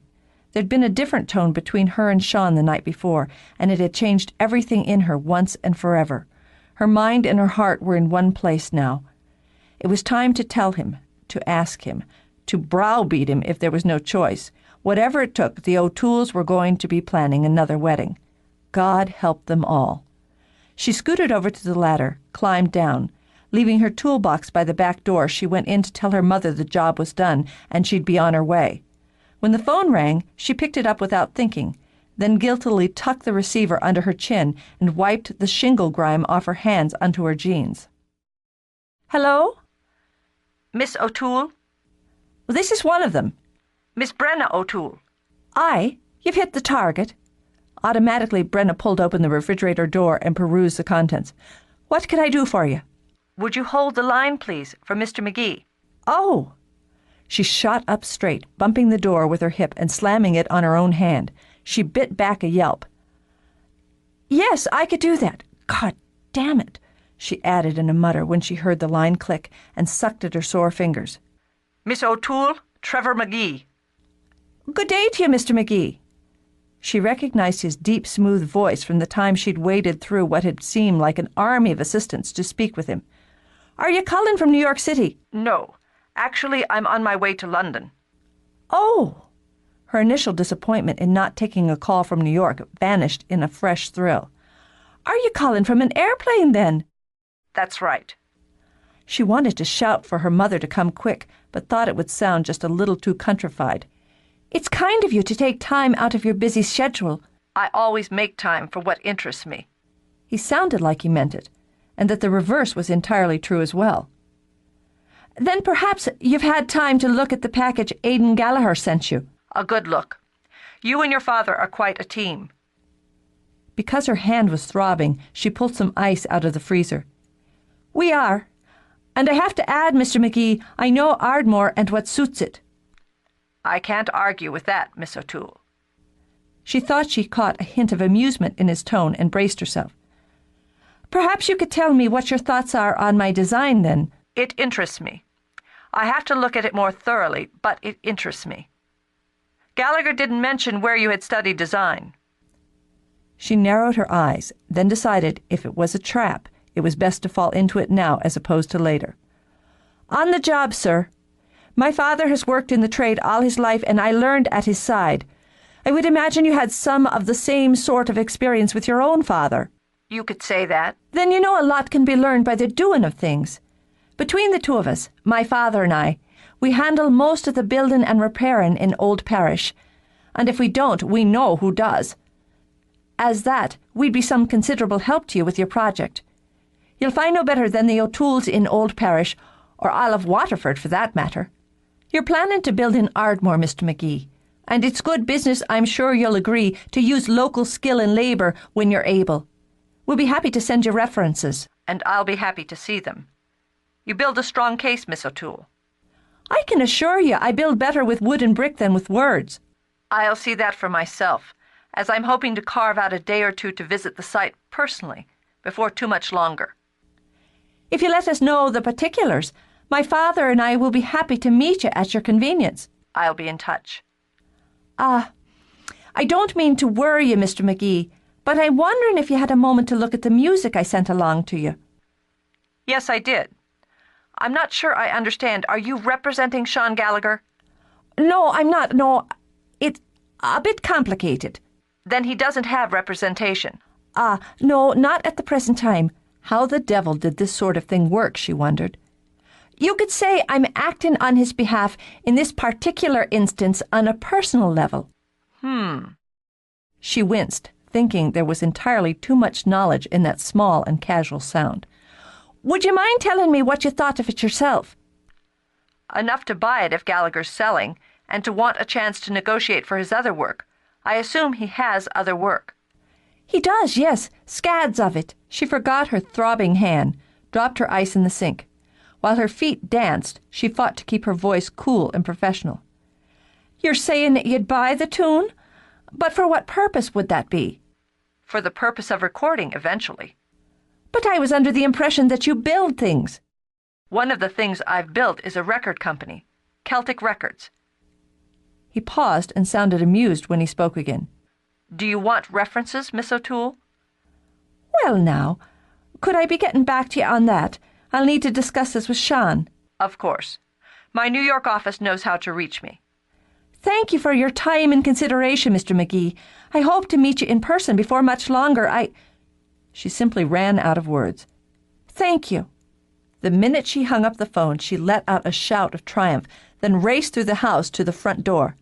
There'd been a different tone between her and Sean the night before, and it had changed everything in her once and forever. Her mind and her heart were in one place now. It was time to tell him, to ask him, to browbeat him if there was no choice. Whatever it took, the O'Tooles were going to be planning another wedding. God help them all. She scooted over to the ladder, climbed down. Leaving her toolbox by the back door, she went in to tell her mother the job was done and she'd be on her way. When the phone rang, she picked it up without thinking, then guiltily tucked the receiver under her chin and wiped the shingle grime off her hands onto her jeans. "Hello? Miss O'Toole?" "Well, this is one of them. Miss Brenna O'Toole." "Aye, you've hit the target." Automatically, Brenna pulled open the refrigerator door and perused the contents. "What can I do for you?" "Would you hold the line, please, for Mr. McGee?" "Oh." She shot up straight, bumping the door with her hip and slamming it on her own hand. She bit back a yelp. "Yes, I could do that. God damn it," she added in a mutter when she heard the line click and sucked at her sore fingers. "Miss O'Toole, Trevor McGee." "Good day to you, Mr. McGee." She recognized his deep, smooth voice from the time she'd waded through what had seemed like an army of assistants to speak with him. "Are you calling from New York City?" "No. Actually, I'm on my way to London." "Oh!" Her initial disappointment in not taking a call from New York vanished in a fresh thrill. "Are you calling from an airplane, then?" "That's right." She wanted to shout for her mother to come quick, but thought it would sound just a little too countrified. "It's kind of you to take time out of your busy schedule." "I always make time for what interests me." He sounded like he meant it, and that the reverse was entirely true as well. "Then perhaps you've had time to look at the package Aidan Gallagher sent you." "A good look. You and your father are quite a team." Because her hand was throbbing, she pulled some ice out of the freezer. "We are. And I have to add, Mr. McGee, I know Ardmore and what suits it." "I can't argue with that, Miss O'Toole." She thought she caught a hint of amusement in his tone and braced herself. "Perhaps you could tell me what your thoughts are on my design, then." "It interests me. I have to look at it more thoroughly, but it interests me. Gallagher didn't mention where you had studied design." She narrowed her eyes, then decided if it was a trap, it was best to fall into it now as opposed to later. "On the job, sir. My father has worked in the trade all his life, and I learned at his side. I would imagine you had some of the same sort of experience with your own father." "You could say that." "Then you know a lot can be learned by the doing of things. Between the two of us, my father and I, we handle most of the building and repairing in Old Parish, and if we don't, we know who does. As that, we'd be some considerable help to you with your project. You'll find no better than the O'Tooles in Old Parish, or all of Waterford for that matter. You're planning to build in Ardmore, Mr. McGee, and it's good business, I'm sure you'll agree, to use local skill and labour when you're able. We'll be happy to send you references." "And I'll be happy to see them. You build a strong case, Miss O'Toole." "I can assure you I build better with wood and brick than with words." "I'll see that for myself, as I'm hoping to carve out a day or two to visit the site personally, before too much longer." "If you let us know the particulars, my father and I will be happy to meet you at your convenience." "I'll be in touch." I don't mean to worry you, Mr. McGee, but I'm wondering if you had a moment to look at the music I sent along to you." "Yes, I did. I'm not sure I understand. Are you representing Sean Gallagher?" "No, I'm not. No, it's a bit complicated." "Then he doesn't have representation." No, not at the present time. How the devil did this sort of thing work, she wondered. "You could say I'm acting on his behalf in this particular instance on a personal level." She winced, thinking there was entirely too much knowledge in that small and casual sound. "Would you mind telling me what you thought of it yourself?" "Enough to buy it if Gallagher's selling, and to want a chance to negotiate for his other work. I assume he has other work." "He does, yes, scads of it." She forgot her throbbing hand, dropped her ice in the sink. While her feet danced, she fought to keep her voice cool and professional. "You're saying that you'd buy the tune? But for what purpose would that be?" "For the purpose of recording eventually." "But I was under the impression that you build things." "One of the things I've built is a record company, Celtic Records." He paused and sounded amused when he spoke again. "Do you want references, Miss O'Toole?" "Well, now, could I be getting back to you on that? I'll need to discuss this with Sean." "Of course. My New York office knows how to reach me." "Thank you for your time and consideration, Mr. McGee. I hope to meet you in person before much longer. She simply ran out of words. "Thank you." The minute she hung up the phone, she let out a shout of triumph, then raced through the house to the front door.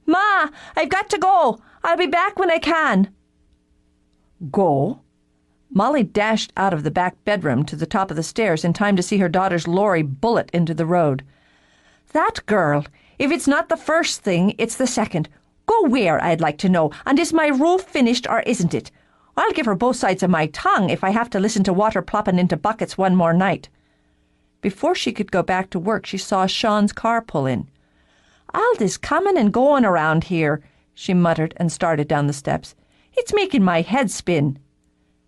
"Ma, I've got to go. I'll be back when I can." "Go?" Molly dashed out of the back bedroom to the top of the stairs in time to see her daughter's lorry bullet into the road. "That girl! If it's not the first thing, it's the second. Go where, I'd like to know, and is my roof finished or isn't it? I'll give her both sides of my tongue if I have to listen to water plopping into buckets one more night." Before she could go back to work, she saw Sean's car pull in. "All this coming and going around here," she muttered and started down the steps. "It's making my head spin."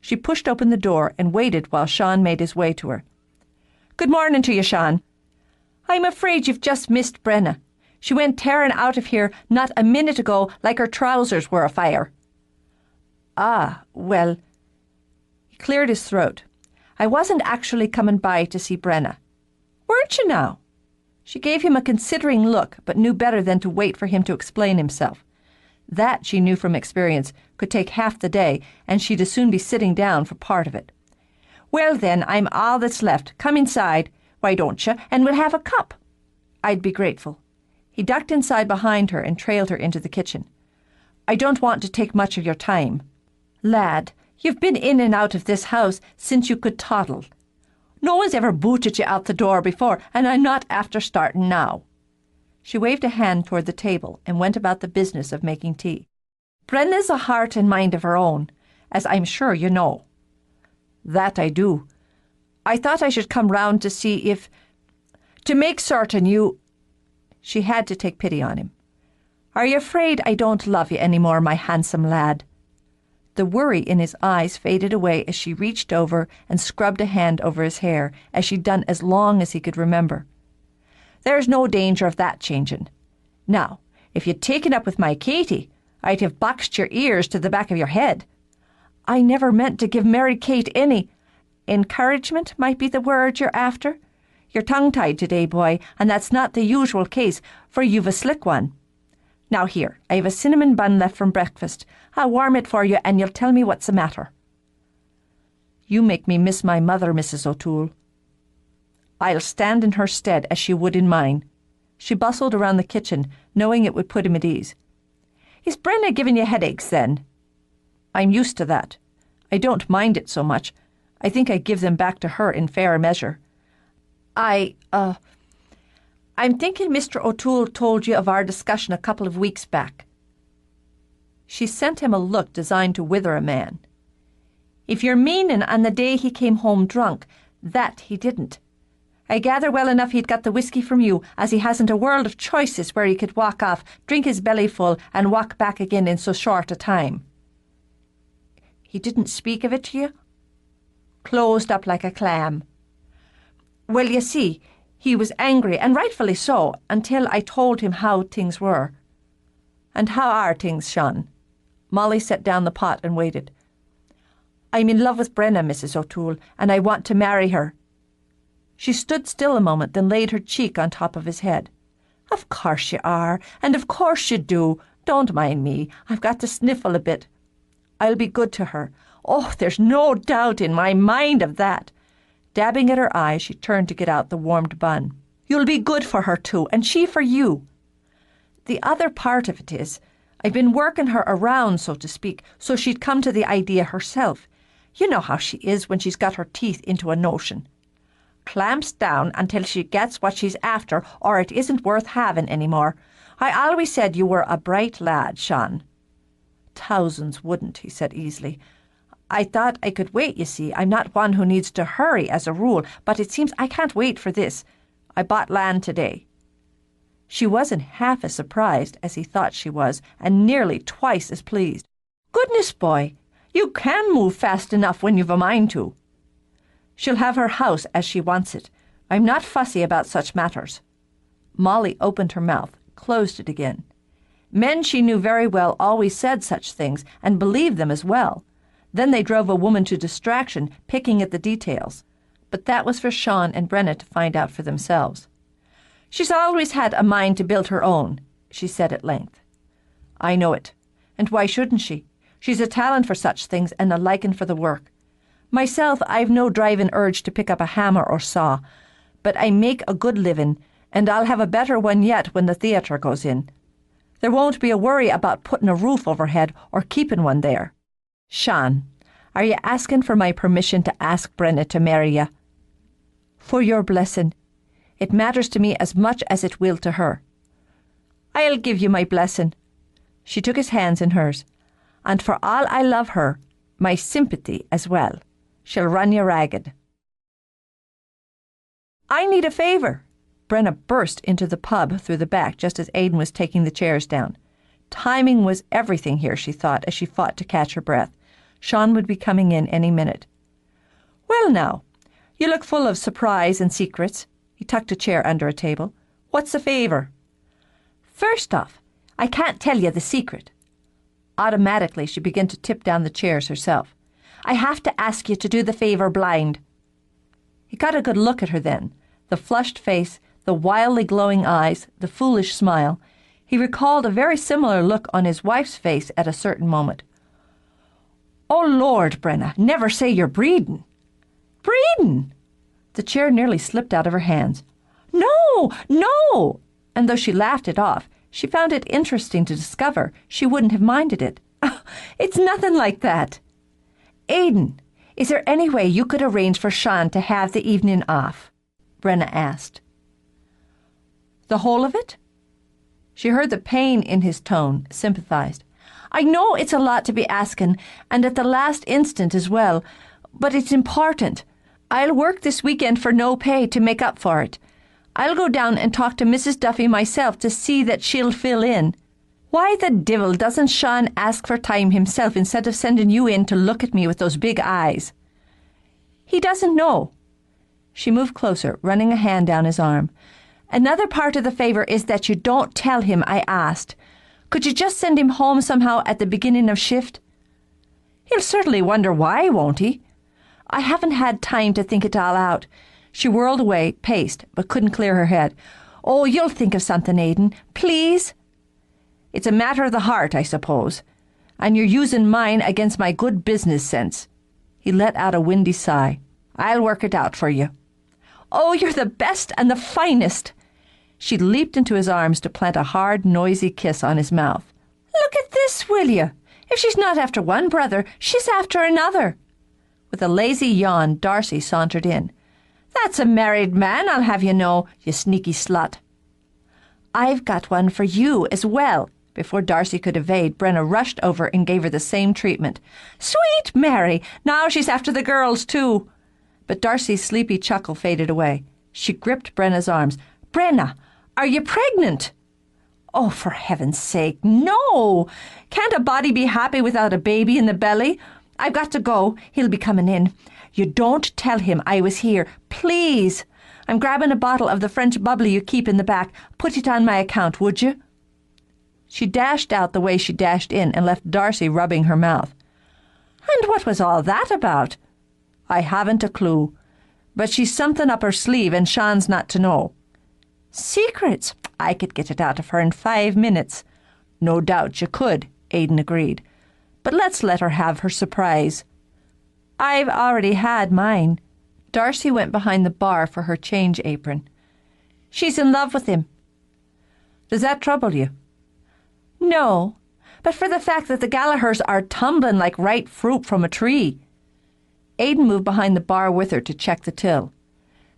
She pushed open the door and waited while Sean made his way to her. "Good morning to you, Sean." "I'm afraid you've just missed Brenna. She went tearing out of here not a minute ago like her trousers were afire. Ah, well, he cleared his throat. I wasn't actually coming by to see Brenna. Weren't you now? She gave him a considering look, but knew better than to wait for him to explain himself. That, she knew from experience, could take half the day, and she'd as soon be sitting down for part of it. Well then, I'm all that's left. Come inside, why don't you, and we'll have a cup. I'd be grateful. He ducked inside behind her and trailed her into the kitchen. I don't want to take much of your time. Lad, you've been in and out of this house since you could toddle. No one's ever booted you out the door before, and I'm not after starting now. She waved a hand toward the table and went about the business of making tea. Brenna's a heart and mind of her own, as I'm sure you know. That I do. I thought I should come round to see if... to make certain you... She had to take pity on him. Are you afraid I don't love you any more, my handsome lad? The worry in his eyes faded away as she reached over and scrubbed a hand over his hair, as she'd done as long as he could remember. There's no danger of that changing. Now, if you'd taken up with my Katie, I'd have boxed your ears to the back of your head. I never meant to give Mary Kate any... encouragement might be the word you're after. You're tongue-tied today, boy, and that's not the usual case, for you've a slick one. Now here, I have a cinnamon bun left from breakfast. I'll warm it for you, and you'll tell me what's the matter. You make me miss my mother, Mrs. O'Toole. I'll stand in her stead as she would in mine. She bustled around the kitchen, knowing it would put him at ease. Is Brenna giving you headaches, then? I'm used to that. I don't mind it so much. I think I give them back to her in fair measure. I'm thinking Mr. O'Toole told you of our discussion a couple of weeks back. She sent him a look designed to wither a man. If you're meaning on the day he came home drunk, that he didn't. I gather well enough he'd got the whiskey from you, as he hasn't a world of choices where he could walk off, drink his belly full, and walk back again in so short a time. He didn't speak of it to you? Closed up like a clam. Well, you see, he was angry, and rightfully so, until I told him how things were. And how are things, Sean? Molly set down the pot and waited. I'm in love with Brenna, Mrs. O'Toole, and I want to marry her. She stood still a moment, then laid her cheek on top of his head. Of course you are, and of course you do. Don't mind me. I've got to sniffle a bit. I'll be good to her. Oh, there's no doubt in my mind of that. Dabbing at her eye, she turned to get out the warmed bun. You'll be good for her too, and she for you. The other part of it is, I've been working her around, so to speak, so she'd come to the idea herself. You know how she is when she's got her teeth into a notion. Clamps down until she gets what she's after, or it isn't worth having any more. I always said you were a bright lad, Sean. Thousands wouldn't, he said easily. I thought I could wait, you see. I'm not one who needs to hurry as a rule, but it seems I can't wait for this. I bought land today. She wasn't half as surprised as he thought she was, and nearly twice as pleased. Goodness, boy, you can move fast enough when you've a mind to. She'll have her house as she wants it. I'm not fussy about such matters. Molly opened her mouth, closed it again. Men she knew very well always said such things, and believed them as well. Then they drove a woman to distraction, picking at the details. But that was for Sean and Brenna to find out for themselves. She's always had a mind to build her own, she said at length. I know it. And why shouldn't she? She's a talent for such things and a liking for the work. Myself, I've no driving urge to pick up a hammer or saw, but I make a good living, and I'll have a better one yet when the theatre goes in. There won't be a worry about putting a roof overhead or keeping one there. Sean, are you asking for my permission to ask Brenna to marry you? For your blessing. It matters to me as much as it will to her. I'll give you my blessing. She took his hands in hers. And for all I love her, my sympathy as well. She'll run you ragged. I need a favour. Brenna burst into the pub through the back just as Aidan was taking the chairs down. Timing was everything here, she thought, as she fought to catch her breath. Sean would be coming in any minute. Well now, you look full of surprise and secrets. He tucked a chair under a table. What's the favour? First off, I can't tell you the secret. Automatically, she began to tip down the chairs herself. I have to ask you to do the favour blind. He got a good look at her then, the flushed face, the wildly glowing eyes, the foolish smile. He recalled a very similar look on his wife's face at a certain moment. "Oh, Lord, Brenna, never say you're breedin'." "Breedin'?" The chair nearly slipped out of her hands. "No, no!" And though she laughed it off, she found it interesting to discover she wouldn't have minded it. "It's nothing like that." "Aidan, is there any way you could arrange for Sean to have the evening off?" Brenna asked. "The whole of it?" She heard the pain in his tone, sympathized. "I know it's a lot to be asking, and at the last instant as well, but it's important. I'll work this weekend for no pay to make up for it. I'll go down and talk to Mrs. Duffy myself to see that she'll fill in. Why the divil doesn't Sean ask for time himself instead of sending you in to look at me with those big eyes?" "He doesn't know." She moved closer, running a hand down his arm. "Another part of the favour is that you don't tell him I asked. Could you just send him home somehow at the beginning of shift?" "He'll certainly wonder why, won't he?" "I haven't had time to think it all out." She whirled away, paced, but couldn't clear her head. "Oh, you'll think of something, Aidan. Please." "It's a matter of the heart, I suppose. And you're using mine against my good business sense." He let out a windy sigh. "I'll work it out for you." "Oh, you're the best and the finest." She leaped into his arms to plant a hard, noisy kiss on his mouth. "Look at this, will you? If she's not after one brother, she's after another." With a lazy yawn, Darcy sauntered in. "That's a married man, I'll have you know, you sneaky slut." "I've got one for you as well." Before Darcy could evade, Brenna rushed over and gave her the same treatment. "Sweet Mary! Now she's after the girls, too." But Darcy's sleepy chuckle faded away. She gripped Brenna's arms. "Brenna, are you pregnant?" "Oh, for heaven's sake, no! Can't a body be happy without a baby in the belly? I've got to go. He'll be coming in. You don't tell him I was here, please. I'm grabbing a bottle of the French bubbly you keep in the back. Put it on my account, would you?" She dashed out the way she dashed in and left Darcy rubbing her mouth. "And what was all that about?" "I haven't a clue. But she's something up her sleeve and Sean's not to know." "Secrets? I could get it out of her in 5 minutes." "No doubt you could," Aidan agreed. "But let's let her have her surprise." "I've already had mine." Darcy went behind the bar for her change apron. "She's in love with him." "Does that trouble you?" "No, but for the fact that the Gallaghers are tumbling like ripe fruit from a tree." Aidan moved behind the bar with her to check the till.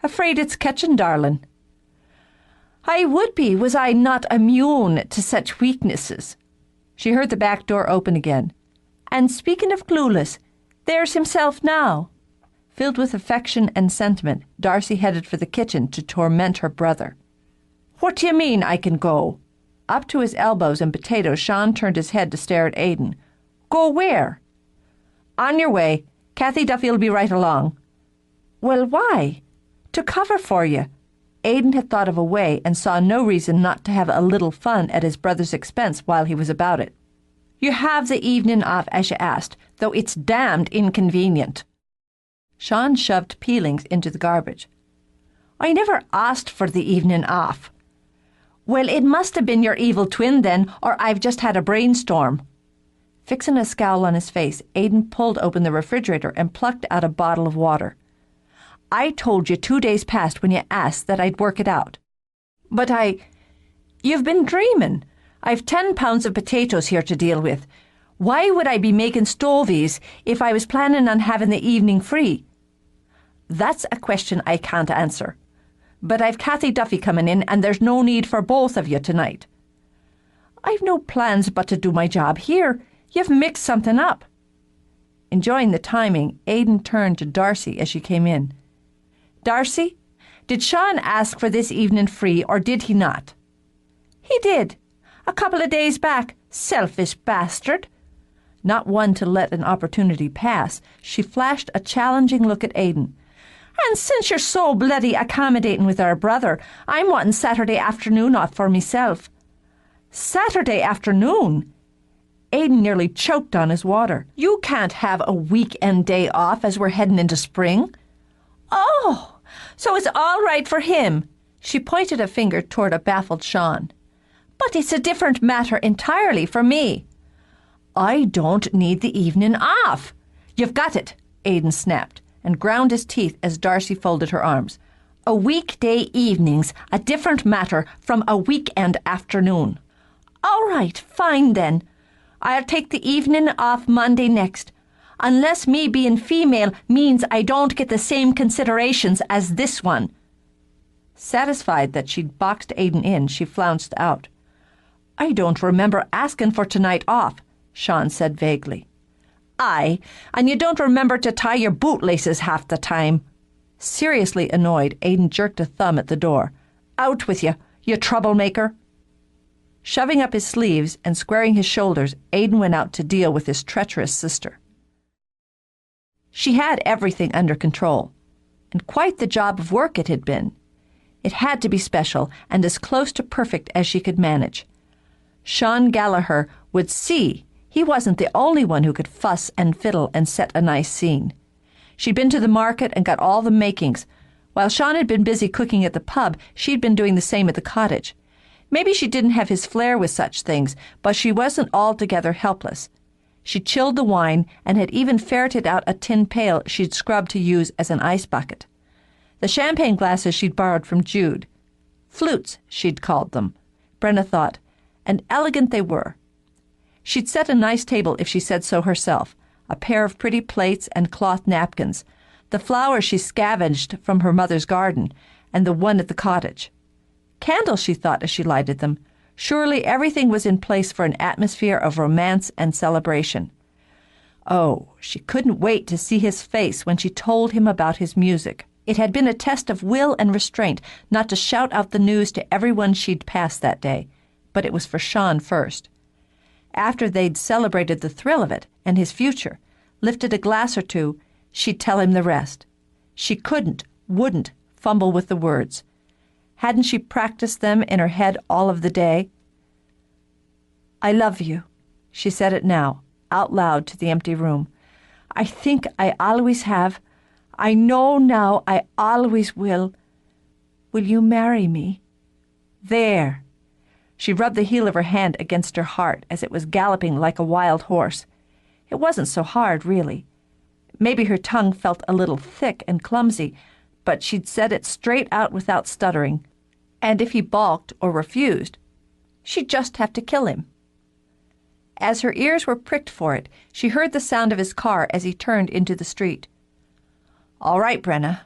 "Afraid it's catching, darling?" "I would be, was I not immune to such weaknesses." She heard the back door open again. "And speaking of clueless, there's himself now." Filled with affection and sentiment, Darcy headed for the kitchen to torment her brother. "What do you mean I can go?" Up to his elbows in potatoes, Sean turned his head to stare at Aidan. "Go where?" "On your way. Kathy Duffy'll be right along." "Well, why?" "To cover for you." Aidan had thought of a way and saw no reason not to have a little fun at his brother's expense while he was about it. "You have the evening off as you asked, though it's damned inconvenient." Sean shoved peelings into the garbage. "I never asked for the evening off." "Well, it must have been your evil twin then, or I've just had a brainstorm." Fixing a scowl on his face, Aidan pulled open the refrigerator and plucked out a bottle of water. "I told you 2 days past when you asked that I'd work it out." "But You've been dreaming. I've 10 pounds of potatoes here to deal with. Why would I be making stovies if I was planning on having the evening free?" "That's a question I can't answer. But I've Kathy Duffy coming in, and there's no need for both of you tonight." "I've no plans but to do my job here. You've mixed something up." Enjoying the timing, Aidan turned to Darcy as she came in. "Darcy, did Sean ask for this evening free, or did he not?" "He did. A couple of days back. Selfish bastard." Not one to let an opportunity pass, she flashed a challenging look at Aidan. "And since you're so bloody accommodating with our brother, I'm wanting Saturday afternoon off for myself." Saturday afternoon? Aidan nearly choked on his water. You can't have a weekend day off as we're heading into spring. Oh, so it's all right for him. She pointed a finger toward a baffled Sean. But it's a different matter entirely for me. I don't need the evening off. You've got it, Aidan snapped, and ground his teeth as Darcy folded her arms. A weekday evening's a different matter from a weekend afternoon. All right, fine then. I'll take the evening off Monday next, unless me being female means I don't get the same considerations as this one. Satisfied that she'd boxed Aidan in, she flounced out. I don't remember asking for tonight off, Sean said vaguely. Aye, and you don't remember to tie your bootlaces half the time. Seriously annoyed, Aidan jerked a thumb at the door. Out with you, you troublemaker. Shoving up his sleeves and squaring his shoulders, Aidan went out to deal with his treacherous sister. She had everything under control, and quite the job of work it had been. It had to be special and as close to perfect as she could manage. Sean Gallagher would see he wasn't the only one who could fuss and fiddle and set a nice scene. She'd been to the market and got all the makings. While Sean had been busy cooking at the pub, she'd been doing the same at the cottage. Maybe she didn't have his flair with such things, but she wasn't altogether helpless. She chilled the wine and had even ferreted out a tin pail she'd scrubbed to use as an ice bucket. The champagne glasses she'd borrowed from Jude. Flutes, she'd called them. Brenna thought, and elegant they were. She'd set a nice table if she said so herself, a pair of pretty plates and cloth napkins, the flowers she scavenged from her mother's garden, and the one at the cottage. Candles, she thought as she lighted them. Surely everything was in place for an atmosphere of romance and celebration. Oh, she couldn't wait to see his face when she told him about his music. It had been a test of will and restraint not to shout out the news to everyone she'd passed that day, but it was for Sean first. After they'd celebrated the thrill of it and his future, lifted a glass or two, she'd tell him the rest. She wouldn't fumble with the words. Hadn't she practiced them in her head all of the day? I love you, she said it now, out loud to the empty room. I think I always have. I know now I always will. Will you marry me? There. She rubbed the heel of her hand against her heart as it was galloping like a wild horse. It wasn't so hard, really. Maybe her tongue felt a little thick and clumsy, but she'd said it straight out without stuttering. And if he balked or refused, she'd just have to kill him. As her ears were pricked for it, she heard the sound of his car as he turned into the street. All right, Brenna.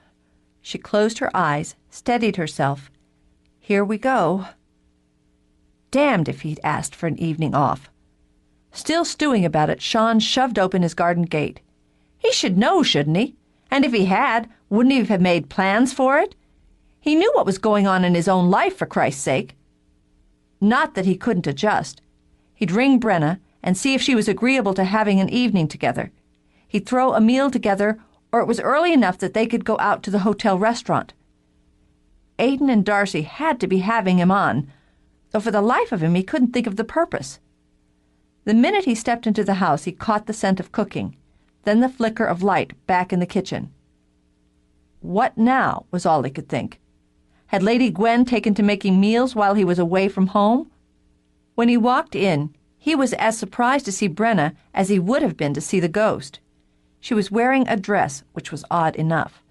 She closed her eyes, steadied herself. Here we go. Damned if he'd asked for an evening off. Still stewing about it, Sean shoved open his garden gate. He should know, shouldn't he? And if he had, wouldn't he have made plans for it? He knew what was going on in his own life, for Christ's sake. Not that he couldn't adjust. He'd ring Brenna and see if she was agreeable to having an evening together. He'd throw a meal together, or it was early enough that they could go out to the hotel restaurant. Aidan and Darcy had to be having him on, though for the life of him he couldn't think of the purpose. The minute he stepped into the house, he caught the scent of cooking, then the flicker of light back in the kitchen. What now, was all he could think. Had Lady Gwen taken to making meals while he was away from home? When he walked in, he was as surprised to see Brenna as he would have been to see the ghost. She was wearing a dress, which was odd enough,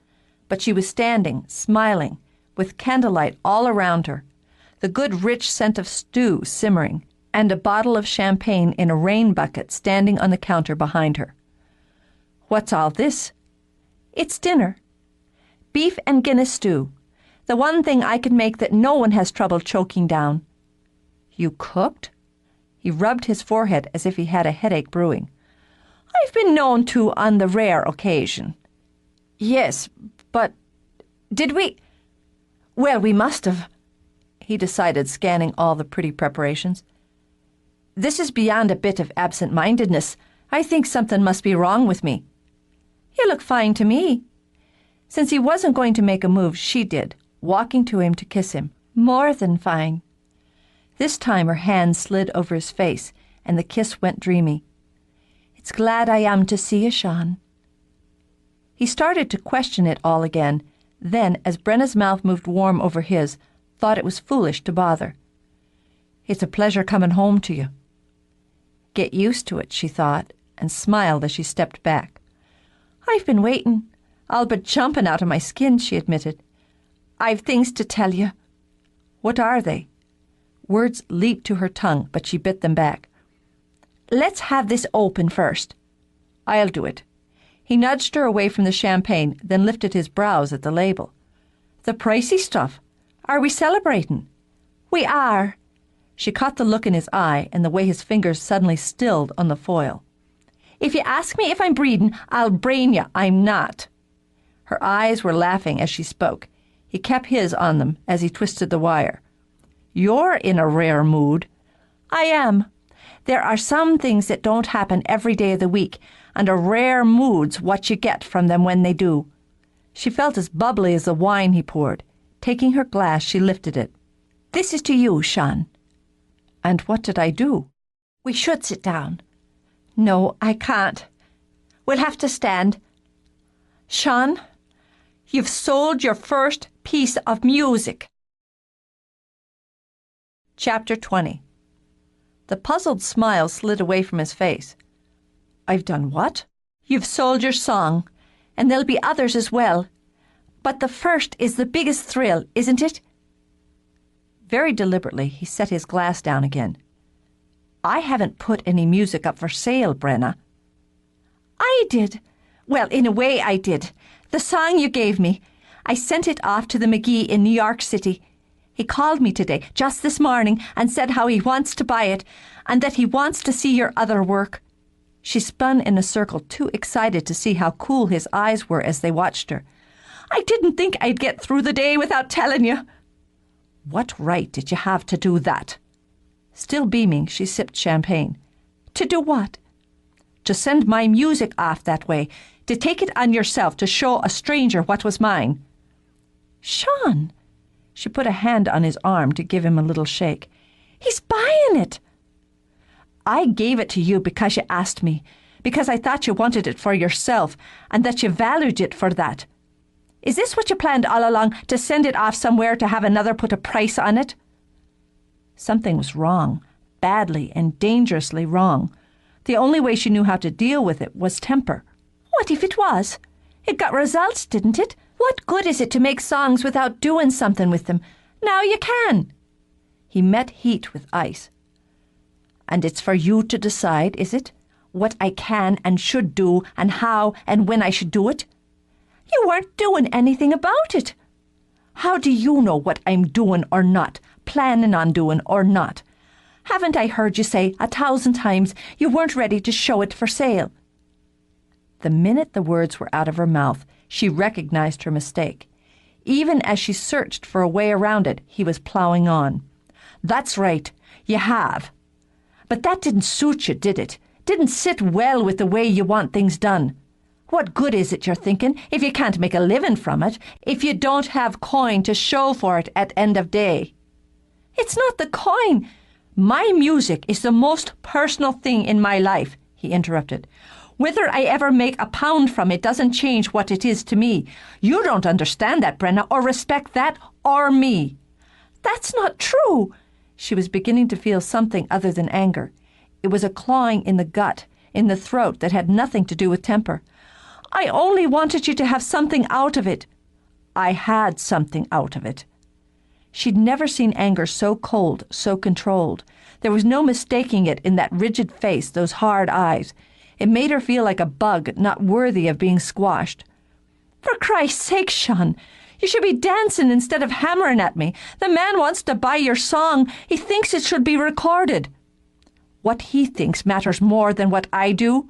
but she was standing, smiling, with candlelight all around her, the good rich scent of stew simmering, and a bottle of champagne in a rain bucket standing on the counter behind her. What's all this? It's dinner. Beef and Guinness stew. The one thing I can make that no one has trouble choking down. You cooked? He rubbed his forehead as if he had a headache brewing. I've been known to on the rare occasion. Yes, but did we? Well, we must have, he decided, scanning all the pretty preparations. This is beyond a bit of absent-mindedness. I think something must be wrong with me. You look fine to me. Since he wasn't going to make a move, she did, walking to him to kiss him. More than fine. This time her hand slid over his face, and the kiss went dreamy. "It's glad I am to see you, Sean." He started to question it all again, then, as Brenna's mouth moved warm over his, thought it was foolish to bother. "It's a pleasure coming home to you." Get used to it, she thought, and smiled as she stepped back. "I've been waiting, all but jumping out of my skin," she admitted. "I've things to tell you." "What are they?" Words leaped to her tongue, but she bit them back. "Let's have this open first." "I'll do it." He nudged her away from the champagne, then lifted his brows at the label. "The pricey stuff. Are we celebrating?" "We are." She caught the look in his eye and the way his fingers suddenly stilled on the foil. "If you ask me if I'm breeding, I'll brain you I'm not." Her eyes were laughing as she spoke. He kept his on them as he twisted the wire. "You're in a rare mood." "I am. There are some things that don't happen every day of the week, and a rare mood's what you get from them when they do." She felt as bubbly as the wine he poured. Taking her glass, she lifted it. "This is to you, Sean." "And what did I do?" "We should sit down." "No, I can't. We'll have to stand. Sean, you've sold your first piece of music." Chapter 20. The puzzled smile slid away from his face. "I've done what?" "You've sold your song, and there'll be others as well. But the first is the biggest thrill, isn't it?" Very deliberately, he set his glass down again. "I haven't put any music up for sale, Brenna." "I did. Well, in a way I did. The song you gave me. I sent it off to the McGee in New York City. He called me today, just this morning, and said how he wants to buy it, and that he wants to see your other work." She spun in a circle, too excited to see how cool his eyes were as they watched her. "I didn't think I'd get through the day without telling you." "What right did you have to do that?" Still beaming, she sipped champagne. "To do what?" "To send my music off that way, to take it on yourself to show a stranger what was mine." "Sean!" She put a hand on his arm to give him a little shake. "He's buying it." "I gave it to you because you asked me, because I thought you wanted it for yourself, and that you valued it for that. Is this what you planned all along, to send it off somewhere to have another put a price on it?" Something was wrong, badly and dangerously wrong. The only way she knew how to deal with it was temper. "What if it was? It got results, didn't it? What good is it to make songs without doing something with them? Now you can." He met heat with ice. "And it's for you to decide, is it? What I can and should do, and how and when I should do it?" "You weren't doing anything about it." "How do you know what I'm doing or not, planning on doing or not? Haven't I heard you say 1,000 times you weren't ready to show it for sale?" The minute the words were out of her mouth, she recognized her mistake. Even as she searched for a way around it, he was plowing on. "That's right, you have. But that didn't suit you, did it? Didn't sit well with the way you want things done. What good is it, you're thinking, if you can't make a living from it, if you don't have coin to show for it at end of day?" "It's not the coin. My music is the most personal thing in my life," he interrupted. "Whether I ever make a pound from it doesn't change what it is to me. You don't understand that, Brenna, or respect that, or me." "That's not true." She was beginning to feel something other than anger. It was a clawing in the gut, in the throat, that had nothing to do with temper. "I only wanted you to have something out of it." "I had something out of it." She'd never seen anger so cold, so controlled. There was no mistaking it in that rigid face, those hard eyes. It made her feel like a bug not worthy of being squashed. "For Christ's sake, Sean, you should be dancing instead of hammering at me. The man wants to buy your song. He thinks it should be recorded." "What he thinks matters more than what I do."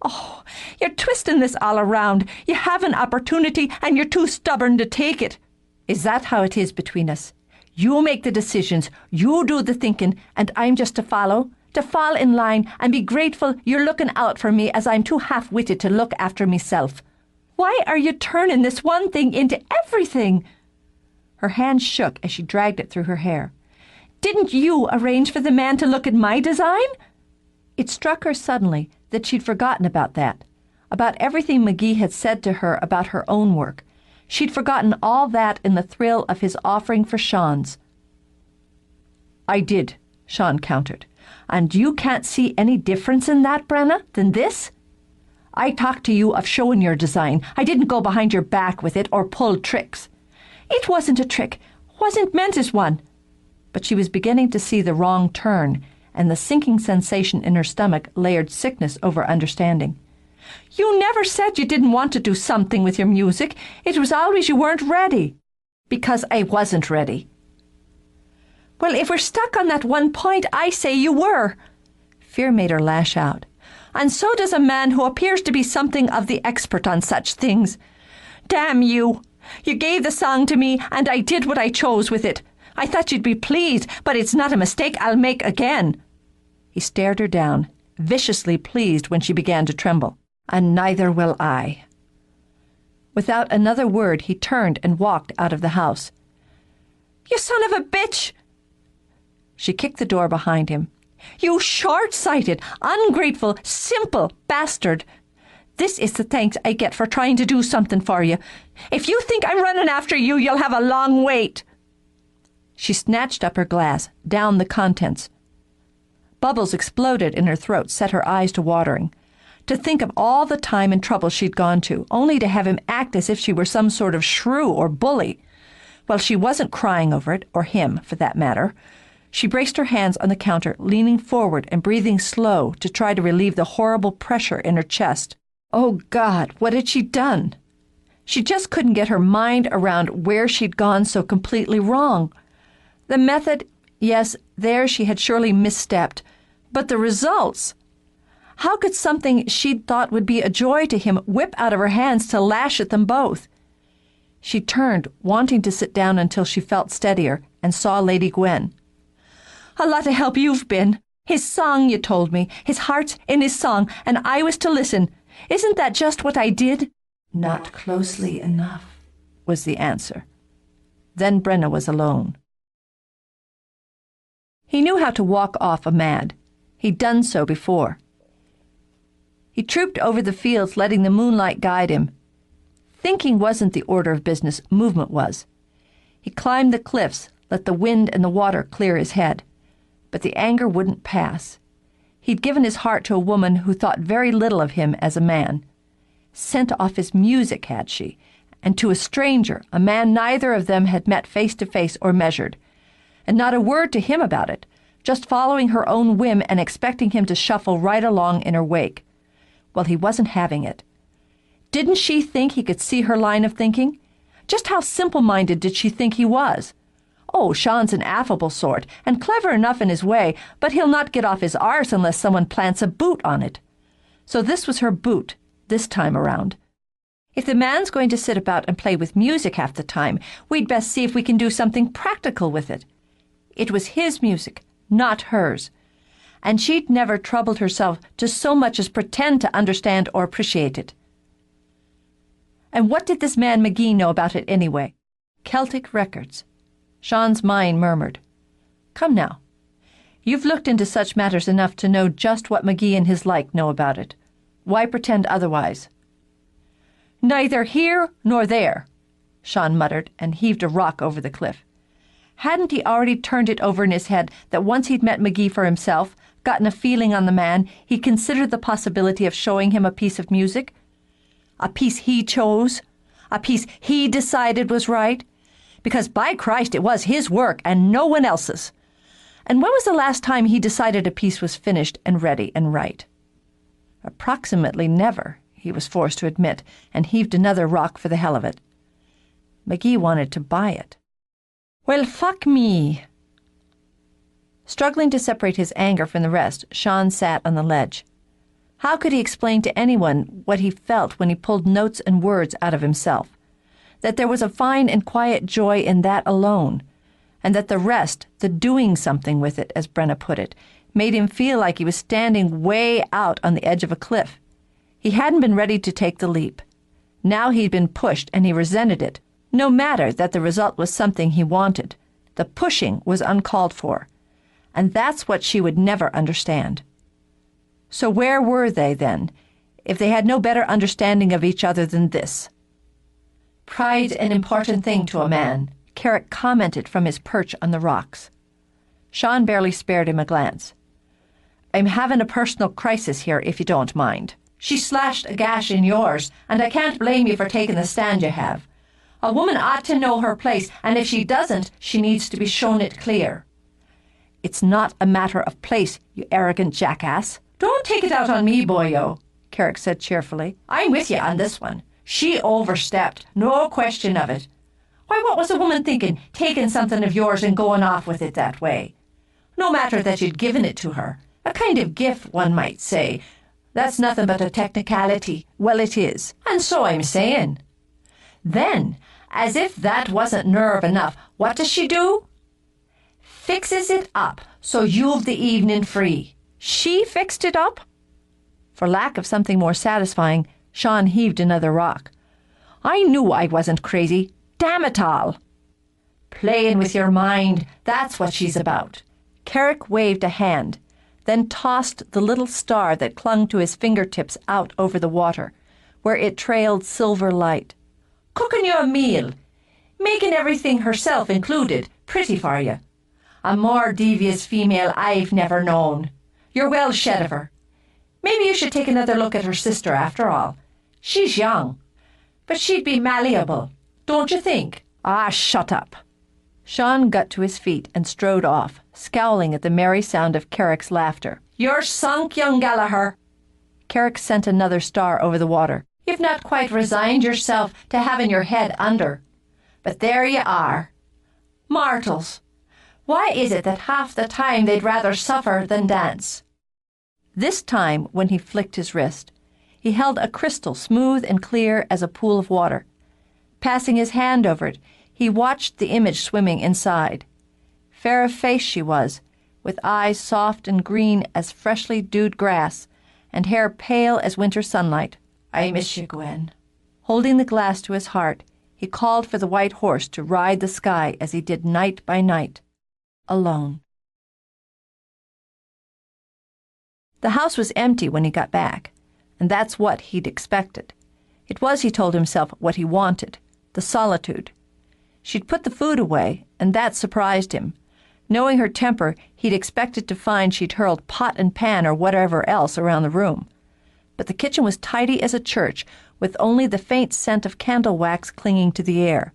"Oh, you're twisting this all around. You have an opportunity and you're too stubborn to take it." "Is that how it is between us? You make the decisions, you do the thinking, and I'm just to follow? To fall in line and be grateful you're looking out for me as I'm too half-witted to look after myself. Why are you turning this one thing into everything?" Her hand shook as she dragged it through her hair. Didn't you arrange for the man to look at my design? It struck her suddenly that she'd forgotten about that, about everything McGee had said to her about her own work. She'd forgotten all that in the thrill of his offering for Sean's. I did, Sean countered. And you can't see any difference in that, Brenna, than this? I talked to you of showing your design. I didn't go behind your back with it or pull tricks. It wasn't a trick, wasn't meant as one. But she was beginning to see the wrong turn, and the sinking sensation in her stomach layered sickness over understanding. You never said you didn't want to do something with your music. It was always you weren't ready. Because I wasn't ready. Well, if we're stuck on that one point, I say you were. Fear made her lash out. And so does a man who appears to be something of the expert on such things. Damn you! You gave the song to me, and I did what I chose with it. I thought you'd be pleased, but it's not a mistake I'll make again. He stared her down, viciously pleased when she began to tremble. And neither will I. Without another word, he turned and walked out of the house. You son of a bitch! She kicked the door behind him. You short-sighted, ungrateful, simple bastard! This is the thanks I get for trying to do something for you. If you think I'm running after you, you'll have a long wait. She snatched up her glass, downed the contents. Bubbles exploded in her throat, set her eyes to watering. To think of all the time and trouble she'd gone to, only to have him act as if she were some sort of shrew or bully. Well, she wasn't crying over it, or him, for that matter. She braced her hands on the counter, leaning forward and breathing slow to try to relieve the horrible pressure in her chest. Oh, God, what had she done? She just couldn't get her mind around where she'd gone so completely wrong. The method, yes, there she had surely misstepped. But the results? How could something she'd thought would be a joy to him whip out of her hands to lash at them both? She turned, wanting to sit down until she felt steadier, and saw Lady Gwen. A lot of help you've been. His song, you told me. His heart's in his song, and I was to listen. Isn't that just what I did? Not closely enough, was the answer. Then Brenna was alone. He knew how to walk off a mad. He'd done so before. He trooped over the fields, letting the moonlight guide him. Thinking wasn't the order of business, movement was. He climbed the cliffs, let the wind and the water clear his head. But the anger wouldn't pass. He'd given his heart to a woman who thought very little of him as a man. Sent off his music, had she, and to a stranger, a man neither of them had met face to face or measured. And not a word to him about it, just following her own whim and expecting him to shuffle right along in her wake. Well, he wasn't having it. Didn't she think he could see her line of thinking? Just how simple-minded did she think he was? Oh, Sean's an affable sort, and clever enough in his way, but he'll not get off his arse unless someone plants a boot on it. So this was her boot, this time around. If the man's going to sit about and play with music half the time, we'd best see if we can do something practical with it. It was his music, not hers. And she'd never troubled herself to so much as pretend to understand or appreciate it. And what did this man McGee know about it anyway? Celtic records. Sean's mind murmured. Come now. You've looked into such matters enough to know just what McGee and his like know about it. Why pretend otherwise? Neither here nor there, Sean muttered and heaved a rock over the cliff. Hadn't he already turned it over in his head that once he'd met McGee for himself, gotten a feeling on the man, he considered the possibility of showing him a piece of music? A piece he chose? A piece he decided was right? Because by Christ it was his work and no one else's. And when was the last time he decided a piece was finished and ready and right? Approximately never, he was forced to admit, and heaved another rock for the hell of it. McGee wanted to buy it. Well, fuck me. Struggling to separate his anger from the rest, Sean sat on the ledge. How could he explain to anyone what he felt when he pulled notes and words out of himself? That there was a fine and quiet joy in that alone, and that the rest, the doing something with it, as Brenna put it, made him feel like he was standing way out on the edge of a cliff. He hadn't been ready to take the leap. Now he'd been pushed, and he resented it, no matter that the result was something he wanted, The pushing was uncalled for, and that's what she would never understand. So where were they, then, if they had no better understanding of each other than this? Pride's an important thing to a man, Carrick commented from his perch on the rocks. Sean barely spared him a glance. I'm having a personal crisis here, if you don't mind. She slashed a gash in yours, and I can't blame you for taking the stand you have. A woman ought to know her place, and if she doesn't, she needs to be shown it clear. It's not a matter of place, you arrogant jackass. Don't take it out on me, boyo, Carrick said cheerfully. I'm with you on this one. She overstepped, no question of it. Why, what was the woman thinking, taking something of yours and going off with it that way? No matter that you'd given it to her. A kind of gift, one might say. That's nothing but a technicality. Well, it is. And so I'm saying. Then, as if that wasn't nerve enough, what does she do? Fixes it up so you've the evening free. She fixed it up? For lack of something more satisfying, Sean heaved another rock. I knew I wasn't crazy. Damn it all. Playing with your mind, that's what she's about. Carrick waved a hand, then tossed the little star that clung to his fingertips out over the water, where it trailed silver light. Cooking you a meal, making everything herself included, pretty for you. A more devious female I've never known. You're well shed of her. Maybe you should take another look at her sister after all. She's young, but she'd be malleable, don't you think? Ah, shut up. Sean got to his feet and strode off, scowling at the merry sound of Carrick's laughter. You're sunk, young Gallagher. Carrick sent another star over the water. You've not quite resigned yourself to having your head under. But there you are. Mortals. Why is it that half the time they'd rather suffer than dance? This time, when he flicked his wrist, he held a crystal smooth and clear as a pool of water. Passing his hand over it, he watched the image swimming inside. Fair of face she was, with eyes soft and green as freshly dewed grass, and hair pale as winter sunlight. I miss you, Gwen. Holding the glass to his heart, he called for the white horse to ride the sky as he did night by night, alone. The house was empty when he got back, and that's what he'd expected. It was, he told himself, what he wanted, the solitude. She'd put the food away, and that surprised him. Knowing her temper, he'd expected to find she'd hurled pot and pan or whatever else around the room. But the kitchen was tidy as a church, with only the faint scent of candle wax clinging to the air.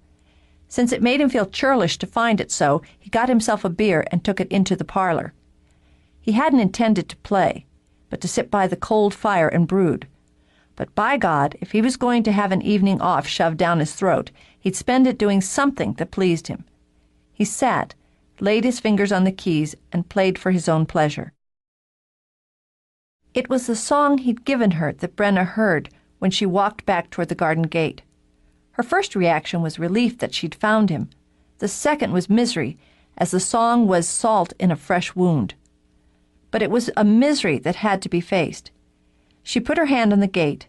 Since it made him feel churlish to find it so, he got himself a beer and took it into the parlor. He hadn't intended to play, but to sit by the cold fire and brood. But by God, if he was going to have an evening off shoved down his throat, he'd spend it doing something that pleased him. He sat, laid his fingers on the keys, and played for his own pleasure. It was the song he'd given her that Brenna heard when she walked back toward the garden gate. Her first reaction was relief that she'd found him. The second was misery, as the song was salt in a fresh wound. But it was a misery that had to be faced. She put her hand on the gate,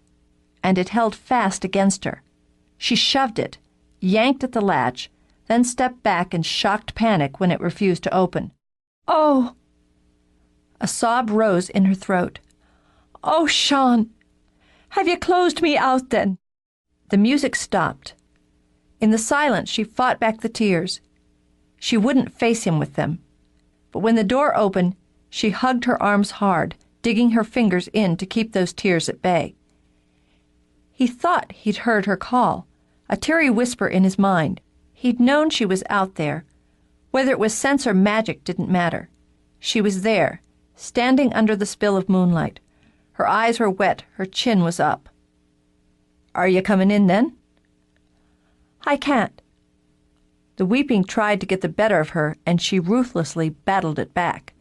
and it held fast against her. She shoved it, yanked at the latch, then stepped back in shocked panic when it refused to open. Oh! A sob rose in her throat. Oh, Sean! Have you closed me out, then? The music stopped. In the silence, she fought back the tears. She wouldn't face him with them. But when the door opened, she hugged her arms hard, digging her fingers in to keep those tears at bay. He thought he'd heard her call, a teary whisper in his mind. He'd known she was out there. Whether it was sense or magic didn't matter. She was there, standing under the spill of moonlight. Her eyes were wet, her chin was up. Are you coming in, then? I can't. The weeping tried to get the better of her, and she ruthlessly battled it back.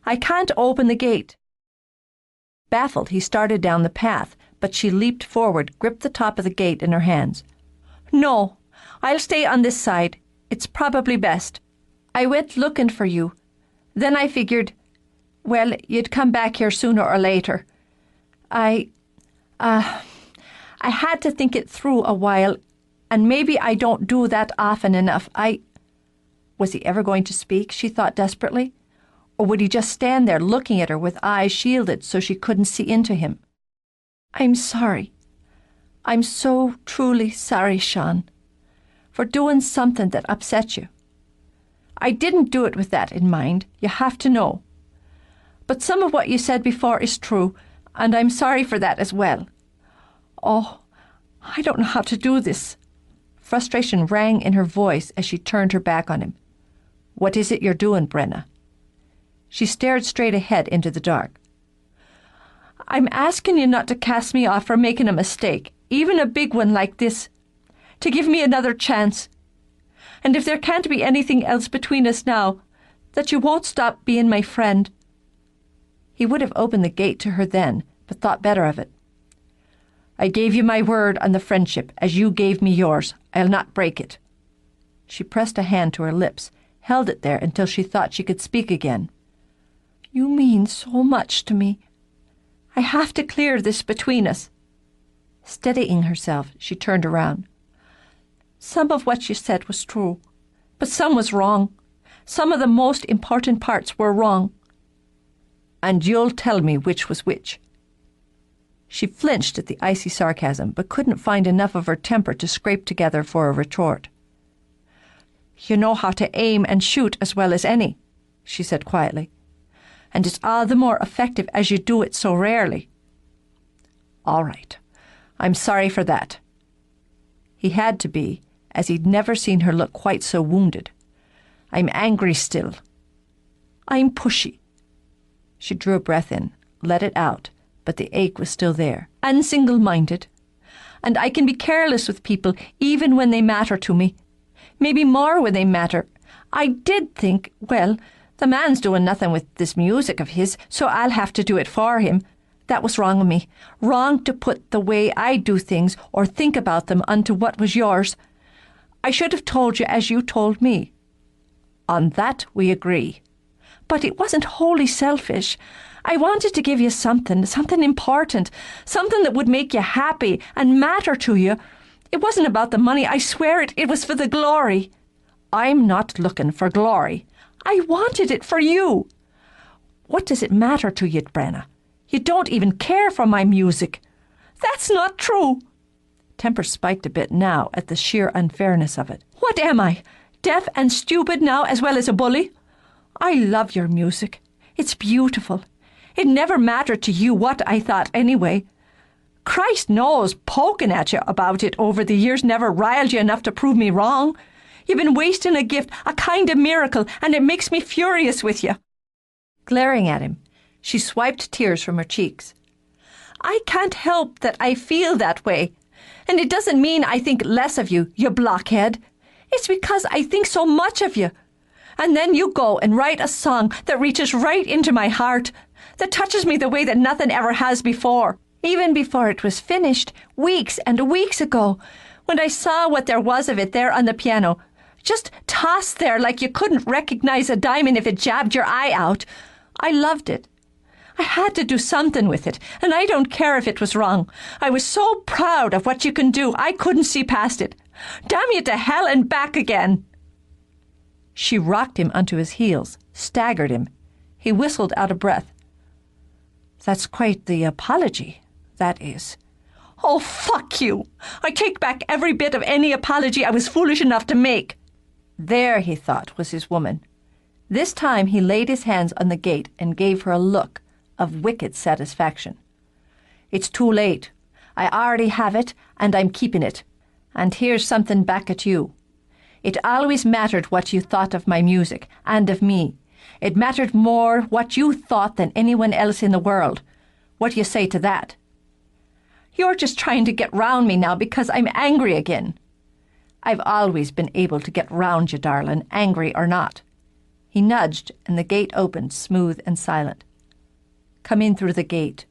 I can't open the gate. Baffled, he started down the path, but she leaped forward, gripped the top of the gate in her hands. No, I'll stay on this side. It's probably best. I went looking for you. Then I figured, well, you'd come back here sooner or later. I had to think it through a while, and maybe I don't do that often enough. Was he ever going to speak, she thought desperately? Or would he just stand there looking at her with eyes shielded so she couldn't see into him? "I'm sorry. I'm so truly sorry, Sean, for doing something that upset you. I didn't do it with that in mind, you have to know. But some of what you said before is true, and I'm sorry for that as well. Oh, I don't know how to do this." Frustration rang in her voice as she turned her back on him. "What is it you're doing, Brenna?" She stared straight ahead into the dark. "I'm asking you not to cast me off for making a mistake, even a big one like this. To give me another chance. And if there can't be anything else between us now, that you won't stop being my friend." He would have opened the gate to her then, but thought better of it. "I gave you my word on the friendship, as you gave me yours. I'll not break it." She pressed a hand to her lips, held it there until she thought she could speak again. "You mean so much to me. I have to clear this between us." Steadying herself, she turned around. "Some of what you said was true, but some was wrong. Some of the most important parts were wrong." "And you'll tell me which was which." She flinched at the icy sarcasm, but couldn't find enough of her temper to scrape together for a retort. "You know how to aim and shoot as well as any," she said quietly. "And it's all the more effective as you do it so rarely." "All right. I'm sorry for that." He had to be, as he'd never seen her look quite so wounded. "I'm angry still. I'm pushy." She drew a breath in, let it out, but the ache was still there. "And single-minded. And I can be careless with people even when they matter to me. Maybe more when they matter. I did think, well, the man's doing nothing with this music of his, so I'll have to do it for him. That was wrong of me. Wrong to put the way I do things or think about them onto what was yours. I should have told you as you told me." "On that we agree." "But it wasn't wholly selfish. I wanted to give you something important, something that would make you happy and matter to you. It wasn't about the money, I swear it was for the glory." "I'm not looking for glory." "I wanted it for you." "What does it matter to you, Brenna? You don't even care for my music." "That's not true." Temper spiked a bit now at the sheer unfairness of it. "What am I? Deaf and stupid now as well as a bully? I love your music. It's beautiful. It never mattered to you what I thought anyway. Christ knows, poking at you about it over the years never riled you enough to prove me wrong. You've been wasting a gift, a kind of miracle, and it makes me furious with you." Glaring at him, she swiped tears from her cheeks. "I can't help that I feel that way. And it doesn't mean I think less of you, you blockhead. It's because I think so much of you. And then you go and write a song that reaches right into my heart, that touches me the way that nothing ever has before. Even before it was finished, weeks and weeks ago, when I saw what there was of it there on the piano, just tossed there like you couldn't recognize a diamond if it jabbed your eye out. I loved it. I had to do something with it, and I don't care if it was wrong. I was so proud of what you can do, I couldn't see past it. Damn you to hell and back again." She rocked him onto his heels, staggered him. He whistled out of breath. "That's quite the apology, that is." "Oh, fuck you! I take back every bit of any apology I was foolish enough to make." There, he thought, was his woman. This time he laid his hands on the gate and gave her a look of wicked satisfaction. "It's too late. I already have it, and I'm keeping it. And here's something back at you. It always mattered what you thought of my music, and of me. It mattered more what you thought than anyone else in the world. What do you say to that?" "You're just trying to get round me now because I'm angry again." "I've always been able to get round you, darling, angry or not." He nudged, and the gate opened, smooth and silent. "Come in through the gate."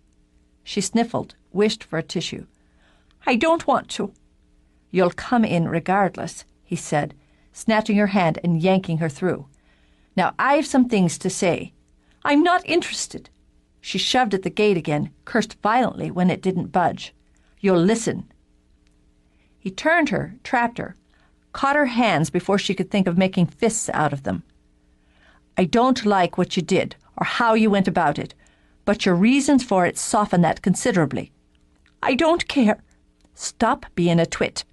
She sniffled, wished for a tissue. "I don't want to." "You'll come in regardless," he said, snatching her hand and yanking her through. "Now I've some things to say." "I'm not interested." She shoved at the gate again, cursed violently when it didn't budge. "You'll listen." He turned her, trapped her. caught her hands before she could think of making fists out of them. I don't like what you did or how you went about it, but your reasons for it soften that considerably. I don't care. Stop being a twit.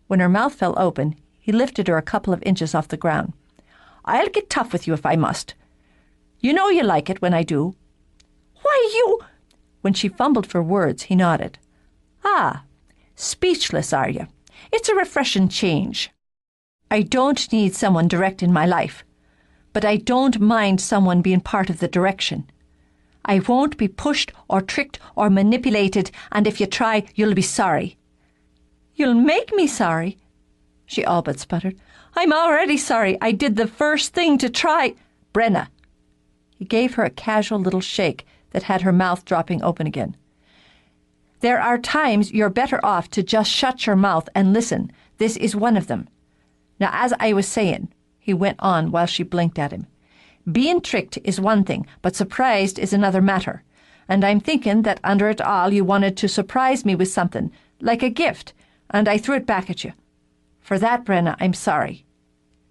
When her mouth fell open, he lifted her a couple of inches off the ground. I'll get tough with you if I must. You know you like it when I do. Why, you... When she fumbled for words, he nodded. Ah, speechless, are you? It's a refreshing change. I don't need someone direct in my life, but I don't mind someone being part of the direction. I won't be pushed or tricked or manipulated, and if you try, you'll be sorry. You'll make me sorry, she all but sputtered. I'm already sorry. I did the first thing to try. Brenna. He gave her a casual little shake that had her mouth dropping open again. There are times you're better off to just shut your mouth and listen. This is one of them. Now, as I was saying, he went on while she blinked at him, being tricked is one thing, but surprised is another matter. And I'm thinking that under it all you wanted to surprise me with something, like a gift, and I threw it back at you. For that, Brenna, I'm sorry.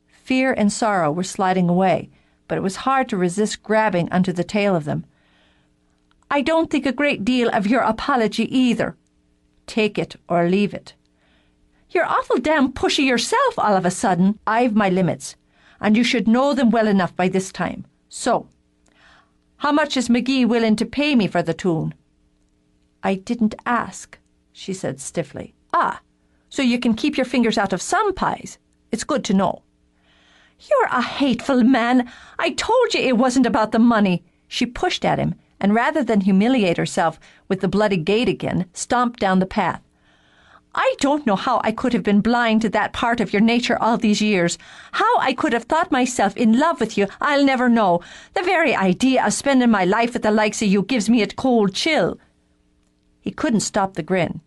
Fear and sorrow were sliding away, but it was hard to resist grabbing onto the tail of them. I don't think a great deal of your apology either. Take it or leave it. You're awful damn pushy yourself all of a sudden. I've my limits, and you should know them well enough by this time. So, how much is McGee willing to pay me for the tune? I didn't ask, she said stiffly. Ah, so you can keep your fingers out of some pies. It's good to know. You're a hateful man. I told you it wasn't about the money. She pushed at him, and rather than humiliate herself with the bloody gait again, stomped down the path. I don't know how I could have been blind to that part of your nature all these years. How I could have thought myself in love with you, I'll never know. The very idea of spending my life with the likes of you gives me a cold chill. He couldn't stop the grin.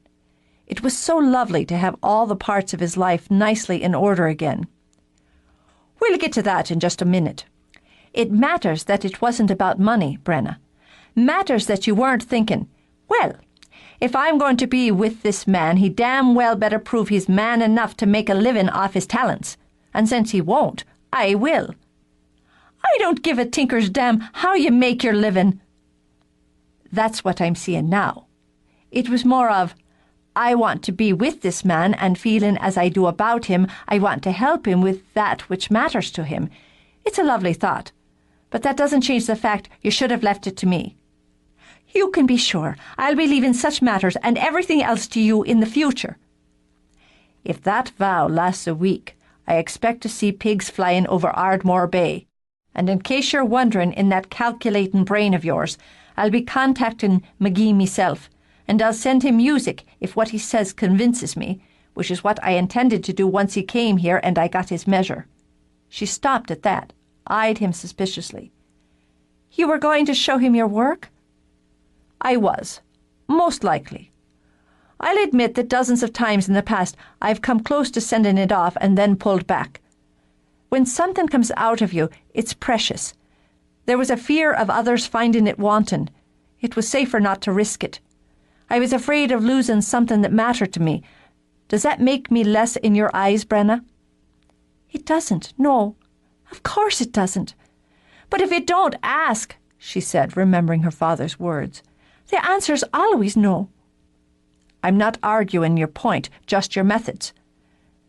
It was so lovely to have all the parts of his life nicely in order again. We'll get to that in just a minute. It matters that it wasn't about money, Brenna. Matters that you weren't thinking, well, if I'm going to be with this man, he damn well better prove he's man enough to make a living off his talents. And since he won't, I will. I don't give a tinker's damn how you make your living. That's what I'm seeing now. It was more of, I want to be with this man, and feeling as I do about him, I want to help him with that which matters to him. It's a lovely thought, but that doesn't change the fact you should have left it to me. You can be sure I'll be leaving such matters and everything else to you in the future. If that vow lasts a week, I expect to see pigs flying over Ardmore Bay. And in case you're wondering in that calculating brain of yours, I'll be contacting McGee myself, and I'll send him music if what he says convinces me, which is what I intended to do once he came here and I got his measure. She stopped at that, eyed him suspiciously. You were going to show him your work? I was. Most likely. I'll admit that dozens of times in the past I've come close to sending it off and then pulled back. When something comes out of you, it's precious. There was a fear of others finding it wanton. It was safer not to risk it. I was afraid of losing something that mattered to me. Does that make me less in your eyes, Brenna? It doesn't, no. Of course it doesn't. But if it don't, ask, she said, remembering her father's words. The answer's always no. I'm not arguing your point, just your methods.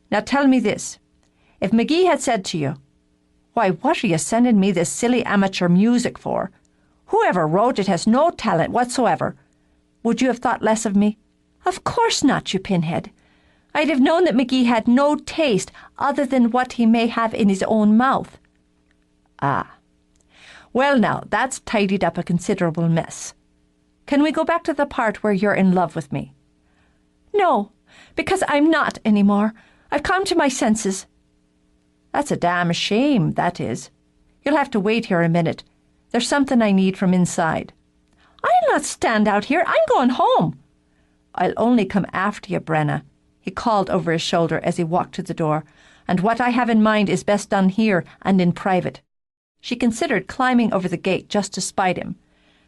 Now tell me this. If McGee had said to you, why, what are you sending me this silly amateur music for? Whoever wrote it has no talent whatsoever. Would you have thought less of me? Of course not, you pinhead. I'd have known that McGee had no taste other than what he may have in his own mouth. Ah. Well now, that's tidied up a considerable mess. Can we go back to the part where you're in love with me? No, because I'm not anymore. I've come to my senses. That's a damn shame, that is. You'll have to wait here a minute. There's something I need from inside. I'll not stand out here. I'm going home. I'll only come after you, Brenna, he called over his shoulder as he walked to the door, and what I have in mind is best done here and in private. She considered climbing over the gate just to spite him,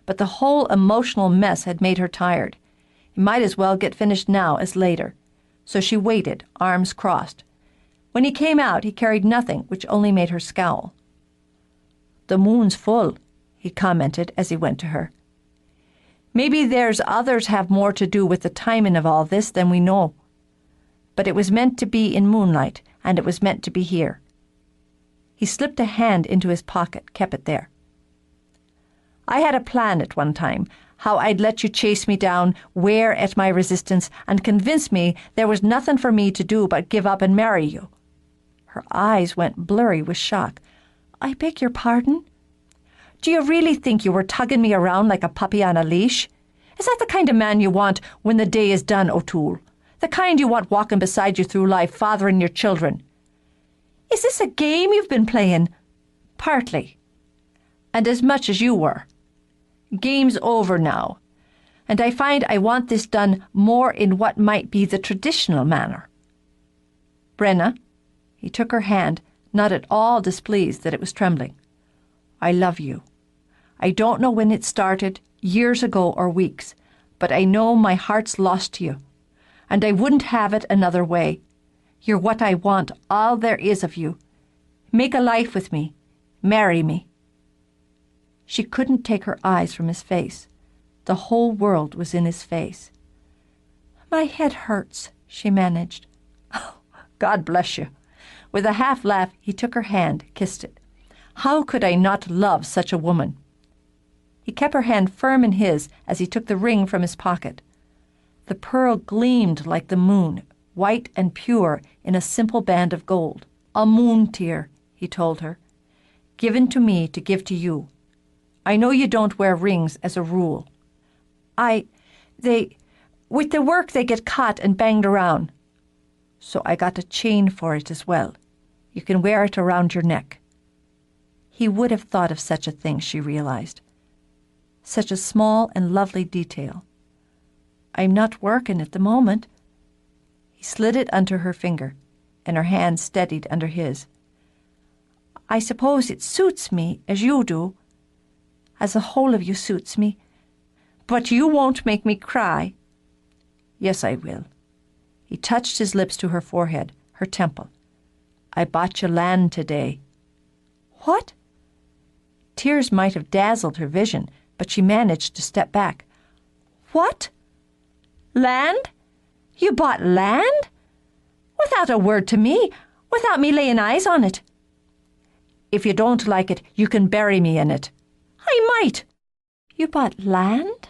but the whole emotional mess had made her tired. He might as well get finished now as later. So she waited, arms crossed. When he came out, he carried nothing, which only made her scowl. "The moon's full," he commented as he went to her. "Maybe there's others have more to do with the timing of all this than we know. But it was meant to be in moonlight, and it was meant to be here." He slipped a hand into his pocket, kept it there. "I had a plan at one time, how I'd let you chase me down, wear at my resistance, and convince me there was nothing for me to do but give up and marry you." Her eyes went blurry with shock. "I beg your pardon? Do you really think you were tugging me around like a puppy on a leash? Is that the kind of man you want when the day is done, O'Toole? The kind you want walking beside you through life, fathering your children? Is this a game you've been playing?" "Partly. And as much as you were. Game's over now, and I find I want this done more in what might be the traditional manner. Brenna," he took her hand, not at all displeased that it was trembling, "I love you. I don't know when it started, years ago or weeks, but I know my heart's lost to you, and I wouldn't have it another way. You're what I want, all there is of you. Make a life with me. Marry me." She couldn't take her eyes from his face. The whole world was in his face. "My head hurts," she managed. "Oh, God bless you." With a half laugh, he took her hand, kissed it. "How could I not love such a woman?" He kept her hand firm in his as he took the ring from his pocket. The pearl gleamed like the moon, white and pure in a simple band of gold. "A moon tear," he told her, "given to me to give to you. I know you don't wear rings as a rule. With the work they get caught and banged around. So I got a chain for it as well. You can wear it around your neck." He would have thought of such a thing, she realized. Such a small and lovely detail. "I'm not working at the moment." He slid it under her finger, and her hand steadied under his. "I suppose it suits me as you do, as the whole of you suits me. But you won't make me cry." "Yes, I will." He touched his lips to her forehead, her temple. "I bought you land today." "What?" Tears might have dazzled her vision, but she managed to step back. "What? Land? You bought land? Without a word to me, without me laying eyes on it." "If you don't like it, you can bury me in it." "I might." "You bought land?"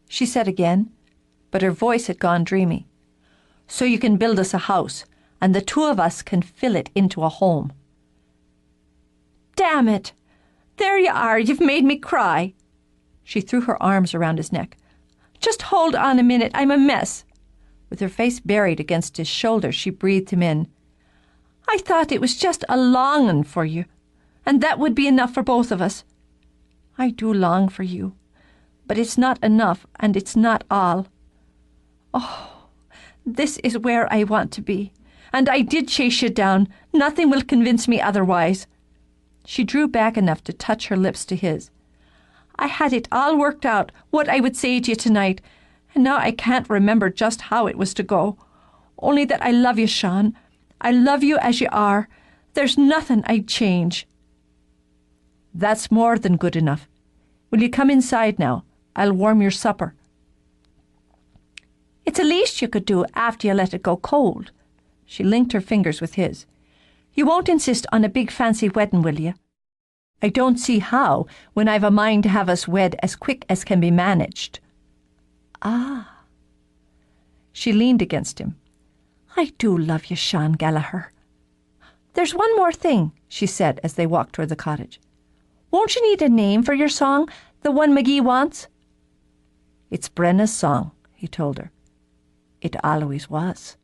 she said again, but her voice had gone dreamy. "So you can build us a house, and the two of us can fill it into a home." "Damn it! There you are, you've made me cry." She threw her arms around his neck. "Just hold on a minute, I'm a mess." With her face buried against his shoulder, she breathed him in. "I thought it was just a longing for you, and that would be enough for both of us. I do long for you, but it's not enough, and it's not all. Oh, this is where I want to be, and I did chase you down. Nothing will convince me otherwise." She drew back enough to touch her lips to his. "I had it all worked out, what I would say to you tonight, and now I can't remember just how it was to go. Only that I love you, Sean. I love you as you are. There's nothing I'd change." "That's more than good enough. Will you come inside now? I'll warm your supper." "It's the least you could do after you let it go cold." She linked her fingers with his. "You won't insist on a big fancy wedding, will you?" "I don't see how, when I've a mind to have us wed as quick as can be managed." "Ah." She leaned against him. "I do love you, Sean Gallagher." "There's one more thing," she said as they walked toward the cottage. "Won't you need a name for your song, the one McGee wants?" "It's Brenna's song," he told her. "It always was."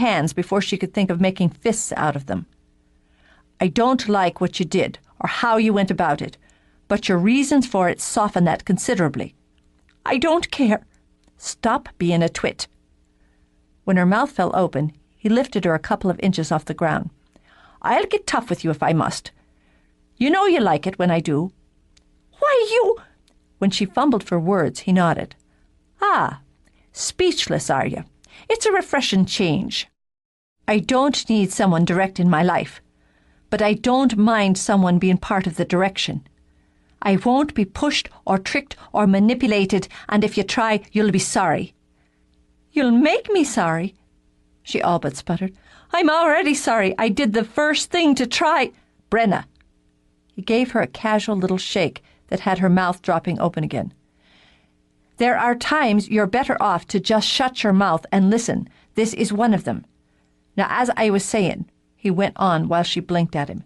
hands before she could think of making fists out of them. I don't like what you did or how you went about it, but your reasons for it soften that considerably. I don't care. Stop being a twit. When her mouth fell open, he lifted her a couple of inches off the ground. I'll get tough with you if I must. You know you like it when I do. Why, you... When she fumbled for words, he nodded. Ah, speechless, are you? It's a refreshing change. I don't need someone direct in my life, but I don't mind someone being part of the direction. I won't be pushed or tricked or manipulated, and if you try, you'll be sorry. You'll make me sorry, she all but sputtered. I'm already sorry. I did the first thing to try. Brenna. He gave her a casual little shake that had her mouth dropping open again. There are times you're better off to just shut your mouth and listen. This is one of them. Now, as I was saying, he went on while she blinked at him,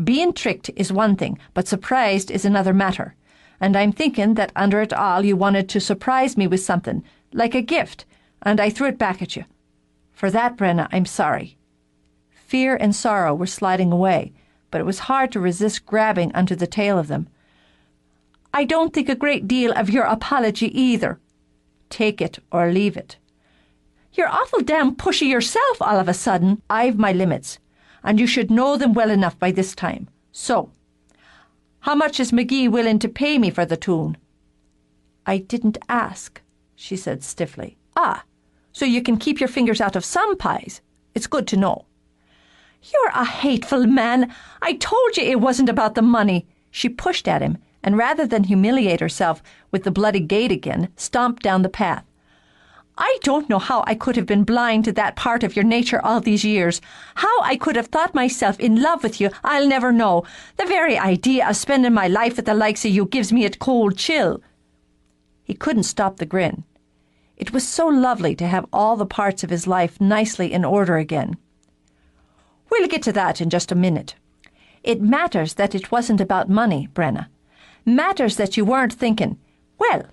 being tricked is one thing, but surprised is another matter. And I'm thinking that under it all you wanted to surprise me with something, like a gift, and I threw it back at you. For that, Brenna, I'm sorry. Fear and sorrow were sliding away, but it was hard to resist grabbing onto the tail of them. I don't think a great deal of your apology either. Take it or leave it. You're awful damn pushy yourself all of a sudden. I've my limits, and you should know them well enough by this time. So, how much is McGee willing to pay me for the tune? I didn't ask, she said stiffly. Ah, so you can keep your fingers out of some pies. It's good to know. You're a hateful man. I told you it wasn't about the money. She pushed at him, and rather than humiliate herself with the bloody gait again, stomped down the path. I don't know how I could have been blind to that part of your nature all these years. How I could have thought myself in love with you, I'll never know. The very idea of spending my life with the likes of you gives me a cold chill. He couldn't stop the grin. It was so lovely to have all the parts of his life nicely in order again. We'll get to that in just a minute. It matters that it wasn't about money, Brenna. Matters that you weren't thinking, well,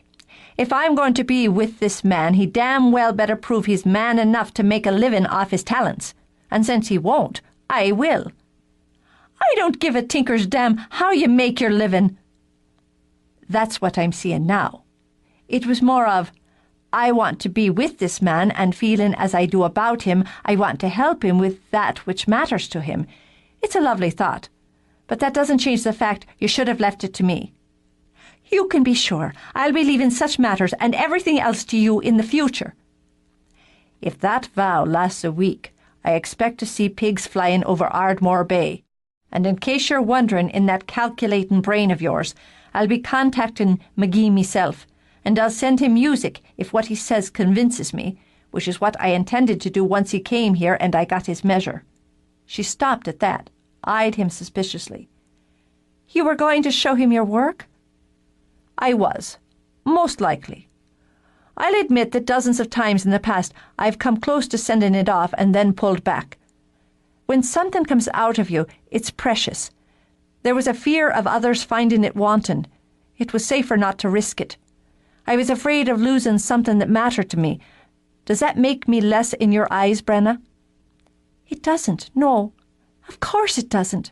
if I'm going to be with this man, he damn well better prove he's man enough to make a living off his talents. And since he won't, I will. I don't give a tinker's damn how you make your living. That's what I'm seeing now. It was more of, I want to be with this man, and feeling as I do about him, I want to help him with that which matters to him. It's a lovely thought, but that doesn't change the fact you should have left it to me. You can be sure I'll be leaving such matters and everything else to you in the future. If that vow lasts a week, I expect to see pigs flying over Ardmore Bay. And in case you're wondering in that calculating brain of yours, I'll be contacting McGee myself, and I'll send him music if what he says convinces me, which is what I intended to do once he came here and I got his measure. She stopped at that, eyed him suspiciously. You were going to show him your work? I was. Most likely. I'll admit that dozens of times in the past I've come close to sending it off and then pulled back. When something comes out of you, it's precious. There was a fear of others finding it wanton. It was safer not to risk it. I was afraid of losing something that mattered to me. Does that make me less in your eyes, Brenna? It doesn't, no. Of course it doesn't.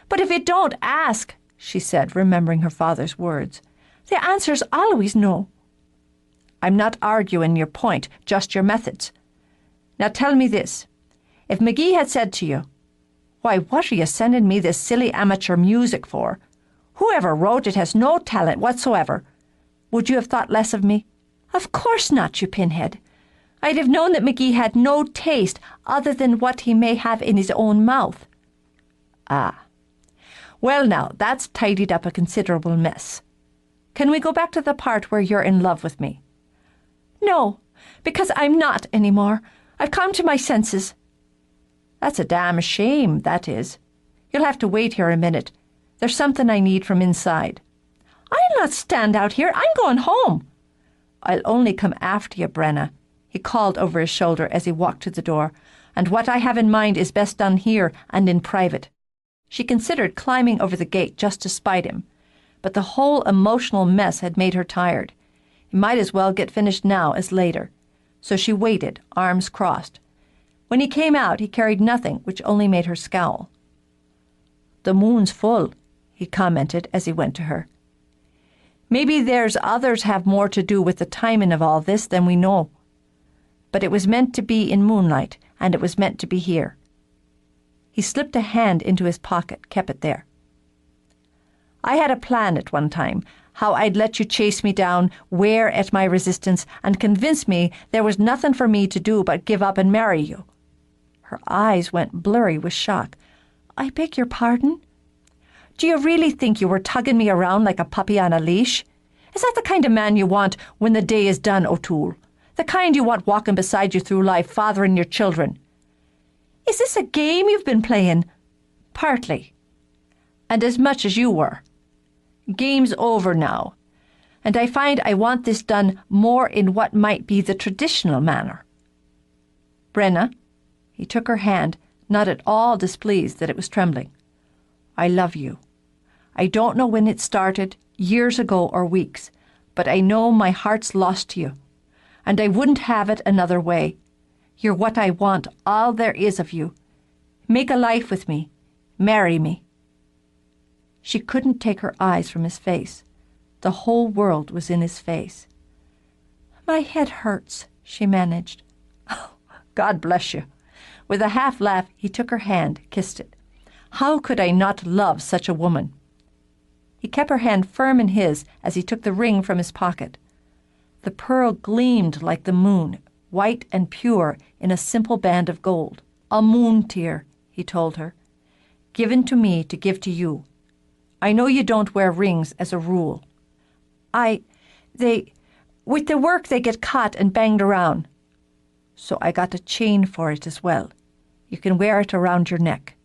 But if it don't, ask, she said, remembering her father's words. The answer's always no. I'm not arguing your point, just your methods. Now tell me this. If McGee had said to you, why, what are you sending me this silly amateur music for? Whoever wrote it has no talent whatsoever. Would you have thought less of me? Of course not, you pinhead. I'd have known that McGee had no taste other than what he may have in his own mouth. Ah. Well now, that's tidied up a considerable mess. Can we go back to the part where you're in love with me? No, because I'm not anymore. I've come to my senses. That's a damn shame, that is. You'll have to wait here a minute. There's something I need from inside. I'll not stand out here. I'm going home. I'll only come after you, Brenna, he called over his shoulder as he walked to the door. And what I have in mind is best done here and in private. She considered climbing over the gate just to spite him, but the whole emotional mess had made her tired. He might as well get finished now as later. So she waited, arms crossed. When he came out, he carried nothing, which only made her scowl. "The moon's full," he commented as he went to her. "Maybe there's others have more to do with the timing of all this than we know. But it was meant to be in moonlight, and it was meant to be here." He slipped a hand into his pocket, kept it there. "I had a plan at one time, how I'd let you chase me down, wear at my resistance, and convince me there was nothing for me to do but give up and marry you." Her eyes went blurry with shock. "I beg your pardon? Do you really think you were tugging me around like a puppy on a leash? Is that the kind of man you want when the day is done, O'Toole? The kind you want walking beside you through life, fathering your children? Is this a game you've been playing?" "Partly. And as much as you were. Game's over now, and I find I want this done more in what might be the traditional manner. Brenna," he took her hand, not at all displeased that it was trembling, "I love you. I don't know when it started, years ago or weeks, but I know my heart's lost to you, and I wouldn't have it another way. You're what I want, all there is of you. Make a life with me. Marry me." She couldn't take her eyes from his face. The whole world was in his face. "My head hurts," she managed. "Oh, God bless you." With a half laugh, he took her hand, kissed it. "How could I not love such a woman?" He kept her hand firm in his as he took the ring from his pocket. The pearl gleamed like the moon, white and pure in a simple band of gold. "A moon tear," he told her, "given to me to give to you. I know you don't wear rings as a rule. With the work they get caught and banged around. So I got a chain for it as well. You can wear it around your neck."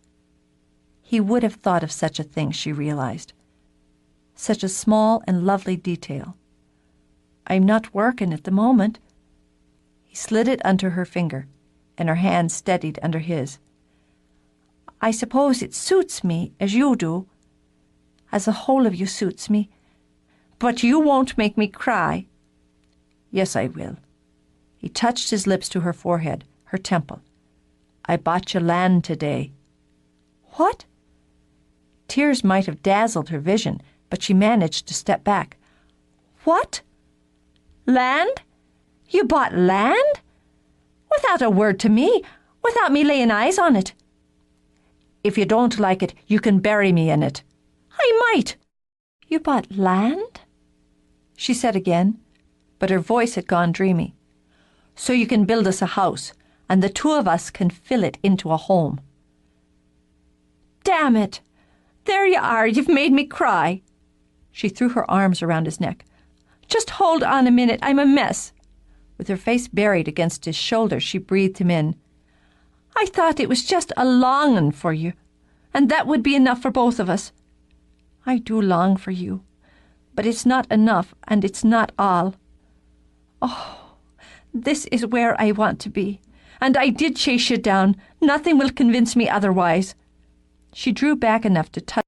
He would have thought of such a thing, she realized. Such a small and lovely detail. "I'm not working at the moment." He slid it under her finger, and her hand steadied under his. "I suppose it suits me as you do, as the whole of you suits me. But you won't make me cry." "Yes, I will." He touched his lips to her forehead, her temple. "I bought you land today." "What?" Tears might have dazzled her vision, but she managed to step back. "What? Land? You bought land? Without a word to me, without me laying eyes on it." "If you don't like it, you can bury me in it." "I might." "You bought land?" she said again, but her voice had gone dreamy. "So you can build us a house, and the two of us can fill it into a home." "Damn it! There you are, you've made me cry." She threw her arms around his neck. "Just hold on a minute, I'm a mess." With her face buried against his shoulder, she breathed him in. "I thought it was just a longing for you, and that would be enough for both of us. I do long for you, but it's not enough, and it's not all. Oh, this is where I want to be, and I did chase you down. Nothing will convince me otherwise." She drew back enough to touch